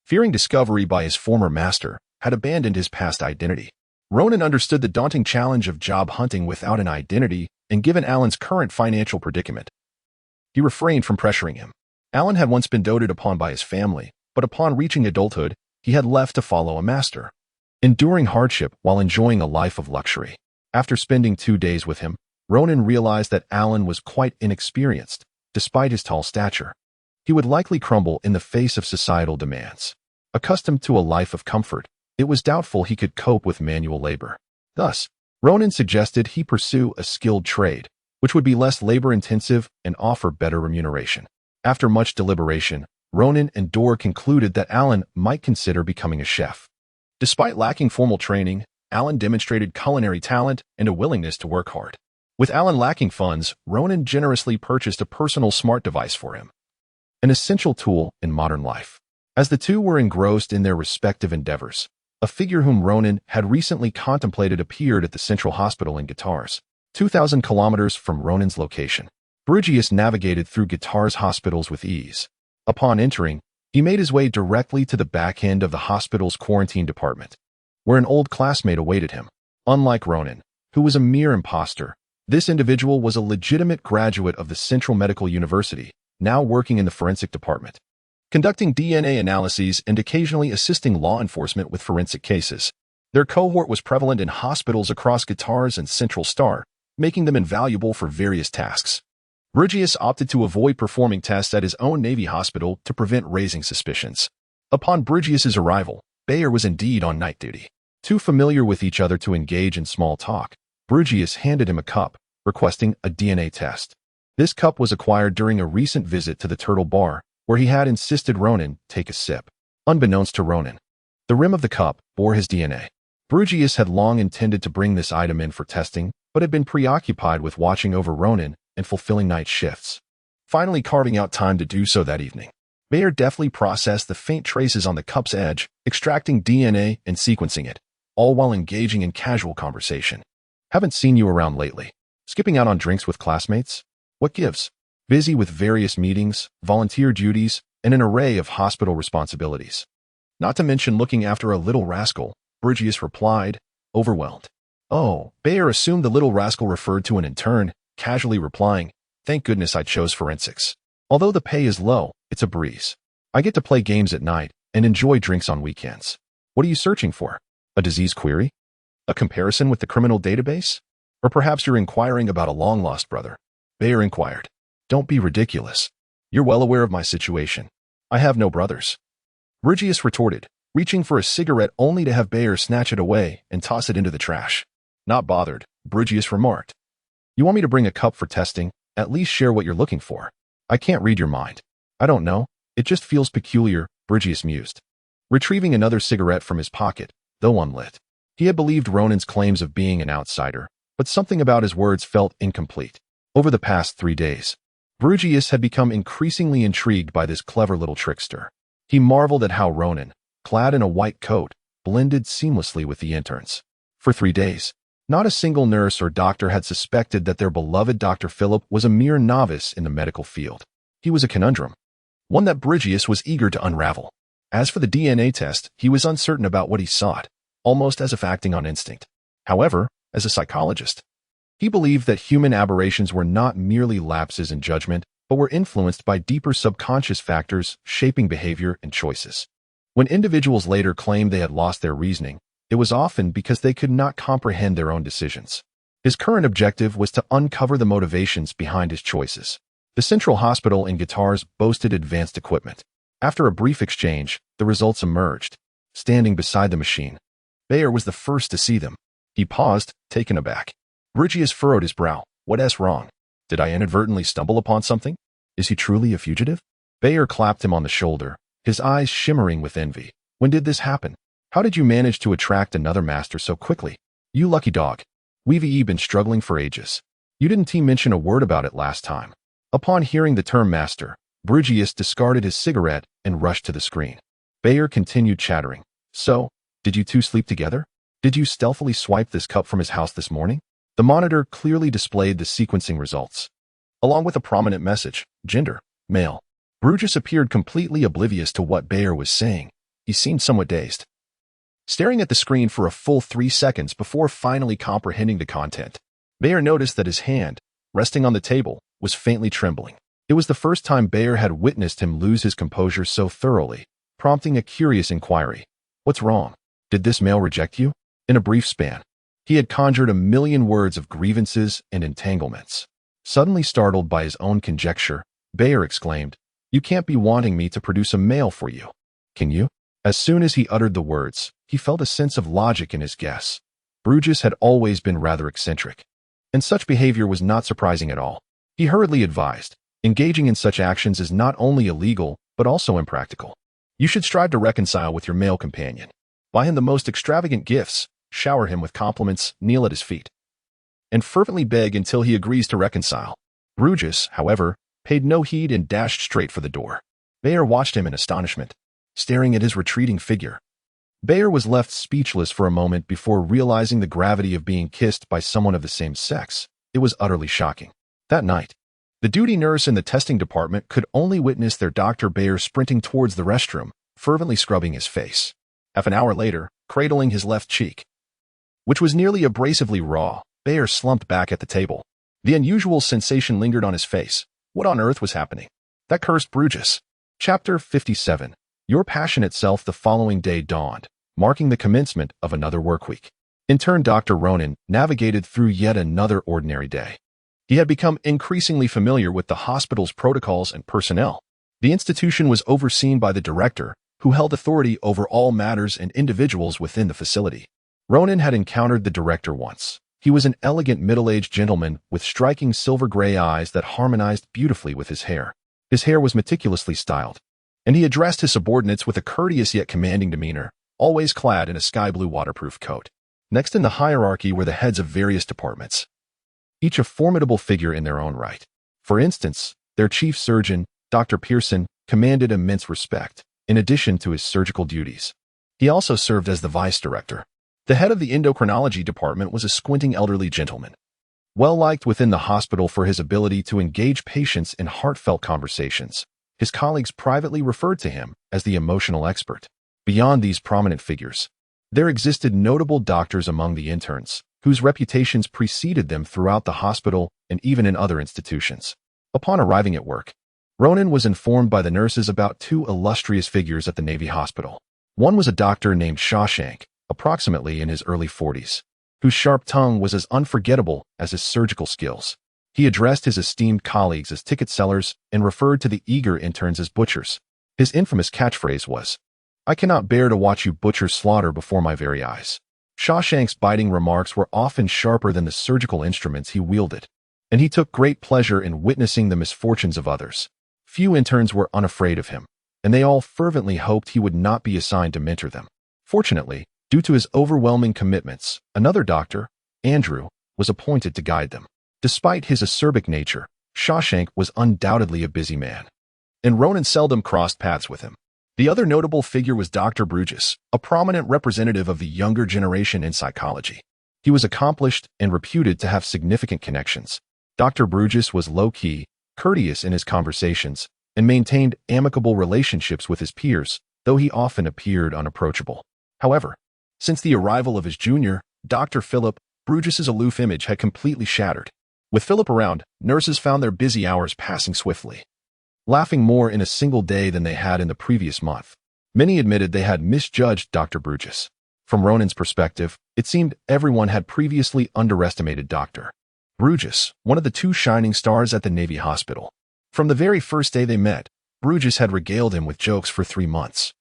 Speaker 1: fearing discovery by his former master, had abandoned his past identity. Ronan understood the daunting challenge of job hunting without an identity, and given Alan's current financial predicament, he refrained from pressuring him. Alan had once been doted upon by his family, but upon reaching adulthood, he had left to follow a master, enduring hardship while enjoying a life of luxury. After spending 2 days with him, Ronan realized that Alan was quite inexperienced, despite his tall stature. He would likely crumble in the face of societal demands. Accustomed to a life of comfort, it was doubtful he could cope with manual labor. Thus, Ronan suggested he pursue a skilled trade, which would be less labor-intensive and offer better remuneration. After much deliberation, Ronan and Dor concluded that Alan might consider becoming a chef. Despite lacking formal training, Alan demonstrated culinary talent and a willingness to work hard. With Alan lacking funds, Ronan generously purchased a personal smart device for him, an essential tool in modern life. As the two were engrossed in their respective endeavors, a figure whom Ronan had recently contemplated appeared at the Central Hospital in Guitars, 2,000 kilometers from Ronan's location. Brugius navigated through Guitars hospitals with ease. Upon entering, he made his way directly to the back end of the hospital's quarantine department, where an old classmate awaited him. Unlike Ronan, who was a mere imposter, this individual was a legitimate graduate of the Central Medical University, now working in the forensic department, conducting DNA analyses and occasionally assisting law enforcement with forensic cases. Their cohort was prevalent in hospitals across Guitars and Central Star, making them invaluable for various tasks. Brugius opted to avoid performing tests at his own Navy hospital to prevent raising suspicions. Upon Brugius's arrival, Bayer was indeed on night duty. Too familiar with each other to engage in small talk, Brugius handed him a cup, requesting a DNA test. This cup was acquired during a recent visit to the Turtle Bar, where he had insisted Ronan take a sip. Unbeknownst to Ronan, the rim of the cup bore his DNA. Brugius had long intended to bring this item in for testing, but had been preoccupied with watching over Ronan and fulfilling night shifts. Finally carving out time to do so that evening, Bayer deftly processed the faint traces on the cup's edge, extracting DNA and sequencing it, all while engaging in casual conversation. Haven't seen you around lately. Skipping out on drinks with classmates? What gives? Busy with various meetings, volunteer duties, and an array of hospital responsibilities. Not to mention looking after a little rascal, Bridgius replied, overwhelmed. Oh, Bayer assumed the little rascal referred to an intern, casually replying, thank goodness I chose forensics. Although the pay is low, it's a breeze. I get to play games at night and enjoy drinks on weekends. What are you searching for? A disease query? A comparison with the criminal database? Or perhaps you're inquiring about a long-lost brother? Bayer inquired. Don't be ridiculous. You're well aware of my situation. I have no brothers. Bridgius retorted, reaching for a cigarette only to have Bayer snatch it away and toss it into the trash. Not bothered, Bridgius remarked. You want me to bring a cup for testing? At least share what you're looking for. I can't read your mind. I don't know. It just feels peculiar, Bridgius mused. Retrieving another cigarette from his pocket, though unlit. He had believed Ronan's claims of being an outsider, but something about his words felt incomplete. Over the past 3 days, Bridgius had become increasingly intrigued by this clever little trickster. He marveled at how Ronan, clad in a white coat, blended seamlessly with the interns. For 3 days, not a single nurse or doctor had suspected that their beloved Dr. Philip was a mere novice in the medical field. He was a conundrum, one that Bridgius was eager to unravel. As for the DNA test, he was uncertain about what he sought, almost as if acting on instinct. However, as a psychologist, he believed that human aberrations were not merely lapses in judgment, but were influenced by deeper subconscious factors shaping behavior and choices. When individuals later claimed they had lost their reasoning, it was often because they could not comprehend their own decisions. His current objective was to uncover the motivations behind his choices. The Central Hospital in Guitars boasted advanced equipment. After a brief exchange, the results emerged. Standing beside the machine, Bayer was the first to see them. He paused, taken aback. Bridgius furrowed his brow. What's wrong? Did I inadvertently stumble upon something? Is he truly a fugitive? Bayer clapped him on the shoulder, his eyes shimmering with envy. When did this happen? How did you manage to attract another master so quickly? You lucky dog. We've been struggling for ages. You didn't mention a word about it last time. Upon hearing the term master, Bridgius discarded his cigarette and rushed to the screen. Bayer continued chattering. So, did you two sleep together? Did you stealthily swipe this cup from his house this morning? The monitor clearly displayed the sequencing results, along with a prominent message, gender, male. Bridgius appeared completely oblivious to what Bayer was saying. He seemed somewhat dazed, staring at the screen for a full 3 seconds before finally comprehending the content. Bayer noticed that his hand, resting on the table, was faintly trembling. It was the first time Bayer had witnessed him lose his composure so thoroughly, prompting a curious inquiry. What's wrong? Did this male reject you? In a brief span, he had conjured a million words of grievances and entanglements. Suddenly startled by his own conjecture, Bayer exclaimed, You can't be wanting me to produce a male for you, can you? As soon as he uttered the words, he felt a sense of logic in his guess. Bridgius had always been rather eccentric, and such behavior was not surprising at all. He hurriedly advised, engaging in such actions is not only illegal, but also impractical. You should strive to reconcile with your male companion. Buy him the most extravagant gifts, shower him with compliments, kneel at his feet, and fervently beg until he agrees to reconcile. Bridgius, however, paid no heed and dashed straight for the door. Bayer watched him in astonishment, staring at his retreating figure. Bayer was left speechless for a moment before realizing the gravity of being kissed by someone of the same sex. It was utterly shocking. That night, the duty nurse in the testing department could only witness their Dr. Bayer sprinting towards the restroom, fervently scrubbing his face. Half an hour later, cradling his left cheek, which was nearly abrasively raw, Bayer slumped back at the table. The unusual sensation lingered on his face. What on earth was happening? That cursed Bridgius. Chapter 57. Your passionate self. The following day dawned, marking the commencement of another workweek. In turn, Dr. Ronan navigated through yet another ordinary day. He had become increasingly familiar with the hospital's protocols and personnel. The institution was overseen by the director, who held authority over all matters and individuals within the facility. Ronan had encountered the director once. He was an elegant middle-aged gentleman with striking silver-gray eyes that harmonized beautifully with his hair. His hair was meticulously styled, and he addressed his subordinates with a courteous yet commanding demeanor, always clad in a sky-blue waterproof coat. Next in the hierarchy were the heads of various departments, each a formidable figure in their own right. For instance, their chief surgeon, Dr. Pearson, commanded immense respect, in addition to his surgical duties. He also served as the vice director. The head of the endocrinology department was a squinting elderly gentleman, well-liked within the hospital for his ability to engage patients in heartfelt conversations. His colleagues privately referred to him as the emotional expert. Beyond these prominent figures, there existed notable doctors among the interns, whose reputations preceded them throughout the hospital and even in other institutions. Upon arriving at work, Ronan was informed by the nurses about two illustrious figures at the Navy hospital. One was a doctor named Shawshank, approximately in his early 40s, whose sharp tongue was as unforgettable as his surgical skills. He addressed his esteemed colleagues as ticket sellers and referred to the eager interns as butchers. His infamous catchphrase was, "I cannot bear to watch you butchers slaughter before my very eyes." Shawshank's biting remarks were often sharper than the surgical instruments he wielded, and he took great pleasure in witnessing the misfortunes of others. Few interns were unafraid of him, and they all fervently hoped he would not be assigned to mentor them. Fortunately, due to his overwhelming commitments, another doctor, Andrew, was appointed to guide them. Despite his acerbic nature, Shawshank was undoubtedly a busy man, and Ronan seldom crossed paths with him. The other notable figure was Dr. Bruges, a prominent representative of the younger generation in psychology. He was accomplished and reputed to have significant connections. Dr. Bruges was low-key, courteous in his conversations, and maintained amicable relationships with his peers, though he often appeared unapproachable. However, since the arrival of his junior, Dr. Philip, Bruges's aloof image had completely shattered. With Philip around, nurses found their busy hours passing swiftly, laughing more in a single day than they had in the previous month. Many admitted they had misjudged Dr. Bruges. From Ronan's perspective, it seemed everyone had previously underestimated Dr. Bruges, one of the two shining stars at the Navy hospital. From the very first day they met, Bruges had regaled him with jokes for 3 months,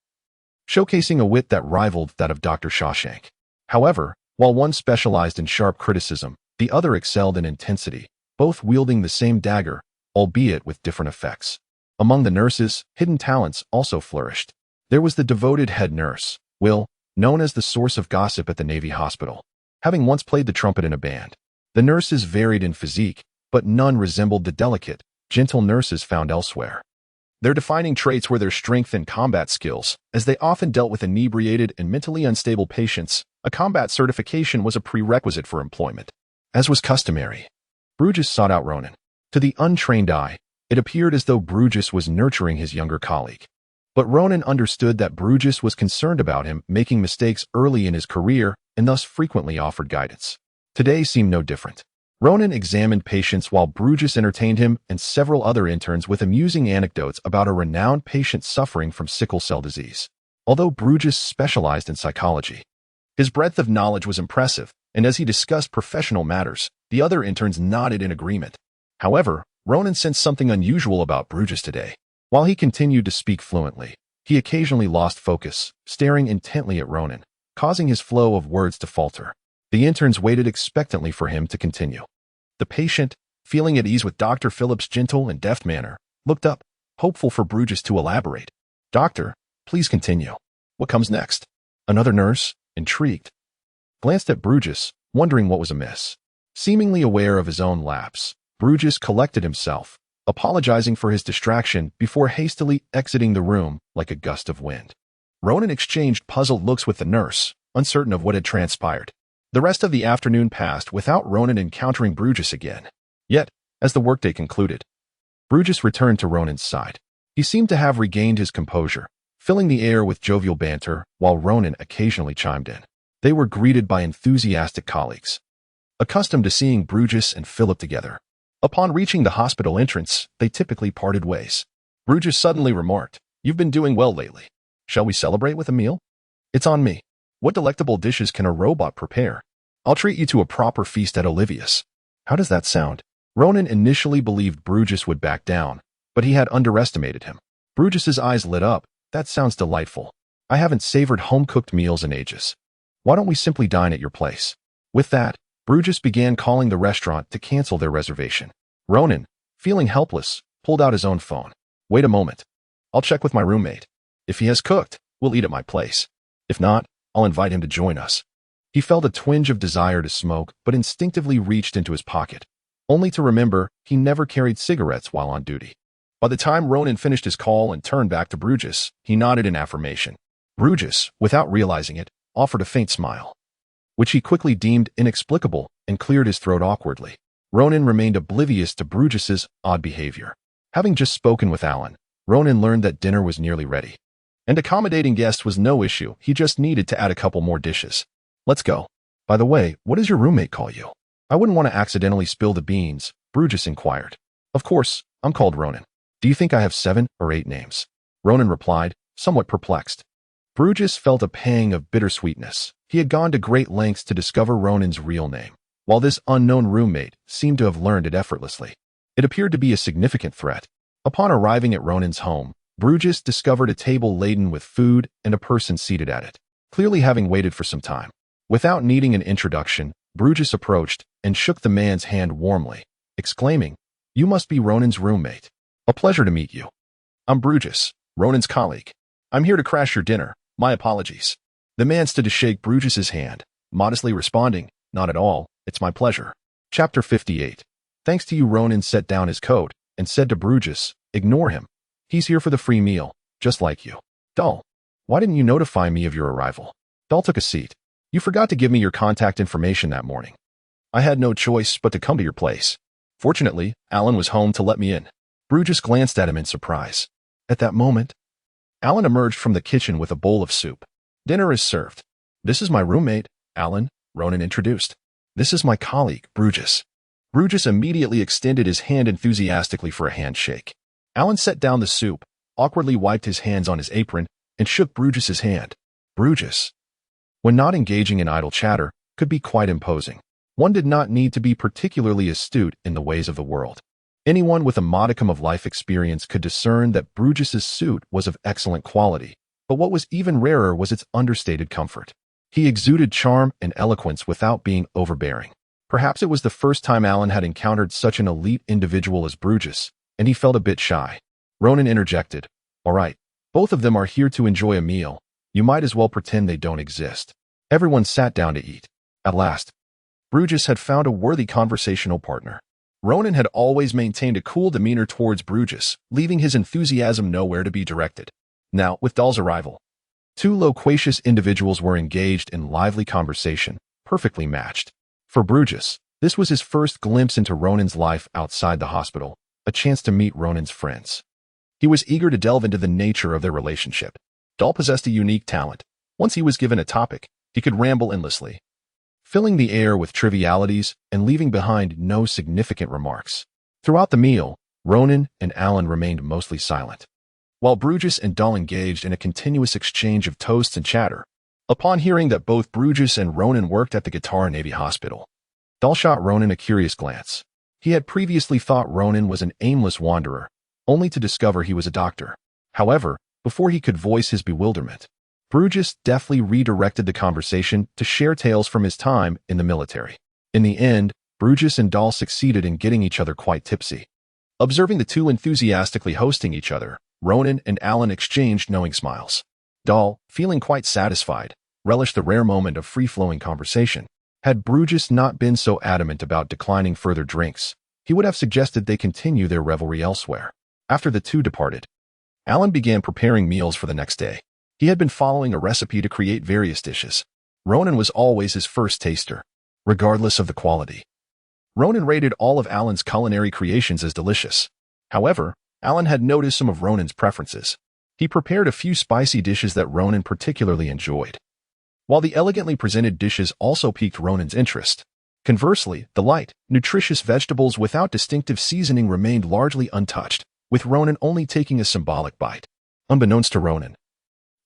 Speaker 1: showcasing a wit that rivaled that of Dr. Shawshank. However, while one specialized in sharp criticism, the other excelled in intensity, both wielding the same dagger, albeit with different effects. Among the nurses, hidden talents also flourished. There was the devoted head nurse, Will, known as the source of gossip at the Navy hospital, having once played the trumpet in a band. The nurses varied in physique, but none resembled the delicate, gentle nurses found elsewhere. Their defining traits were their strength and combat skills, as they often dealt with inebriated and mentally unstable patients. A combat certification was a prerequisite for employment. As was customary, Bruges sought out Ronan. To the untrained eye, it appeared as though Bruges was nurturing his younger colleague. But Ronan understood that Bruges was concerned about him making mistakes early in his career and thus frequently offered guidance. Today seemed no different. Ronan examined patients while Bruges entertained him and several other interns with amusing anecdotes about a renowned patient suffering from sickle cell disease. Although Bruges specialized in psychology, his breadth of knowledge was impressive, and as he discussed professional matters, the other interns nodded in agreement. However, Ronan sensed something unusual about Bruges today. While he continued to speak fluently, he occasionally lost focus, staring intently at Ronan, causing his flow of words to falter. The interns waited expectantly for him to continue. The patient, feeling at ease with Dr. Philip's gentle and deft manner, looked up, hopeful for Bruges to elaborate. "Doctor, please continue. What comes next?" Another nurse, intrigued, glanced at Bruges, wondering what was amiss. Seemingly aware of his own lapse, Bruges collected himself, apologizing for his distraction before hastily exiting the room like a gust of wind. Ronan exchanged puzzled looks with the nurse, uncertain of what had transpired. The rest of the afternoon passed without Ronan encountering Bruges again. Yet, as the workday concluded, Bruges returned to Ronan's side. He seemed to have regained his composure, filling the air with jovial banter, while Ronan occasionally chimed in. They were greeted by enthusiastic colleagues, accustomed to seeing Bruges and Philip together. Upon reaching the hospital entrance, they typically parted ways. Bruges suddenly remarked, "You've been doing well lately. Shall we celebrate with a meal?" "It's on me. What delectable dishes can a robot prepare? I'll treat you to a proper feast at Olivia's." How does that sound? Ronan initially believed Bruges would back down, but he had underestimated him. Bruges's eyes lit up. "That sounds delightful. I haven't savored home-cooked meals in ages. Why don't we simply dine at your place?" With that, Bruges began calling the restaurant to cancel their reservation. Ronan, feeling helpless, pulled out his own phone. "Wait a moment. I'll check with my roommate. If he has cooked, we'll eat at my place. If not, I'll invite him to join us." He felt a twinge of desire to smoke, but instinctively reached into his pocket, only to remember he never carried cigarettes while on duty. By the time Ronan finished his call and turned back to Bruges, he nodded in affirmation. Bruges, without realizing it, offered a faint smile, which he quickly deemed inexplicable, and cleared his throat awkwardly. Ronan remained oblivious to Bruges's odd behavior. Having just spoken with Alan, Ronan learned that dinner was nearly ready. And accommodating guests was no issue, he just needed to add a couple more dishes. Let's go. By the way, what does your roommate call you? I wouldn't want to accidentally spill the beans, Brutus inquired. Of course, I'm called Ronan. Do you think I have 7 or 8 names? Ronan replied, somewhat perplexed. Brutus felt a pang of bittersweetness. He had gone to great lengths to discover Ronan's real name, while this unknown roommate seemed to have learned it effortlessly. It appeared to be a significant threat. Upon arriving at Ronan's home, Brutus discovered a table laden with food and a person seated at it, clearly having waited for some time. Without needing an introduction, Brutus approached and shook the man's hand warmly, exclaiming, "You must be Ronan's roommate. A pleasure to meet you. I'm Brutus, Ronan's colleague. I'm here to crash your dinner. My apologies." The man stood to shake Brutus's hand, modestly responding, "Not at all, it's my pleasure." Chapter 58. Thanks to you, Ronan set down his coat and said to Brutus, "Ignore him. He's here for the free meal, just like you." Dull. Why didn't you notify me of your arrival? Dull took a seat. You forgot to give me your contact information that morning. I had no choice but to come to your place. Fortunately, Alan was home to let me in. Brutus glanced at him in surprise. At that moment, Alan emerged from the kitchen with a bowl of soup. "Dinner is served. This is my roommate, Alan," Ronan introduced. "This is my colleague, Brutus." Brutus immediately extended his hand enthusiastically for a handshake. Alan set down the soup, awkwardly wiped his hands on his apron, and shook Brutus's hand. Brutus, when not engaging in idle chatter, could be quite imposing. One did not need to be particularly astute in the ways of the world. Anyone with a modicum of life experience could discern that Brutus's suit was of excellent quality, but what was even rarer was its understated comfort. He exuded charm and eloquence without being overbearing. Perhaps it was the first time Alan had encountered such an elite individual as Brutus, and he felt a bit shy. Ronan interjected, "All right, both of them are here to enjoy a meal. You might as well pretend they don't exist." Everyone sat down to eat. At last, Brutus had found a worthy conversational partner. Ronan had always maintained a cool demeanor towards Brutus, leaving his enthusiasm nowhere to be directed. Now, with Dahl's arrival, 2 loquacious individuals were engaged in lively conversation, perfectly matched. For Brutus, this was his first glimpse into Ronan's life outside the hospital, a chance to meet Ronan's friends. He was eager to delve into the nature of their relationship. Dahl possessed a unique talent. Once he was given a topic, he could ramble endlessly, filling the air with trivialities and leaving behind no significant remarks. Throughout the meal, Ronan and Alan remained mostly silent, while Brutus and Dahl engaged in a continuous exchange of toasts and chatter. Upon hearing that both Brutus and Ronan worked at the Qatar Navy Hospital, Dahl shot Ronan a curious glance. He had previously thought Ronan was an aimless wanderer, only to discover he was a doctor. However, before he could voice his bewilderment, Brutus deftly redirected the conversation to share tales from his time in the military. In the end, Brutus and Dahl succeeded in getting each other quite tipsy. Observing the two enthusiastically hosting each other, Ronan and Alan exchanged knowing smiles. Dahl, feeling quite satisfied, relished the rare moment of free-flowing conversation. Had Brutus not been so adamant about declining further drinks, he would have suggested they continue their revelry elsewhere. After the two departed, Alan began preparing meals for the next day. He had been following a recipe to create various dishes. Ronan was always his first taster, regardless of the quality. Ronan rated all of Alan's culinary creations as delicious. However, Alan had noticed some of Ronan's preferences. He prepared a few spicy dishes that Ronan particularly enjoyed, while the elegantly presented dishes also piqued Ronan's interest. Conversely, the light, nutritious vegetables without distinctive seasoning remained largely untouched, with Ronan only taking a symbolic bite. Unbeknownst to Ronan,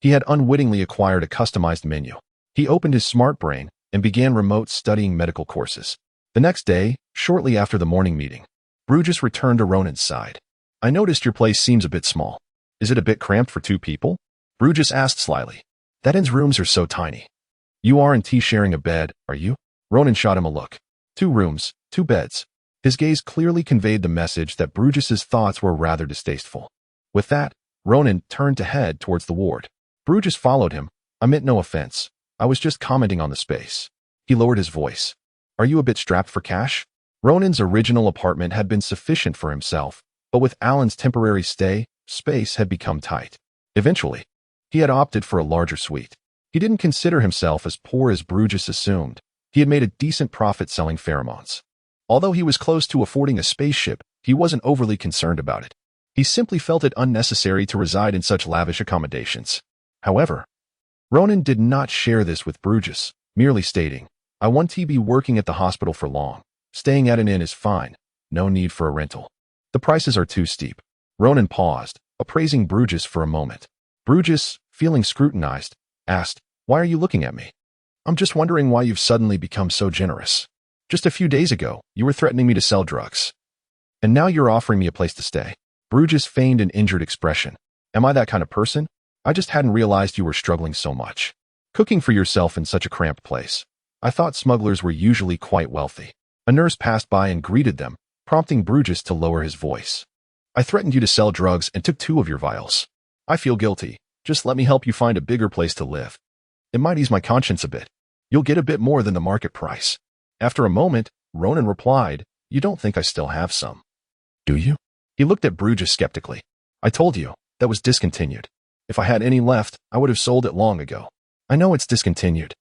Speaker 1: he had unwittingly acquired a customized menu. He opened his smart brain and began remote studying medical courses. The next day, shortly after the morning meeting, Brutus returned to Ronan's side. "I noticed your place seems a bit small. Is it a bit cramped for 2 people? Brutus asked slyly. "That end's rooms are so tiny." "You aren't sharing a bed, are you?" Ronan shot him a look. 2 rooms, 2 beds. His gaze clearly conveyed the message that Brutus's thoughts were rather distasteful. With that, Ronan turned to head towards the ward. Brutus followed him. "I meant no offense. I was just commenting on the space." He lowered his voice. "Are you a bit strapped for cash?" Ronan's original apartment had been sufficient for himself, but with Alan's temporary stay, space had become tight. Eventually, he had opted for a larger suite. He didn't consider himself as poor as Brutus assumed. He had made a decent profit selling pheromones. Although he was close to affording a spaceship, he wasn't overly concerned about it. He simply felt it unnecessary to reside in such lavish accommodations. However, Ronan did not share this with Bruges, merely stating, "I won't be working at the hospital for long. Staying at an inn is fine. No need for a rental. The prices are too steep." Ronan paused, appraising Bruges for a moment. Bruges, feeling scrutinized, asked, "Why are you looking at me?" "I'm just wondering why you've suddenly become so generous. Just a few days ago, you were threatening me to sell drugs. And now you're offering me a place to stay." Bruges feigned an injured expression. "Am I that kind of person? I just hadn't realized you were struggling so much. Cooking for yourself in such a cramped place. I thought smugglers were usually quite wealthy." A nurse passed by and greeted them, prompting Bruges to lower his voice. "I threatened you to sell drugs and took 2 of your vials. I feel guilty. Just let me help you find a bigger place to live. It might ease my conscience a bit. You'll get a bit more than the market price." After a moment, Ronan replied, "You don't think I still have some, do you?" He looked at Bruges skeptically. "I told you, that was discontinued. If I had any left, I would have sold it long ago." "I know it's discontinued.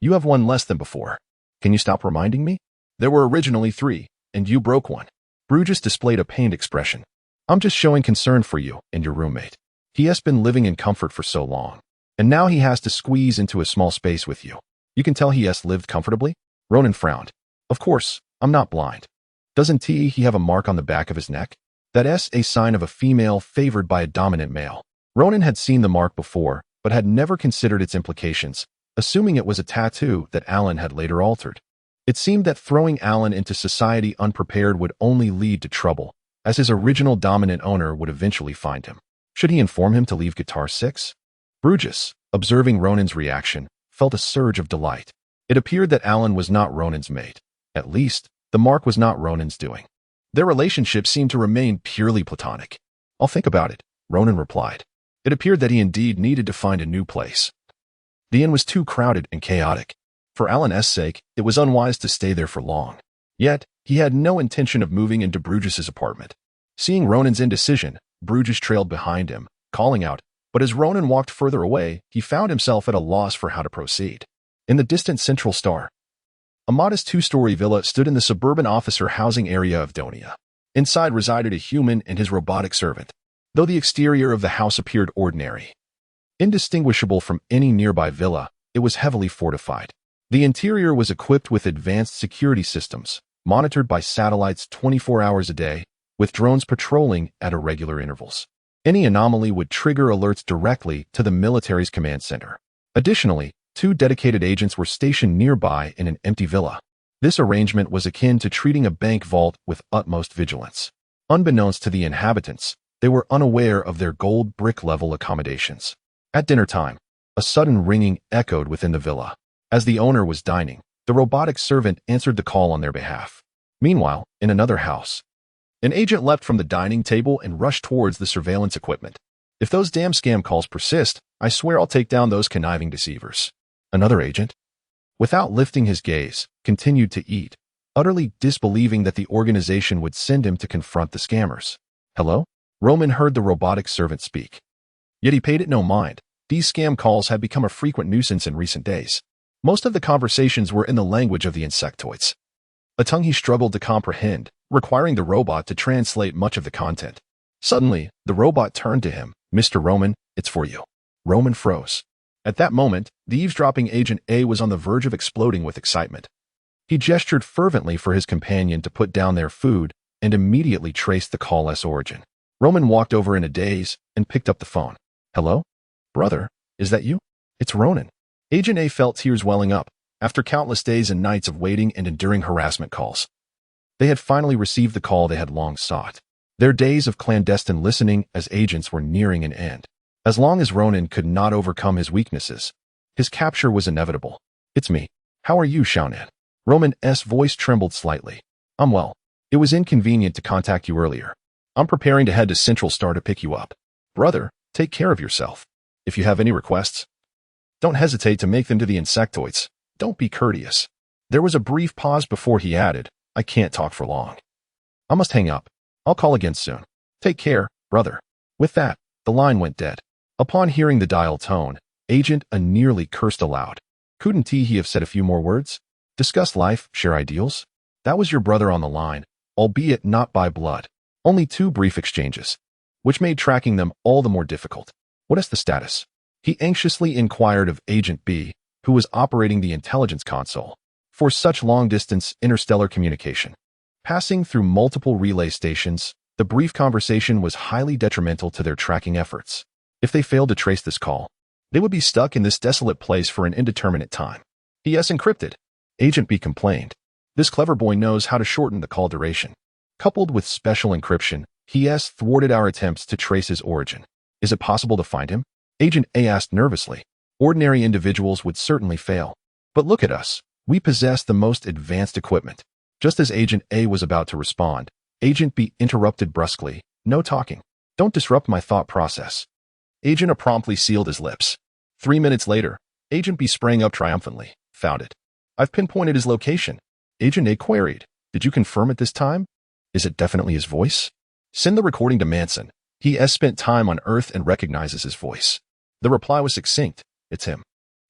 Speaker 1: You have 1 less than before. Can you stop reminding me? There were originally 3, and you broke 1. Bruges displayed a pained expression. "I'm just showing concern for you and your roommate. He has been living in comfort for so long, and now he has to squeeze into a small space with you. You can tell he has lived comfortably?" Ronan frowned. "Of course, I'm not blind. Doesn't he have a mark on the back of his neck? That's a sign of a female favored by a dominant male." Ronan had seen the mark before, but had never considered its implications, assuming it was a tattoo that Alan had later altered. It seemed that throwing Alan into society unprepared would only lead to trouble, as his original dominant owner would eventually find him. Should he inform him to leave Guitar 6? Bruges, observing Ronan's reaction, felt a surge of delight. It appeared that Alan was not Ronan's mate. At least, the mark was not Ronan's doing. Their relationship seemed to remain purely platonic. "I'll think about it," Ronan replied. It appeared that he indeed needed to find a new place. The inn was too crowded and chaotic. For Alan's sake, it was unwise to stay there for long. Yet, he had no intention of moving into Bruges' apartment. Seeing Ronan's indecision, Bruges trailed behind him, calling out, but as Ronan walked further away, he found himself at a loss for how to proceed. In the distant Central Star, a modest 2-story villa stood in the suburban officer housing area of Donia. Inside resided a human and his robotic servant, though the exterior of the house appeared ordinary. Indistinguishable from any nearby villa, it was heavily fortified. The interior was equipped with advanced security systems, monitored by satellites 24 hours a day, with drones patrolling at irregular intervals. Any anomaly would trigger alerts directly to the military's command center. Additionally, 2 dedicated agents were stationed nearby in an empty villa. This arrangement was akin to treating a bank vault with utmost vigilance. Unbeknownst to the inhabitants, they were unaware of their gold brick-level accommodations. At dinner time, a sudden ringing echoed within the villa. As the owner was dining, the robotic servant answered the call on their behalf. Meanwhile, in another house, an agent leapt from the dining table and rushed towards the surveillance equipment. "If those damn scam calls persist, I swear I'll take down those conniving deceivers." Another agent, without lifting his gaze, continued to eat, utterly disbelieving that the organization would send him to confront the scammers. "Hello?" Roman heard the robotic servant speak. Yet he paid it no mind. These scam calls had become a frequent nuisance in recent days. Most of the conversations were in the language of the insectoids, a tongue he struggled to comprehend, requiring the robot to translate much of the content. Suddenly, the robot turned to him. "Mr. Roman, it's for you." Roman froze. At that moment, the eavesdropping Agent A was on the verge of exploding with excitement. He gestured fervently for his companion to put down their food and immediately traced the call's origin. Roman walked over in a daze and picked up the phone. "Hello? Brother, is that you? It's Ronan." Agent A felt tears welling up. After countless days and nights of waiting and enduring harassment calls, they had finally received the call they had long sought. Their days of clandestine listening as agents were nearing an end. As long as Ronan could not overcome his weaknesses, his capture was inevitable. "It's me. How are you, Xiaonan?" Roman's voice trembled slightly. "I'm well. It was inconvenient to contact you earlier. I'm preparing to head to Central Star to pick you up. Brother, take care of yourself. If you have any requests, don't hesitate to make them to the insectoids. Don't be courteous." There was a brief pause before he added, "I can't talk for long. I must hang up. I'll call again soon. Take care, brother." With that, the line went dead. Upon hearing the dial tone, Agent A nearly cursed aloud. Couldn't he have said a few more words? Discuss life, share ideals? That was your brother on the line, albeit not by blood. Only 2 brief exchanges. which made tracking them all the more difficult. What is the status? He anxiously inquired of Agent B, who was operating the intelligence console for such long-distance interstellar communication. Passing through multiple relay stations, the brief conversation was highly detrimental to their tracking efforts. If they failed to trace this call, they would be stuck in this desolate place for an indeterminate time. PS encrypted. Agent B complained. This clever boy knows how to shorten the call duration. Coupled with special encryption, PS thwarted our attempts to trace his origin. Is it possible to find him? Agent A asked nervously. Ordinary individuals would certainly fail. But look at us. We possess the most advanced equipment. Just as Agent A was about to respond, Agent B interrupted brusquely. No talking. Don't disrupt my thought process. Agent A promptly sealed his lips. 3 minutes later, Agent B sprang up triumphantly. Found it. I've pinpointed his location. Agent A queried. Did you confirm it this time? Is it definitely his voice? Send the recording to Manson. He has spent time on Earth and recognizes his voice. The reply was succinct. It's him.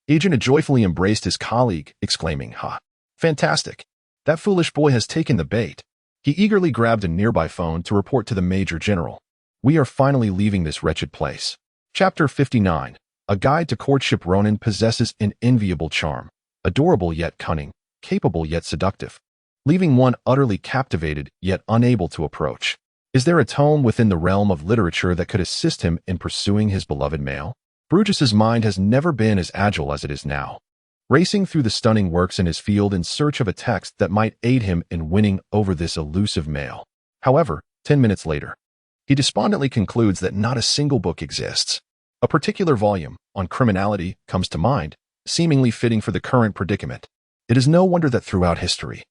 Speaker 1: Agent A joyfully embraced his colleague, exclaiming, Ha! Fantastic! That foolish boy has taken the bait. He eagerly grabbed a nearby phone to report to the Major General. We are finally leaving this wretched place. Chapter 59. A Guide to Courtship. Ronan possesses an enviable charm, adorable yet cunning, capable yet seductive, leaving one utterly captivated yet unable to approach. Is there a tome within the realm of literature that could assist him in pursuing his beloved male? Brutus's mind has never been as agile as it is now, racing through the stunning works in his field in search of a text that might aid him in winning over this elusive male. However, 10 minutes later, he despondently concludes that not a single book exists. A particular volume on criminality comes to mind, seemingly fitting for the current predicament. It is no wonder that throughout history,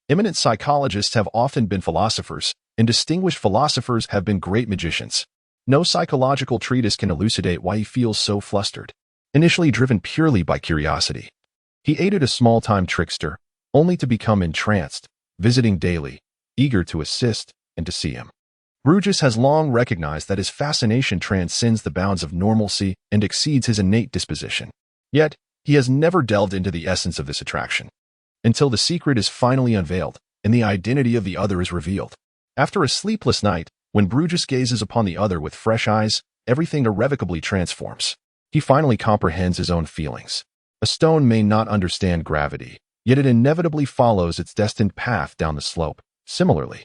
Speaker 1: eminent psychologists have often been philosophers, and distinguished philosophers have been great magicians. No psychological treatise can elucidate why he feels so flustered. Initially driven purely by curiosity, he aided a small-time trickster, only to become entranced, visiting daily, eager to assist and to see him. Brutus has long recognized that his fascination transcends the bounds of normalcy and exceeds his innate disposition. Yet, he has never delved into the essence of this attraction, until the secret is finally unveiled and the identity of the other is revealed. After a sleepless night, when Brutus gazes upon the other with fresh eyes, everything irrevocably transforms. He finally comprehends his own feelings. A stone may not understand gravity, yet it inevitably follows its destined path down the slope. Similarly,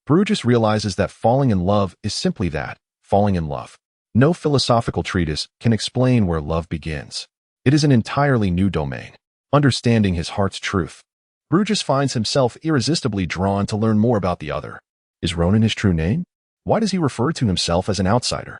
Speaker 1: Brutus realizes that falling in love is simply that, falling in love. No philosophical treatise can explain where love begins. It is an entirely new domain. Understanding his heart's truth, Brutus finds himself irresistibly drawn to learn more about the other. Is Ronan his true name? Why does he refer to himself as an outsider?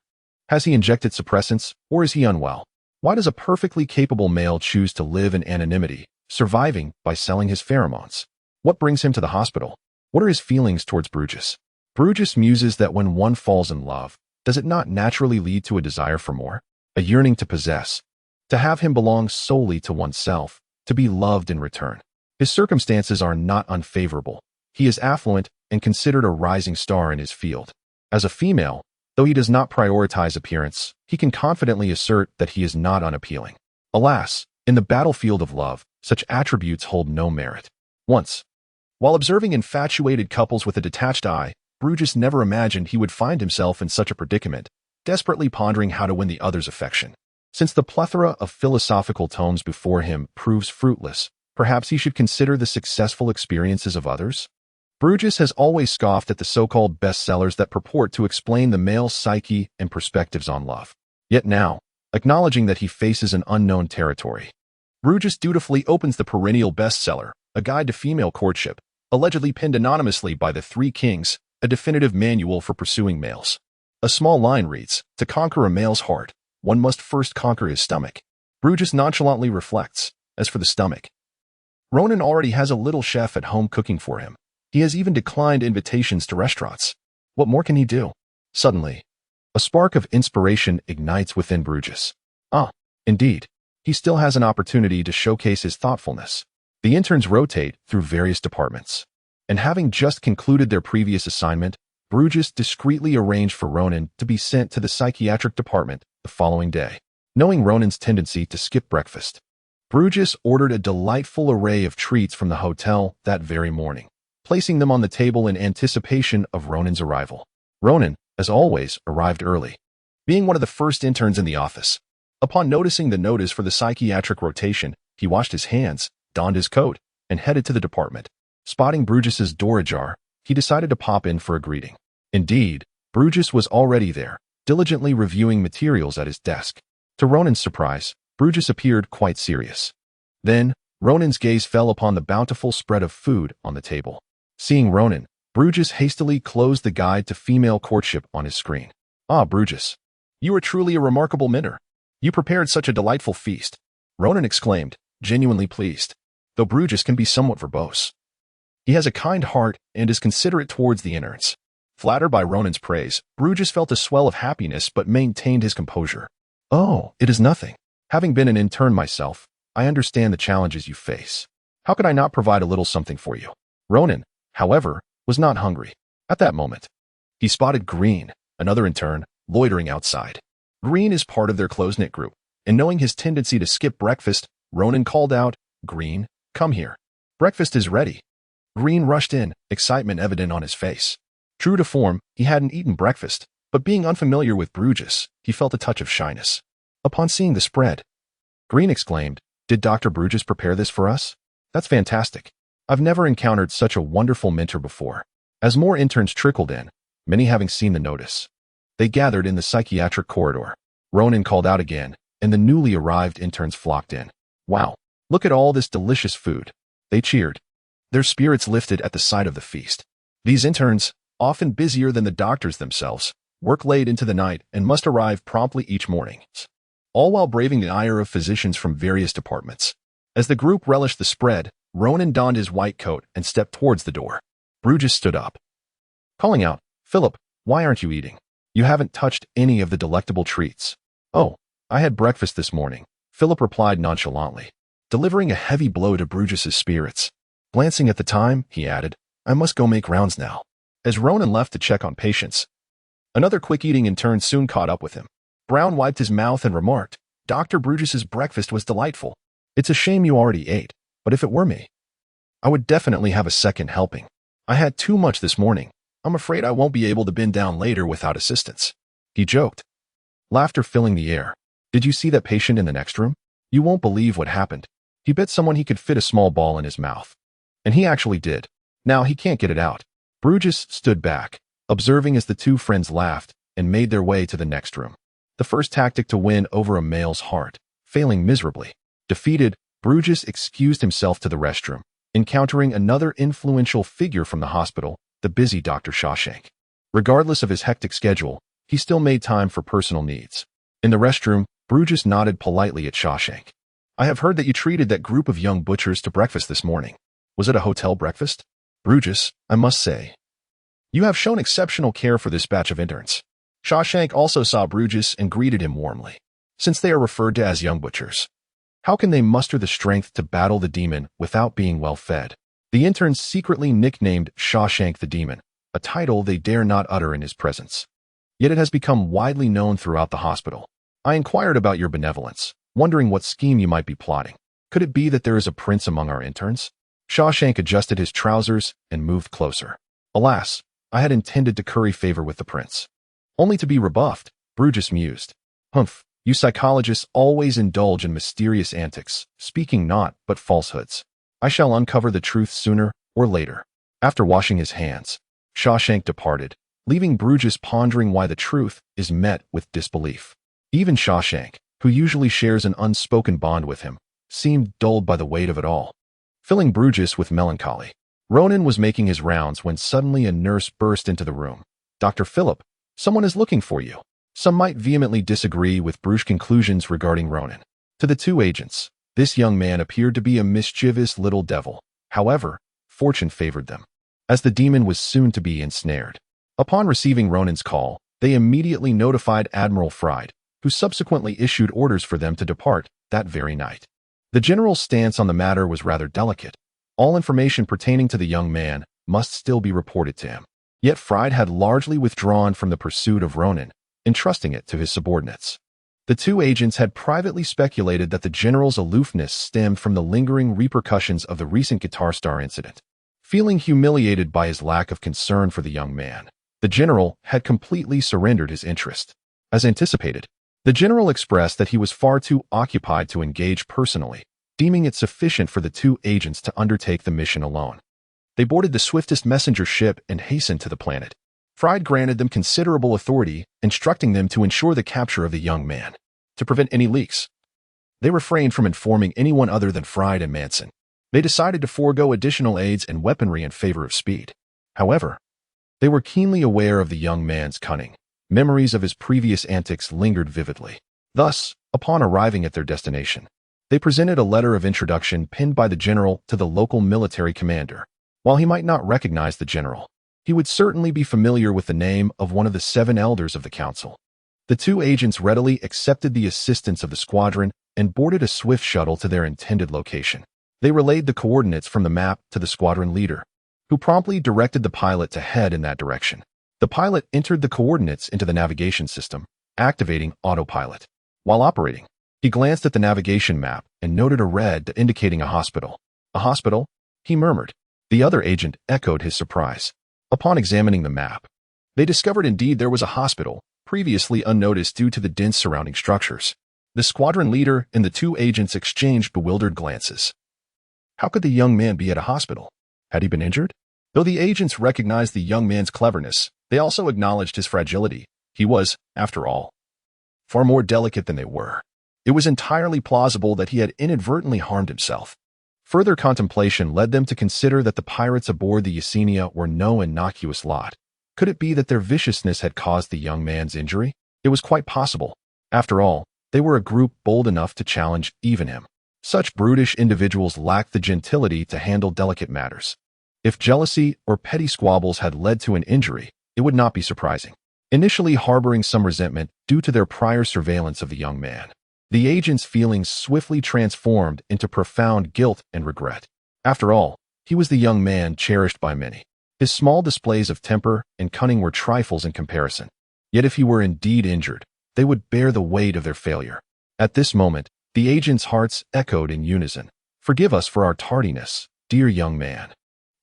Speaker 1: Has he injected suppressants, or is he unwell? Why does a perfectly capable male choose to live in anonymity, surviving by selling his pheromones? What brings him to the hospital? What are his feelings towards Brutus? Brutus muses that when one falls in love, does it not naturally lead to a desire for more? A yearning to possess, to have him belong solely to oneself, to be loved in return. His circumstances are not unfavorable. He is affluent and considered a rising star in his field. As a female, though he does not prioritize appearance, he can confidently assert that he is not unappealing. Alas, in the battlefield of love, such attributes hold no merit. Once, while observing infatuated couples with a detached eye, Brutus never imagined he would find himself in such a predicament, desperately pondering how to win the other's affection. Since the plethora of philosophical tomes before him proves fruitless, perhaps he should consider the successful experiences of others? Brutus has always scoffed at the so-called bestsellers that purport to explain the male psyche and perspectives on love. Yet now, acknowledging that he faces an unknown territory, Brutus dutifully opens the perennial bestseller, A Guide to Female Courtship, allegedly penned anonymously by the Three Kings, a definitive manual for pursuing males. A small line reads, "To conquer a male's heart, one must first conquer his stomach." Brutus nonchalantly reflects, as for the stomach, Ronan already has a little chef at home cooking for him. He has even declined invitations to restaurants. What more can he do? Suddenly, a spark of inspiration ignites within Brutus. Indeed, he still has an opportunity to showcase his thoughtfulness. The interns rotate through various departments, and having just concluded their previous assignment, Brutus discreetly arranged for Ronan to be sent to the psychiatric department the following day. Knowing Ronan's tendency to skip breakfast, Brutus ordered a delightful array of treats from the hotel that very morning, placing them on the table in anticipation of Ronan's arrival. Ronan, as always, arrived early, being one of the first interns in the office. Upon noticing the notice for the psychiatric rotation, he washed his hands, donned his coat, and headed to the department. Spotting Brutus's door ajar, he decided to pop in for a greeting. Indeed, Brutus was already there, diligently reviewing materials at his desk. To Ronan's surprise, Brutus appeared quite serious. Then, Ronan's gaze fell upon the bountiful spread of food on the table. Seeing Ronan, Brutus hastily closed the guide to female courtship on his screen. "Ah, Brutus, you are truly a remarkable minner. You prepared such a delightful feast," Ronan exclaimed, genuinely pleased, though Brutus can be somewhat verbose. He has a kind heart and is considerate towards the interns. Flattered by Ronan's praise, Brutus felt a swell of happiness but maintained his composure. "Oh, it is nothing. Having been an intern myself, I understand the challenges you face. How could I not provide a little something for you?" Ronan, however, was not hungry. At that moment, he spotted Green, another intern, loitering outside. Green is part of their close-knit group, and knowing his tendency to skip breakfast, Ronan called out, "Green, come here. Breakfast is ready." Green rushed in, excitement evident on his face. True to form, he hadn't eaten breakfast, but being unfamiliar with Brutus, he felt a touch of shyness. Upon seeing the spread, Green exclaimed, "Did Dr. Brutus prepare this for us? That's fantastic. I've never encountered such a wonderful mentor before." As more interns trickled in, many having seen the notice, they gathered in the psychiatric corridor. Ronan called out again, and the newly arrived interns flocked in. "Wow, look at all this delicious food." They cheered, their spirits lifted at the sight of the feast. These interns, often busier than the doctors themselves, work late into the night and must arrive promptly each morning, all while braving the ire of physicians from various departments. As the group relished the spread, Ronan donned his white coat and stepped towards the door. Brutus stood up, calling out, "Philip, why aren't you eating? You haven't touched any of the delectable treats." "Oh, I had breakfast this morning," Philip replied nonchalantly, delivering a heavy blow to Brutus's spirits. Glancing at the time, he added, "I must go make rounds now." As Ronan left to check on patients, another quick-eating intern soon caught up with him. Brown wiped his mouth and remarked, "Dr. Brutus's breakfast was delightful. It's a shame you already ate, but if it were me, I would definitely have a second helping. I had too much this morning. I'm afraid I won't be able to bend down later without assistance." He joked, laughter filling the air. "Did you see that patient in the next room? You won't believe what happened. He bet someone he could fit a small ball in his mouth. And he actually did. Now he can't get it out." Brutus stood back, observing as the two friends laughed and made their way to the next room. The first tactic to win over a male's heart, failing miserably. Defeated, Brutus excused himself to the restroom, encountering another influential figure from the hospital, the busy Dr. Shawshank. Regardless of his hectic schedule, he still made time for personal needs. In the restroom, Brutus nodded politely at Shawshank. "I have heard that you treated that group of young butchers to breakfast this morning. Was it a hotel breakfast? Brutus, I must say, you have shown exceptional care for this batch of interns." Shawshank also saw Brutus and greeted him warmly. Since they are referred to as young butchers, how can they muster the strength to battle the demon without being well fed? The interns secretly nicknamed Shawshank the Demon, a title they dare not utter in his presence. Yet it has become widely known throughout the hospital. "I inquired about your benevolence, wondering what scheme you might be plotting. Could it be that there is a prince among our interns?" Shawshank adjusted his trousers and moved closer. "Alas, I had intended to curry favor with the prince." Only to be rebuffed, Brutus mused. "Humph, you psychologists always indulge in mysterious antics, speaking not but falsehoods. I shall uncover the truth sooner or later." After washing his hands, Shawshank departed, leaving Brutus pondering why the truth is met with disbelief. Even Shawshank, who usually shares an unspoken bond with him, seemed dulled by the weight of it all, filling Brutus with melancholy. Ronan was making his rounds when suddenly a nurse burst into the room. "Dr. Philip, someone is looking for you." Some might vehemently disagree with Bruce's conclusions regarding Ronan. To the two agents, this young man appeared to be a mischievous little devil. However, fortune favored them, as the demon was soon to be ensnared. Upon receiving Ronan's call, they immediately notified Admiral Fried, who subsequently issued orders for them to depart that very night. The general's stance on the matter was rather delicate. All information pertaining to the young man must still be reported to him. Yet Fried had largely withdrawn from the pursuit of Ronan, entrusting it to his subordinates. The two agents had privately speculated that the general's aloofness stemmed from the lingering repercussions of the recent Guitar Star incident. Feeling humiliated by his lack of concern for the young man, The general had completely surrendered his interest. As anticipated, the general expressed that he was far too occupied to engage personally, deeming it sufficient for the two agents to undertake the mission alone. They boarded the swiftest messenger ship and hastened to the planet. Fried granted them considerable authority, instructing them to ensure the capture of the young man. To prevent any leaks, they refrained from informing anyone other than Fried and Manson. They decided to forego additional aids and weaponry in favor of speed. However, they were keenly aware of the young man's cunning. Memories of his previous antics lingered vividly. Thus, upon arriving at their destination, they presented a letter of introduction pinned by the general to the local military commander. While he might not recognize the general, he would certainly be familiar with the name of one of the 7 elders of the council. The two agents readily accepted the assistance of the squadron and boarded a swift shuttle to their intended location. They relayed the coordinates from the map to the squadron leader, who promptly directed the pilot to head in that direction. The pilot entered the coordinates into the navigation system, activating autopilot. While operating, he glanced at the navigation map and noted a red indicating a hospital. A hospital? He murmured. The other agent echoed his surprise. Upon examining the map, they discovered indeed there was a hospital, previously unnoticed due to the dense surrounding structures. The squadron leader and the two agents exchanged bewildered glances. How could the young man be at a hospital? Had he been injured? Though the agents recognized the young man's cleverness, they also acknowledged his fragility. He was, after all, far more delicate than they were. It was entirely plausible that he had inadvertently harmed himself. Further contemplation led them to consider that the pirates aboard the Yesenia were no innocuous lot. Could it be that their viciousness had caused the young man's injury? It was quite possible. After all, they were a group bold enough to challenge even him. Such brutish individuals lacked the gentility to handle delicate matters. If jealousy or petty squabbles had led to an injury, it would not be surprising. Initially harboring some resentment due to their prior surveillance of the young man, the agent's feelings swiftly transformed into profound guilt and regret. After all, he was the young man cherished by many. His small displays of temper and cunning were trifles in comparison. Yet if he were indeed injured, they would bear the weight of their failure. At this moment, the agents' hearts echoed in unison. Forgive us for our tardiness, dear young man.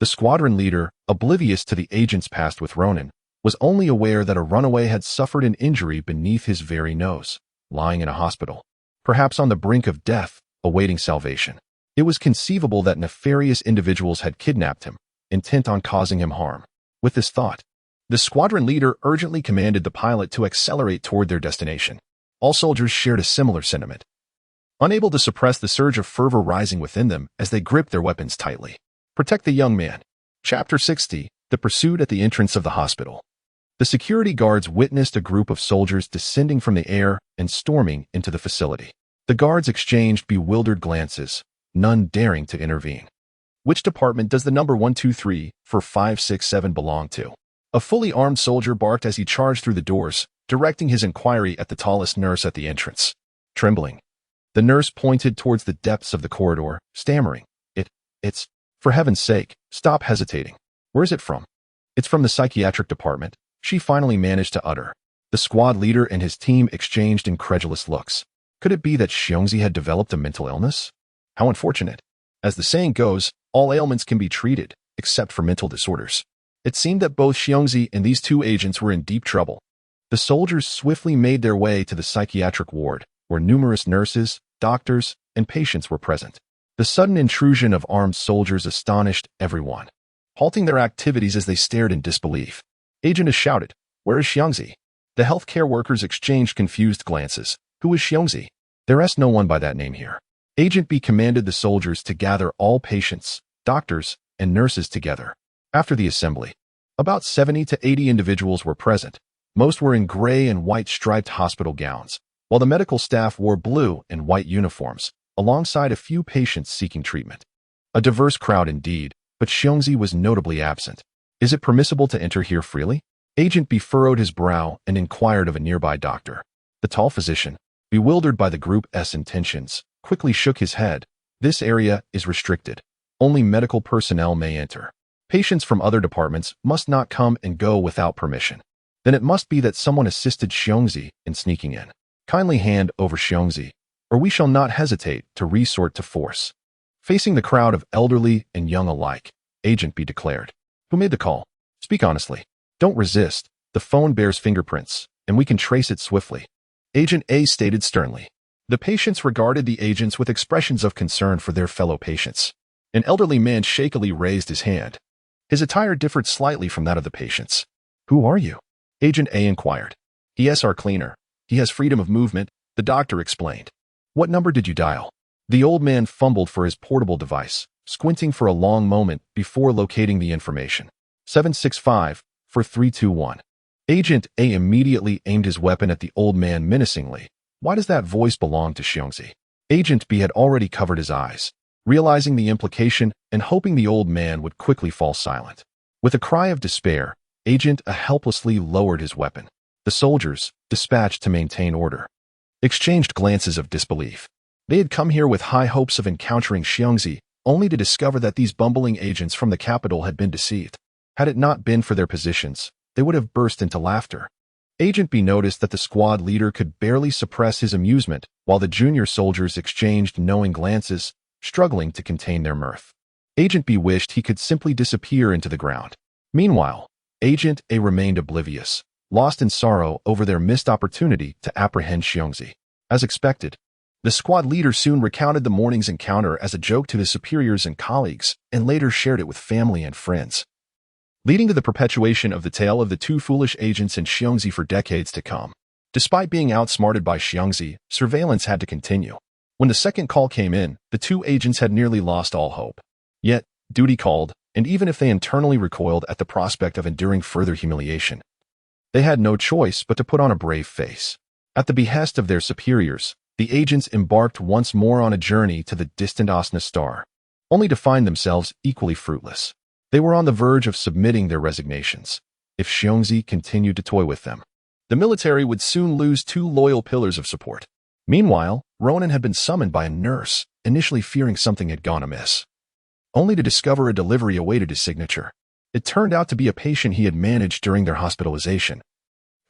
Speaker 1: The squadron leader, oblivious to the agent's past with Ronan, was only aware that a runaway had suffered an injury beneath his very nose, lying in a hospital, perhaps on the brink of death, awaiting salvation. It was conceivable that nefarious individuals had kidnapped him, intent on causing him harm. With this thought, the squadron leader urgently commanded the pilot to accelerate toward their destination. All soldiers shared a similar sentiment, unable to suppress the surge of fervor rising within them as they gripped their weapons tightly. Protect the young man. Chapter 60, The Pursuit at the Entrance of the Hospital. The security guards witnessed a group of soldiers descending from the air and storming into the facility. The guards exchanged bewildered glances, none daring to intervene. Which department does the number 123 for 567 belong to? A fully armed soldier barked as he charged through the doors, directing his inquiry at the tallest nurse at the entrance. Trembling, the nurse pointed towards the depths of the corridor, stammering, It's, for heaven's sake, stop hesitating. Where is it from? It's from the psychiatric department, she finally managed to utter. The squad leader and his team exchanged incredulous looks. Could it be that Xiongzi had developed a mental illness? How unfortunate. As the saying goes, all ailments can be treated, except for mental disorders. It seemed that both Xiongzi and these two agents were in deep trouble. The soldiers swiftly made their way to the psychiatric ward, where numerous nurses, doctors, and patients were present. The sudden intrusion of armed soldiers astonished everyone, halting their activities as they stared in disbelief. Agent shouted, "Where is Xiongzi?" The healthcare workers exchanged confused glances. Who is Xiongzi? There is no one by that name here. Agent B commanded the soldiers to gather all patients, doctors, and nurses together. After the assembly, about 70 to 80 individuals were present. Most were in gray and white striped hospital gowns, while the medical staff wore blue and white uniforms, alongside a few patients seeking treatment. A diverse crowd indeed, but Xiongzi was notably absent. Is it permissible to enter here freely? Agent B furrowed his brow and inquired of a nearby doctor. The tall physician, bewildered by the group's intentions, quickly shook his head. This area is restricted. Only medical personnel may enter. Patients from other departments must not come and go without permission. Then it must be that someone assisted Xiongzi in sneaking in. Kindly hand over Xiongzi, or we shall not hesitate to resort to force. Facing the crowd of elderly and young alike, Agent B declared. Who made the call? Speak honestly. Don't resist. The phone bears fingerprints, and we can trace it swiftly. Agent A stated sternly. The patients regarded the agents with expressions of concern for their fellow patients. An elderly man shakily raised his hand. His attire differed slightly from that of the patients. Who are you? Agent A inquired. He is our cleaner. He has freedom of movement, the doctor explained. What number did you dial? The old man fumbled for his portable device, squinting for a long moment before locating the information. 765-4321. Agent A immediately aimed his weapon at the old man menacingly. Why does that voice belong to Xiongzi? Agent B had already covered his eyes, realizing the implication and hoping the old man would quickly fall silent. With a cry of despair, Agent A helplessly lowered his weapon. The soldiers, dispatched to maintain order, exchanged glances of disbelief. They had come here with high hopes of encountering Xiongzi, only to discover that these bumbling agents from the capital had been deceived. Had it not been for their positions, they would have burst into laughter. Agent B noticed that the squad leader could barely suppress his amusement, while the junior soldiers exchanged knowing glances, struggling to contain their mirth. Agent B wished he could simply disappear into the ground. Meanwhile, Agent A remained oblivious, lost in sorrow over their missed opportunity to apprehend Xiongzi. As expected, the squad leader soon recounted the morning's encounter as a joke to his superiors and colleagues, and later shared it with family and friends, leading to the perpetuation of the tale of the two foolish agents and Xiongzi for decades to come. Despite being outsmarted by Xiongzi, surveillance had to continue. When the second call came in, the two agents had nearly lost all hope. Yet, duty called, and even if they internally recoiled at the prospect of enduring further humiliation, they had no choice but to put on a brave face. At the behest of their superiors, the agents embarked once more on a journey to the distant Osna star, only to find themselves equally fruitless. They were on the verge of submitting their resignations. If Xiongzi continued to toy with them, the military would soon lose two loyal pillars of support. Meanwhile, Ronan had been summoned by a nurse, initially fearing something had gone amiss, only to discover a delivery awaited his signature. It turned out to be a patient he had managed during their hospitalization,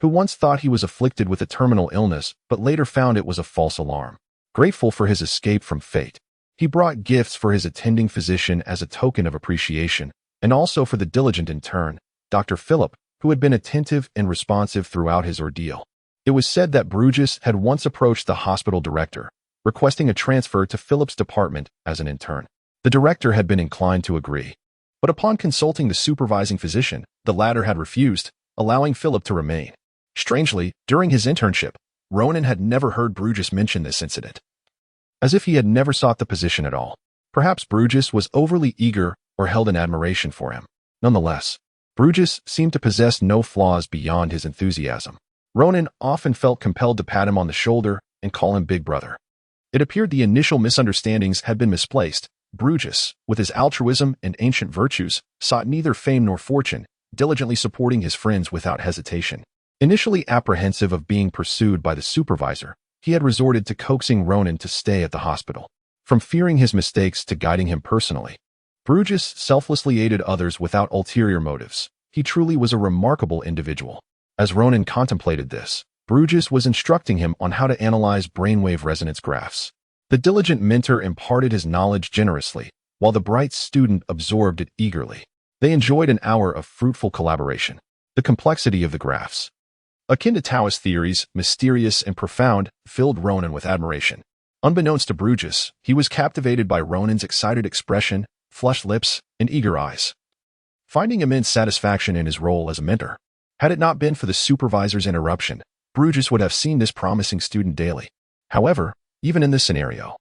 Speaker 1: who once thought he was afflicted with a terminal illness but later found it was a false alarm. Grateful for his escape from fate, he brought gifts for his attending physician as a token of appreciation, and also for the diligent intern, Dr. Philip, who had been attentive and responsive throughout his ordeal. It was said that Bruges had once approached the hospital director, requesting a transfer to Philip's department as an intern. The director had been inclined to agree, but upon consulting the supervising physician, the latter had refused, allowing Philip to remain. Strangely, during his internship, Ronan had never heard Bruges mention this incident, as if he had never sought the position at all. Perhaps Bruges was overly eager or held in admiration for him. Nonetheless, Bruges seemed to possess no flaws beyond his enthusiasm. Ronan often felt compelled to pat him on the shoulder and call him Big Brother. It appeared the initial misunderstandings had been misplaced. Bruges, with his altruism and ancient virtues, sought neither fame nor fortune, diligently supporting his friends without hesitation. Initially apprehensive of being pursued by the supervisor, he had resorted to coaxing Ronan to stay at the hospital. From fearing his mistakes to guiding him personally, Bruges selflessly aided others without ulterior motives. He truly was a remarkable individual. As Ronan contemplated this, Bruges was instructing him on how to analyze brainwave resonance graphs. The diligent mentor imparted his knowledge generously, while the bright student absorbed it eagerly. They enjoyed an hour of fruitful collaboration. The complexity of the graphs, akin to Taoist theories, mysterious and profound, filled Ronan with admiration. Unbeknownst to Bruges, he was captivated by Ronan's excited expression, flushed lips, and eager eyes, finding immense satisfaction in his role as a mentor. Had it not been for the supervisor's interruption, Bruges would have seen this promising student daily. However, even in this scenario,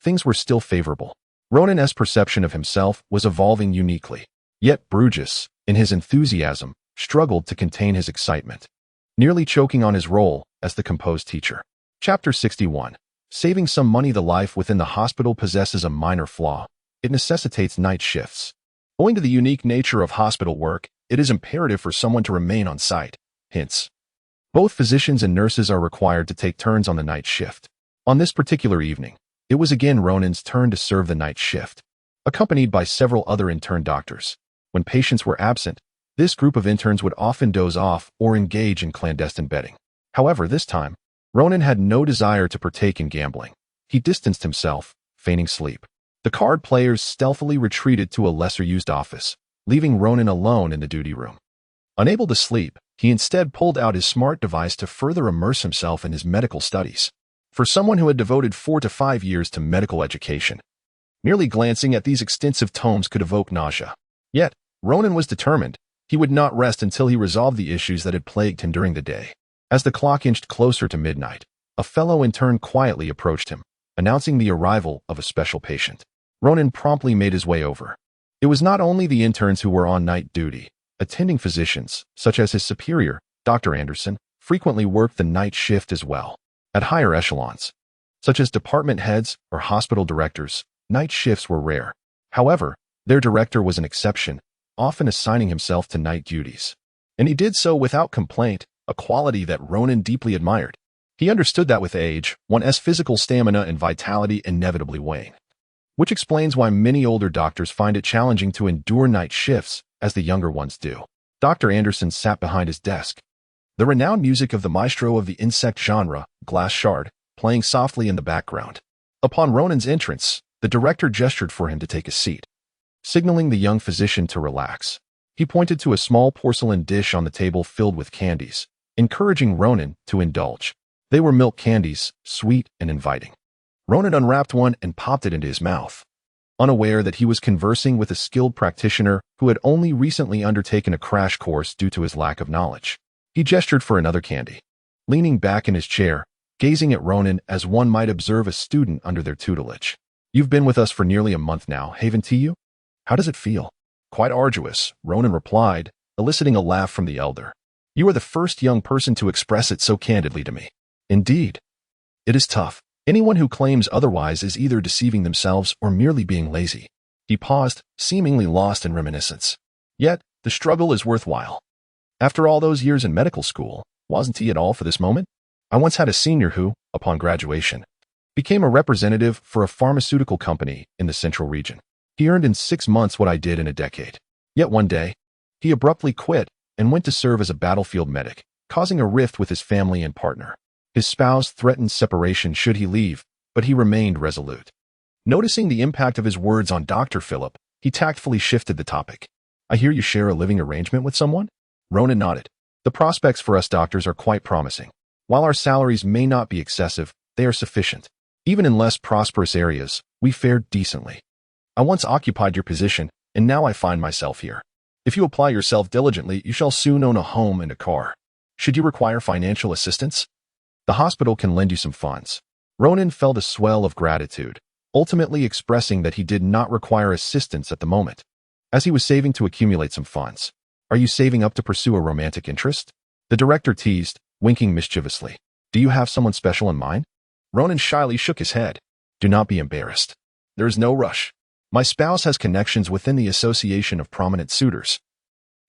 Speaker 1: things were still favorable. Ronan's perception of himself was evolving uniquely. Yet Bruges, in his enthusiasm, struggled to contain his excitement, nearly choking on his role as the composed teacher. Chapter 61. Saving some money. The life within the hospital possesses a minor flaw. It necessitates night shifts. Owing to the unique nature of hospital work, it is imperative for someone to remain on site. Hence, both physicians and nurses are required to take turns on the night shift. On this particular evening, it was again Ronan's turn to serve the night shift, accompanied by several other intern doctors. When patients were absent, this group of interns would often doze off or engage in clandestine betting. However, this time, Ronan had no desire to partake in gambling. He distanced himself, feigning sleep. The card players stealthily retreated to a lesser-used office, leaving Ronan alone in the duty room. Unable to sleep, he instead pulled out his smart device to further immerse himself in his medical studies. For someone who had devoted 4 to 5 years to medical education, merely glancing at these extensive tomes could evoke nausea. Yet, Ronan was determined. He would not rest until he resolved the issues that had plagued him during the day. As the clock inched closer to midnight, a fellow intern quietly approached him, announcing the arrival of a special patient. Ronan promptly made his way over. It was not only the interns who were on night duty. Attending physicians, such as his superior, Dr. Anderson, frequently worked the night shift as well. At higher echelons, such as department heads or hospital directors, night shifts were rare. However, their director was an exception, often assigning himself to night duties. And he did so without complaint, a quality that Ronan deeply admired. He understood that with age, one's physical stamina and vitality inevitably wane. Which explains why many older doctors find it challenging to endure night shifts, as the younger ones do. Dr. Anderson sat behind his desk. The renowned music of the maestro of the insect genre, Glass Shard, playing softly in the background. Upon Ronan's entrance, the director gestured for him to take a seat, signaling the young physician to relax. He pointed to a small porcelain dish on the table filled with candies, encouraging Ronan to indulge. They were milk candies, sweet and inviting. Ronan unwrapped one and popped it into his mouth, unaware that he was conversing with a skilled practitioner who had only recently undertaken a crash course due to his lack of knowledge. He gestured for another candy, leaning back in his chair, gazing at Ronan as one might observe a student under their tutelage. You've been with us for nearly a month now, haven't you? How does it feel? Quite arduous, Ronan replied, eliciting a laugh from the elder. You are the first young person to express it so candidly to me. Indeed. It is tough. Anyone who claims otherwise is either deceiving themselves or merely being lazy. He paused, seemingly lost in reminiscence. Yet, the struggle is worthwhile. After all those years in medical school, wasn't he at all for this moment? I once had a senior who, upon graduation, became a representative for a pharmaceutical company in the central region. He earned in 6 months what I did in a decade. Yet one day, he abruptly quit and went to serve as a battlefield medic, causing a rift with his family and partner. His spouse threatened separation should he leave, but he remained resolute. Noticing the impact of his words on Dr. Philip, he tactfully shifted the topic. I hear you share a living arrangement with someone? Ronan nodded. The prospects for us doctors are quite promising. While our salaries may not be excessive, they are sufficient. Even in less prosperous areas, we fare decently. I once occupied your position, and now I find myself here. If you apply yourself diligently, you shall soon own a home and a car. Should you require financial assistance? The hospital can lend you some funds. Ronan felt a swell of gratitude, ultimately expressing that he did not require assistance at the moment. As he was saving to accumulate some funds. Are you saving up to pursue a romantic interest? The director teased, winking mischievously. Do you have someone special in mind? Ronan shyly shook his head. Do not be embarrassed. There is no rush. My spouse has connections within the association of prominent suitors.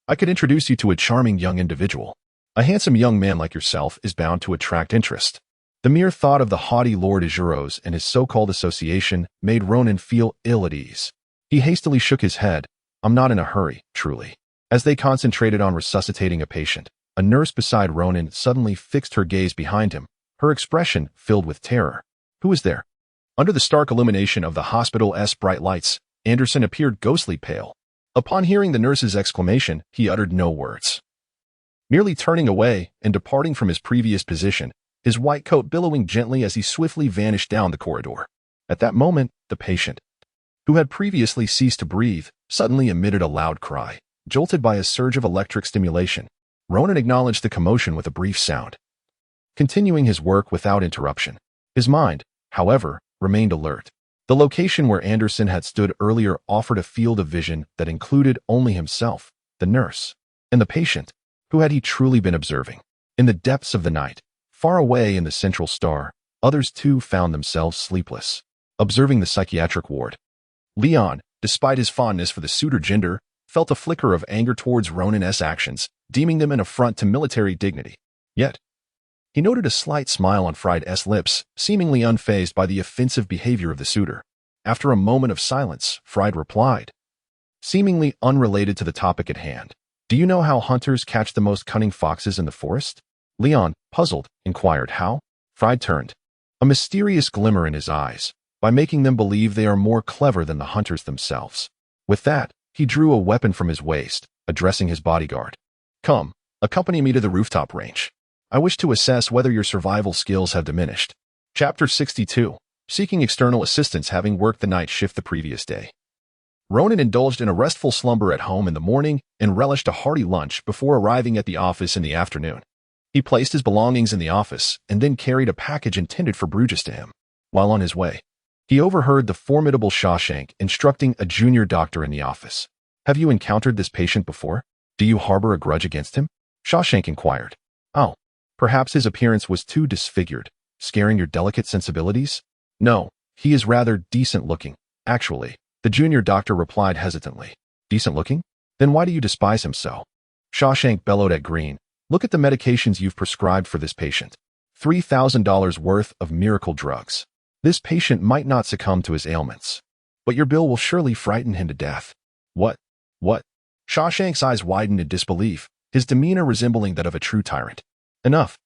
Speaker 1: I could introduce you to a charming young individual. A handsome young man like yourself is bound to attract interest. The mere thought of the haughty Lord Azuros and his so-called association made Ronan feel ill at ease. He hastily shook his head. I'm not in a hurry, truly. As they concentrated on resuscitating a patient, a nurse beside Ronan suddenly fixed her gaze behind him, her expression filled with terror. Who was there? Under the stark illumination of the hospital's bright lights, Anderson appeared ghostly pale. Upon hearing the nurse's exclamation, he uttered no words. Merely turning away and departing from his previous position, his white coat billowing gently as he swiftly vanished down the corridor. At that moment, the patient, who had previously ceased to breathe, suddenly emitted a loud cry, jolted by a surge of electric stimulation. Ronan acknowledged the commotion with a brief sound, continuing his work without interruption. His mind, however, remained alert. The location where Anderson had stood earlier offered a field of vision that included only himself, the nurse, and the patient. Who had he truly been observing? In the depths of the night, far away in the central star, others too found themselves sleepless, observing the psychiatric ward. Leon, despite his fondness for the suitor gender, felt a flicker of anger towards Ronan's actions, deeming them an affront to military dignity. Yet, he noted a slight smile on Fried's lips, seemingly unfazed by the offensive behavior of the suitor. After a moment of silence, Fried replied, seemingly unrelated to the topic at hand. Do you know how hunters catch the most cunning foxes in the forest? Leon, puzzled, inquired how? Fried turned, a mysterious glimmer in his eyes, by making them believe they are more clever than the hunters themselves. With that, he drew a weapon from his waist, addressing his bodyguard. Come, accompany me to the rooftop range. I wish to assess whether your survival skills have diminished. Chapter 62. Seeking external assistance having worked the night shift the previous day. Ronan indulged in a restful slumber at home in the morning and relished a hearty lunch before arriving at the office in the afternoon. He placed his belongings in the office and then carried a package intended for Bruges to him. While on his way, he overheard the formidable Shawshank instructing a junior doctor in the office. Have you encountered this patient before? Do you harbor a grudge against him? Shawshank inquired. Oh, perhaps his appearance was too disfigured, scaring your delicate sensibilities? No, he is rather decent looking, actually, the junior doctor replied hesitantly. Decent looking? Then why do you despise him so? Shawshank bellowed at Green. Look at the medications you've prescribed for this patient. $3,000 worth of miracle drugs. This patient might not succumb to his ailments, but your bill will surely frighten him to death. What? Shawshank's eyes widened in disbelief, his demeanor resembling that of a true tyrant. Enough.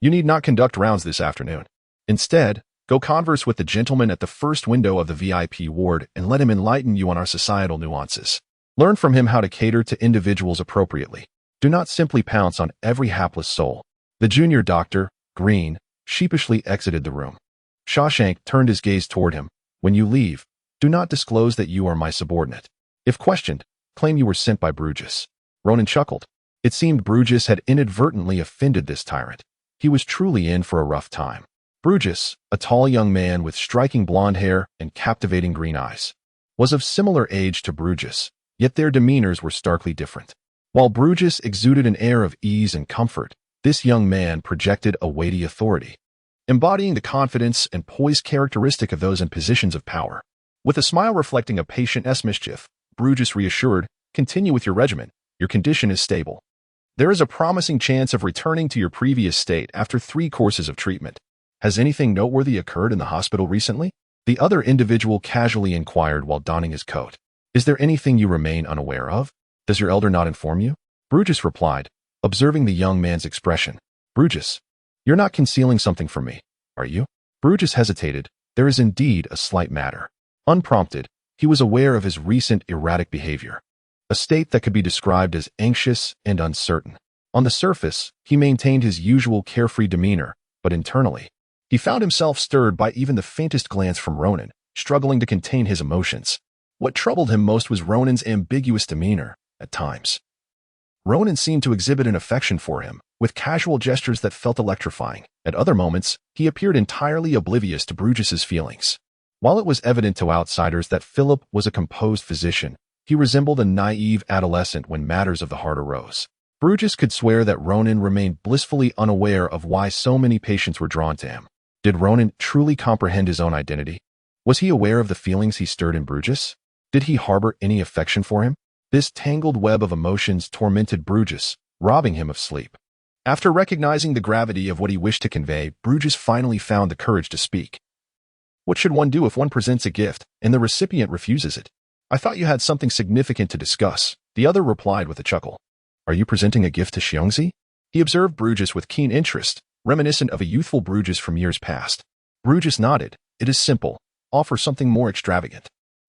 Speaker 1: You need not conduct rounds this afternoon. Instead, go converse with the gentleman at the first window of the VIP ward and let him enlighten you on our societal nuances. Learn from him how to cater to individuals appropriately. Do not simply pounce on every hapless soul. The junior doctor, Green, sheepishly exited the room. Shawshank turned his gaze toward him. When you leave, do not disclose that you are my subordinate. If questioned, claim you were sent by Bruges. Ronan chuckled. It seemed Bruges had inadvertently offended this tyrant. He was truly in for a rough time. Bruges, a tall young man with striking blonde hair and captivating green eyes, was of similar age to Bruges, yet their demeanors were starkly different. While Bruges exuded an air of ease and comfort, this young man projected a weighty authority, embodying the confidence and poise characteristic of those in positions of power. With a smile reflecting a patient mischief, Bruges reassured, continue with your regimen. Your condition is stable. There is a promising chance of returning to your previous state after 3 courses of treatment. Has anything noteworthy occurred in the hospital recently? The other individual casually inquired while donning his coat. Is there anything you remain unaware of? Does your elder not inform you? Bruges replied, observing the young man's expression. Bruges, you're not concealing something from me, are you? Bruges hesitated. There is indeed a slight matter. Unprompted, he was aware of his recent erratic behavior, a state that could be described as anxious and uncertain. On the surface, he maintained his usual carefree demeanor, but internally, he found himself stirred by even the faintest glance from Ronan, struggling to contain his emotions. What troubled him most was Ronan's ambiguous demeanor, at times. Ronan seemed to exhibit an affection for him, with casual gestures that felt electrifying. At other moments, he appeared entirely oblivious to Bruges's feelings. While it was evident to outsiders that Philip was a composed physician, he resembled a naive adolescent when matters of the heart arose. Bruges could swear that Ronan remained blissfully unaware of why so many patients were drawn to him. Did Ronan truly comprehend his own identity? Was he aware of the feelings he stirred in Bruges? Did he harbor any affection for him? This tangled web of emotions tormented Bruges, robbing him of sleep. After recognizing the gravity of what he wished to convey, Bruges finally found the courage to speak. What should one do if one presents a gift and the recipient refuses it? I thought you had something significant to discuss, the other replied with a chuckle. Are you presenting a gift to Xiongzi? He observed Bruges with keen interest, reminiscent of a youthful Bruges from years past. Bruges nodded. It is simple. Offer something more extravagant.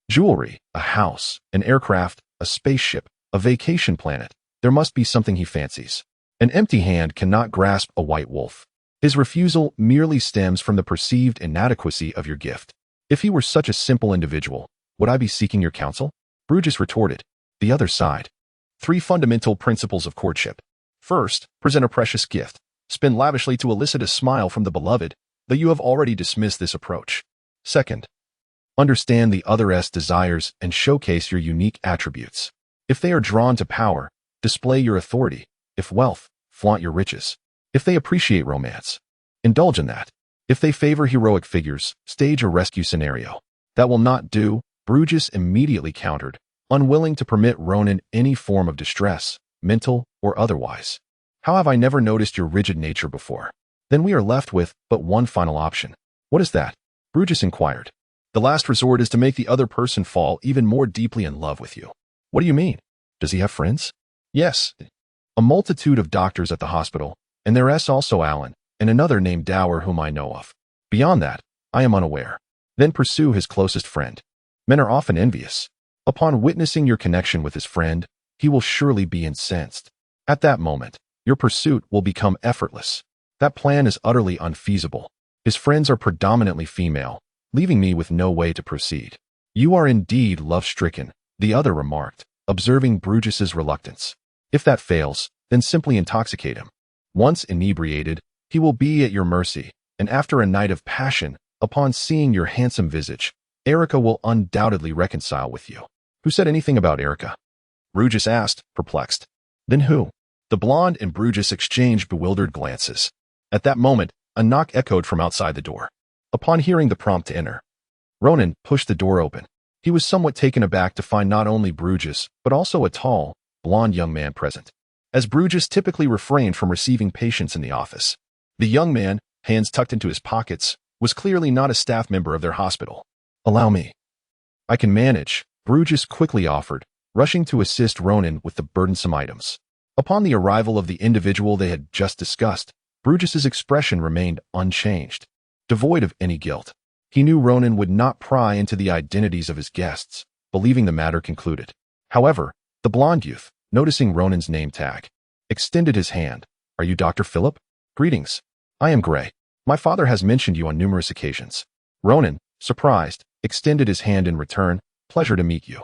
Speaker 1: Jewelry, a house, an aircraft, a spaceship, a vacation planet. There must be something he fancies. An empty hand cannot grasp a white wolf. His refusal merely stems from the perceived inadequacy of your gift. If he were such a simple individual, would I be seeking your counsel? Bruges retorted. The other side. 3 fundamental principles of courtship. First, present a precious gift. Spend lavishly to elicit a smile from the beloved, though you have already dismissed this approach. Second, understand the other's desires and showcase your unique attributes. If they are drawn to power, display your authority. If wealth, flaunt your riches. If they appreciate romance, indulge in that. If they favor heroic figures, stage a rescue scenario. That will not do, Bruges immediately countered, unwilling to permit Ronan any form of distress, mental or otherwise. How have I never noticed your rigid nature before? Then we are left with but one final option. What is that? Bruges inquired. The last resort is to make the other person fall even more deeply in love with you. What do you mean? Does he have friends? Yes. A multitude of doctors at the hospital, and there's also Alan, and another named Dower whom I know of. Beyond that, I am unaware. Then pursue his closest friend. Men are often envious. Upon witnessing your connection with his friend, he will surely be incensed. At that moment, your pursuit will become effortless. That plan is utterly unfeasible. His friends are predominantly female, leaving me with no way to proceed. You are indeed love-stricken, the other remarked, observing Brutus's reluctance. If that fails, then simply intoxicate him. Once inebriated, he will be at your mercy, and after a night of passion, upon seeing your handsome visage, Erica will undoubtedly reconcile with you. Who said anything about Erica? Brutus asked, perplexed. Then who? The blonde and Brutus exchanged bewildered glances. At that moment, a knock echoed from outside the door. Upon hearing the prompt to enter, Ronan pushed the door open. He was somewhat taken aback to find not only Brutus, but also a tall, blonde young man present, as Brutus typically refrained from receiving patients in the office. The young man, hands tucked into his pockets, was clearly not a staff member of their hospital. Allow me. I can manage, Brutus quickly offered, rushing to assist Ronan with the burdensome items. Upon the arrival of the individual they had just discussed, Brutus's expression remained unchanged, devoid of any guilt. He knew Ronan would not pry into the identities of his guests, believing the matter concluded. However, the blonde youth, noticing Ronan's name tag, extended his hand. Are you Dr. Philip? Greetings. I am Gray. My father has mentioned you on numerous occasions. Ronan, surprised, extended his hand in return. Pleasure to meet you.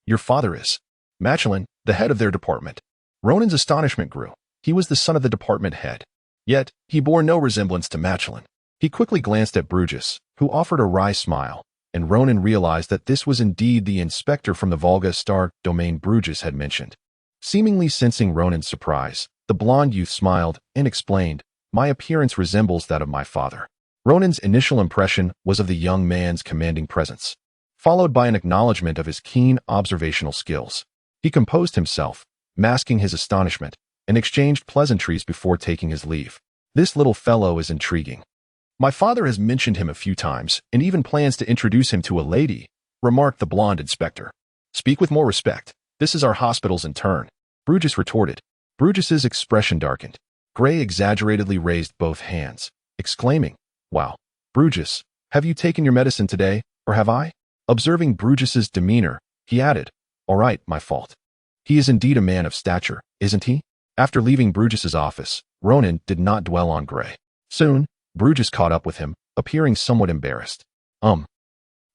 Speaker 1: Your father is Machelin, the head of their department. Ronan's astonishment grew. He was the son of the department head. Yet, he bore no resemblance to Machelin. He quickly glanced at Brutus, who offered a wry smile, and Ronan realized that this was indeed the inspector from the Volga Star domain Brutus had mentioned. Seemingly sensing Ronan's surprise, the blonde youth smiled and explained, my appearance resembles that of my father. Ronan's initial impression was of the young man's commanding presence, followed by an acknowledgement of his keen observational skills. He composed himself, masking his astonishment, and exchanged pleasantries before taking his leave. This little fellow is intriguing. My father has mentioned him a few times, and even plans to introduce him to a lady, remarked the blonde inspector. Speak with more respect. This is our hospital's intern, Brutus retorted. Brutus's expression darkened. Gray exaggeratedly raised both hands, exclaiming, Wow, Brutus, have you taken your medicine today, or have I? Observing Brutus's demeanor, he added, All right, my fault. He is indeed a man of stature, isn't he? After leaving Brutus's office, Ronan did not dwell on Gray. Soon, Brutus caught up with him, appearing somewhat embarrassed.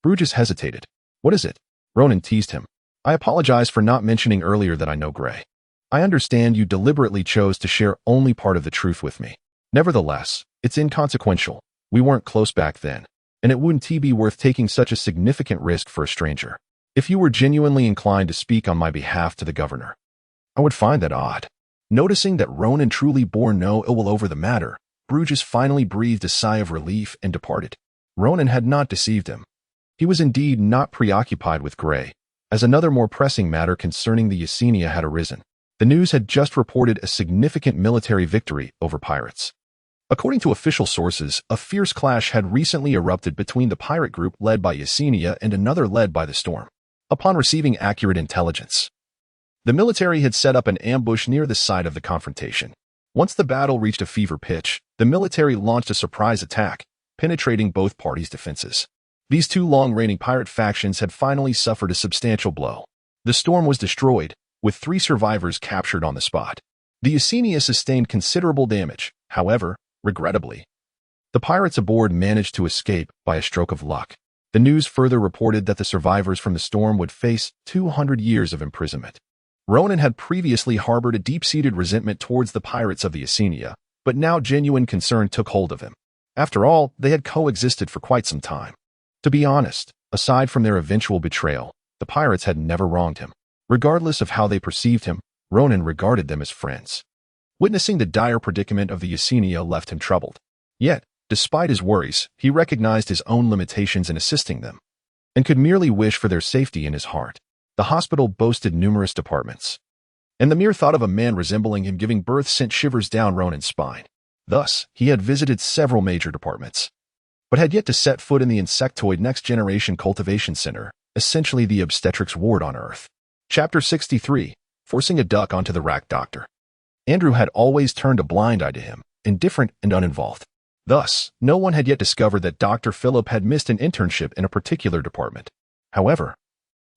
Speaker 1: Brutus hesitated. What is it? Ronan teased him. I apologize for not mentioning earlier that I know Gray. I understand you deliberately chose to share only part of the truth with me. Nevertheless, it's inconsequential. We weren't close back then, and it wouldn't be worth taking such a significant risk for a stranger. If you were genuinely inclined to speak on my behalf to the governor, I would find that odd. Noticing that Ronan truly bore no ill will over the matter, Brutus finally breathed a sigh of relief and departed. Ronan had not deceived him. He was indeed not preoccupied with Gray, as another more pressing matter concerning the Yesenia had arisen. The news had just reported a significant military victory over pirates. According to official sources, a fierce clash had recently erupted between the pirate group led by Yesenia and another led by the Storm. Upon receiving accurate intelligence, the military had set up an ambush near the site of the confrontation. Once the battle reached a fever pitch, the military launched a surprise attack, penetrating both parties' defenses. These two long-reigning pirate factions had finally suffered a substantial blow. The Storm was destroyed, with 3 survivors captured on the spot. The Yesenia sustained considerable damage, however, regrettably. The pirates aboard managed to escape by a stroke of luck. The news further reported that the survivors from the Storm would face 200 years of imprisonment. Ronan had previously harbored a deep-seated resentment towards the pirates of the Yesenia, but now genuine concern took hold of him. After all, they had coexisted for quite some time. To be honest, aside from their eventual betrayal, the pirates had never wronged him. Regardless of how they perceived him, Ronan regarded them as friends. Witnessing the dire predicament of the Yesenia left him troubled. Yet, despite his worries, he recognized his own limitations in assisting them, and could merely wish for their safety in his heart. The hospital boasted numerous departments, and the mere thought of a man resembling him giving birth sent shivers down Ronan's spine. Thus, he had visited several major departments, but had yet to set foot in the insectoid next-generation cultivation center, essentially the obstetrics ward on Earth. Chapter 63, Forcing a Duck onto the Rack Doctor. Andrew had always turned a blind eye to him, indifferent and uninvolved. Thus, no one had yet discovered that Dr. Philip had missed an internship in a particular department. However,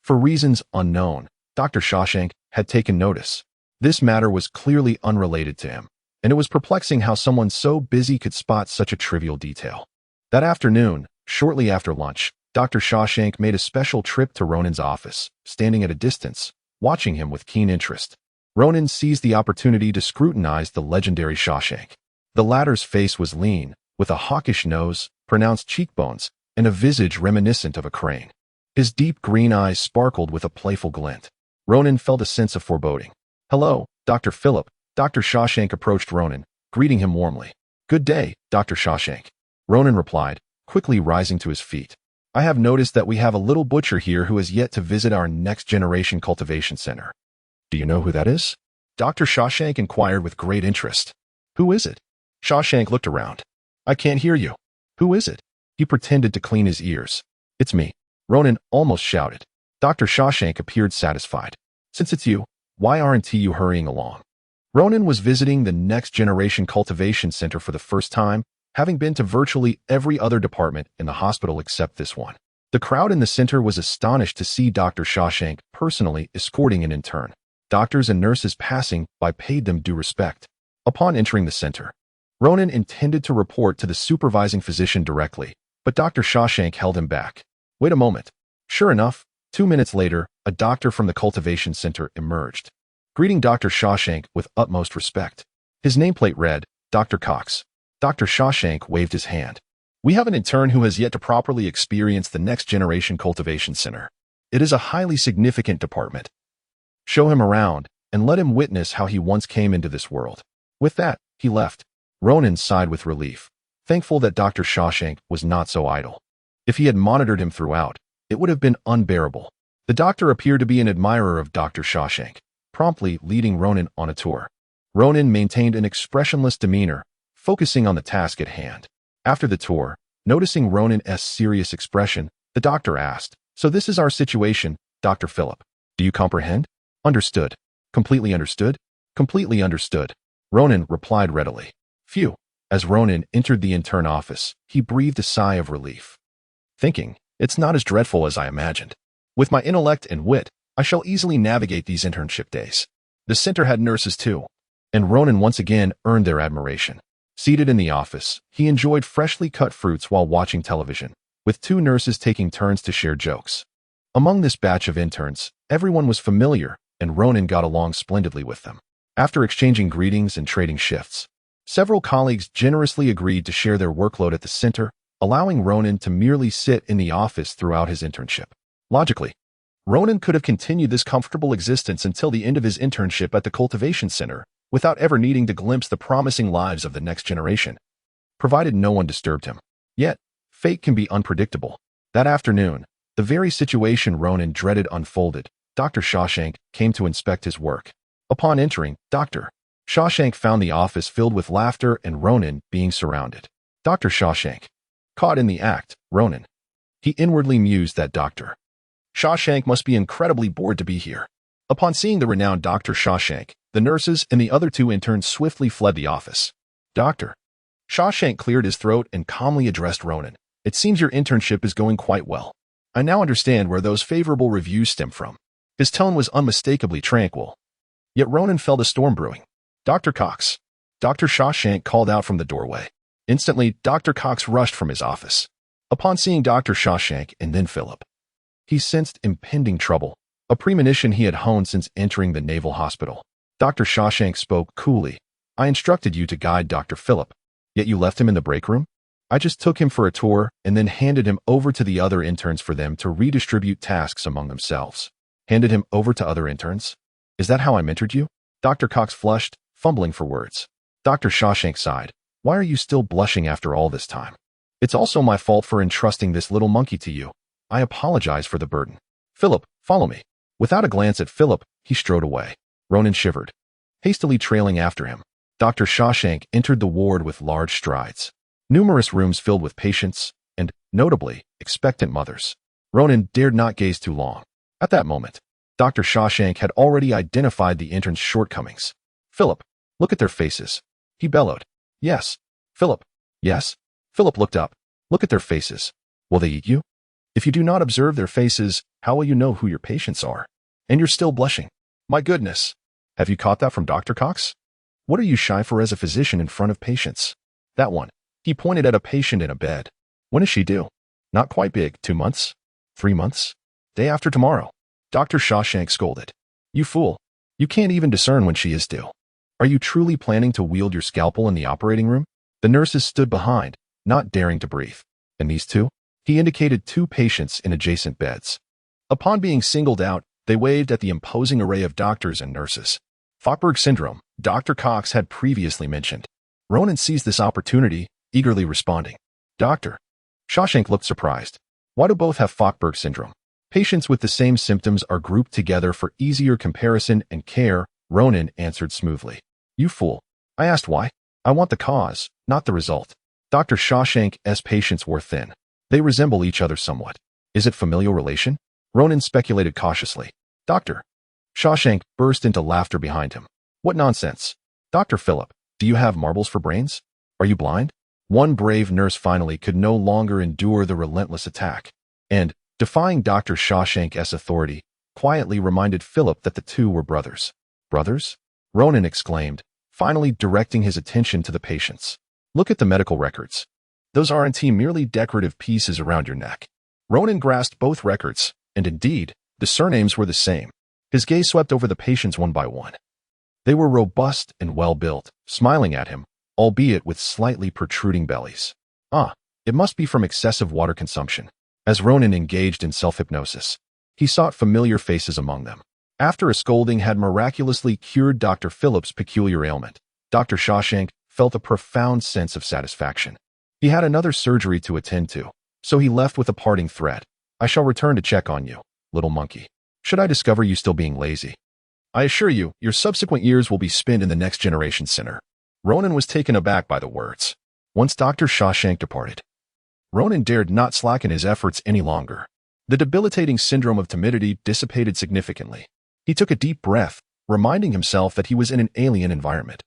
Speaker 1: for reasons unknown, Dr. Shawshank had taken notice. This matter was clearly unrelated to him, and it was perplexing how someone so busy could spot such a trivial detail. That afternoon, shortly after lunch, Dr. Shawshank made a special trip to Ronan's office, standing at a distance, watching him with keen interest. Ronan seized the opportunity to scrutinize the legendary Shawshank. The latter's face was lean, with a hawkish nose, pronounced cheekbones, and a visage reminiscent of a crane. His deep green eyes sparkled with a playful glint. Ronan felt a sense of foreboding. "Hello, Dr. Philip." Dr. Shawshank approached Ronan, greeting him warmly. "Good day, Dr. Shawshank." Ronan replied, quickly rising to his feet. "I have noticed that we have a little butcher here who has yet to visit our next-generation cultivation center. Do you know who that is?" Dr. Shawshank inquired with great interest. "Who is it?" Shawshank looked around. "I can't hear you. Who is it?" He pretended to clean his ears. "It's me," Ronan almost shouted. Dr. Shawshank appeared satisfied. "Since it's you, why aren't you hurrying along?" Ronan was visiting the next-generation cultivation center for the first time, having been to virtually every other department in the hospital except this one. The crowd in the center was astonished to see Dr. Shawshank personally escorting an intern. Doctors and nurses passing by paid them due respect. Upon entering the center, Ronan intended to report to the supervising physician directly, but Dr. Shawshank held him back. "Wait a moment." Sure enough, 2 minutes later, a doctor from the cultivation center emerged, greeting Dr. Shawshank with utmost respect. His nameplate read, "Dr. Cox." Dr. Shawshank waved his hand. "We have an intern who has yet to properly experience the next-generation cultivation center. It is a highly significant department. Show him around, and let him witness how he once came into this world." With that, he left. Ronan sighed with relief, thankful that Dr. Shawshank was not so idle. If he had monitored him throughout, it would have been unbearable. The doctor appeared to be an admirer of Dr. Shawshank, promptly leading Ronan on a tour. Ronan maintained an expressionless demeanor, focusing on the task at hand. After the tour, noticing Ronan's serious expression, the doctor asked, "So this is our situation, Dr. Philip. Do you comprehend?" "Understood." "Completely understood?" "Completely understood," Ronan replied readily. "Phew." As Ronan entered the intern office, he breathed a sigh of relief, thinking, "It's not as dreadful as I imagined. With my intellect and wit, I shall easily navigate these internship days." The center had nurses too, and Ronan once again earned their admiration. Seated in the office, he enjoyed freshly cut fruits while watching television, with 2 nurses taking turns to share jokes. Among this batch of interns, everyone was familiar, and Ronan got along splendidly with them. After exchanging greetings and trading shifts, several colleagues generously agreed to share their workload at the center, allowing Ronan to merely sit in the office throughout his internship. Logically, Ronan could have continued this comfortable existence until the end of his internship at the cultivation center, without ever needing to glimpse the promising lives of the next generation, provided no one disturbed him. Yet, fate can be unpredictable. That afternoon, the very situation Ronan dreaded unfolded. Dr. Shawshank came to inspect his work. Upon entering, Dr. Shawshank found the office filled with laughter and Ronan being surrounded. Dr. Shawshank. Caught in the act, Ronan. He inwardly mused that Dr. Shawshank must be incredibly bored to be here. Upon seeing the renowned Dr. Shawshank, the nurses and the other 2 interns swiftly fled the office. Dr. Shawshank cleared his throat and calmly addressed Ronan. "It seems your internship is going quite well. I now understand where those favorable reviews stem from." His tone was unmistakably tranquil. Yet Ronan felt a storm brewing. "Dr. Cox." Dr. Shawshank called out from the doorway. Instantly, Dr. Cox rushed from his office. Upon seeing Dr. Shawshank and then Philip, he sensed impending trouble, a premonition he had honed since entering the naval hospital. Dr. Shawshank spoke coolly. "I instructed you to guide Dr. Philip, yet you left him in the break room? I just took him for a tour and then handed him over to the other interns for them to redistribute tasks among themselves." "Handed him over to other interns? Is that how I mentored you?" Dr. Cox flushed, fumbling for words. Dr. Shawshank sighed. "Why are you still blushing after all this time? It's also my fault for entrusting this little monkey to you. I apologize for the burden. Philip, follow me." Without a glance at Philip, he strode away. Ronan shivered, hastily trailing after him. Dr. Shawshank entered the ward with large strides. Numerous rooms filled with patients, and, notably, expectant mothers. Ronan dared not gaze too long. At that moment, Dr. Shawshank had already identified the intern's shortcomings. "Philip, look at their faces," he bellowed. "Yes." "Philip." "Yes." Philip looked up. "Look at their faces. Will they eat you? If you do not observe their faces, how will you know who your patients are? And you're still blushing. My goodness." Have you caught that from Dr. Cox? What are you shy for as a physician in front of patients? That one. He pointed at a patient in a bed. When is she due? Not quite big. 2 months? 3 months? Day after tomorrow. Dr. Shawshank scolded. You fool. You can't even discern when she is due. Are you truly planning to wield your scalpel in the operating room? The nurses stood behind, not daring to breathe. And these two? He indicated 2 patients in adjacent beds. Upon being singled out, they waved at the imposing array of doctors and nurses. Fachberg syndrome, Dr. Cox had previously mentioned. Ronan seized this opportunity, eagerly responding. Doctor. Shawshank looked surprised. Why do both have Fachberg syndrome? Patients with the same symptoms are grouped together for easier comparison and care, Ronan answered smoothly. You fool. I asked why. I want the cause, not the result. Dr. Shawshank's patients were thin. They resemble each other somewhat. Is it familial relation? Ronan speculated cautiously. Doctor. Shawshank burst into laughter behind him. What nonsense. Dr. Philip, do you have marbles for brains? Are you blind? One brave nurse finally could no longer endure the relentless attack, and, defying Dr. Shawshank's authority, quietly reminded Philip that the two were brothers. Brothers? Ronan exclaimed, finally directing his attention to the patients. Look at the medical records. Those aren't merely decorative pieces around your neck. Ronan grasped both records, and indeed, the surnames were the same. His gaze swept over the patients one by one. They were robust and well-built, smiling at him, albeit with slightly protruding bellies. It must be from excessive water consumption. As Ronan engaged in self-hypnosis, he sought familiar faces among them. After a scolding had miraculously cured Dr. Philip's peculiar ailment, Dr. Shawshank felt a profound sense of satisfaction. He had another surgery to attend to, so he left with a parting threat. I shall return to check on you, little monkey. Should I discover you still being lazy? I assure you, your subsequent years will be spent in the next generation center. Ronan was taken aback by the words. Once Dr. Shawshank departed, Ronan dared not slacken his efforts any longer. The debilitating syndrome of timidity dissipated significantly. He took a deep breath, reminding himself that he was in an alien environment,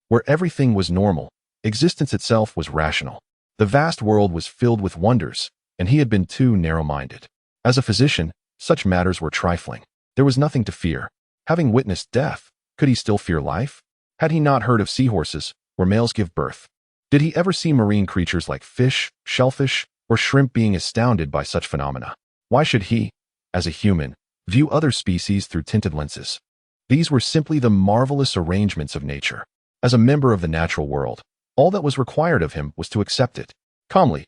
Speaker 1: where everything was normal, existence itself was rational. The vast world was filled with wonders, and he had been too narrow-minded. As a physician, such matters were trifling. There was nothing to fear. Having witnessed death, could he still fear life? Had he not heard of seahorses, where males give birth? Did he ever see marine creatures like fish, shellfish, or shrimp being astounded by such phenomena? Why should he, as a human, view other species through tinted lenses? These were simply the marvelous arrangements of nature. As a member of the natural world, all that was required of him was to accept it. Calmly.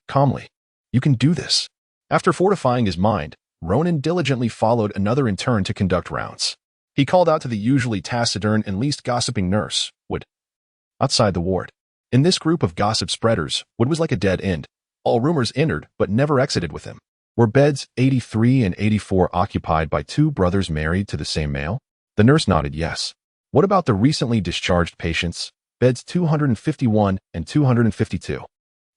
Speaker 1: You can do this. After fortifying his mind, Ronan diligently followed another intern to conduct rounds. He called out to the usually taciturn and least gossiping nurse, Wood. Outside the ward. In this group of gossip spreaders, Wood was like a dead end. All rumors entered, but never exited with him. Were beds 83 and 84 occupied by 2 brothers married to the same male? The nurse nodded yes. What about the recently discharged patients, beds 251 and 252?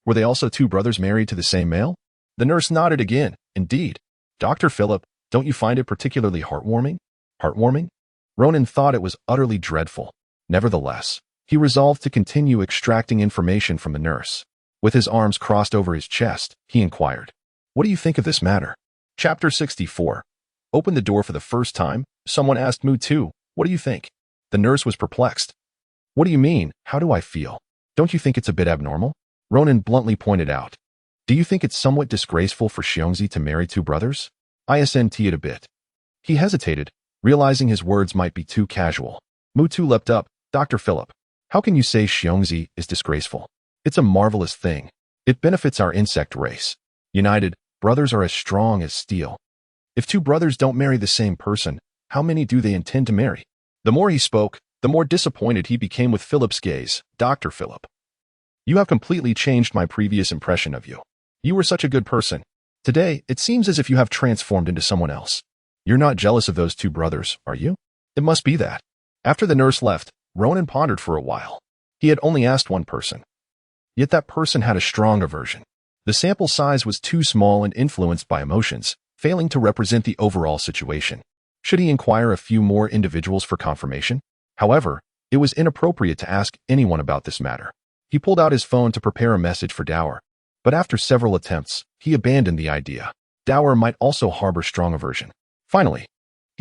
Speaker 1: Were they also 2 brothers married to the same male? The nurse nodded again. Indeed. Dr. Philip, don't you find it particularly heartwarming? Heartwarming? Ronan thought it was utterly dreadful. Nevertheless, he resolved to continue extracting information from the nurse. With his arms crossed over his chest, he inquired, What do you think of this matter? Chapter 64. Open the door for the first time, someone asked Mu Tu, What do you think? The nurse was perplexed. What do you mean? How do I feel? Don't you think it's a bit abnormal? Ronan bluntly pointed out. Do you think it's somewhat disgraceful for Xiongzi to marry 2 brothers? ISNT it a bit. He hesitated, realizing his words might be too casual. Mu Tu leapt up. Dr. Philip, how can you say Xiongzi is disgraceful? It's a marvelous thing. It benefits our insect race. United, brothers are as strong as steel. If 2 brothers don't marry the same person, how many do they intend to marry? The more he spoke, the more disappointed he became with Philip's gaze. Dr. Philip, you have completely changed my previous impression of you. You were such a good person. Today, it seems as if you have transformed into someone else. You're not jealous of those 2 brothers, are you? It must be that. After the nurse left, Ronan pondered for a while. He had only asked one person. Yet that person had a strong aversion. The sample size was too small and influenced by emotions, failing to represent the overall situation. Should he inquire a few more individuals for confirmation? However, it was inappropriate to ask anyone about this matter. He pulled out his phone to prepare a message for Dower, but after several attempts, he abandoned the idea. Dower might also harbor strong aversion. Finally,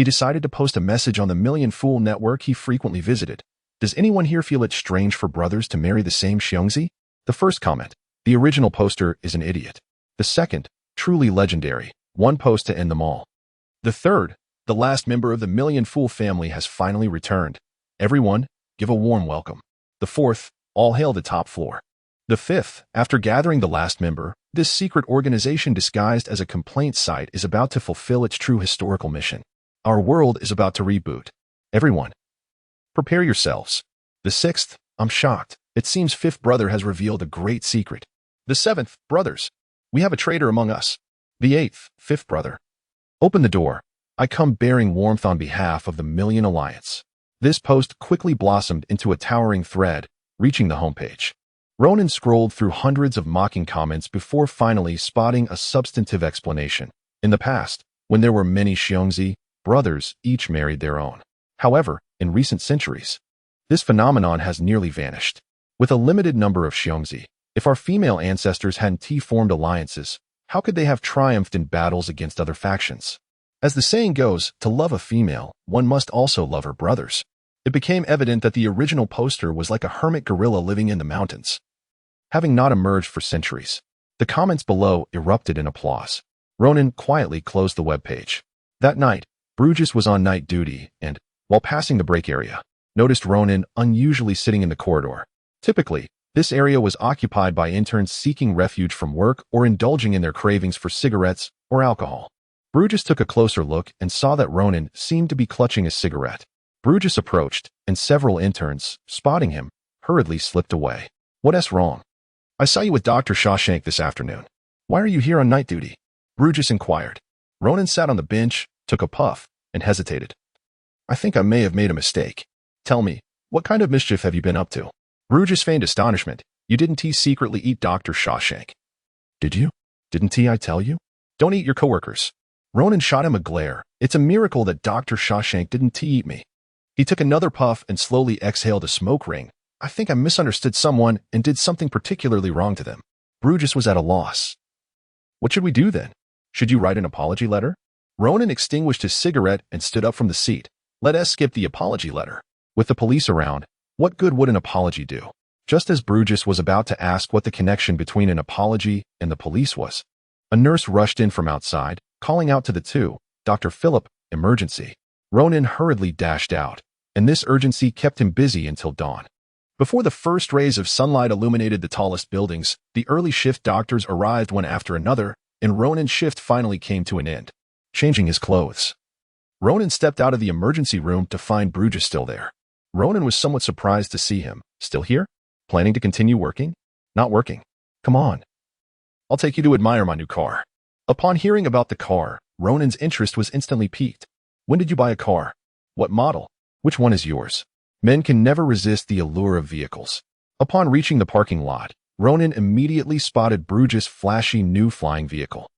Speaker 1: He decided to post a message on the Million Fool network he frequently visited. Does anyone here feel it strange for brothers to marry the same xiongzi? The first comment, the original poster is an idiot. The second, truly legendary, one post to end them all. The third, the last member of the Million Fool family has finally returned. Everyone, give a warm welcome. The fourth, all hail the top floor. The fifth, after gathering the last member, this secret organization disguised as a complaint site is about to fulfill its true historical mission. Our world is about to reboot. Everyone, prepare yourselves. The sixth, I'm shocked. It seems fifth brother has revealed a great secret. The seventh, brothers, we have a traitor among us. The eighth, fifth brother, open the door. I come bearing warmth on behalf of the Million Alliance. This post quickly blossomed into a towering thread, reaching the homepage. Ronan scrolled through hundreds of mocking comments before finally spotting a substantive explanation. In the past, when there were many xiongzi, brothers each married their own. However, in recent centuries, this phenomenon has nearly vanished. With a limited number of xiongzi, if our female ancestors hadn't formed alliances, how could they have triumphed in battles against other factions? As the saying goes, to love a female, one must also love her brothers. It became evident that the original poster was like a hermit gorilla living in the mountains, having not emerged for centuries. The comments below erupted in applause. Ronan quietly closed the webpage. That night, Bruges was on night duty and, while passing the break area, noticed Ronan unusually sitting in the corridor. Typically, this area was occupied by interns seeking refuge from work or indulging in their cravings for cigarettes or alcohol. Bruges took a closer look and saw that Ronan seemed to be clutching a cigarette. Bruges approached, and several interns, spotting him, hurriedly slipped away. What's wrong? I saw you with Dr. Shawshank this afternoon. Why are you here on night duty? Bruges inquired. Ronan sat on the bench, took a puff, and hesitated. I think I may have made a mistake. Tell me, what kind of mischief have you been up to? Bruges feigned astonishment. You didn't secretly eat Dr. Shawshank? Did you? Didn't I tell you? Don't eat your coworkers. Ronan shot him a glare. It's a miracle that Dr. Shawshank didn't eat me. He took another puff and slowly exhaled a smoke ring. I think I misunderstood someone and did something particularly wrong to them. Bruges was at a loss. What should we do then? Should you write an apology letter? Ronan extinguished his cigarette and stood up from the seat. Let us skip the apology letter. With the police around, what good would an apology do? Just as Bruges was about to ask what the connection between an apology and the police was, a nurse rushed in from outside, calling out to the two, Dr. Philip, emergency. Ronan hurriedly dashed out, and this urgency kept him busy until dawn. Before the first rays of sunlight illuminated the tallest buildings, the early shift doctors arrived one after another, and Ronan's shift finally came to an end. Changing his clothes, Ronan stepped out of the emergency room to find Bruges still there. Ronan was somewhat surprised to see him. Still here? Planning to continue working? Not working. Come on. I'll take you to admire my new car. Upon hearing about the car, Ronan's interest was instantly piqued. When did you buy a car? What model? Which one is yours? Men can never resist the allure of vehicles. Upon reaching the parking lot, Ronan immediately spotted Bruges' flashy new flying vehicle.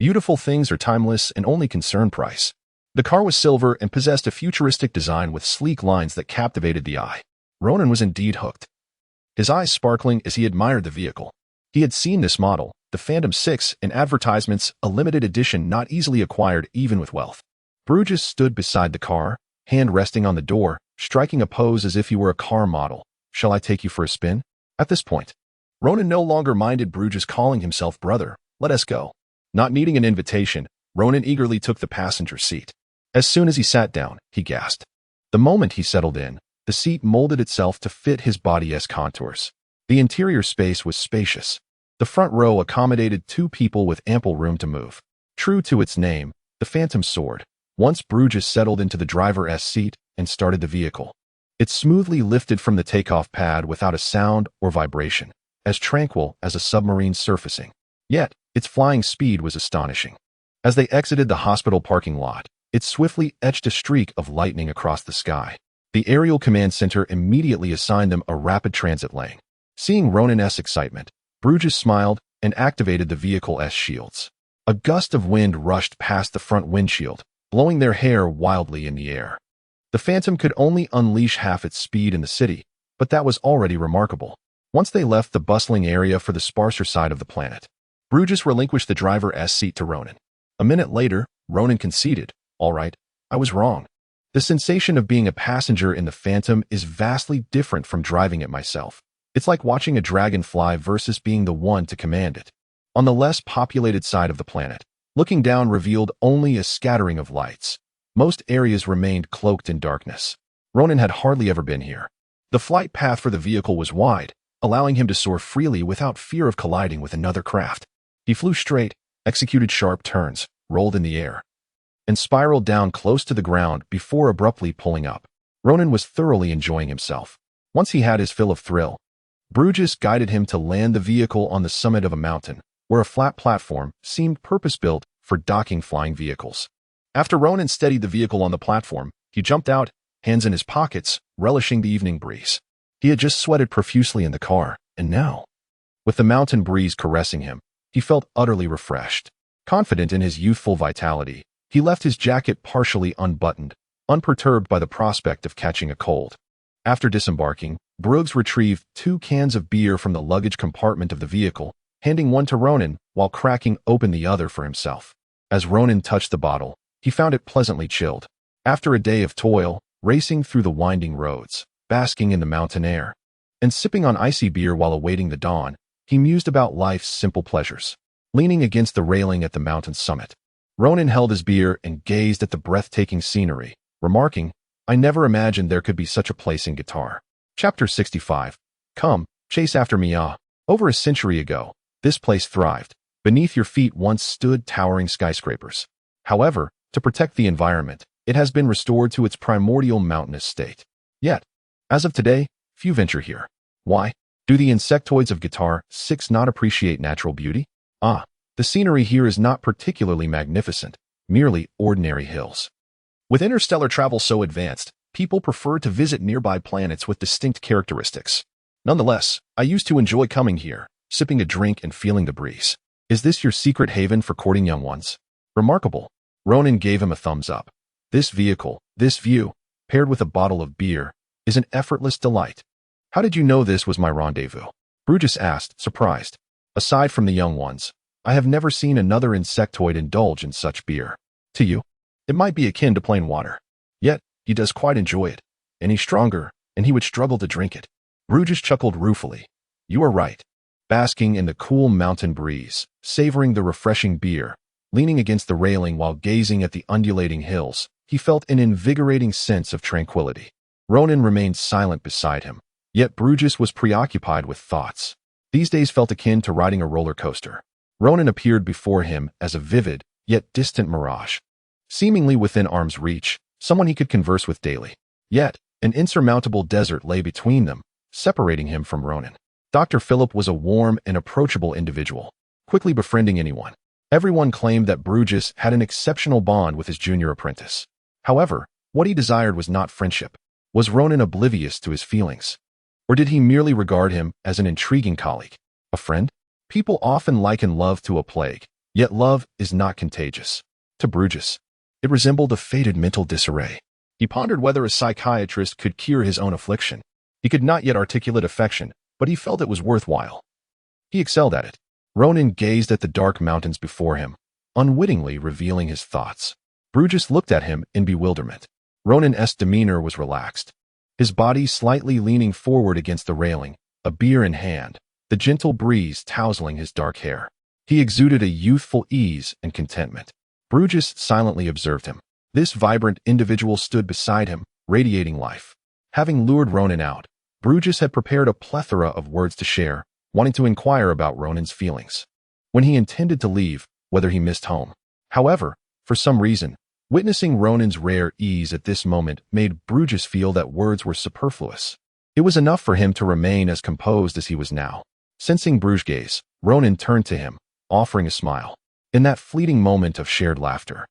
Speaker 1: Beautiful things are timeless and only concern price. The car was silver and possessed a futuristic design with sleek lines that captivated the eye. Ronan was indeed hooked. His eyes sparkling as he admired the vehicle. He had seen this model, the Phantom 6, in advertisements, a limited edition not easily acquired even with wealth. Bruges stood beside the car, hand resting on the door, striking a pose as if he were a car model. Shall I take you for a spin? At this point, Ronan no longer minded Bruges calling himself brother. Let us go. Not needing an invitation, Ronan eagerly took the passenger seat. As soon as he sat down, he gasped. The moment he settled in, the seat molded itself to fit his body's contours. The interior space was spacious. The front row accommodated two people with ample room to move. True to its name, the Phantom soared. Once Bruges settled into the driver's seat and started the vehicle, it smoothly lifted from the takeoff pad without a sound or vibration, as tranquil as a submarine surfacing. Yet, its flying speed was astonishing. As they exited the hospital parking lot, it swiftly etched a streak of lightning across the sky. The aerial command center immediately assigned them a rapid transit lane. Seeing Ronan's excitement, Bruges smiled and activated the vehicle's shields. A gust of wind rushed past the front windshield, blowing their hair wildly in the air. The Phantom could only unleash half its speed in the city, but that was already remarkable. Once they left the bustling area for the sparser side of the planet, Bruges relinquished the driver's seat to Ronan. A minute later, Ronan conceded, All right, I was wrong. The sensation of being a passenger in the Phantom is vastly different from driving it myself. It's like watching a dragon fly versus being the one to command it. On the less populated side of the planet, looking down revealed only a scattering of lights. Most areas remained cloaked in darkness. Ronan had hardly ever been here. The flight path for the vehicle was wide, allowing him to soar freely without fear of colliding with another craft. He flew straight, executed sharp turns, rolled in the air, and spiraled down close to the ground before abruptly pulling up. Ronan was thoroughly enjoying himself. Once he had his fill of thrill, Bruges guided him to land the vehicle on the summit of a mountain, where a flat platform seemed purpose-built for docking flying vehicles. After Ronan steadied the vehicle on the platform, he jumped out, hands in his pockets, relishing the evening breeze. He had just sweated profusely in the car, and now, with the mountain breeze caressing him, he felt utterly refreshed. Confident in his youthful vitality, he left his jacket partially unbuttoned, unperturbed by the prospect of catching a cold. After disembarking, Bruges retrieved 2 cans of beer from the luggage compartment of the vehicle, handing one to Ronan while cracking open the other for himself. As Ronan touched the bottle, he found it pleasantly chilled. After a day of toil, racing through the winding roads, basking in the mountain air, and sipping on icy beer while awaiting the dawn, he mused about life's simple pleasures. Leaning against the railing at the mountain's summit, Ronan held his beer and gazed at the breathtaking scenery, remarking, "I never imagined there could be such a place in guitar." Chapter 65. Come, chase after me. Over a century ago, this place thrived. Beneath your feet once stood towering skyscrapers. However, to protect the environment, it has been restored to its primordial mountainous state. Yet, as of today, few venture here. Why? Do the insectoids of Guitar 6 not appreciate natural beauty? The scenery here is not particularly magnificent, merely ordinary hills. With interstellar travel so advanced, people prefer to visit nearby planets with distinct characteristics. Nonetheless, I used to enjoy coming here, sipping a drink and feeling the breeze. Is this your secret haven for courting young ones? Remarkable. Ronan gave him a thumbs up. This vehicle, this view, paired with a bottle of beer, is an effortless delight. How did you know this was my rendezvous? Bruges asked, surprised. Aside from the young ones, I have never seen another insectoid indulge in such beer. To you, it might be akin to plain water. Yet, he does quite enjoy it. Any stronger, and he would struggle to drink it. Bruges chuckled ruefully. You are right. Basking in the cool mountain breeze, savoring the refreshing beer, leaning against the railing while gazing at the undulating hills, he felt an invigorating sense of tranquility. Ronan remained silent beside him, yet Bruges was preoccupied with thoughts. These days felt akin to riding a roller coaster. Ronan appeared before him as a vivid, yet distant mirage. Seemingly within arm's reach, someone he could converse with daily. Yet, an insurmountable desert lay between them, separating him from Ronan. Dr. Philip was a warm and approachable individual, quickly befriending anyone. Everyone claimed that Bruges had an exceptional bond with his junior apprentice. However, what he desired was not friendship. Was Ronan oblivious to his feelings? Or did he merely regard him as an intriguing colleague? A friend? People often liken love to a plague, yet love is not contagious. To Bruges, it resembled a fated mental disarray. He pondered whether a psychiatrist could cure his own affliction. He could not yet articulate affection, but he felt it was worthwhile. He excelled at it. Ronan gazed at the dark mountains before him, unwittingly revealing his thoughts. Bruges looked at him in bewilderment. Ronan's demeanor was relaxed, his body slightly leaning forward against the railing, a beer in hand, the gentle breeze tousling his dark hair. He exuded a youthful ease and contentment. Bruges silently observed him. This vibrant individual stood beside him, radiating life. Having lured Ronan out, Bruges had prepared a plethora of words to share, wanting to inquire about Ronan's feelings. When he intended to leave, whether he missed home. However, for some reason, witnessing Ronan's rare ease at this moment made Bruges feel that words were superfluous. It was enough for him to remain as composed as he was now. Sensing Bruges' gaze, Ronan turned to him, offering a smile. In that fleeting moment of shared laughter,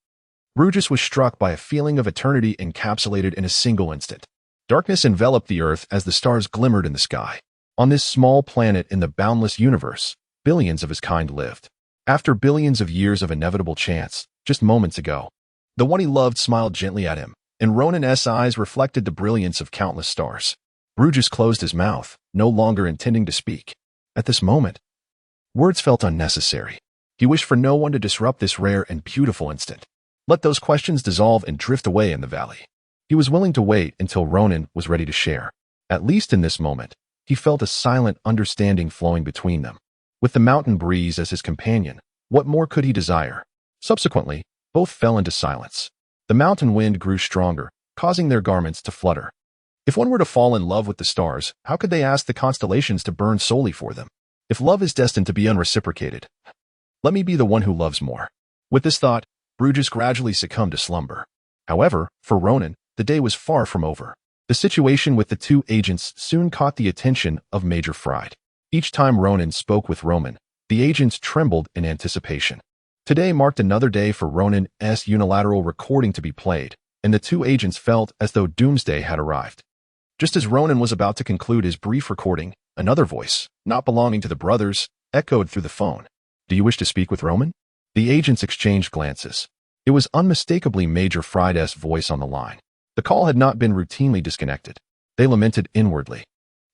Speaker 1: Bruges was struck by a feeling of eternity encapsulated in a single instant. Darkness enveloped the earth as the stars glimmered in the sky. On this small planet in the boundless universe, billions of his kind lived. After billions of years of inevitable chance, just moments ago, the one he loved smiled gently at him, and Ronan's eyes reflected the brilliance of countless stars. Bruges closed his mouth, no longer intending to speak. At this moment, words felt unnecessary. He wished for no one to disrupt this rare and beautiful instant. Let those questions dissolve and drift away in the valley. He was willing to wait until Ronan was ready to share. At least in this moment, he felt a silent understanding flowing between them. With the mountain breeze as his companion, what more could he desire? Subsequently, both fell into silence. The mountain wind grew stronger, causing their garments to flutter. If one were to fall in love with the stars, how could they ask the constellations to burn solely for them? If love is destined to be unreciprocated, let me be the one who loves more. With this thought, Bruges gradually succumbed to slumber. However, for Ronan, the day was far from over. The situation with the two agents soon caught the attention of Major Fried. Each time Ronan spoke with Roman, the agents trembled in anticipation. Today marked another day for Ronan's unilateral recording to be played, and the two agents felt as though doomsday had arrived. Just as Ronan was about to conclude his brief recording, another voice, not belonging to the brothers, echoed through the phone. "Do you wish to speak with Roman?" The agents exchanged glances. It was unmistakably Major Fried's voice on the line. The call had not been routinely disconnected. They lamented inwardly,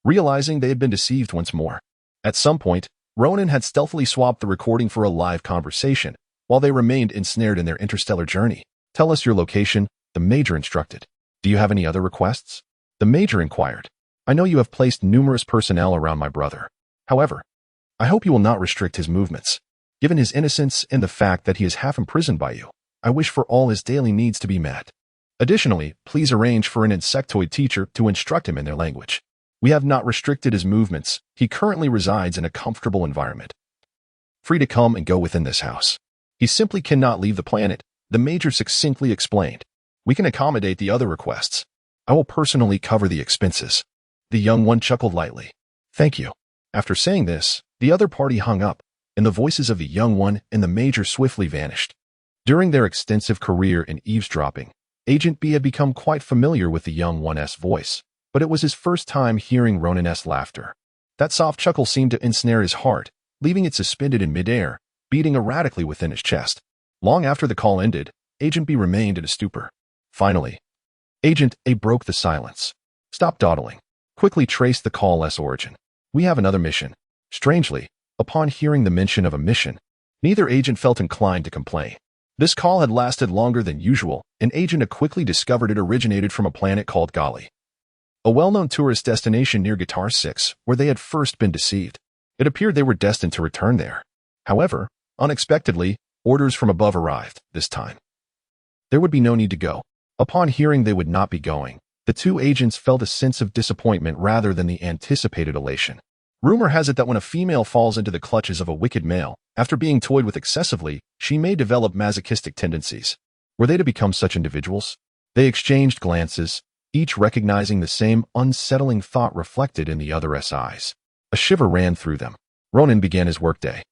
Speaker 1: realizing they had been deceived once more. At some point, Ronan had stealthily swapped the recording for a live conversation, while they remained ensnared in their interstellar journey. "Tell us your location," the Major instructed. "Do you have any other requests?" The Major inquired. "I know you have placed numerous personnel around my brother. However, I hope you will not restrict his movements. Given his innocence and the fact that he is half imprisoned by you, I wish for all his daily needs to be met. Additionally, please arrange for an insectoid teacher to instruct him in their language. We have not restricted his movements. He currently resides in a comfortable environment, free to come and go within this house. He simply cannot leave the planet," the Major succinctly explained. "We can accommodate the other requests. I will personally cover the expenses." The young one chuckled lightly. "Thank you." After saying this, the other party hung up, and the voices of the young one and the Major swiftly vanished. During their extensive career in eavesdropping, Agent B had become quite familiar with the young one's voice, but it was his first time hearing Ronan's laughter. That soft chuckle seemed to ensnare his heart, leaving it suspended in midair, beating erratically within his chest. Long after the call ended, Agent B remained in a stupor. Finally, Agent A broke the silence. "Stop dawdling. Quickly trace the call's origin. We have another mission." Strangely, upon hearing the mention of a mission, neither agent felt inclined to complain. This call had lasted longer than usual, and Agent A quickly discovered it originated from a planet called Gali, a well-known tourist destination near Guitar 6, where they had first been deceived. It appeared they were destined to return there. However, unexpectedly, orders from above arrived. This time, there would be no need to go. Upon hearing they would not be going, the two agents felt a sense of disappointment rather than the anticipated elation. Rumor has it that when a female falls into the clutches of a wicked male, after being toyed with excessively, she may develop masochistic tendencies. Were they to become such individuals? They exchanged glances, each recognizing the same unsettling thought reflected in the other's eyes. A shiver ran through them. Ronan began his workday.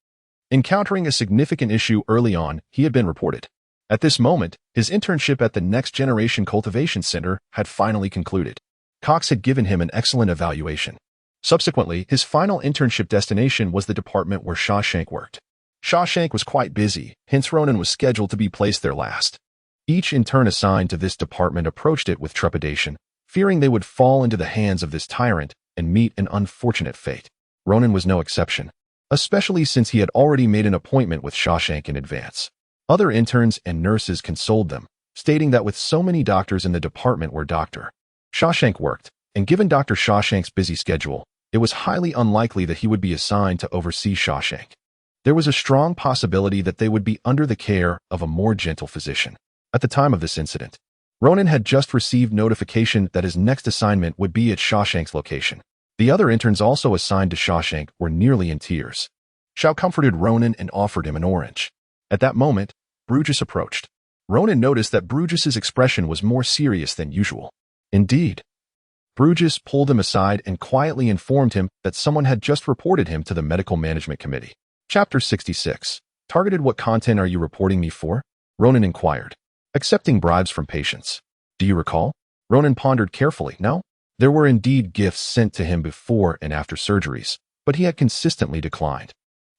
Speaker 1: Encountering a significant issue early on, he had been reported. At this moment, his internship at the Next Generation Cultivation Center had finally concluded. Cox had given him an excellent evaluation. Subsequently, his final internship destination was the department where Shawshank worked. Shawshank was quite busy, hence Ronan was scheduled to be placed there last. Each intern assigned to this department approached it with trepidation, fearing they would fall into the hands of this tyrant and meet an unfortunate fate. Ronan was no exception, especially since he had already made an appointment with Shawshank in advance. Other interns and nurses consoled them, stating that with so many doctors in the department where Dr. Shawshank worked, and given Dr. Shawshank's busy schedule, it was highly unlikely that he would be assigned to oversee Shawshank. There was a strong possibility that they would be under the care of a more gentle physician. At the time of this incident, Ronan had just received notification that his next assignment would be at Shawshank's location. The other interns also assigned to Shawshank were nearly in tears. Shao comforted Ronan and offered him an orange. At that moment, Bruges approached. Ronan noticed that Bruges's expression was more serious than usual. Indeed, Bruges pulled him aside and quietly informed him that someone had just reported him to the Medical Management Committee. Chapter 66. Targeted. What content are you reporting me for? Ronan inquired. Accepting bribes from patients. Do you recall? Ronan pondered carefully. No. There were indeed gifts sent to him before and after surgeries, but he had consistently declined.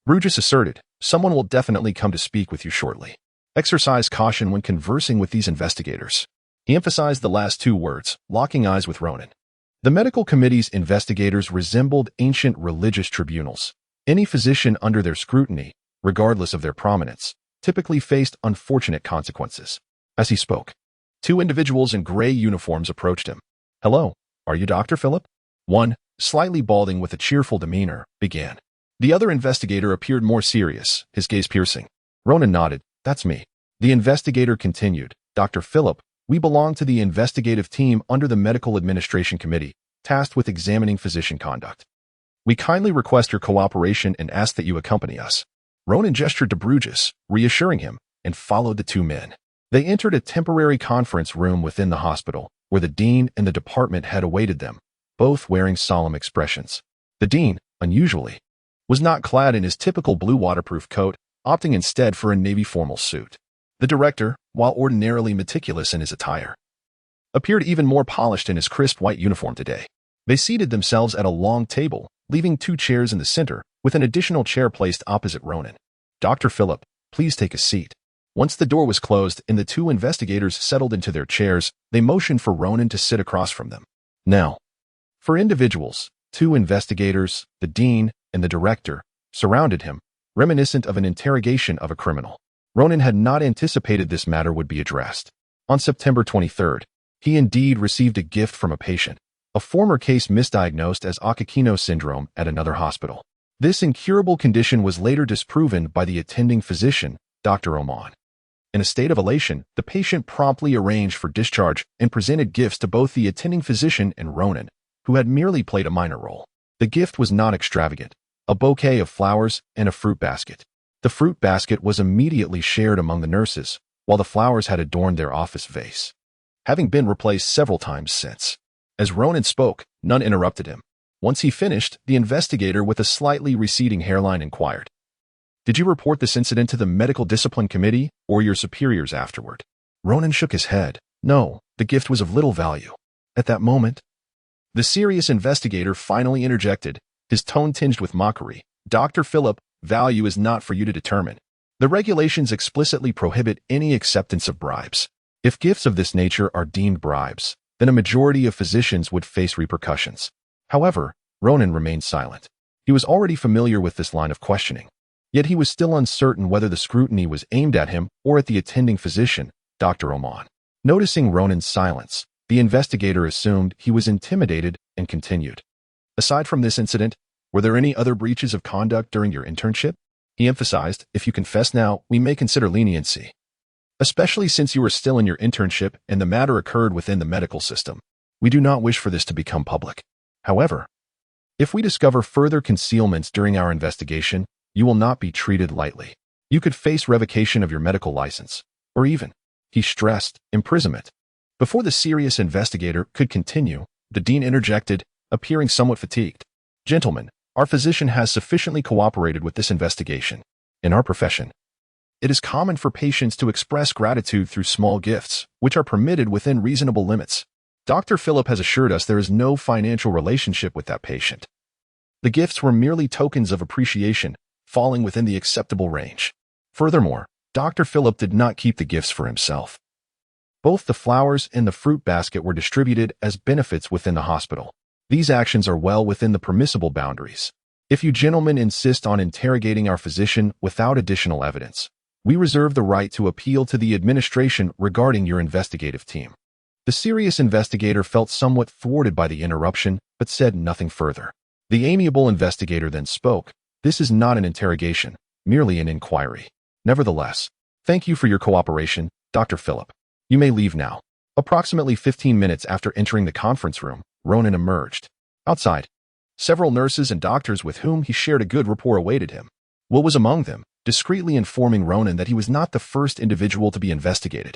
Speaker 1: Bruges asserted, someone will definitely come to speak with you shortly. Exercise caution when conversing with these investigators. He emphasized the last two words, locking eyes with Ronan. The medical committee's investigators resembled ancient religious tribunals. Any physician under their scrutiny, regardless of their prominence, typically faced unfortunate consequences. As he spoke, two individuals in gray uniforms approached him. "Hello, are you Dr. Philip?" One, slightly balding with a cheerful demeanor, began. The other investigator appeared more serious, his gaze piercing. Ronan nodded. "That's me." The investigator continued. "Dr. Philip, we belong to the investigative team under the Medical Administration Committee, tasked with examining physician conduct. We kindly request your cooperation and ask that you accompany us." Ronan gestured to Bruges, reassuring him, and followed the two men. They entered a temporary conference room within the hospital, where the dean and the department head awaited them, both wearing solemn expressions. The dean, unusually, was not clad in his typical blue waterproof coat, opting instead for a navy formal suit. The director, while ordinarily meticulous in his attire, appeared even more polished in his crisp white uniform today. They seated themselves at a long table, leaving two chairs in the center, with an additional chair placed opposite Ronan. "Dr. Philip, please take a seat." Once the door was closed and the two investigators settled into their chairs, they motioned for Ronan to sit across from them. Now, for individuals, two investigators, the dean, and the director, surrounded him, reminiscent of an interrogation of a criminal. Ronan had not anticipated this matter would be addressed. On September 23rd, he indeed received a gift from a patient, a former case misdiagnosed as Akakino syndrome at another hospital. This incurable condition was later disproven by the attending physician, Dr. Oman. In a state of elation, the patient promptly arranged for discharge and presented gifts to both the attending physician and Ronan, who had merely played a minor role. The gift was not extravagant, a bouquet of flowers and a fruit basket. The fruit basket was immediately shared among the nurses, while the flowers had adorned their office vase, having been replaced several times since. As Ronan spoke, none interrupted him. Once he finished, the investigator with a slightly receding hairline inquired, "Did you report this incident to the Medical Discipline Committee or your superiors afterward?" Ronan shook his head. "No, the gift was of little value." At that moment, the serious investigator finally interjected, his tone tinged with mockery. "Dr. Philip, value is not for you to determine. The regulations explicitly prohibit any acceptance of bribes. If gifts of this nature are deemed bribes, then a majority of physicians would face repercussions." However, Ronan remained silent. He was already familiar with this line of questioning. Yet he was still uncertain whether the scrutiny was aimed at him or at the attending physician, Dr. Oman. Noticing Ronan's silence, the investigator assumed he was intimidated and continued. "Aside from this incident, were there any other breaches of conduct during your internship?" He emphasized, "If you confess now, we may consider leniency, especially since you were still in your internship and the matter occurred within the medical system. We do not wish for this to become public. However, if we discover further concealments during our investigation, you will not be treated lightly. You could face revocation of your medical license, or even," he stressed, "imprisonment." Before the serious investigator could continue, the dean interjected, appearing somewhat fatigued. "Gentlemen, our physician has sufficiently cooperated with this investigation. In our profession, it is common for patients to express gratitude through small gifts, which are permitted within reasonable limits. Dr. Philip has assured us there is no financial relationship with that patient. The gifts were merely tokens of appreciation, falling within the acceptable range. Furthermore, Dr. Philip did not keep the gifts for himself. Both the flowers and the fruit basket were distributed as benefits within the hospital. These actions are well within the permissible boundaries. If you gentlemen insist on interrogating our physician without additional evidence, we reserve the right to appeal to the administration regarding your investigative team." The serious investigator felt somewhat thwarted by the interruption, but said nothing further. The amiable investigator then spoke. "This is not an interrogation, merely an inquiry. Nevertheless, thank you for your cooperation, Dr. Philip. You may leave now." Approximately 15 minutes after entering the conference room, Ronan emerged. Outside, several nurses and doctors with whom he shared a good rapport awaited him. Will was among them, discreetly informing Ronan that he was not the first individual to be investigated.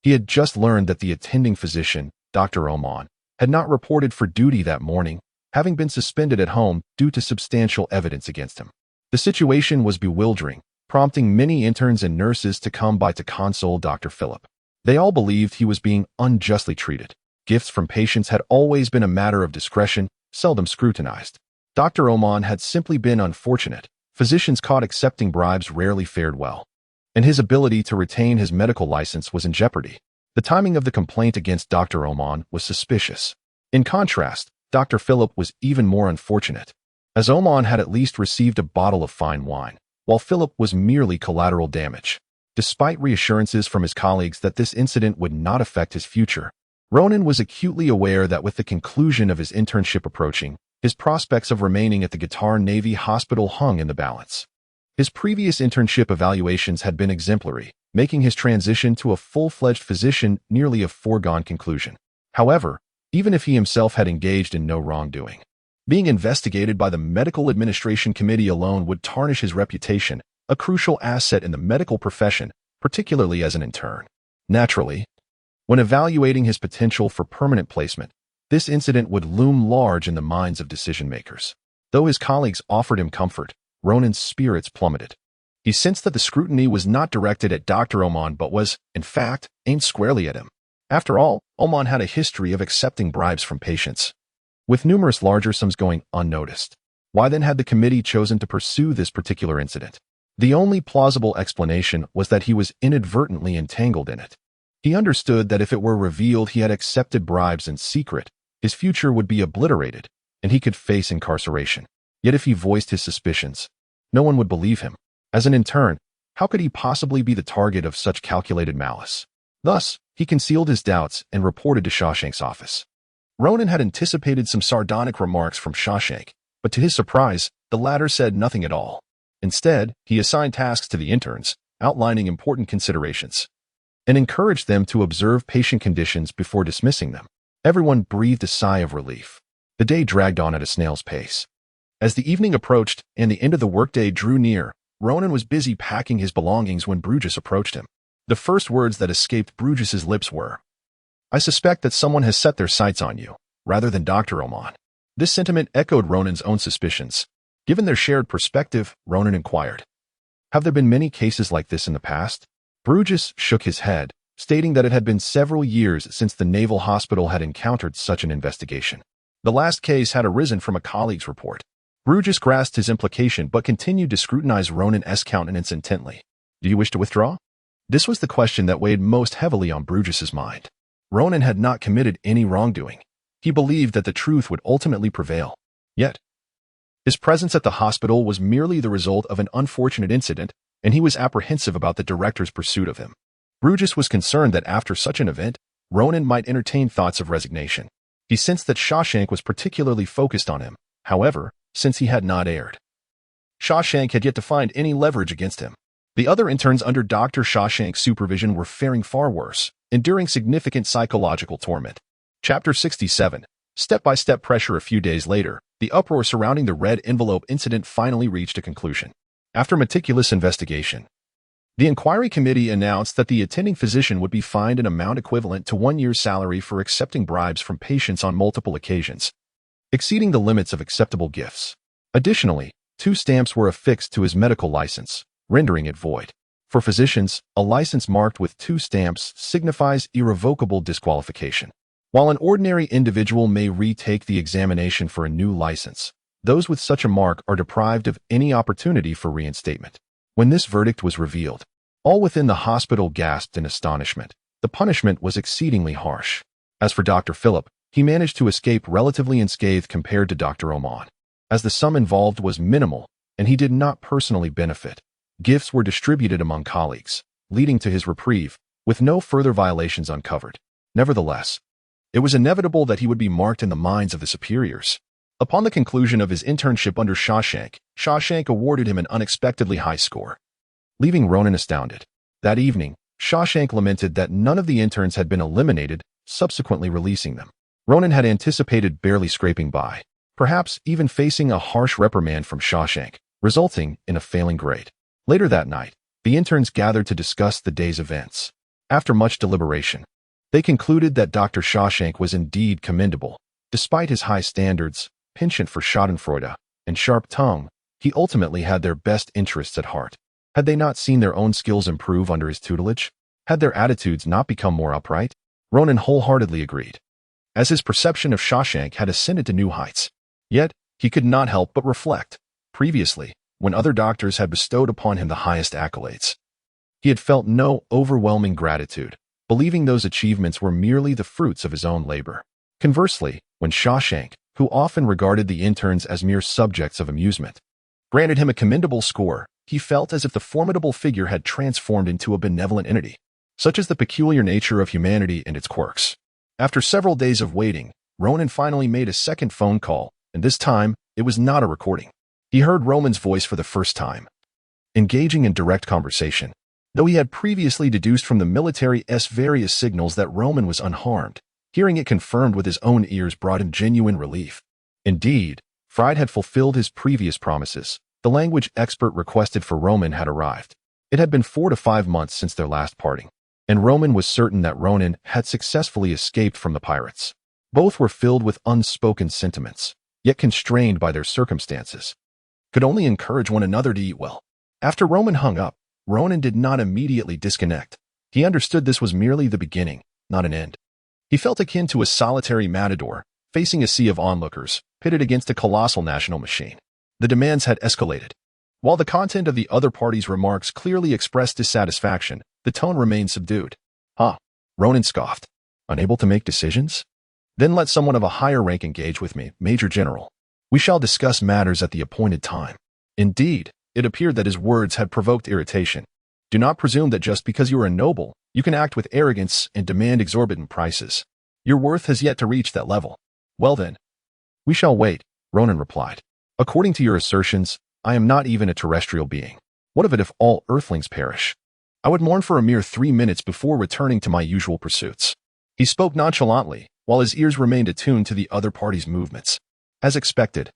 Speaker 1: He had just learned that the attending physician, Dr. Oman, had not reported for duty that morning, having been suspended at home due to substantial evidence against him. The situation was bewildering, prompting many interns and nurses to come by to console Dr. Philip. They all believed he was being unjustly treated. Gifts from patients had always been a matter of discretion, seldom scrutinized. Dr. Oman had simply been unfortunate. Physicians caught accepting bribes rarely fared well, and his ability to retain his medical license was in jeopardy. The timing of the complaint against Dr. Oman was suspicious. In contrast, Dr. Philip was even more unfortunate, as Oman had at least received a bottle of fine wine, while Philip was merely collateral damage. Despite reassurances from his colleagues that this incident would not affect his future, Ronan was acutely aware that with the conclusion of his internship approaching, his prospects of remaining at the Qatar Navy Hospital hung in the balance. His previous internship evaluations had been exemplary, making his transition to a full-fledged physician nearly a foregone conclusion. However, even if he himself had engaged in no wrongdoing, being investigated by the Medical Administration Committee alone would tarnish his reputation, a crucial asset in the medical profession, particularly as an intern. Naturally, when evaluating his potential for permanent placement, this incident would loom large in the minds of decision-makers. Though his colleagues offered him comfort, Ronan's spirits plummeted. He sensed that the scrutiny was not directed at Dr. Oman but was, in fact, aimed squarely at him. After all, Oman had a history of accepting bribes from patients, with numerous larger sums going unnoticed. Why then had the committee chosen to pursue this particular incident? The only plausible explanation was that he was inadvertently entangled in it. He understood that if it were revealed he had accepted bribes in secret, his future would be obliterated, and he could face incarceration. Yet if he voiced his suspicions, no one would believe him. As an intern, how could he possibly be the target of such calculated malice? Thus, he concealed his doubts and reported to Shawshank's office. Ronan had anticipated some sardonic remarks from Shawshank, but to his surprise, the latter said nothing at all. Instead, he assigned tasks to the interns, outlining important considerations, and encouraged them to observe patient conditions before dismissing them. Everyone breathed a sigh of relief. The day dragged on at a snail's pace. As the evening approached and the end of the workday drew near, Ronan was busy packing his belongings when Bruges approached him. The first words that escaped Bruges's lips were, "I suspect that someone has set their sights on you, rather than Dr. Oman." This sentiment echoed Ronan's own suspicions. Given their shared perspective, Ronan inquired, "Have there been many cases like this in the past?" Bruges shook his head, stating that it had been several years since the naval hospital had encountered such an investigation. The last case had arisen from a colleague's report. Bruges grasped his implication but continued to scrutinize Ronan's countenance intently. "Do you wish to withdraw?" This was the question that weighed most heavily on Bruges's mind. Ronan had not committed any wrongdoing. He believed that the truth would ultimately prevail. Yet, his presence at the hospital was merely the result of an unfortunate incident, and he was apprehensive about the director's pursuit of him. Bruges was concerned that after such an event, Ronan might entertain thoughts of resignation. He sensed that Shawshank was particularly focused on him, however, since he had not erred. Shawshank had yet to find any leverage against him. The other interns under Dr. Shawshank's supervision were faring far worse, enduring significant psychological torment. Chapter 67. Step-by-step pressure. A few days later, the uproar surrounding the red envelope incident finally reached a conclusion. After meticulous investigation, the inquiry committee announced that the attending physician would be fined an amount equivalent to 1 year's salary for accepting bribes from patients on multiple occasions, exceeding the limits of acceptable gifts. Additionally, 2 stamps were affixed to his medical license, rendering it void. For physicians, a license marked with 2 stamps signifies irrevocable disqualification. While an ordinary individual may retake the examination for a new license, those with such a mark are deprived of any opportunity for reinstatement. When this verdict was revealed, all within the hospital gasped in astonishment. The punishment was exceedingly harsh. As for Dr. Philip, he managed to escape relatively unscathed compared to Dr. Oman. As the sum involved was minimal, and he did not personally benefit, gifts were distributed among colleagues, leading to his reprieve, with no further violations uncovered. Nevertheless, it was inevitable that he would be marked in the minds of the superiors. Upon the conclusion of his internship under Shawshank, Shawshank awarded him an unexpectedly high score, leaving Ronan astounded. That evening, Shawshank lamented that none of the interns had been eliminated, subsequently releasing them. Ronan had anticipated barely scraping by, perhaps even facing a harsh reprimand from Shawshank, resulting in a failing grade. Later that night, the interns gathered to discuss the day's events. After much deliberation, they concluded that Dr. Shawshank was indeed commendable. Despite his high standards, penchant for schadenfreude, and sharp tongue, he ultimately had their best interests at heart. Had they not seen their own skills improve under his tutelage? Had their attitudes not become more upright? Ronan wholeheartedly agreed, as his perception of Shawshank had ascended to new heights. Yet, he could not help but reflect. Previously, when other doctors had bestowed upon him the highest accolades, he had felt no overwhelming gratitude, believing those achievements were merely the fruits of his own labor. Conversely, when Shawshank, who often regarded the interns as mere subjects of amusement, granted him a commendable score, He felt as if the formidable figure had transformed into a benevolent entity. Such is the peculiar nature of humanity and its quirks. After several days of waiting, Ronan finally made a second phone call, and this time, it was not a recording. He heard Roman's voice for the first time, engaging in direct conversation. Though he had previously deduced from the military's various signals that Roman was unharmed, hearing it confirmed with his own ears brought him genuine relief. Indeed, Fried had fulfilled his previous promises. The language expert requested for Roman had arrived. It had been 4 to 5 months since their last parting, and Roman was certain that Ronan had successfully escaped from the pirates. Both were filled with unspoken sentiments, yet constrained by their circumstances. Could only encourage one another to eat well. After Roman hung up, Ronan did not immediately disconnect. He understood this was merely the beginning, not an end. He felt akin to a solitary matador, facing a sea of onlookers, pitted against a colossal national machine. The demands had escalated. While the content of the other party's remarks clearly expressed dissatisfaction, the tone remained subdued. Ronan scoffed. Unable to make decisions? Then let someone of a higher rank engage with me, Major General. We shall discuss matters at the appointed time. Indeed, it appeared that his words had provoked irritation. Do not presume that just because you are a noble, you can act with arrogance and demand exorbitant prices. Your worth has yet to reach that level. Well then, we shall wait, Ronan replied. According to your assertions, I am not even a terrestrial being. What of it if all earthlings perish? I would mourn for a mere 3 minutes before returning to my usual pursuits. He spoke nonchalantly, while his ears remained attuned to the other party's movements. As expected,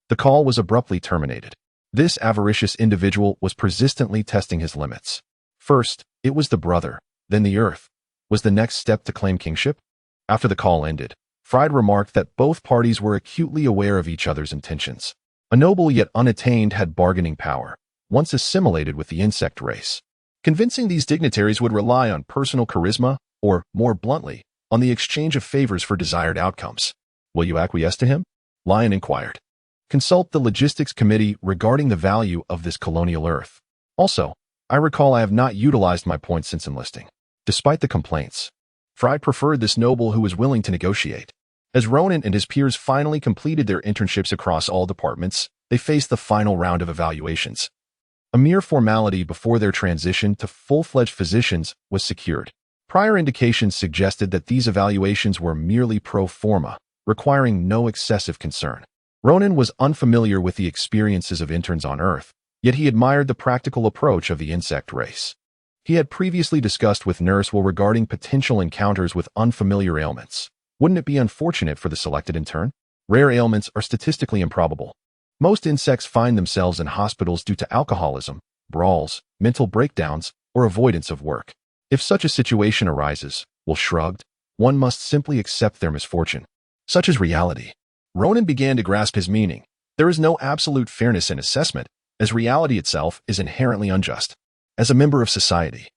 Speaker 1: the call was abruptly terminated. This avaricious individual was persistently testing his limits. First, it was the brother, then the earth. Was the next step to claim kingship? After the call ended, Fried remarked that both parties were acutely aware of each other's intentions. A noble yet unattained had bargaining power, once assimilated with the insect race. Convincing these dignitaries would rely on personal charisma, or, more bluntly, on the exchange of favors for desired outcomes. Will you acquiesce to him? Lyon inquired. Consult the logistics committee regarding the value of this colonial earth. Also, I recall I have not utilized my points since enlisting. Despite the complaints, Fried preferred this noble who was willing to negotiate. As Ronan and his peers finally completed their internships across all departments, they faced the final round of evaluations. A mere formality before their transition to full-fledged physicians was secured. Prior indications suggested that these evaluations were merely pro forma, requiring no excessive concern. Ronan was unfamiliar with the experiences of interns on Earth, yet he admired the practical approach of the insect race. He had previously discussed with Nursewell regarding potential encounters with unfamiliar ailments. Wouldn't it be unfortunate for the selected intern? Rare ailments are statistically improbable. Most insects find themselves in hospitals due to alcoholism, brawls, mental breakdowns, or avoidance of work. If such a situation arises, Will shrugged, one must simply accept their misfortune. Such is reality. Ronan began to grasp his meaning. There is no absolute fairness in assessment, as reality itself is inherently unjust. As a member of society,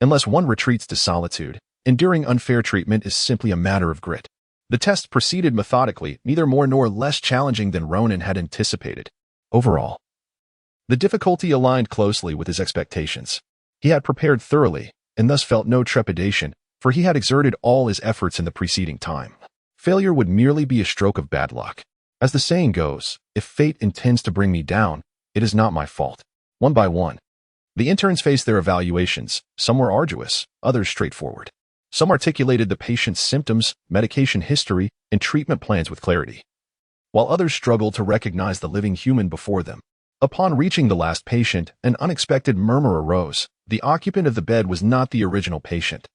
Speaker 1: unless one retreats to solitude, enduring unfair treatment is simply a matter of grit. The test proceeded methodically, neither more nor less challenging than Ronan had anticipated. Overall, the difficulty aligned closely with his expectations. He had prepared thoroughly, and thus felt no trepidation, for he had exerted all his efforts in the preceding time. Failure would merely be a stroke of bad luck. As the saying goes, if fate intends to bring me down, it is not my fault. One by one, the interns faced their evaluations. Some were arduous, others straightforward. Some articulated the patient's symptoms, medication history, and treatment plans with clarity, while others struggled to recognize the living human before them. Upon reaching the last patient, an unexpected murmur arose. The occupant of the bed was not the original patient.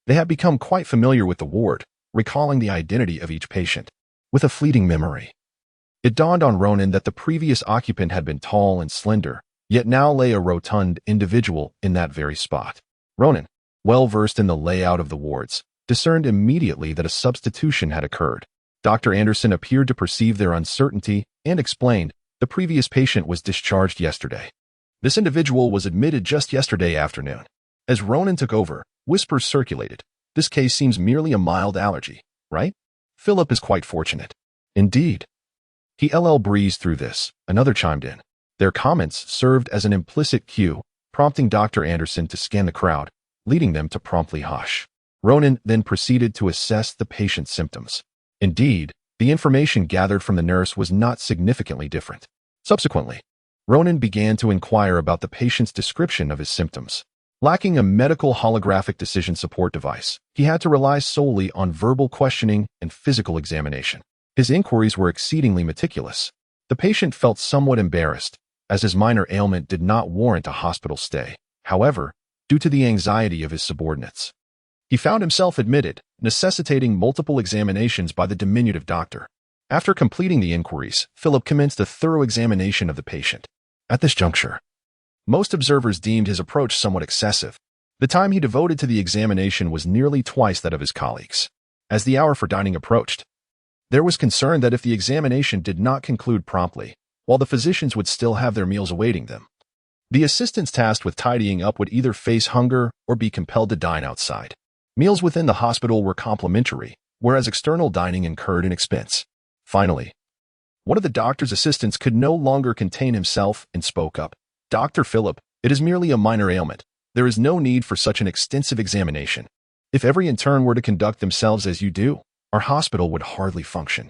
Speaker 1: They had become quite familiar with the ward, recalling the identity of each patient. With a fleeting memory, it dawned on Ronan that the previous occupant had been tall and slender, yet now lay a rotund individual in that very spot. Ronan, well versed in the layout of the wards, discerned immediately that a substitution had occurred. Dr. Anderson appeared to perceive their uncertainty and explained, the previous patient was discharged yesterday. This individual was admitted just yesterday afternoon. As Ronan took over, whispers circulated. This case seems merely a mild allergy, right? Philip is quite fortunate. Indeed. He breezed through this. Another chimed in. Their comments served as an implicit cue, prompting Dr. Anderson to scan the crowd, leading them to promptly hush. Ronan then proceeded to assess the patient's symptoms. Indeed, the information gathered from the nurse was not significantly different. Subsequently, Ronan began to inquire about the patient's description of his symptoms. Lacking a medical holographic decision support device, he had to rely solely on verbal questioning and physical examination. His inquiries were exceedingly meticulous. The patient felt somewhat embarrassed, as his minor ailment did not warrant a hospital stay. However, due to the anxiety of his subordinates, he found himself admitted, necessitating multiple examinations by the diminutive doctor. After completing the inquiries, Philip commenced a thorough examination of the patient. At this juncture, most observers deemed his approach somewhat excessive. The time he devoted to the examination was nearly twice that of his colleagues. As the hour for dining approached, there was concern that if the examination did not conclude promptly, while the physicians would still have their meals awaiting them, the assistants tasked with tidying up would either face hunger or be compelled to dine outside. Meals within the hospital were complimentary, whereas external dining incurred an expense. Finally, one of the doctor's assistants could no longer contain himself and spoke up. "Dr. Philip, it is merely a minor ailment. There is no need for such an extensive examination. If every intern were to conduct themselves as you do, our hospital would hardly function."